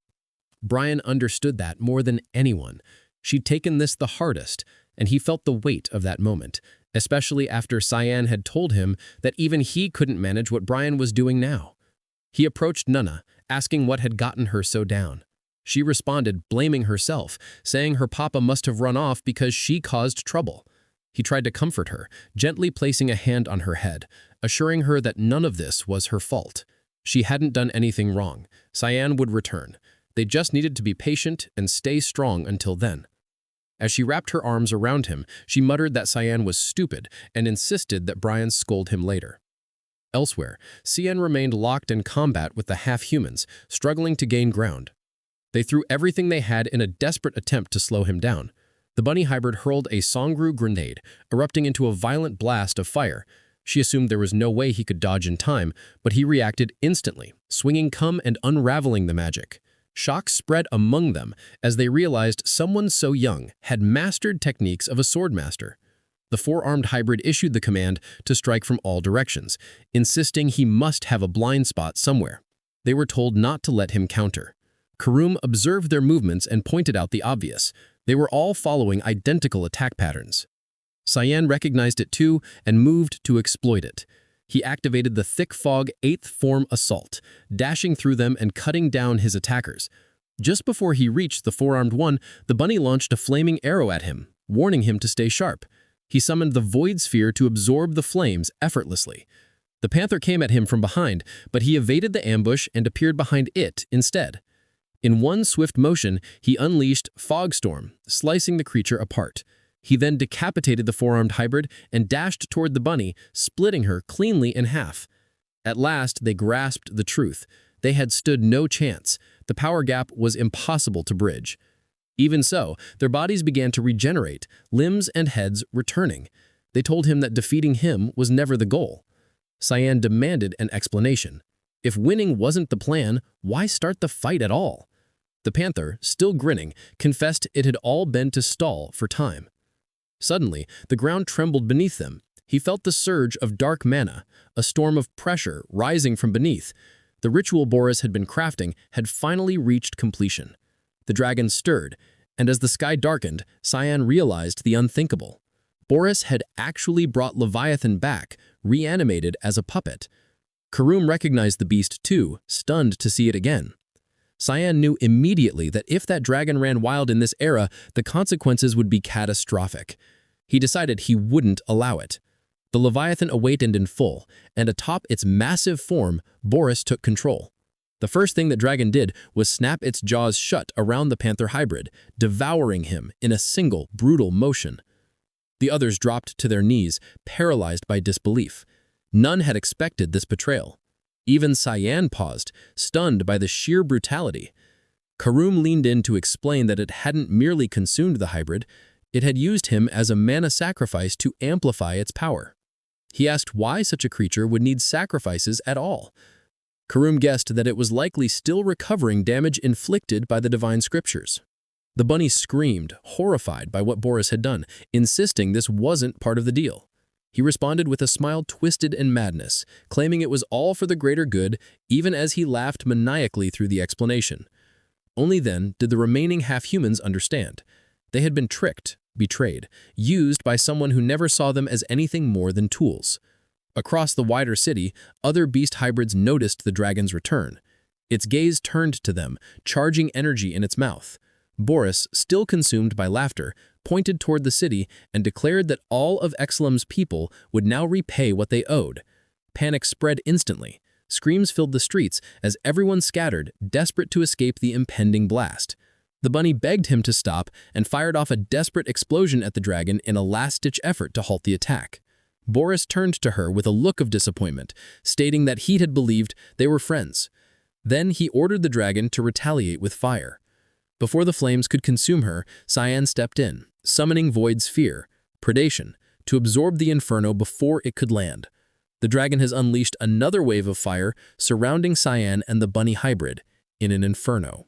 Brian understood that more than anyone. She'd taken this the hardest, and he felt the weight of that moment, especially after Cyan had told him that even he couldn't manage what Brian was doing now. He approached Nana, asking what had gotten her so down. She responded, blaming herself, saying her papa must have run off because she caused trouble. He tried to comfort her, gently placing a hand on her head, assuring her that none of this was her fault. She hadn't done anything wrong. Cyan would return. They just needed to be patient and stay strong until then. As she wrapped her arms around him, she muttered that Cyan was stupid and insisted that Brian scold him later. Elsewhere, Cyan remained locked in combat with the half-humans, struggling to gain ground. They threw everything they had in a desperate attempt to slow him down. The bunny hybrid hurled a Songru grenade, erupting into a violent blast of fire. She assumed there was no way he could dodge in time, but he reacted instantly, swinging cum and unraveling the magic. Shock spread among them as they realized someone so young had mastered techniques of a swordmaster. The four-armed hybrid issued the command to strike from all directions, insisting he must have a blind spot somewhere. They were told not to let him counter. Karum observed their movements and pointed out the obvious. They were all following identical attack patterns. Cyan recognized it too and moved to exploit it. He activated the Thick Fog 8th Form Assault, dashing through them and cutting down his attackers. Just before he reached the four-armed one, the bunny launched a flaming arrow at him, warning him to stay sharp. He summoned the Void Sphere to absorb the flames effortlessly. The panther came at him from behind, but he evaded the ambush and appeared behind it instead. In one swift motion, he unleashed Fogstorm, slicing the creature apart. He then decapitated the four-armed hybrid and dashed toward the bunny, splitting her cleanly in half. At last, they grasped the truth. They had stood no chance. The power gap was impossible to bridge. Even so, their bodies began to regenerate, limbs and heads returning. They told him that defeating him was never the goal. Cyan demanded an explanation. If winning wasn't the plan, why start the fight at all? The panther, still grinning, confessed it had all been to stall for time. Suddenly, the ground trembled beneath them. He felt the surge of dark mana, a storm of pressure rising from beneath. The ritual Boris had been crafting had finally reached completion. The dragon stirred, and as the sky darkened, Cyan realized the unthinkable. Boris had actually brought Leviathan back, reanimated as a puppet. Karum recognized the beast too, stunned to see it again. Cyan knew immediately that if that dragon ran wild in this era, the consequences would be catastrophic. He decided he wouldn't allow it. The Leviathan awakened in full, and atop its massive form, Boris took control. The first thing that dragon did was snap its jaws shut around the panther hybrid, devouring him in a single, brutal motion. The others dropped to their knees, paralyzed by disbelief. None had expected this betrayal. Even Cyan paused, stunned by the sheer brutality. Karum leaned in to explain that it hadn't merely consumed the hybrid, it had used him as a mana sacrifice to amplify its power. He asked why such a creature would need sacrifices at all. Karum guessed that it was likely still recovering damage inflicted by the divine scriptures. The bunny screamed, horrified by what Boris had done, insisting this wasn't part of the deal. He responded with a smile twisted in madness, claiming it was all for the greater good, even as he laughed maniacally through the explanation. Only then did the remaining half-humans understand. They had been tricked, betrayed, used by someone who never saw them as anything more than tools. Across the wider city, other beast hybrids noticed the dragon's return. Its gaze turned to them, charging energy in its mouth. Boris, still consumed by laughter, pointed toward the city and declared that all of Exelam's people would now repay what they owed. Panic spread instantly. Screams filled the streets as everyone scattered, desperate to escape the impending blast. The bunny begged him to stop and fired off a desperate explosion at the dragon in a last-ditch effort to halt the attack. Boris turned to her with a look of disappointment, stating that he had believed they were friends. Then he ordered the dragon to retaliate with fire. Before the flames could consume her, Cyan stepped in, summoning Void Sphere, predation, to absorb the inferno before it could land. The dragon has unleashed another wave of fire surrounding Cyan and the bunny hybrid in an inferno.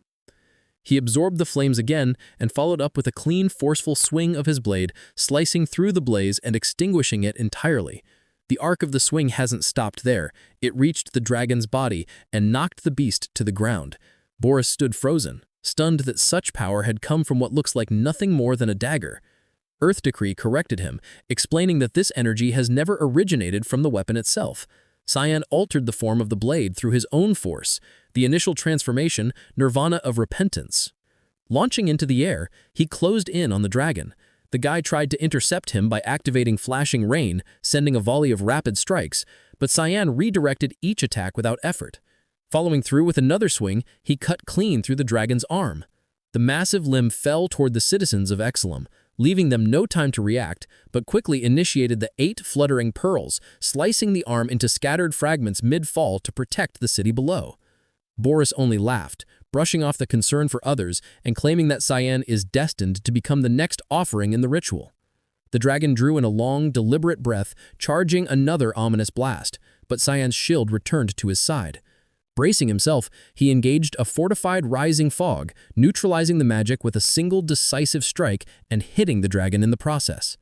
He absorbed the flames again and followed up with a clean, forceful swing of his blade, slicing through the blaze and extinguishing it entirely. The arc of the swing hasn't stopped there. It reached the dragon's body and knocked the beast to the ground. Boris stood frozen, stunned that such power had come from what looks like nothing more than a dagger. Earth Decree corrected him, explaining that this energy has never originated from the weapon itself. Cyan altered the form of the blade through his own force, the initial transformation, Nirvana of Repentance. Launching into the air, he closed in on the dragon. The guy tried to intercept him by activating Flashing Rain, sending a volley of rapid strikes, but Cyan redirected each attack without effort. Following through with another swing, he cut clean through the dragon's arm. The massive limb fell toward the citizens of Exilum, leaving them no time to react, but quickly initiated the 8 fluttering pearls, slicing the arm into scattered fragments mid-fall to protect the city below. Boris only laughed, brushing off the concern for others and claiming that Cyan is destined to become the next offering in the ritual. The dragon drew in a long, deliberate breath, charging another ominous blast, but Cyan's shield returned to his side. Bracing himself, he engaged a fortified rising fog, neutralizing the magic with a single decisive strike and hitting the dragon in the process.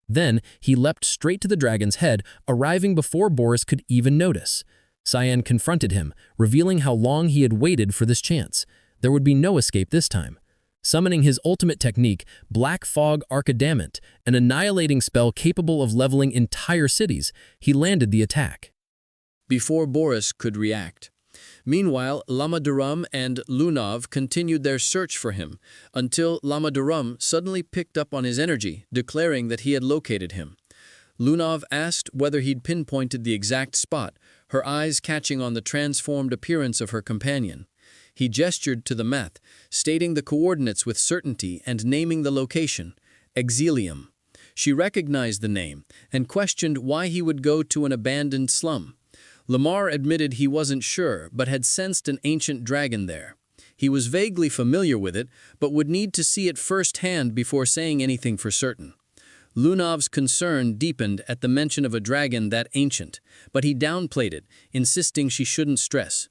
Then, he leapt straight to the dragon's head, arriving before Boris could even notice. Cyan confronted him, revealing how long he had waited for this chance. There would be no escape this time. Summoning his ultimate technique, Black Fog Archidament, an annihilating spell capable of leveling entire cities, he landed the attack. Before Boris could react. Meanwhile, Lamaduram and Lunav continued their search for him, until Lamaduram suddenly picked up on his energy, declaring that he had located him. Lunav asked whether he'd pinpointed the exact spot, her eyes catching on the transformed appearance of her companion. He gestured to the map, stating the coordinates with certainty and naming the location, Exilium. She recognized the name and questioned why he would go to an abandoned slum. Lamar admitted he wasn't sure, but had sensed an ancient dragon there. He was vaguely familiar with it, but would need to see it firsthand before saying anything for certain. Lunav's concern deepened at the mention of a dragon that ancient, but he downplayed it, insisting she shouldn't stress.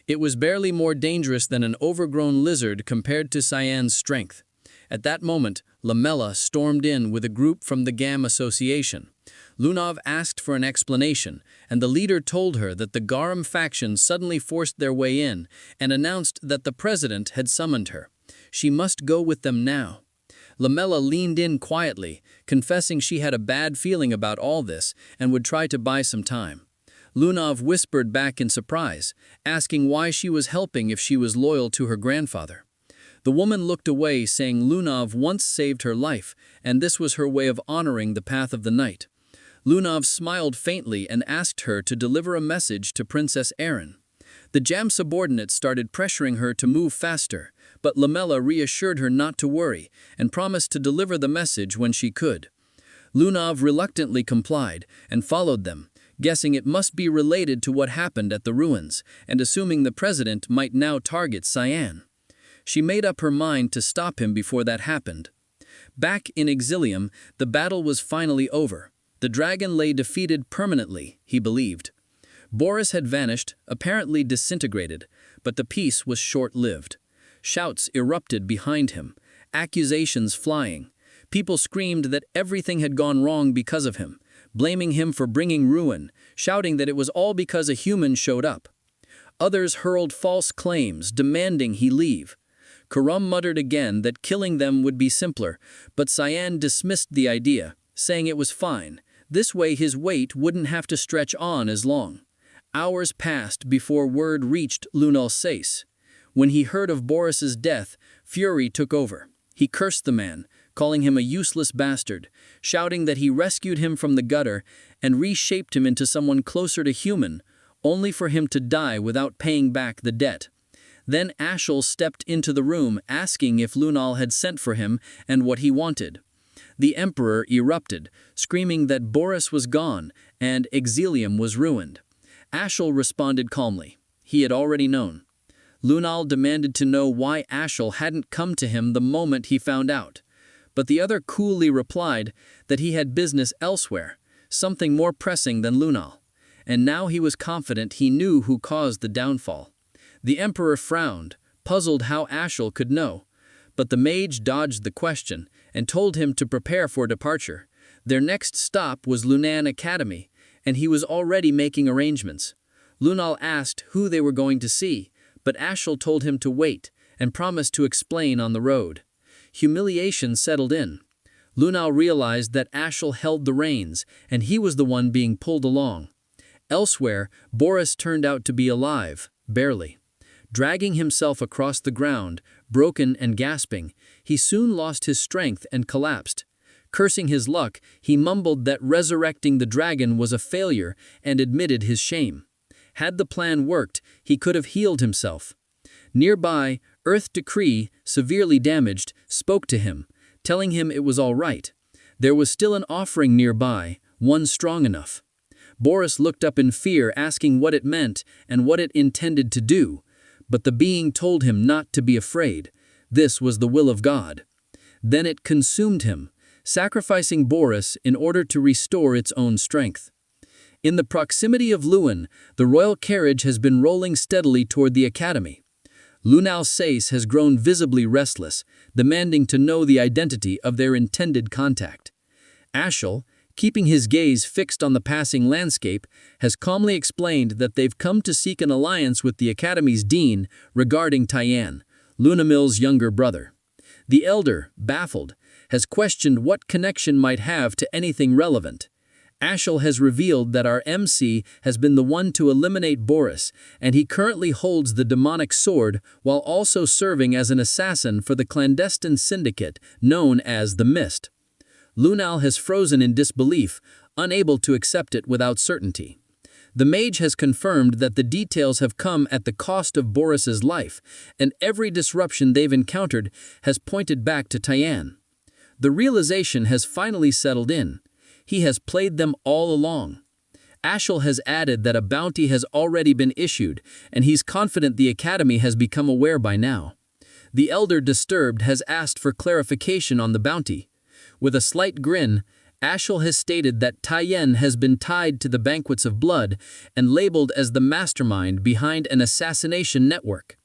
It was barely more dangerous than an overgrown lizard compared to Cyan's strength. At that moment, Lamella stormed in with a group from the GAM Association. Lunav asked for an explanation, and the leader told her that the Garum faction suddenly forced their way in and announced that the president had summoned her. She must go with them now. Lamella leaned in quietly, confessing she had a bad feeling about all this and would try to buy some time. Lunav whispered back in surprise, asking why she was helping if she was loyal to her grandfather. The woman looked away, saying Lunav once saved her life, and this was her way of honoring the path of the night. Lunav smiled faintly and asked her to deliver a message to Princess Erin. The Jam subordinate started pressuring her to move faster, but Lamella reassured her not to worry and promised to deliver the message when she could. Lunav reluctantly complied and followed them, guessing it must be related to what happened at the ruins and assuming the president might now target Cyan. She made up her mind to stop him before that happened. Back in Exilium, the battle was finally over. The dragon lay defeated permanently, he believed. Boris had vanished, apparently disintegrated, but the peace was short-lived. Shouts erupted behind him, accusations flying. People screamed that everything had gone wrong because of him, blaming him for bringing ruin, shouting that it was all because a human showed up. Others hurled false claims, demanding he leave. Karam muttered again that killing them would be simpler, but Cyan dismissed the idea, saying it was fine. This way his wait wouldn't have to stretch on as long. Hours passed before word reached Lunal Sais. When he heard of Boris's death, fury took over. He cursed the man, calling him a useless bastard, shouting that he rescued him from the gutter and reshaped him into someone closer to human, only for him to die without paying back the debt. Then Ashel stepped into the room, asking if Lunal had sent for him and what he wanted. The emperor erupted, screaming that Boris was gone and Exilium was ruined. Ashel responded calmly. He had already known. Lunal demanded to know why Ashel hadn't come to him the moment he found out. But the other coolly replied that he had business elsewhere, something more pressing than Lunal. And now he was confident he knew who caused the downfall. The emperor frowned, puzzled how Ashel could know. But the mage dodged the question and told him to prepare for departure. Their next stop was Lunan Academy, and he was already making arrangements. Lunal asked who they were going to see, but Ashel told him to wait and promised to explain on the road. Humiliation settled in. Lunal realized that Ashel held the reins, and he was the one being pulled along. Elsewhere, Boris turned out to be alive, barely. Dragging himself across the ground, broken and gasping, he soon lost his strength and collapsed. Cursing his luck, he mumbled that resurrecting the dragon was a failure and admitted his shame. Had the plan worked, he could have healed himself. Nearby, Earth Decree, severely damaged, spoke to him, telling him it was all right. There was still an offering nearby, one strong enough. Boris looked up in fear, asking what it meant and what it intended to do, but the being told him not to be afraid. This was the will of God. Then it consumed him, sacrificing Boris in order to restore its own strength. In the proximity of Lewin, the royal carriage has been rolling steadily toward the academy. Lunal Sais has grown visibly restless, demanding to know the identity of their intended contact. Ashel, keeping his gaze fixed on the passing landscape, has calmly explained that they've come to seek an alliance with the academy's dean regarding Tyann, Lunamil's younger brother. The elder, baffled, has questioned what connection might have to anything relevant. Ashel has revealed that our MC has been the one to eliminate Boris, and he currently holds the demonic sword while also serving as an assassin for the clandestine syndicate known as the Mist. Lunal has frozen in disbelief, unable to accept it without certainty. The mage has confirmed that the details have come at the cost of Boris's life, and every disruption they've encountered has pointed back to Tyann. The realization has finally settled in. He has played them all along. Ashel has added that a bounty has already been issued, and he's confident the academy has become aware by now. The elder, disturbed, has asked for clarification on the bounty. With a slight grin, Ashel has stated that Tyann has been tied to the banquets of blood and labeled as the mastermind behind an assassination network.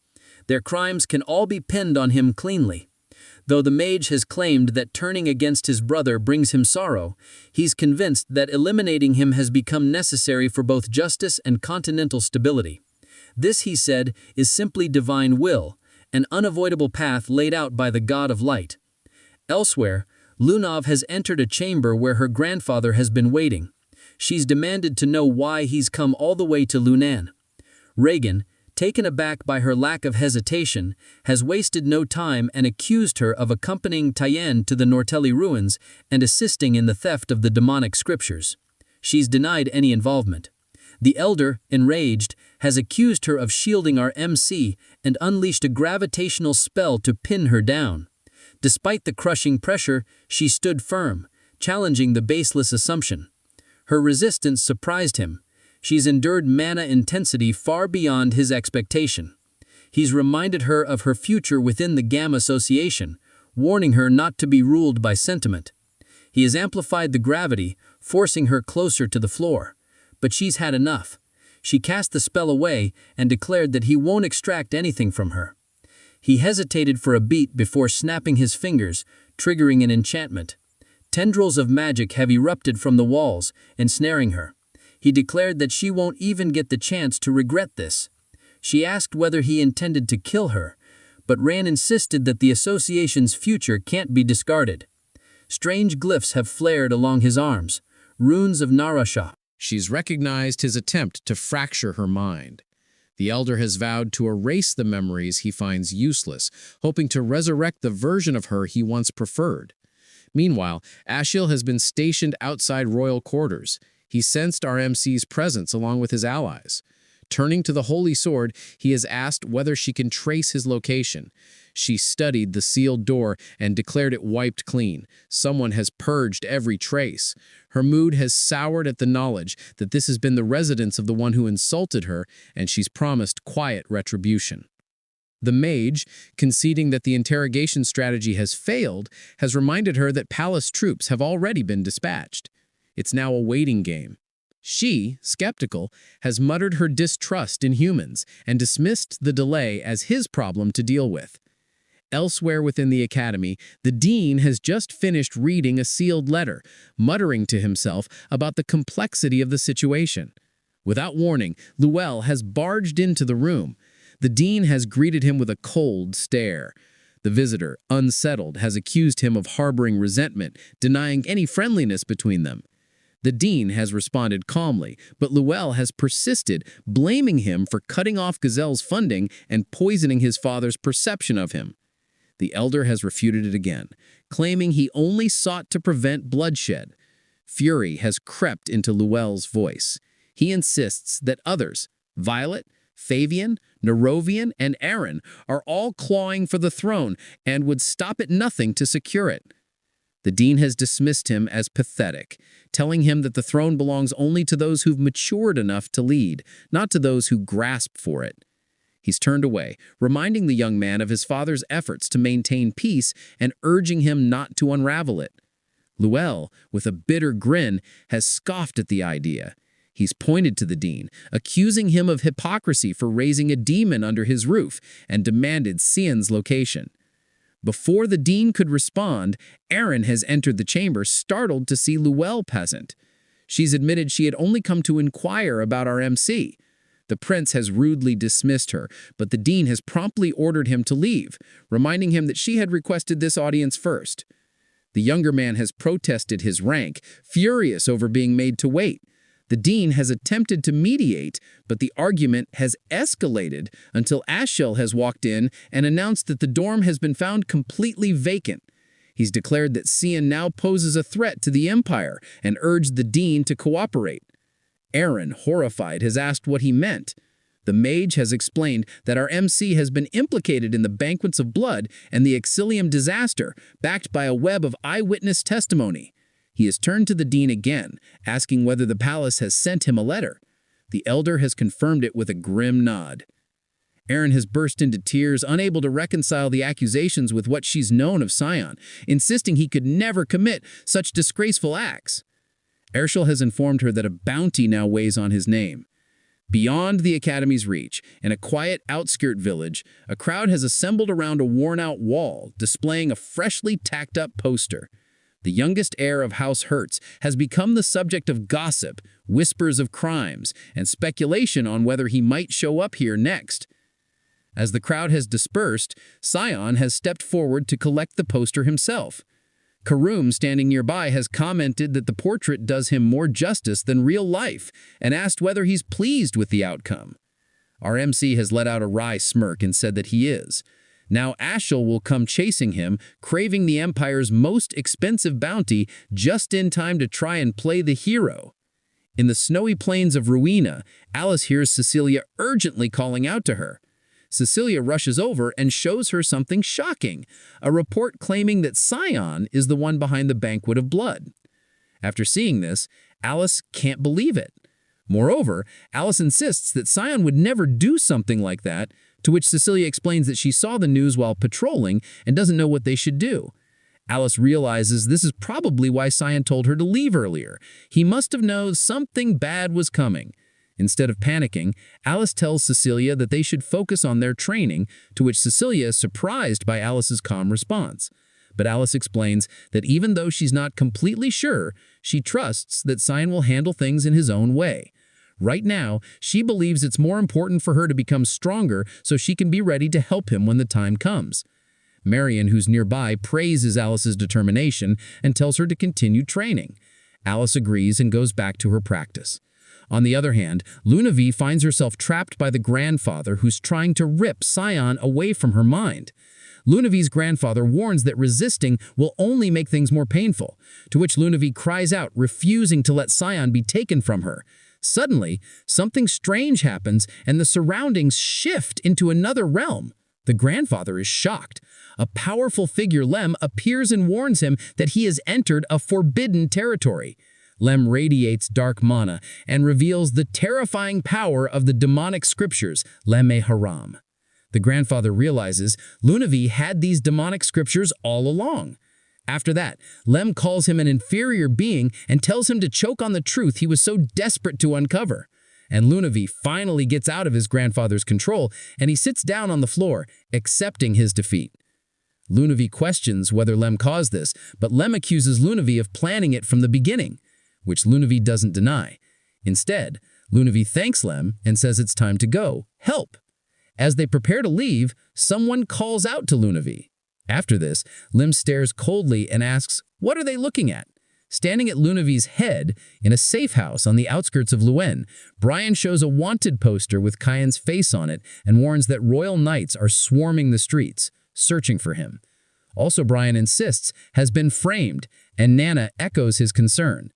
Their crimes can all be pinned on him cleanly. Though the mage has claimed that turning against his brother brings him sorrow, he's convinced that eliminating him has become necessary for both justice and continental stability. This, he said, is simply divine will, an unavoidable path laid out by the god of light. Elsewhere, Lunov has entered a chamber where her grandfather has been waiting. She's demanded to know why he's come all the way to Lunan. Reagan, taken aback by her lack of hesitation, has wasted no time and accused her of accompanying Tyann to the Nortelli ruins and assisting in the theft of the demonic scriptures. She's denied any involvement. The elder, enraged, has accused her of shielding our MC and unleashed a gravitational spell to pin her down. Despite the crushing pressure, she stood firm, challenging the baseless assumption. Her resistance surprised him. She's endured mana intensity far beyond his expectation. He's reminded her of her future within the GAM Association, warning her not to be ruled by sentiment. He has amplified the gravity, forcing her closer to the floor. But she's had enough. She cast the spell away and declared that he won't extract anything from her. He hesitated for a beat before snapping his fingers, triggering an enchantment. Tendrils of magic have erupted from the walls, ensnaring her. He declared that she won't even get the chance to regret this. She asked whether he intended to kill her, but Ran insisted that the association's future can't be discarded. Strange glyphs have flared along his arms, runes of Narasha. She's recognized his attempt to fracture her mind. The elder has vowed to erase the memories he finds useless, hoping to resurrect the version of her he once preferred. Meanwhile, Ashil has been stationed outside royal quarters. He sensed our MC's presence along with his allies. Turning to the holy sword, he has asked whether she can trace his location. She studied the sealed door and declared it wiped clean. Someone has purged every trace. Her mood has soured at the knowledge that this has been the residence of the one who insulted her, and she's promised quiet retribution. The mage, conceding that the interrogation strategy has failed, has reminded her that palace troops have already been dispatched. It's now a waiting game. She, skeptical, has muttered her distrust in humans and dismissed the delay as his problem to deal with. Elsewhere within the academy, the dean has just finished reading a sealed letter, muttering to himself about the complexity of the situation. Without warning, Luell has barged into the room. The dean has greeted him with a cold stare. The visitor, unsettled, has accused him of harboring resentment, denying any friendliness between them. The dean has responded calmly, but Luell has persisted, blaming him for cutting off Gazelle's funding and poisoning his father's perception of him. The elder has refuted it again, claiming he only sought to prevent bloodshed. Fury has crept into Luell's voice. He insists that others, Violet, Fabian, Nerovian, and Aaron, are all clawing for the throne and would stop at nothing to secure it. The dean has dismissed him as pathetic, telling him that the throne belongs only to those who've matured enough to lead, not to those who grasp for it. He's turned away, reminding the young man of his father's efforts to maintain peace and urging him not to unravel it. Luell, with a bitter grin, has scoffed at the idea. He's pointed to the dean, accusing him of hypocrisy for raising a demon under his roof, and demanded Cian's location. Before the dean could respond, Aaron has entered the chamber, startled to see Luell present. She's admitted she had only come to inquire about our MC. The prince has rudely dismissed her, but the dean has promptly ordered him to leave, reminding him that she had requested this audience first. The younger man has protested his rank, furious over being made to wait. The dean has attempted to mediate, but the argument has escalated until Ashel has walked in and announced that the dorm has been found completely vacant. He's declared that Cian now poses a threat to the Empire and urged the dean to cooperate. Aaron, horrified, has asked what he meant. The mage has explained that our MC has been implicated in the Banquets of Blood and the Exilium disaster, backed by a web of eyewitness testimony. He has turned to the dean again, asking whether the palace has sent him a letter. The elder has confirmed it with a grim nod. Aaron has burst into tears, unable to reconcile the accusations with what she's known of Sion, insisting he could never commit such disgraceful acts. Ershel has informed her that a bounty now weighs on his name. Beyond the Academy's reach, in a quiet outskirt village, a crowd has assembled around a worn-out wall, displaying a freshly tacked-up poster. The youngest heir of House Hertz has become the subject of gossip, whispers of crimes, and speculation on whether he might show up here next. As the crowd has dispersed, Sion has stepped forward to collect the poster himself. Karum, standing nearby, has commented that the portrait does him more justice than real life and asked whether he's pleased with the outcome. Our MC has let out a wry smirk and said that he is. Now Ashel will come chasing him, craving the Empire's most expensive bounty just in time to try and play the hero. In the snowy plains of Ruina, Alice hears Cecilia urgently calling out to her. Cecilia rushes over and shows her something shocking, a report claiming that Sion is the one behind the Banquet of Blood. After seeing this, Alice can't believe it. Moreover, Alice insists that Sion would never do something like that, to which Cecilia explains that she saw the news while patrolling and doesn't know what they should do. Alice realizes this is probably why Sion told her to leave earlier. He must have known something bad was coming. Instead of panicking, Alice tells Cecilia that they should focus on their training, to which Cecilia is surprised by Alice's calm response. But Alice explains that even though she's not completely sure, she trusts that Sion will handle things in his own way. Right now, she believes it's more important for her to become stronger so she can be ready to help him when the time comes. Marion, who's nearby, praises Alice's determination and tells her to continue training. Alice agrees and goes back to her practice. On the other hand, Lunavi finds herself trapped by the grandfather who's trying to rip Sion away from her mind. Lunavi's grandfather warns that resisting will only make things more painful, to which Lunavi cries out, refusing to let Sion be taken from her. Suddenly, something strange happens and the surroundings shift into another realm. The grandfather is shocked. A powerful figure, Lem, appears and warns him that he has entered a forbidden territory. Lem radiates dark mana and reveals the terrifying power of the demonic scriptures, Lem-e-Haram. The grandfather realizes Lunavi had these demonic scriptures all along. After that, Lem calls him an inferior being and tells him to choke on the truth he was so desperate to uncover. And Lunavi finally gets out of his grandfather's control and he sits down on the floor, accepting his defeat. Lunavi questions whether Lem caused this, but Lem accuses Lunavi of planning it from the beginning, which Lunavi doesn't deny. Instead, Lunavi thanks Lem and says it's time to go. Help! As they prepare to leave, someone calls out to Lunavi. After this, Lim stares coldly and asks, "What are they looking at?" Standing at Lunavi's head, in a safe house on the outskirts of Luen, Brian shows a wanted poster with Kyan's face on it and warns that royal knights are swarming the streets, searching for him. Also, Brian insists has been framed, and Nana echoes his concern.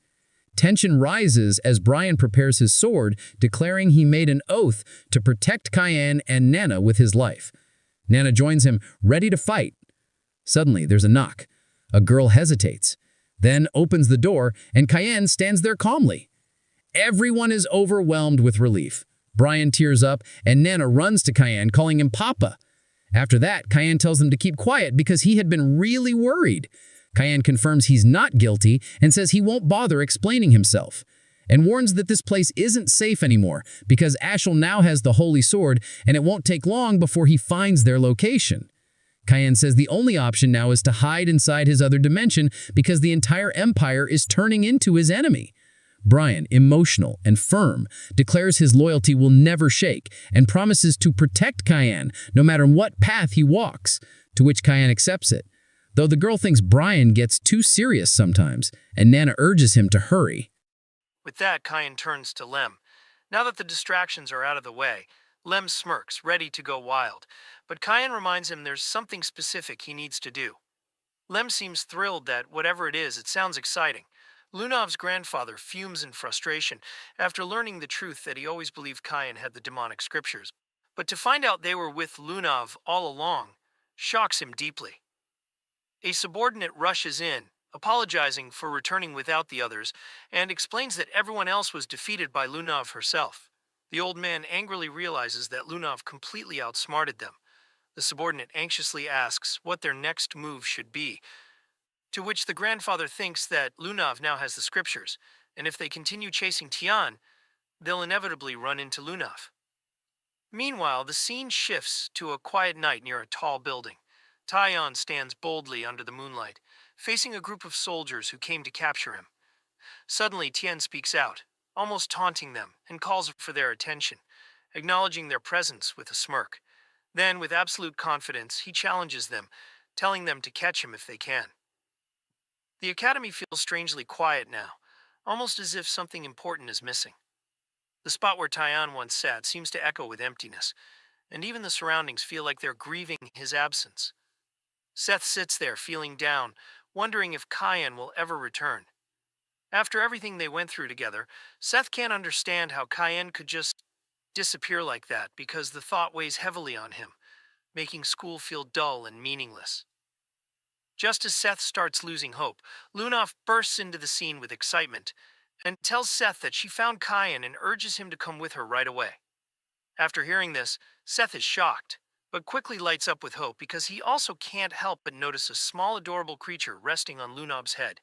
Tension rises as Brian prepares his sword, declaring he made an oath to protect Kyan and Nana with his life. Nana joins him, ready to fight. Suddenly, there's a knock. A girl hesitates, then opens the door, and Kyan stands there calmly. Everyone is overwhelmed with relief. Brian tears up, and Nana runs to Kyan, calling him Papa. After that, Kyan tells them to keep quiet because he had been really worried. Kyan confirms he's not guilty and says he won't bother explaining himself, and warns that this place isn't safe anymore because Ashel now has the Holy Sword and it won't take long before he finds their location. Kyan says the only option now is to hide inside his other dimension because the entire empire is turning into his enemy. Brian, emotional and firm, declares his loyalty will never shake and promises to protect Kyan no matter what path he walks, to which Kyan accepts it, though the girl thinks Brian gets too serious sometimes, and Nana urges him to hurry. With that, Kyan turns to Lem. Now that the distractions are out of the way, Lem smirks, ready to go wild, but Kyan reminds him there's something specific he needs to do. Lem seems thrilled that whatever it is, it sounds exciting. Lunav's grandfather fumes in frustration after learning the truth that he always believed Kyan had the demonic scriptures, but to find out they were with Lunav all along shocks him deeply. A subordinate rushes in, apologizing for returning without the others, and explains that everyone else was defeated by Lunav herself. The old man angrily realizes that Lunav completely outsmarted them. The subordinate anxiously asks what their next move should be, to which the grandfather thinks that Lunav now has the scriptures, and if they continue chasing Tian, they'll inevitably run into Lunav. Meanwhile, the scene shifts to a quiet night near a tall building. Tian stands boldly under the moonlight, facing a group of soldiers who came to capture him. Suddenly, Tian speaks out, almost taunting them, and calls for their attention, acknowledging their presence with a smirk. Then, with absolute confidence, he challenges them, telling them to catch him if they can. The academy feels strangely quiet now, almost as if something important is missing. The spot where Tian once sat seems to echo with emptiness, and even the surroundings feel like they're grieving his absence. Seth sits there feeling down, wondering if Kyan will ever return. After everything they went through together, Seth can't understand how Kyan could just disappear like that because the thought weighs heavily on him, making school feel dull and meaningless. Just as Seth starts losing hope, Lunav bursts into the scene with excitement and tells Seth that she found Kyan and urges him to come with her right away. After hearing this, Seth is shocked, but quickly lights up with hope because he also can't help but notice a small adorable creature resting on Lunav's head.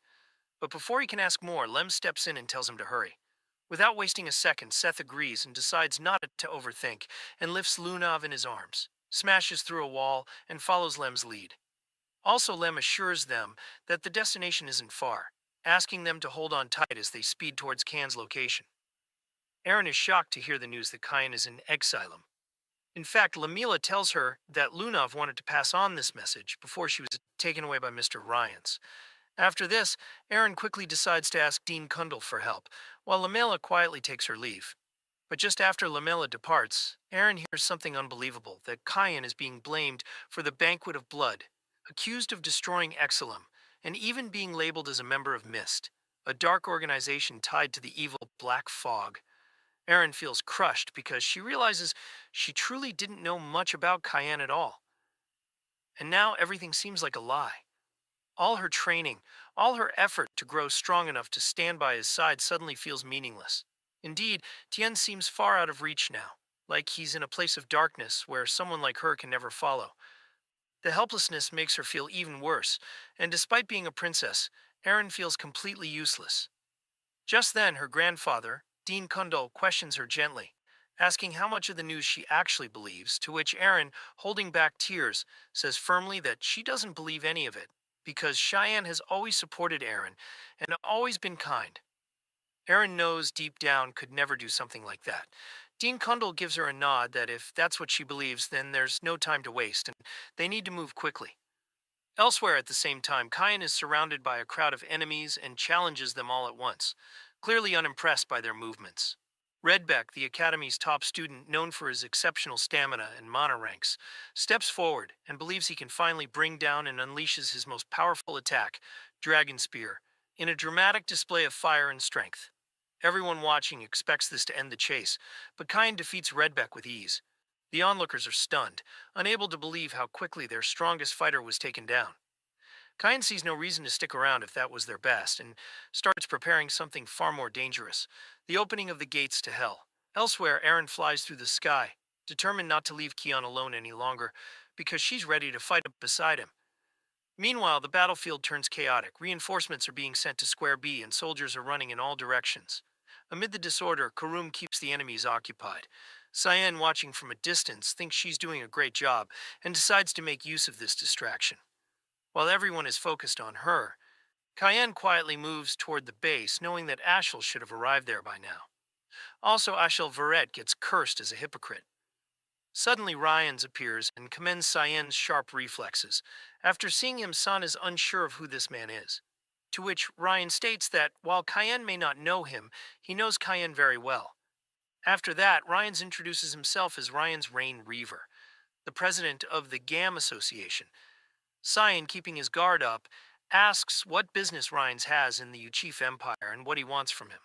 But before he can ask more, Lem steps in and tells him to hurry. Without wasting a second, Seth agrees and decides not to overthink and lifts Lunav in his arms, smashes through a wall, and follows Lem's lead. Also, Lem assures them that the destination isn't far, asking them to hold on tight as they speed towards Kyan's location. Aaron is shocked to hear the news that Kyan is in exile. In fact, Lamila tells her that Lunav wanted to pass on this message before she was taken away by Mr. Ryans. After this, Aaron quickly decides to ask Dean Kundal for help, while Lamela quietly takes her leave. But just after Lamela departs, Aaron hears something unbelievable, that Kyan is being blamed for the Banquet of Blood, accused of destroying Exilum, and even being labeled as a member of Mist, a dark organization tied to the evil Black Fog. Aaron feels crushed because she realizes she truly didn't know much about Kyan at all. And now everything seems like a lie. All her training, all her effort to grow strong enough to stand by his side suddenly feels meaningless. Indeed, Tien seems far out of reach now, like he's in a place of darkness where someone like her can never follow. The helplessness makes her feel even worse, and despite being a princess, Aaron feels completely useless. Just then, her grandfather, Dean Kundal, questions her gently, asking how much of the news she actually believes, to which Aaron, holding back tears, says firmly that she doesn't believe any of it, because Cheyenne has always supported Aaron and always been kind. Aaron knows deep down could never do something like that. Dean Kundal gives her a nod that if that's what she believes, then there's no time to waste, and they need to move quickly. Elsewhere at the same time, Kyan is surrounded by a crowd of enemies and challenges them all at once, clearly unimpressed by their movements. Redbeck, the Academy's top student known for his exceptional stamina and mana ranks, steps forward and believes he can finally bring down and unleashes his most powerful attack, Dragon Spear, in a dramatic display of fire and strength. Everyone watching expects this to end the chase, but Kyan defeats Redbeck with ease. The onlookers are stunned, unable to believe how quickly their strongest fighter was taken down. Kyan sees no reason to stick around if that was their best, and starts preparing something far more dangerous, the opening of the gates to hell. Elsewhere, Eren flies through the sky, determined not to leave Kion alone any longer, because she's ready to fight up beside him. Meanwhile, the battlefield turns chaotic. Reinforcements are being sent to Square B, and soldiers are running in all directions. Amid the disorder, Karum keeps the enemies occupied. Cyan, watching from a distance, thinks she's doing a great job, and decides to make use of this distraction. While everyone is focused on her, Cayenne quietly moves toward the base, knowing that Ashel should have arrived there by now. Also, Ashel Verret gets cursed as a hypocrite. Suddenly, Ryans appears and commends Cyenne's sharp reflexes. After seeing him, San is unsure of who this man is. To which Ryan states that while Cayenne may not know him, he knows Cayenne very well. After that, Ryans introduces himself as Ryan's Rain Reaver, the president of the GAM Association. Cyan, keeping his guard up, asks what business Ryans has in the Uchif Empire and what he wants from him.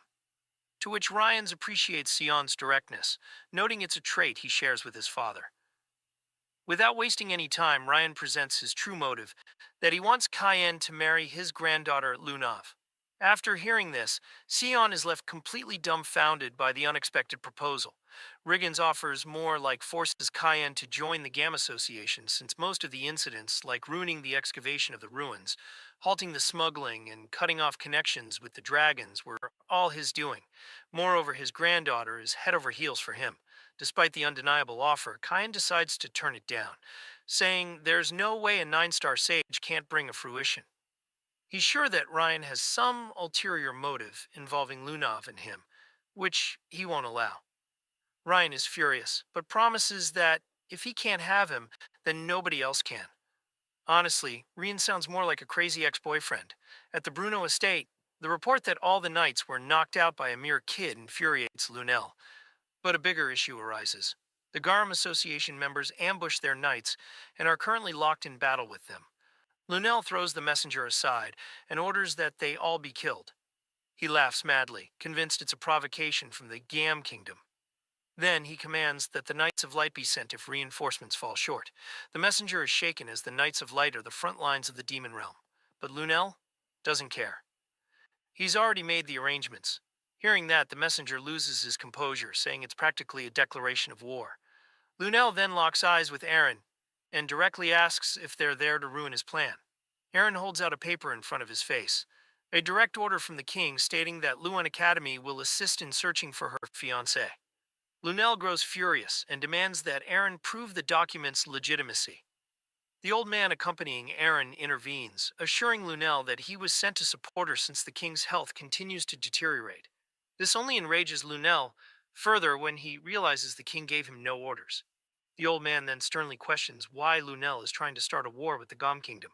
To which Ryans appreciates Sion's directness, noting it's a trait he shares with his father. Without wasting any time, Ryan presents his true motive, that he wants Cayenne to marry his granddaughter, Lunav. After hearing this, Sion is left completely dumbfounded by the unexpected proposal. Riggins offers more like forces Cayenne to join the GAM Association, since most of the incidents, like ruining the excavation of the ruins, halting the smuggling, and cutting off connections with the dragons, were all his doing. Moreover, his granddaughter is head over heels for him. Despite the undeniable offer, Cayenne decides to turn it down, saying there's no way a 9-star sage can't bring a fruition. He's sure that Ryan has some ulterior motive involving Lunav and him, which he won't allow. Ryan is furious, but promises that if he can't have him, then nobody else can. Honestly, Rien sounds more like a crazy ex-boyfriend. At the Bruno estate, the report that all the knights were knocked out by a mere kid infuriates Lunel. But a bigger issue arises. The Garum Association members ambush their knights and are currently locked in battle with them. Lunel throws the messenger aside and orders that they all be killed. He laughs madly, convinced it's a provocation from the Gam Kingdom. Then he commands that the Knights of Light be sent if reinforcements fall short. The messenger is shaken as the Knights of Light are the front lines of the demon realm. But Lunel doesn't care. He's already made the arrangements. Hearing that, the messenger loses his composure, saying it's practically a declaration of war. Lunel then locks eyes with Eren and directly asks if they're there to ruin his plan. Eren holds out a paper in front of his face, a direct order from the king stating that Luan Academy will assist in searching for her fiancé. Lunel grows furious and demands that Eren prove the document's legitimacy. The old man accompanying Eren intervenes, assuring Lunel that he was sent to support her since the king's health continues to deteriorate. This only enrages Lunel further when he realizes the king gave him no orders. The old man then sternly questions why Lunel is trying to start a war with the Gom Kingdom.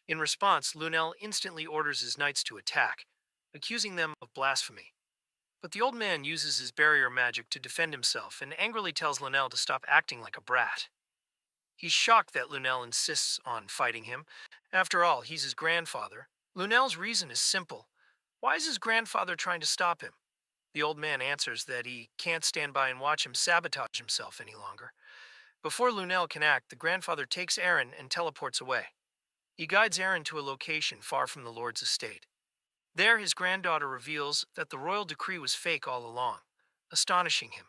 In response, Lunel instantly orders his knights to attack, accusing them of blasphemy. But the old man uses his barrier magic to defend himself and angrily tells Lunel to stop acting like a brat. He's shocked that Lunel insists on fighting him. After all, he's his grandfather. Lunel's reason is simple. Why is his grandfather trying to stop him? The old man answers that he can't stand by and watch him sabotage himself any longer. Before Lunel can act, the grandfather takes Eren and teleports away. He guides Eren to a location far from the Lord's estate. There, his granddaughter reveals that the royal decree was fake all along, astonishing him.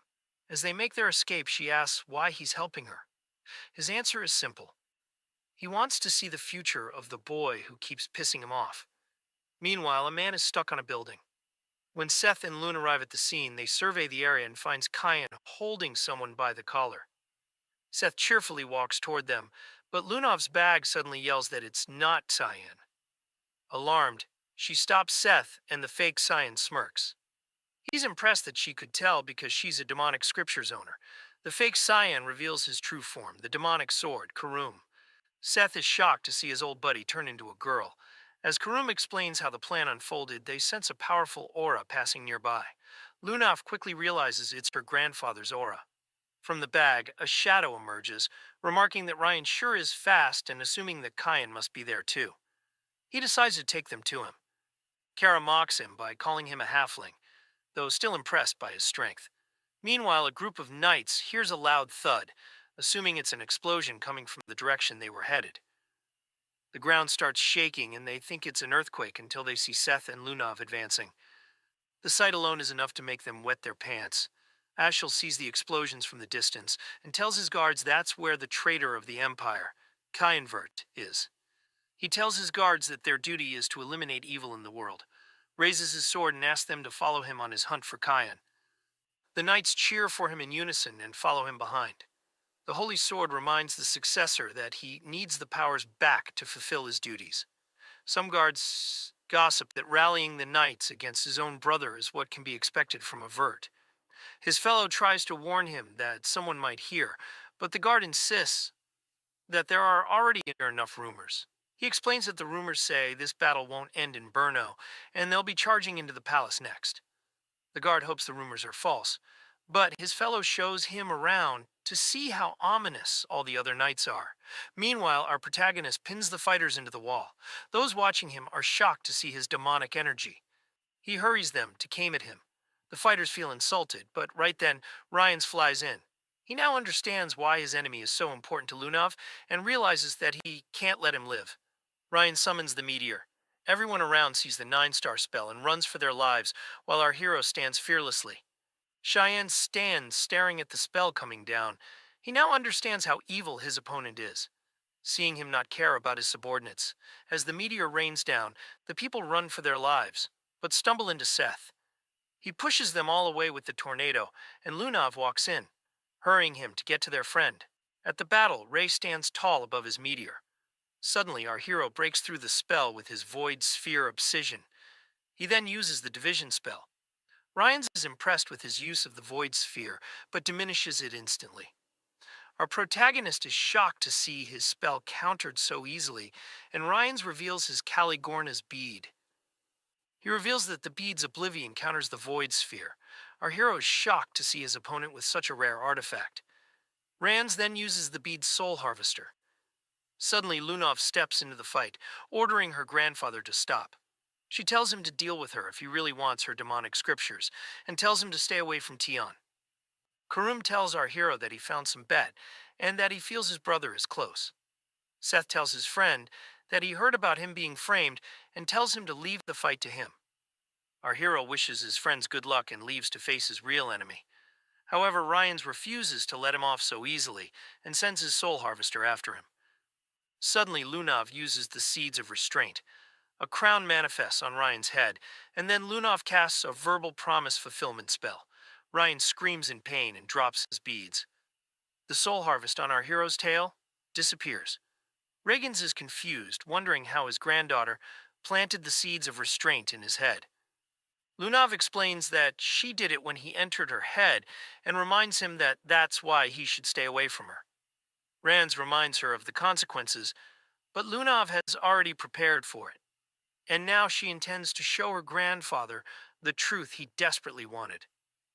As they make their escape, she asks why he's helping her. His answer is simple. He wants to see the future of the boy who keeps pissing him off. Meanwhile, a man is stuck on a building. When Seth and Lune arrive at the scene, they survey the area and finds Cayenne holding someone by the collar. Seth cheerfully walks toward them, but Lunov's bag suddenly yells that it's not Cyan. Alarmed, she stops Seth and the fake Cyan smirks. He's impressed that she could tell because she's a demonic scriptures owner. The fake Cyan reveals his true form, the demonic sword, Karum. Seth is shocked to see his old buddy turn into a girl. As Karum explains how the plan unfolded, they sense a powerful aura passing nearby. Lunav quickly realizes it's her grandfather's aura. From the bag, a shadow emerges, remarking that Ryan sure is fast and assuming that Kyan must be there too. He decides to take them to him. Kara mocks him by calling him a halfling, though still impressed by his strength. Meanwhile, a group of knights hears a loud thud, assuming it's an explosion coming from the direction they were headed. The ground starts shaking and they think it's an earthquake until they see Seth and Lunav advancing. The sight alone is enough to make them wet their pants. Ashel sees the explosions from the distance and tells his guards that's where the traitor of the Empire, Kyanvert, is. He tells his guards that their duty is to eliminate evil in the world, raises his sword and asks them to follow him on his hunt for Kyan. The knights cheer for him in unison and follow him behind. The Holy Sword reminds the successor that he needs the powers back to fulfill his duties. Some guards gossip that rallying the knights against his own brother is what can be expected from a Vert. His fellow tries to warn him that someone might hear, but the guard insists that there are already enough rumors. He explains that the rumors say this battle won't end in Brno, and they'll be charging into the palace next. The guard hopes the rumors are false, but his fellow shows him around to see how ominous all the other knights are. Meanwhile, our protagonist pins the fighters into the wall. Those watching him are shocked to see his demonic energy. He hurries them to came at him. The fighters feel insulted, but right then, Ryans flies in. He now understands why his enemy is so important to Lunav and realizes that he can't let him live. Ryan summons the meteor. Everyone around sees the 9-star spell and runs for their lives, while our hero stands fearlessly. Cheyenne stands staring at the spell coming down. He now understands how evil his opponent is. Seeing him not care about his subordinates, as the meteor rains down, the people run for their lives, but stumble into Seth. He pushes them all away with the tornado, and Lunav walks in, hurrying him to get to their friend. At the battle, Ray stands tall above his meteor. Suddenly, our hero breaks through the spell with his Void Sphere Obsession. He then uses the Division spell. Ryans is impressed with his use of the Void Sphere, but diminishes it instantly. Our protagonist is shocked to see his spell countered so easily, and Ryans reveals his Caligorna's bead. He reveals that the bead's oblivion counters the Void Sphere. Our hero is shocked to see his opponent with such a rare artifact. Rands then uses the bead's Soul Harvester. Suddenly, Lunav steps into the fight, ordering her grandfather to stop. She tells him to deal with her if he really wants her demonic scriptures, and tells him to stay away from Tion. Karum tells our hero that he found some bet, and that he feels his brother is close. Seth tells his friend that he heard about him being framed, and tells him to leave the fight to him. Our hero wishes his friends good luck and leaves to face his real enemy. However, Ryans refuses to let him off so easily, and sends his Soul Harvester after him. Suddenly, Lunav uses the Seeds of Restraint. A crown manifests on Ryan's head, and then Lunav casts a verbal promise fulfillment spell. Ryan screams in pain and drops his beads. The Soul Harvest on our hero's tail disappears. Regans is confused, wondering how his granddaughter planted the Seeds of Restraint in his head. Lunav explains that she did it when he entered her head, and reminds him that that's why he should stay away from her. Rands reminds her of the consequences, but Lunav has already prepared for it. And now she intends to show her grandfather the truth he desperately wanted.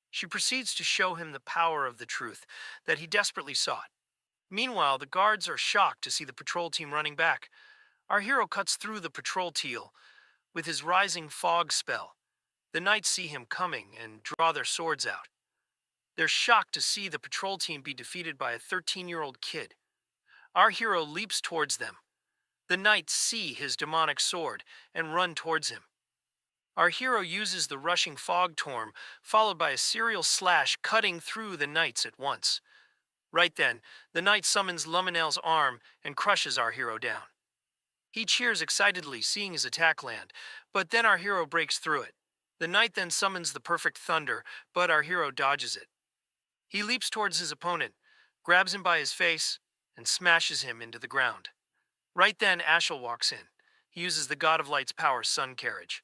She proceeds to show him the power of the truth that he desperately sought. Meanwhile, the guards are shocked to see the patrol team running back. Our hero cuts through the patrol teal with his rising fog spell. The knights see him coming and draw their swords out. They're shocked to see the patrol team be defeated by a 13-year-old kid. Our hero leaps towards them. The knights see his demonic sword and run towards him. Our hero uses the rushing fog torm, followed by a serial slash cutting through the knights at once. Right then, the knight summons Luminel's arm and crushes our hero down. He cheers excitedly, seeing his attack land, but then our hero breaks through it. The knight then summons the perfect thunder, but our hero dodges it. He leaps towards his opponent, grabs him by his face, and smashes him into the ground. Right then, Ashel walks in. He uses the God of Light's power Sun Carriage.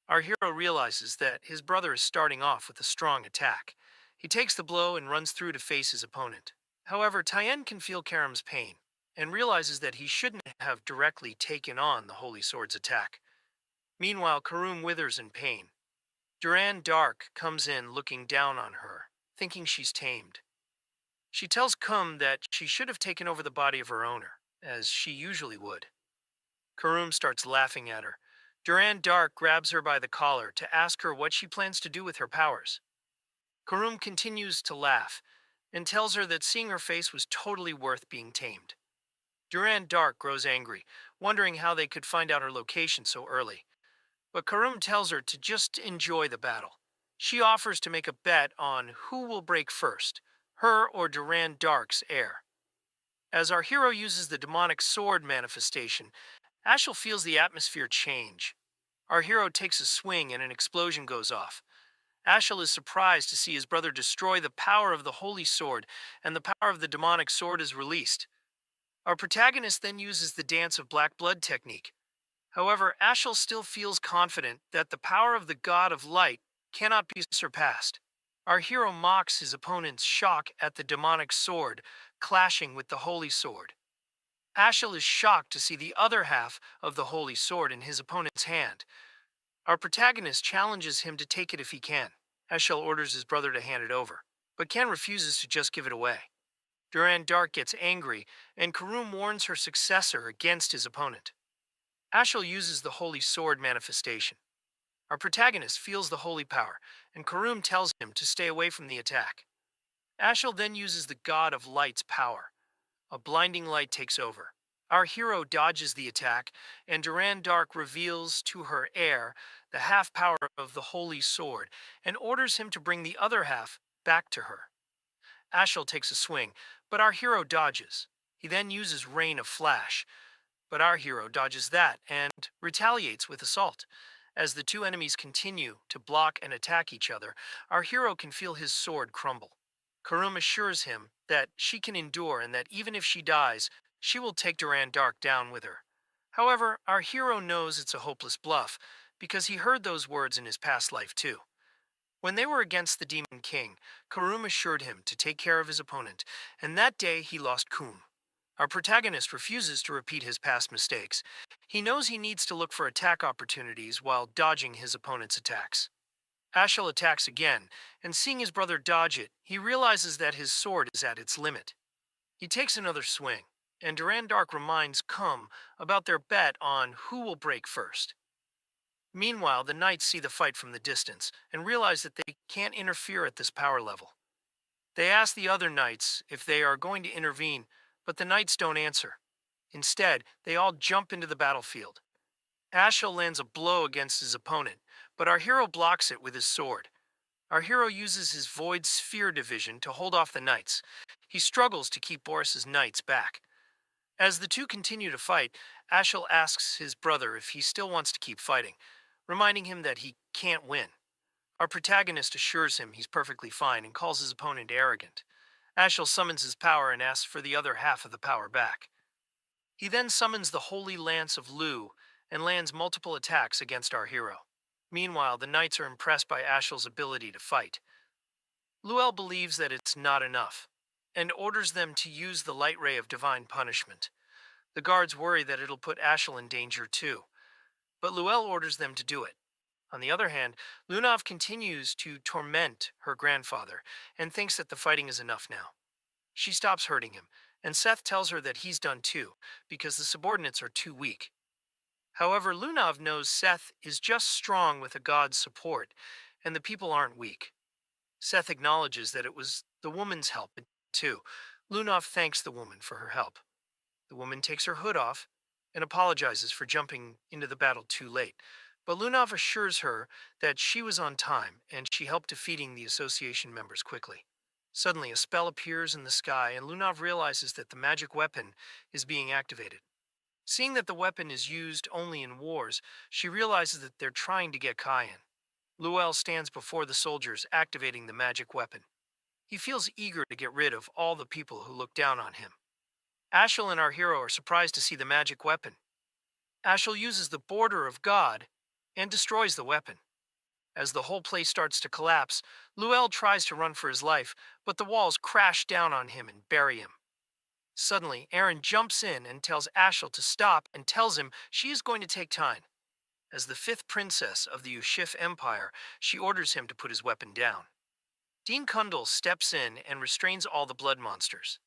Our hero realizes that his brother is starting off with a strong attack. He takes the blow and runs through to face his opponent. However, Tien can feel Karam's pain. and realizes that he shouldn't have directly taken on the Holy Sword's attack. Meanwhile, Karum withers in pain. Duran Dark comes in looking down on her, thinking she's tamed. She tells Kum that she should have taken over the body of her owner, as she usually would. Karum starts laughing at her. Duran Dark grabs her by the collar to ask her what she plans to do with her powers. Karum continues to laugh and tells her that seeing her face was totally worth being tamed. Duran Dark grows angry, wondering how they could find out her location so early. But Karum tells her to just enjoy the battle. She offers to make a bet on who will break first, her or Duran Dark's heir. As our hero uses the demonic sword manifestation, Ashel feels the atmosphere change. Our hero takes a swing and an explosion goes off. Ashel is surprised to see his brother destroy the power of the holy sword, and the power of the demonic sword is released. Our protagonist then uses the Dance of Black Blood technique. However, Ashel still feels confident that the power of the God of Light cannot be surpassed. Our hero mocks his opponent's shock at the demonic sword clashing with the holy sword. Ashel is shocked to see the other half of the holy sword in his opponent's hand. Our protagonist challenges him to take it if he can. Ashel orders his brother to hand it over, but Ken refuses to just give it away. Duran Dark gets angry, and Karum warns her successor against his opponent. Ashel uses the holy sword manifestation. Our protagonist feels the holy power, and Karum tells him to stay away from the attack. Ashel then uses the God of Light's power. A blinding light takes over. Our hero dodges the attack, and Duran Dark reveals to her heir the half power of the holy sword and orders him to bring the other half back to her. Ashel takes a swing, but our hero dodges. He then uses Rain of Flash, but our hero dodges that and retaliates with Assault. As the two enemies continue to block and attack each other, our hero can feel his sword crumble. Karum assures him that she can endure and that even if she dies, she will take Duran Dark down with her. However, our hero knows it's a hopeless bluff because he heard those words in his past life too. When they were against the Demon King, Karum assured him to take care of his opponent, and that day he lost Kum. Our protagonist refuses to repeat his past mistakes. He knows he needs to look for attack opportunities while dodging his opponent's attacks. Ashel attacks again, and seeing his brother dodge it, he realizes that his sword is at its limit. He takes another swing, and Duran Dark reminds Kum about their bet on who will break first. Meanwhile, the knights see the fight from the distance and realize that they can't interfere at this power level. They ask the other knights if they are going to intervene, but the knights don't answer. Instead, they all jump into the battlefield. Ashel lands a blow against his opponent, but our hero blocks it with his sword. Our hero uses his Void Sphere division to hold off the knights. He struggles to keep Boris's knights back. As the two continue to fight, Ashel asks his brother if he still wants to keep fighting, reminding him that he can't win. Our protagonist assures him he's perfectly fine and calls his opponent arrogant. Ashel summons his power and asks for the other half of the power back. He then summons the Holy Lance of Lu and lands multiple attacks against our hero. Meanwhile, the knights are impressed by Ashel's ability to fight. Luel believes that it's not enough, and orders them to use the light ray of divine punishment. The guards worry that it'll put Ashel in danger too, but Luel orders them to do it. On the other hand, Lunav continues to torment her grandfather and thinks that the fighting is enough now. She stops hurting him, and Seth tells her that he's done too, because the subordinates are too weak. However, Lunav knows Seth is just strong with a god's support, and the people aren't weak. Seth acknowledges that it was the woman's help, too. Lunav thanks the woman for her help. The woman takes her hood off and apologizes for jumping into the battle too late, but Lunav assures her that she was on time and she helped defeating the association members quickly. Suddenly, a spell appears in the sky, and Lunav realizes that the magic weapon is being activated. Seeing that the weapon is used only in wars, she realizes that they're trying to get Kayan. Luel stands before the soldiers, activating the magic weapon. He feels eager to get rid of all the people who look down on him. Ashel and our hero are surprised to see the magic weapon. Ashel uses the border of God and destroys the weapon. As the whole place starts to collapse, Luel tries to run for his life, but the walls crash down on him and bury him. Suddenly, Aaron jumps in and tells Ashel to stop and tells him she is going to take time. As the fifth princess of the Ushif Empire, she orders him to put his weapon down. Dean Kundal steps in and restrains all the blood monsters.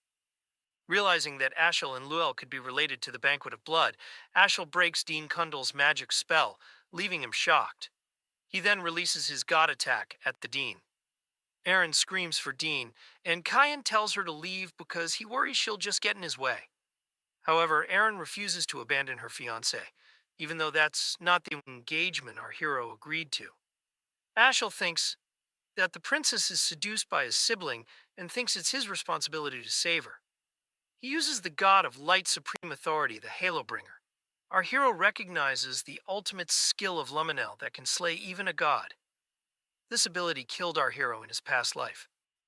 Realizing that Ashel and Luel could be related to the Banquet of Blood, Ashel breaks Dean Kundal's magic spell, leaving him shocked. He then releases his god attack at the Dean. Aaron screams for Dean, and Kyan tells her to leave because he worries she'll just get in his way. However, Aaron refuses to abandon her fiancé, even though that's not the engagement our hero agreed to. Ashel thinks that the princess is seduced by his sibling and thinks it's his responsibility to save her. He uses the god of light supreme authority, the Halo Bringer. Our hero recognizes the ultimate skill of Luminel that can slay even a god. This ability killed our hero in his past life.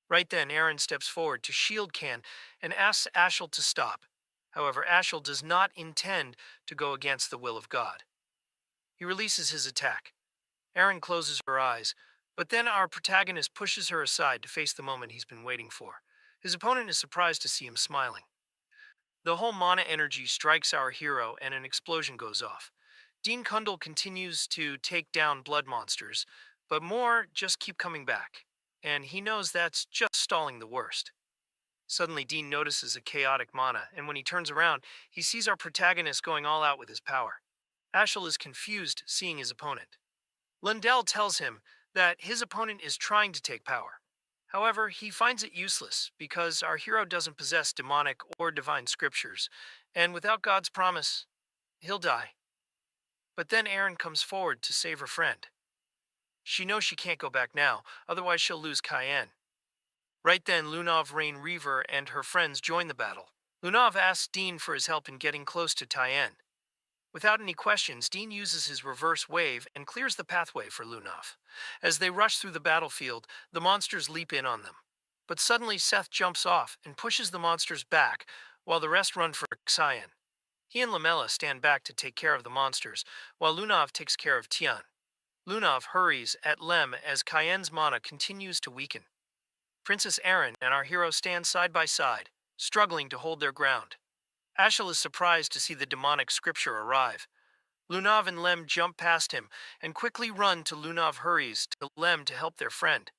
Right then, Aaron steps forward to shield Can and asks Ashel to stop. However, Ashel does not intend to go against the will of God. He releases his attack. Aaron closes her eyes, but then our protagonist pushes her aside to face the moment he's been waiting for. His opponent is surprised to see him smiling. The whole mana energy strikes our hero and an explosion goes off. Dean Kundal continues to take down blood monsters, but more just keep coming back, and he knows that's just stalling the worst. Suddenly, Dean notices a chaotic mana, and when he turns around, he sees our protagonist going all out with his power. Ashel is confused seeing his opponent. Lundell tells him that his opponent is trying to take power. However, he finds it useless because our hero doesn't possess demonic or divine scriptures, and without God's promise, he'll die. But then Aaron comes forward to save her friend. She knows she can't go back now, otherwise she'll lose Cayenne. Right then, Lunav, Rain Reaver, and her friends join the battle. Lunav asks Dean for his help in getting close to Tyen. Without any questions, Dean uses his reverse wave and clears the pathway for Lunav. As they rush through the battlefield, the monsters leap in on them. But suddenly Seth jumps off and pushes the monsters back, while the rest run for Cyan. He and Lamella stand back to take care of the monsters, while Lunav takes care of Tian. Lunav hurries at Lem as Cayenne's mana continues to weaken. Princess Aaron and our hero stand side by side, struggling to hold their ground. Ashel is surprised to see the demonic scripture arrive. Lunav and Lem jump past him and quickly run to Lunav hurries to Lem to help their friend.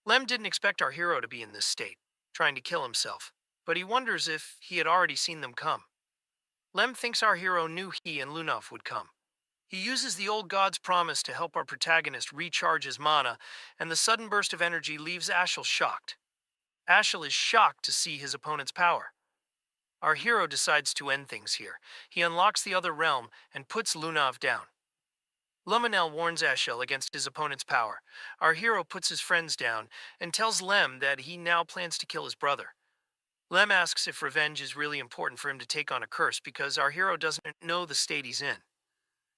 Lem didn't expect our hero to be in this state, trying to kill himself, but he wonders if he had already seen them come. Lem thinks our hero knew he and Lunav would come. He uses the old god's promise to help our protagonist recharge his mana, and the sudden burst of energy leaves Ashel shocked. Ashel is shocked to see his opponent's power. Our hero decides to end things here. He unlocks the other realm and puts Lunav down. Luminel warns Ashel against his opponent's power. Our hero puts his friends down and tells Lem that he now plans to kill his brother. Lem asks if revenge is really important for him to take on a curse because our hero doesn't know the state he's in.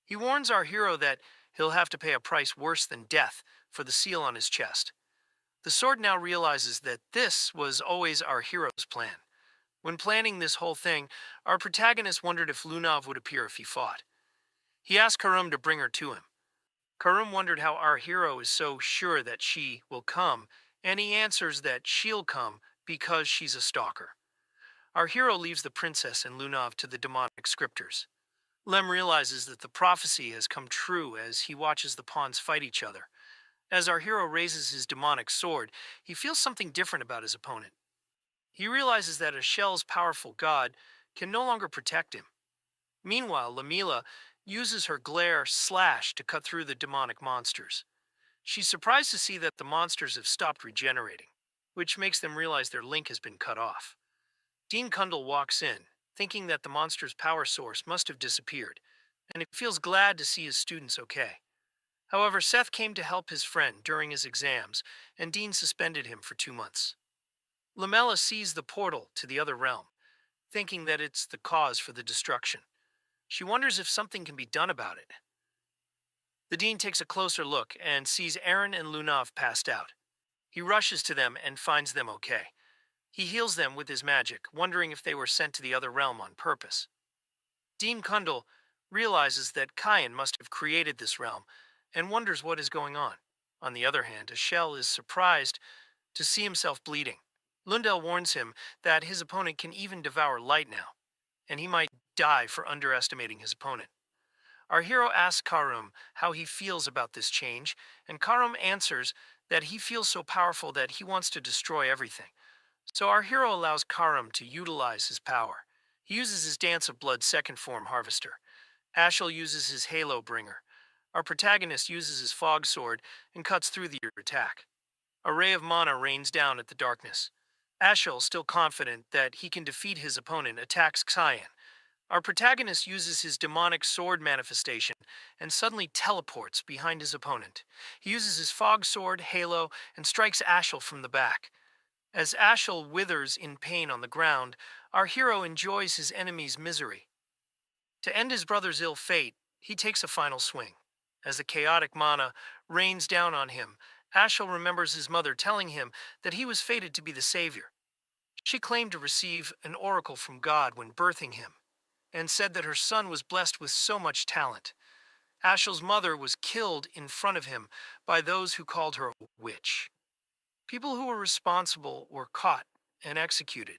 He warns our hero that he'll have to pay a price worse than death for the seal on his chest. The sword now realizes that this was always our hero's plan. When planning this whole thing, our protagonist wondered if Lunav would appear if he fought. He asked Karum to bring her to him. Karum wondered how our hero is so sure that she will come, and he answers that she'll come because she's a stalker. Our hero leaves the princess and Lunav to the demonic scriptures. Lem realizes that the prophecy has come true as he watches the pawns fight each other. As our hero raises his demonic sword, he feels something different about his opponent. He realizes that Ashel's powerful god can no longer protect him. Meanwhile, Lamila uses her glare slash to cut through the demonic monsters. She's surprised to see that the monsters have stopped regenerating, which makes them realize their link has been cut off. Dean Kundal walks in, thinking that the monster's power source must have disappeared, and he feels glad to see his students okay. However, Seth came to help his friend during his exams, and Dean suspended him for 2 months. Lamella sees the portal to the other realm, thinking that it's the cause for the destruction. She wonders if something can be done about it. The Dean takes a closer look and sees Aaron and Lunav passed out. He rushes to them and finds them okay. He heals them with his magic, wondering if they were sent to the other realm on purpose. Dean Kundal realizes that Kyan must have created this realm and wonders what is going on. On the other hand, Ashel is surprised to see himself bleeding. Lundell warns him that his opponent can even devour light now, and he might die for underestimating his opponent. Our hero asks Karum how he feels about this change, and Karum answers that he feels so powerful that he wants to destroy everything. So our hero allows Karum to utilize his power. He uses his Dance of Blood second form Harvester. Ashel uses his Halo Bringer. Our protagonist uses his Fog Sword and cuts through the attack. A ray of mana rains down at the darkness. Ashel, still confident that he can defeat his opponent, attacks Cyan. Our protagonist uses his demonic sword manifestation and suddenly teleports behind his opponent. He uses his Fog Sword, Halo, and strikes Ashel from the back. As Ashel withers in pain on the ground, our hero enjoys his enemy's misery. To end his brother's ill fate, he takes a final swing. As the chaotic mana rains down on him, Ashel remembers his mother telling him that he was fated to be the savior. She claimed to receive an oracle from God when birthing him, and said that her son was blessed with so much talent. Ashel's mother was killed in front of him by those who called her a witch. People who were responsible were caught and executed,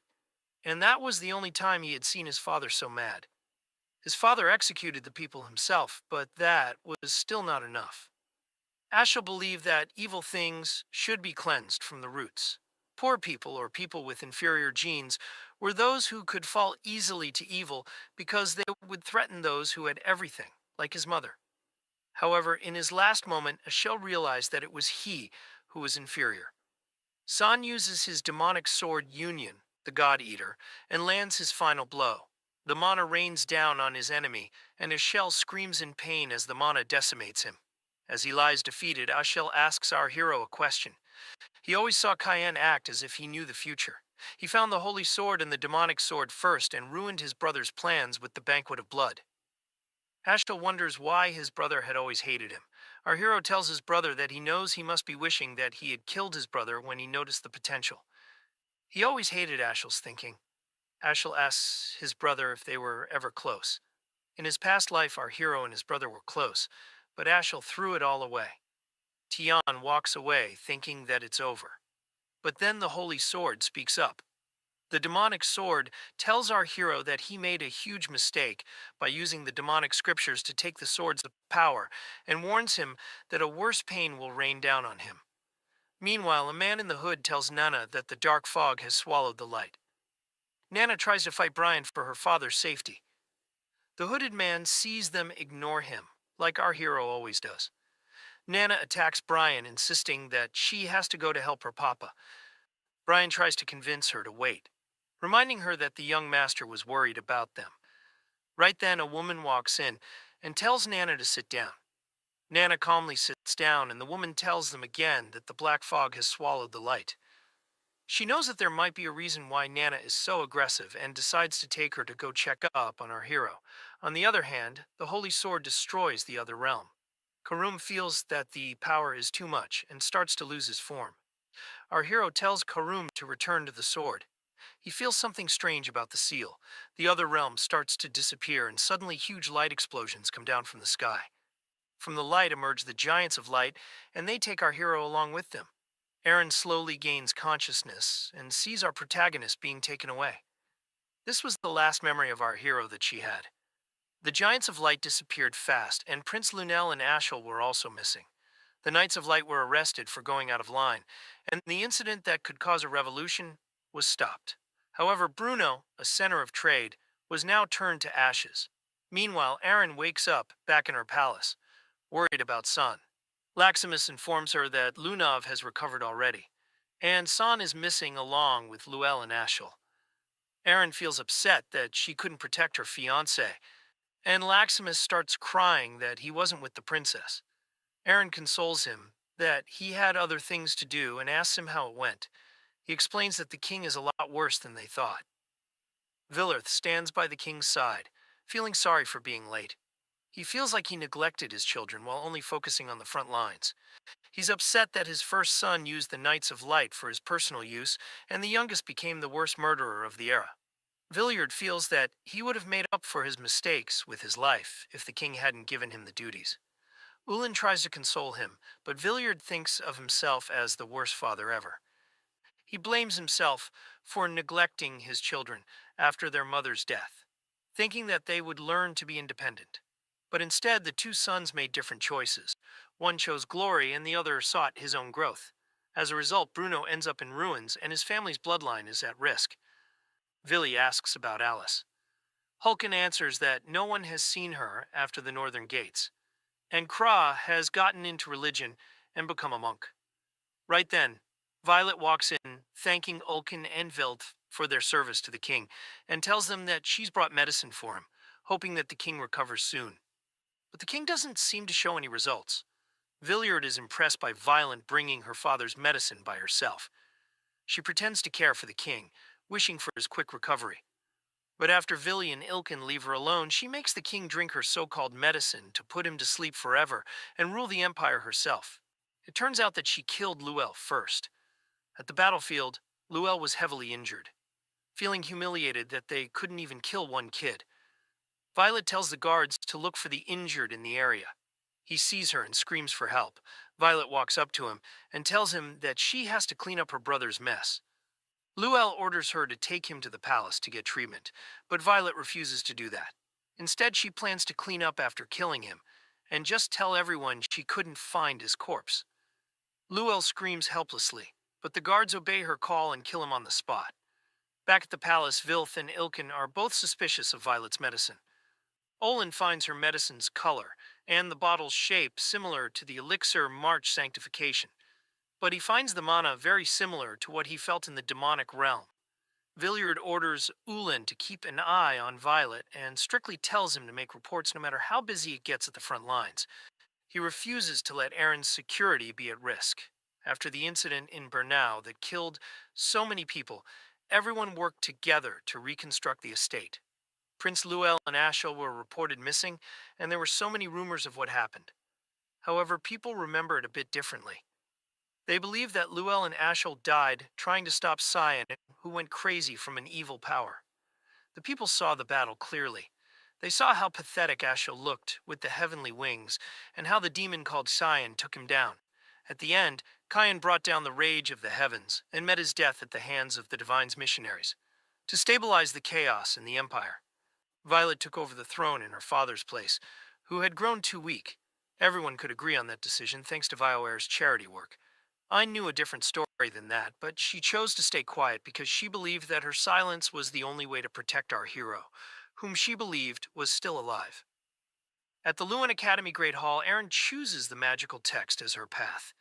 and that was the only time he had seen his father so mad. His father executed the people himself, but that was still not enough. Ashel believed that evil things should be cleansed from the roots. Poor people, or people with inferior genes, were those who could fall easily to evil because they would threaten those who had everything, like his mother. However, in his last moment, Ashel realized that it was he who was inferior. San uses his demonic sword Union, the God Eater, and lands his final blow. The mana rains down on his enemy, and Ashel screams in pain as the mana decimates him. As he lies defeated, Ashel asks our hero a question. He always saw Cayenne act as if he knew the future. He found the holy sword and the demonic sword first and ruined his brother's plans with the banquet of blood. Ashel wonders why his brother had always hated him. Our hero tells his brother that he knows he must be wishing that he had killed his brother when he noticed the potential. He always hated Ashel's thinking. Ashel asks his brother if they were ever close. In his past life, our hero and his brother were close, but Ashel threw it all away. Tian walks away, thinking that it's over. But then the holy sword speaks up. The demonic sword tells our hero that he made a huge mistake by using the demonic scriptures to take the sword's power, and warns him that a worse pain will rain down on him. Meanwhile, a man in the hood tells Nana that the dark fog has swallowed the light. Nana tries to fight Brian for her father's safety. The hooded man sees them ignore him, like our hero always does. Nana attacks Brian, insisting that she has to go to help her papa. Brian tries to convince her to wait, reminding her that the young master was worried about them. Right then, a woman walks in and tells Nana to sit down. Nana calmly sits down, and the woman tells them again that the black fog has swallowed the light. She knows that there might be a reason why Nana is so aggressive and decides to take her to go check up on our hero. On the other hand, the holy sword destroys the other realm. Karum feels that the power is too much and starts to lose his form. Our hero tells Karum to return to the sword. He feels something strange about the seal. The other realm starts to disappear, and suddenly huge light explosions come down from the sky. From the light emerge the Giants of Light, and they take our hero along with them. Aaron slowly gains consciousness and sees our protagonist being taken away. This was the last memory of our hero that she had. The Giants of Light disappeared fast, and Prince Lunel and Ashel were also missing. The Knights of Light were arrested for going out of line, and the incident that could cause a revolution was stopped. However, Bruno, a center of trade, was now turned to ashes. Meanwhile, Aaron wakes up back in her palace, worried about San. Laximus informs her that Lunav has recovered already, and San is missing along with Luel and Ashel. Aaron feels upset that she couldn't protect her fiancé, and Laximus starts crying that he wasn't with the princess. Aaron consoles him that he had other things to do and asks him how it went. He explains that the king is a lot worse than they thought. Villarth stands by the king's side, feeling sorry for being late. He feels like he neglected his children while only focusing on the front lines. He's upset that his first son used the Knights of Light for his personal use, and the youngest became the worst murderer of the era. Villiard feels that he would have made up for his mistakes with his life if the king hadn't given him the duties. Ulin tries to console him, but Villiard thinks of himself as the worst father ever. He blames himself for neglecting his children after their mother's death, thinking that they would learn to be independent. But instead, the two sons made different choices. One chose glory and the other sought his own growth. As a result, Bruno ends up in ruins and his family's bloodline is at risk. Villy asks about Alice. Hulken answers that no one has seen her after the Northern Gates, and Kra has gotten into religion and become a monk. Right then, Violet walks in, thanking Ulkin and Vilth for their service to the king, and tells them that she's brought medicine for him, hoping that the king recovers soon. But the king doesn't seem to show any results. Villiard is impressed by Violet bringing her father's medicine by herself. She pretends to care for the king, wishing for his quick recovery. But after Villy and Ilkin leave her alone, she makes the king drink her so-called medicine to put him to sleep forever and rule the empire herself. It turns out that she killed Luel first. At the battlefield, Luel was heavily injured. Feeling humiliated that they couldn't even kill one kid, Violet tells the guards to look for the injured in the area. He sees her and screams for help. Violet walks up to him and tells him that she has to clean up her brother's mess. Luel orders her to take him to the palace to get treatment, but Violet refuses to do that. Instead, she plans to clean up after killing him and just tell everyone she couldn't find his corpse. Luel screams helplessly, but the guards obey her call and kill him on the spot. Back at the palace, Vilth and Ilkin are both suspicious of Violet's medicine. Olin finds her medicine's color and the bottle's shape similar to the elixir March sanctification, but he finds the mana very similar to what he felt in the demonic realm. Villiard orders Ulin to keep an eye on Violet and strictly tells him to make reports no matter how busy it gets at the front lines. He refuses to let Aaron's security be at risk. After the incident in Bernau that killed so many people, everyone worked together to reconstruct the estate. Prince Luel and Ashel were reported missing, and there were so many rumors of what happened. However, people remember it a bit differently. They believe that Luel and Ashel died trying to stop Cyan, who went crazy from an evil power. The people saw the battle clearly. They saw how pathetic Ashel looked with the heavenly wings, and how the demon called Cyan took him down. At the end, Cyan brought down the rage of the heavens and met his death at the hands of the Divine's missionaries. To stabilize the chaos in the empire, Violet took over the throne in her father's place, who had grown too weak. Everyone could agree on that decision thanks to BioWare's charity work. I knew a different story than that, but she chose to stay quiet because she believed that her silence was the only way to protect our hero, whom she believed was still alive. At the Luan Academy Great Hall, Erin chooses the magical text as her path.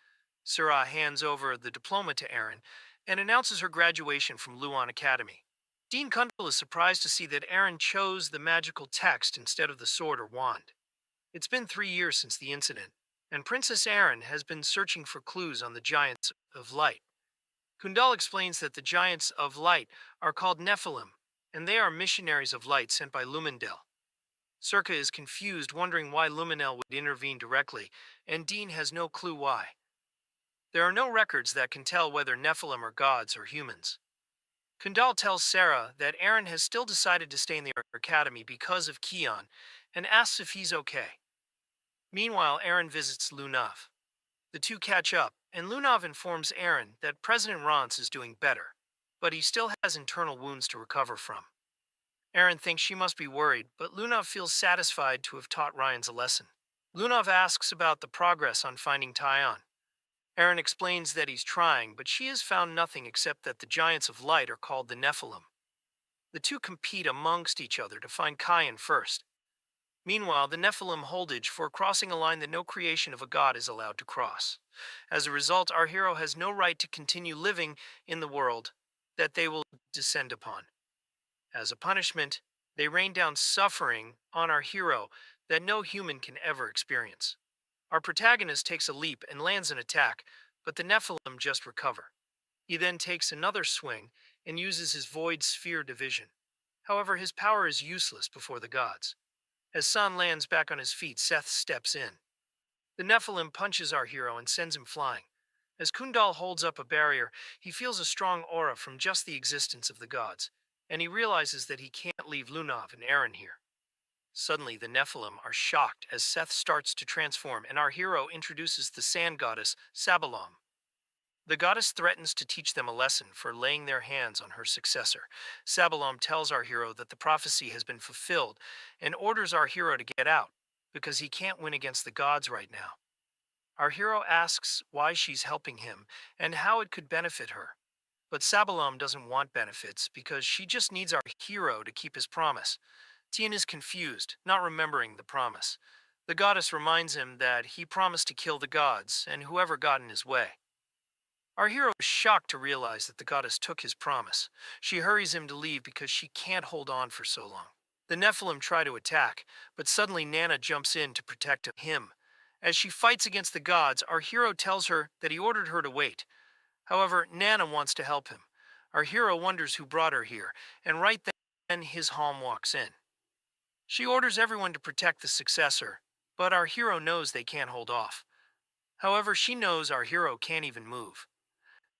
Surah hands over the diploma to Erin and announces her graduation from Luan Academy. Dean Kundal is surprised to see that Erin chose the magical text instead of the sword or wand. It's been 3 years since the incident, and Princess Erin has been searching for clues on the Giants of Light. Kundal explains that the Giants of Light are called Nephilim, and they are missionaries of light sent by Lumindel. Circa is confused, wondering why Luminel would intervene directly, and Dean has no clue why. There are no records that can tell whether Nephilim are gods or humans. Kundal tells Sarah that Erin has still decided to stay in the academy because of Keon, and asks if he's okay. Meanwhile, Erin visits Lunav. The two catch up, and Lunav informs Erin that President Rance is doing better, but he still has internal wounds to recover from. Erin thinks she must be worried, but Lunav feels satisfied to have taught Ryans a lesson. Lunav asks about the progress on finding Tyon. Erin explains that he's trying, but she has found nothing except that the Giants of Light are called the Nephilim. The two compete amongst each other to find Kyan first. Meanwhile, the Nephilim holdage for crossing a line that no creation of a god is allowed to cross. As a result, our hero has no right to continue living in the world that they will descend upon. As a punishment, they rain down suffering on our hero that no human can ever experience. Our protagonist takes a leap and lands an attack, but the Nephilim just recover. He then takes another swing and uses his Void Sphere division. However, his power is useless before the gods. As San lands back on his feet, Seth steps in. The Nephilim punches our hero and sends him flying. As Kundal holds up a barrier, he feels a strong aura from just the existence of the gods, and he realizes that he can't leave Lunav and Erin here. Suddenly, the Nephilim are shocked as Seth starts to transform, and our hero introduces the sand goddess, Sabalom. The goddess threatens to teach them a lesson for laying their hands on her successor. Sabalom tells our hero that the prophecy has been fulfilled and orders our hero to get out because he can't win against the gods right now. Our hero asks why she's helping him and how it could benefit her. But Sabalom doesn't want benefits because she just needs our hero to keep his promise. Tien is confused, not remembering the promise. The goddess reminds him that he promised to kill the gods and whoever got in his way. Our hero is shocked to realize that the goddess took his promise. She hurries him to leave because she can't hold on for so long. The Nephilim try to attack, but suddenly Nana jumps in to protect him. As she fights against the gods, our hero tells her that he ordered her to wait. However, Nana wants to help him. Our hero wonders who brought her here, and right then his Halm walks in. She orders everyone to protect the successor, but our hero knows they can't hold off. However, she knows our hero can't even move.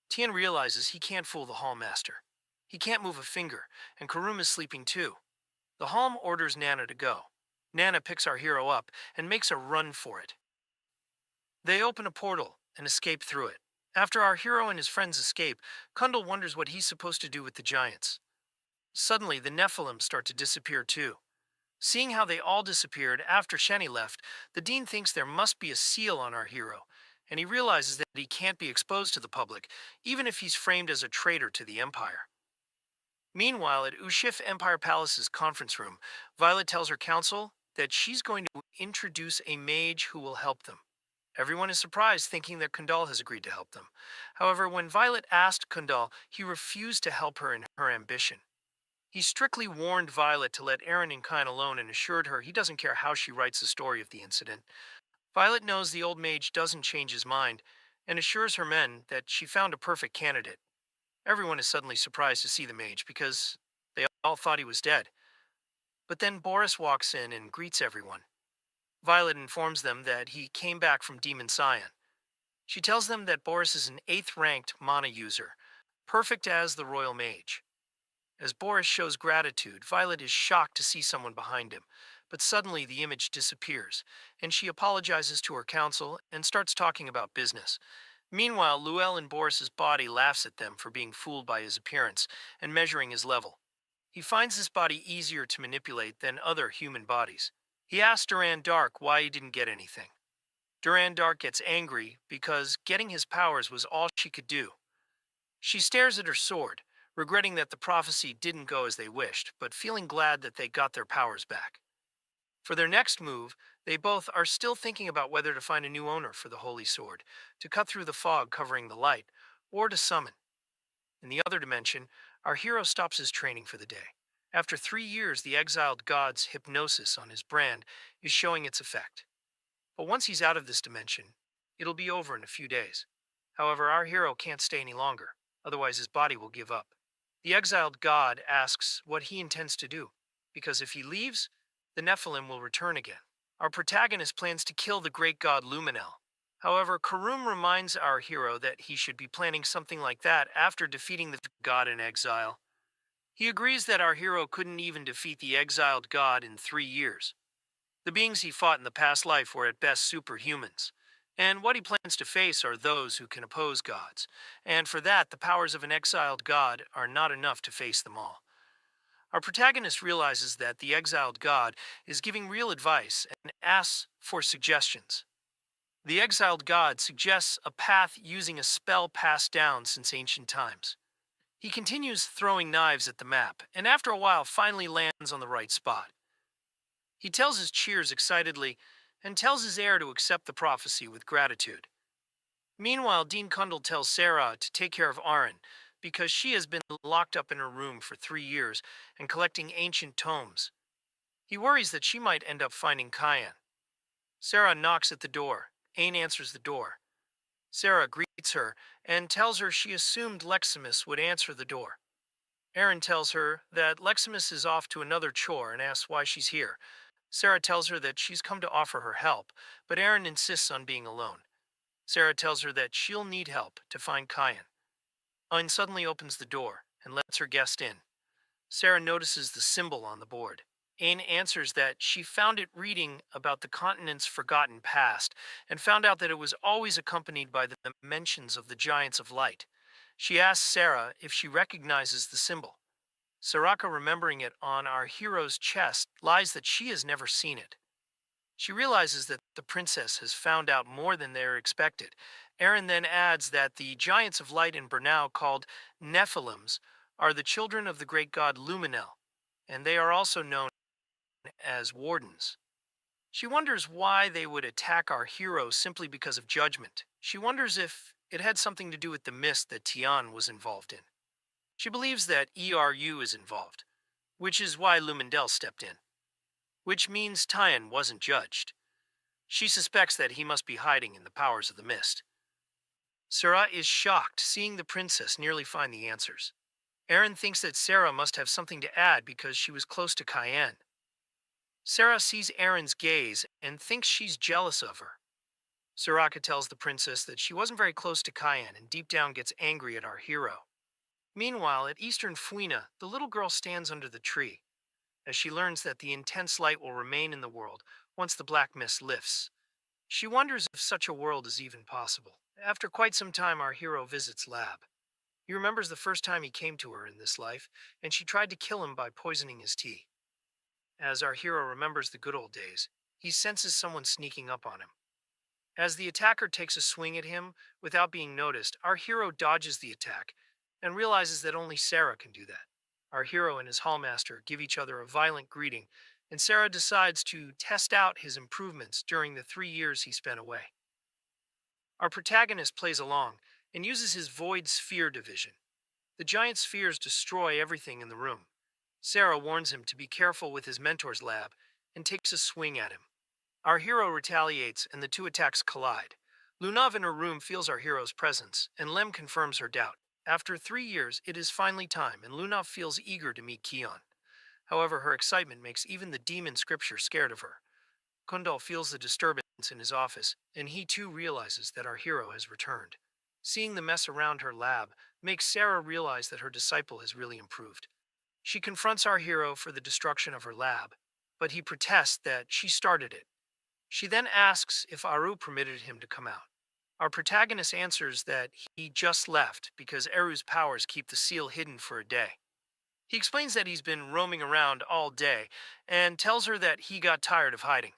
Tien realizes he can't fool the Hallmaster. He can't move a finger, and Karum is sleeping too. The Halm orders Nana to go. Nana picks our hero up and makes a run for it. They open a portal and escape through it. After our hero and his friends escape, Kundal wonders what he's supposed to do with the giants. Suddenly, the Nephilim start to disappear too. Seeing how they all disappeared after Shani left, the Dean thinks there must be a seal on our hero, and he realizes that he can't be exposed to the public, even if he's framed as a traitor to the Empire. Meanwhile, at Ushif Empire Palace's conference room, Violet tells her council that she's going to introduce a mage who will help them. Everyone is surprised, thinking that Kundal has agreed to help them. However, when Violet asked Kundal, he refused to help her in her ambition. He strictly warned Violet to let Aaron and Kine alone and assured her he doesn't care how she writes the story of the incident. Violet knows the old mage doesn't change his mind and assures her men that she found a perfect candidate. Everyone is suddenly surprised to see the mage because they all thought he was dead. But then Boris walks in and greets everyone. Violet informs them that he came back from Demon Scion. She tells them that Boris is an 8th-ranked mana user, perfect as the royal mage. As Boris shows gratitude, Violet is shocked to see someone behind him, but suddenly the image disappears, and she apologizes to her council and starts talking about business. Meanwhile, Luel in Boris's body laughs at them for being fooled by his appearance and measuring his level. He finds this body easier to manipulate than other human bodies. He asks Duran Dark why he didn't get anything. Duran Dark gets angry because getting his powers was all she could do. She stares at her sword, regretting that the prophecy didn't go as they wished, but feeling glad that they got their powers back. For their next move, they both are still thinking about whether to find a new owner for the Holy Sword, to cut through the fog covering the light, or to summon. In the other dimension, our hero stops his training for the day. After 3 years, the exiled god's hypnosis on his brand is showing its effect. But once he's out of this dimension, it'll be over in a few days. However, our hero can't stay any longer, otherwise his body will give up. The exiled god asks what he intends to do, because if he leaves, the Nephilim will return again. Our protagonist plans to kill the great god Luminel. However, Karum reminds our hero that he should be planning something like that after defeating the god in exile. He agrees that our hero couldn't even defeat the exiled god in 3 years. The beings he fought in the past life were at best superhumans, and what he plans to face are those who can oppose gods, and for that the powers of an exiled god are not enough to face them all. Our protagonist realizes that the exiled god is giving real advice and asks for suggestions. The exiled god suggests a path using a spell passed down since ancient times. He continues throwing knives at the map, and after a while finally lands on the right spot. He tells his cheers excitedly, and tells his heir to accept the prophecy with gratitude. Meanwhile, Dean Kundal tells Sarah to take care of Aaron, because she has been locked up in her room for 3 years and collecting ancient tomes. He worries that she might end up finding Kyan. Sarah knocks at the door. Ain answers the door. Sarah greets her and tells her she assumed Leximus would answer the door. Aaron tells her that Leximus is off to another chore and asks why she's here. Sarah tells her that she's come to offer her help, but Aaron insists on being alone. Sarah tells her that she'll need help to find Kyan. Ain suddenly opens the door and lets her guest in. Sarah notices the symbol on the board. Ain answers that she found it reading about the continent's forgotten past and found out that it was always accompanied by the mentions of the Giants of Light. She asks Sarah if she recognizes the symbol. Saraka, remembering it on our hero's chest, lies that she has never seen it. She realizes that the princess has found out more than they expected. Aaron then adds that the Giants of Light in Bernau, called Nephilims, are the children of the great god Luminel, and they are also known as wardens. She wonders why they would attack our hero simply because of judgment. She wonders if it had something to do with the mist that Tian was involved in. She believes that ERU is involved, which is why Lumendel stepped in, which means Tian wasn't judged. She suspects that he must be hiding in the powers of the mist. Sarah is shocked, seeing the princess nearly find the answers. Aaron thinks that Sarah must have something to add because she was close to Cayenne. Sarah sees Aaron's gaze and thinks she's jealous of her. Soraka tells the princess that she wasn't very close to Cayenne and deep down gets angry at our hero. Meanwhile, at Eastern Fuina, the little girl stands under the tree, as she learns that the intense light will remain in the world once the black mist lifts. She wonders if such a world is even possible. After quite some time, our hero visits Lab. He remembers the first time he came to her in this life, and she tried to kill him by poisoning his tea. As our hero remembers the good old days, he senses someone sneaking up on him. As the attacker takes a swing at him without being noticed, our hero dodges the attack and realizes that only Sarah can do that. Our hero and his hallmaster give each other a violent greeting, and Sarah decides to test out his improvements during the 3 years he spent away. Our protagonist plays along and uses his Void Sphere division. The giant spheres destroy everything in the room. Sarah warns him to be careful with his mentor's lab and takes a swing at him. Our hero retaliates and the two attacks collide. Lunav in her room feels our hero's presence, and Lem confirms her doubt. After 3 years, it is finally time, and Lunav feels eager to meet Kion. However, her excitement makes even the demon scripture scared of her. Kundal feels the disturbance in his office, and he too realizes that our hero has returned. Seeing the mess around her lab makes Sarah realize that her disciple has really improved. She confronts our hero for the destruction of her lab, but he protests that she started it. She then asks if Aru permitted him to come out. Our protagonist answers that he just left because Eru's powers keep the seal hidden for a day. He explains that he's been roaming around all day and tells her that he got tired of hiding.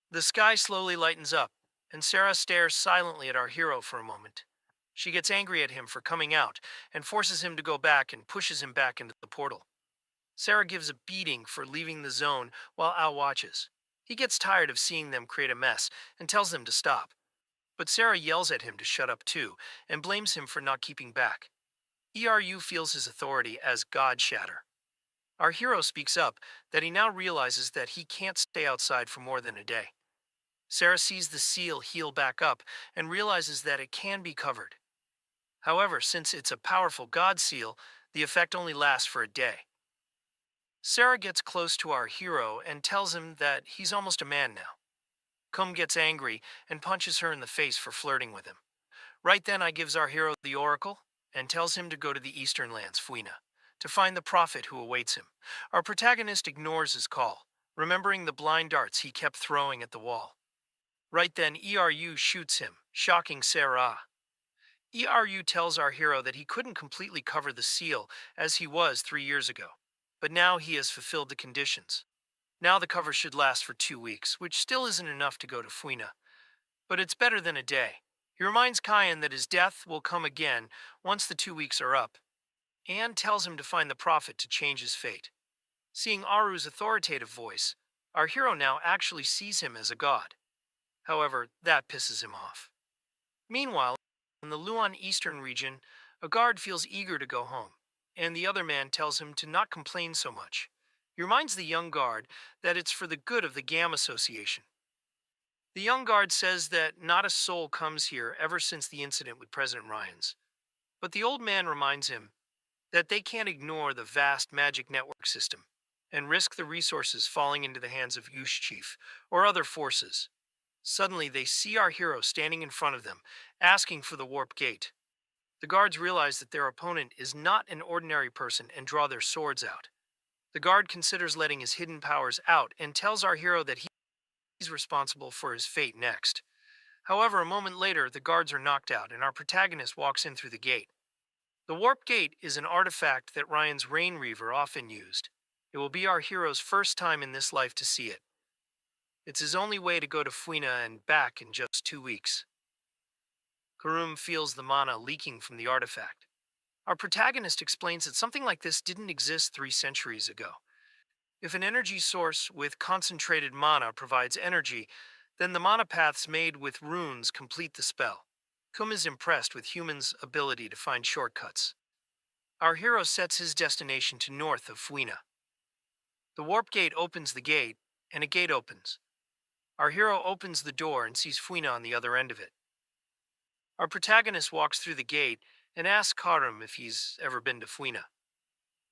The sky slowly lightens up, and Sarah stares silently at our hero for a moment. She gets angry at him for coming out and forces him to go back and pushes him back into the portal. Sarah gives a beating for leaving the zone while Al watches. He gets tired of seeing them create a mess and tells them to stop. But Sarah yells at him to shut up too and blames him for not keeping back. ERU feels his authority as God Shatter. Our hero speaks up that he now realizes that he can't stay outside for more than a day. Sarah sees the seal heal back up and realizes that it can be covered. However, since it's a powerful God seal, the effect only lasts for a day. Sarah gets close to our hero and tells him that he's almost a man now. Kum gets angry and punches her in the face for flirting with him. Right then, I gives our hero the oracle and tells him to go to the eastern lands, Fuina, to find the prophet who awaits him. Our protagonist ignores his call, remembering the blind darts he kept throwing at the wall. Right then, ERU shoots him, shocking Sarah. ERU tells our hero that he couldn't completely cover the seal as he was 3 years ago, but now he has fulfilled the conditions. Now the cover should last for 2 weeks, which still isn't enough to go to Fuina, but it's better than a day. He reminds Kyan that his death will come again once the 2 weeks are up, and tells him to find the prophet to change his fate. Seeing Aru's authoritative voice, our hero now actually sees him as a god. However, that pisses him off. Meanwhile, in the Luan Eastern region, a guard feels eager to go home, and the other man tells him to not complain so much. He reminds the young guard that it's for the good of the GAM Association. The young guard says that not a soul comes here ever since the incident with President Ryans. But the old man reminds him that they can't ignore the vast magic network system and risk the resources falling into the hands of Yush Chief or other forces. Suddenly, they see our hero standing in front of them, asking for the warp gate. The guards realize that their opponent is not an ordinary person and draw their swords out. The guard considers letting his hidden powers out and tells our hero that he's responsible for his fate next. However, a moment later, the guards are knocked out and our protagonist walks in through the gate. The warp gate is an artifact that Ryan's Rain Reaver often used. It will be our hero's first time in this life to see it. It's his only way to go to Fuina and back in just 2 weeks. Karum feels the mana leaking from the artifact. Our protagonist explains that something like this didn't exist 3 centuries ago. If an energy source with concentrated mana provides energy, then the mana paths made with runes complete the spell. Kum is impressed with humans' ability to find shortcuts. Our hero sets his destination to north of Fuina. The warp gate opens the gate, and a gate opens. Our hero opens the door and sees Fuina on the other end of it. Our protagonist walks through the gate and asks Karam if he's ever been to Fuina.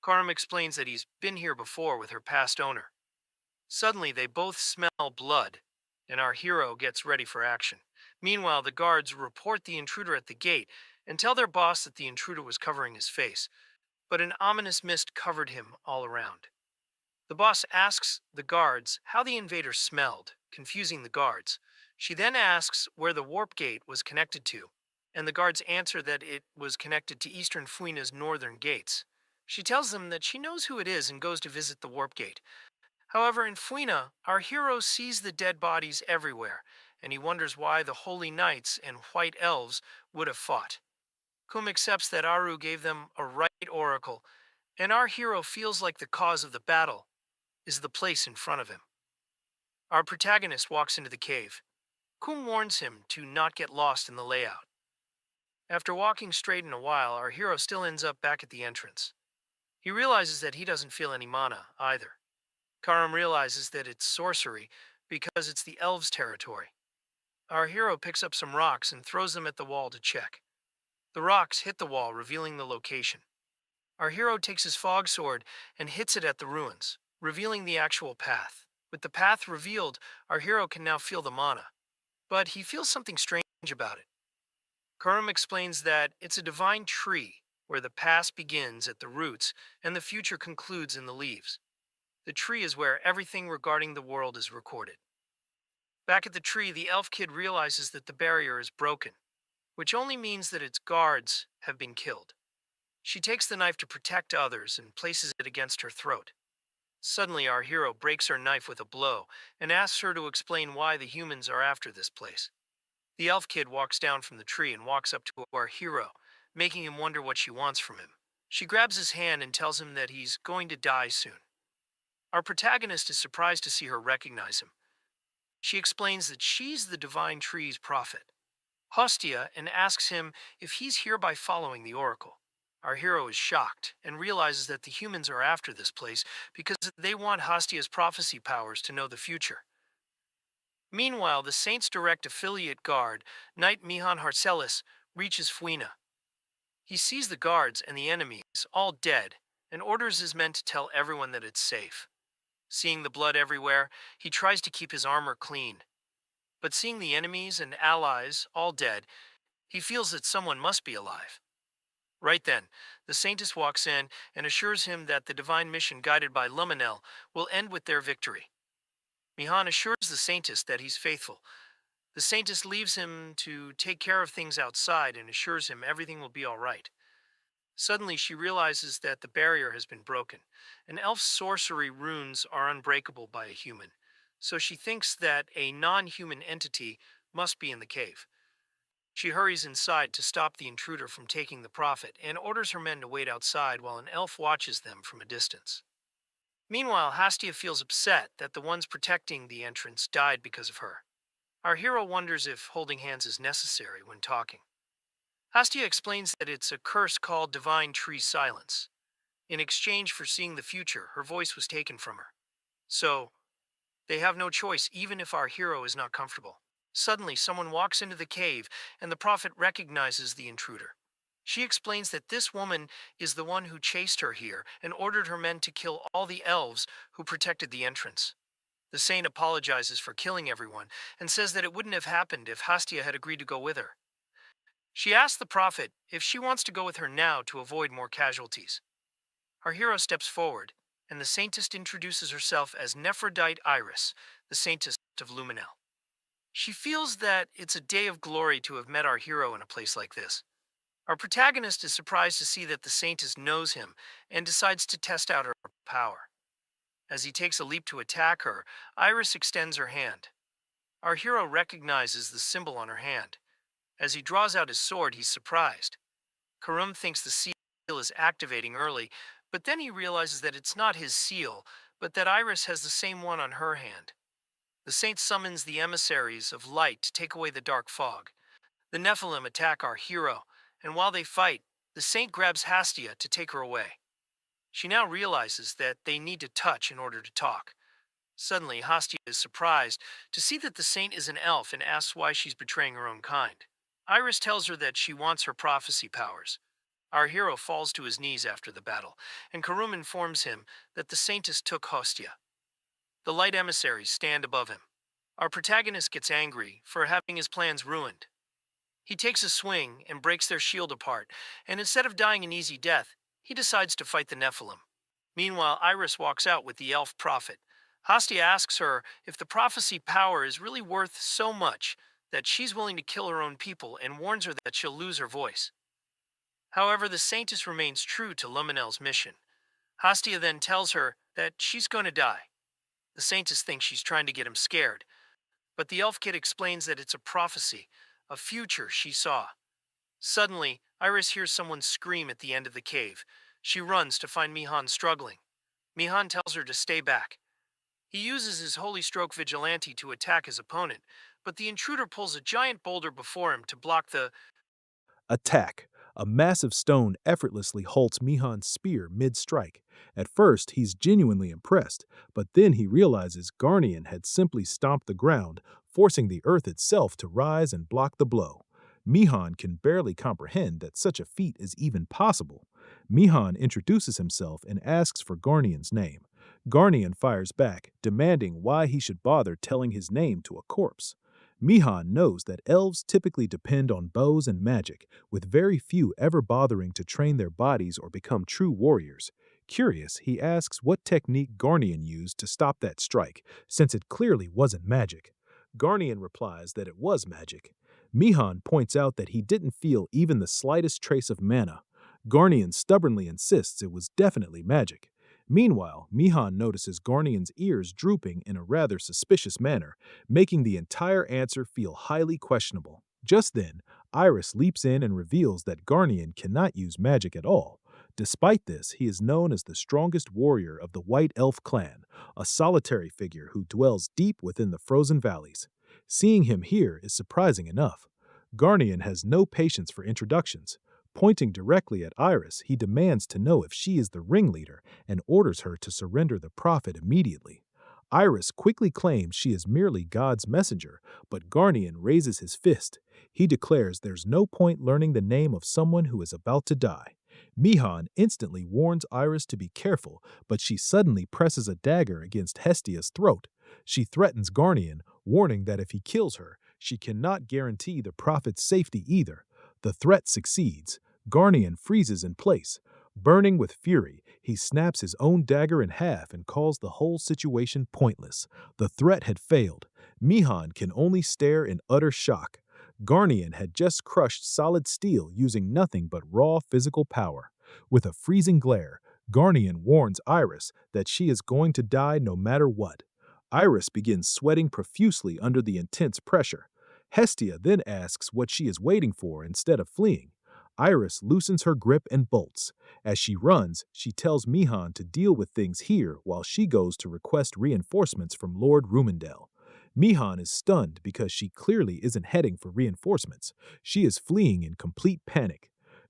Karam explains that he's been here before with her past owner. Suddenly, they both smell blood, and our hero gets ready for action. Meanwhile, the guards report the intruder at the gate and tell their boss that the intruder was covering his face, but an ominous mist covered him all around. The boss asks the guards how the invader smelled, confusing the guards. She then asks where the warp gate was connected to, and the guards answer that it was connected to Eastern Fuina's northern gates. She tells them that she knows who it is and goes to visit the warp gate. However, in Fuina, our hero sees the dead bodies everywhere, and he wonders why the Holy Knights and White Elves would have fought. Kum accepts that Aru gave them a right oracle, and our hero feels like the cause of the battle is the place in front of him. Our protagonist walks into the cave. Kum warns him to not get lost in the layout. After walking straight in a while, our hero still ends up back at the entrance. He realizes that he doesn't feel any mana either. Karam realizes that it's sorcery because it's the elves' territory. Our hero picks up some rocks and throws them at the wall to check. The rocks hit the wall, revealing the location. Our hero takes his fog sword and hits it at the ruins, revealing the actual path. With the path revealed, our hero can now feel the mana. But he feels something strange about it. Karam explains that it's a divine tree where the past begins at the roots and the future concludes in the leaves. The tree is where everything regarding the world is recorded. Back at the tree, the elf kid realizes that the barrier is broken, which only means that its guards have been killed. She takes the knife to protect others and places it against her throat. Suddenly, our hero breaks her knife with a blow and asks her to explain why the humans are after this place. The elf kid walks down from the tree and walks up to our hero, making him wonder what she wants from him. She grabs his hand and tells him that he's going to die soon. Our protagonist is surprised to see her recognize him. She explains that she's the divine tree's prophet, Hostia, and asks him if he's here by following the oracle. Our hero is shocked and realizes that the humans are after this place because they want Hostia's prophecy powers to know the future. Meanwhile, the Saints' direct affiliate guard, Knight Mihan Harcelis, reaches Fuina. He sees the guards and the enemies all dead and orders his men to tell everyone that it's safe. Seeing the blood everywhere, he tries to keep his armor clean. But seeing the enemies and allies all dead, he feels that someone must be alive. Right then, the Saintess walks in and assures him that the divine mission guided by Luminel will end with their victory. Mihan assures the Saintess that he's faithful. The Saintess leaves him to take care of things outside and assures him everything will be all right. Suddenly, she realizes that the barrier has been broken. An elf's sorcery runes are unbreakable by a human, so she thinks that a non-human entity must be in the cave. She hurries inside to stop the intruder from taking the prophet and orders her men to wait outside while an elf watches them from a distance. Meanwhile, Hastia feels upset that the ones protecting the entrance died because of her. Our hero wonders if holding hands is necessary when talking. Hastia explains that it's a curse called Divine Tree Silence. In exchange for seeing the future, her voice was taken from her. So, they have no choice even if our hero is not comfortable. Suddenly, someone walks into the cave and the prophet recognizes the intruder. She explains that this woman is the one who chased her here and ordered her men to kill all the elves who protected the entrance. The saint apologizes for killing everyone and says that it wouldn't have happened if Hastia had agreed to go with her. She asks the prophet if she wants to go with her now to avoid more casualties. Our hero steps forward. and the Saintess introduces herself as Nephrodite Iris, the Saintess of Luminel. She feels that it's a day of glory to have met our hero in a place like this. Our protagonist is surprised to see that the Saintess knows him and decides to test out her power. As he takes a leap to attack her, Iris extends her hand. Our hero recognizes the symbol on her hand. As he draws out his sword, he's surprised. Karum thinks the seal is activating early, but then he realizes that it's not his seal, but that Iris has the same one on her hand. The saint summons the emissaries of light to take away the dark fog. The Nephilim attack our hero, and while they fight, the saint grabs Hastia to take her away. She now realizes that they need to touch in order to talk. Suddenly, Hastia is surprised to see that the saint is an elf and asks why she's betraying her own kind. Iris tells her that she wants her prophecy powers. Our hero falls to his knees after the battle, and Karum informs him that the saintess took Hastia. The light emissaries stand above him. Our protagonist gets angry for having his plans ruined. He takes a swing and breaks their shield apart, and instead of dying an easy death, he decides to fight the Nephilim. Meanwhile, Iris walks out with the elf prophet. Hastia asks her if the prophecy power is really worth so much that she's willing to kill her own people and warns her that she'll lose her voice. However, the Saintess remains true to Luminel's mission. Hastia then tells her that she's going to die. The Saintess thinks she's trying to get him scared, but the elf kid explains that it's a prophecy, a future she saw. Suddenly, Iris hears someone scream at the end of the cave. She runs to find Mihan struggling. Mihan tells her to stay back. He uses his Holy Stroke Vigilante to attack his opponent, but the intruder pulls a giant boulder before him to block the attack. A massive stone effortlessly halts Mihan's spear mid-strike. At first, he's genuinely impressed, but then he realizes Garnian had simply stomped the ground, forcing the earth itself to rise and block the blow. Mihan can barely comprehend that such a feat is even possible. Mihan introduces himself and asks for Garnian's name. Garnian fires back, demanding why he should bother telling his name to a corpse. Mihan knows that elves typically depend on bows and magic, with very few ever bothering to train their bodies or become true warriors. Curious, he asks what technique Garnian used to stop that strike, since it clearly wasn't magic. Garnian replies that it was magic. Mihan points out that he didn't feel even the slightest trace of mana. Garnian stubbornly insists it was definitely magic. Meanwhile, Mihan notices Garnian's ears drooping in a rather suspicious manner, making the entire answer feel highly questionable. Just then, Iris leaps in and reveals that Garnian cannot use magic at all. Despite this, he is known as the strongest warrior of the White Elf clan, a solitary figure who dwells deep within the frozen valleys. Seeing him here is surprising enough. Garnian has no patience for introductions. Pointing directly at Iris, he demands to know if she is the ringleader and orders her to surrender the prophet immediately. Iris quickly claims she is merely God's messenger, but Garnian raises his fist. He declares there's no point learning the name of someone who is about to die. Mihan instantly warns Iris to be careful, but she suddenly presses a dagger against Hestia's throat. She threatens Garnian, warning that if he kills her, she cannot guarantee the prophet's safety either. The threat succeeds. Garnian freezes in place. Burning with fury, he snaps his own dagger in half and calls the whole situation pointless. The threat had failed. Mihan can only stare in utter shock. Garnian had just crushed solid steel using nothing but raw physical power. With a freezing glare, Garnian warns Iris that she is going to die no matter what. Iris begins sweating profusely under the intense pressure. Hestia then asks what she is waiting for instead of fleeing. Iris loosens her grip and bolts. As she runs, she tells Mihan to deal with things here while she goes to request reinforcements from Lord Rumendel. Mihan is stunned because she clearly isn't heading for reinforcements. She is fleeing in complete panic.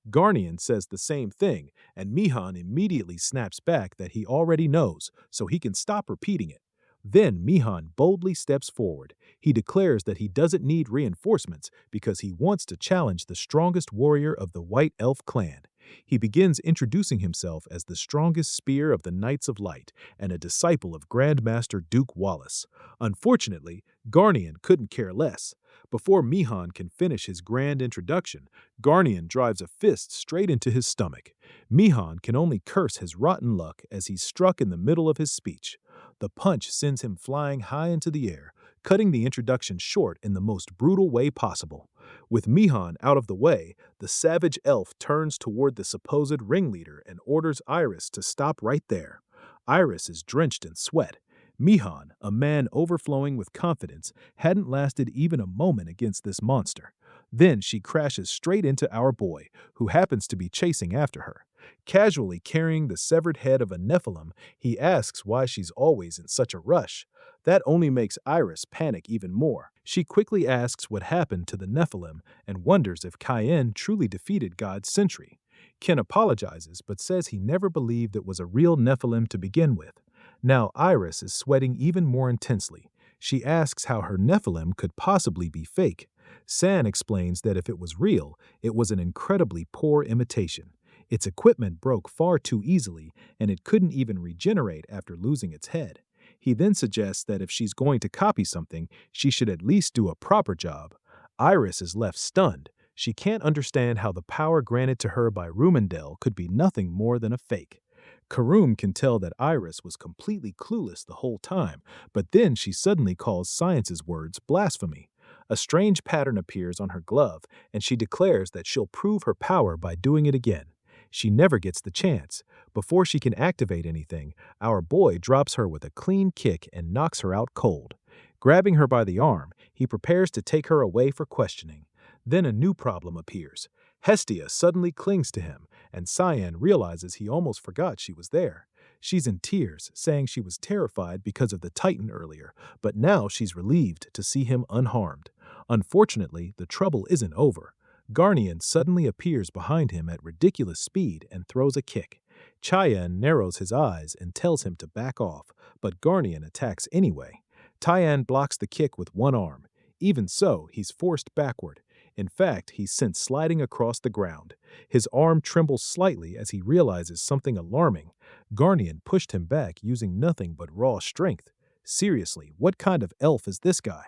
Garnian says the same thing, and Mihan immediately snaps back that he already knows, so he can stop repeating it. Then Mihan boldly steps forward. He declares that he doesn't need reinforcements because he wants to challenge the strongest warrior of the White Elf clan. He begins introducing himself as the strongest spear of the Knights of Light and a disciple of Grandmaster Duke Wallace. Unfortunately, Garnian couldn't care less. Before Mihan can finish his grand introduction, Garnian drives a fist straight into his stomach. Mihan can only curse his rotten luck as he's struck in the middle of his speech. The punch sends him flying high into the air, cutting the introduction short in the most brutal way possible. With Mihan out of the way, the savage elf turns toward the supposed ringleader and orders Iris to stop right there. Iris is drenched in sweat. Mihan, a man overflowing with confidence, hadn't lasted even a moment against this monster. Then she crashes straight into our boy, who happens to be chasing after her. Casually carrying the severed head of a Nephilim, he asks why she's always in such a rush. That only makes Iris panic even more. She quickly asks what happened to the Nephilim and wonders if Cayenne truly defeated God's Sentry. Ken apologizes but says he never believed it was a real Nephilim to begin with. Now Iris is sweating even more intensely. She asks how her Nephilim could possibly be fake. San explains that if it was real, it was an incredibly poor imitation. Its equipment broke far too easily, and it couldn't even regenerate after losing its head. He then suggests that if she's going to copy something, she should at least do a proper job. Iris is left stunned. She can't understand how the power granted to her by Rumendel could be nothing more than a fake. Karum can tell that Iris was completely clueless the whole time, but then she suddenly calls science's words blasphemy. A strange pattern appears on her glove, and she declares that she'll prove her power by doing it again. She never gets the chance. Before she can activate anything, our boy drops her with a clean kick and knocks her out cold. Grabbing her by the arm, he prepares to take her away for questioning. Then a new problem appears. Hestia suddenly clings to him, and Cyan realizes he almost forgot she was there. She's in tears, saying she was terrified because of the Titan earlier, but now she's relieved to see him unharmed. Unfortunately, the trouble isn't over. Garnian suddenly appears behind him at ridiculous speed and throws a kick. Chayan narrows his eyes and tells him to back off, but Garnian attacks anyway. Tyan blocks the kick with one arm. Even so, he's forced backward. In fact, he's sent sliding across the ground. His arm trembles slightly as he realizes something alarming. Garnian pushed him back using nothing but raw strength. Seriously, what kind of elf is this guy?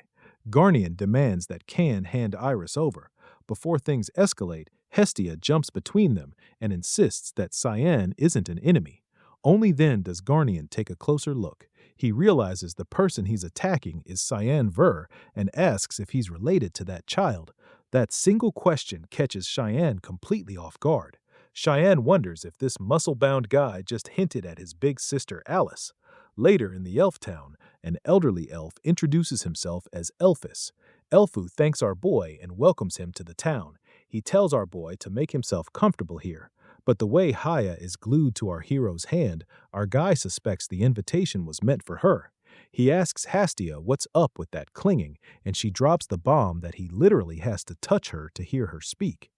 Garnian demands that Can hand Iris over. Before things escalate, Hestia jumps between them and insists that Cyan isn't an enemy. Only then does Garnian take a closer look. He realizes the person he's attacking is Cyan Ver and asks if he's related to that child. That single question catches Cheyenne completely off guard. Cheyenne wonders if this muscle-bound guy just hinted at his big sister Alice. Later in the elf town, an elderly elf introduces himself as Elphus. Elfu thanks our boy and welcomes him to the town. He tells our boy to make himself comfortable here. But the way Haya is glued to our hero's hand, our guy suspects the invitation was meant for her. He asks Hastia what's up with that clinging, and she drops the bomb that he literally has to touch her to hear her speak.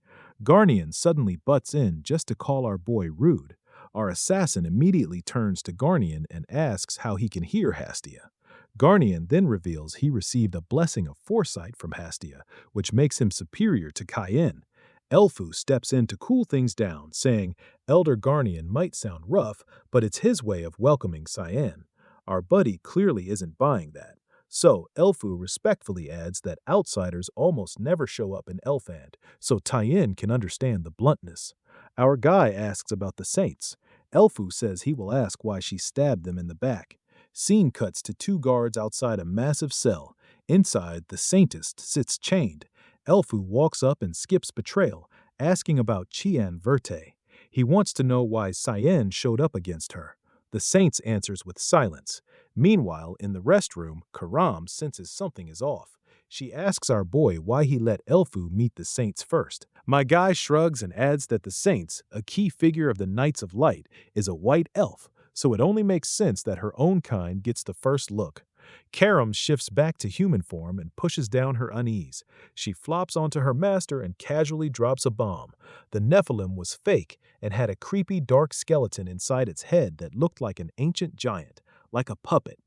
Garnian suddenly butts in just to call our boy rude. Our assassin immediately turns to Garnian and asks how he can hear Hastia. Garnian then reveals he received a blessing of foresight from Hastia, which makes him superior to Cayenne. Elfu steps in to cool things down, saying Elder Garnian might sound rough, but it's his way of welcoming Cyan. Our buddy clearly isn't buying that. So Elfu respectfully adds that outsiders almost never show up in Elfand, so Tyen can understand the bluntness. Our guy asks about the saints. Elfu says he will ask why she stabbed them in the back. Scene cuts to two guards outside a massive cell. Inside, the saintist sits chained. Elfu walks up and skips betrayal, asking about Chian Verte. He wants to know why Cyan showed up against her. The saints answers with silence. Meanwhile, in the restroom, Karam senses something is off. She asks our boy why he let Elfu meet the saints first. My guy shrugs and adds that the saints, a key figure of the Knights of Light, is a white elf, so it only makes sense that her own kind gets the first look. Karam shifts back to human form and pushes down her unease. She flops onto her master and casually drops a bomb. The Nephilim was fake and had a creepy dark skeleton inside its head that looked like an ancient giant, like a puppet.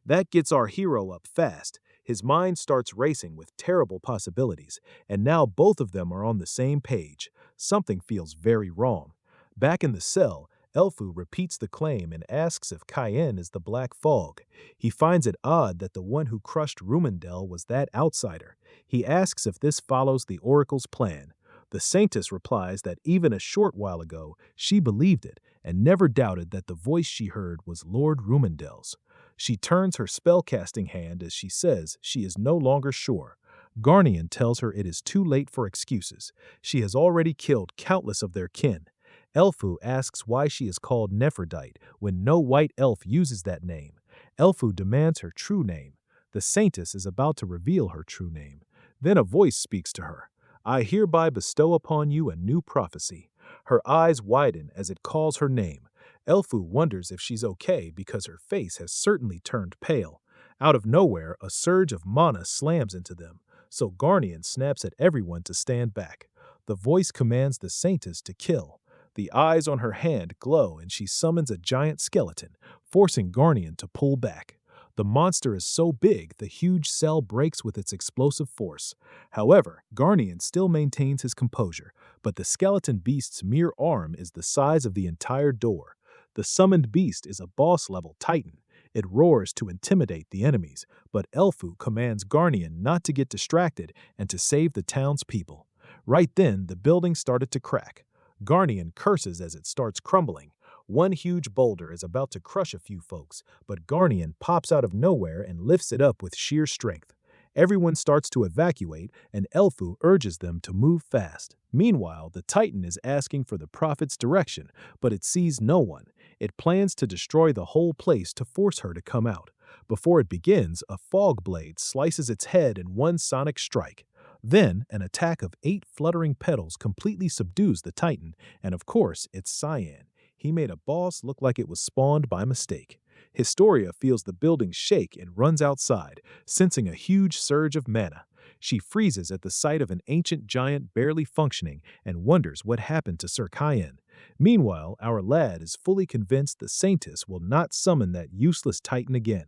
That gets our hero up fast. His mind starts racing with terrible possibilities, and now both of them are on the same page. Something feels very wrong. Back in the cell, Elfu repeats the claim and asks if Cayenne is the Black Fog. He finds it odd that the one who crushed Rumendell was that outsider. He asks if this follows the Oracle's plan. The Saintess replies that even a short while ago, she believed it and never doubted that the voice she heard was Lord Rumendell's. She turns her spellcasting hand as she says she is no longer sure. Garnian tells her it is too late for excuses. She has already killed countless of their kin. Elfu asks why she is called Nephrodite when no white elf uses that name. Elfu demands her true name. The Saintess is about to reveal her true name. Then a voice speaks to her. I hereby bestow upon you a new prophecy. Her eyes widen as it calls her name. Elfu wonders if she's okay because her face has certainly turned pale. Out of nowhere, a surge of mana slams into them, so Garnian snaps at everyone to stand back. The voice commands the Saintess to kill. The eyes on her hand glow and she summons a giant skeleton, forcing Garnian to pull back. The monster is so big, the huge cell breaks with its explosive force. However, Garnian still maintains his composure, but the skeleton beast's mere arm is the size of the entire door. The summoned beast is a boss-level titan. It roars to intimidate the enemies, but Elfu commands Garnian not to get distracted and to save the townspeople. Right then, the building started to crack. Garnian curses as it starts crumbling. One huge boulder is about to crush a few folks, but Garnian pops out of nowhere and lifts it up with sheer strength. Everyone starts to evacuate, and Elfu urges them to move fast. Meanwhile, the Titan is asking for the prophet's direction, but it sees no one. It plans to destroy the whole place to force her to come out. Before it begins, a fog blade slices its head in one sonic strike. Then, an attack of 8 fluttering petals completely subdues the Titan, and of course, it's Cyan. He made a boss look like it was spawned by mistake. Historia feels the building shake and runs outside, sensing a huge surge of mana. She freezes at the sight of an ancient giant barely functioning and wonders what happened to Sir Cayenne. Meanwhile, our lad is fully convinced the Saintess will not summon that useless Titan again.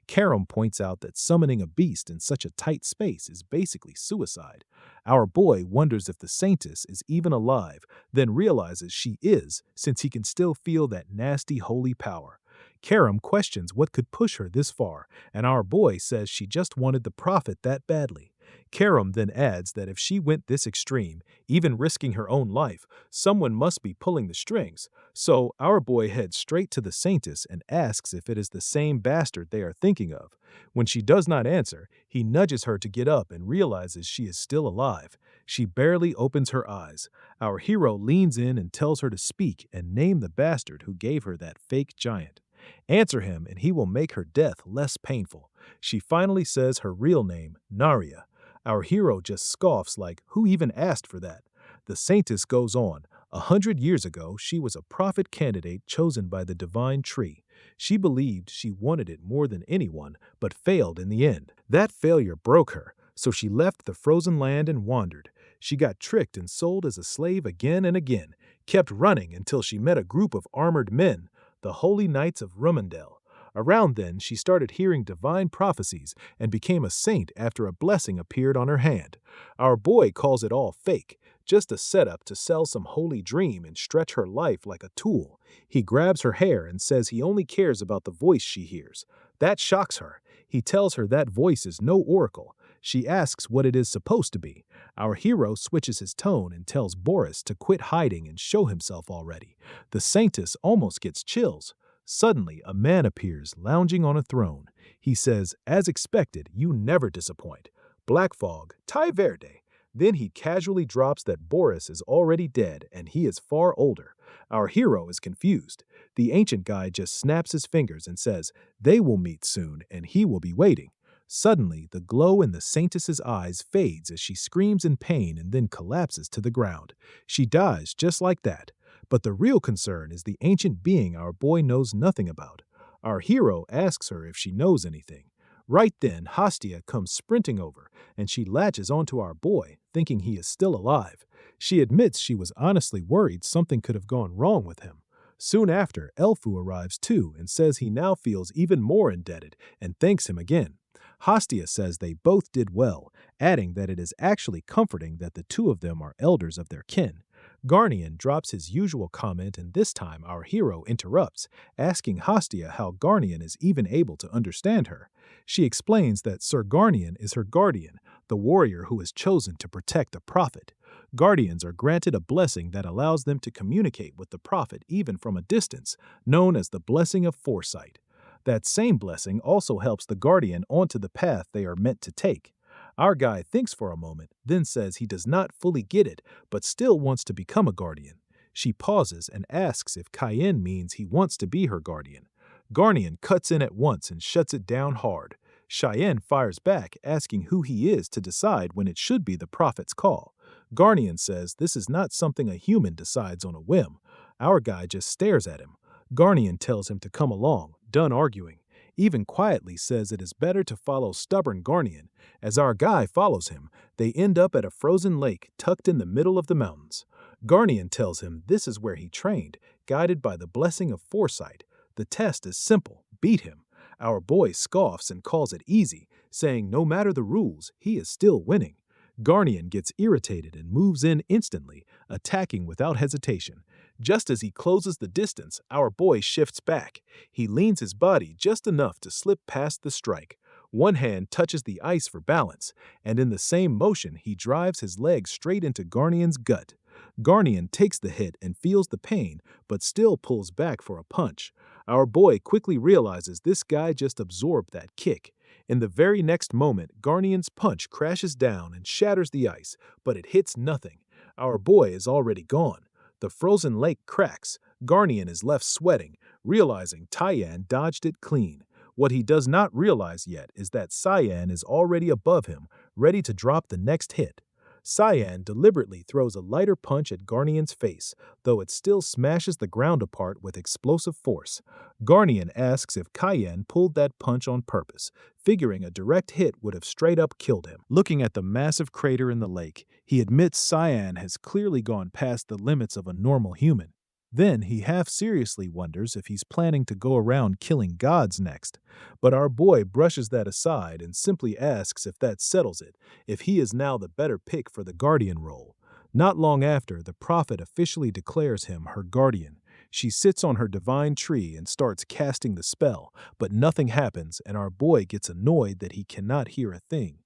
Karam points out that summoning a beast in such a tight space is basically suicide. Our boy wonders if the Saintess is even alive, then realizes she is, since he can still feel that nasty holy power. Karam questions what could push her this far, and our boy says she just wanted the prophet that badly. Karam then adds that if she went this extreme, even risking her own life, someone must be pulling the strings. So our boy heads straight to the Saintess and asks if it is the same bastard they are thinking of. When she does not answer, he nudges her to get up and realizes she is still alive. She barely opens her eyes. Our hero leans in and tells her to speak and name the bastard who gave her that fake giant. Answer him and he will make her death less painful. She finally says her real name, Naria. Our hero just scoffs like, who even asked for that? The Saintess goes on. 100 years ago, she was a prophet candidate chosen by the divine tree. She believed she wanted it more than anyone, but failed in the end. That failure broke her, so she left the frozen land and wandered. She got tricked and sold as a slave again and again, kept running until she met a group of armored men, the Holy Knights of Rumendell. Around then, she started hearing divine prophecies and became a saint after a blessing appeared on her hand. Our boy calls it all fake, just a setup to sell some holy dream and stretch her life like a tool. He grabs her hair and says he only cares about the voice she hears. That shocks her. He tells her that voice is no oracle. She asks what it is supposed to be. Our hero switches his tone and tells Boris to quit hiding and show himself already. The Saintess almost gets chills. Suddenly, a man appears, lounging on a throne. He says, as expected, you never disappoint. Black Fog, Tai Verde. Then he casually drops that Boris is already dead and he is far older. Our hero is confused. The ancient guy just snaps his fingers and says, they will meet soon and he will be waiting. Suddenly, the glow in the Saintess's eyes fades as she screams in pain and then collapses to the ground. She dies just like that. But the real concern is the ancient being our boy knows nothing about. Our hero asks her if she knows anything. Right then, Hastia comes sprinting over, and she latches onto our boy, thinking he is still alive. She admits she was honestly worried something could have gone wrong with him. Soon after, Elfu arrives too and says he now feels even more indebted and thanks him again. Hastia says they both did well, adding that it is actually comforting that the two of them are elders of their kin. Garnian drops his usual comment, and this time our hero interrupts, asking Hastia how Garnian is even able to understand her. She explains that Sir Garnian is her guardian, the warrior who is chosen to protect the prophet. Guardians are granted a blessing that allows them to communicate with the prophet even from a distance, known as the blessing of foresight. That same blessing also helps the guardian onto the path they are meant to take. Our guy thinks for a moment, then says he does not fully get it, but still wants to become a guardian. She pauses and asks if Cayenne means he wants to be her guardian. Garnian cuts in at once and shuts it down hard. Cheyenne fires back, asking who he is to decide when it should be the prophet's call. Garnian says this is not something a human decides on a whim. Our guy just stares at him. Garnian tells him to come along, done arguing. Even quietly says it is better to follow stubborn Garnian. As our guy follows him, they end up at a frozen lake tucked in the middle of the mountains. Garnian tells him this is where he trained, guided by the blessing of foresight. The test is simple, beat him. Our boy scoffs and calls it easy, saying no matter the rules, he is still winning. Garnian gets irritated and moves in instantly, attacking without hesitation. Just as he closes the distance, our boy shifts back. He leans his body just enough to slip past the strike. One hand touches the ice for balance, and in the same motion, he drives his leg straight into Garnian's gut. Garnian takes the hit and feels the pain, but still pulls back for a punch. Our boy quickly realizes this guy just absorbed that kick. In the very next moment, Garnian's punch crashes down and shatters the ice, but it hits nothing. Our boy is already gone. The frozen lake cracks. Garnian is left sweating, realizing Tyann dodged it clean. What he does not realize yet is that Cyan is already above him, ready to drop the next hit. Cyan deliberately throws a lighter punch at Garnian's face, though it still smashes the ground apart with explosive force. Garnian asks if Cayenne pulled that punch on purpose, figuring a direct hit would have straight up killed him. Looking at the massive crater in the lake, he admits Cyan has clearly gone past the limits of a normal human. Then he half-seriously wonders if he's planning to go around killing gods next. But our boy brushes that aside and simply asks if that settles it, if he is now the better pick for the guardian role. Not long after, the prophet officially declares him her guardian. She sits on her divine tree and starts casting the spell, but nothing happens, and our boy gets annoyed that he cannot hear a thing.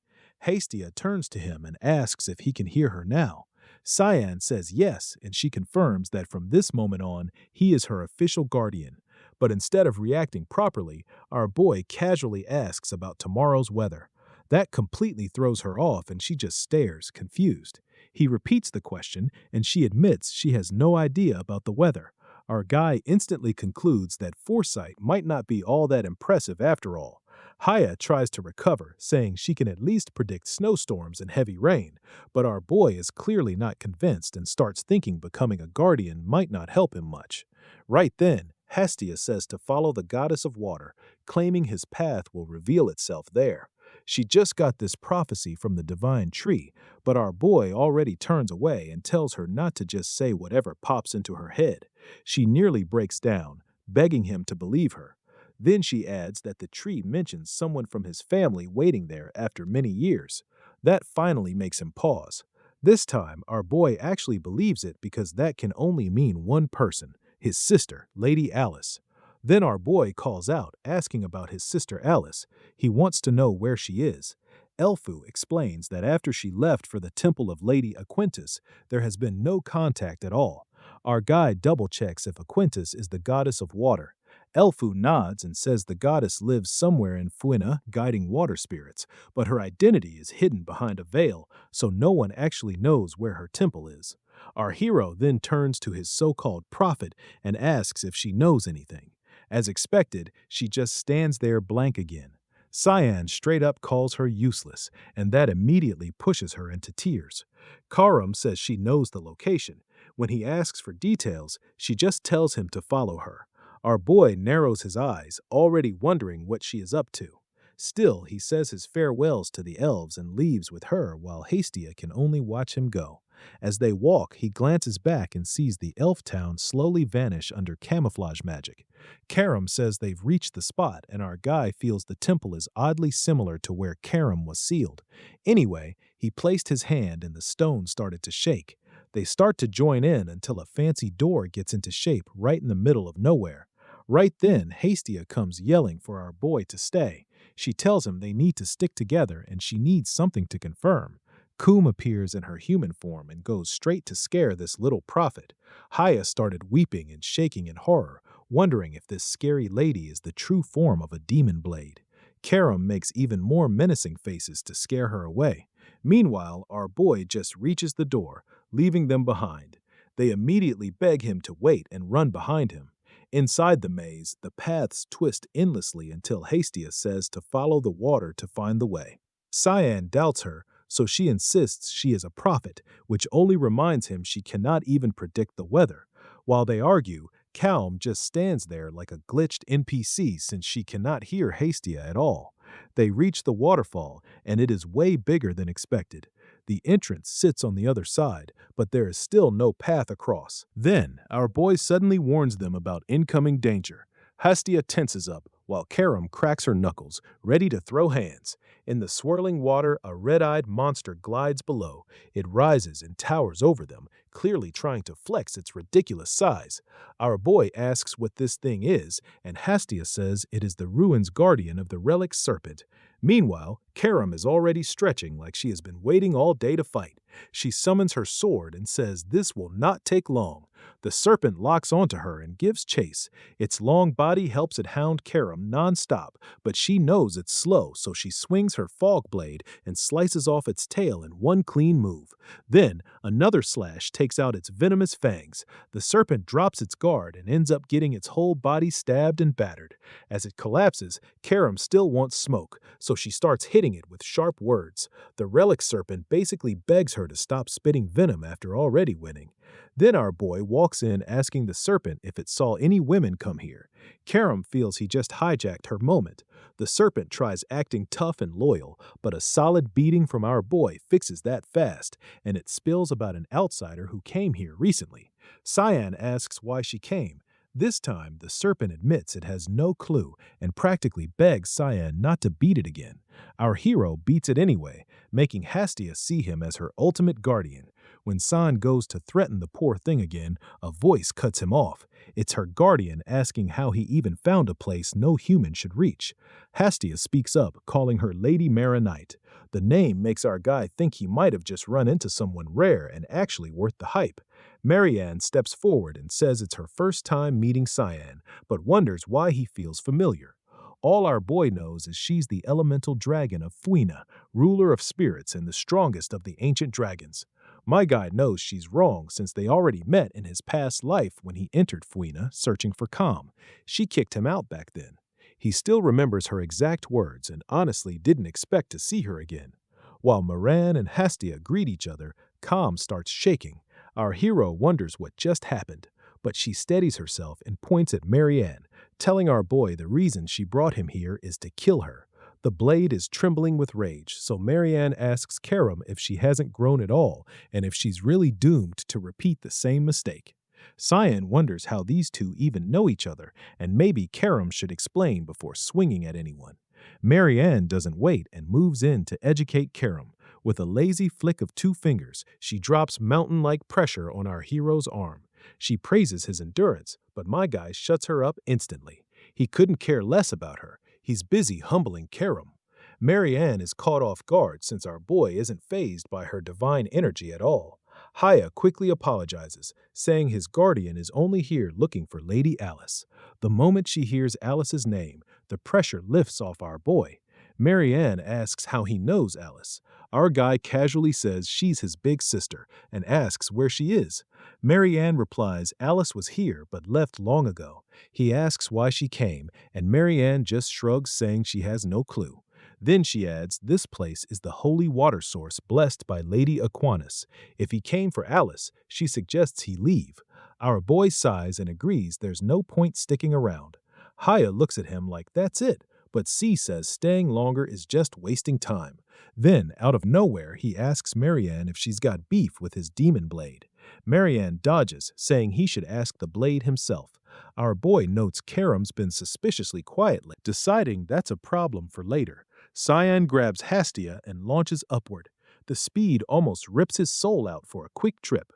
Hastia turns to him and asks if he can hear her now. Cyan says yes, and she confirms that from this moment on, he is her official guardian. But instead of reacting properly, our boy casually asks about tomorrow's weather. That completely throws her off, and she just stares, confused. He repeats the question, and she admits she has no idea about the weather. Our guy instantly concludes that foresight might not be all that impressive after all. Haya tries to recover, saying she can at least predict snowstorms and heavy rain, but our boy is clearly not convinced and starts thinking becoming a guardian might not help him much. Right then, Hastia says to follow the goddess of water, claiming his path will reveal itself there. She just got this prophecy from the divine tree, but our boy already turns away and tells her not to just say whatever pops into her head. She nearly breaks down, begging him to believe her. Then she adds that the tree mentions someone from his family waiting there after many years. That finally makes him pause. This time, our boy actually believes it because that can only mean one person, his sister, Lady Alice. Then our boy calls out, asking about his sister Alice. He wants to know where she is. Elfu explains that after she left for the temple of Lady Aquentus, there has been no contact at all. Our guide double-checks if Aquentus is the goddess of water. Elfu nods and says the goddess lives somewhere in Fuina, guiding water spirits, but her identity is hidden behind a veil, so no one actually knows where her temple is. Our hero then turns to his so-called prophet and asks if she knows anything. As expected, she just stands there blank again. Cyan straight up calls her useless, and that immediately pushes her into tears. Karam says she knows the location. When he asks for details, she just tells him to follow her. Our boy narrows his eyes, already wondering what she is up to. Still, he says his farewells to the elves and leaves with her while Hastia can only watch him go. As they walk, he glances back and sees the elf town slowly vanish under camouflage magic. Karam says they've reached the spot, and our guy feels the temple is oddly similar to where Karam was sealed. Anyway, he placed his hand and the stone started to shake. They start to join in until a fancy door gets into shape right in the middle of nowhere. Right then, Hastia comes yelling for our boy to stay. She tells him they need to stick together and she needs something to confirm. Coom appears in her human form and goes straight to scare this little prophet. Haya started weeping and shaking in horror, wondering if this scary lady is the true form of a demon blade. Karam makes even more menacing faces to scare her away. Meanwhile, our boy just reaches the door, leaving them behind. They immediately beg him to wait and run behind him. Inside the maze, the paths twist endlessly until Hastia says to follow the water to find the way. Cyan doubts her, so she insists she is a prophet, which only reminds him she cannot even predict the weather. While they argue, Calm just stands there like a glitched NPC since she cannot hear Hastia at all. They reach the waterfall, and it is way bigger than expected. The entrance sits on the other side, but there is still no path across. Then, our boy suddenly warns them about incoming danger. Hastia tenses up, while Karam cracks her knuckles, ready to throw hands. In the swirling water, a red-eyed monster glides below. It rises and towers over them, clearly trying to flex its ridiculous size. Our boy asks what this thing is, and Hastia says it is the ruin's guardian of the relic serpent. Meanwhile, Karam is already stretching like she has been waiting all day to fight. She summons her sword and says this will not take long. The serpent locks onto her and gives chase. Its long body helps it hound Karam non-stop, but she knows it's slow, so she swings her fog blade and slices off its tail in one clean move. Then, another slash takes out its venomous fangs. The serpent drops its guard and ends up getting its whole body stabbed and battered. As it collapses, Karam still wants smoke, so she starts hitting it with sharp words. The relic serpent basically begs her to stop spitting venom after already winning. Then our boy walks in asking the serpent if it saw any women come here. Karam feels he just hijacked her moment. The serpent tries acting tough and loyal, but a solid beating from our boy fixes that fast, and it spills about an outsider who came here recently. Cyan asks why she came. This time, the serpent admits it has no clue and practically begs Cyan not to beat it again. Our hero beats it anyway, making Hastia see him as her ultimate guardian. When San goes to threaten the poor thing again, a voice cuts him off. It's her guardian asking how he even found a place no human should reach. Hastia speaks up, calling her Lady Maronite. The name makes our guy think he might have just run into someone rare and actually worth the hype. Marianne steps forward and says it's her first time meeting Cyan, but wonders why he feels familiar. All our boy knows is she's the elemental dragon of Fuina, ruler of spirits and the strongest of the ancient dragons. My guy knows she's wrong since they already met in his past life when he entered Fuina searching for Calm. She kicked him out back then. He still remembers her exact words and honestly didn't expect to see her again. While Moran and Hastia greet each other, Calm starts shaking. Our hero wonders what just happened, but she steadies herself and points at Marianne, telling our boy the reason she brought him here is to kill her. The blade is trembling with rage, so Marianne asks Karam if she hasn't grown at all and if she's really doomed to repeat the same mistake. Cyan wonders how these two even know each other, and maybe Karam should explain before swinging at anyone. Marianne doesn't wait and moves in to educate Karam. With a lazy flick of two fingers, she drops mountain-like pressure on our hero's arm. She praises his endurance, but my guy shuts her up instantly. He couldn't care less about her. He's busy humbling Karam. Marianne is caught off guard since our boy isn't fazed by her divine energy at all. Haya quickly apologizes, saying his guardian is only here looking for Lady Alice. The moment she hears Alice's name, the pressure lifts off our boy. Marianne asks how he knows Alice. Our guy casually says she's his big sister and asks where she is. Marianne replies Alice was here but left long ago. He asks why she came, and Marianne just shrugs, saying she has no clue. Then she adds this place is the holy water source blessed by Lady Aquinas. If he came for Alice, she suggests he leave. Our boy sighs and agrees there's no point sticking around. Haya looks at him like that's it, but C says staying longer is just wasting time. Then, out of nowhere, he asks Marianne if she's got beef with his demon blade. Marianne dodges, saying he should ask the blade himself. Our boy notes Karam's been suspiciously quiet, deciding that's a problem for later. Cyan grabs Hastia and launches upward. The speed almost rips his soul out for a quick trip.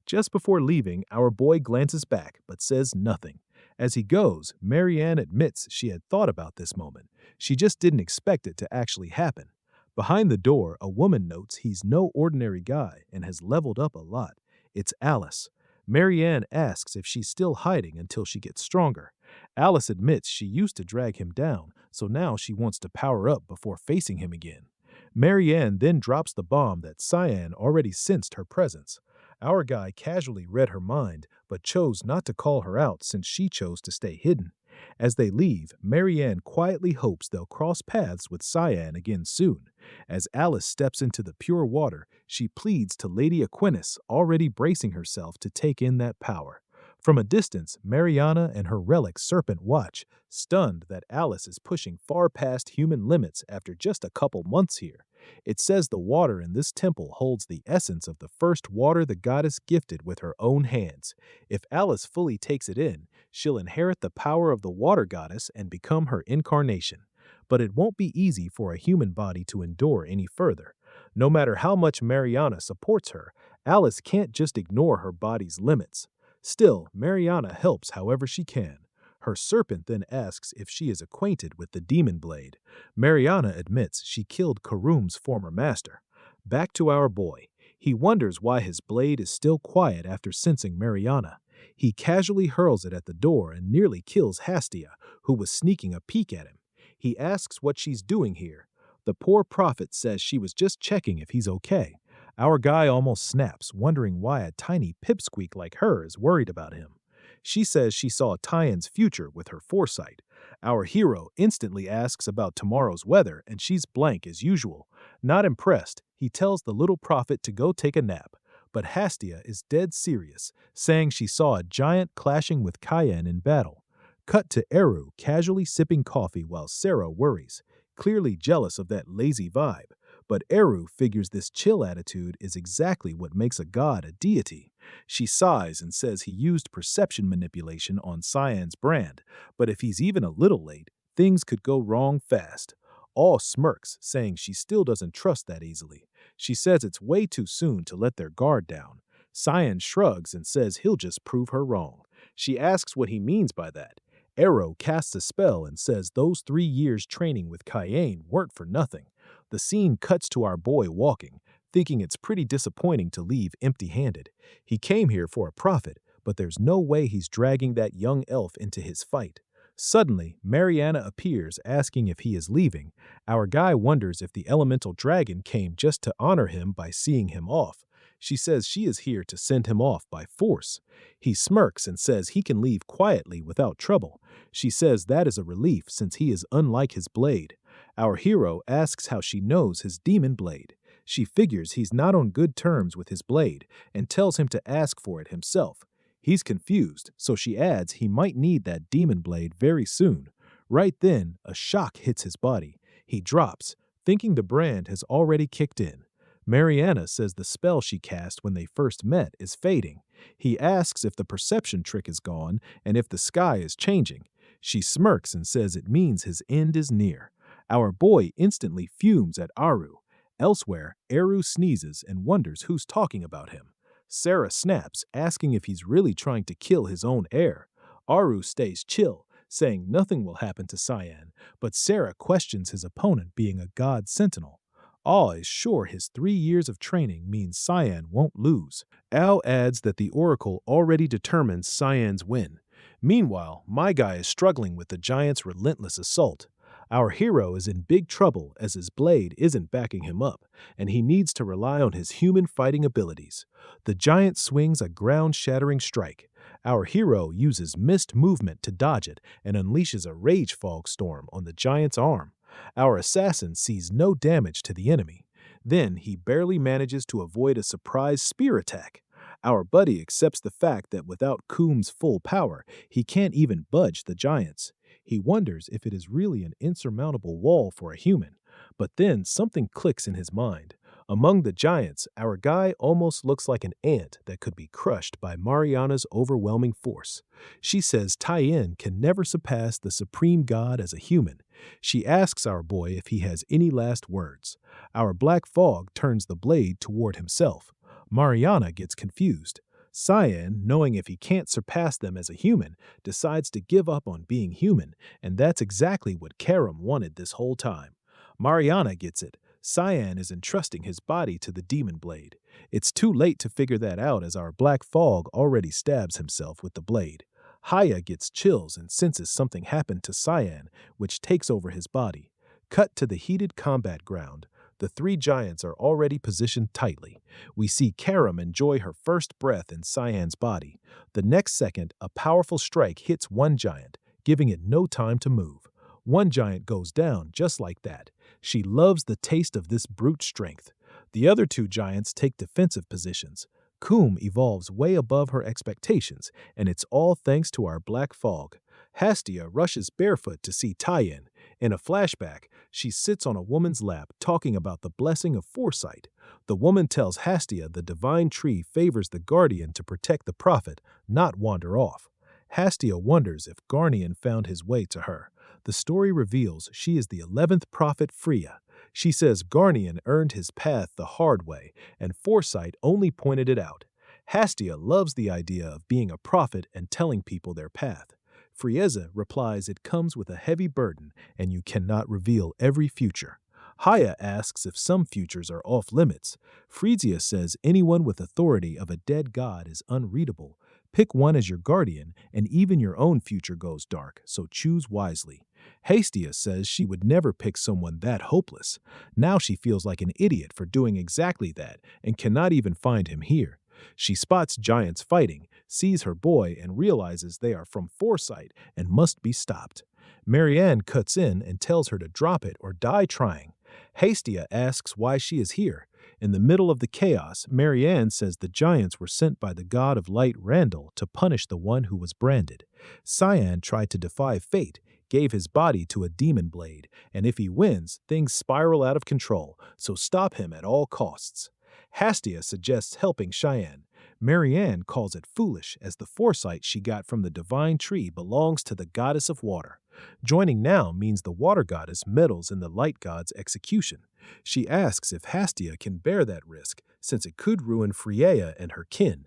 Just before leaving, our boy glances back but says nothing. As he goes, Marianne admits she had thought about this moment. She just didn't expect it to actually happen. Behind the door, a woman notes he's no ordinary guy and has leveled up a lot. It's Alice. Marianne asks if she's still hiding until she gets stronger. Alice admits she used to drag him down, so now she wants to power up before facing him again. Marianne then drops the bomb that Cyan already sensed her presence. Our guy casually read her mind, but chose not to call her out since she chose to stay hidden. As they leave, Marianne quietly hopes they'll cross paths with Cyan again soon. As Alice steps into the pure water, she pleads to Lady Aquinas, already bracing herself to take in that power. From a distance, Mariana and her relic Serpent watch, stunned that Alice is pushing far past human limits after just a couple months here. It says the water in this temple holds the essence of the first water the goddess gifted with her own hands. If Alice fully takes it in, she'll inherit the power of the water goddess and become her incarnation. But it won't be easy for a human body to endure any further. No matter how much Mariana supports her, Alice can't just ignore her body's limits. Still, Mariana helps however she can. Her serpent then asks if she is acquainted with the demon blade. Mariana admits she killed Karum's former master. Back to our boy. He wonders why his blade is still quiet after sensing Mariana. He casually hurls it at the door and nearly kills Hastia, who was sneaking a peek at him. He asks what she's doing here. The poor prophet says she was just checking if he's okay. Our guy almost snaps, wondering why a tiny pipsqueak like her is worried about him. She says she saw Tyan's future with her foresight. Our hero instantly asks about tomorrow's weather, and she's blank as usual. Not impressed, he tells the little prophet to go take a nap. But Hastia is dead serious, saying she saw a giant clashing with Cayenne in battle. Cut to Eru casually sipping coffee while Sarah worries, clearly jealous of that lazy vibe. But Eru figures this chill attitude is exactly what makes a god a deity. She sighs and says he used perception manipulation on Cyan's brand, but if he's even a little late, things could go wrong fast. All smirks, saying she still doesn't trust that easily. She says it's way too soon to let their guard down. Cyan shrugs and says he'll just prove her wrong. She asks what he means by that. Eru casts a spell and says those 3 years training with Cayenne weren't for nothing. The scene cuts to our boy walking, thinking it's pretty disappointing to leave empty-handed. He came here for a profit, but there's no way he's dragging that young elf into his fight. Suddenly, Mariana appears asking if he is leaving. Our guy wonders if the elemental dragon came just to honor him by seeing him off. She says she is here to send him off by force. He smirks and says he can leave quietly without trouble. She says that is a relief since he is unlike his blade. Our hero asks how she knows his demon blade. She figures he's not on good terms with his blade and tells him to ask for it himself. He's confused, so she adds he might need that demon blade very soon. Right then, a shock hits his body. He drops, thinking the brand has already kicked in. Mariana says the spell she cast when they first met is fading. He asks if the perception trick is gone and if the sky is changing. She smirks and says it means his end is near. Our boy instantly fumes at Aru. Elsewhere, Eru sneezes and wonders who's talking about him. Sarah snaps, asking if he's really trying to kill his own heir. Aru stays chill, saying nothing will happen to Cyan, but Sarah questions his opponent being a god sentinel. Aw is sure his 3 years of training means Cyan won't lose. Al adds that the oracle already determines Cyan's win. Meanwhile, my guy is struggling with the giant's relentless assault. Our hero is in big trouble as his blade isn't backing him up, and he needs to rely on his human fighting abilities. The giant swings a ground-shattering strike. Our hero uses mist movement to dodge it and unleashes a rage fog storm on the giant's arm. Our assassin sees no damage to the enemy. Then he barely manages to avoid a surprise spear attack. Our buddy accepts the fact that without Coom's full power, he can't even budge the giants. He wonders if it is really an insurmountable wall for a human, but then something clicks in his mind. Among the giants, our guy almost looks like an ant that could be crushed by Mariana's overwhelming force. She says Tyen can never surpass the supreme god as a human. She asks our boy if he has any last words. Our black fog turns the blade toward himself. Mariana gets confused. Cyan, knowing if he can't surpass them as a human, decides to give up on being human, and that's exactly what Karam wanted this whole time. Mariana gets it. Cyan is entrusting his body to the demon blade. It's too late to figure that out as our black fog already stabs himself with the blade. Haya gets chills and senses something happened to Cyan, which takes over his body. Cut to the heated combat ground. The three giants are already positioned tightly. We see Karam enjoy her first breath in Cyan's body. The next second, a powerful strike hits one giant, giving it no time to move. One giant goes down just like that. She loves the taste of this brute strength. The other two giants take defensive positions. Kum evolves way above her expectations, and it's all thanks to our black fog. Hastia rushes barefoot to see Tyen. In a flashback, she sits on a woman's lap talking about the blessing of foresight. The woman tells Hastia the divine tree favors the guardian to protect the prophet, not wander off. Hastia wonders if Garnian found his way to her. The story reveals she is the 11th prophet Freya. She says Garnian earned his path the hard way, and foresight only pointed it out. Hastia loves the idea of being a prophet and telling people their path. Frieza replies it comes with a heavy burden and you cannot reveal every future. Haya asks if some futures are off limits. Frisia says anyone with authority of a dead god is unreadable. Pick one as your guardian, and even your own future goes dark, so choose wisely. Hastia says she would never pick someone that hopeless. Now she feels like an idiot for doing exactly that and cannot even find him here. She spots giants fighting, sees her boy, and realizes they are from foresight and must be stopped. Marianne cuts in and tells her to drop it or die trying. Hastia asks why she is here. In the middle of the chaos, Marianne says the giants were sent by the god of light Randall to punish the one who was branded. Cyan tried to defy fate, gave his body to a demon blade, and if he wins, things spiral out of control, so stop him at all costs. Hastia suggests helping Cheyenne. Marianne calls it foolish as the foresight she got from the divine tree belongs to the goddess of water. Joining now means the water goddess meddles in the light god's execution. She asks if Hastia can bear that risk, since it could ruin Freya and her kin.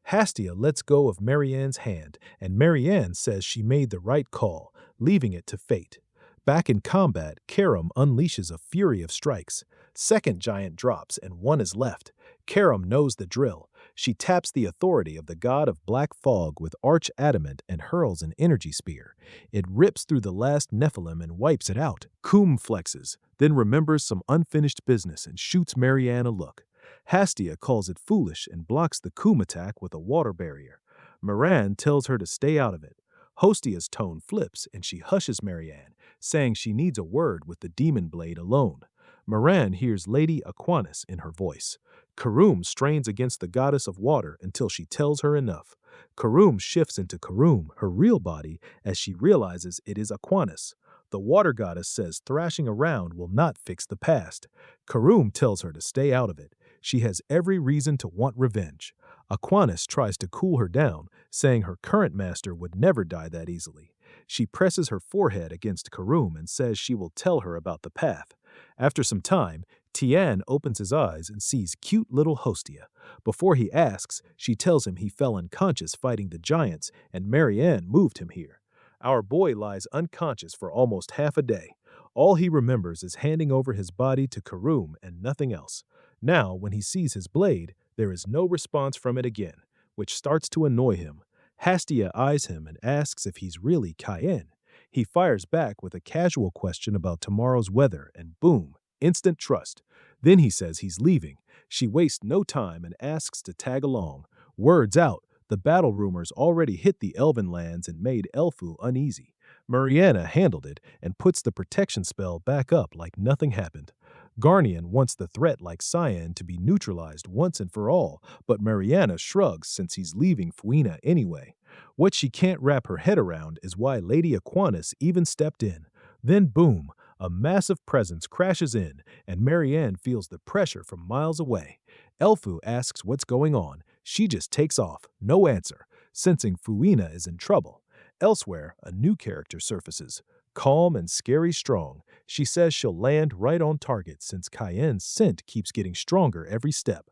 Hastia lets go of Marianne's hand, and Marianne says she made the right call, leaving it to fate. Back in combat, Karam unleashes a fury of strikes. Second giant drops, and one is left. Karam knows the drill. She taps the authority of the god of black fog with arch adamant and hurls an energy spear. It rips through the last Nephilim and wipes it out. Kum flexes, then remembers some unfinished business and shoots Marianne a look. Hastia calls it foolish and blocks the Kum attack with a water barrier. Moran tells her to stay out of it. Hostia's tone flips and she hushes Marianne, saying she needs a word with the demon blade alone. Moran hears Lady Aquinas in her voice. Karum strains against the goddess of water until she tells her enough. Karum shifts into Karum, her real body, as she realizes it is Aquinas. The water goddess says thrashing around will not fix the past. Karum tells her to stay out of it. She has every reason to want revenge. Aquinas tries to cool her down, saying her current master would never die that easily. She presses her forehead against Karum and says she will tell her about the path. After some time, Tian opens his eyes and sees cute little Hostia. Before he asks, she tells him he fell unconscious fighting the giants and Marianne moved him here. Our boy lies unconscious for almost half a day. All he remembers is handing over his body to Karum and nothing else. Now, when he sees his blade, there is no response from it again, which starts to annoy him. Hastia eyes him and asks if he's really Cayenne. He fires back with a casual question about tomorrow's weather and boom, instant trust. Then he says he's leaving. She wastes no time and asks to tag along. Words out, the battle rumors already hit the Elven lands and made Elfu uneasy. Mariana handled it and puts the protection spell back up like nothing happened. Garnian wants the threat like Cyan to be neutralized once and for all, but Mariana shrugs since he's leaving Fuina anyway. What she can't wrap her head around is why Lady Aquinas even stepped in. Then boom, a massive presence crashes in, and Marianne feels the pressure from miles away. Elfu asks what's going on. She just takes off, no answer, sensing Fuina is in trouble. Elsewhere, a new character surfaces. Calm and scary strong, she says she'll land right on target since Cayenne's scent keeps getting stronger every step.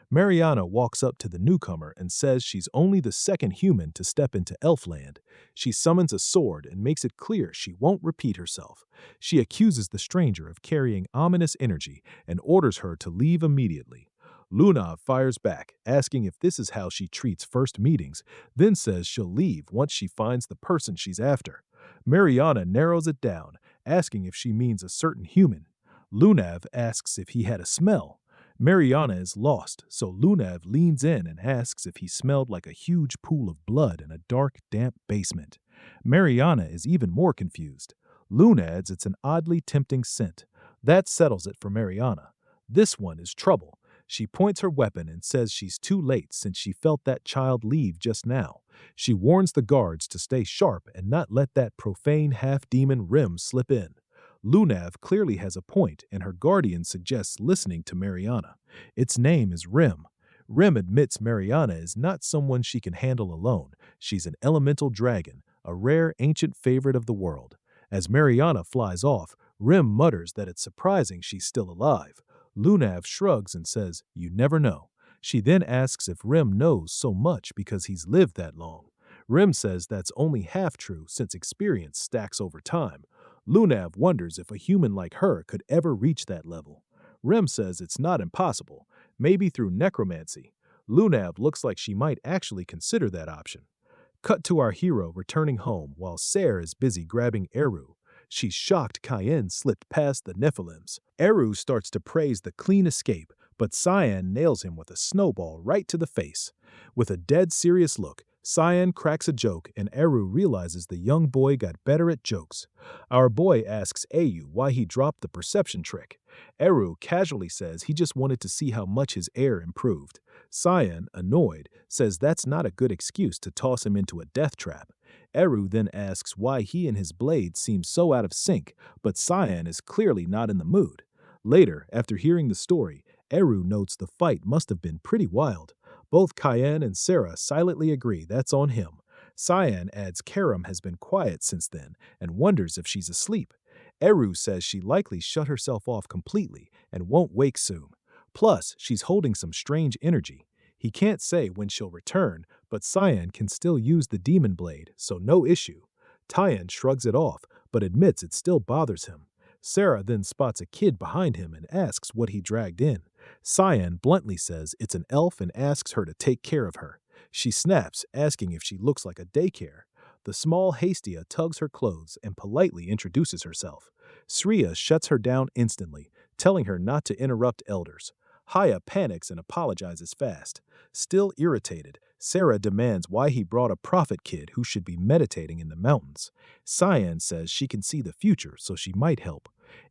Mariana walks up to the newcomer and says she's only the second human to step into Elfland. She summons a sword and makes it clear she won't repeat herself. She accuses the stranger of carrying ominous energy and orders her to leave immediately. Luna fires back, asking if this is how she treats first meetings, then says she'll leave once she finds the person she's after. Mariana narrows it down, asking if she means a certain human. Lunav asks if he had a smell. Mariana is lost, so Lunav leans in and asks if he smelled like a huge pool of blood in a dark, damp basement. Mariana is even more confused. Luna adds it's an oddly tempting scent. That settles it for Mariana. This one is trouble. She points her weapon and says she's too late since she felt that child leave just now. She warns the guards to stay sharp and not let that profane half-demon Rim slip in. Lunav clearly has a point, and her guardian suggests listening to Mariana. Its name is Rim. Rim admits Mariana is not someone she can handle alone. She's an elemental dragon, a rare ancient favorite of the world. As Mariana flies off, Rim mutters that it's surprising she's still alive. Lunav shrugs and says, "You never know." She then asks if Rim knows so much because he's lived that long. Rim says that's only half true since experience stacks over time. Lunav wonders if a human like her could ever reach that level. Rim says it's not impossible, maybe through necromancy. Lunav looks like she might actually consider that option. Cut to our hero returning home while Sarah is busy grabbing Eru. She's shocked Cayenne slipped past the Nephilims. Eru starts to praise the clean escape, but Cyan nails him with a snowball right to the face. With a dead serious look, Cyan cracks a joke and Eru realizes the young boy got better at jokes. Our boy asks Ayu why he dropped the perception trick. Eru casually says he just wanted to see how much his air improved. Cyan, annoyed, says that's not a good excuse to toss him into a death trap. Eru then asks why he and his blade seem so out of sync, but Cyan is clearly not in the mood. Later, after hearing the story, Eru notes the fight must have been pretty wild. Both Cayenne and Sarah silently agree that's on him. Cyan adds Karam has been quiet since then and wonders if she's asleep. Eru says she likely shut herself off completely and won't wake soon. Plus, she's holding some strange energy. He can't say when she'll return, but Cyan can still use the demon blade, so no issue. Tyan shrugs it off, but admits it still bothers him. Sarah then spots a kid behind him and asks what he dragged in. Cyan bluntly says it's an elf and asks her to take care of her. She snaps, asking if she looks like a daycare. The small Hastia tugs her clothes and politely introduces herself. Sriya shuts her down instantly, telling her not to interrupt elders. Haya panics and apologizes fast. Still irritated, Sarah demands why he brought a prophet kid who should be meditating in the mountains. Cyan says she can see the future, so she might help.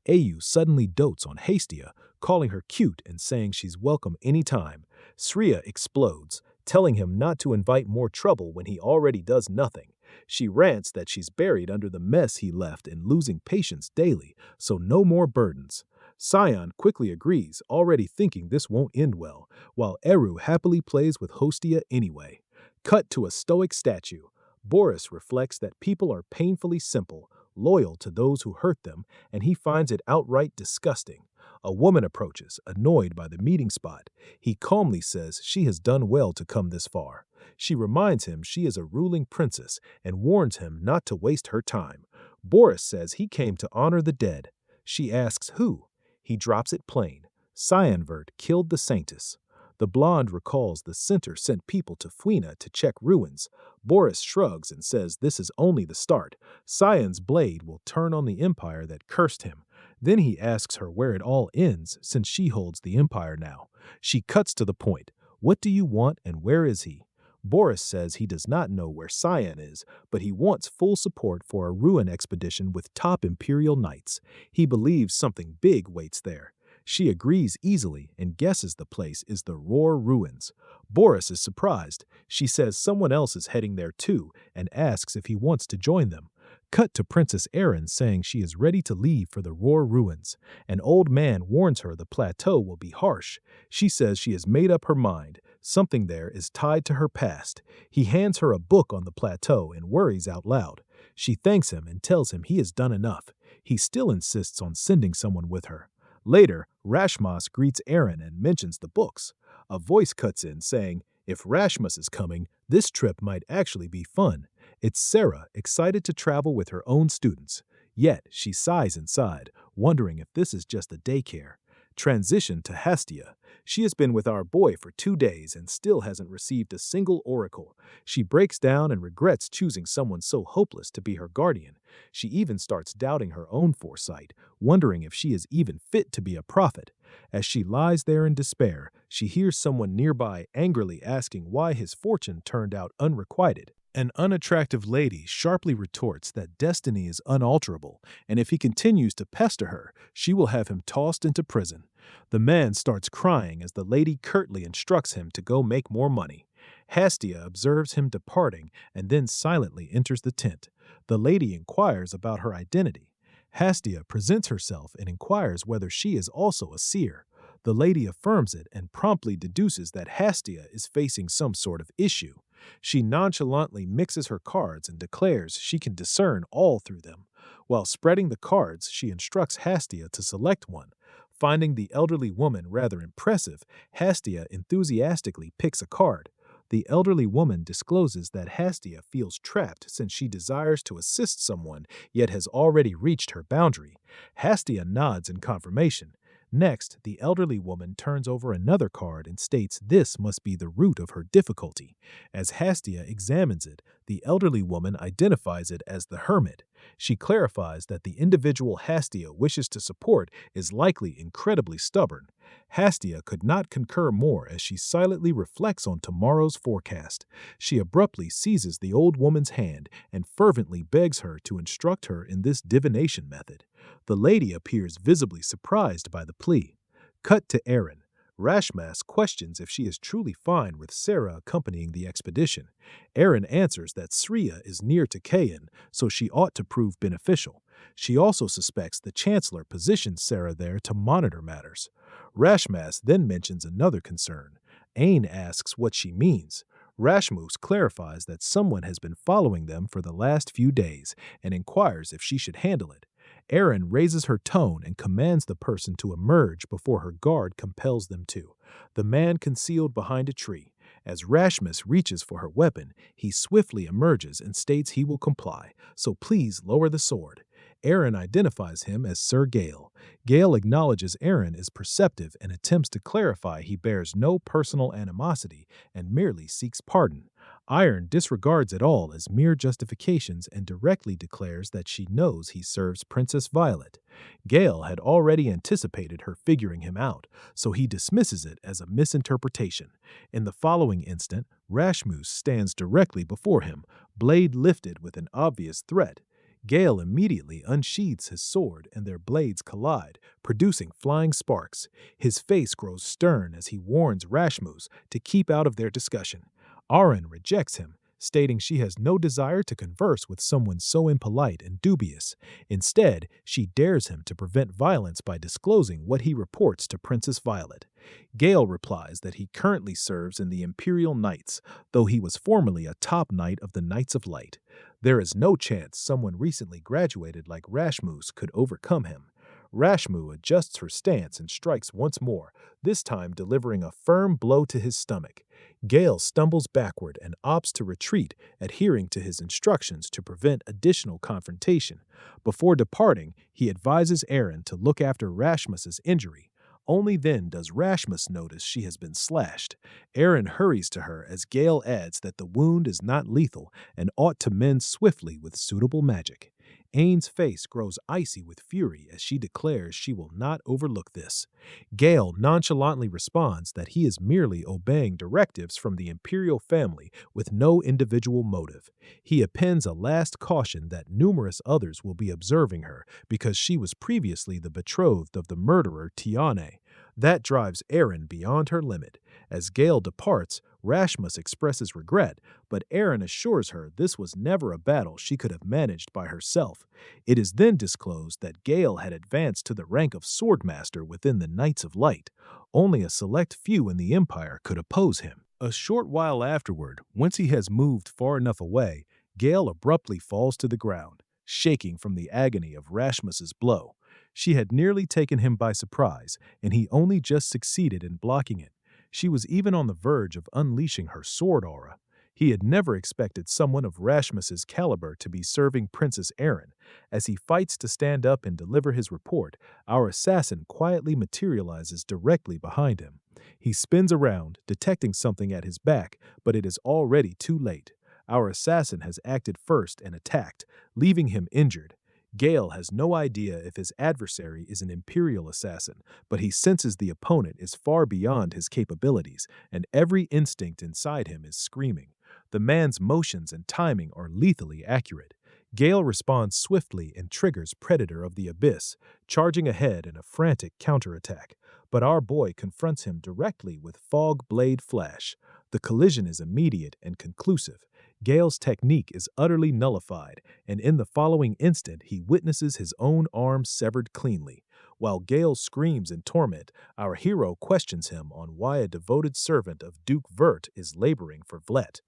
Ayu suddenly dotes on Hastia, calling her cute and saying she's welcome anytime. Sriya explodes, telling him not to invite more trouble when he already does nothing. She rants that she's buried under the mess he left and losing patience daily, so no more burdens. Cyan quickly agrees, already thinking this won't end well, while Eru happily plays with Hostia anyway. Cut to a stoic statue. Boris reflects that people are painfully simple, loyal to those who hurt them, and he finds it outright disgusting. A woman approaches, annoyed by the meeting spot. He calmly says she has done well to come this far. She reminds him she is a ruling princess and warns him not to waste her time. Boris says he came to honor the dead. She asks who. He drops it plain. Cyanvert killed the Saintess. The blonde recalls the center sent people to Fuina to check ruins. Boris shrugs and says this is only the start. Cyan's blade will turn on the empire that cursed him. Then he asks her where it all ends, since she holds the empire now. She cuts to the point. What do you want and where is he? Boris says he does not know where Cyan is, but he wants full support for a ruin expedition with top Imperial Knights. He believes something big waits there. She agrees easily and guesses the place is the Roar Ruins. Boris is surprised. She says someone else is heading there too and asks if he wants to join them. Cut to Princess Erin saying she is ready to leave for the Roar Ruins. An old man warns her the plateau will be harsh. She says she has made up her mind. Something there is tied to her past. He hands her a book on the plateau and worries out loud. She thanks him and tells him he has done enough. He still insists on sending someone with her. Later, Rashmas greets Erin and mentions the books. A voice cuts in saying, if Rasmus is coming, this trip might actually be fun. It's Sarah, excited to travel with her own students. Yet, she sighs inside, wondering if this is just a daycare. Transition to Hastia. She has been with our boy for 2 days and still hasn't received a single oracle. She breaks down and regrets choosing someone so hopeless to be her guardian. She even starts doubting her own foresight, wondering if she is even fit to be a prophet. As she lies there in despair, she hears someone nearby angrily asking why his fortune turned out unrequited. An unattractive lady sharply retorts that destiny is unalterable, and if he continues to pester her, she will have him tossed into prison. The man starts crying as the lady curtly instructs him to go make more money. Hastia observes him departing and then silently enters the tent. The lady inquires about her identity. Hastia presents herself and inquires whether she is also a seer. The lady affirms it and promptly deduces that Hastia is facing some sort of issue. She nonchalantly mixes her cards and declares she can discern all through them. While spreading the cards, she instructs Hastia to select one. Finding the elderly woman rather impressive, Hastia enthusiastically picks a card. The elderly woman discloses that Hastia feels trapped since she desires to assist someone yet has already reached her boundary. Hastia nods in confirmation. Next, the elderly woman turns over another card and states this must be the root of her difficulty. As Hastia examines it, the elderly woman identifies it as the hermit. She clarifies that the individual Hastia wishes to support is likely incredibly stubborn. Hastia could not concur more as she silently reflects on tomorrow's forecast. She abruptly seizes the old woman's hand and fervently begs her to instruct her in this divination method. The lady appears visibly surprised by the plea. Cut to Aaron. Rashmas questions if she is truly fine with Sarah accompanying the expedition. Aaron answers that Sriya is near to Kayan, so she ought to prove beneficial. She also suspects the Chancellor positioned Sarah there to monitor matters. Rashmas then mentions another concern. Ain asks what she means. Rashmus clarifies that someone has been following them for the last few days and inquires if she should handle it. Aaron raises her tone and commands the person to emerge before her guard compels them to. The man concealed behind a tree. As Rashmus reaches for her weapon, he swiftly emerges and states he will comply, so please lower the sword. Aaron identifies him as Sir Gale. Gale acknowledges Aaron is perceptive and attempts to clarify he bears no personal animosity and merely seeks pardon. Iron disregards it all as mere justifications and directly declares that she knows he serves Princess Violet. Gale had already anticipated her figuring him out, so he dismisses it as a misinterpretation. In the following instant, Rashmus stands directly before him, blade lifted with an obvious threat. Gale immediately unsheathes his sword and their blades collide, producing flying sparks. His face grows stern as he warns Rashmus to keep out of their discussion. Aaron rejects him, stating she has no desire to converse with someone so impolite and dubious. Instead, she dares him to prevent violence by disclosing what he reports to Princess Violet. Gale replies that he currently serves in the Imperial Knights, though he was formerly a top knight of the Knights of Light. There is no chance someone recently graduated like Rashmus could overcome him. Rashmu adjusts her stance and strikes once more, this time delivering a firm blow to his stomach. Gale stumbles backward and opts to retreat, adhering to his instructions to prevent additional confrontation. Before departing, he advises Aaron to look after Rashmus's injury. Only then does Rashmus notice she has been slashed. Aaron hurries to her as Gale adds that the wound is not lethal and ought to mend swiftly with suitable magic. Ain's face grows icy with fury as she declares she will not overlook this. Gale nonchalantly responds that he is merely obeying directives from the imperial family with no individual motive. He appends a last caution that numerous others will be observing her because she was previously the betrothed of the murderer Tiane. That drives Aaron beyond her limit. As Gale departs, Rashmus expresses regret, but Aaron assures her this was never a battle she could have managed by herself. It is then disclosed that Gale had advanced to the rank of swordmaster within the Knights of Light. Only a select few in the Empire could oppose him. A short while afterward, once he has moved far enough away, Gale abruptly falls to the ground, shaking from the agony of Rashmus's blow. She had nearly taken him by surprise, and he only just succeeded in blocking it. She was even on the verge of unleashing her sword aura. He had never expected someone of Rasmus's caliber to be serving Princess Erin. As he fights to stand up and deliver his report, our assassin quietly materializes directly behind him. He spins around, detecting something at his back, but it is already too late. Our assassin has acted first and attacked, leaving him injured. Gale has no idea if his adversary is an Imperial assassin, but he senses the opponent is far beyond his capabilities, and every instinct inside him is screaming. The man's motions and timing are lethally accurate. Gale responds swiftly and triggers Predator of the Abyss, charging ahead in a frantic counterattack. But our boy confronts him directly with Fog Blade Flash. The collision is immediate and conclusive. Gale's technique is utterly nullified, and in the following instant he witnesses his own arm severed cleanly. While Gale screams in torment, our hero questions him on why a devoted servant of Duke Vert is laboring for Vlet.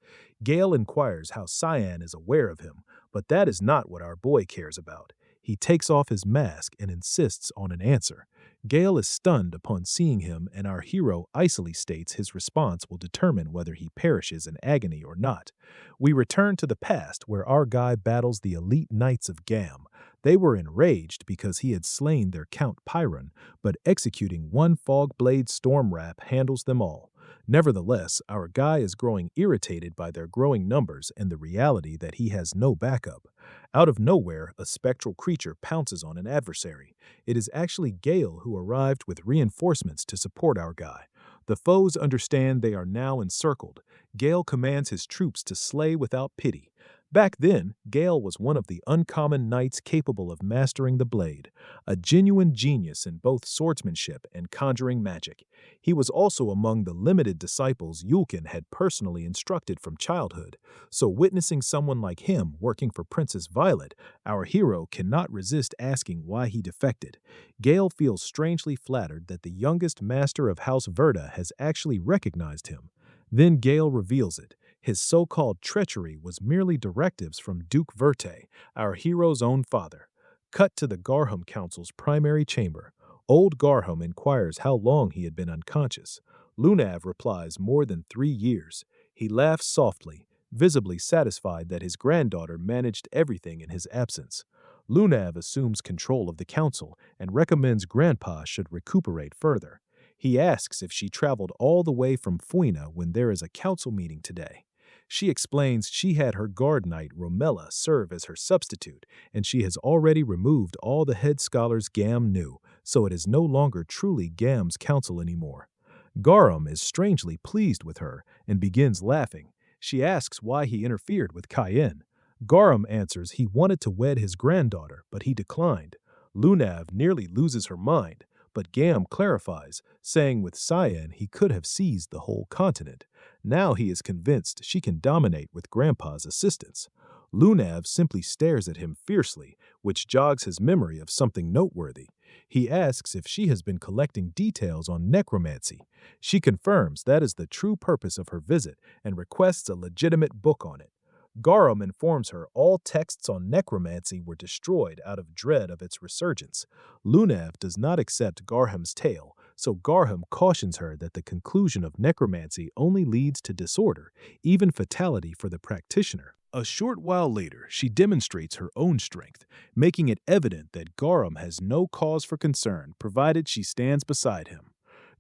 Gale inquires how Cyan is aware of him, but that is not what our boy cares about. He takes off his mask and insists on an answer. Gale is stunned upon seeing him, and our hero icily states his response will determine whether he perishes in agony or not. We return to the past, where our guy battles the elite knights of Gam. They were enraged because he had slain their Count Pyron, but executing one Fogblade Storm Wrap handles them all. Nevertheless, our guy is growing irritated by their growing numbers and the reality that he has no backup. Out of nowhere, a spectral creature pounces on an adversary. It is actually Gale who arrived with reinforcements to support our guy. The foes understand they are now encircled. Gale commands his troops to slay without pity. Back then, Gale was one of the uncommon knights capable of mastering the blade, a genuine genius in both swordsmanship and conjuring magic. He was also among the limited disciples Yulkin had personally instructed from childhood, so witnessing someone like him working for Princess Violet, our hero cannot resist asking why he defected. Gale feels strangely flattered that the youngest master of House Verda has actually recognized him. Then Gale reveals it. His so-called treachery was merely directives from Duke Verte, our hero's own father. Cut to the Garham Council's primary chamber. Old Garham inquires how long he had been unconscious. Lunav replies more than 3 years. He laughs softly, visibly satisfied that his granddaughter managed everything in his absence. Lunav assumes control of the council and recommends Grandpa should recuperate further. He asks if she traveled all the way from Fuina when there is a council meeting today. She explains she had her guard knight Romella serve as her substitute, and she has already removed all the head scholars Gam knew, so it is no longer truly Gam's council anymore. Garum is strangely pleased with her and begins laughing. She asks why he interfered with Cayenne. Garum answers he wanted to wed his granddaughter, but he declined. Lunav nearly loses her mind, but Gam clarifies, saying with Cyan he could have seized the whole continent. Now he is convinced she can dominate with Grandpa's assistance. Lunav simply stares at him fiercely, which jogs his memory of something noteworthy. He asks if she has been collecting details on necromancy. She confirms that is the true purpose of her visit and requests a legitimate book on it. Garum informs her all texts on necromancy were destroyed out of dread of its resurgence. Lunav does not accept Garham's tale, so Garham cautions her that the conclusion of necromancy only leads to disorder, even fatality for the practitioner. A short while later, she demonstrates her own strength, making it evident that Garum has no cause for concern provided she stands beside him.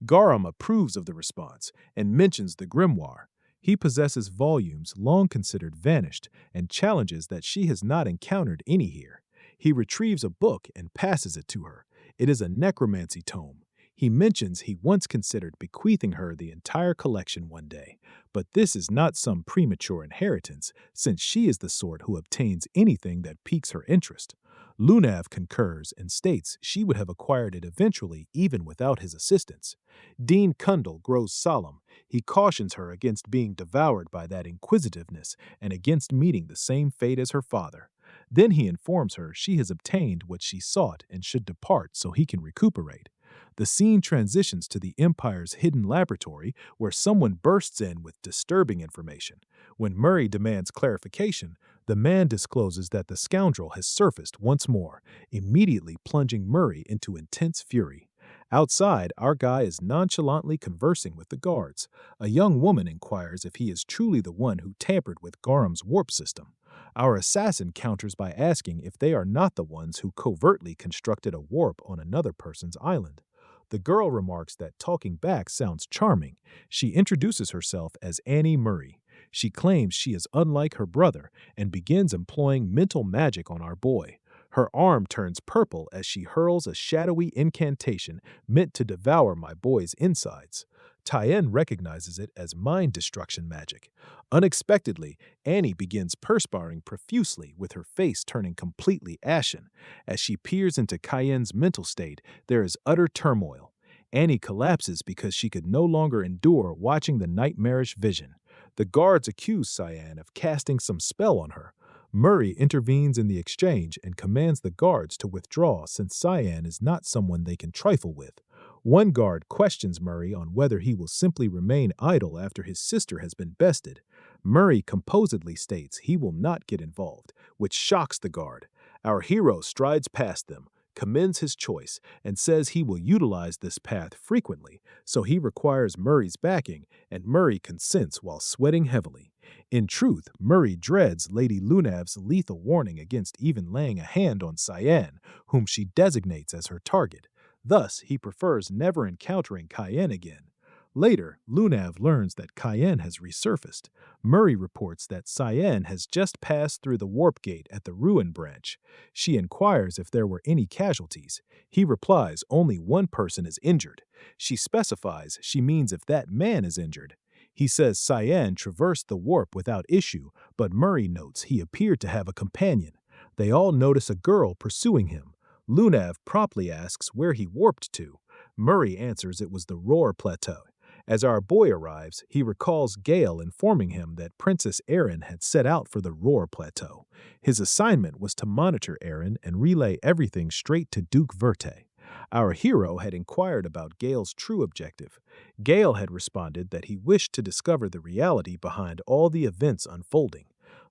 Garum approves of the response and mentions the grimoire. He possesses volumes long considered vanished and challenges that she has not encountered any here. He retrieves a book and passes it to her. It is a necromancy tome. He mentions he once considered bequeathing her the entire collection one day, but this is not some premature inheritance, since she is the sort who obtains anything that piques her interest. Lunav concurs and states she would have acquired it eventually even without his assistance. Dean Kundal grows solemn. He cautions her against being devoured by that inquisitiveness and against meeting the same fate as her father. Then he informs her she has obtained what she sought and should depart so he can recuperate. The scene transitions to the Empire's hidden laboratory, where someone bursts in with disturbing information. When Murray demands clarification, the man discloses that the scoundrel has surfaced once more, immediately plunging Murray into intense fury. Outside, our guy is nonchalantly conversing with the guards. A young woman inquires if he is truly the one who tampered with Garam's warp system. Our assassin counters by asking if they are not the ones who covertly constructed a warp on another person's island. The girl remarks that talking back sounds charming. She introduces herself as Annie Murray. She claims she is unlike her brother and begins employing mental magic on our boy. Her arm turns purple as she hurls a shadowy incantation meant to devour my boy's insides. Tien recognizes it as mind destruction magic. Unexpectedly, Annie begins perspiring profusely, with her face turning completely ashen. As she peers into Cayenne's mental state, there is utter turmoil. Annie collapses because she could no longer endure watching the nightmarish vision. The guards accuse Cyan of casting some spell on her. Murray intervenes in the exchange and commands the guards to withdraw, since Cyan is not someone they can trifle with. One guard questions Murray on whether he will simply remain idle after his sister has been bested. Murray composedly states he will not get involved, which shocks the guard. Our hero strides past them, commends his choice, and says he will utilize this path frequently, so he requires Murray's backing, and Murray consents while sweating heavily. In truth, Murray dreads Lady Lunav's lethal warning against even laying a hand on Cyan, whom she designates as her target. Thus, he prefers never encountering Cayenne again. Later, Lunav learns that Cayenne has resurfaced. Murray reports that Cyan has just passed through the warp gate at the Ruin branch. She inquires if there were any casualties. He replies only one person is injured. She specifies she means if that man is injured. He says Cyan traversed the warp without issue, but Murray notes he appeared to have a companion. They all notice a girl pursuing him. Lunav promptly asks where he warped to. Murray answers it was the Roar Plateau. As our boy arrives, he recalls Gale informing him that Princess Erin had set out for the Roar Plateau. His assignment was to monitor Erin and relay everything straight to Duke Verte. Our hero had inquired about Gale's true objective. Gale had responded that he wished to discover the reality behind all the events unfolding.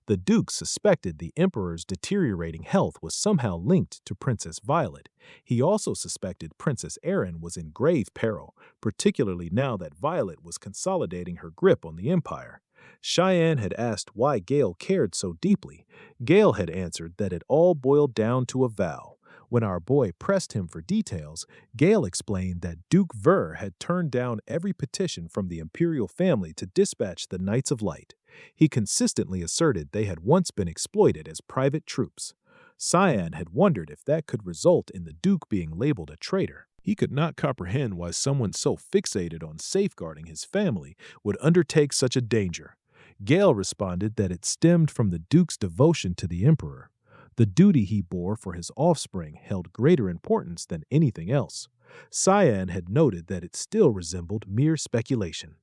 The Duke suspected the Emperor's deteriorating health was somehow linked to Princess Violet. He also suspected Princess Erin was in grave peril, particularly now that Violet was consolidating her grip on the Empire. Cheyenne had asked why Gale cared so deeply. Gale had answered that it all boiled down to a vow. When our boy pressed him for details, Gale explained that Duke Ver had turned down every petition from the imperial family to dispatch the Knights of Light. He consistently asserted they had once been exploited as private troops. Cyan had wondered if that could result in the Duke being labeled a traitor. He could not comprehend why someone so fixated on safeguarding his family would undertake such a danger. Gale responded that it stemmed from the Duke's devotion to the Emperor. The duty he bore for his offspring held greater importance than anything else. Cyan had noted that it still resembled mere speculation.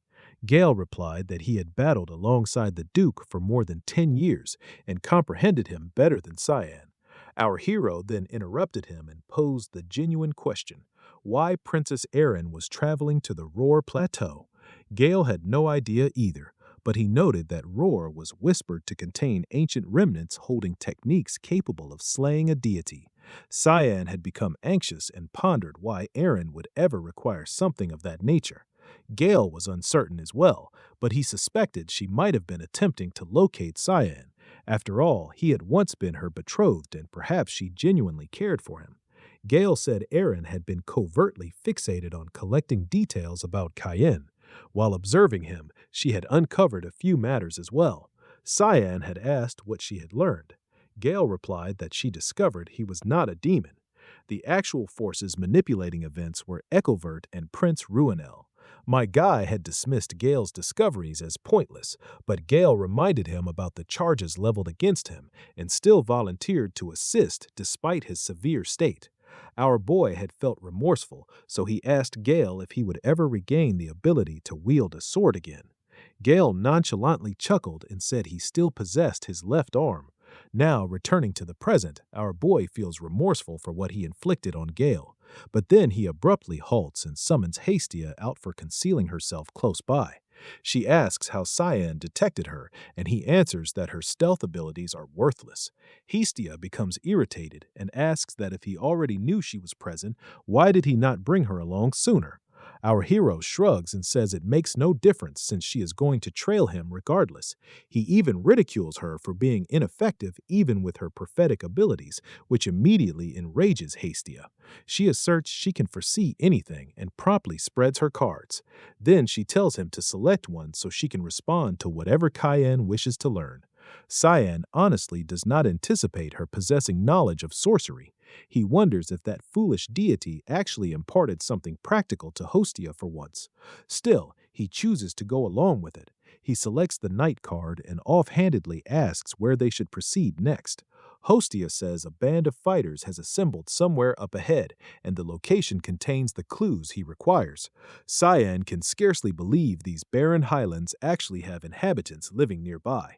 Gale replied that he had battled alongside the Duke for more than 10 years and comprehended him better than Cyan. Our hero then interrupted him and posed the genuine question, why Princess Erin was traveling to the Roar Plateau. Gale had no idea either, but he noted that Roar was whispered to contain ancient remnants holding techniques capable of slaying a deity. Cyan had become anxious and pondered why Erin would ever require something of that nature. Gale was uncertain as well, but he suspected she might have been attempting to locate Cyan. After all, he had once been her betrothed and perhaps she genuinely cared for him. Gale said Erin had been covertly fixated on collecting details about Cayenne. While observing him, she had uncovered a few matters as well. Cyan had asked what she had learned. Gale replied that she discovered he was not a demon. The actual forces manipulating events were Echovert and Prince Ruinel. My guy had dismissed Gale's discoveries as pointless, but Gale reminded him about the charges leveled against him and still volunteered to assist despite his severe state. Our boy had felt remorseful, so he asked Gale if he would ever regain the ability to wield a sword again. Gale nonchalantly chuckled and said he still possessed his left arm. Now, returning to the present, our boy feels remorseful for what he inflicted on Gale. But then he abruptly halts and summons Hastia out for concealing herself close by. She asks how Cyan detected her, and he answers that her stealth abilities are worthless. Hestia becomes irritated and asks that if he already knew she was present, why did he not bring her along sooner? Our hero shrugs and says it makes no difference since she is going to trail him regardless. He even ridicules her for being ineffective even with her prophetic abilities, which immediately enrages Hestia. She asserts she can foresee anything and promptly spreads her cards. Then she tells him to select one so she can respond to whatever Cyan wishes to learn. Cyan honestly does not anticipate her possessing knowledge of sorcery. He wonders if that foolish deity actually imparted something practical to Hostia for once. Still, he chooses to go along with it. He selects the Knight card and offhandedly asks where they should proceed next. Hostia says a band of fighters has assembled somewhere up ahead, and the location contains the clues he requires. Cyan can scarcely believe these barren highlands actually have inhabitants living nearby.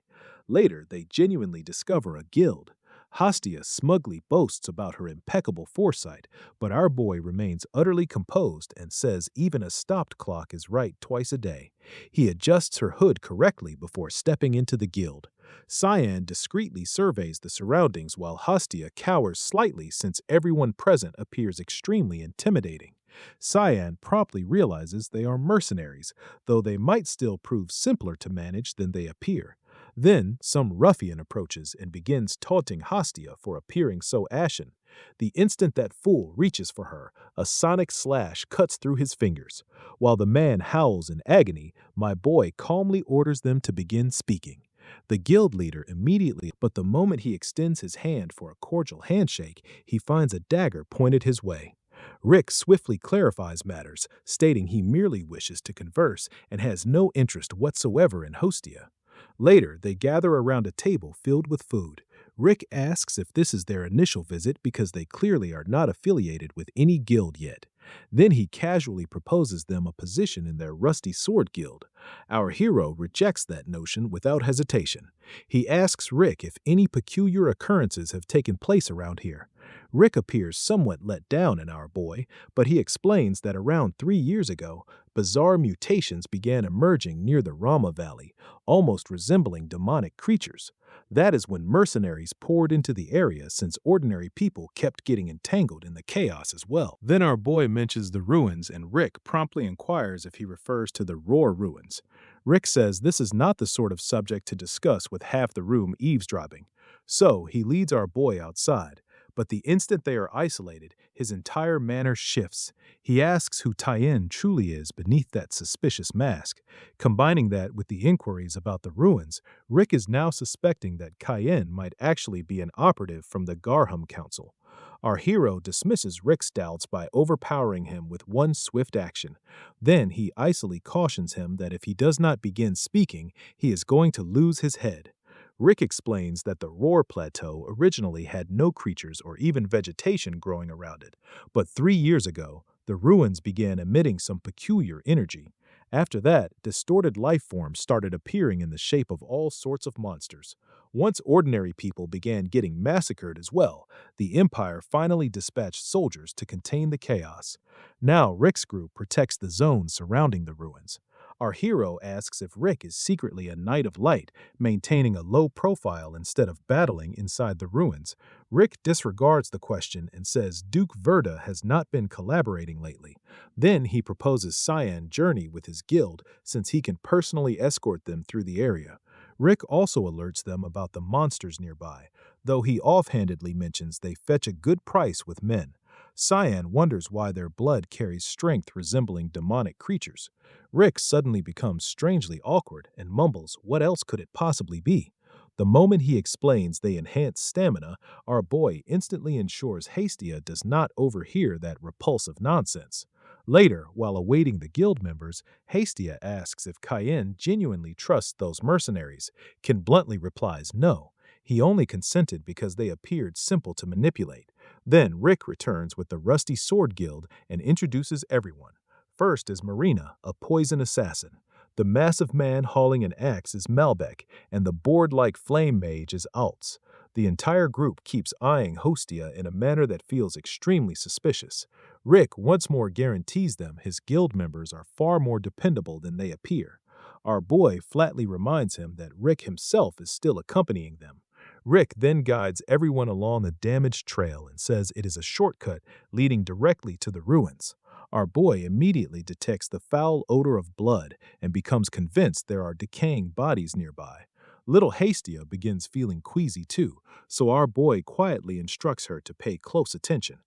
Later, they genuinely discover a guild. Hostia smugly boasts about her impeccable foresight, but our boy remains utterly composed and says even a stopped clock is right twice a day. He adjusts her hood correctly before stepping into the guild. Cyan discreetly surveys the surroundings while Hostia cowers slightly since everyone present appears extremely intimidating. Cyan promptly realizes they are mercenaries, though they might still prove simpler to manage than they appear. Then some ruffian approaches and begins taunting Hostia for appearing so ashen. The instant that fool reaches for her, a sonic slash cuts through his fingers. While the man howls in agony, my boy calmly orders them to begin speaking. The guild leader immediately, but the moment he extends his hand for a cordial handshake, he finds a dagger pointed his way. Rick swiftly clarifies matters, stating he merely wishes to converse and has no interest whatsoever in Hostia. Later, they gather around a table filled with food. Rick asks if this is their initial visit because they clearly are not affiliated with any guild yet. Then he casually proposes them a position in their Rusty Sword Guild. Our hero rejects that notion without hesitation. He asks Rick if any peculiar occurrences have taken place around here. Rick appears somewhat let down in our boy, but he explains that around 3 years ago, bizarre mutations began emerging near the Rama Valley, almost resembling demonic creatures. That is when mercenaries poured into the area since ordinary people kept getting entangled in the chaos as well. Then our boy mentions the ruins and Rick promptly inquires if he refers to the Roar ruins. Rick says this is not the sort of subject to discuss with half the room eavesdropping. So he leads our boy outside. But the instant they are isolated, his entire manner shifts. He asks who Tien truly is beneath that suspicious mask. Combining that with the inquiries about the ruins, Rick is now suspecting that Cayenne might actually be an operative from the Garham Council. Our hero dismisses Rick's doubts by overpowering him with one swift action. Then he icily cautions him that if he does not begin speaking, he is going to lose his head. Rick explains that the Roar Plateau originally had no creatures or even vegetation growing around it, but 3 years ago, the ruins began emitting some peculiar energy. After that, distorted life forms started appearing in the shape of all sorts of monsters. Once ordinary people began getting massacred as well, the Empire finally dispatched soldiers to contain the chaos. Now Rick's group protects the zone surrounding the ruins. Our hero asks if Rick is secretly a Knight of Light, maintaining a low profile instead of battling inside the ruins. Rick disregards the question and says Duke Verda has not been collaborating lately. Then he proposes Cyan journey with his guild since he can personally escort them through the area. Rick also alerts them about the monsters nearby, though he offhandedly mentions they fetch a good price with men. Cyan wonders why their blood carries strength resembling demonic creatures. Rick suddenly becomes strangely awkward and mumbles what else could it possibly be. The moment he explains they enhance stamina, our boy instantly ensures Hestia does not overhear that repulsive nonsense. Later, while awaiting the guild members, Hestia asks if Cayenne genuinely trusts those mercenaries. Ken bluntly replies no. He only consented because they appeared simple to manipulate. Then Rick returns with the Rusty Sword Guild and introduces everyone. First is Marina, a poison assassin. The massive man hauling an axe is Malbec, and the board-like flame mage is Altz. The entire group keeps eyeing Hostia in a manner that feels extremely suspicious. Rick once more guarantees them his guild members are far more dependable than they appear. Our boy flatly reminds him that Rick himself is still accompanying them. Rick then guides everyone along the damaged trail and says it is a shortcut leading directly to the ruins. Our boy immediately detects the foul odor of blood and becomes convinced there are decaying bodies nearby. Little Hastia begins feeling queasy too, so our boy quietly instructs her to pay close attention.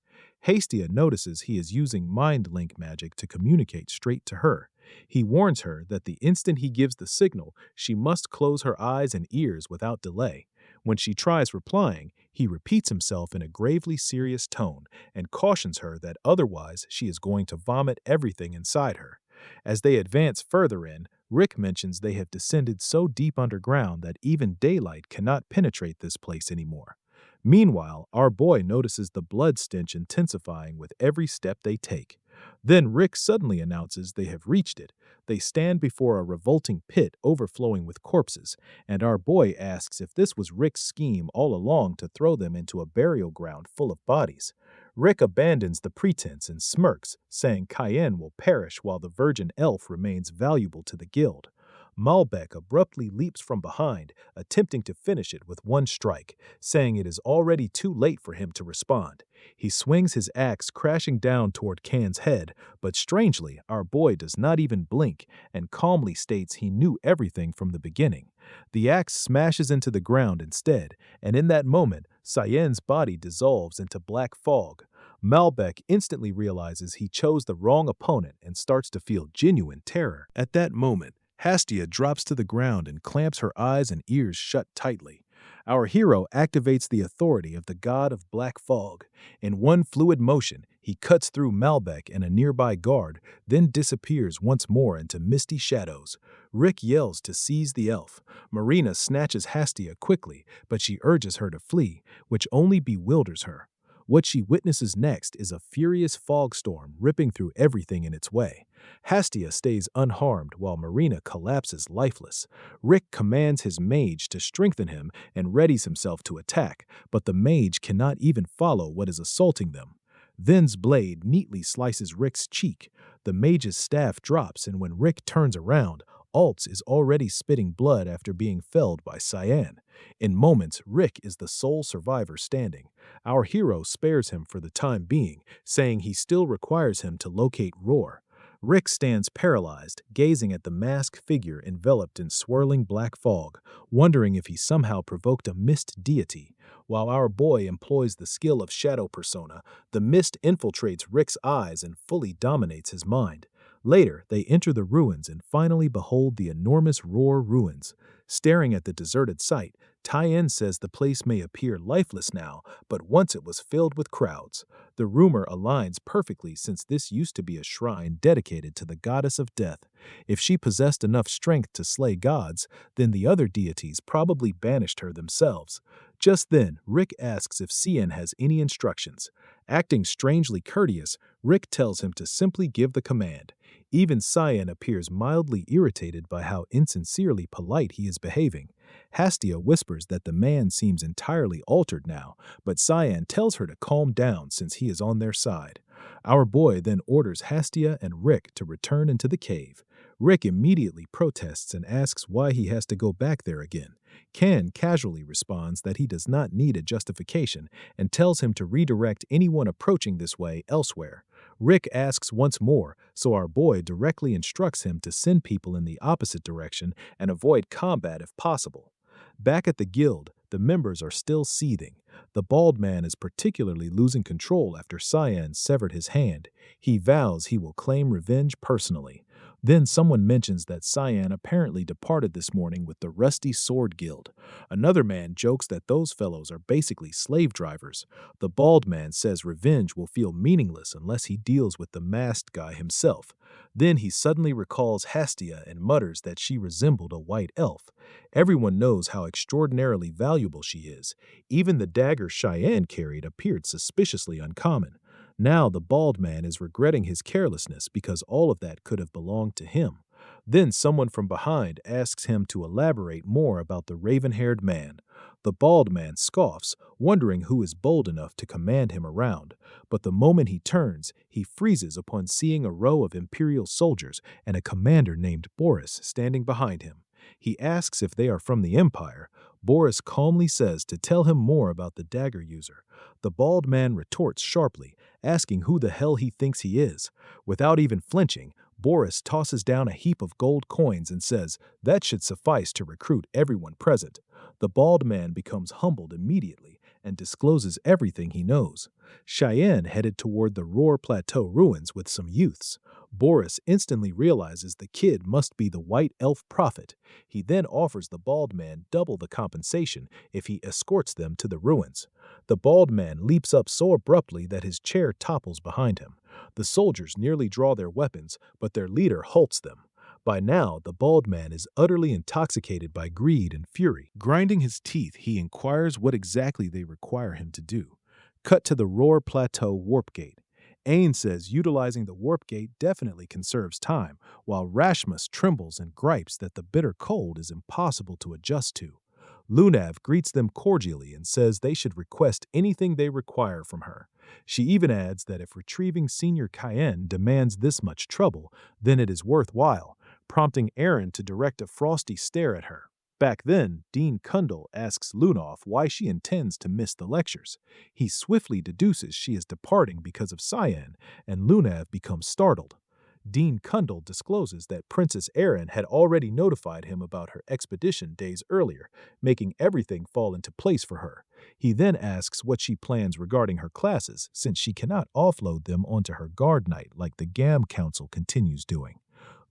Hastia notices he is using mind link magic to communicate straight to her. He warns her that the instant he gives the signal, she must close her eyes and ears without delay. When she tries replying, he repeats himself in a gravely serious tone and cautions her that otherwise she is going to vomit everything inside her. As they advance further in, Rick mentions they have descended so deep underground that even daylight cannot penetrate this place anymore. Meanwhile, our boy notices the blood stench intensifying with every step they take. Then Rick suddenly announces they have reached it. They stand before a revolting pit overflowing with corpses, and our boy asks if this was Rick's scheme all along to throw them into a burial ground full of bodies. Rick abandons the pretense and smirks, saying Cayenne will perish while the virgin elf remains valuable to the guild. Malbec abruptly leaps from behind, attempting to finish it with one strike, saying it is already too late for him to respond. He swings his axe crashing down toward Can's head, but strangely, our boy does not even blink and calmly states he knew everything from the beginning. The axe smashes into the ground instead, and in that moment, Cyenne's body dissolves into black fog. Malbec instantly realizes he chose the wrong opponent and starts to feel genuine terror. At that moment, Hastia drops to the ground and clamps her eyes and ears shut tightly. Our hero activates the authority of the god of black fog. In one fluid motion, he cuts through Malbec and a nearby guard, then disappears once more into misty shadows. Rick yells to seize the elf. Marina snatches Hastia quickly, but she urges her to flee, which only bewilders her. What she witnesses next is a furious fog storm ripping through everything in its way. Hastia stays unharmed while Marina collapses lifeless. Rick commands his mage to strengthen him and readies himself to attack, but the mage cannot even follow what is assaulting them. Then's blade neatly slices Rick's cheek. The mage's staff drops, and when Rick turns around, Altz is already spitting blood after being felled by Cyan. In moments, Rick is the sole survivor standing. Our hero spares him for the time being, saying he still requires him to locate Roar. Rick stands paralyzed, gazing at the masked figure enveloped in swirling black fog, wondering if he somehow provoked a mist deity. While our boy employs the skill of shadow persona, the mist infiltrates Rick's eyes and fully dominates his mind. Later, they enter the ruins and finally behold the enormous Roar ruins. Staring at the deserted site, Tien says the place may appear lifeless now, but once it was filled with crowds. The rumor aligns perfectly since this used to be a shrine dedicated to the goddess of death. If she possessed enough strength to slay gods, then the other deities probably banished her themselves. Just then, Rick asks if Cien has any instructions. Acting strangely courteous, Rick tells him to simply give the command. Even Cyan appears mildly irritated by how insincerely polite he is behaving. Hastia whispers that the man seems entirely altered now, but Cyan tells her to calm down since he is on their side. Our boy then orders Hastia and Rick to return into the cave. Rick immediately protests and asks why he has to go back there again. Ken casually responds that he does not need a justification and tells him to redirect anyone approaching this way elsewhere. Rick asks once more, so our boy directly instructs him to send people in the opposite direction and avoid combat if possible. Back at the guild, the members are still seething. The bald man is particularly losing control after Cyan severed his hand. He vows he will claim revenge personally. Then someone mentions that Cyan apparently departed this morning with the Rusty Sword Guild. Another man jokes that those fellows are basically slave drivers. The bald man says revenge will feel meaningless unless he deals with the masked guy himself. Then he suddenly recalls Hastia and mutters that she resembled a white elf. Everyone knows how extraordinarily valuable she is. Even the dagger Cheyenne carried appeared suspiciously uncommon. Now the bald man is regretting his carelessness because all of that could have belonged to him. Then someone from behind asks him to elaborate more about the raven-haired man. The bald man scoffs, wondering who is bold enough to command him around, but the moment he turns, he freezes upon seeing a row of Imperial soldiers and a commander named Boris standing behind him. He asks if they are from the Empire. Boris calmly says to tell him more about the dagger user. The bald man retorts sharply, asking who the hell he thinks he is. Without even flinching, Boris tosses down a heap of gold coins and says that should suffice to recruit everyone present. The bald man becomes humbled immediately and discloses everything he knows. Cheyenne headed toward the Roar Plateau ruins with some youths. Boris instantly realizes the kid must be the white elf prophet. He then offers the bald man double the compensation if he escorts them to the ruins. The bald man leaps up so abruptly that his chair topples behind him. The soldiers nearly draw their weapons, but their leader halts them. By now, the bald man is utterly intoxicated by greed and fury. Grinding his teeth, he inquires what exactly they require him to do. Cut to the Roar Plateau warp gate. Ain says utilizing the warp gate definitely conserves time, while Rashmus trembles and gripes that the bitter cold is impossible to adjust to. Lunav greets them cordially and says they should request anything they require from her. She even adds that if retrieving Senior Cayenne demands this much trouble, then it is worthwhile, prompting Aaron to direct a frosty stare at her. Back then, Dean Kundal asks Lunoff why she intends to miss the lectures. He swiftly deduces she is departing because of Cyan, and Lunav becomes startled. Dean Kundal discloses that Princess Erin had already notified him about her expedition days earlier, making everything fall into place for her. He then asks what she plans regarding her classes, since she cannot offload them onto her guard knight like the GAM Council continues doing.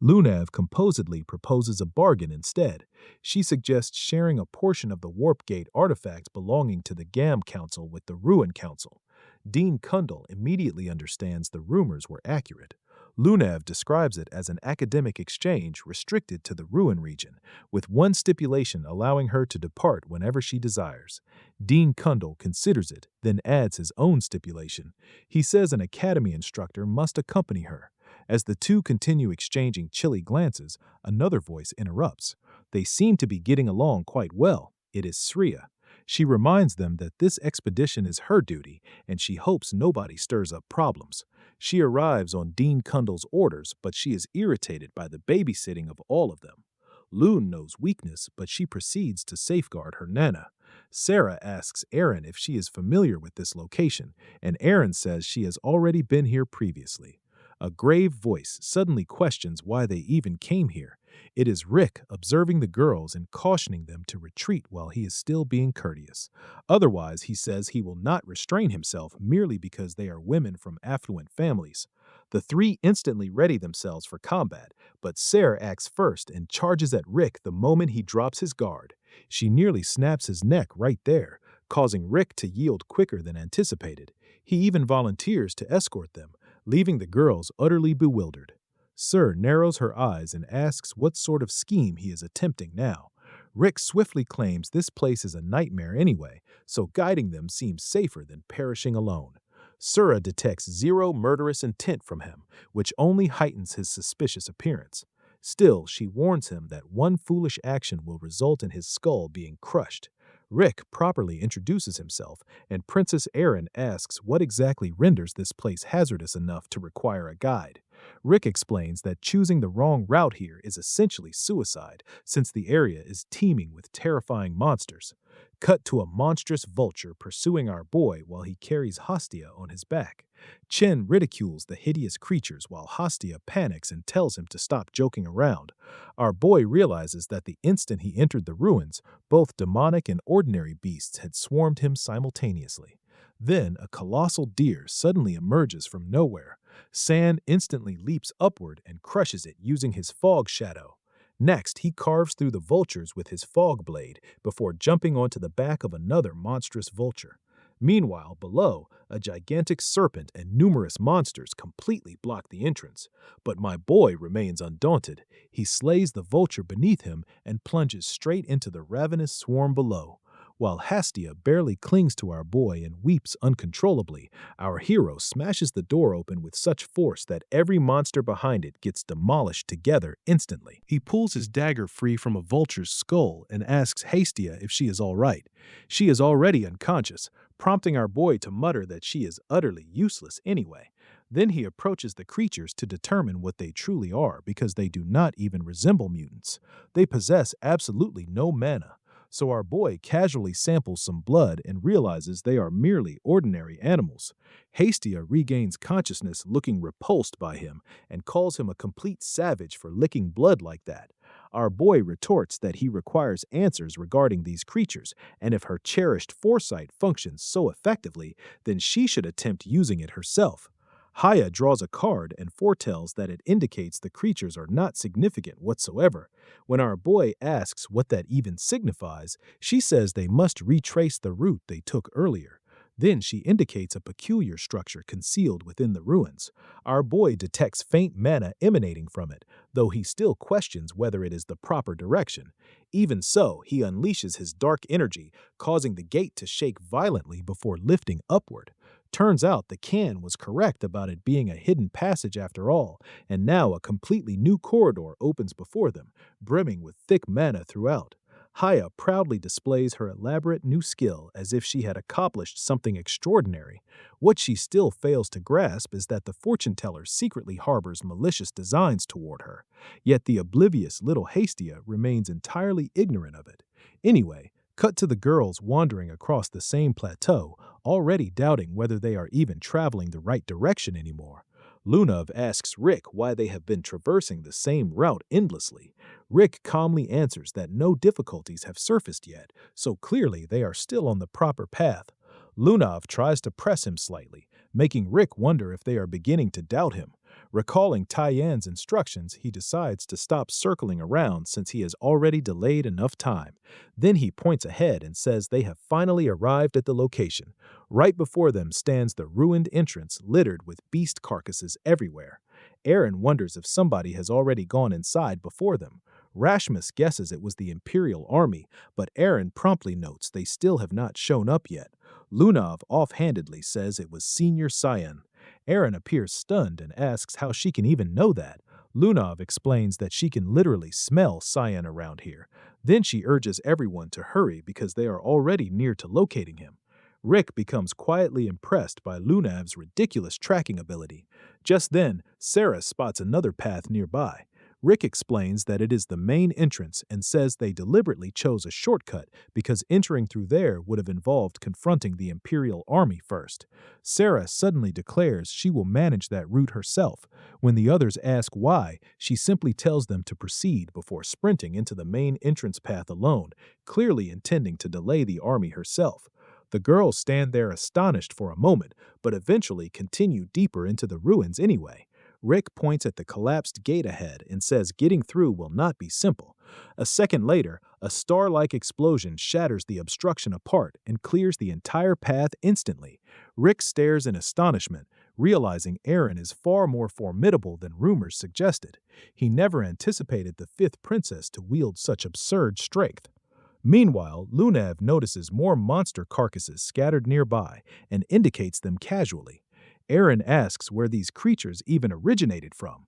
Lunav composedly proposes a bargain instead. She suggests sharing a portion of the Warp Gate artifacts belonging to the GAM Council with the Ruin Council. Dean Kundal immediately understands the rumors were accurate. Lunav describes it as an academic exchange restricted to the Ruin region, with one stipulation allowing her to depart whenever she desires. Dean Kundal considers it, then adds his own stipulation. He says an academy instructor must accompany her. As the two continue exchanging chilly glances, another voice interrupts. They seem to be getting along quite well. It is Sriya. She reminds them that this expedition is her duty, and she hopes nobody stirs up problems. She arrives on Dean Kundal's orders, but she is irritated by the babysitting of all of them. Loon knows weakness, but she proceeds to safeguard her Nana. Sarah asks Erin if she is familiar with this location, and Erin says she has already been here previously. A grave voice suddenly questions why they even came here. It is Rick observing the girls and cautioning them to retreat while he is still being courteous. Otherwise, he says he will not restrain himself merely because they are women from affluent families. The three instantly ready themselves for combat, but Sarah acts first and charges at Rick the moment he drops his guard. She nearly snaps his neck right there, causing Rick to yield quicker than anticipated. He even volunteers to escort them, leaving the girls utterly bewildered. Sir narrows her eyes and asks what sort of scheme he is attempting now. Rick swiftly claims this place is a nightmare anyway, so guiding them seems safer than perishing alone. Sura detects zero murderous intent from him, which only heightens his suspicious appearance. Still, she warns him that one foolish action will result in his skull being crushed. Rick properly introduces himself, and Princess Erin asks what exactly renders this place hazardous enough to require a guide. Rick explains that choosing the wrong route here is essentially suicide, since the area is teeming with terrifying monsters. Cut to a monstrous vulture pursuing our boy while he carries Hostia on his back. Chen ridicules the hideous creatures while Hostia panics and tells him to stop joking around. Our boy realizes that the instant he entered the ruins, both demonic and ordinary beasts had swarmed him simultaneously. Then a colossal deer suddenly emerges from nowhere. San instantly leaps upward and crushes it using his fog shadow. Next, he carves through the vultures with his fog blade before jumping onto the back of another monstrous vulture. Meanwhile, below, a gigantic serpent and numerous monsters completely block the entrance. But my boy remains undaunted. He slays the vulture beneath him and plunges straight into the ravenous swarm below. While Hastia barely clings to our boy and weeps uncontrollably, our hero smashes the door open with such force that every monster behind it gets demolished together instantly. He pulls his dagger free from a vulture's skull and asks Hastia if she is all right. She is already unconscious, prompting our boy to mutter that she is utterly useless anyway. Then he approaches the creatures to determine what they truly are because they do not even resemble mutants. They possess absolutely no mana. So our boy casually samples some blood and realizes they are merely ordinary animals. Hastia regains consciousness looking repulsed by him and calls him a complete savage for licking blood like that. Our boy retorts that he requires answers regarding these creatures, and if her cherished foresight functions so effectively, then she should attempt using it herself. Haya draws a card and foretells that it indicates the creatures are not significant whatsoever. When our boy asks what that even signifies, she says they must retrace the route they took earlier. Then she indicates a peculiar structure concealed within the ruins. Our boy detects faint mana emanating from it, though he still questions whether it is the proper direction. Even so, he unleashes his dark energy, causing the gate to shake violently before lifting upward. Turns out the can was correct about it being a hidden passage after all, and now a completely new corridor opens before them, brimming with thick mana throughout. Haya proudly displays her elaborate new skill as if she had accomplished something extraordinary. What she still fails to grasp is that the fortune teller secretly harbors malicious designs toward her, yet the oblivious little Hastia remains entirely ignorant of it. Anyway, cut to the girls wandering across the same plateau, already doubting whether they are even traveling the right direction anymore. Lunav asks Rick why they have been traversing the same route endlessly. Rick calmly answers that no difficulties have surfaced yet, so clearly they are still on the proper path. Lunav tries to press him slightly, making Rick wonder if they are beginning to doubt him. Recalling Tyan's instructions, he decides to stop circling around since he has already delayed enough time. Then he points ahead and says they have finally arrived at the location. Right before them stands the ruined entrance littered with beast carcasses everywhere. Aaron wonders if somebody has already gone inside before them. Rashmus guesses it was the Imperial Army, but Aaron promptly notes they still have not shown up yet. Lunav offhandedly says it was Senior Cyan. Aaron appears stunned and asks how she can even know that. Lunav explains that she can literally smell Cyan around here. Then she urges everyone to hurry because they are already near to locating him. Rick becomes quietly impressed by Lunav's ridiculous tracking ability. Just then, Sarah spots another path nearby. Rick explains that it is the main entrance and says they deliberately chose a shortcut because entering through there would have involved confronting the Imperial Army first. Sarah suddenly declares she will manage that route herself. When the others ask why, she simply tells them to proceed before sprinting into the main entrance path alone, clearly intending to delay the army herself. The girls stand there astonished for a moment, but eventually continue deeper into the ruins anyway. Rick points at the collapsed gate ahead and says getting through will not be simple. A second later, a star-like explosion shatters the obstruction apart and clears the entire path instantly. Rick stares in astonishment, realizing Aaron is far more formidable than rumors suggested. He never anticipated the fifth princess to wield such absurd strength. Meanwhile, Lunav notices more monster carcasses scattered nearby and indicates them casually. Aaron asks where these creatures even originated from.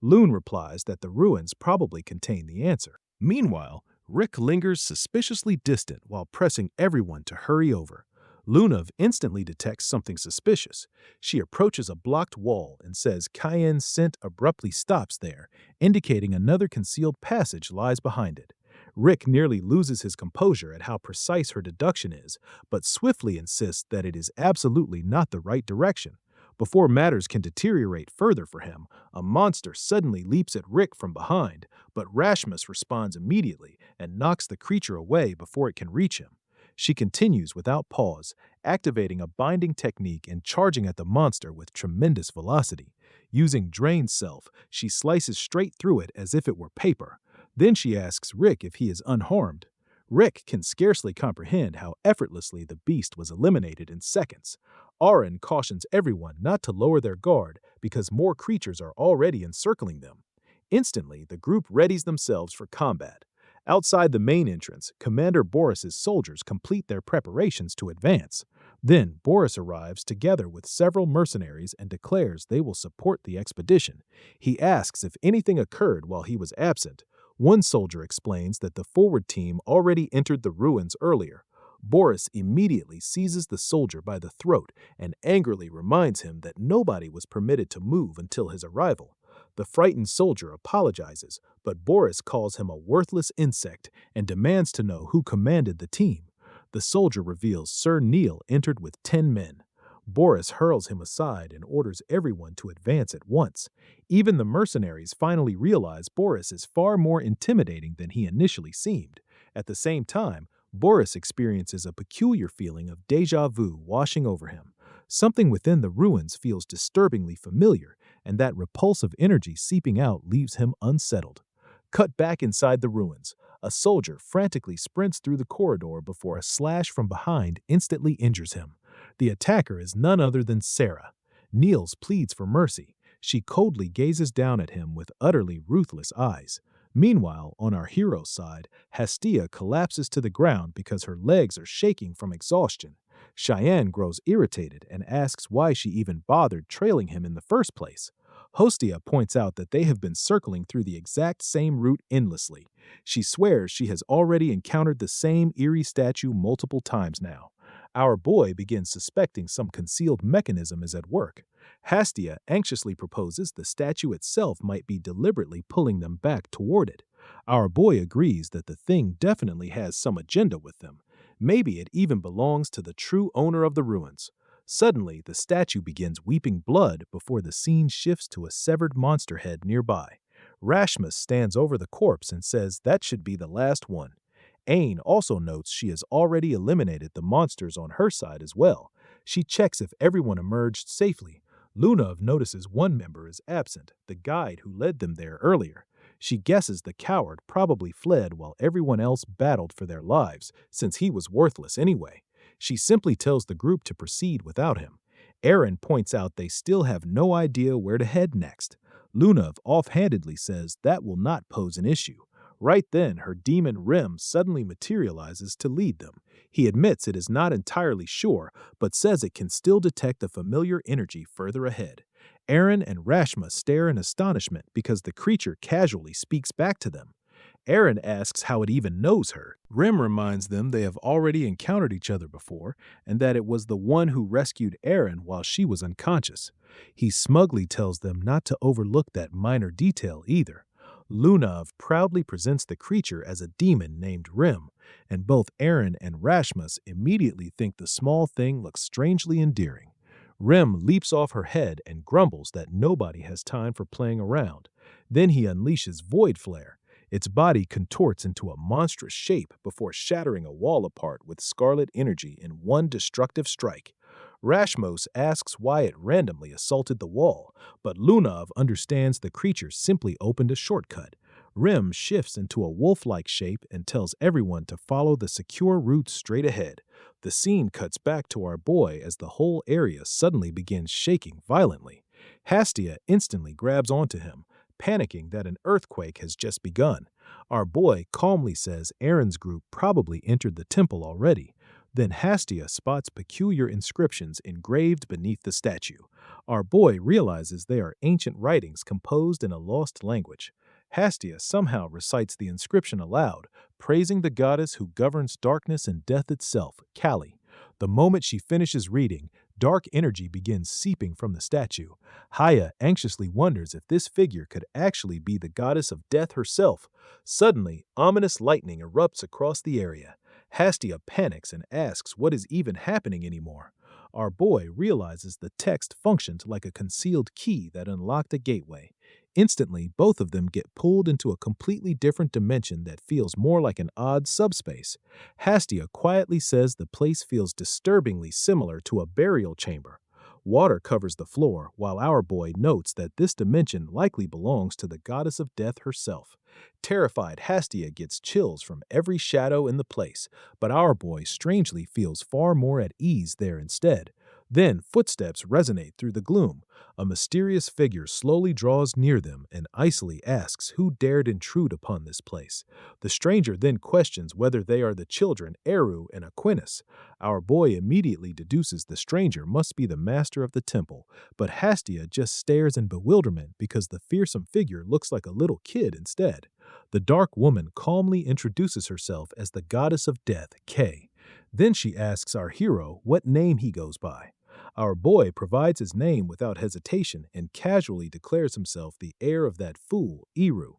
Loon replies that the ruins probably contain the answer. Meanwhile, Rick lingers suspiciously distant while pressing everyone to hurry over. Lunav instantly detects something suspicious. She approaches a blocked wall and says Cayenne's scent abruptly stops there, indicating another concealed passage lies behind it. Rick nearly loses his composure at how precise her deduction is, but swiftly insists that it is absolutely not the right direction. Before matters can deteriorate further for him, a monster suddenly leaps at Rick from behind, but Rashmus responds immediately and knocks the creature away before it can reach him. She continues without pause, activating a binding technique and charging at the monster with tremendous velocity. Using Drain's Self, she slices straight through it as if it were paper. Then she asks Rick if he is unharmed. Rick can scarcely comprehend how effortlessly the beast was eliminated in seconds. Aaron cautions everyone not to lower their guard because more creatures are already encircling them. Instantly, the group readies themselves for combat. Outside the main entrance, Commander Boris's soldiers complete their preparations to advance. Then Boris arrives together with several mercenaries and declares they will support the expedition. He asks if anything occurred while he was absent. One soldier explains that the forward team already entered the ruins earlier. Boris immediately seizes the soldier by the throat and angrily reminds him that nobody was permitted to move until his arrival. The frightened soldier apologizes, but Boris calls him a worthless insect and demands to know who commanded the team. The soldier reveals Sir Neil entered with 10 men. Boris hurls him aside and orders everyone to advance at once. Even the mercenaries finally realize Boris is far more intimidating than he initially seemed. At the same time, Boris experiences a peculiar feeling of déjà vu washing over him. Something within the ruins feels disturbingly familiar, and that repulsive energy seeping out leaves him unsettled. Cut back inside the ruins. A soldier frantically sprints through the corridor before a slash from behind instantly injures him. The attacker is none other than Sarah. Niels pleads for mercy. She coldly gazes down at him with utterly ruthless eyes. Meanwhile, on our hero's side, Hastia collapses to the ground because her legs are shaking from exhaustion. Cheyenne grows irritated and asks why she even bothered trailing him in the first place. Hostia points out that they have been circling through the exact same route endlessly. She swears she has already encountered the same eerie statue multiple times now. Our boy begins suspecting some concealed mechanism is at work. Hastia anxiously proposes the statue itself might be deliberately pulling them back toward it. Our boy agrees that the thing definitely has some agenda with them. Maybe it even belongs to the true owner of the ruins. Suddenly, the statue begins weeping blood before the scene shifts to a severed monster head nearby. Rashmus stands over the corpse and says that should be the last one. Ain also notes she has already eliminated the monsters on her side as well. She checks if everyone emerged safely. Lunov notices one member is absent, the guide who led them there earlier. She guesses the coward probably fled while everyone else battled for their lives, since he was worthless anyway. She simply tells the group to proceed without him. Aaron points out they still have no idea where to head next. Lunov offhandedly says that will not pose an issue. Right then, her demon Rim suddenly materializes to lead them. He admits it is not entirely sure, but says it can still detect a familiar energy further ahead. Aaron and Rashma stare in astonishment because the creature casually speaks back to them. Aaron asks how it even knows her. Rim reminds them they have already encountered each other before, and that it was the one who rescued Aaron while she was unconscious. He smugly tells them not to overlook that minor detail either. Lunov proudly presents the creature as a demon named Rim, and both Aaron and Rashmus immediately think the small thing looks strangely endearing. Rim leaps off her head and grumbles that nobody has time for playing around. Then he unleashes Void Flare. Its body contorts into a monstrous shape before shattering a wall apart with scarlet energy in one destructive strike. Rashmos asks why it randomly assaulted the wall, but Lunov understands the creature simply opened a shortcut. Rim shifts into a wolf-like shape and tells everyone to follow the secure route straight ahead. The scene cuts back to our boy as the whole area suddenly begins shaking violently. Hastia instantly grabs onto him, panicking that an earthquake has just begun. Our boy calmly says Aaron's group probably entered the temple already. Then Hastia spots peculiar inscriptions engraved beneath the statue. Our boy realizes they are ancient writings composed in a lost language. Hastia somehow recites the inscription aloud, praising the goddess who governs darkness and death itself, Kali. The moment she finishes reading, dark energy begins seeping from the statue. Haya anxiously wonders if this figure could actually be the goddess of death herself. Suddenly, ominous lightning erupts across the area. Hastia panics and asks what is even happening anymore. Our boy realizes the text functioned like a concealed key that unlocked a gateway. Instantly, both of them get pulled into a completely different dimension that feels more like an odd subspace. Hastia quietly says the place feels disturbingly similar to a burial chamber. Water covers the floor, while our boy notes that this dimension likely belongs to the goddess of death herself. Terrified, Hastia gets chills from every shadow in the place, but our boy strangely feels far more at ease there instead. Then footsteps resonate through the gloom. A mysterious figure slowly draws near them and icily asks who dared intrude upon this place. The stranger then questions whether they are the children Eru and Aquinas. Our boy immediately deduces the stranger must be the master of the temple, but Hastia just stares in bewilderment because the fearsome figure looks like a little kid instead. The dark woman calmly introduces herself as the goddess of death, Kay. Then she asks our hero what name he goes by. Our boy provides his name without hesitation and casually declares himself the heir of that fool, Eru.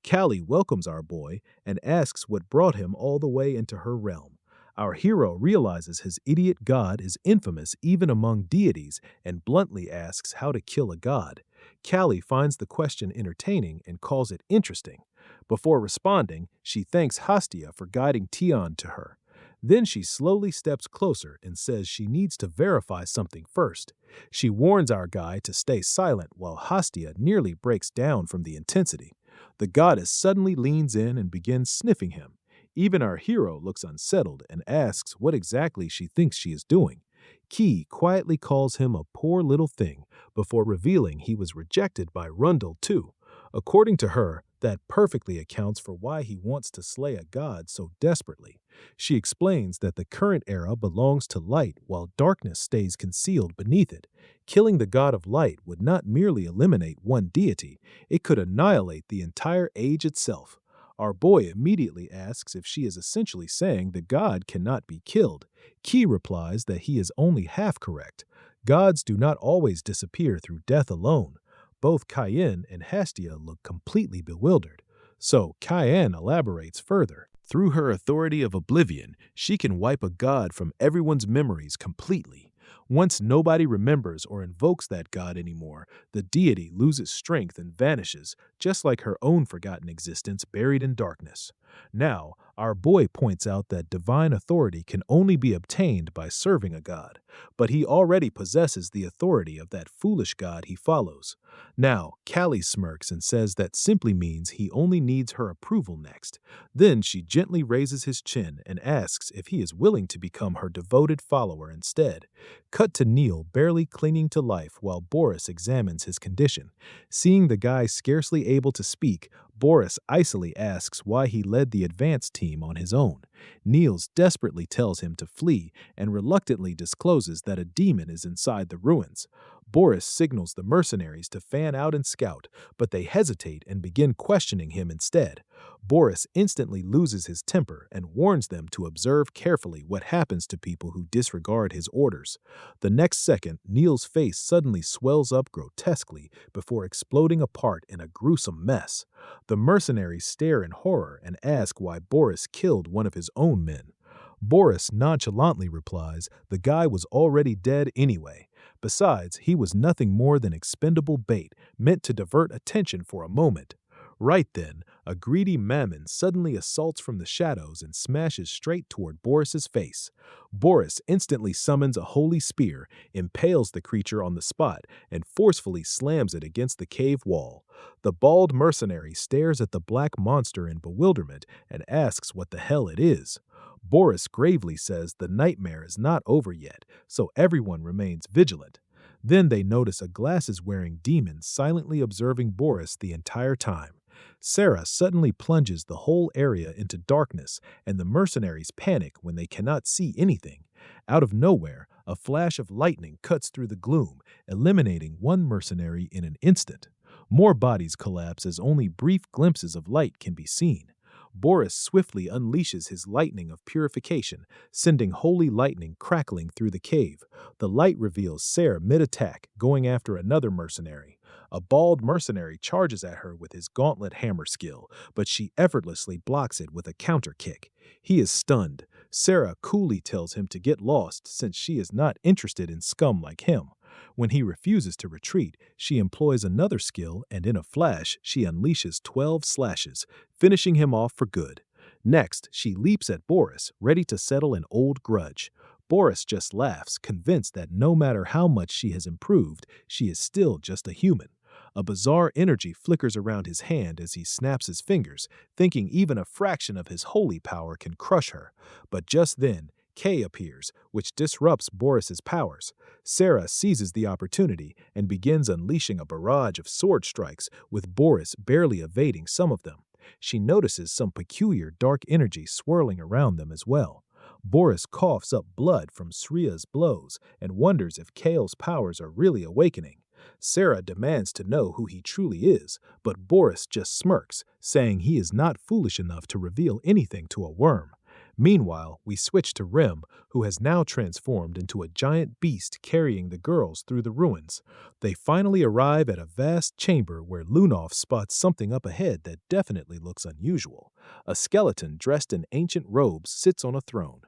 Callie welcomes our boy and asks what brought him all the way into her realm. Our hero realizes his idiot god is infamous even among deities and bluntly asks how to kill a god. Callie finds the question entertaining and calls it interesting. Before responding, she thanks Hastia for guiding Tion to her. Then she slowly steps closer and says she needs to verify something first. She warns our guy to stay silent while Hastia nearly breaks down from the intensity. The goddess suddenly leans in and begins sniffing him. Even our hero looks unsettled and asks what exactly she thinks she is doing. Key quietly calls him a poor little thing before revealing he was rejected by Rundle too. According to her, that perfectly accounts for why he wants to slay a god so desperately. She explains that the current era belongs to light while darkness stays concealed beneath it. Killing the god of light would not merely eliminate one deity, it could annihilate the entire age itself. Our boy immediately asks if she is essentially saying the god cannot be killed. Key replies that he is only half correct. Gods do not always disappear through death alone. Both Cayenne and Hastia look completely bewildered. So Cayenne elaborates further. Through her authority of oblivion, she can wipe a god from everyone's memories completely. Once nobody remembers or invokes that god anymore, the deity loses strength and vanishes, just like her own forgotten existence buried in darkness. Now, our boy points out that divine authority can only be obtained by serving a god, but he already possesses the authority of that foolish god he follows. Now, Callie smirks and says that simply means he only needs her approval next. Then she gently raises his chin and asks if he is willing to become her devoted follower instead. Cut to Neil barely clinging to life while Boris examines his condition. Seeing the guy scarcely able to speak, Boris icily asks why he led the advance team on his own. Niels desperately tells him to flee and reluctantly discloses that a demon is inside the ruins. Boris signals the mercenaries to fan out and scout, but they hesitate and begin questioning him instead. Boris instantly loses his temper and warns them to observe carefully what happens to people who disregard his orders. The next second, Niels' face suddenly swells up grotesquely before exploding apart in a gruesome mess. The mercenaries stare in horror and ask why Boris killed one of his own men. Boris nonchalantly replies the guy was already dead anyway. Besides, he was nothing more than expendable bait meant to divert attention for a moment. Right then, a greedy mammon suddenly assaults from the shadows and smashes straight toward Boris's face. Boris instantly summons a holy spear, impales the creature on the spot, and forcefully slams it against the cave wall. The bald mercenary stares at the black monster in bewilderment and asks what the hell it is. Boris gravely says the nightmare is not over yet, so everyone remains vigilant. Then they notice a glasses-wearing demon silently observing Boris the entire time. Sarah suddenly plunges the whole area into darkness, and the mercenaries panic when they cannot see anything. Out of nowhere, a flash of lightning cuts through the gloom, eliminating one mercenary in an instant. More bodies collapse as only brief glimpses of light can be seen. Boris swiftly unleashes his lightning of purification, sending holy lightning crackling through the cave. The light reveals Sarah mid-attack, going after another mercenary. A bald mercenary charges at her with his gauntlet hammer skill, but she effortlessly blocks it with a counter kick. He is stunned. Sarah coolly tells him to get lost since she is not interested in scum like him. When he refuses to retreat, she employs another skill and in a flash, she unleashes 12 slashes, finishing him off for good. Next, she leaps at Boris, ready to settle an old grudge. Boris just laughs, convinced that no matter how much she has improved, she is still just a human. A bizarre energy flickers around his hand as he snaps his fingers, thinking even a fraction of his holy power can crush her. But just then, Kay appears, which disrupts Boris's powers. Sarah seizes the opportunity and begins unleashing a barrage of sword strikes, with Boris barely evading some of them. She notices some peculiar dark energy swirling around them as well. Boris coughs up blood from Sriya's blows and wonders if Kale's powers are really awakening. Sarah demands to know who he truly is, but Boris just smirks, saying he is not foolish enough to reveal anything to a worm. Meanwhile, we switch to Rem, who has now transformed into a giant beast carrying the girls through the ruins. They finally arrive at a vast chamber where Lunov spots something up ahead that definitely looks unusual. A skeleton dressed in ancient robes sits on a throne.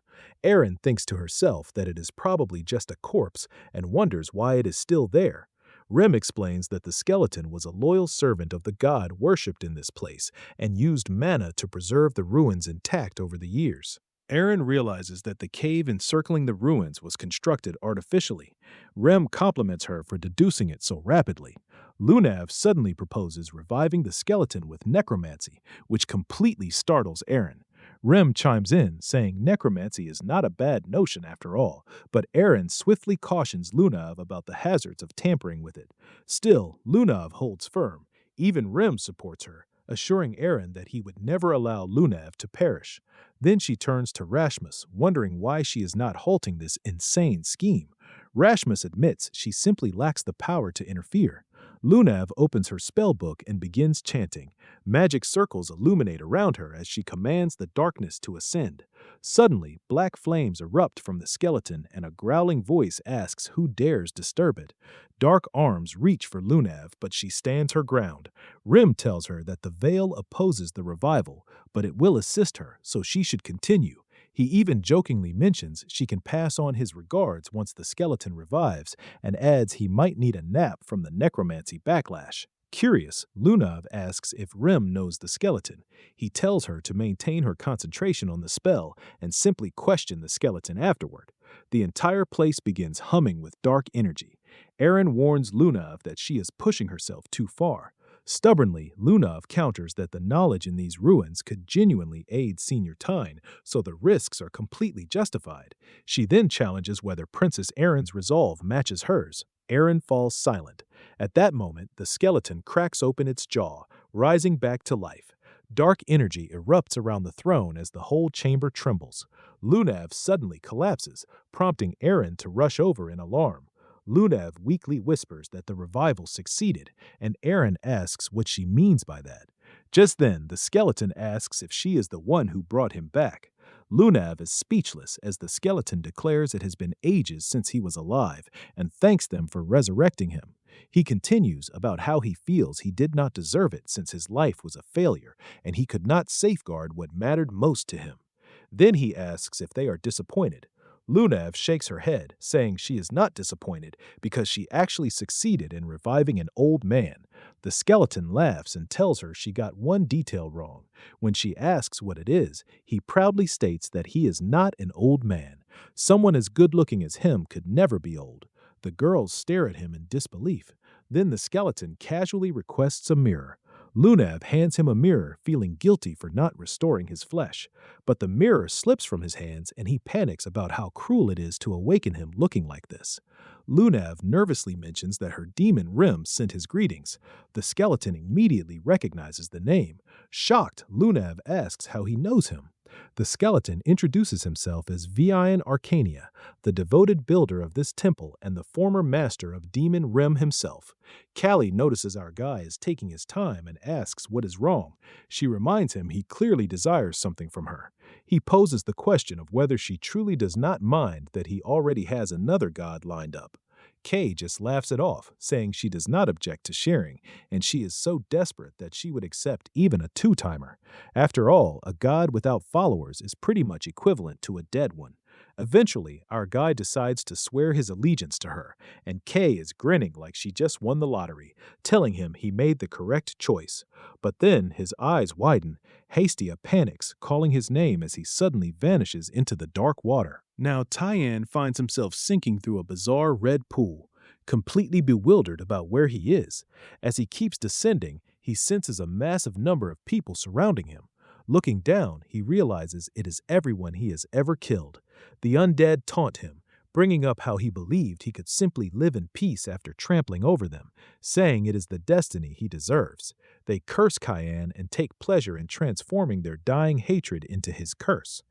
Erin thinks to herself that it is probably just a corpse and wonders why it is still there. Rem explains that the skeleton was a loyal servant of the god worshipped in this place and used mana to preserve the ruins intact over the years. Erin realizes that the cave encircling the ruins was constructed artificially. Rem compliments her for deducing it so rapidly. Lunav suddenly proposes reviving the skeleton with necromancy, which completely startles Erin. Rem chimes in, saying necromancy is not a bad notion after all, but Erin swiftly cautions Lunav about the hazards of tampering with it. Still, Lunav holds firm. Even Rem supports her, assuring Erin that he would never allow Lunav to perish. Then she turns to Rashmus, wondering why she is not halting this insane scheme. Rashmus admits she simply lacks the power to interfere. Lunav opens her spell book and begins chanting. Magic circles illuminate around her as she commands the darkness to ascend. Suddenly, black flames erupt from the skeleton and a growling voice asks who dares disturb it. Dark arms reach for Lunav, but she stands her ground. Rim tells her that the veil opposes the revival, but it will assist her, so she should continue. He even jokingly mentions she can pass on his regards once the skeleton revives, and adds he might need a nap from the necromancy backlash. Curious, Lunav asks if Rim knows the skeleton. He tells her to maintain her concentration on the spell and simply question the skeleton afterward. The entire place begins humming with dark energy. Erin warns Lunav that she is pushing herself too far. Stubbornly, Lunav counters that the knowledge in these ruins could genuinely aid Senior Tyne, so the risks are completely justified. She then challenges whether Princess Erin's resolve matches hers. Erin falls silent. At that moment, the skeleton cracks open its jaw, rising back to life. Dark energy erupts around the throne as the whole chamber trembles. Lunav suddenly collapses, prompting Erin to rush over in alarm. Lunav weakly whispers that the revival succeeded, and Erin asks what she means by that. Just then, the skeleton asks if she is the one who brought him back. Lunav is speechless as the skeleton declares it has been ages since he was alive and thanks them for resurrecting him. He continues about how he feels he did not deserve it since his life was a failure and he could not safeguard what mattered most to him. Then he asks if they are disappointed. Lunav shakes her head, saying she is not disappointed because she actually succeeded in reviving an old man. The skeleton laughs and tells her she got one detail wrong. When she asks what it is, he proudly states that he is not an old man. Someone as good-looking as him could never be old. The girls stare at him in disbelief. Then the skeleton casually requests a mirror. Lunav hands him a mirror, feeling guilty for not restoring his flesh. But the mirror slips from his hands and he panics about how cruel it is to awaken him looking like this. Lunav nervously mentions that her demon Rim sent his greetings. The skeleton immediately recognizes the name. Shocked, Lunav asks how he knows him. The skeleton introduces himself as Vian Arcania, the devoted builder of this temple and the former master of Demon Rim himself. Callie notices our guy is taking his time and asks what is wrong. She reminds him he clearly desires something from her. He poses the question of whether she truly does not mind that he already has another god lined up. Kay just laughs it off, saying she does not object to sharing, and she is so desperate that she would accept even a two-timer. After all, a god without followers is pretty much equivalent to a dead one. Eventually, our guy decides to swear his allegiance to her, and Kay is grinning like she just won the lottery, telling him he made the correct choice. But then his eyes widen. Hastia panics, calling his name as he suddenly vanishes into the dark water. Now Tyann finds himself sinking through a bizarre red pool, completely bewildered about where he is. As he keeps descending, he senses a massive number of people surrounding him. Looking down, he realizes it is everyone he has ever killed. The undead taunt him, bringing up how he believed he could simply live in peace after trampling over them, saying it is the destiny he deserves. They curse Cayenne and take pleasure in transforming their dying hatred into his curse.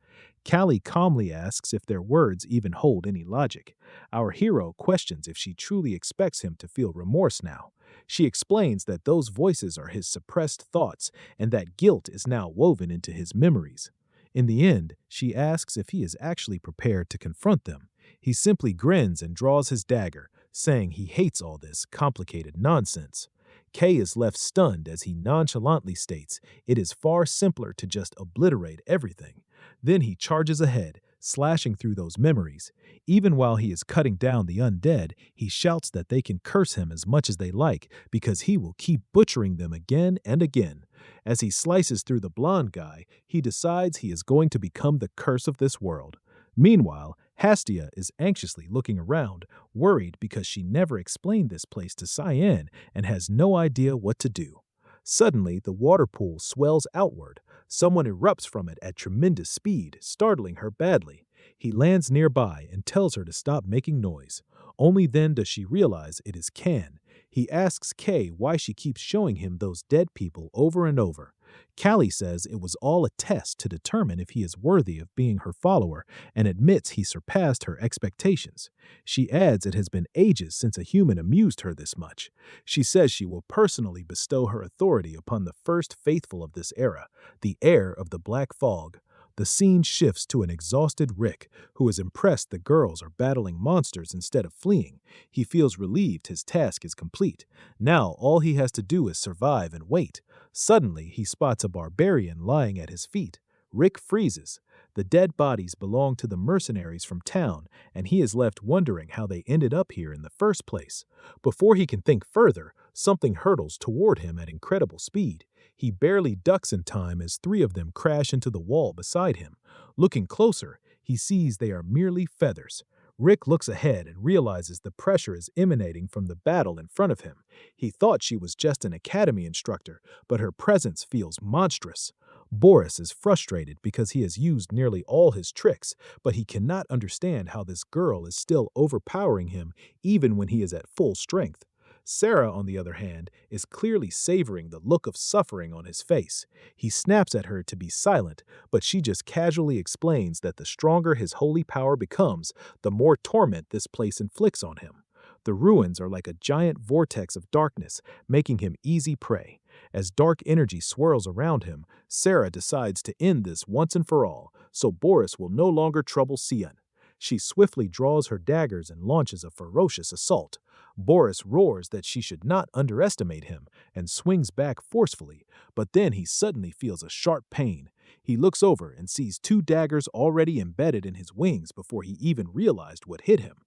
Callie calmly asks if their words even hold any logic. Our hero questions if she truly expects him to feel remorse now. She explains that those voices are his suppressed thoughts and that guilt is now woven into his memories. In the end, she asks if he is actually prepared to confront them. He simply grins and draws his dagger, saying he hates all this complicated nonsense. Kay is left stunned as he nonchalantly states it is far simpler to just obliterate everything. Then he charges ahead, slashing through those memories. Even while he is cutting down the undead, he shouts that they can curse him as much as they like because he will keep butchering them again and again. As he slices through the blonde guy, he decides he is going to become the curse of this world. Meanwhile, Hastia is anxiously looking around, worried because she never explained this place to Cyan and has no idea what to do. Suddenly, the water pool swells outward. Someone erupts from it at tremendous speed, startling her badly. He lands nearby and tells her to stop making noise. Only then does she realize it is Can. He asks Kay why she keeps showing him those dead people over and over. Callie says it was all a test to determine if he is worthy of being her follower and admits he surpassed her expectations. She adds it has been ages since a human amused her this much. She says she will personally bestow her authority upon the first faithful of this era, the heir of the Black Fog. The scene shifts to an exhausted Rick, who is impressed the girls are battling monsters instead of fleeing. He feels relieved his task is complete. Now all he has to do is survive and wait. Suddenly, he spots a barbarian lying at his feet. Rick freezes. The dead bodies belong to the mercenaries from town, and he is left wondering how they ended up here in the first place. Before he can think further, something hurtles toward him at incredible speed. He barely ducks in time as three of them crash into the wall beside him. Looking closer, he sees they are merely feathers. Rick looks ahead and realizes the pressure is emanating from the battle in front of him. He thought she was just an academy instructor, but her presence feels monstrous. Boris is frustrated because he has used nearly all his tricks, but he cannot understand how this girl is still overpowering him even when he is at full strength. Sarah, on the other hand, is clearly savoring the look of suffering on his face. He snaps at her to be silent, but she just casually explains that the stronger his holy power becomes, the more torment this place inflicts on him. The ruins are like a giant vortex of darkness, making him easy prey. As dark energy swirls around him, Sarah decides to end this once and for all, so Boris will no longer trouble Sian. She swiftly draws her daggers and launches a ferocious assault. Boris roars that she should not underestimate him and swings back forcefully, but then he suddenly feels a sharp pain. He looks over and sees two daggers already embedded in his wings before he even realized what hit him.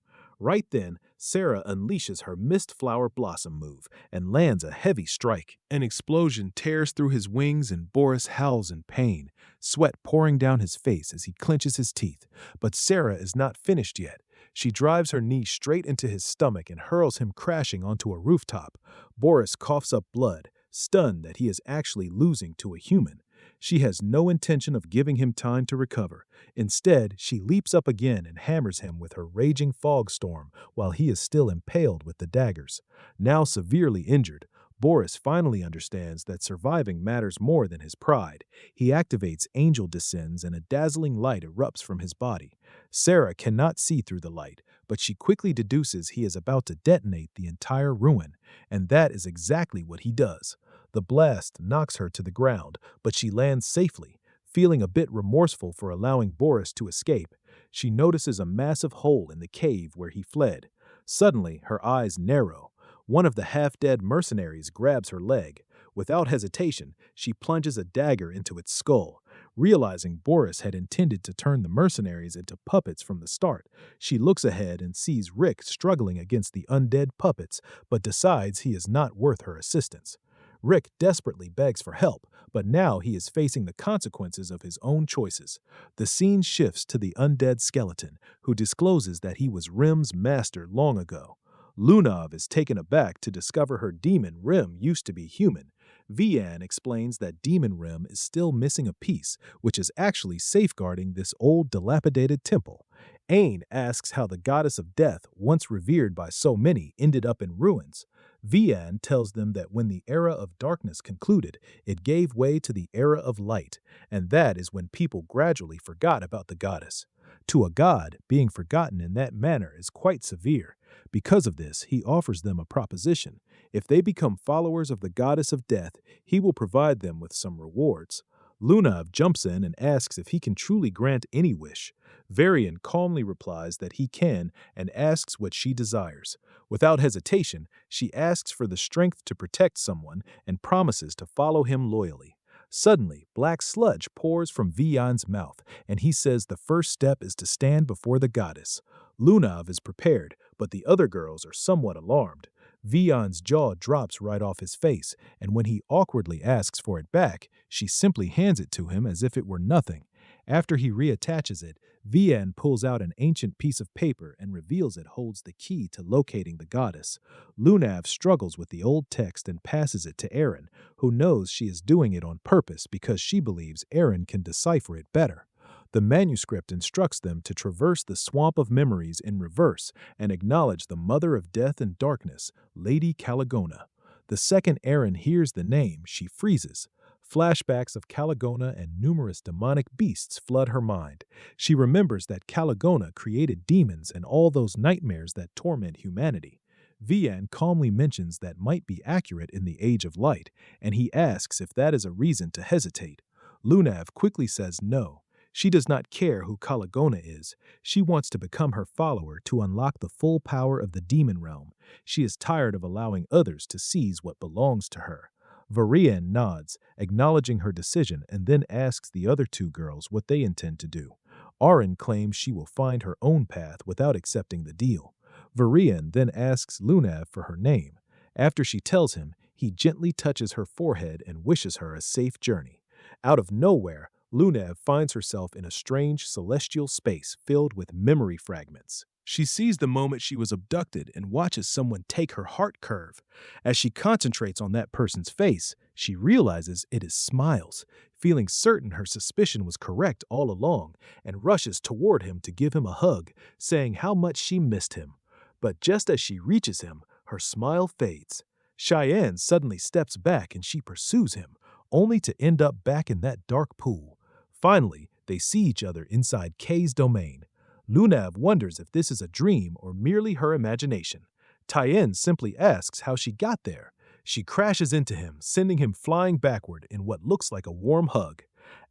Right then, Sarah unleashes her Mist Flower Blossom move and lands a heavy strike. An explosion tears through his wings and Boris howls in pain, sweat pouring down his face as he clenches his teeth. But Sarah is not finished yet. She drives her knee straight into his stomach and hurls him crashing onto a rooftop. Boris coughs up blood, stunned that he is actually losing to a human. She has no intention of giving him time to recover. Instead, she leaps up again and hammers him with her raging fog storm while he is still impaled with the daggers. Now severely injured, Boris finally understands that surviving matters more than his pride. He activates Angel Descends and a dazzling light erupts from his body. Sarah cannot see through the light, but she quickly deduces he is about to detonate the entire ruin, and that is exactly what he does. The blast knocks her to the ground, but she lands safely. Feeling a bit remorseful for allowing Boris to escape, she notices a massive hole in the cave where he fled. Suddenly, her eyes narrow. One of the half-dead mercenaries grabs her leg. Without hesitation, she plunges a dagger into its skull. Realizing Boris had intended to turn the mercenaries into puppets from the start, she looks ahead and sees Rick struggling against the undead puppets, but decides he is not worth her assistance. Rick desperately begs for help, but now he is facing the consequences of his own choices. The scene shifts to the undead skeleton, who discloses that he was Rim's master long ago. Lunav is taken aback to discover her demon Rim used to be human. Vian explains that Demon Rim is still missing a piece, which is actually safeguarding this old dilapidated temple. Ain asks how the goddess of death, once revered by so many, ended up in ruins. Vian tells them that when the era of darkness concluded, it gave way to the era of light, and that is when people gradually forgot about the goddess. To a god, being forgotten in that manner is quite severe. Because of this, he offers them a proposition. If they become followers of the goddess of death, he will provide them with some rewards. Lunav jumps in and asks if he can truly grant any wish. Varian calmly replies that he can and asks what she desires. Without hesitation, she asks for the strength to protect someone and promises to follow him loyally. Suddenly, black sludge pours from Vian's mouth, and he says the first step is to stand before the goddess. Lunav is prepared, but the other girls are somewhat alarmed. Vian's jaw drops right off his face, and when he awkwardly asks for it back, she simply hands it to him as if it were nothing. After he reattaches it, Vian pulls out an ancient piece of paper and reveals it holds the key to locating the goddess. Lunav struggles with the old text and passes it to Aaron, who knows she is doing it on purpose because she believes Aaron can decipher it better. The manuscript instructs them to traverse the swamp of memories in reverse and acknowledge the mother of death and darkness, Lady Caligona. The second Aaron hears the name, she freezes. Flashbacks of Caligona and numerous demonic beasts flood her mind. She remembers that Caligona created demons and all those nightmares that torment humanity. Vian calmly mentions that might be accurate in the Age of Light, and he asks if that is a reason to hesitate. Lunav quickly says no. She does not care who Caligona is. She wants to become her follower to unlock the full power of the demon realm. She is tired of allowing others to seize what belongs to her. Varian nods, acknowledging her decision, and then asks the other two girls what they intend to do. Arin claims she will find her own path without accepting the deal. Varian then asks Lunav for her name. After she tells him, he gently touches her forehead and wishes her a safe journey. Out of nowhere, Lunav finds herself in a strange celestial space filled with memory fragments. She sees the moment she was abducted and watches someone take her heart curve. As she concentrates on that person's face, she realizes it is Smiles, feeling certain her suspicion was correct all along, and rushes toward him to give him a hug, saying how much she missed him. But just as she reaches him, her smile fades. Cheyenne suddenly steps back and she pursues him, only to end up back in that dark pool. Finally, they see each other inside Kay's domain. Lunav wonders if this is a dream or merely her imagination. Tyen simply asks how she got there. She crashes into him, sending him flying backward in what looks like a warm hug.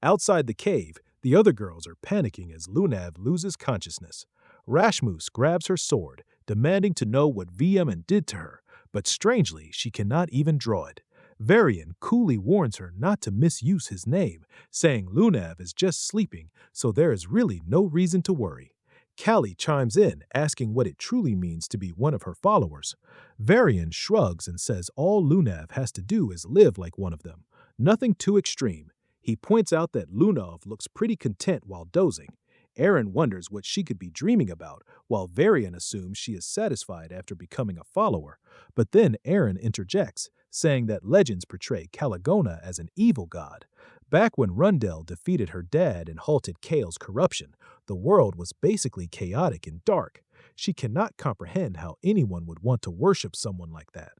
Outside the cave, the other girls are panicking as Lunav loses consciousness. Rashmoose grabs her sword, demanding to know what Viaman did to her, but strangely, she cannot even draw it. Varian coolly warns her not to misuse his name, saying Lunav is just sleeping, so there is really no reason to worry. Callie chimes in, asking what it truly means to be one of her followers. Varian shrugs and says all Lunav has to do is live like one of them. Nothing too extreme. He points out that Lunav looks pretty content while dozing. Aaron wonders what she could be dreaming about, while Varian assumes she is satisfied after becoming a follower. But then Aaron interjects, saying that legends portray Caligona as an evil god. Back when Rundell defeated her dad and halted Kale's corruption, the world was basically chaotic and dark. She cannot comprehend how anyone would want to worship someone like that.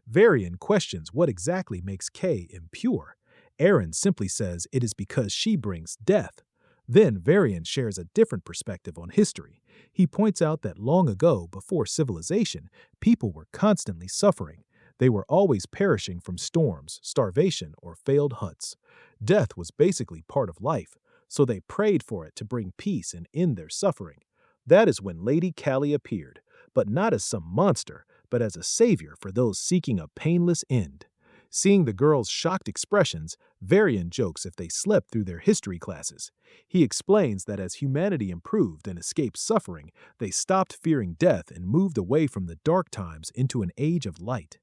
Varian questions what exactly makes Kay impure. Aaron simply says it is because she brings death. Then Varian shares a different perspective on history. He points out that long ago, before civilization, people were constantly suffering. They were always perishing from storms, starvation, or failed hunts. Death was basically part of life, so they prayed for it to bring peace and end their suffering. That is when Lady Callie appeared, but not as some monster, but as a savior for those seeking a painless end. Seeing the girls' shocked expressions, Varian jokes if they slept through their history classes. He explains that as humanity improved and escaped suffering, they stopped fearing death and moved away from the dark times into an age of light.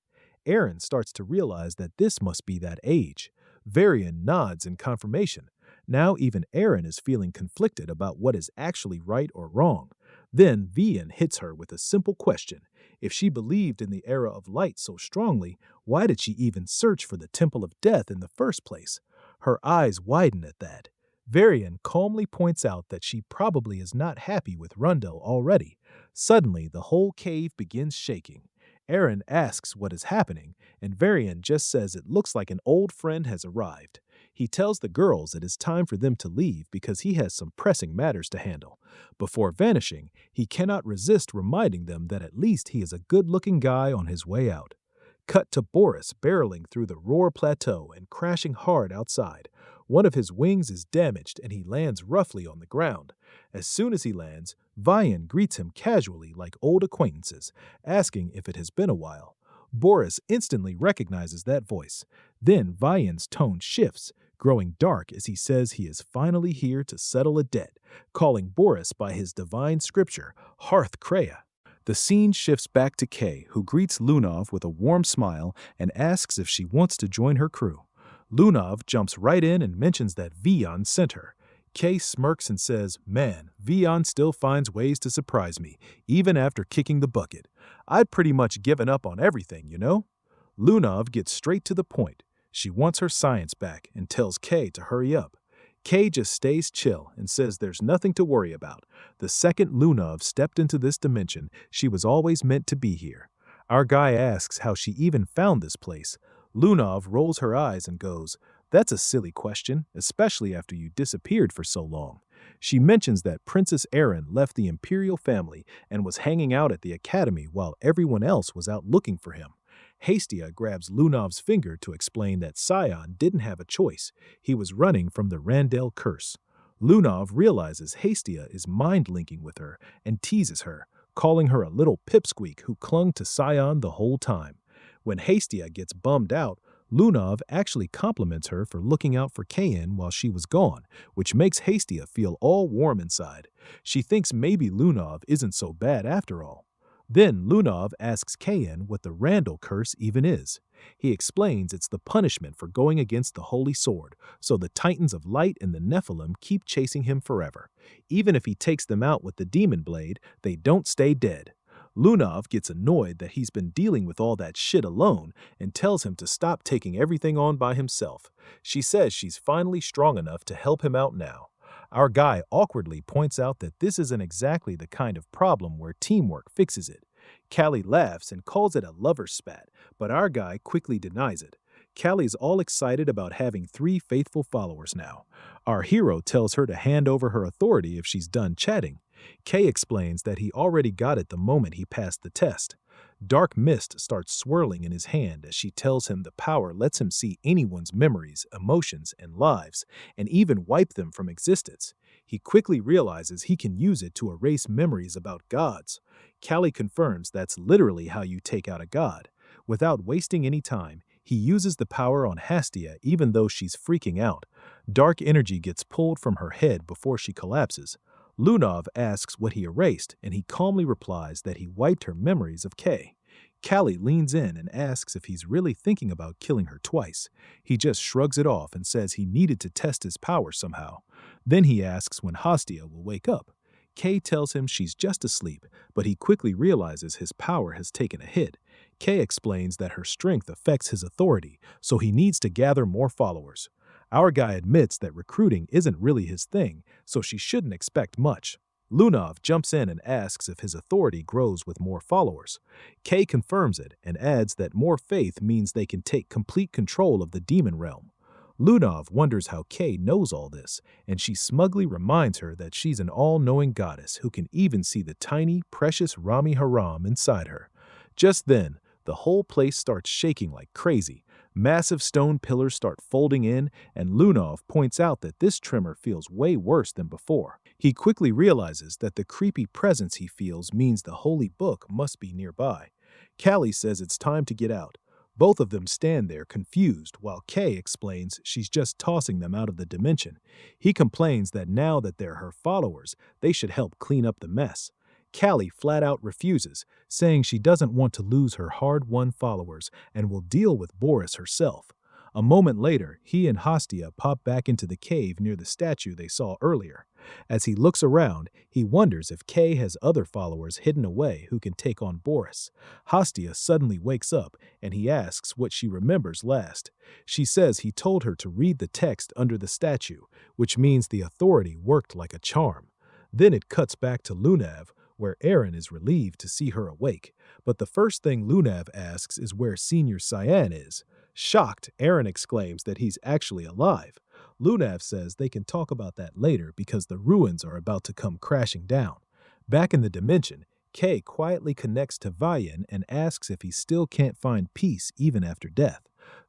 Aaron starts to realize that this must be that age. Varian nods in confirmation. Now even Aaron is feeling conflicted about what is actually right or wrong. Then Vian hits her with a simple question. If she believed in the era of light so strongly, why did she even search for the Temple of Death in the first place? Her eyes widen at that. Varian calmly points out that she probably is not happy with Rundle already. Suddenly, the whole cave begins shaking. Aaron asks what is happening, and Varian just says it looks like an old friend has arrived. He tells the girls it is time for them to leave because he has some pressing matters to handle. Before vanishing, he cannot resist reminding them that at least he is a good-looking guy on his way out. Cut to Boris barreling through the Roar Plateau and crashing hard outside. One of his wings is damaged and he lands roughly on the ground. As soon as he lands, Vian greets him casually like old acquaintances, asking if it has been a while. Boris instantly recognizes that voice. Then Vian's tone shifts, growing dark as he says he is finally here to settle a debt, calling Boris by his divine scripture, Hearth Kreia. The scene shifts back to Kay, who greets Lunov with a warm smile and asks if she wants to join her crew. Lunov jumps right in and mentions that Vian sent her. Kay smirks and says, "Man, Vian still finds ways to surprise me, even after kicking the bucket. I'd pretty much given up on everything, you know?" Lunov gets straight to the point. She wants her science back and tells Kay to hurry up. Kay just stays chill and says there's nothing to worry about. The second Lunov stepped into this dimension, she was always meant to be here. Our guy asks how she even found this place. Lunov rolls her eyes and goes, "That's a silly question, especially after you disappeared for so long." She mentions that Princess Erin left the imperial family and was hanging out at the academy while everyone else was out looking for him. Hastia grabs Lunov's finger to explain that Scion didn't have a choice. He was running from the Randell curse. Lunov realizes Hastia is mind-linking with her and teases her, calling her a little pipsqueak who clung to Scion the whole time. When Hastia gets bummed out, Lunov actually compliments her for looking out for Kayan while she was gone, which makes Hastia feel all warm inside. She thinks maybe Lunov isn't so bad after all. Then Lunov asks Kayan what the Randall curse even is. He explains it's the punishment for going against the Holy Sword, so the Titans of Light and the Nephilim keep chasing him forever. Even if he takes them out with the Demon Blade, they don't stay dead. Lunov gets annoyed that he's been dealing with all that shit alone and tells him to stop taking everything on by himself. She says she's finally strong enough to help him out now. Our guy awkwardly points out that this isn't exactly the kind of problem where teamwork fixes it. Callie laughs and calls it a lover's spat, but our guy quickly denies it. Callie's all excited about having 3 faithful followers now. Our hero tells her to hand over her authority if she's done chatting. Kay explains that he already got it the moment he passed the test. Dark mist starts swirling in his hand as she tells him the power lets him see anyone's memories, emotions, and lives, and even wipe them from existence. He quickly realizes he can use it to erase memories about gods. Callie confirms that's literally how you take out a god. Without wasting any time, he uses the power on Hastia even though she's freaking out. Dark energy gets pulled from her head before she collapses. Lunov asks what he erased, and he calmly replies that he wiped her memories of Kay. Callie leans in and asks if he's really thinking about killing her twice. He just shrugs it off and says he needed to test his power somehow. Then he asks when Hastia will wake up. Kay tells him she's just asleep, but he quickly realizes his power has taken a hit. Kay explains that her strength affects his authority, so he needs to gather more followers. Our guy admits that recruiting isn't really his thing, so she shouldn't expect much. Lunov jumps in and asks if his authority grows with more followers. Kay confirms it and adds that more faith means they can take complete control of the demon realm. Lunov wonders how Kay knows all this, and she smugly reminds her that she's an all-knowing goddess who can even see the tiny, precious Rami Haram inside her. Just then, the whole place starts shaking like crazy. Massive stone pillars start folding in, and Lunov points out that this tremor feels way worse than before. He quickly realizes that the creepy presence he feels means the holy book must be nearby. Callie says it's time to get out. Both of them stand there confused while Kay explains she's just tossing them out of the dimension. He complains that now that they're her followers, they should help clean up the mess. Callie flat out refuses, saying she doesn't want to lose her hard-won followers and will deal with Boris herself. A moment later, he and Hastia pop back into the cave near the statue they saw earlier. As he looks around, he wonders if Kay has other followers hidden away who can take on Boris. Hastia suddenly wakes up, and he asks what she remembers last. She says he told her to read the text under the statue, which means the authority worked like a charm. Then it cuts back to Lunav, where Aaron is relieved to see her awake. But the first thing Lunav asks is where Senior Cyan is. Shocked, Aaron exclaims that he's actually alive. Lunav says they can talk about that later because the ruins are about to come crashing down. Back in the dimension, Kay quietly connects to Vayan and asks if he still can't find peace even after death.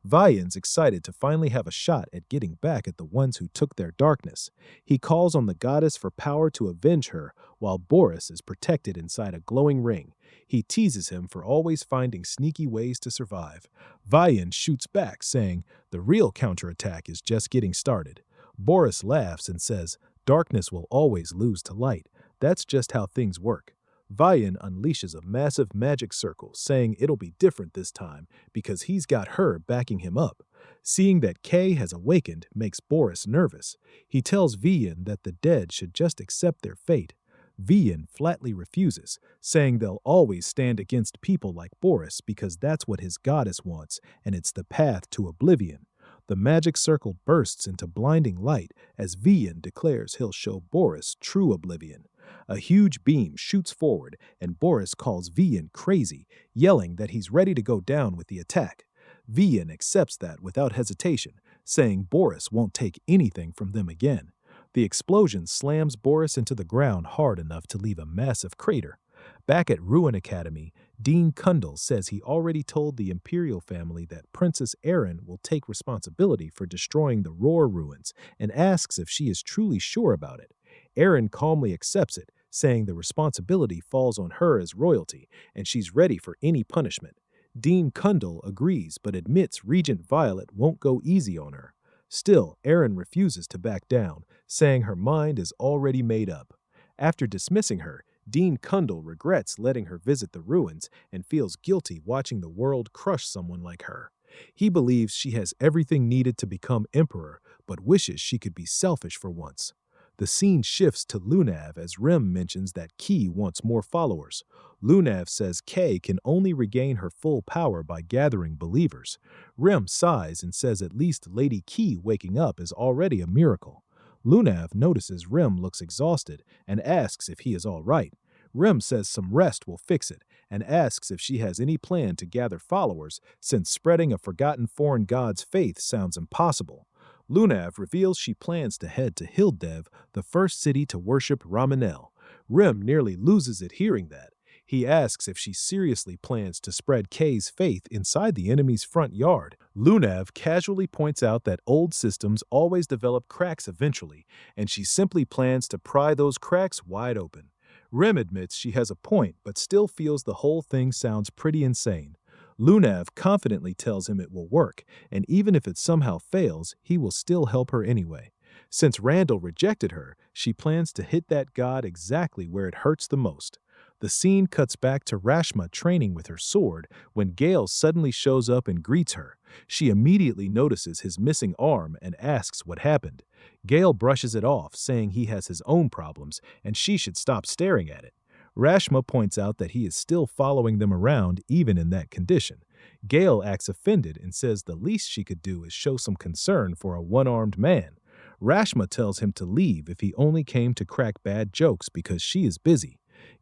Vayan's excited to finally have a shot at getting back at the ones who took their darkness. He calls on the goddess for power to avenge her, while Boris is protected inside a glowing ring. He teases him for always finding sneaky ways to survive. Vayan shoots back, saying, "The real counterattack is just getting started." Boris laughs and says, "Darkness will always lose to light. That's just how things work." Vayan unleashes a massive magic circle, saying it'll be different this time because he's got her backing him up. Seeing that Kay has awakened makes Boris nervous. He tells Vian that the dead should just accept their fate. Vian flatly refuses, saying they'll always stand against people like Boris because that's what his goddess wants, and it's the path to oblivion. The magic circle bursts into blinding light as Vian declares he'll show Boris true oblivion. A huge beam shoots forward, and Boris calls Vian crazy, yelling that he's ready to go down with the attack. Vian accepts that without hesitation, saying Boris won't take anything from them again. The explosion slams Boris into the ground hard enough to leave a massive crater. Back at Ruin Academy, Dean Kundal says he already told the Imperial family that Princess Erin will take responsibility for destroying the Roar ruins and asks if she is truly sure about it. Erin calmly accepts it, saying the responsibility falls on her as royalty and she's ready for any punishment. Dean Kundal agrees but admits Regent Violet won't go easy on her. Still, Erin refuses to back down, saying her mind is already made up. After dismissing her, Dean Kundal regrets letting her visit the ruins and feels guilty watching the world crush someone like her. He believes she has everything needed to become emperor, but wishes she could be selfish for once. The scene shifts to Lunav as Rem mentions that Key wants more followers. Lunav says Kay can only regain her full power by gathering believers. Rem sighs and says at least Lady Key waking up is already a miracle. Lunav notices Rem looks exhausted and asks if he is all right. Rem says some rest will fix it and asks if she has any plan to gather followers since spreading a forgotten foreign god's faith sounds impossible. Lunav reveals she plans to head to Hildev, the first city to worship Ramanel. Rem nearly loses it hearing that. He asks if she seriously plans to spread Kay's faith inside the enemy's front yard. Lunav casually points out that old systems always develop cracks eventually, and she simply plans to pry those cracks wide open. Rem admits she has a point, but still feels the whole thing sounds pretty insane. Lunav confidently tells him it will work, and even if it somehow fails, he will still help her anyway. Since Randall rejected her, she plans to hit that god exactly where it hurts the most. The scene cuts back to Rashma training with her sword when Gale suddenly shows up and greets her. She immediately notices his missing arm and asks what happened. Gale brushes it off, saying he has his own problems and she should stop staring at it. Rashma points out that he is still following them around even in that condition. Gale acts offended and says the least she could do is show some concern for a one-armed man. Rashma tells him to leave if he only came to crack bad jokes because she is busy.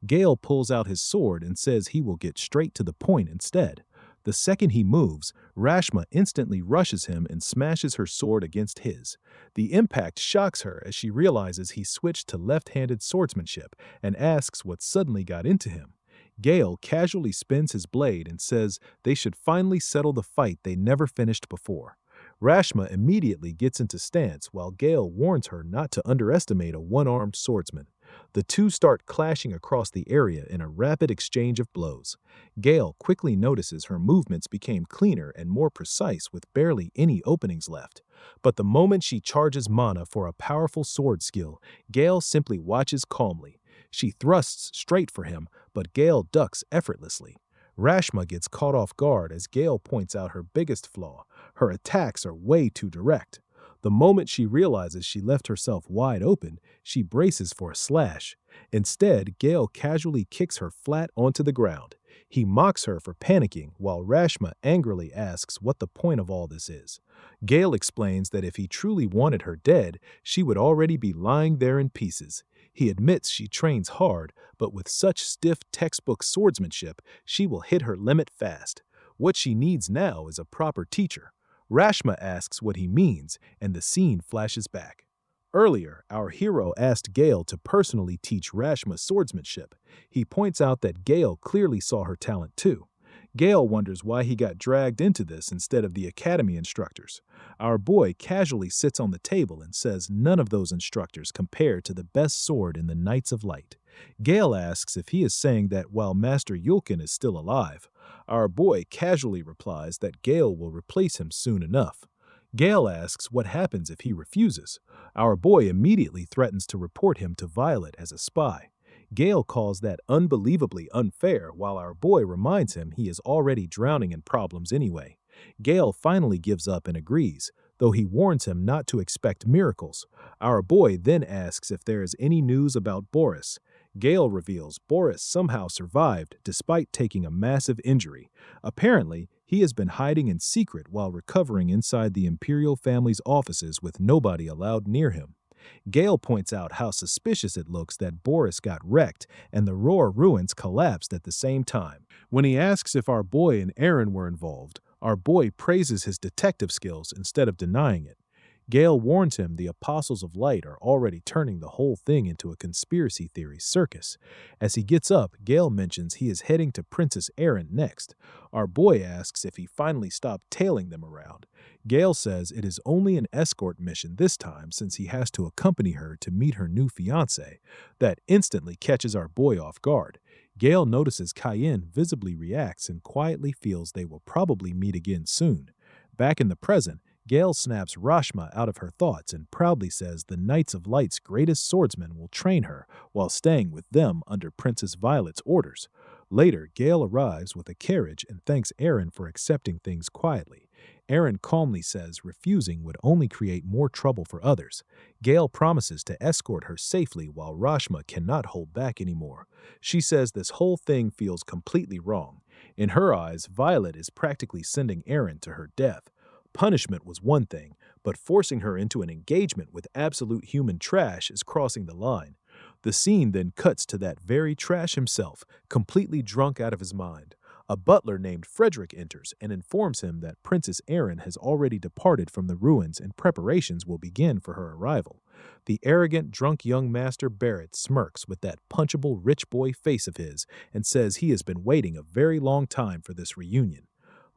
Gale pulls out his sword and says he will get straight to the point instead. The second he moves, Rashma instantly rushes him and smashes her sword against his. The impact shocks her as she realizes he switched to left-handed swordsmanship and asks what suddenly got into him. Gale casually spins his blade and says they should finally settle the fight they never finished before. Rashma immediately gets into stance while Gale warns her not to underestimate a one-armed swordsman. The two start clashing across the area in a rapid exchange of blows. Gale quickly notices her movements became cleaner and more precise with barely any openings left. But the moment she charges mana for a powerful sword skill, Gale simply watches calmly. She thrusts straight for him, but Gale ducks effortlessly. Rashma gets caught off guard as Gale points out her biggest flaw. Her attacks are way too direct. The moment she realizes she left herself wide open, she braces for a slash. Instead, Gale casually kicks her flat onto the ground. He mocks her for panicking, while Rashma angrily asks what the point of all this is. Gale explains that if he truly wanted her dead, she would already be lying there in pieces. He admits she trains hard, but with such stiff textbook swordsmanship, she will hit her limit fast. What she needs now is a proper teacher. Rashma asks what he means, and the scene flashes back. Earlier, our hero asked Gale to personally teach Rashma swordsmanship. He points out that Gale clearly saw her talent too. Gale wonders why he got dragged into this instead of the academy instructors. Our boy casually sits on the table and says none of those instructors compare to the best sword in the Knights of Light. Gale asks if he is saying that while Master Yulkin is still alive. Our boy casually replies that Gale will replace him soon enough. Gale asks what happens if he refuses. Our boy immediately threatens to report him to Violet as a spy. Gale calls that unbelievably unfair, while our boy reminds him he is already drowning in problems anyway. Gale finally gives up and agrees, though he warns him not to expect miracles. Our boy then asks if there is any news about Boris. Gale reveals Boris somehow survived despite taking a massive injury. Apparently, he has been hiding in secret while recovering inside the Imperial family's offices with nobody allowed near him. Gale points out how suspicious it looks that Boris got wrecked and the Roar ruins collapsed at the same time. When he asks if our boy and Aaron were involved, our boy praises his detective skills instead of denying it. Gale warns him the Apostles of Light are already turning the whole thing into a conspiracy theory circus. As he gets up, Gale mentions he is heading to Princess Aaron next. Our boy asks if he finally stopped tailing them around. Gale says it is only an escort mission this time since he has to accompany her to meet her new fiancé. That instantly catches our boy off guard. Gale notices Cayenne visibly reacts and quietly feels they will probably meet again soon. Back in the present, Gale snaps Rashma out of her thoughts and proudly says the Knights of Light's greatest swordsmen will train her while staying with them under Princess Violet's orders. Later, Gale arrives with a carriage and thanks Aaron for accepting things quietly. Aaron calmly says refusing would only create more trouble for others. Gale promises to escort her safely while Rashma cannot hold back anymore. She says this whole thing feels completely wrong. In her eyes, Violet is practically sending Aaron to her death. Punishment was one thing, but forcing her into an engagement with absolute human trash is crossing the line. The scene then cuts to that very trash himself, completely drunk out of his mind. A butler named Frederick enters and informs him that Princess Aaron has already departed from the ruins and preparations will begin for her arrival. The arrogant, drunk young Master Barrett smirks with that punchable rich boy face of his and says he has been waiting a very long time for this reunion.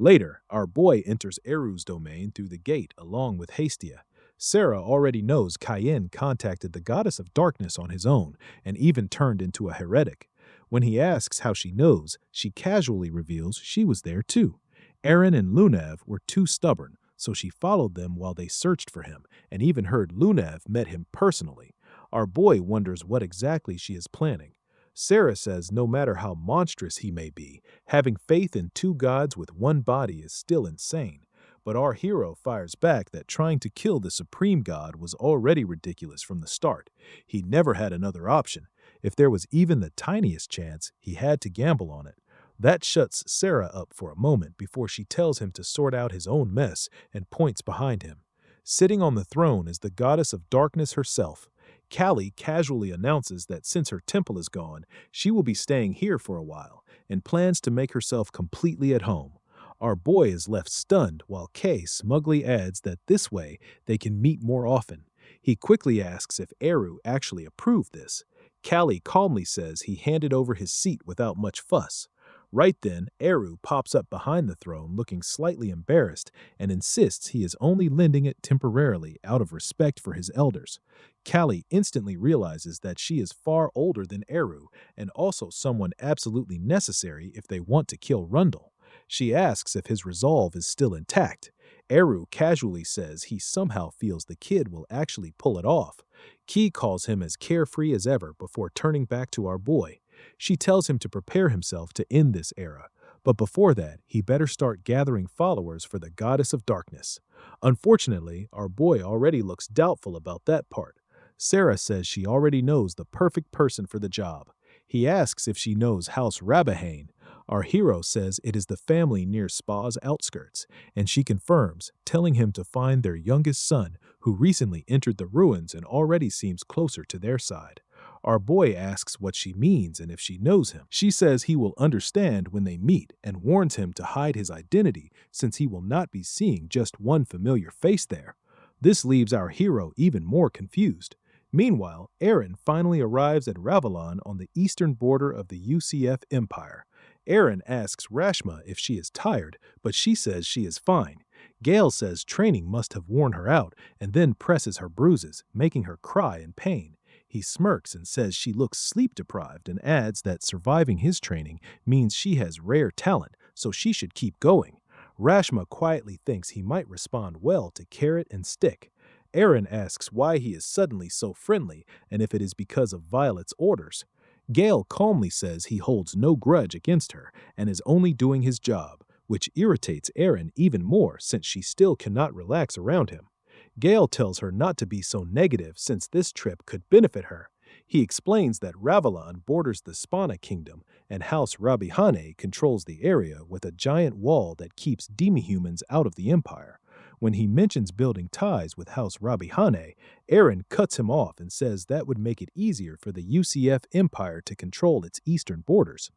Later, our boy enters Eru's domain through the gate along with Hastia. Sarah already knows Cayenne contacted the goddess of darkness on his own and even turned into a heretic. When he asks how she knows, she casually reveals she was there too. Aaron and Lunav were too stubborn, so she followed them while they searched for him and even heard Lunav met him personally. Our boy wonders what exactly she is planning. Sarah says no matter how monstrous he may be, having faith in two gods with one body is still insane. But our hero fires back that trying to kill the supreme god was already ridiculous from the start. He never had another option. If there was even the tiniest chance, he had to gamble on it. That shuts Sarah up for a moment before she tells him to sort out his own mess and points behind him. Sitting on the throne is the goddess of darkness herself. Callie casually announces that since her temple is gone, she will be staying here for a while and plans to make herself completely at home. Our boy is left stunned while Kay smugly adds that this way they can meet more often. He quickly asks if Eru actually approved this. Callie calmly says he handed over his seat without much fuss. Right then, Eru pops up behind the throne looking slightly embarrassed and insists he is only lending it temporarily out of respect for his elders. Callie instantly realizes that she is far older than Eru and also someone absolutely necessary if they want to kill Rundle. She asks if his resolve is still intact. Eru casually says he somehow feels the kid will actually pull it off. Key calls him as carefree as ever before turning back to our boy. She tells him to prepare himself to end this era. But before that, he better start gathering followers for the goddess of darkness. Unfortunately, our boy already looks doubtful about that part. Sarah says she already knows the perfect person for the job. He asks if she knows House Rabahane. Our hero says it is the family near Spa's outskirts, and she confirms, telling him to find their youngest son, who recently entered the ruins and already seems closer to their side. Our boy asks what she means and if she knows him. She says he will understand when they meet and warns him to hide his identity since he will not be seeing just one familiar face there. This leaves our hero even more confused. Meanwhile, Eren finally arrives at Ravalon on the eastern border of the UCF Empire. Eren asks Rashma if she is tired, but she says she is fine. Gale says training must have worn her out and then presses her bruises, making her cry in pain. He smirks and says she looks sleep-deprived and adds that surviving his training means she has rare talent, so she should keep going. Rashma quietly thinks he might respond well to Carrot and Stick. Eren asks why he is suddenly so friendly and if it is because of Violet's orders. Gale calmly says he holds no grudge against her and is only doing his job, which irritates Eren even more since she still cannot relax around him. Gale tells her not to be so negative since this trip could benefit her. He explains that Ravalon borders the Spana Kingdom and House Rabihane controls the area with a giant wall that keeps demihumans out of the Empire. When he mentions building ties with House Rabihane, Eren cuts him off and says that would make it easier for the UCF Empire to control its eastern borders.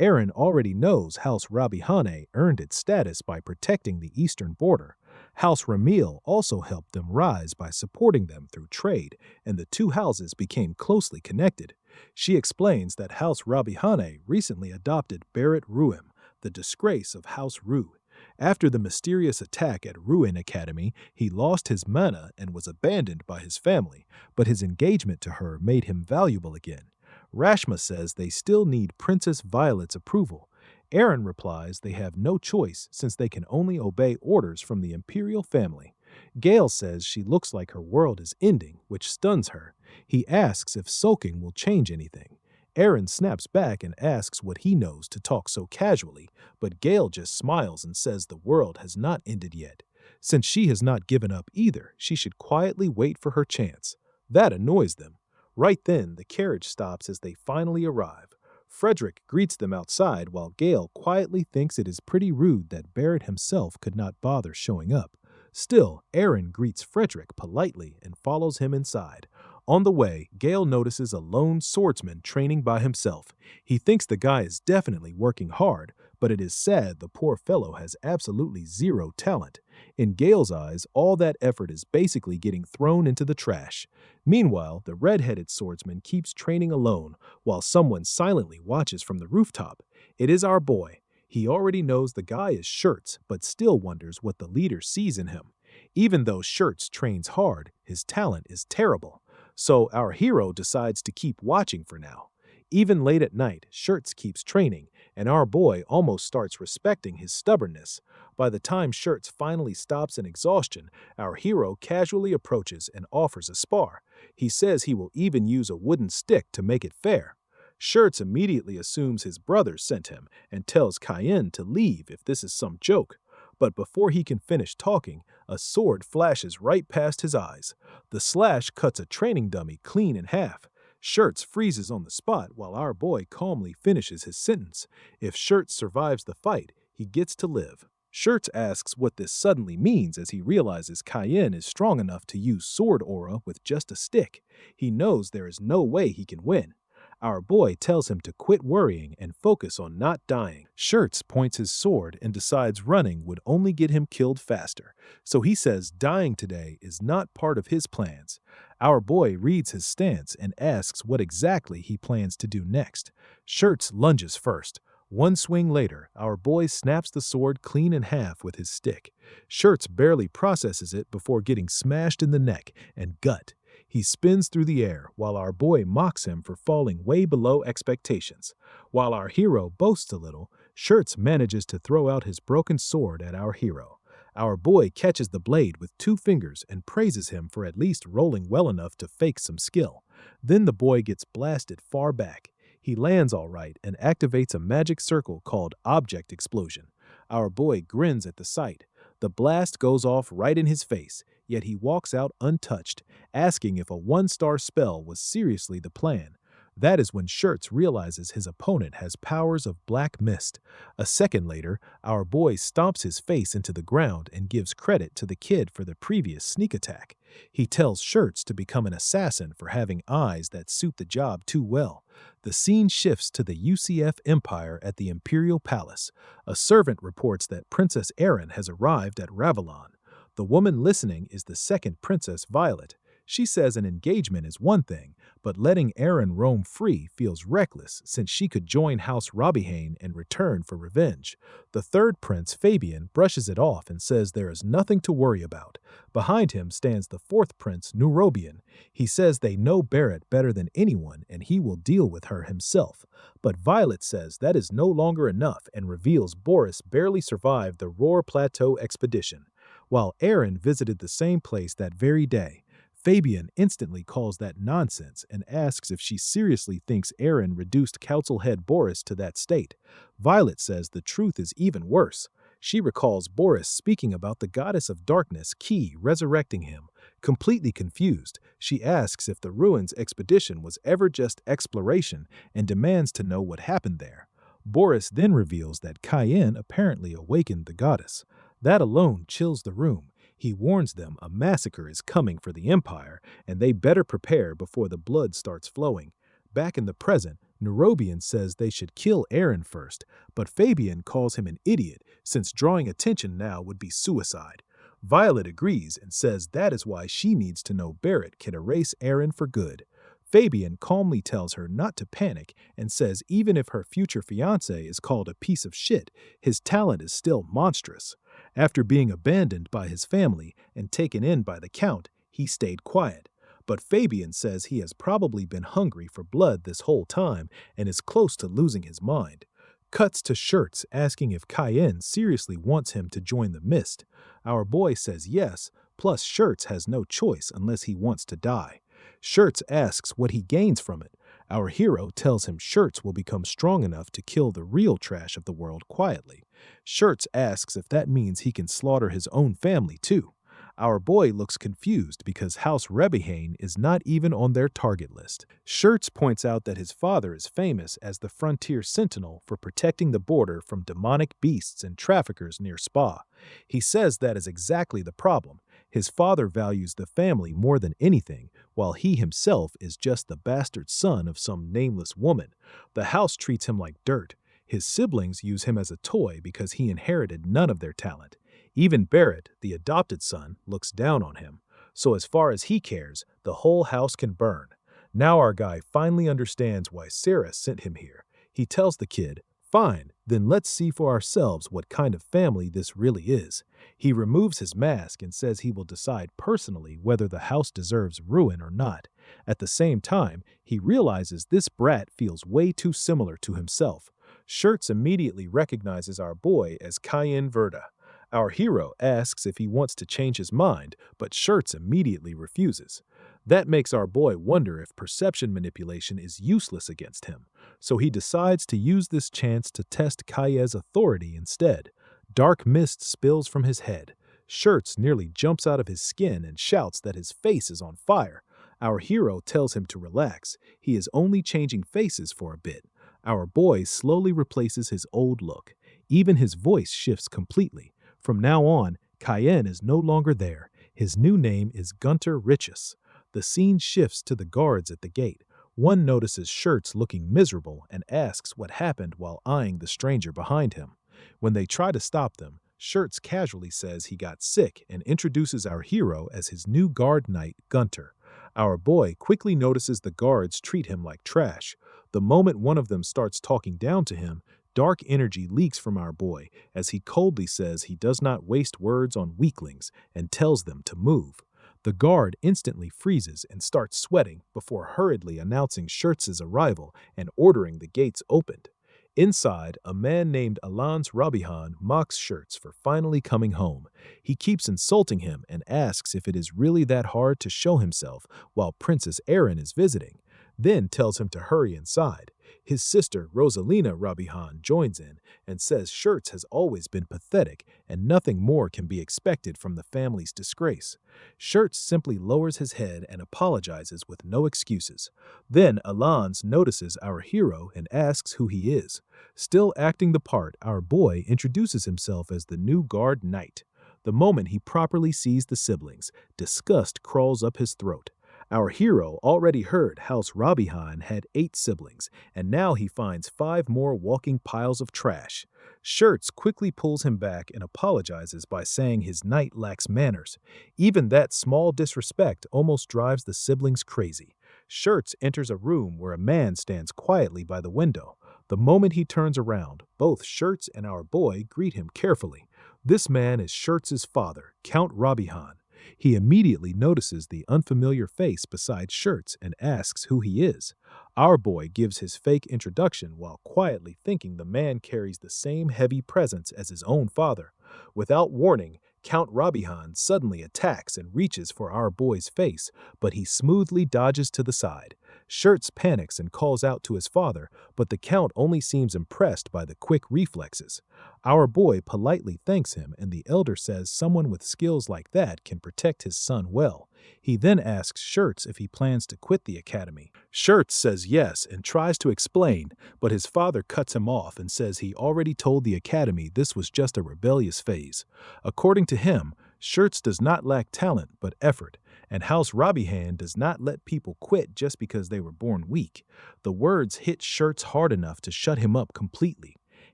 Eren already knows House Rabihane earned its status by protecting the eastern border. House Ramil also helped them rise by supporting them through trade, and the two houses became closely connected. She explains that House Rabihane recently adopted Barrett Ruim, the disgrace of House Ru. After the mysterious attack at Ruin Academy, he lost his mana and was abandoned by his family, but his engagement to her made him valuable again. Rashma says they still need Princess Violet's approval. Eren replies they have no choice since they can only obey orders from the Imperial family. Gale says she looks like her world is ending, which stuns her. He asks if sulking will change anything. Eren snaps back and asks what he knows to talk so casually, but Gale just smiles and says the world has not ended yet. Since she has not given up either, she should quietly wait for her chance. That annoys them. Right then, the carriage stops as they finally arrive. Frederick greets them outside while Gale quietly thinks it is pretty rude that Barrett himself could not bother showing up. Still, Eren greets Frederick politely and follows him inside. On the way, Gale notices a lone swordsman training by himself. He thinks the guy is definitely working hard, but it is sad the poor fellow has absolutely zero talent. In Gale's eyes, all that effort is basically getting thrown into the trash. Meanwhile, the red-headed swordsman keeps training alone, while someone silently watches from the rooftop. It is our boy. He already knows the guy is Shirts, but still wonders what the leader sees in him. Even though Shirts trains hard, his talent is terrible. So our hero decides to keep watching for now. Even late at night, Shirts keeps training, and our boy almost starts respecting his stubbornness. By the time Shirts finally stops in exhaustion, our hero casually approaches and offers a spar. He says he will even use a wooden stick to make it fair. Shirts immediately assumes his brother sent him and tells Cayenne to leave if this is some joke. But before he can finish talking, a sword flashes right past his eyes. The slash cuts a training dummy clean in half. Shirts freezes on the spot while our boy calmly finishes his sentence. If Shirts survives the fight, he gets to live. Shirts asks what this suddenly means as he realizes Cayenne is strong enough to use sword aura with just a stick. He knows there is no way he can win. Our boy tells him to quit worrying and focus on not dying. Shirts points his sword and decides running would only get him killed faster, so he says dying today is not part of his plans. Our boy reads his stance and asks what exactly he plans to do next. Shirts lunges first. One swing later, our boy snaps the sword clean in half with his stick. Shirts barely processes it before getting smashed in the neck and gut. He spins through the air while our boy mocks him for falling way below expectations. While our hero boasts a little, Shirts manages to throw out his broken sword at our hero. Our boy catches the blade with 2 fingers and praises him for at least rolling well enough to fake some skill. Then the boy gets blasted far back. He lands all right and activates a magic circle called Object Explosion. Our boy grins at the sight. The blast goes off right in his face, yet he walks out untouched, asking if a one-star spell was seriously the plan. That is when Shirts realizes his opponent has powers of black mist. A second later, our boy stomps his face into the ground and gives credit to the kid for the previous sneak attack. He tells Shirts to become an assassin for having eyes that suit the job too well. The scene shifts to the UCF Empire at the Imperial Palace. A servant reports that Princess Erin has arrived at Ravelon. The woman listening is the second Princess Violet. She says an engagement is one thing, but letting Erin roam free feels reckless since she could join House Robihane and return for revenge. The third prince, Fabian, brushes it off and says there is nothing to worry about. Behind him stands the fourth prince, Neurobian. He says they know Barrett better than anyone and he will deal with her himself. But Violet says that is no longer enough and reveals Boris barely survived the Roar Plateau expedition. While Erin visited the same place that very day, Fabian instantly calls that nonsense and asks if she seriously thinks Erin reduced council head Boris to that state. Violet says the truth is even worse. She recalls Boris speaking about the goddess of darkness, Ki, resurrecting him. Completely confused, she asks if the ruins expedition was ever just exploration and demands to know what happened there. Boris then reveals that Cayenne apparently awakened the goddess. That alone chills the room. He warns them a massacre is coming for the Empire, and they better prepare before the blood starts flowing. Back in the present, Neurobian says they should kill Erin first, but Fabian calls him an idiot since drawing attention now would be suicide. Violet agrees and says that is why she needs to know Barrett can erase Erin for good. Fabian calmly tells her not to panic and says even if her future fiancé is called a piece of shit, his talent is still monstrous. After being abandoned by his family and taken in by the Count, he stayed quiet. But Fabian says he has probably been hungry for blood this whole time and is close to losing his mind. Cuts to Shirts asking if Cayenne seriously wants him to join the Mist. Our boy says yes, plus Shirts has no choice unless he wants to die. Shirts asks what he gains from it. Our hero tells him Shirts will become strong enough to kill the real trash of the world quietly. Shirts asks if that means he can slaughter his own family too. Our boy looks confused because House Rebihane is not even on their target list. Shirts points out that his father is famous as the frontier sentinel for protecting the border from demonic beasts and traffickers near Spa. He says that is exactly the problem. His father values the family more than anything, while he himself is just the bastard son of some nameless woman. The house treats him like dirt. His siblings use him as a toy because he inherited none of their talent. Even Barrett, the adopted son, looks down on him. So as far as he cares, the whole house can burn. Now our guy finally understands why Sarah sent him here. He tells the kid, "Fine, then let's see for ourselves what kind of family this really is." He removes his mask and says he will decide personally whether the house deserves ruin or not. At the same time, he realizes this brat feels way too similar to himself. Shirts immediately recognizes our boy as Cayenne Verda. Our hero asks if he wants to change his mind, but Shirts immediately refuses. That makes our boy wonder if perception manipulation is useless against him, so he decides to use this chance to test Cayenne's authority instead. Dark mist spills from his head. Shirts nearly jumps out of his skin and shouts that his face is on fire. Our hero tells him to relax. He is only changing faces for a bit. Our boy slowly replaces his old look. Even his voice shifts completely. From now on, Cayenne is no longer there. His new name is Gunter Richus. The scene shifts to the guards at the gate. One notices Shirts looking miserable and asks what happened while eyeing the stranger behind him. When they try to stop them, Shirts casually says he got sick and introduces our hero as his new guard knight, Gunter. Our boy quickly notices the guards treat him like trash. The moment one of them starts talking down to him, dark energy leaks from our boy as he coldly says he does not waste words on weaklings and tells them to move. The guard instantly freezes and starts sweating before hurriedly announcing Shirts' arrival and ordering the gates opened. Inside, a man named Alans Rabihan mocks Shirts for finally coming home. He keeps insulting him and asks if it is really that hard to show himself while Princess Erin is visiting, then tells him to hurry inside. His sister, Rosalina Rabihan, joins in and says Shirts has always been pathetic and nothing more can be expected from the family's disgrace. Shirts simply lowers his head and apologizes with no excuses. Then Alans notices our hero and asks who he is. Still acting the part, our boy introduces himself as the new guard knight. The moment he properly sees the siblings, disgust crawls up his throat. Our hero already heard House Rabihan had 8 siblings, and now he finds 5 more walking piles of trash. Shirts quickly pulls him back and apologizes by saying his knight lacks manners. Even that small disrespect almost drives the siblings crazy. Shirts enters a room where a man stands quietly by the window. The moment he turns around, both Shirts and our boy greet him carefully. This man is Shirts' father, Count Rabihan. He immediately notices the unfamiliar face beside Shirts and asks who he is. Our boy gives his fake introduction while quietly thinking the man carries the same heavy presence as his own father. Without warning, Count Rabihan suddenly attacks and reaches for our boy's face, but he smoothly dodges to the side. Shirts panics and calls out to his father, but the Count only seems impressed by the quick reflexes. Our boy politely thanks him, and the elder says someone with skills like that can protect his son well. He then asks Shirts if he plans to quit the academy. Shirts says yes and tries to explain, but his father cuts him off and says he already told the academy this was just a rebellious phase. According to him, Shirts does not lack talent but effort, and House Rabihan does not let people quit just because they were born weak. The words hit Shirts hard enough to shut him up completely.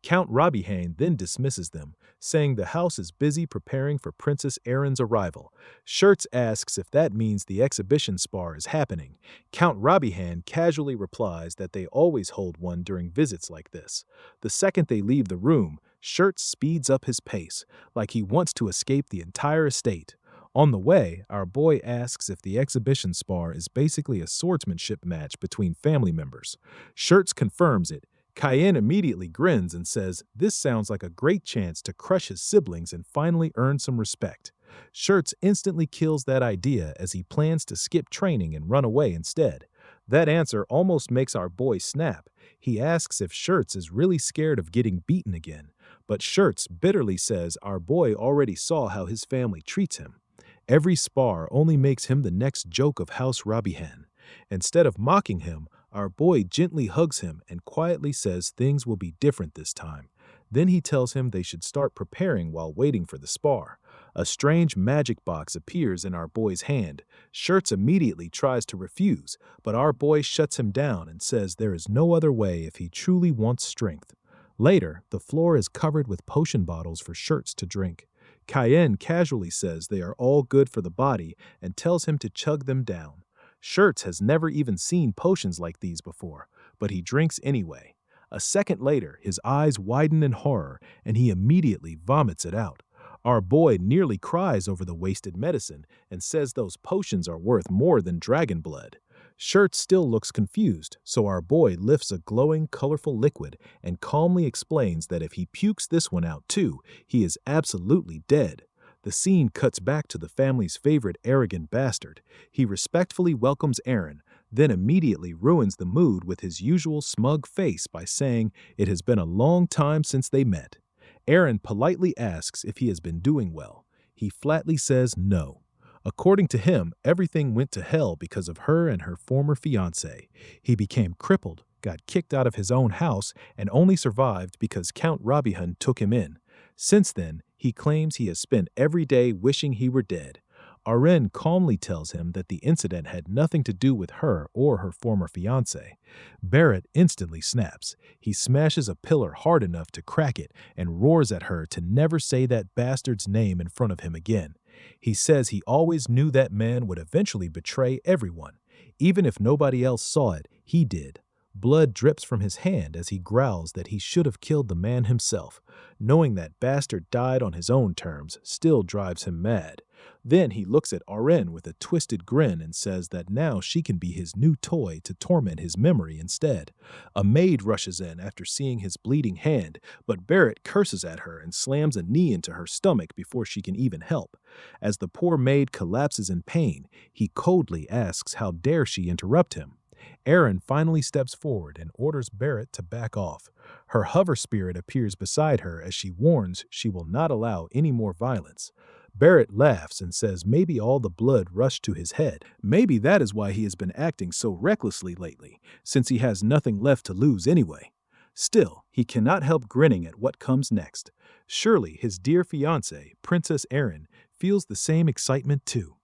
Count Rabihan then dismisses them, saying the house is busy preparing for Princess Erin's arrival. Shirts asks if that means the exhibition spar is happening. Count Rabihan casually replies that they always hold one during visits like this. The second they leave the room, Shirts speeds up his pace, like he wants to escape the entire estate. On the way, our boy asks if the exhibition spar is basically a swordsmanship match between family members. Shirts confirms it. Cayenne immediately grins and says this sounds like a great chance to crush his siblings and finally earn some respect. Shirts instantly kills that idea as he plans to skip training and run away instead. That answer almost makes our boy snap. He asks if Shirts is really scared of getting beaten again, but Shirts bitterly says our boy already saw how his family treats him. Every spar only makes him the next joke of House Rabihan. Instead of mocking him, our boy gently hugs him and quietly says things will be different this time. Then he tells him they should start preparing while waiting for the spar. A strange magic box appears in our boy's hand. Shirts immediately tries to refuse, but our boy shuts him down and says there is no other way if he truly wants strength. Later, the floor is covered with potion bottles for Shirts to drink. Cayenne casually says they are all good for the body and tells him to chug them down. Shirts has never even seen potions like these before, but he drinks anyway. A second later, his eyes widen in horror, and he immediately vomits it out. Our boy nearly cries over the wasted medicine and says those potions are worth more than dragon blood. Shirts still looks confused, so our boy lifts a glowing, colorful liquid and calmly explains that if he pukes this one out too, he is absolutely dead. The scene cuts back to the family's favorite arrogant bastard. He respectfully welcomes Erin, then immediately ruins the mood with his usual smug face by saying it has been a long time since they met. Erin politely asks if he has been doing well. He flatly says no. According to him, everything went to hell because of her and her former fiancé. He became crippled, got kicked out of his own house, and only survived because Count Rabihan took him in. Since then, he claims he has spent every day wishing he were dead. Aren calmly tells him that the incident had nothing to do with her or her former fiancé. Barrett instantly snaps. He smashes a pillar hard enough to crack it and roars at her to never say that bastard's name in front of him again. He says he always knew that man would eventually betray everyone. Even if nobody else saw it, he did. Blood drips from his hand as he growls that he should have killed the man himself. Knowing that bastard died on his own terms still drives him mad. Then he looks at Aren with a twisted grin and says that now she can be his new toy to torment his memory instead. A maid rushes in after seeing his bleeding hand, but Barrett curses at her and slams a knee into her stomach before she can even help. As the poor maid collapses in pain, he coldly asks how dare she interrupt him. Erin finally steps forward and orders Barrett to back off. Her hover spirit appears beside her as she warns she will not allow any more violence. Barrett laughs and says maybe all the blood rushed to his head. Maybe that is why he has been acting so recklessly lately, since he has nothing left to lose anyway. Still, he cannot help grinning at what comes next. Surely his dear fiancée, Princess Erin, feels the same excitement too.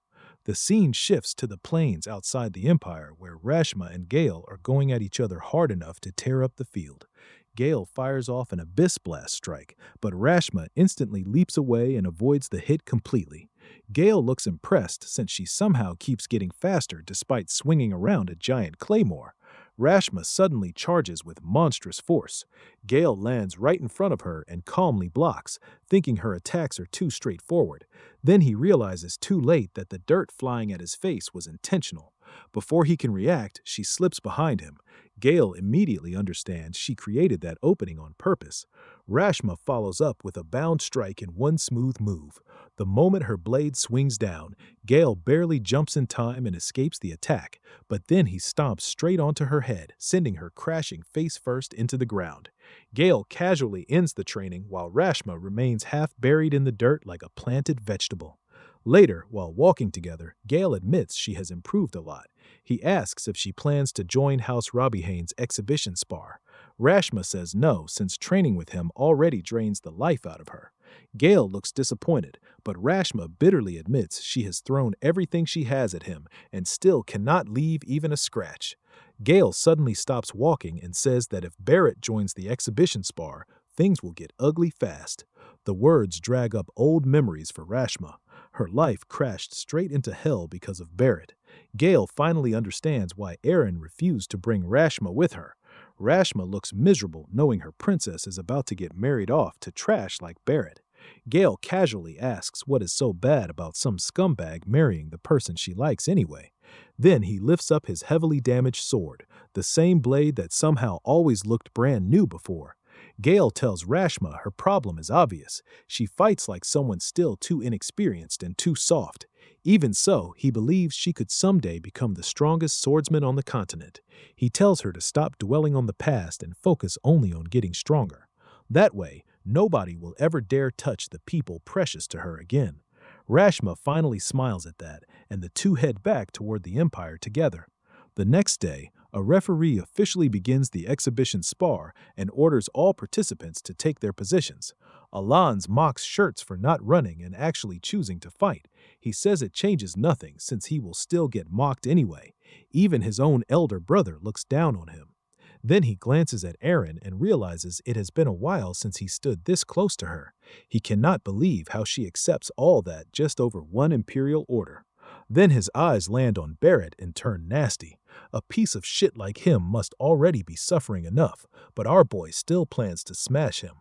The scene shifts to the plains outside the Empire where Rashma and Gale are going at each other hard enough to tear up the field. Gale fires off an Abyss Blast strike, but Rashma instantly leaps away and avoids the hit completely. Gale looks impressed since she somehow keeps getting faster despite swinging around a giant claymore. Rashma suddenly charges with monstrous force. Gale lands right in front of her and calmly blocks, thinking her attacks are too straightforward. Then he realizes too late that the dirt flying at his face was intentional. Before he can react, she slips behind him. Gale immediately understands she created that opening on purpose. Rashma follows up with a bound strike in one smooth move. The moment her blade swings down, Gale barely jumps in time and escapes the attack, but then he stomps straight onto her head, sending her crashing face first into the ground. Gale casually ends the training while Rashma remains half buried in the dirt like a planted vegetable. Later, while walking together, Gale admits she has improved a lot. He asks if she plans to join House Robbiehane's exhibition spar. Rashma says no, since training with him already drains the life out of her. Gale looks disappointed, but Rashma bitterly admits she has thrown everything she has at him and still cannot leave even a scratch. Gale suddenly stops walking and says that if Barrett joins the exhibition spar, things will get ugly fast. The words drag up old memories for Rashma. Her life crashed straight into hell because of Barrett. Gale finally understands why Erin refused to bring Rashma with her. Rashma looks miserable knowing her princess is about to get married off to trash like Barrett. Gale casually asks what is so bad about some scumbag marrying the person she likes anyway. Then he lifts up his heavily damaged sword, the same blade that somehow always looked brand new before. Gale tells Rashma her problem is obvious. She fights like someone still too inexperienced and too soft. Even so, he believes she could someday become the strongest swordsman on the continent. He tells her to stop dwelling on the past and focus only on getting stronger. That way, nobody will ever dare touch the people precious to her again. Rashma finally smiles at that, and the two head back toward the Empire together. The next day, a referee officially begins the exhibition spar and orders all participants to take their positions. Alans mocks Shirts for not running and actually choosing to fight. He says it changes nothing since he will still get mocked anyway. Even his own elder brother looks down on him. Then he glances at Erin and realizes it has been a while since he stood this close to her. He cannot believe how she accepts all that just over one imperial order. Then his eyes land on Barrett and turn nasty. A piece of shit like him must already be suffering enough, but our boy still plans to smash him.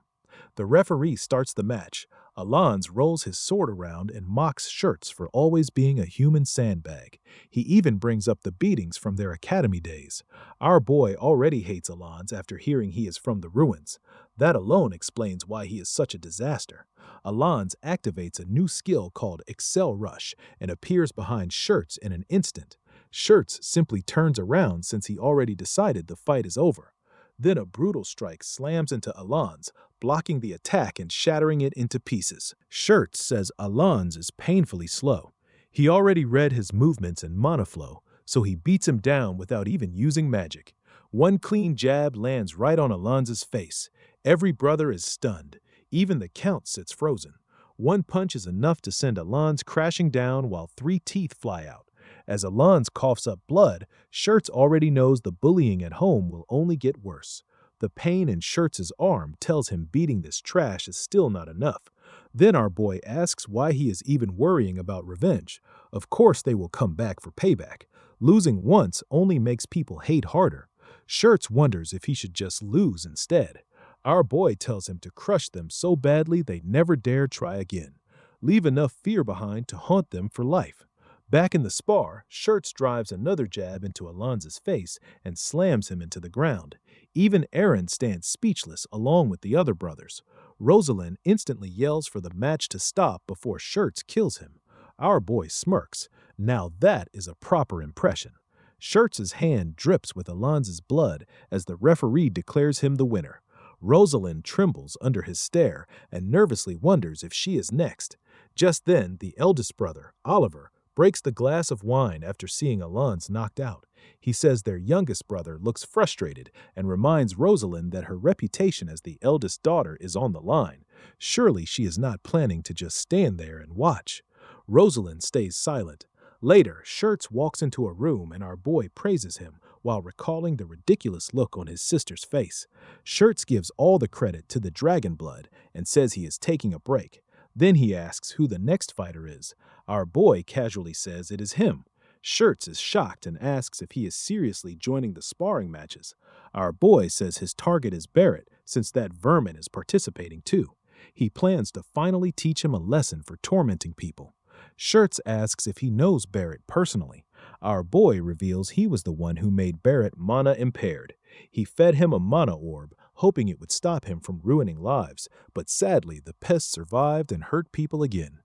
The referee starts the match. Alans rolls his sword around and mocks Shirts for always being a human sandbag. He even brings up the beatings from their academy days. Our boy already hates Alans after hearing he is from the ruins. That alone explains why he is such a disaster. Alans activates a new skill called Excel Rush and appears behind Shirts in an instant. Shirts simply turns around since he already decided the fight is over. Then a brutal strike slams into Alans, blocking the attack and shattering it into pieces. Shirts says Alans is painfully slow. He already read his movements in Monoflow, so he beats him down without even using magic. One clean jab lands right on Alans's face. Every brother is stunned. Even the Count sits frozen. One punch is enough to send Alans crashing down while 3 teeth fly out. As Alans coughs up blood, Shirts already knows the bullying at home will only get worse. The pain in Shirts' arm tells him beating this trash is still not enough. Then our boy asks why he is even worrying about revenge. Of course they will come back for payback. Losing once only makes people hate harder. Shirts wonders if he should just lose instead. Our boy tells him to crush them so badly they never dare try again. Leave enough fear behind to haunt them for life. Back in the spar, Shirts drives another jab into Alans's face and slams him into the ground. Even Erin stands speechless along with the other brothers. Rosalind instantly yells for the match to stop before Shirts kills him. Our boy smirks. Now that is a proper impression. Shirts' hand drips with Alon's blood as the referee declares him the winner. Rosalind trembles under his stare and nervously wonders if she is next. Just then, the eldest brother, Oliver, breaks the glass of wine after seeing Alon's knocked out. He says their youngest brother looks frustrated and reminds Rosalind that her reputation as the eldest daughter is on the line. Surely she is not planning to just stand there and watch. Rosalind stays silent. Later, Shirts walks into a room and our boy praises him while recalling the ridiculous look on his sister's face. Shirts gives all the credit to the dragon blood and says he is taking a break. Then he asks who the next fighter is. Our boy casually says it is him. Shirts is shocked and asks if he is seriously joining the sparring matches. Our boy says his target is Barrett, since that vermin is participating too. He plans to finally teach him a lesson for tormenting people. Shirts asks if he knows Barrett personally. Our boy reveals he was the one who made Barrett mana impaired. He fed him a mana orb, hoping it would stop him from ruining lives, but sadly the pest survived and hurt people again.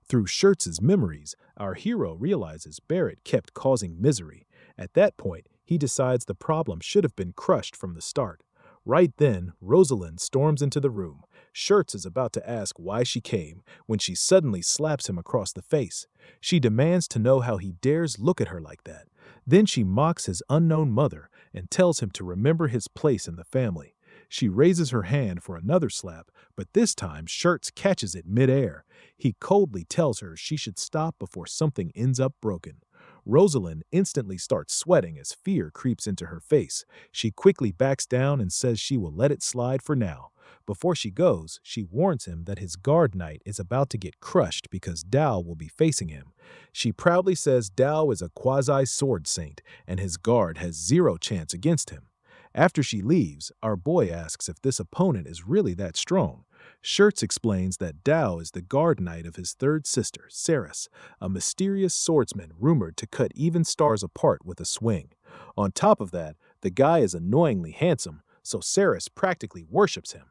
Through Shirts' memories, our hero realizes Barrett kept causing misery. At that point, he decides the problem should have been crushed from the start. Right then, Rosalind storms into the room. Shirts is about to ask why she came when she suddenly slaps him across the face. She demands to know how he dares look at her like that. Then she mocks his unknown mother and tells him to remember his place in the family. She raises her hand for another slap, but this time Shirts catches it midair. He coldly tells her she should stop before something ends up broken. Rosalind instantly starts sweating as fear creeps into her face. She quickly backs down and says she will let it slide for now. Before she goes, she warns him that his guard knight is about to get crushed because Dao will be facing him. She proudly says Dao is a quasi-sword saint and his guard has zero chance against him. After she leaves, our boy asks if this opponent is really that strong. Shirts explains that Dao is the guard knight of his third sister, Ceres, a mysterious swordsman rumored to cut even stars apart with a swing. On top of that, the guy is annoyingly handsome, so Ceres practically worships him.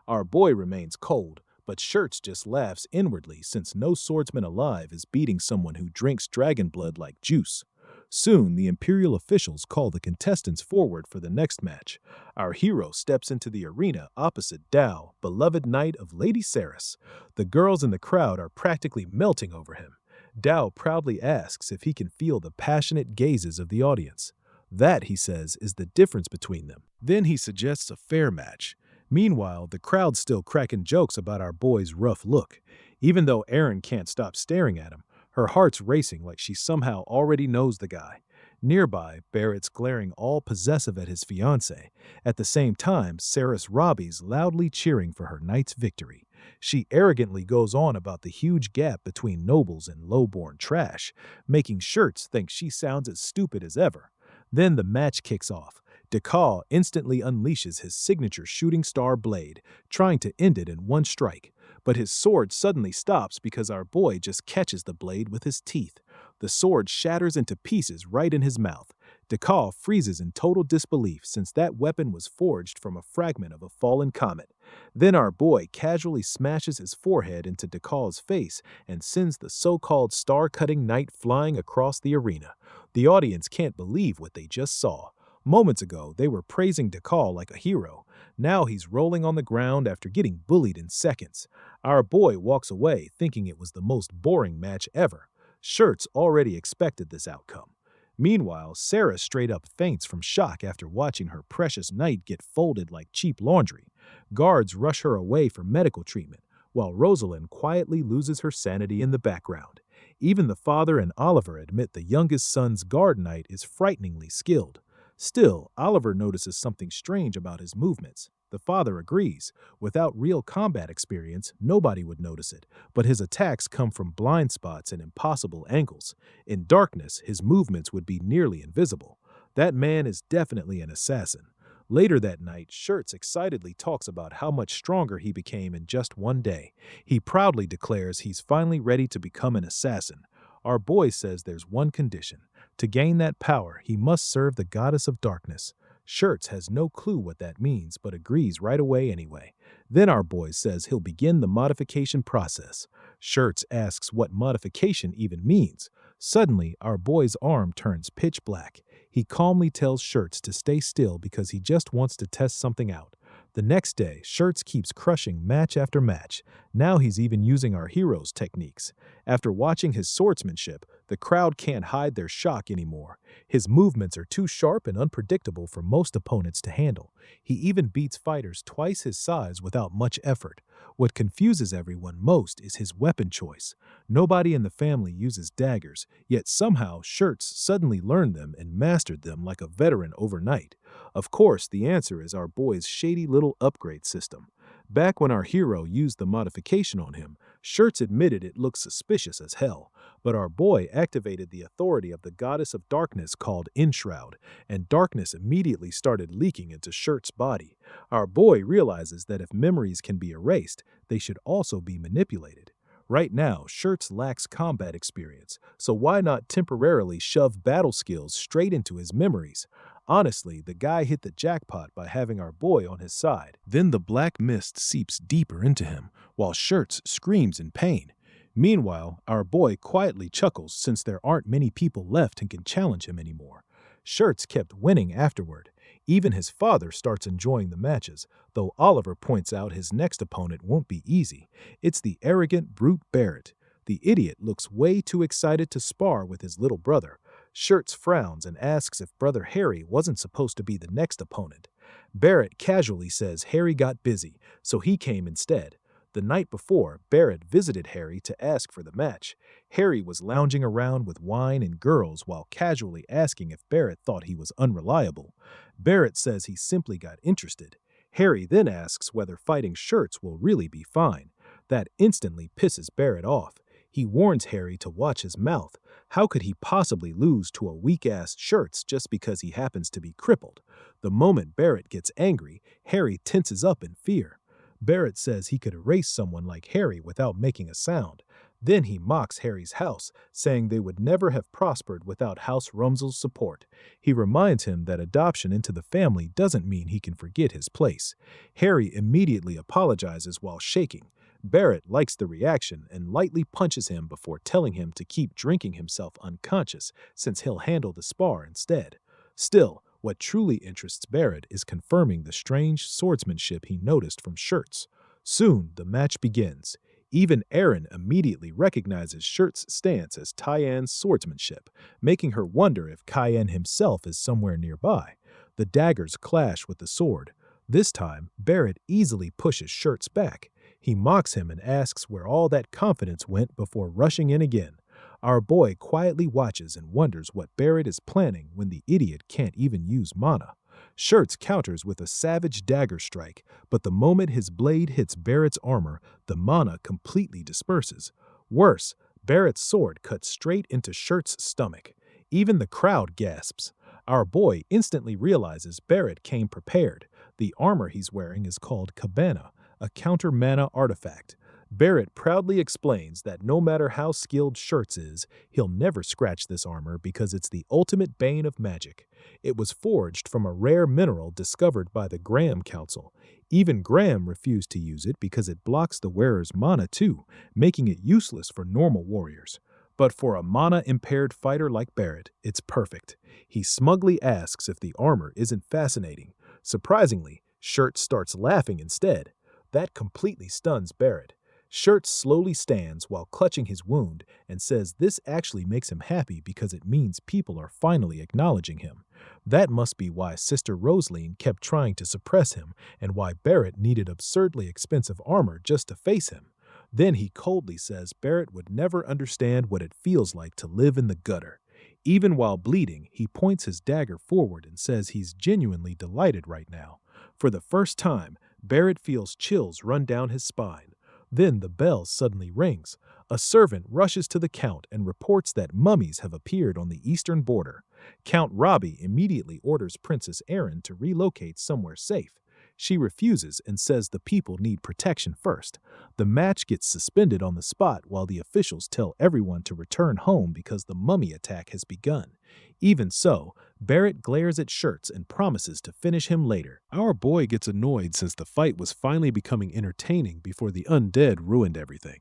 Our boy remains cold, but Shirts just laughs inwardly since no swordsman alive is beating someone who drinks dragon blood like juice. Soon, the Imperial officials call the contestants forward for the next match. Our hero steps into the arena opposite Dao, beloved knight of Lady Ceres. The girls in the crowd are practically melting over him. Dao proudly asks if he can feel the passionate gazes of the audience. That, he says, is the difference between them. Then he suggests a fair match. Meanwhile, the crowd's still cracking jokes about our boy's rough look. Even though Erin can't stop staring at him, her heart's racing like she somehow already knows the guy. Nearby, Barrett's glaring all possessive at his fiancée. At the same time, Ceres Robbie's loudly cheering for her knight's victory. She arrogantly goes on about the huge gap between nobles and low-born trash, making Shirts think she sounds as stupid as ever. Then the match kicks off. Dekal instantly unleashes his signature shooting star blade, trying to end it in one strike. But his sword suddenly stops because our boy just catches the blade with his teeth. The sword shatters into pieces right in his mouth. Dekal freezes in total disbelief since that weapon was forged from a fragment of a fallen comet. Then our boy casually smashes his forehead into Dekal's face and sends the so-called star-cutting knight flying across the arena. The audience can't believe what they just saw. Moments ago, they were praising Dekal like a hero. Now he's rolling on the ground after getting bullied in seconds. Our boy walks away thinking it was the most boring match ever. Shirts already expected this outcome. Meanwhile, Sarah straight up faints from shock after watching her precious knight get folded like cheap laundry. Guards rush her away for medical treatment, while Rosalind quietly loses her sanity in the background. Even the father and Oliver admit the youngest son's guard knight is frighteningly skilled. Still, Oliver notices something strange about his movements. The father agrees. Without real combat experience, nobody would notice it, but his attacks come from blind spots and impossible angles. In darkness, his movements would be nearly invisible. That man is definitely an assassin. Later that night, Shirts excitedly talks about how much stronger he became in just one day. He proudly declares he's finally ready to become an assassin. Our boy says there's one condition. To gain that power, he must serve the goddess of darkness. Shirts has no clue what that means, but agrees right away anyway. Then our boy says he'll begin the modification process. Shirts asks what modification even means. Suddenly, our boy's arm turns pitch black. He calmly tells Shirts to stay still because he just wants to test something out. The next day, Shirts keeps crushing match after match. Now he's even using our hero's techniques. After watching his swordsmanship, the crowd can't hide their shock anymore. His movements are too sharp and unpredictable for most opponents to handle. He even beats fighters twice his size without much effort. What confuses everyone most is his weapon choice. Nobody in the family uses daggers, yet somehow Shirts suddenly learned them and mastered them like a veteran overnight. Of course, the answer is our boy's shady little upgrade system. Back when our hero used the modification on him, Shirts admitted it looked suspicious as hell, but our boy activated the authority of the goddess of darkness called Enshroud, and darkness immediately started leaking into Shirts' body. Our boy realizes that if memories can be erased, they should also be manipulated. Right now, Shirts lacks combat experience, so why not temporarily shove battle skills straight into his memories? Honestly, the guy hit the jackpot by having our boy on his side. Then the black mist seeps deeper into him, while Shirts screams in pain. Meanwhile, our boy quietly chuckles since there aren't many people left who can challenge him anymore. Shirts kept winning afterward. Even his father starts enjoying the matches, though Oliver points out his next opponent won't be easy. It's the arrogant brute Barrett. The idiot looks way too excited to spar with his little brother. Shirts frowns and asks if brother Harry wasn't supposed to be the next opponent. Barrett casually says Harry got busy, so he came instead. The night before, Barrett visited Harry to ask for the match. Harry was lounging around with wine and girls while casually asking if Barrett thought he was unreliable. Barrett says he simply got interested. Harry then asks whether fighting Shirts will really be fine. That instantly pisses Barrett off. He warns Harry to watch his mouth. How could he possibly lose to a weak-ass Shirts just because he happens to be crippled? The moment Barrett gets angry, Harry tenses up in fear. Barrett says he could erase someone like Harry without making a sound. Then he mocks Harry's house, saying they would never have prospered without House Rumsel's support. He reminds him that adoption into the family doesn't mean he can forget his place. Harry immediately apologizes while shaking. Barrett likes the reaction and lightly punches him before telling him to keep drinking himself unconscious since he'll handle the spar instead. Still, what truly interests Barrett is confirming the strange swordsmanship he noticed from Shirts. Soon, the match begins. Even Erin immediately recognizes Shirts' stance as Tyan's swordsmanship, making her wonder if Cayenne himself is somewhere nearby. The daggers clash with the sword. This time, Barrett easily pushes Shirts back. He mocks him and asks where all that confidence went before rushing in again. Our boy quietly watches and wonders what Barrett is planning when the idiot can't even use mana. Shirts counters with a savage dagger strike, but the moment his blade hits Barrett's armor, the mana completely disperses. Worse, Barrett's sword cuts straight into Shirts' stomach. Even the crowd gasps. Our boy instantly realizes Barrett came prepared. The armor he's wearing is called Cabana, a counter-mana artifact. Barrett proudly explains that no matter how skilled Shirts is, he'll never scratch this armor because it's the ultimate bane of magic. It was forged from a rare mineral discovered by the Graham Council. Even Graham refused to use it because it blocks the wearer's mana too, making it useless for normal warriors. But for a mana-impaired fighter like Barrett, it's perfect. He smugly asks if the armor isn't fascinating. Surprisingly, Shirts starts laughing instead. That completely stuns Barrett. Shirts slowly stands while clutching his wound and says this actually makes him happy because it means people are finally acknowledging him. That must be why Sister Rosaline kept trying to suppress him and why Barrett needed absurdly expensive armor just to face him. Then he coldly says Barrett would never understand what it feels like to live in the gutter. Even while bleeding, he points his dagger forward and says he's genuinely delighted right now. For the first time, Barrett feels chills run down his spine. Then the bell suddenly rings. A servant rushes to the Count and reports that mummies have appeared on the eastern border. Count Robbie immediately orders Princess Erin to relocate somewhere safe. She refuses and says the people need protection first. The match gets suspended on the spot while the officials tell everyone to return home because the mummy attack has begun. Even so, Barrett glares at Shirts and promises to finish him later. Our boy gets annoyed since the fight was finally becoming entertaining before the undead ruined everything.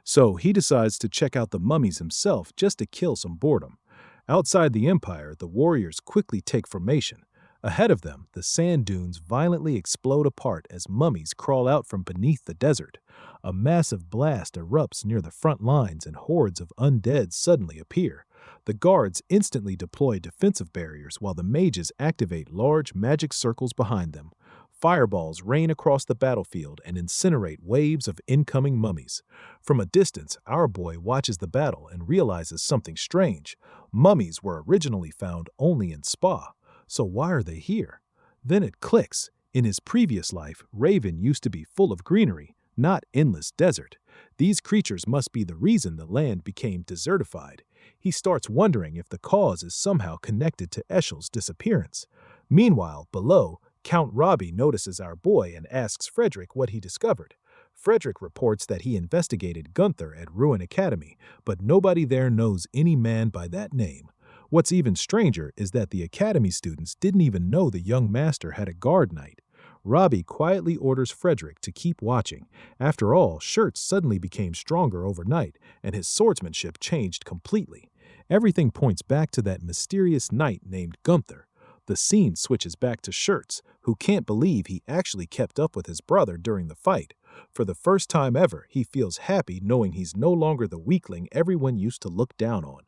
So he decides to check out the mummies himself just to kill some boredom. Outside the Empire, the warriors quickly take formation. Ahead of them, the sand dunes violently explode apart as mummies crawl out from beneath the desert. A massive blast erupts near the front lines and hordes of undead suddenly appear. The guards instantly deploy defensive barriers while the mages activate large magic circles behind them. Fireballs rain across the battlefield and incinerate waves of incoming mummies. From a distance, our boy watches the battle and realizes something strange. Mummies were originally found only in Spa. So why are they here? Then it clicks. In his previous life, Raven used to be full of greenery, not endless desert. These creatures must be the reason the land became desertified. He starts wondering if the cause is somehow connected to Eshel's disappearance. Meanwhile, below, Count Robbie notices our boy and asks Frederick what he discovered. Frederick reports that he investigated Gunther at Ruin Academy, but nobody there knows any man by that name. What's even stranger is that the Academy students didn't even know the young master had a guard knight. Robbie quietly orders Frederick to keep watching. After all, Schurz suddenly became stronger overnight, and his swordsmanship changed completely. Everything points back to that mysterious knight named Gunther. The scene switches back to Schurz, who can't believe he actually kept up with his brother during the fight. For the first time ever, he feels happy knowing he's no longer the weakling everyone used to look down on.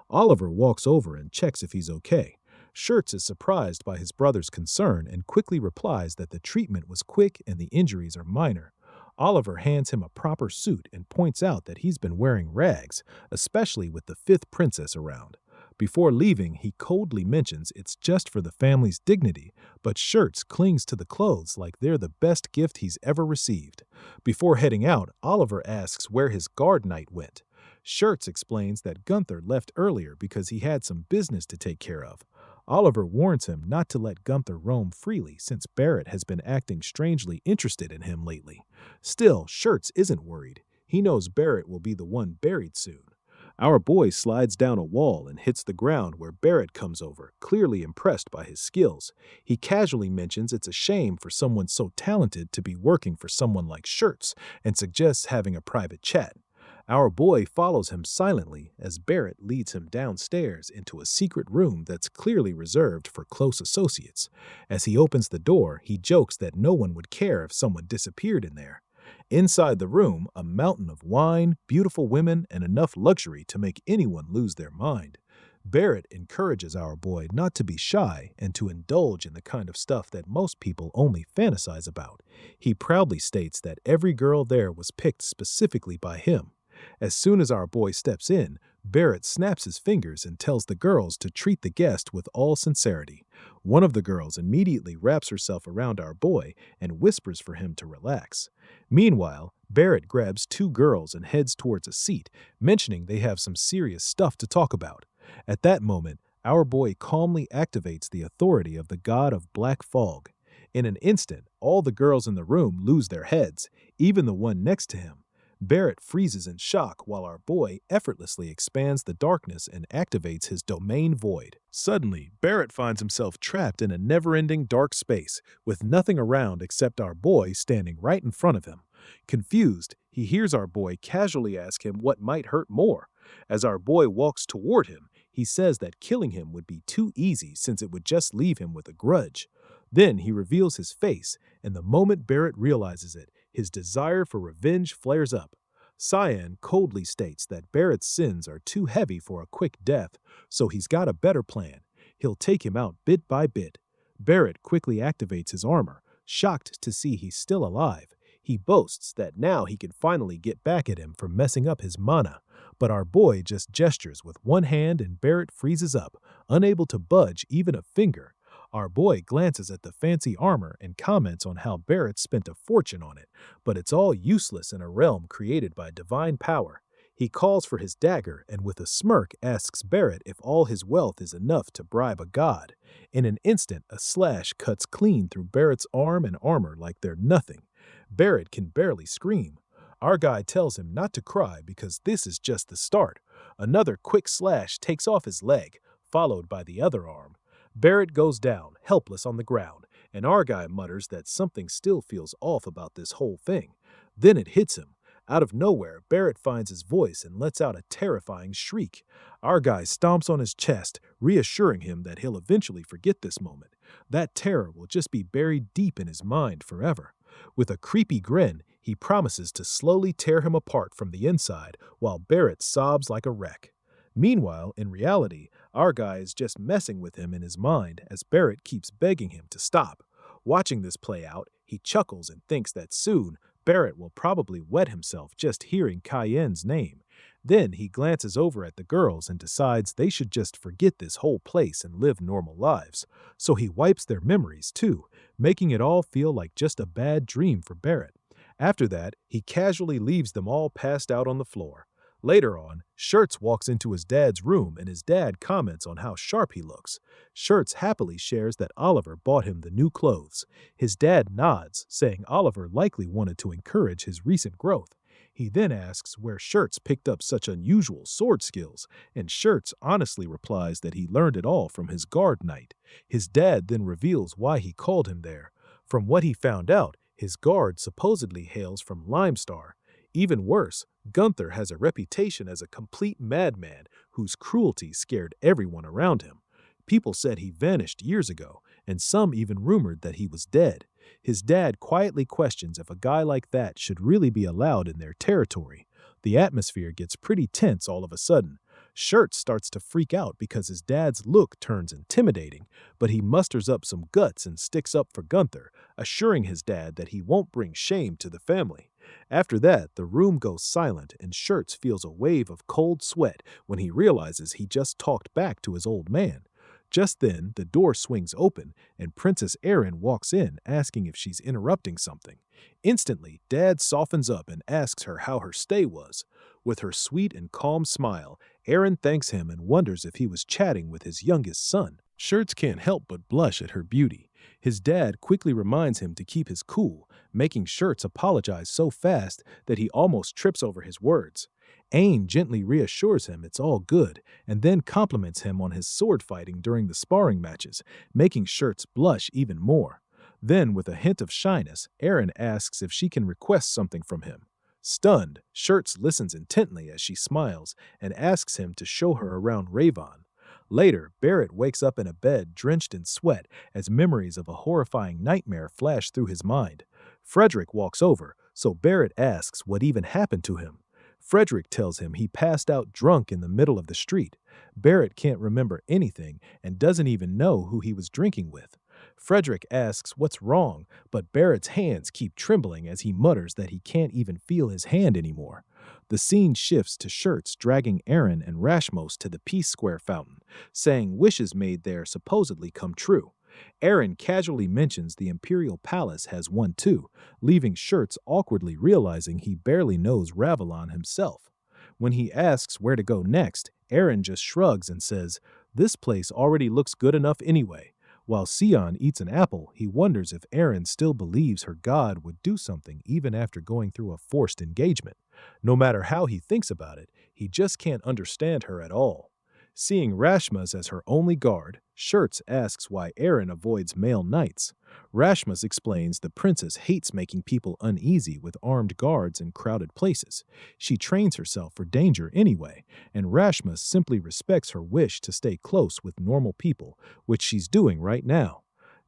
Oliver walks over and checks if he's okay. Schurz is surprised by his brother's concern and quickly replies that the treatment was quick and the injuries are minor. Oliver hands him a proper suit and points out that he's been wearing rags, especially with the fifth princess around. Before leaving, he coldly mentions it's just for the family's dignity, but Schurz clings to the clothes like they're the best gift he's ever received. Before heading out, Oliver asks where his guard knight went. Schurz explains that Gunther left earlier because he had some business to take care of. Oliver warns him not to let Gunther roam freely since Barrett has been acting strangely interested in him lately. Still, Schurz isn't worried. He knows Barrett will be the one buried soon. Our boy slides down a wall and hits the ground where Barrett comes over, clearly impressed by his skills. He casually mentions it's a shame for someone so talented to be working for someone like Schurz and suggests having a private chat. Our boy follows him silently as Barrett leads him downstairs into a secret room that's clearly reserved for close associates. As he opens the door, he jokes that no one would care if someone disappeared in there. Inside the room, a mountain of wine, beautiful women, and enough luxury to make anyone lose their mind. Barrett encourages our boy not to be shy and to indulge in the kind of stuff that most people only fantasize about. He proudly states that every girl there was picked specifically by him. As soon as our boy steps in, Barrett snaps his fingers and tells the girls to treat the guest with all sincerity. One of the girls immediately wraps herself around our boy and whispers for him to relax. Meanwhile, Barrett grabs two girls and heads towards a seat, mentioning they have some serious stuff to talk about. At that moment, our boy calmly activates the authority of the god of black fog. In an instant, all the girls in the room lose their heads, even the one next to him. Barrett freezes in shock while our boy effortlessly expands the darkness and activates his domain void. Suddenly, Barrett finds himself trapped in a never-ending dark space, with nothing around except our boy standing right in front of him. Confused, he hears our boy casually ask him what might hurt more. As our boy walks toward him, he says that killing him would be too easy since it would just leave him with a grudge. Then he reveals his face, and the moment Barrett realizes it, his desire for revenge flares up. Cyan coldly states that Barrett's sins are too heavy for a quick death, so he's got a better plan. He'll take him out bit by bit. Barrett quickly activates his armor, shocked to see he's still alive. He boasts that now he can finally get back at him for messing up his mana, but our boy just gestures with one hand and Barrett freezes up, unable to budge even a finger. Our boy glances at the fancy armor and comments on how Barrett spent a fortune on it, but it's all useless in a realm created by divine power. He calls for his dagger and with a smirk asks Barrett if all his wealth is enough to bribe a god. In an instant, a slash cuts clean through Barrett's arm and armor like they're nothing. Barrett can barely scream. Our guy tells him not to cry because this is just the start. Another quick slash takes off his leg, followed by the other arm. Barrett goes down, helpless on the ground, and our guy mutters that something still feels off about this whole thing. Then it hits him. Out of nowhere, Barrett finds his voice and lets out a terrifying shriek. Our guy stomps on his chest, reassuring him that he'll eventually forget this moment. That terror will just be buried deep in his mind forever. With a creepy grin, he promises to slowly tear him apart from the inside while Barrett sobs like a wreck. Meanwhile, in reality, our guy is just messing with him in his mind as Barrett keeps begging him to stop. Watching this play out, he chuckles and thinks that soon, Barrett will probably wet himself just hearing Cayenne's name. Then he glances over at the girls and decides they should just forget this whole place and live normal lives. So he wipes their memories too, making it all feel like just a bad dream for Barrett. After that, he casually leaves them all passed out on the floor. Later on, Shirts walks into his dad's room and his dad comments on how sharp he looks. Shirts happily shares that Oliver bought him the new clothes. His dad nods, saying Oliver likely wanted to encourage his recent growth. He then asks where Shirts picked up such unusual sword skills, and Shirts honestly replies that he learned it all from his guard knight. His dad then reveals why he called him there. From what he found out, his guard supposedly hails from Limestar. Even worse, Gunther has a reputation as a complete madman whose cruelty scared everyone around him. People said he vanished years ago, and some even rumored that he was dead. His dad quietly questions if a guy like that should really be allowed in their territory. The atmosphere gets pretty tense all of a sudden. Shirts starts to freak out because his dad's look turns intimidating, but he musters up some guts and sticks up for Gunther, assuring his dad that he won't bring shame to the family. After that, the room goes silent and Shirts feels a wave of cold sweat when he realizes he just talked back to his old man. Just then, the door swings open and Princess Erin walks in asking if she's interrupting something. Instantly, Dad softens up and asks her how her stay was. With her sweet and calm smile, Erin thanks him and wonders if he was chatting with his youngest son. Shirts can't help but blush at her beauty. His dad quickly reminds him to keep his cool, making Shirts apologize so fast that he almost trips over his words. Ain gently reassures him it's all good, and then compliments him on his sword fighting during the sparring matches, making Shirts blush even more. Then, with a hint of shyness, Erin asks if she can request something from him. Stunned, Shirts listens intently as she smiles and asks him to show her around Ravon. Later, Barrett wakes up in a bed drenched in sweat as memories of a horrifying nightmare flash through his mind. Frederick walks over, so Barrett asks what even happened to him. Frederick tells him he passed out drunk in the middle of the street. Barrett can't remember anything and doesn't even know who he was drinking with. Frederick asks what's wrong, but Barrett's hands keep trembling as he mutters that he can't even feel his hand anymore. The scene shifts to Shirts dragging Erin and Rashmos to the Peace Square fountain, saying wishes made there supposedly come true. Erin casually mentions the Imperial Palace has one too, leaving Shirts awkwardly realizing he barely knows Ravelon himself. When he asks where to go next, Erin just shrugs and says, "This place already looks good enough anyway." While Sion eats an apple, he wonders if Erin still believes her god would do something even after going through a forced engagement. No matter how he thinks about it, he just can't understand her at all. Seeing Rashmas as her only guard, Shirts asks why Erin avoids male knights. Rashmas explains the princess hates making people uneasy with armed guards in crowded places. She trains herself for danger anyway, and Rashmas simply respects her wish to stay close with normal people, which she's doing right now.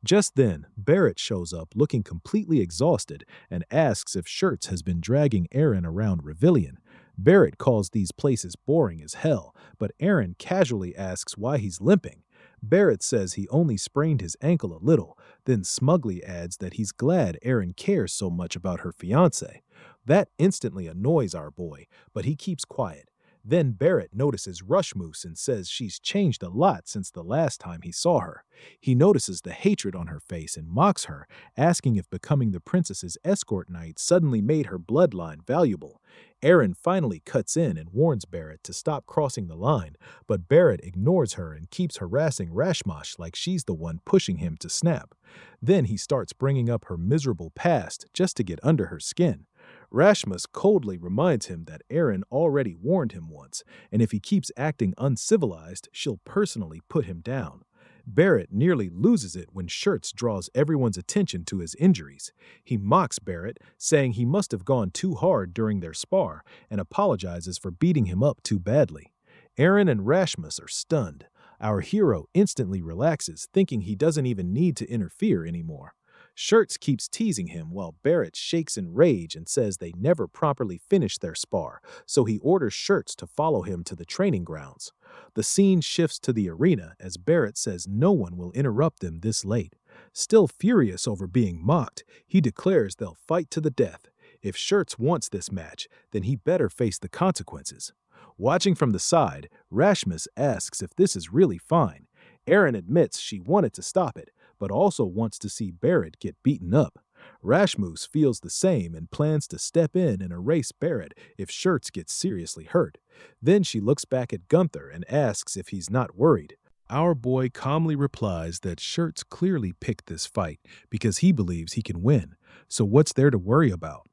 Just then, Barrett shows up looking completely exhausted and asks if Shirts has been dragging Erin around Revillion. Barrett calls these places boring as hell, but Erin casually asks why he's limping. Barrett says he only sprained his ankle a little, then smugly adds that he's glad Erin cares so much about her fiancé. That instantly annoys our boy, but he keeps quiet. Then Barrett notices Rushmoose and says she's changed a lot since the last time he saw her. He notices the hatred on her face and mocks her, asking if becoming the princess's escort knight suddenly made her bloodline valuable. Erin finally cuts in and warns Barrett to stop crossing the line, but Barrett ignores her and keeps harassing Rashmash like she's the one pushing him to snap. Then he starts bringing up her miserable past just to get under her skin. Rashmas coldly reminds him that Erin already warned him once, and if he keeps acting uncivilized, she'll personally put him down. Barrett nearly loses it when Shirts draws everyone's attention to his injuries. He mocks Barrett, saying he must have gone too hard during their spar, and apologizes for beating him up too badly. Eren and Rasmus are stunned. Our hero instantly relaxes, thinking he doesn't even need to interfere anymore. Shirts keeps teasing him while Barrett shakes in rage and says they never properly finished their spar, so he orders Shirts to follow him to the training grounds. The scene shifts to the arena as Barrett says no one will interrupt them this late. Still furious over being mocked, he declares they'll fight to the death. If Shirts wants this match, then he better face the consequences. Watching from the side, Rasmus asks if this is really fine. Eren admits she wanted to stop it, but also wants to see Barrett get beaten up. Rasmus feels the same and plans to step in and erase Barrett if Shirts gets seriously hurt. Then she looks back at Gunther and asks if he's not worried. Our boy calmly replies that Shirts clearly picked this fight because he believes he can win, so what's there to worry about?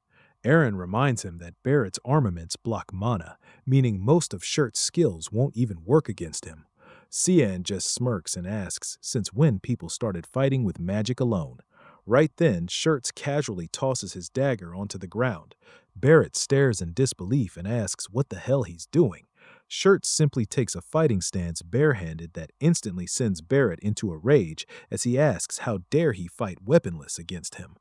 Eren reminds him that Barrett's armaments block mana, meaning most of Shirts' skills won't even work against him. Cian just smirks and asks since when people started fighting with magic alone. Right then, Shirts casually tosses his dagger onto the ground. Barrett stares in disbelief and asks what the hell he's doing. Shirts simply takes a fighting stance barehanded that instantly sends Barrett into a rage as he asks how dare he fight weaponless against him.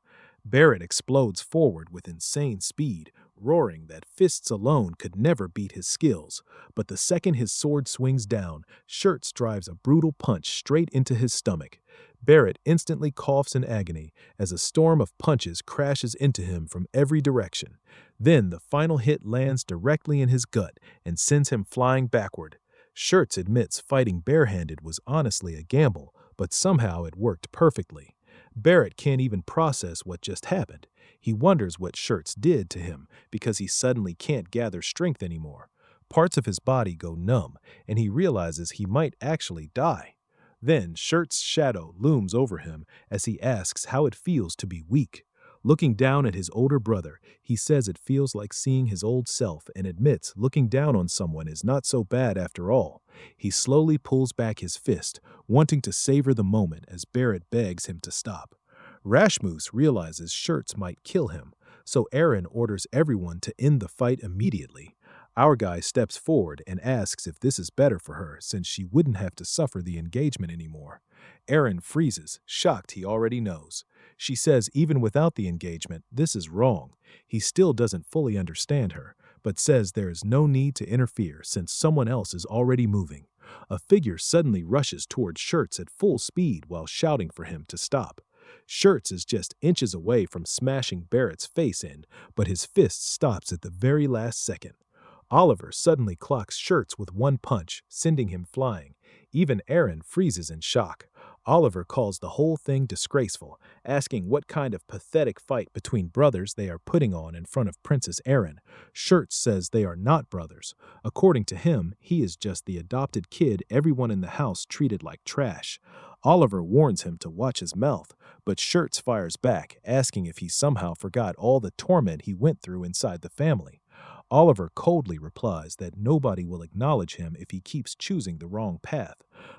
Barrett explodes forward with insane speed, roaring that fists alone could never beat his skills. But the second his sword swings down, Shirts drives a brutal punch straight into his stomach. Barrett instantly coughs in agony as a storm of punches crashes into him from every direction. Then the final hit lands directly in his gut and sends him flying backward. Shirts admits fighting barehanded was honestly a gamble, but somehow it worked perfectly. Barrett can't even process what just happened. He wonders what Shirts did to him because he suddenly can't gather strength anymore. Parts of his body go numb, and he realizes he might actually die. Then Shirts' shadow looms over him as he asks how it feels to be weak. Looking down at his older brother, he says it feels like seeing his old self and admits looking down on someone is not so bad after all. He slowly pulls back his fist, wanting to savor the moment as Barrett begs him to stop. Rasmus realizes Shirts might kill him, so Eren orders everyone to end the fight immediately. Our guy steps forward and asks if this is better for her since she wouldn't have to suffer the engagement anymore. Eren freezes, shocked he already knows. She says even without the engagement, this is wrong. He still doesn't fully understand her, but says there is no need to interfere since someone else is already moving. A figure suddenly rushes towards Shirts at full speed while shouting for him to stop. Shirts is just inches away from smashing Barrett's face in, but his fist stops at the very last second. Oliver suddenly clocks Shirts with one punch, sending him flying. Even Eren freezes in shock. Oliver calls the whole thing disgraceful, asking what kind of pathetic fight between brothers they are putting on in front of Princess Eren. Shirts says they are not brothers. According to him, he is just the adopted kid everyone in the house treated like trash. Oliver warns him to watch his mouth, but Shirts fires back, asking if he somehow forgot all the torment he went through inside the family. Oliver coldly replies that nobody will acknowledge him if he keeps choosing the wrong path.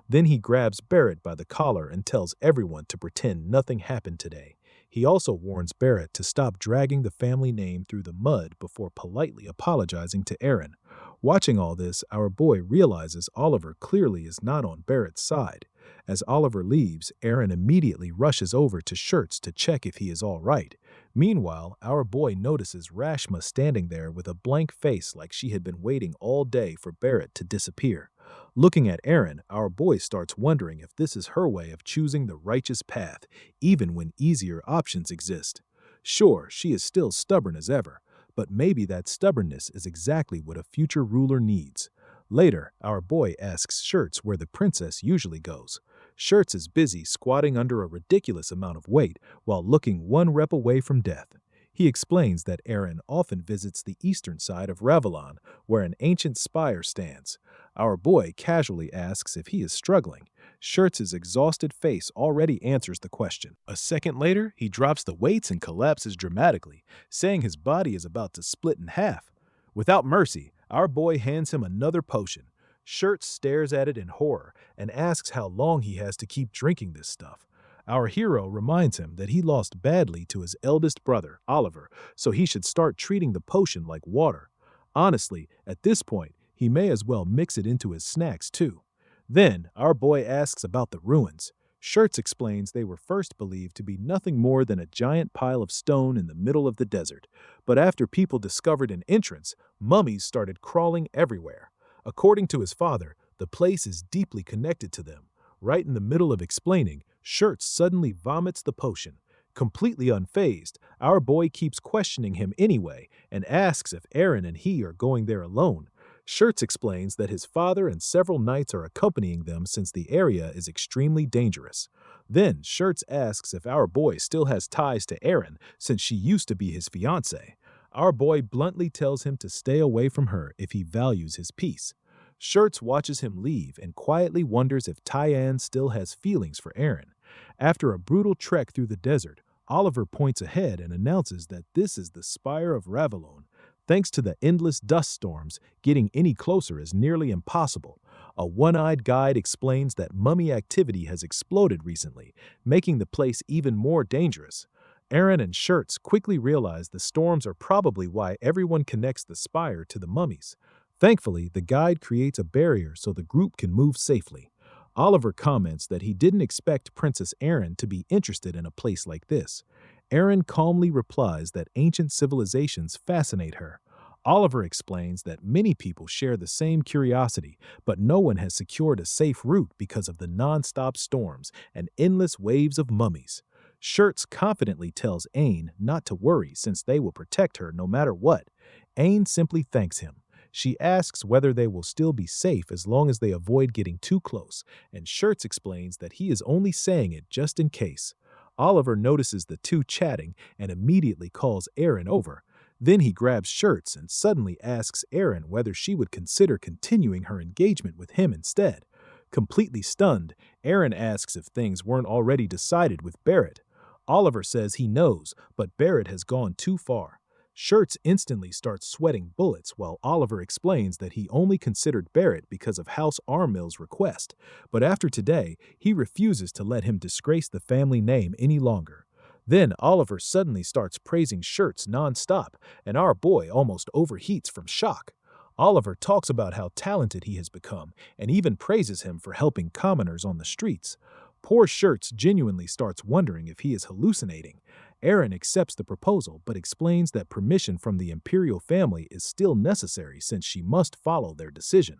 Then he grabs Barrett by the collar and tells everyone to pretend nothing happened today. He also warns Barrett to stop dragging the family name through the mud before politely apologizing to Eren. Watching all this, our boy realizes Oliver clearly is not on Barrett's side. As Oliver leaves, Eren immediately rushes over to Shirts to check if he is all right. Meanwhile, our boy notices Rashma standing there with a blank face like she had been waiting all day for Barrett to disappear. Looking at Eren, our boy starts wondering if this is her way of choosing the righteous path, even when easier options exist. Sure, she is still stubborn as ever, but maybe that stubbornness is exactly what a future ruler needs. Later, our boy asks Shirts where the princess usually goes. Shirts is busy squatting under a ridiculous amount of weight while looking one rep away from death. He explains that Eren often visits the eastern side of Ravelon, where an ancient spire stands. Our boy casually asks if he is struggling. Shirts' exhausted face already answers the question. A second later, he drops the weights and collapses dramatically, saying his body is about to split in half. Without mercy, our boy hands him another potion. Shirts stares at it in horror and asks how long he has to keep drinking this stuff. Our hero reminds him that he lost badly to his eldest brother, Oliver, so he should start treating the potion like water. Honestly, at this point, he may as well mix it into his snacks too. Then, our boy asks about the ruins. Shirts explains they were first believed to be nothing more than a giant pile of stone in the middle of the desert. But after people discovered an entrance, mummies started crawling everywhere. According to his father, the place is deeply connected to them. Right in the middle of explaining, Shirts suddenly vomits the potion. Completely unfazed, our boy keeps questioning him anyway and asks if Aaron and he are going there alone. Shirts explains that his father and several knights are accompanying them since the area is extremely dangerous. Then Shirts asks if our boy still has ties to Aaron since she used to be his fiancée. Our boy bluntly tells him to stay away from her if he values his peace. Shirts watches him leave and quietly wonders if Tyann still has feelings for Aaron. After a brutal trek through the desert, Oliver points ahead and announces that this is the Spire of Ravelon. Thanks to the endless dust storms, getting any closer is nearly impossible. A one-eyed guide explains that mummy activity has exploded recently, making the place even more dangerous. Aaron and Shirts quickly realize the storms are probably why everyone connects the spire to the mummies. Thankfully, the guide creates a barrier so the group can move safely. Oliver comments that he didn't expect Princess Aaron to be interested in a place like this. Aaron calmly replies that ancient civilizations fascinate her. Oliver explains that many people share the same curiosity, but no one has secured a safe route because of the non-stop storms and endless waves of mummies. Shirts confidently tells Ain not to worry since they will protect her no matter what. Ain simply thanks him. She asks whether they will still be safe as long as they avoid getting too close, and Shirts explains that he is only saying it just in case. Oliver notices the two chatting and immediately calls Aaron over. Then he grabs Shirts and suddenly asks Aaron whether she would consider continuing her engagement with him instead. Completely stunned, Aaron asks if things weren't already decided with Barrett. Oliver says he knows, but Barrett has gone too far. Shirts instantly starts sweating bullets while Oliver explains that he only considered Barrett because of House Armill's request, but after today, he refuses to let him disgrace the family name any longer. Then Oliver suddenly starts praising Shirts non-stop, and our boy almost overheats from shock. Oliver talks about how talented he has become and even praises him for helping commoners on the streets. Poor Shirts genuinely starts wondering if he is hallucinating. Aaron accepts the proposal but explains that permission from the imperial family is still necessary since she must follow their decision.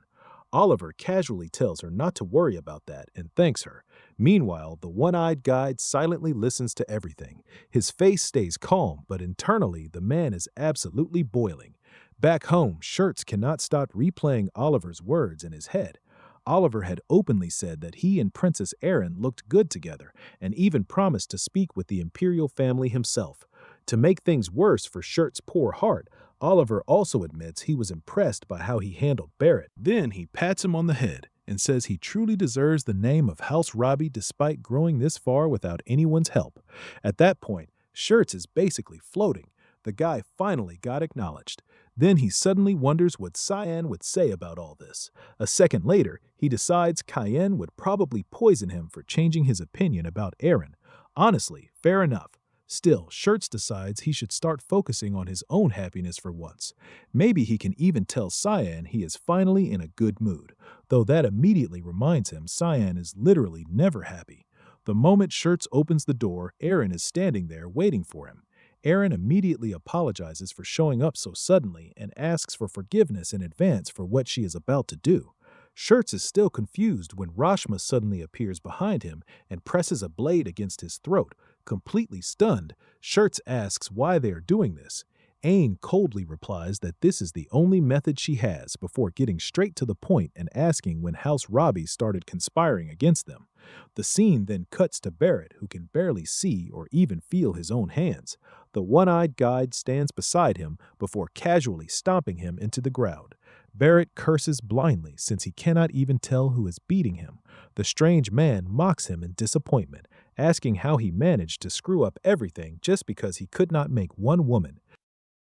Oliver casually tells her not to worry about that and thanks her. Meanwhile, the one-eyed guide silently listens to everything. His face stays calm, but internally the man is absolutely boiling. Back home, Shirts cannot stop replaying Oliver's words in his head. Oliver had openly said that he and Princess Aaron looked good together and even promised to speak with the imperial family himself. To make things worse for Shirts' poor heart, Oliver also admits he was impressed by how he handled Barrett. Then he pats him on the head and says he truly deserves the name of House Robbie despite growing this far without anyone's help. At that point, Shirts is basically floating. The guy finally got acknowledged. Then he suddenly wonders what Cyan would say about all this. A second later, he decides Cayenne would probably poison him for changing his opinion about Aaron. Honestly, fair enough. Still, Shirts decides he should start focusing on his own happiness for once. Maybe he can even tell Cyan he is finally in a good mood, though that immediately reminds him Cyan is literally never happy. The moment Shirts opens the door, Aaron is standing there waiting for him. Aaron immediately apologizes for showing up so suddenly and asks for forgiveness in advance for what she is about to do. Shirts is still confused when Rashma suddenly appears behind him and presses a blade against his throat. Completely stunned, Shirts asks why they are doing this. Ain coldly replies that this is the only method she has before getting straight to the point and asking when House Robbie started conspiring against them. The scene then cuts to Barrett, who can barely see or even feel his own hands. The one-eyed guide stands beside him before casually stomping him into the ground. Barrett curses blindly since he cannot even tell who is beating him. The strange man mocks him in disappointment, asking how he managed to screw up everything just because he could not make one woman.